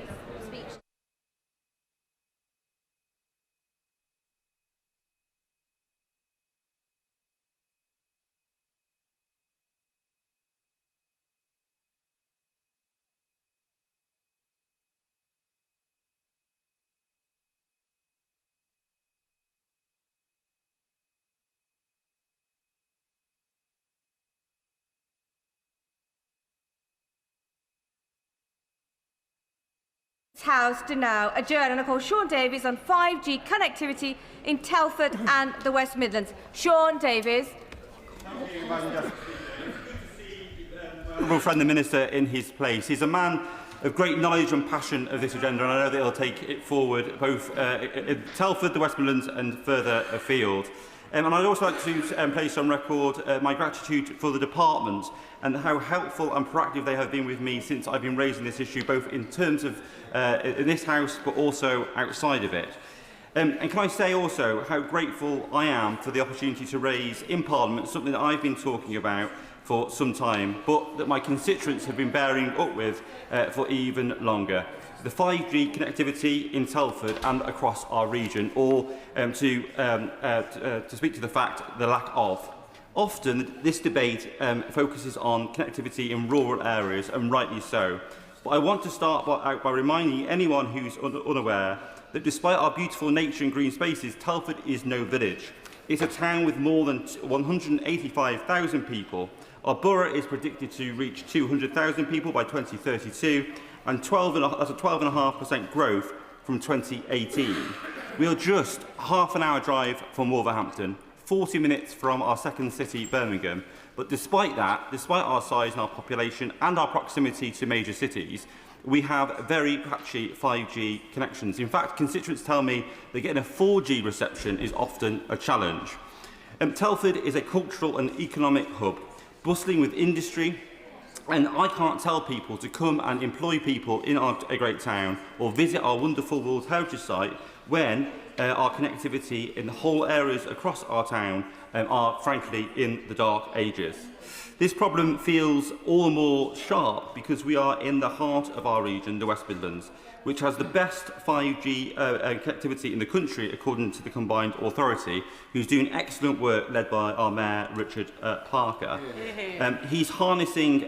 House to now adjourn, and I call Sean Davies on 5G connectivity in Telford and the West Midlands. Sean Davies. Honourable friend the Minister in his place. He's a man of great knowledge and passion of this agenda, and I know that he'll take it forward both in Telford, the West Midlands and further afield. And I'd also like to place on record my gratitude for the department and how helpful and proactive they have been with me since I've been raising this issue, both in terms of in this House but also outside of it. And can I say also how grateful I am for the opportunity to raise in Parliament something that I've been talking about for some time, but that my constituents have been bearing up with for even longer. The 5G connectivity in Telford and across our region, or to speak to the fact, the lack of. Often this debate focuses on connectivity in rural areas, and rightly so. But I want to start out by reminding anyone who's unaware that despite our beautiful nature and green spaces, Telford is no village. It's a town with more than 185,000 people. Our borough is predicted to reach 200,000 people by 2032, and that's a 12.5% growth from 2018. We are just half an hour drive from Wolverhampton, 40 minutes from our second city, Birmingham. But despite that, despite our size and our population and our proximity to major cities, we have very patchy 5G connections. In fact, constituents tell me that getting a 4G reception is often a challenge. Telford is a cultural and economic hub, bustling with industry, and I can't tell people to come and employ people in our great town or visit our wonderful World Heritage Site when our connectivity in the whole areas across our town are, frankly, in the dark ages. This problem feels all the more sharp because we are in the heart of our region, the West Midlands, which has the best 5G connectivity in the country, according to the Combined Authority, who's doing excellent work led by our Mayor, Richard Parker. He's harnessing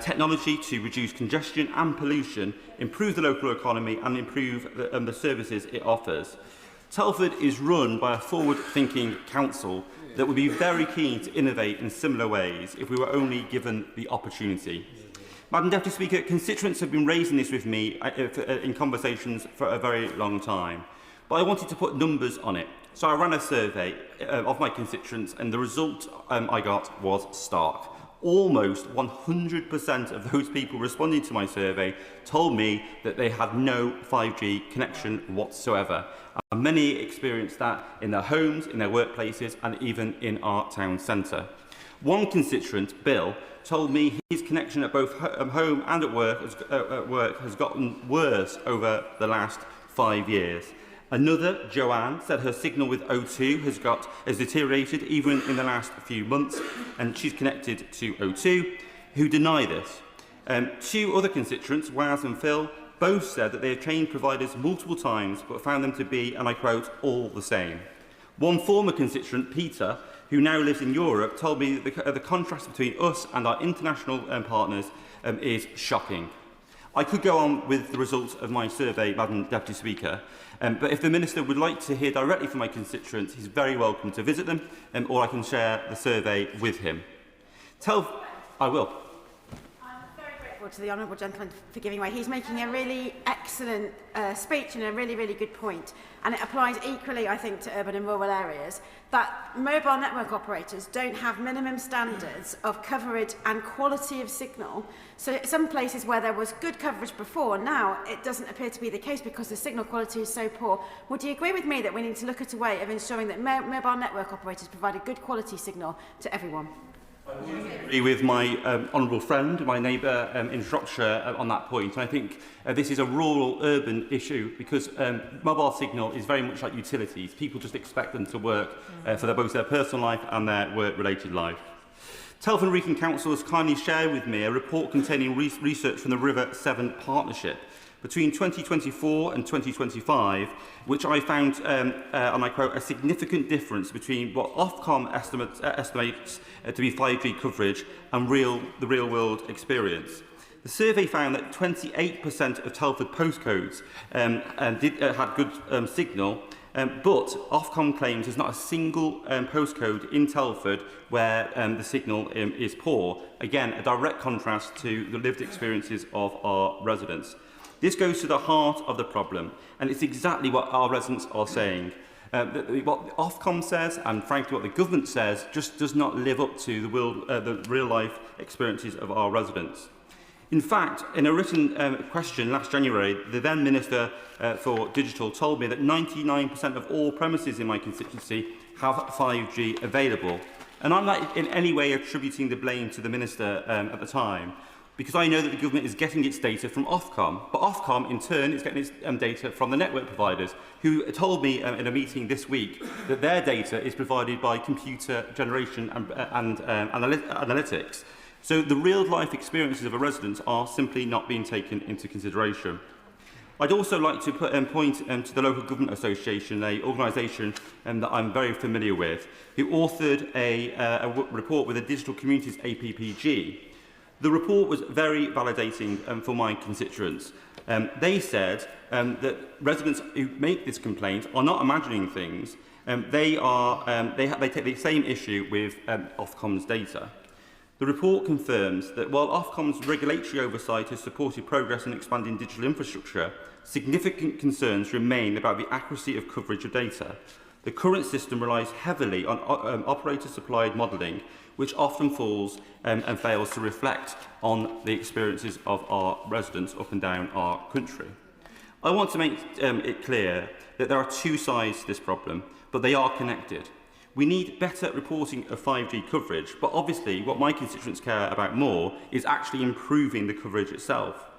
technology to reduce congestion and pollution, improve the local economy and improve the services it offers. Telford is run by a forward-thinking council that would be very keen to innovate in similar ways if we were only given the opportunity. Madam Deputy Speaker, constituents have been raising this with me in conversations for a very long time, but I wanted to put numbers on it. So I ran a survey of my constituents, and the result I got was stark. Almost 100% of those people responding to my survey told me that they had no 5G connection whatsoever. And many experienced that in their homes, in their workplaces, and even in our town centre. One constituent, Bill, told me his connection at both home and at work has gotten worse over the last 5 years. Another, Joanne, said her signal with O2 has deteriorated even in the last few months, and she's connected to O2, who deny this. Two other constituents, Waz and Phil, both said that they have changed providers multiple times but found them to be, and I quote, all the same. One former constituent, Peter, who now lives in Europe, told me that the contrast between us and our international partners is shocking. I could go on with the results of my survey, Madam Deputy Speaker, but if the Minister would like to hear directly from my constituents, he's very welcome to visit them, or I can share the survey with him. I will. To the honourable gentleman for giving way. He's making a really excellent speech and a really, really good point. And it applies equally, I think, to urban and rural areas, that mobile network operators don't have minimum standards of coverage and quality of signal. So some places where there was good coverage before, now it doesn't appear to be the case because the signal quality is so poor. Would you agree with me that we need to look at a way of ensuring that mobile network operators provide a good quality signal to everyone? I agree with my honourable friend, my neighbour in Shropshire on that point. And I think this is a rural-urban issue because mobile signal is very much like utilities. People just expect them to work for both their personal life and their work-related life. Telford and Wrekin Council has kindly shared with me a report containing research from the River Severn Partnership. Between 2024 and 2025, which I found, and I quote, a significant difference between what Ofcom estimates to be 5G coverage and the real-world experience. The survey found that 28% of Telford postcodes had good signal, but Ofcom claims there's not a single postcode in Telford where the signal is poor. Again, a direct contrast to the lived experiences of our residents. This goes to the heart of the problem, and it's exactly what our residents are saying. What Ofcom says, and frankly what the government says, just does not live up to the real-life experiences of our residents. In fact, in a written question last January, the then Minister for Digital told me that 99% of all premises in my constituency have 5G available. And I'm not in any way attributing the blame to the Minister at the time, because I know that the government is getting its data from Ofcom, but Ofcom in turn is getting its data from the network providers, who told me in a meeting this week that their data is provided by computer generation and analytics. So the real-life experiences of a resident are simply not being taken into consideration. I'd also like to point to the Local Government Association, an organisation that I'm very familiar with, who authored a report with the Digital Communities APPG. The report was very validating for my constituents. They said that residents who make this complaint are not imagining things, They take the same issue with Ofcom's data. The report confirms that while Ofcom's regulatory oversight has supported progress in expanding digital infrastructure, significant concerns remain about the accuracy of coverage of data. The current system relies heavily on operator-supplied modelling, which often falls and fails to reflect on the experiences of our residents up and down our country. I want to make it clear that there are two sides to this problem, but they are connected. We need better reporting of 5G coverage, but obviously what my constituents care about more is actually improving the coverage itself.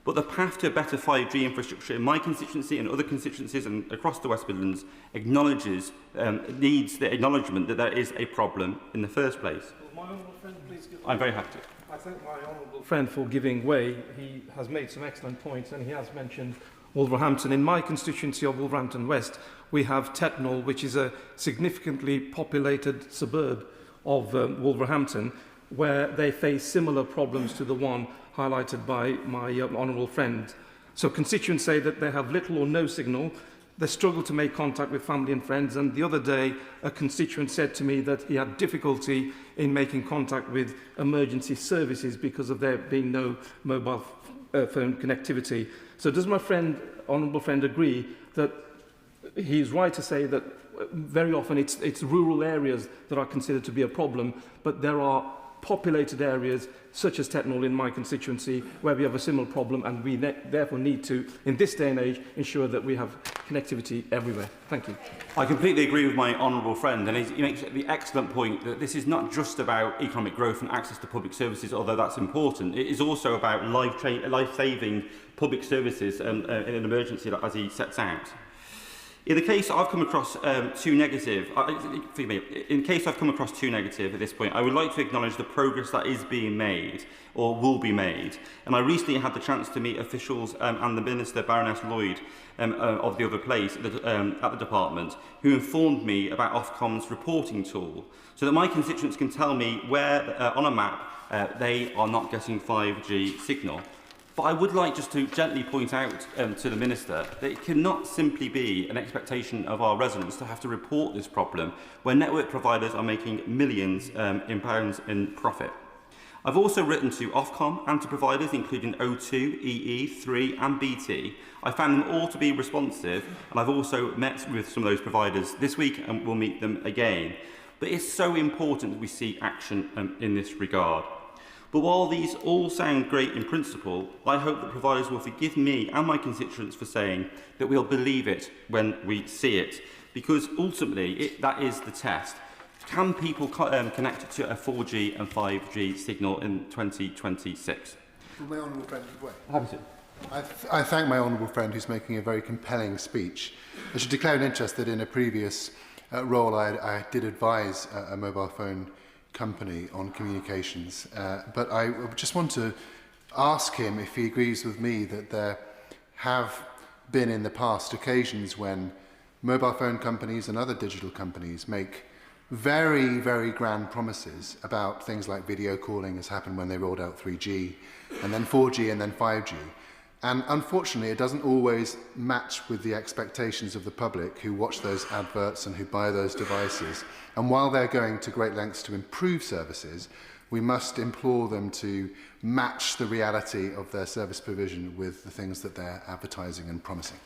But the path to better 5G infrastructure in my constituency and other constituencies and across the West Midlands needs the acknowledgement that there is a problem in the first place. Well, my honourable friend, please give I'm very happy. I thank my honourable friend for giving way. He has made some excellent points and he has mentioned Wolverhampton. In my constituency of Wolverhampton West, we have Tettenhall, which is a significantly populated suburb of Wolverhampton, where they face similar problems to the one highlighted by my honourable friend. So constituents say that they have little or no signal, they struggle to make contact with family and friends, and the other day a constituent said to me that he had difficulty in making contact with emergency services because of there being no mobile phone connectivity. So does my friend, honourable friend, agree that he's right to say that very often it's rural areas that are considered to be a problem, but there are populated areas such as Tettenhall in my constituency where we have a similar problem, and we therefore need to, in this day and age, ensure that we have connectivity everywhere. Thank you. I completely agree with my honourable friend, and he makes the excellent point that this is not just about economic growth and access to public services, although that's important. It is also about life-saving public services in an emergency, as he sets out. In the case I've come across too negative, in case I've come across too negative at this point, I would like to acknowledge the progress that is being made or will be made. And I recently had the chance to meet officials and the Minister, Baroness Lloyd, of the other place at the department, who informed me about Ofcom's reporting tool, so that my constituents can tell me where on a map they are not getting 5G signal. But I would like just to gently point out to the Minister that it cannot simply be an expectation of our residents to have to report this problem when network providers are making millions in pounds in profit. I've also written to Ofcom and to providers including O2, EE, 3 and BT. I found them all to be responsive, and I've also met with some of those providers this week and will meet them again. But it's so important that we see action in this regard. But while these all sound great in principle, I hope that providers will forgive me and my constituents for saying that we'll believe it when we see it, because ultimately that is the test. Can people connect to a 4G and 5G signal in 2026? Will my honourable friend give way? Happy to. I thank my honourable friend who's making a very compelling speech. I should declare an interest that in a previous role I did advise a mobile phone company on communications, but I just want to ask him if he agrees with me that there have been in the past occasions when mobile phone companies and other digital companies make very, very grand promises about things like video calling, as happened when they rolled out 3G, and then 4G and then 5G. And unfortunately, it doesn't always match with the expectations of the public who watch those adverts and who buy those devices. And while they're going to great lengths to improve services, we must implore them to match the reality of their service provision with the things that they're advertising and promising.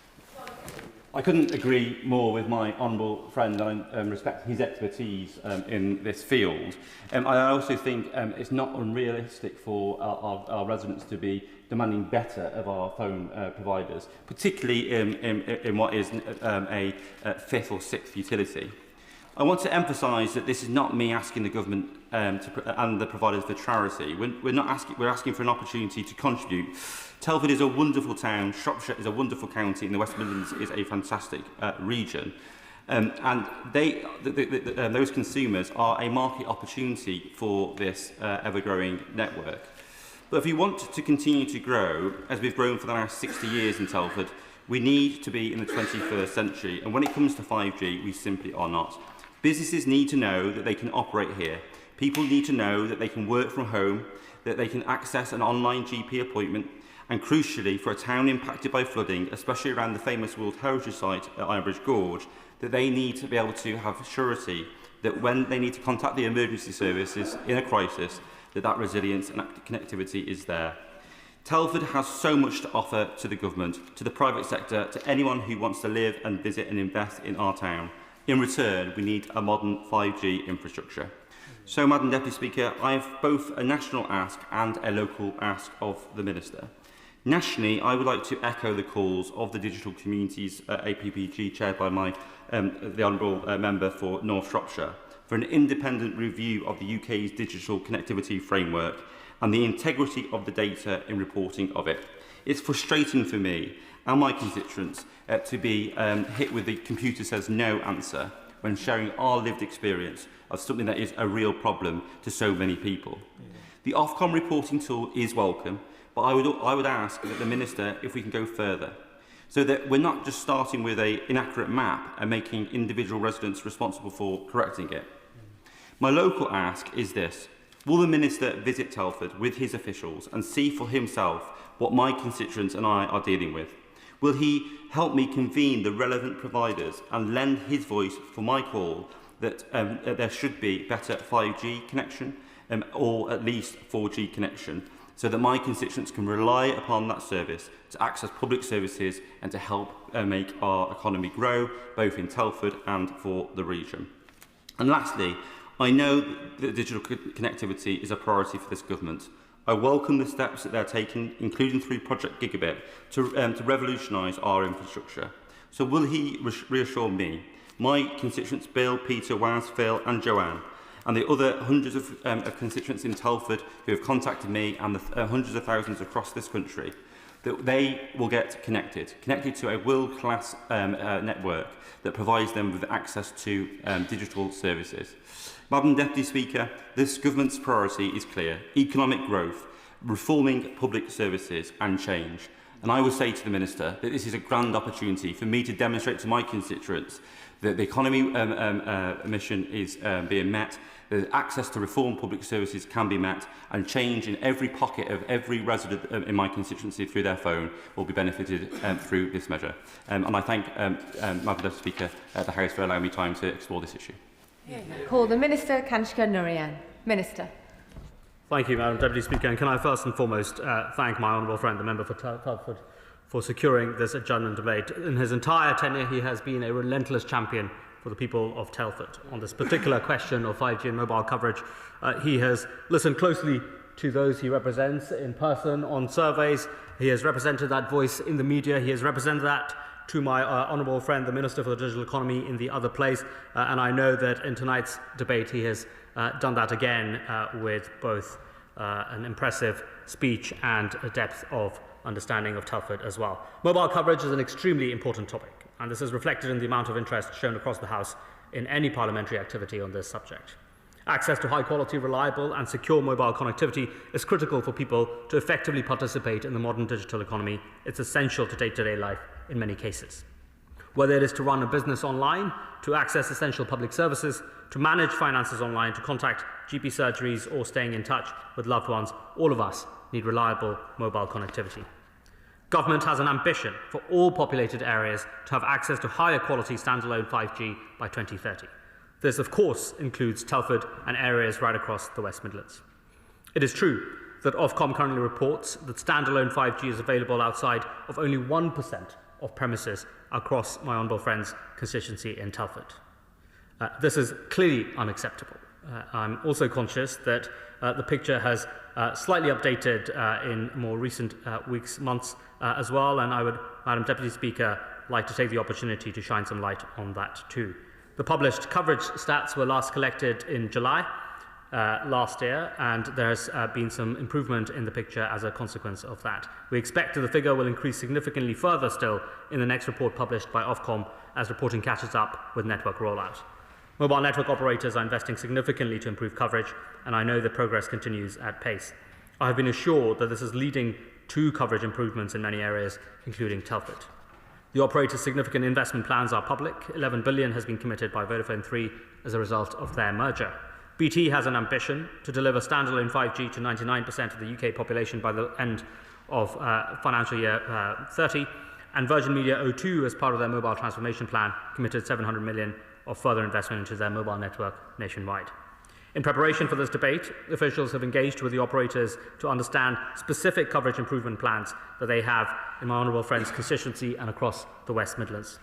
I couldn't agree more with my honourable friend, and I respect his expertise in this field. I also think it's not unrealistic for our residents to be demanding better of our phone providers, particularly in what is a fifth or sixth utility. I want to emphasise that this is not me asking the government and the providers for charity. We're asking for an opportunity to contribute. Telford is a wonderful town, Shropshire is a wonderful county, and the West Midlands is a fantastic region. And those consumers are a market opportunity for this ever-growing network. But if we want to continue to grow, as we've grown for the last 60 years in Telford, we need to be in the 21st century. And when it comes to 5G, we simply are not. Businesses need to know that they can operate here. People need to know that they can work from home, that they can access an online GP appointment, And crucially, for a town impacted by flooding, especially around the famous World Heritage Site at Ironbridge Gorge, that they need to be able to have surety that when they need to contact the emergency services in a crisis, that resilience and connectivity is there. Telford has so much to offer to the government, to the private sector, to anyone who wants to live and visit and invest in our town. In return, we need a modern 5G infrastructure. So, Madam Deputy Speaker, I have both a national ask and a local ask of the Minister. Nationally, I would like to echo the calls of the Digital Communities APPG, chaired by the Honourable Member for North Shropshire, for an independent review of the UK's digital connectivity framework and the integrity of the data in reporting of it. It's frustrating for me and my constituents to be hit with the computer says no answer when sharing our lived experience of something that is a real problem to so many people. The Ofcom reporting tool is welcome, but I would ask that the Minister if we can go further, so that we're not just starting with an inaccurate map and making individual residents responsible for correcting it. My local ask is this: will the Minister visit Telford with his officials and see for himself what my constituents and I are dealing with? Will he help me convene the relevant providers and lend his voice for my call that there should be better 5G connection or at least 4G connection, so that my constituents can rely upon that service to access public services and to help make our economy grow, both in Telford and for the region? And lastly, I know that digital connectivity is a priority for this government. I welcome the steps that they're taking, including through Project Gigabit, to revolutionise our infrastructure. So will he reassure me, my constituents Bill, Peter, Waz, Phil and Joanne, and the other hundreds of constituents in Telford who have contacted me, and the hundreds of thousands across this country, that they will get connected to a world-class network that provides them with access to digital services? Madam Deputy Speaker, this government's priority is clear: economic growth, reforming public services and change. And I will say to the Minister that this is a grand opportunity for me to demonstrate to my constituents that the economy mission is being met, that access to reform public services can be met, and change in every pocket of every resident in my constituency through their phone will be benefited through this measure. And I thank Madam Deputy Speaker the House for allowing me time to explore this issue. Call the Minister, Kanshka Nurian. Minister. Thank you, Madam Deputy Speaker. And can I first and foremost thank my honourable friend, the member for Telford, for securing this adjournment debate. In his entire tenure, he has been a relentless champion for the people of Telford. On this particular question of 5G and mobile coverage, he has listened closely to those he represents in person on surveys. He has represented that voice in the media. He has represented that to my honourable friend, the Minister for the Digital Economy, in the other place. And I know that in tonight's debate, he has done that again with both an impressive speech and a depth of understanding of Telford as well. Mobile coverage is an extremely important topic, and this is reflected in the amount of interest shown across the House in any parliamentary activity on this subject. Access to high-quality, reliable and secure mobile connectivity is critical for people to effectively participate in the modern digital economy. It's essential to day-to-day life in many cases. Whether it is to run a business online, to access essential public services, to manage finances online, to contact GP surgeries or staying in touch with loved ones, all of us need reliable mobile connectivity. Government has an ambition for all populated areas to have access to higher quality standalone 5G by 2030. This, of course, includes Telford and areas right across the West Midlands. It is true that Ofcom currently reports that standalone 5G is available outside of only 1% of premises across my honourable friend's constituency in Telford. This is clearly unacceptable. I'm also conscious that the picture has slightly updated in more recent weeks, months as well, and I would, Madam Deputy Speaker, like to take the opportunity to shine some light on that too. The published coverage stats were last collected in July last year, and there's been some improvement in the picture as a consequence of that. We expect that the figure will increase significantly further still in the next report published by Ofcom as reporting catches up with network rollout. Mobile network operators are investing significantly to improve coverage, and I know the progress continues at pace. I have been assured that this is leading to coverage improvements in many areas, including Telford. The operator's significant investment plans are public. 11 billion has been committed by Vodafone 3 as a result of their merger. BT has an ambition to deliver standalone 5G to 99% of the UK population by the end of financial year 30, and Virgin Media O2, as part of their mobile transformation plan, committed 700 million of further investment into their mobile network nationwide. In preparation for this debate, officials have engaged with the operators to understand specific coverage improvement plans that they have in my honourable friend's constituency and across the West Midlands.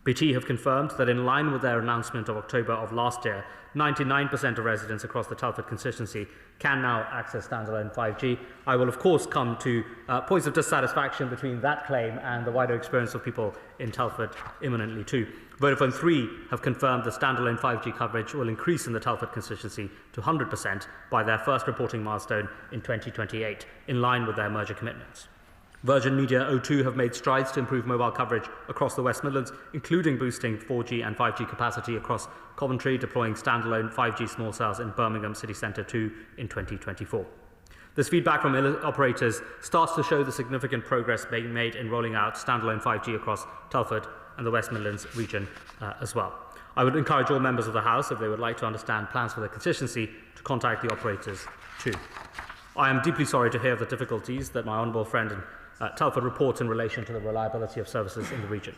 BT have confirmed that in line with their announcement of October of last year, 99% of residents across the Telford constituency can now access standalone 5G. I will of course come to points of dissatisfaction between that claim and the wider experience of people in Telford imminently too. Vodafone 3 have confirmed that standalone 5G coverage will increase in the Telford constituency to 100% by their first reporting milestone in 2028, in line with their merger commitments. Virgin Media O2 have made strides to improve mobile coverage across the West Midlands, including boosting 4G and 5G capacity across Coventry, deploying standalone 5G small cells in Birmingham City Centre 2 in 2024. This feedback from operators starts to show the significant progress being made in rolling out standalone 5G across Telford and the West Midlands region as well. I would encourage all members of the House, if they would like to understand plans for their constituency, to contact the operators too. I am deeply sorry to hear of the difficulties that my honourable friend in Telford reports in relation to the reliability of services in the region.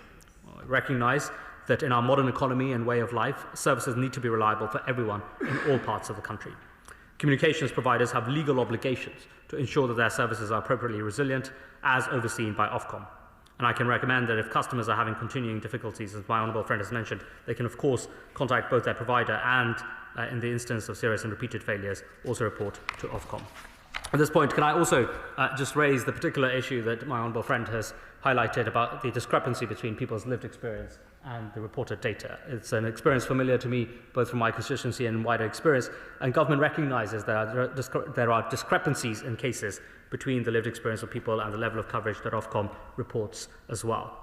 I recognise that in our modern economy and way of life, services need to be reliable for everyone in all parts of the country. Communications providers have legal obligations to ensure that their services are appropriately resilient, as overseen by Ofcom. And I can recommend that if customers are having continuing difficulties, as my honourable friend has mentioned, they can of course contact both their provider and, in the instance of serious and repeated failures, also report to Ofcom. At this point, can I also just raise the particular issue that my honourable friend has highlighted about the discrepancy between people's lived experience and the reported data. It's an experience familiar to me, both from my constituency and wider experience, and government recognises there are discrepancies in cases between the lived experience of people and the level of coverage that Ofcom reports as well.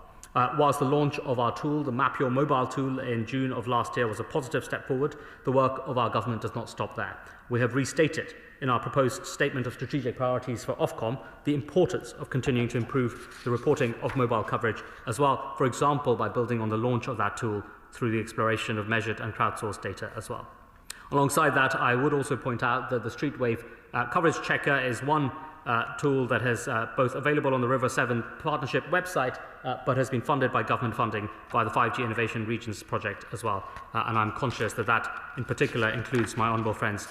Whilst the launch of our tool, the Map Your Mobile tool, in June of last year was a positive step forward, the work of our government does not stop there. We have restated in our proposed statement of strategic priorities for Ofcom the importance of continuing to improve the reporting of mobile coverage as well, for example, by building on the launch of that tool through the exploration of measured and crowdsourced data as well. Alongside that, I would also point out that the Streetwave coverage checker is one tool that is both available on the River 7 Partnership website, but has been funded by government funding by the 5G Innovation Regions project as well. And I'm conscious that that in particular includes my honourable friend's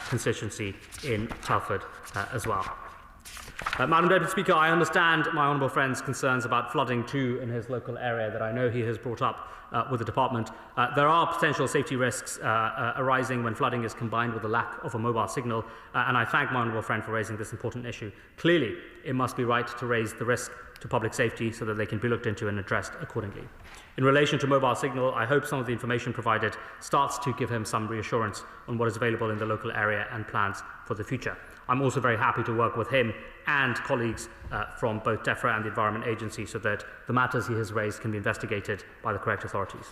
constituency in Telford as well. Madam Deputy Speaker, I understand my honourable friend's concerns about flooding too in his local area that I know he has brought up with the department. There are potential safety risks arising when flooding is combined with the lack of a mobile signal, and I thank my honourable friend for raising this important issue. Clearly, it must be right to raise the risk to public safety so that they can be looked into and addressed accordingly. In relation to mobile signal, I hope some of the information provided starts to give him some reassurance on what is available in the local area and plans for the future. I'm also very happy to work with him and colleagues from both DEFRA and the Environment Agency so that the matters he has raised can be investigated by the correct authorities.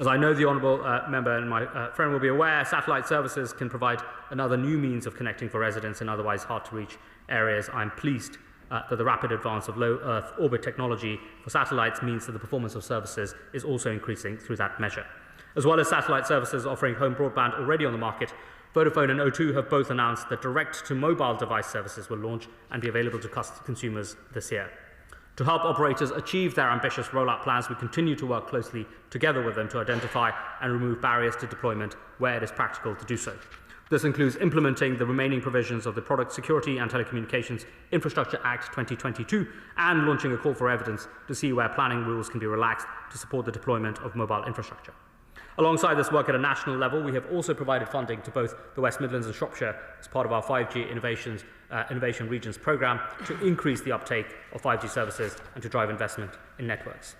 As I know the honourable member and my friend will be aware, satellite services can provide another new means of connecting for residents in otherwise hard-to-reach areas. I'm pleased that the rapid advance of low Earth orbit technology for satellites means that the performance of services is also increasing through that measure. As well as satellite services offering home broadband already on the market, Vodafone and O2 have both announced that direct-to-mobile device services will launch and be available to consumers this year. To help operators achieve their ambitious rollout plans, we continue to work closely together with them to identify and remove barriers to deployment where it is practical to do so. This includes implementing the remaining provisions of the Product Security and Telecommunications Infrastructure Act 2022 and launching a call for evidence to see where planning rules can be relaxed to support the deployment of mobile infrastructure. Alongside this work at a national level, we have also provided funding to both the West Midlands and Shropshire as part of our 5G Innovation Regions programme to increase the uptake of 5G services and to drive investment in networks.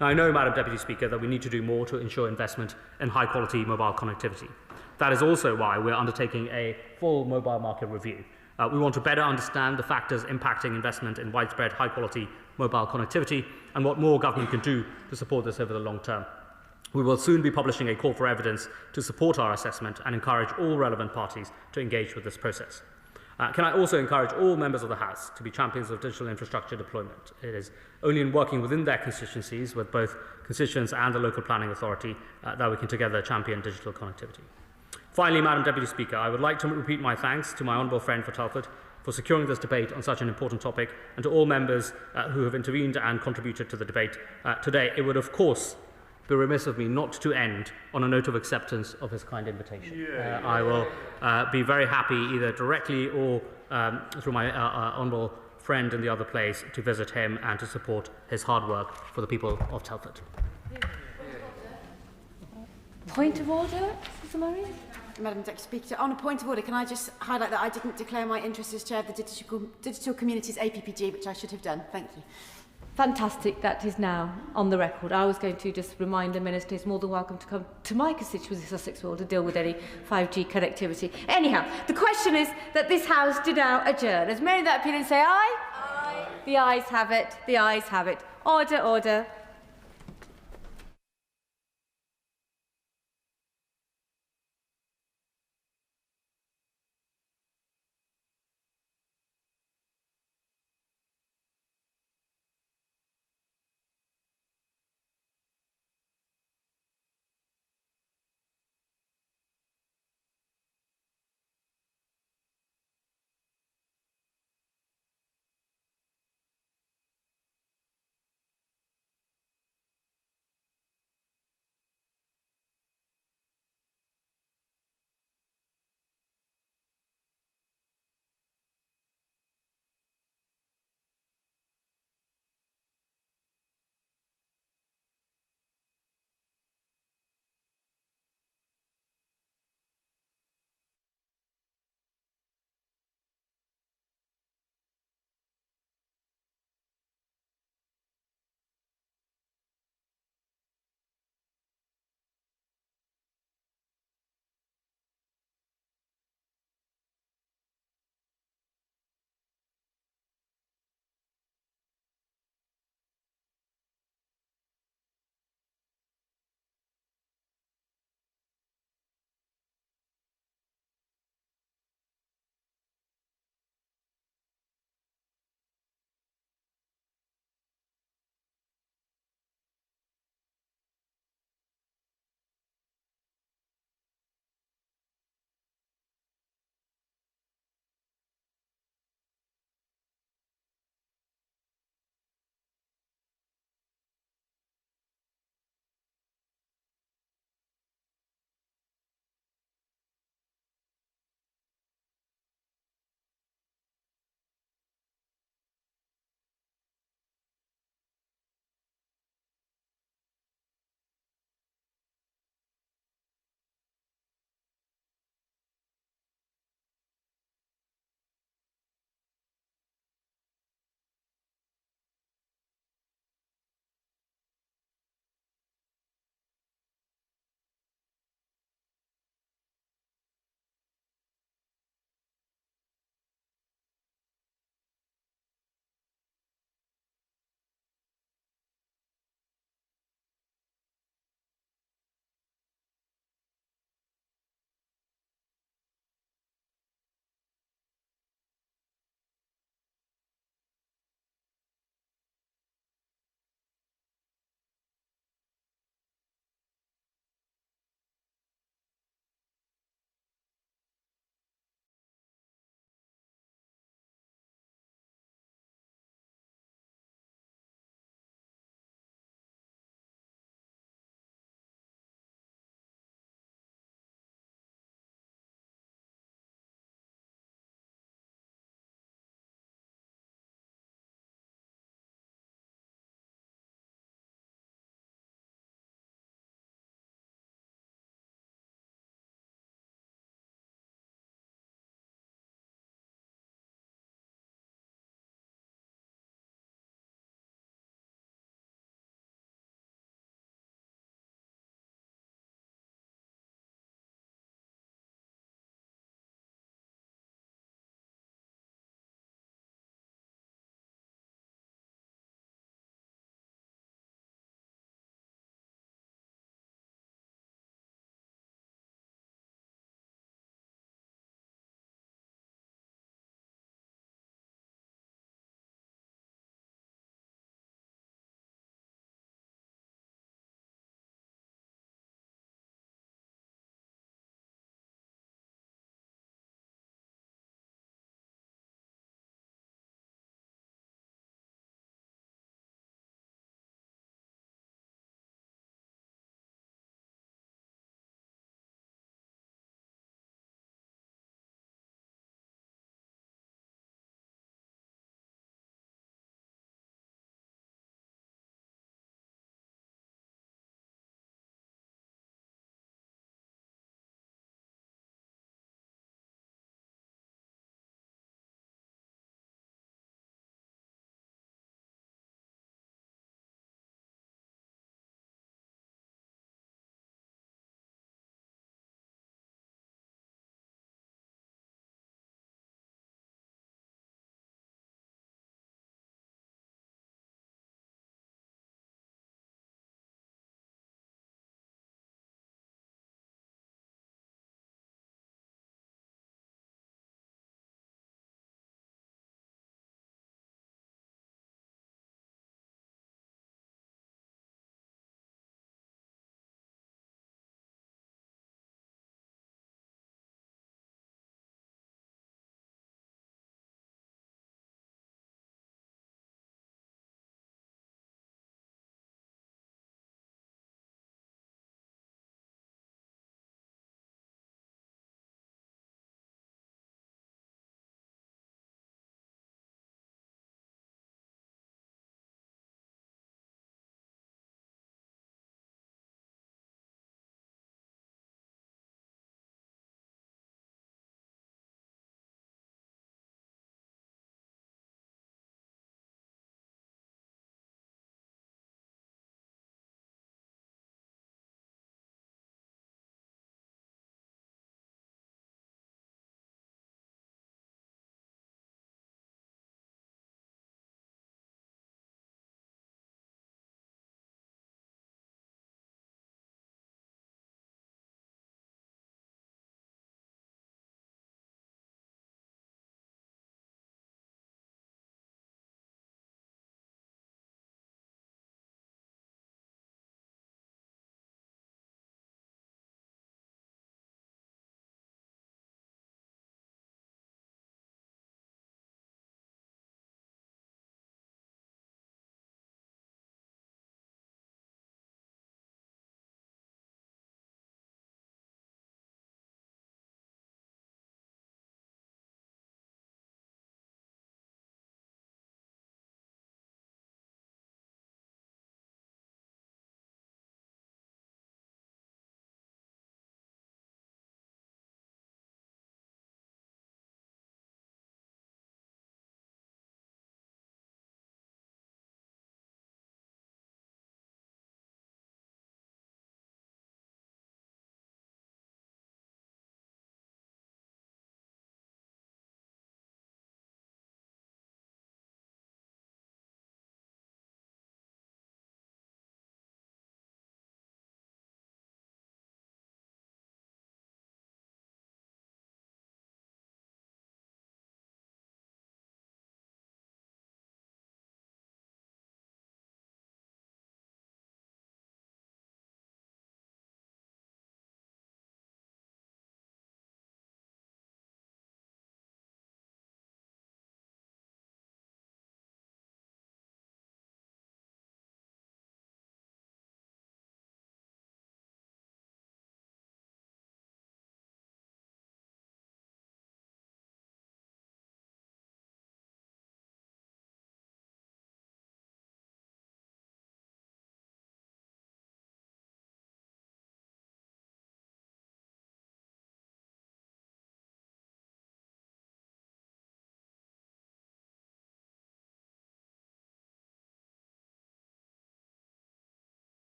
Now, I know, Madam Deputy Speaker, that we need to do more to ensure investment in high-quality mobile connectivity. That is also why we're undertaking a full mobile market review. We want to better understand the factors impacting investment in widespread high-quality mobile connectivity and what more government can do to support this over the long term. We will soon be publishing a call for evidence to support our assessment and encourage all relevant parties to engage with this process. Can I also encourage all members of the House to be champions of digital infrastructure deployment? It is only in working within their constituencies with both constituents and the local planning authority that we can together champion digital connectivity. Finally, Madam Deputy Speaker, I would like to repeat my thanks to my honourable friend for Telford for securing this debate on such an important topic, and to all members who have intervened and contributed to the debate today. It would, of course, be remiss of me not to end on a note of acceptance of his kind invitation. I will be very happy, either directly or through my honourable friend in the other place, to visit him and to support his hard work for the people of Telford. Point of order, Mr. Murray? Madam Deputy Speaker, on a point of order, can I just highlight that I didn't declare my interest as Chair of the Digital Communities APPG, which I should have done. Thank you. Fantastic, that is now on the record. I was going to just remind the Minister he's more than welcome to come to my constituency, Sussex World, to deal with any 5G connectivity. Anyhow, the question is that this House do now adjourn. As many that opinion say aye? Aye. The ayes have it. The ayes have it. Order, order.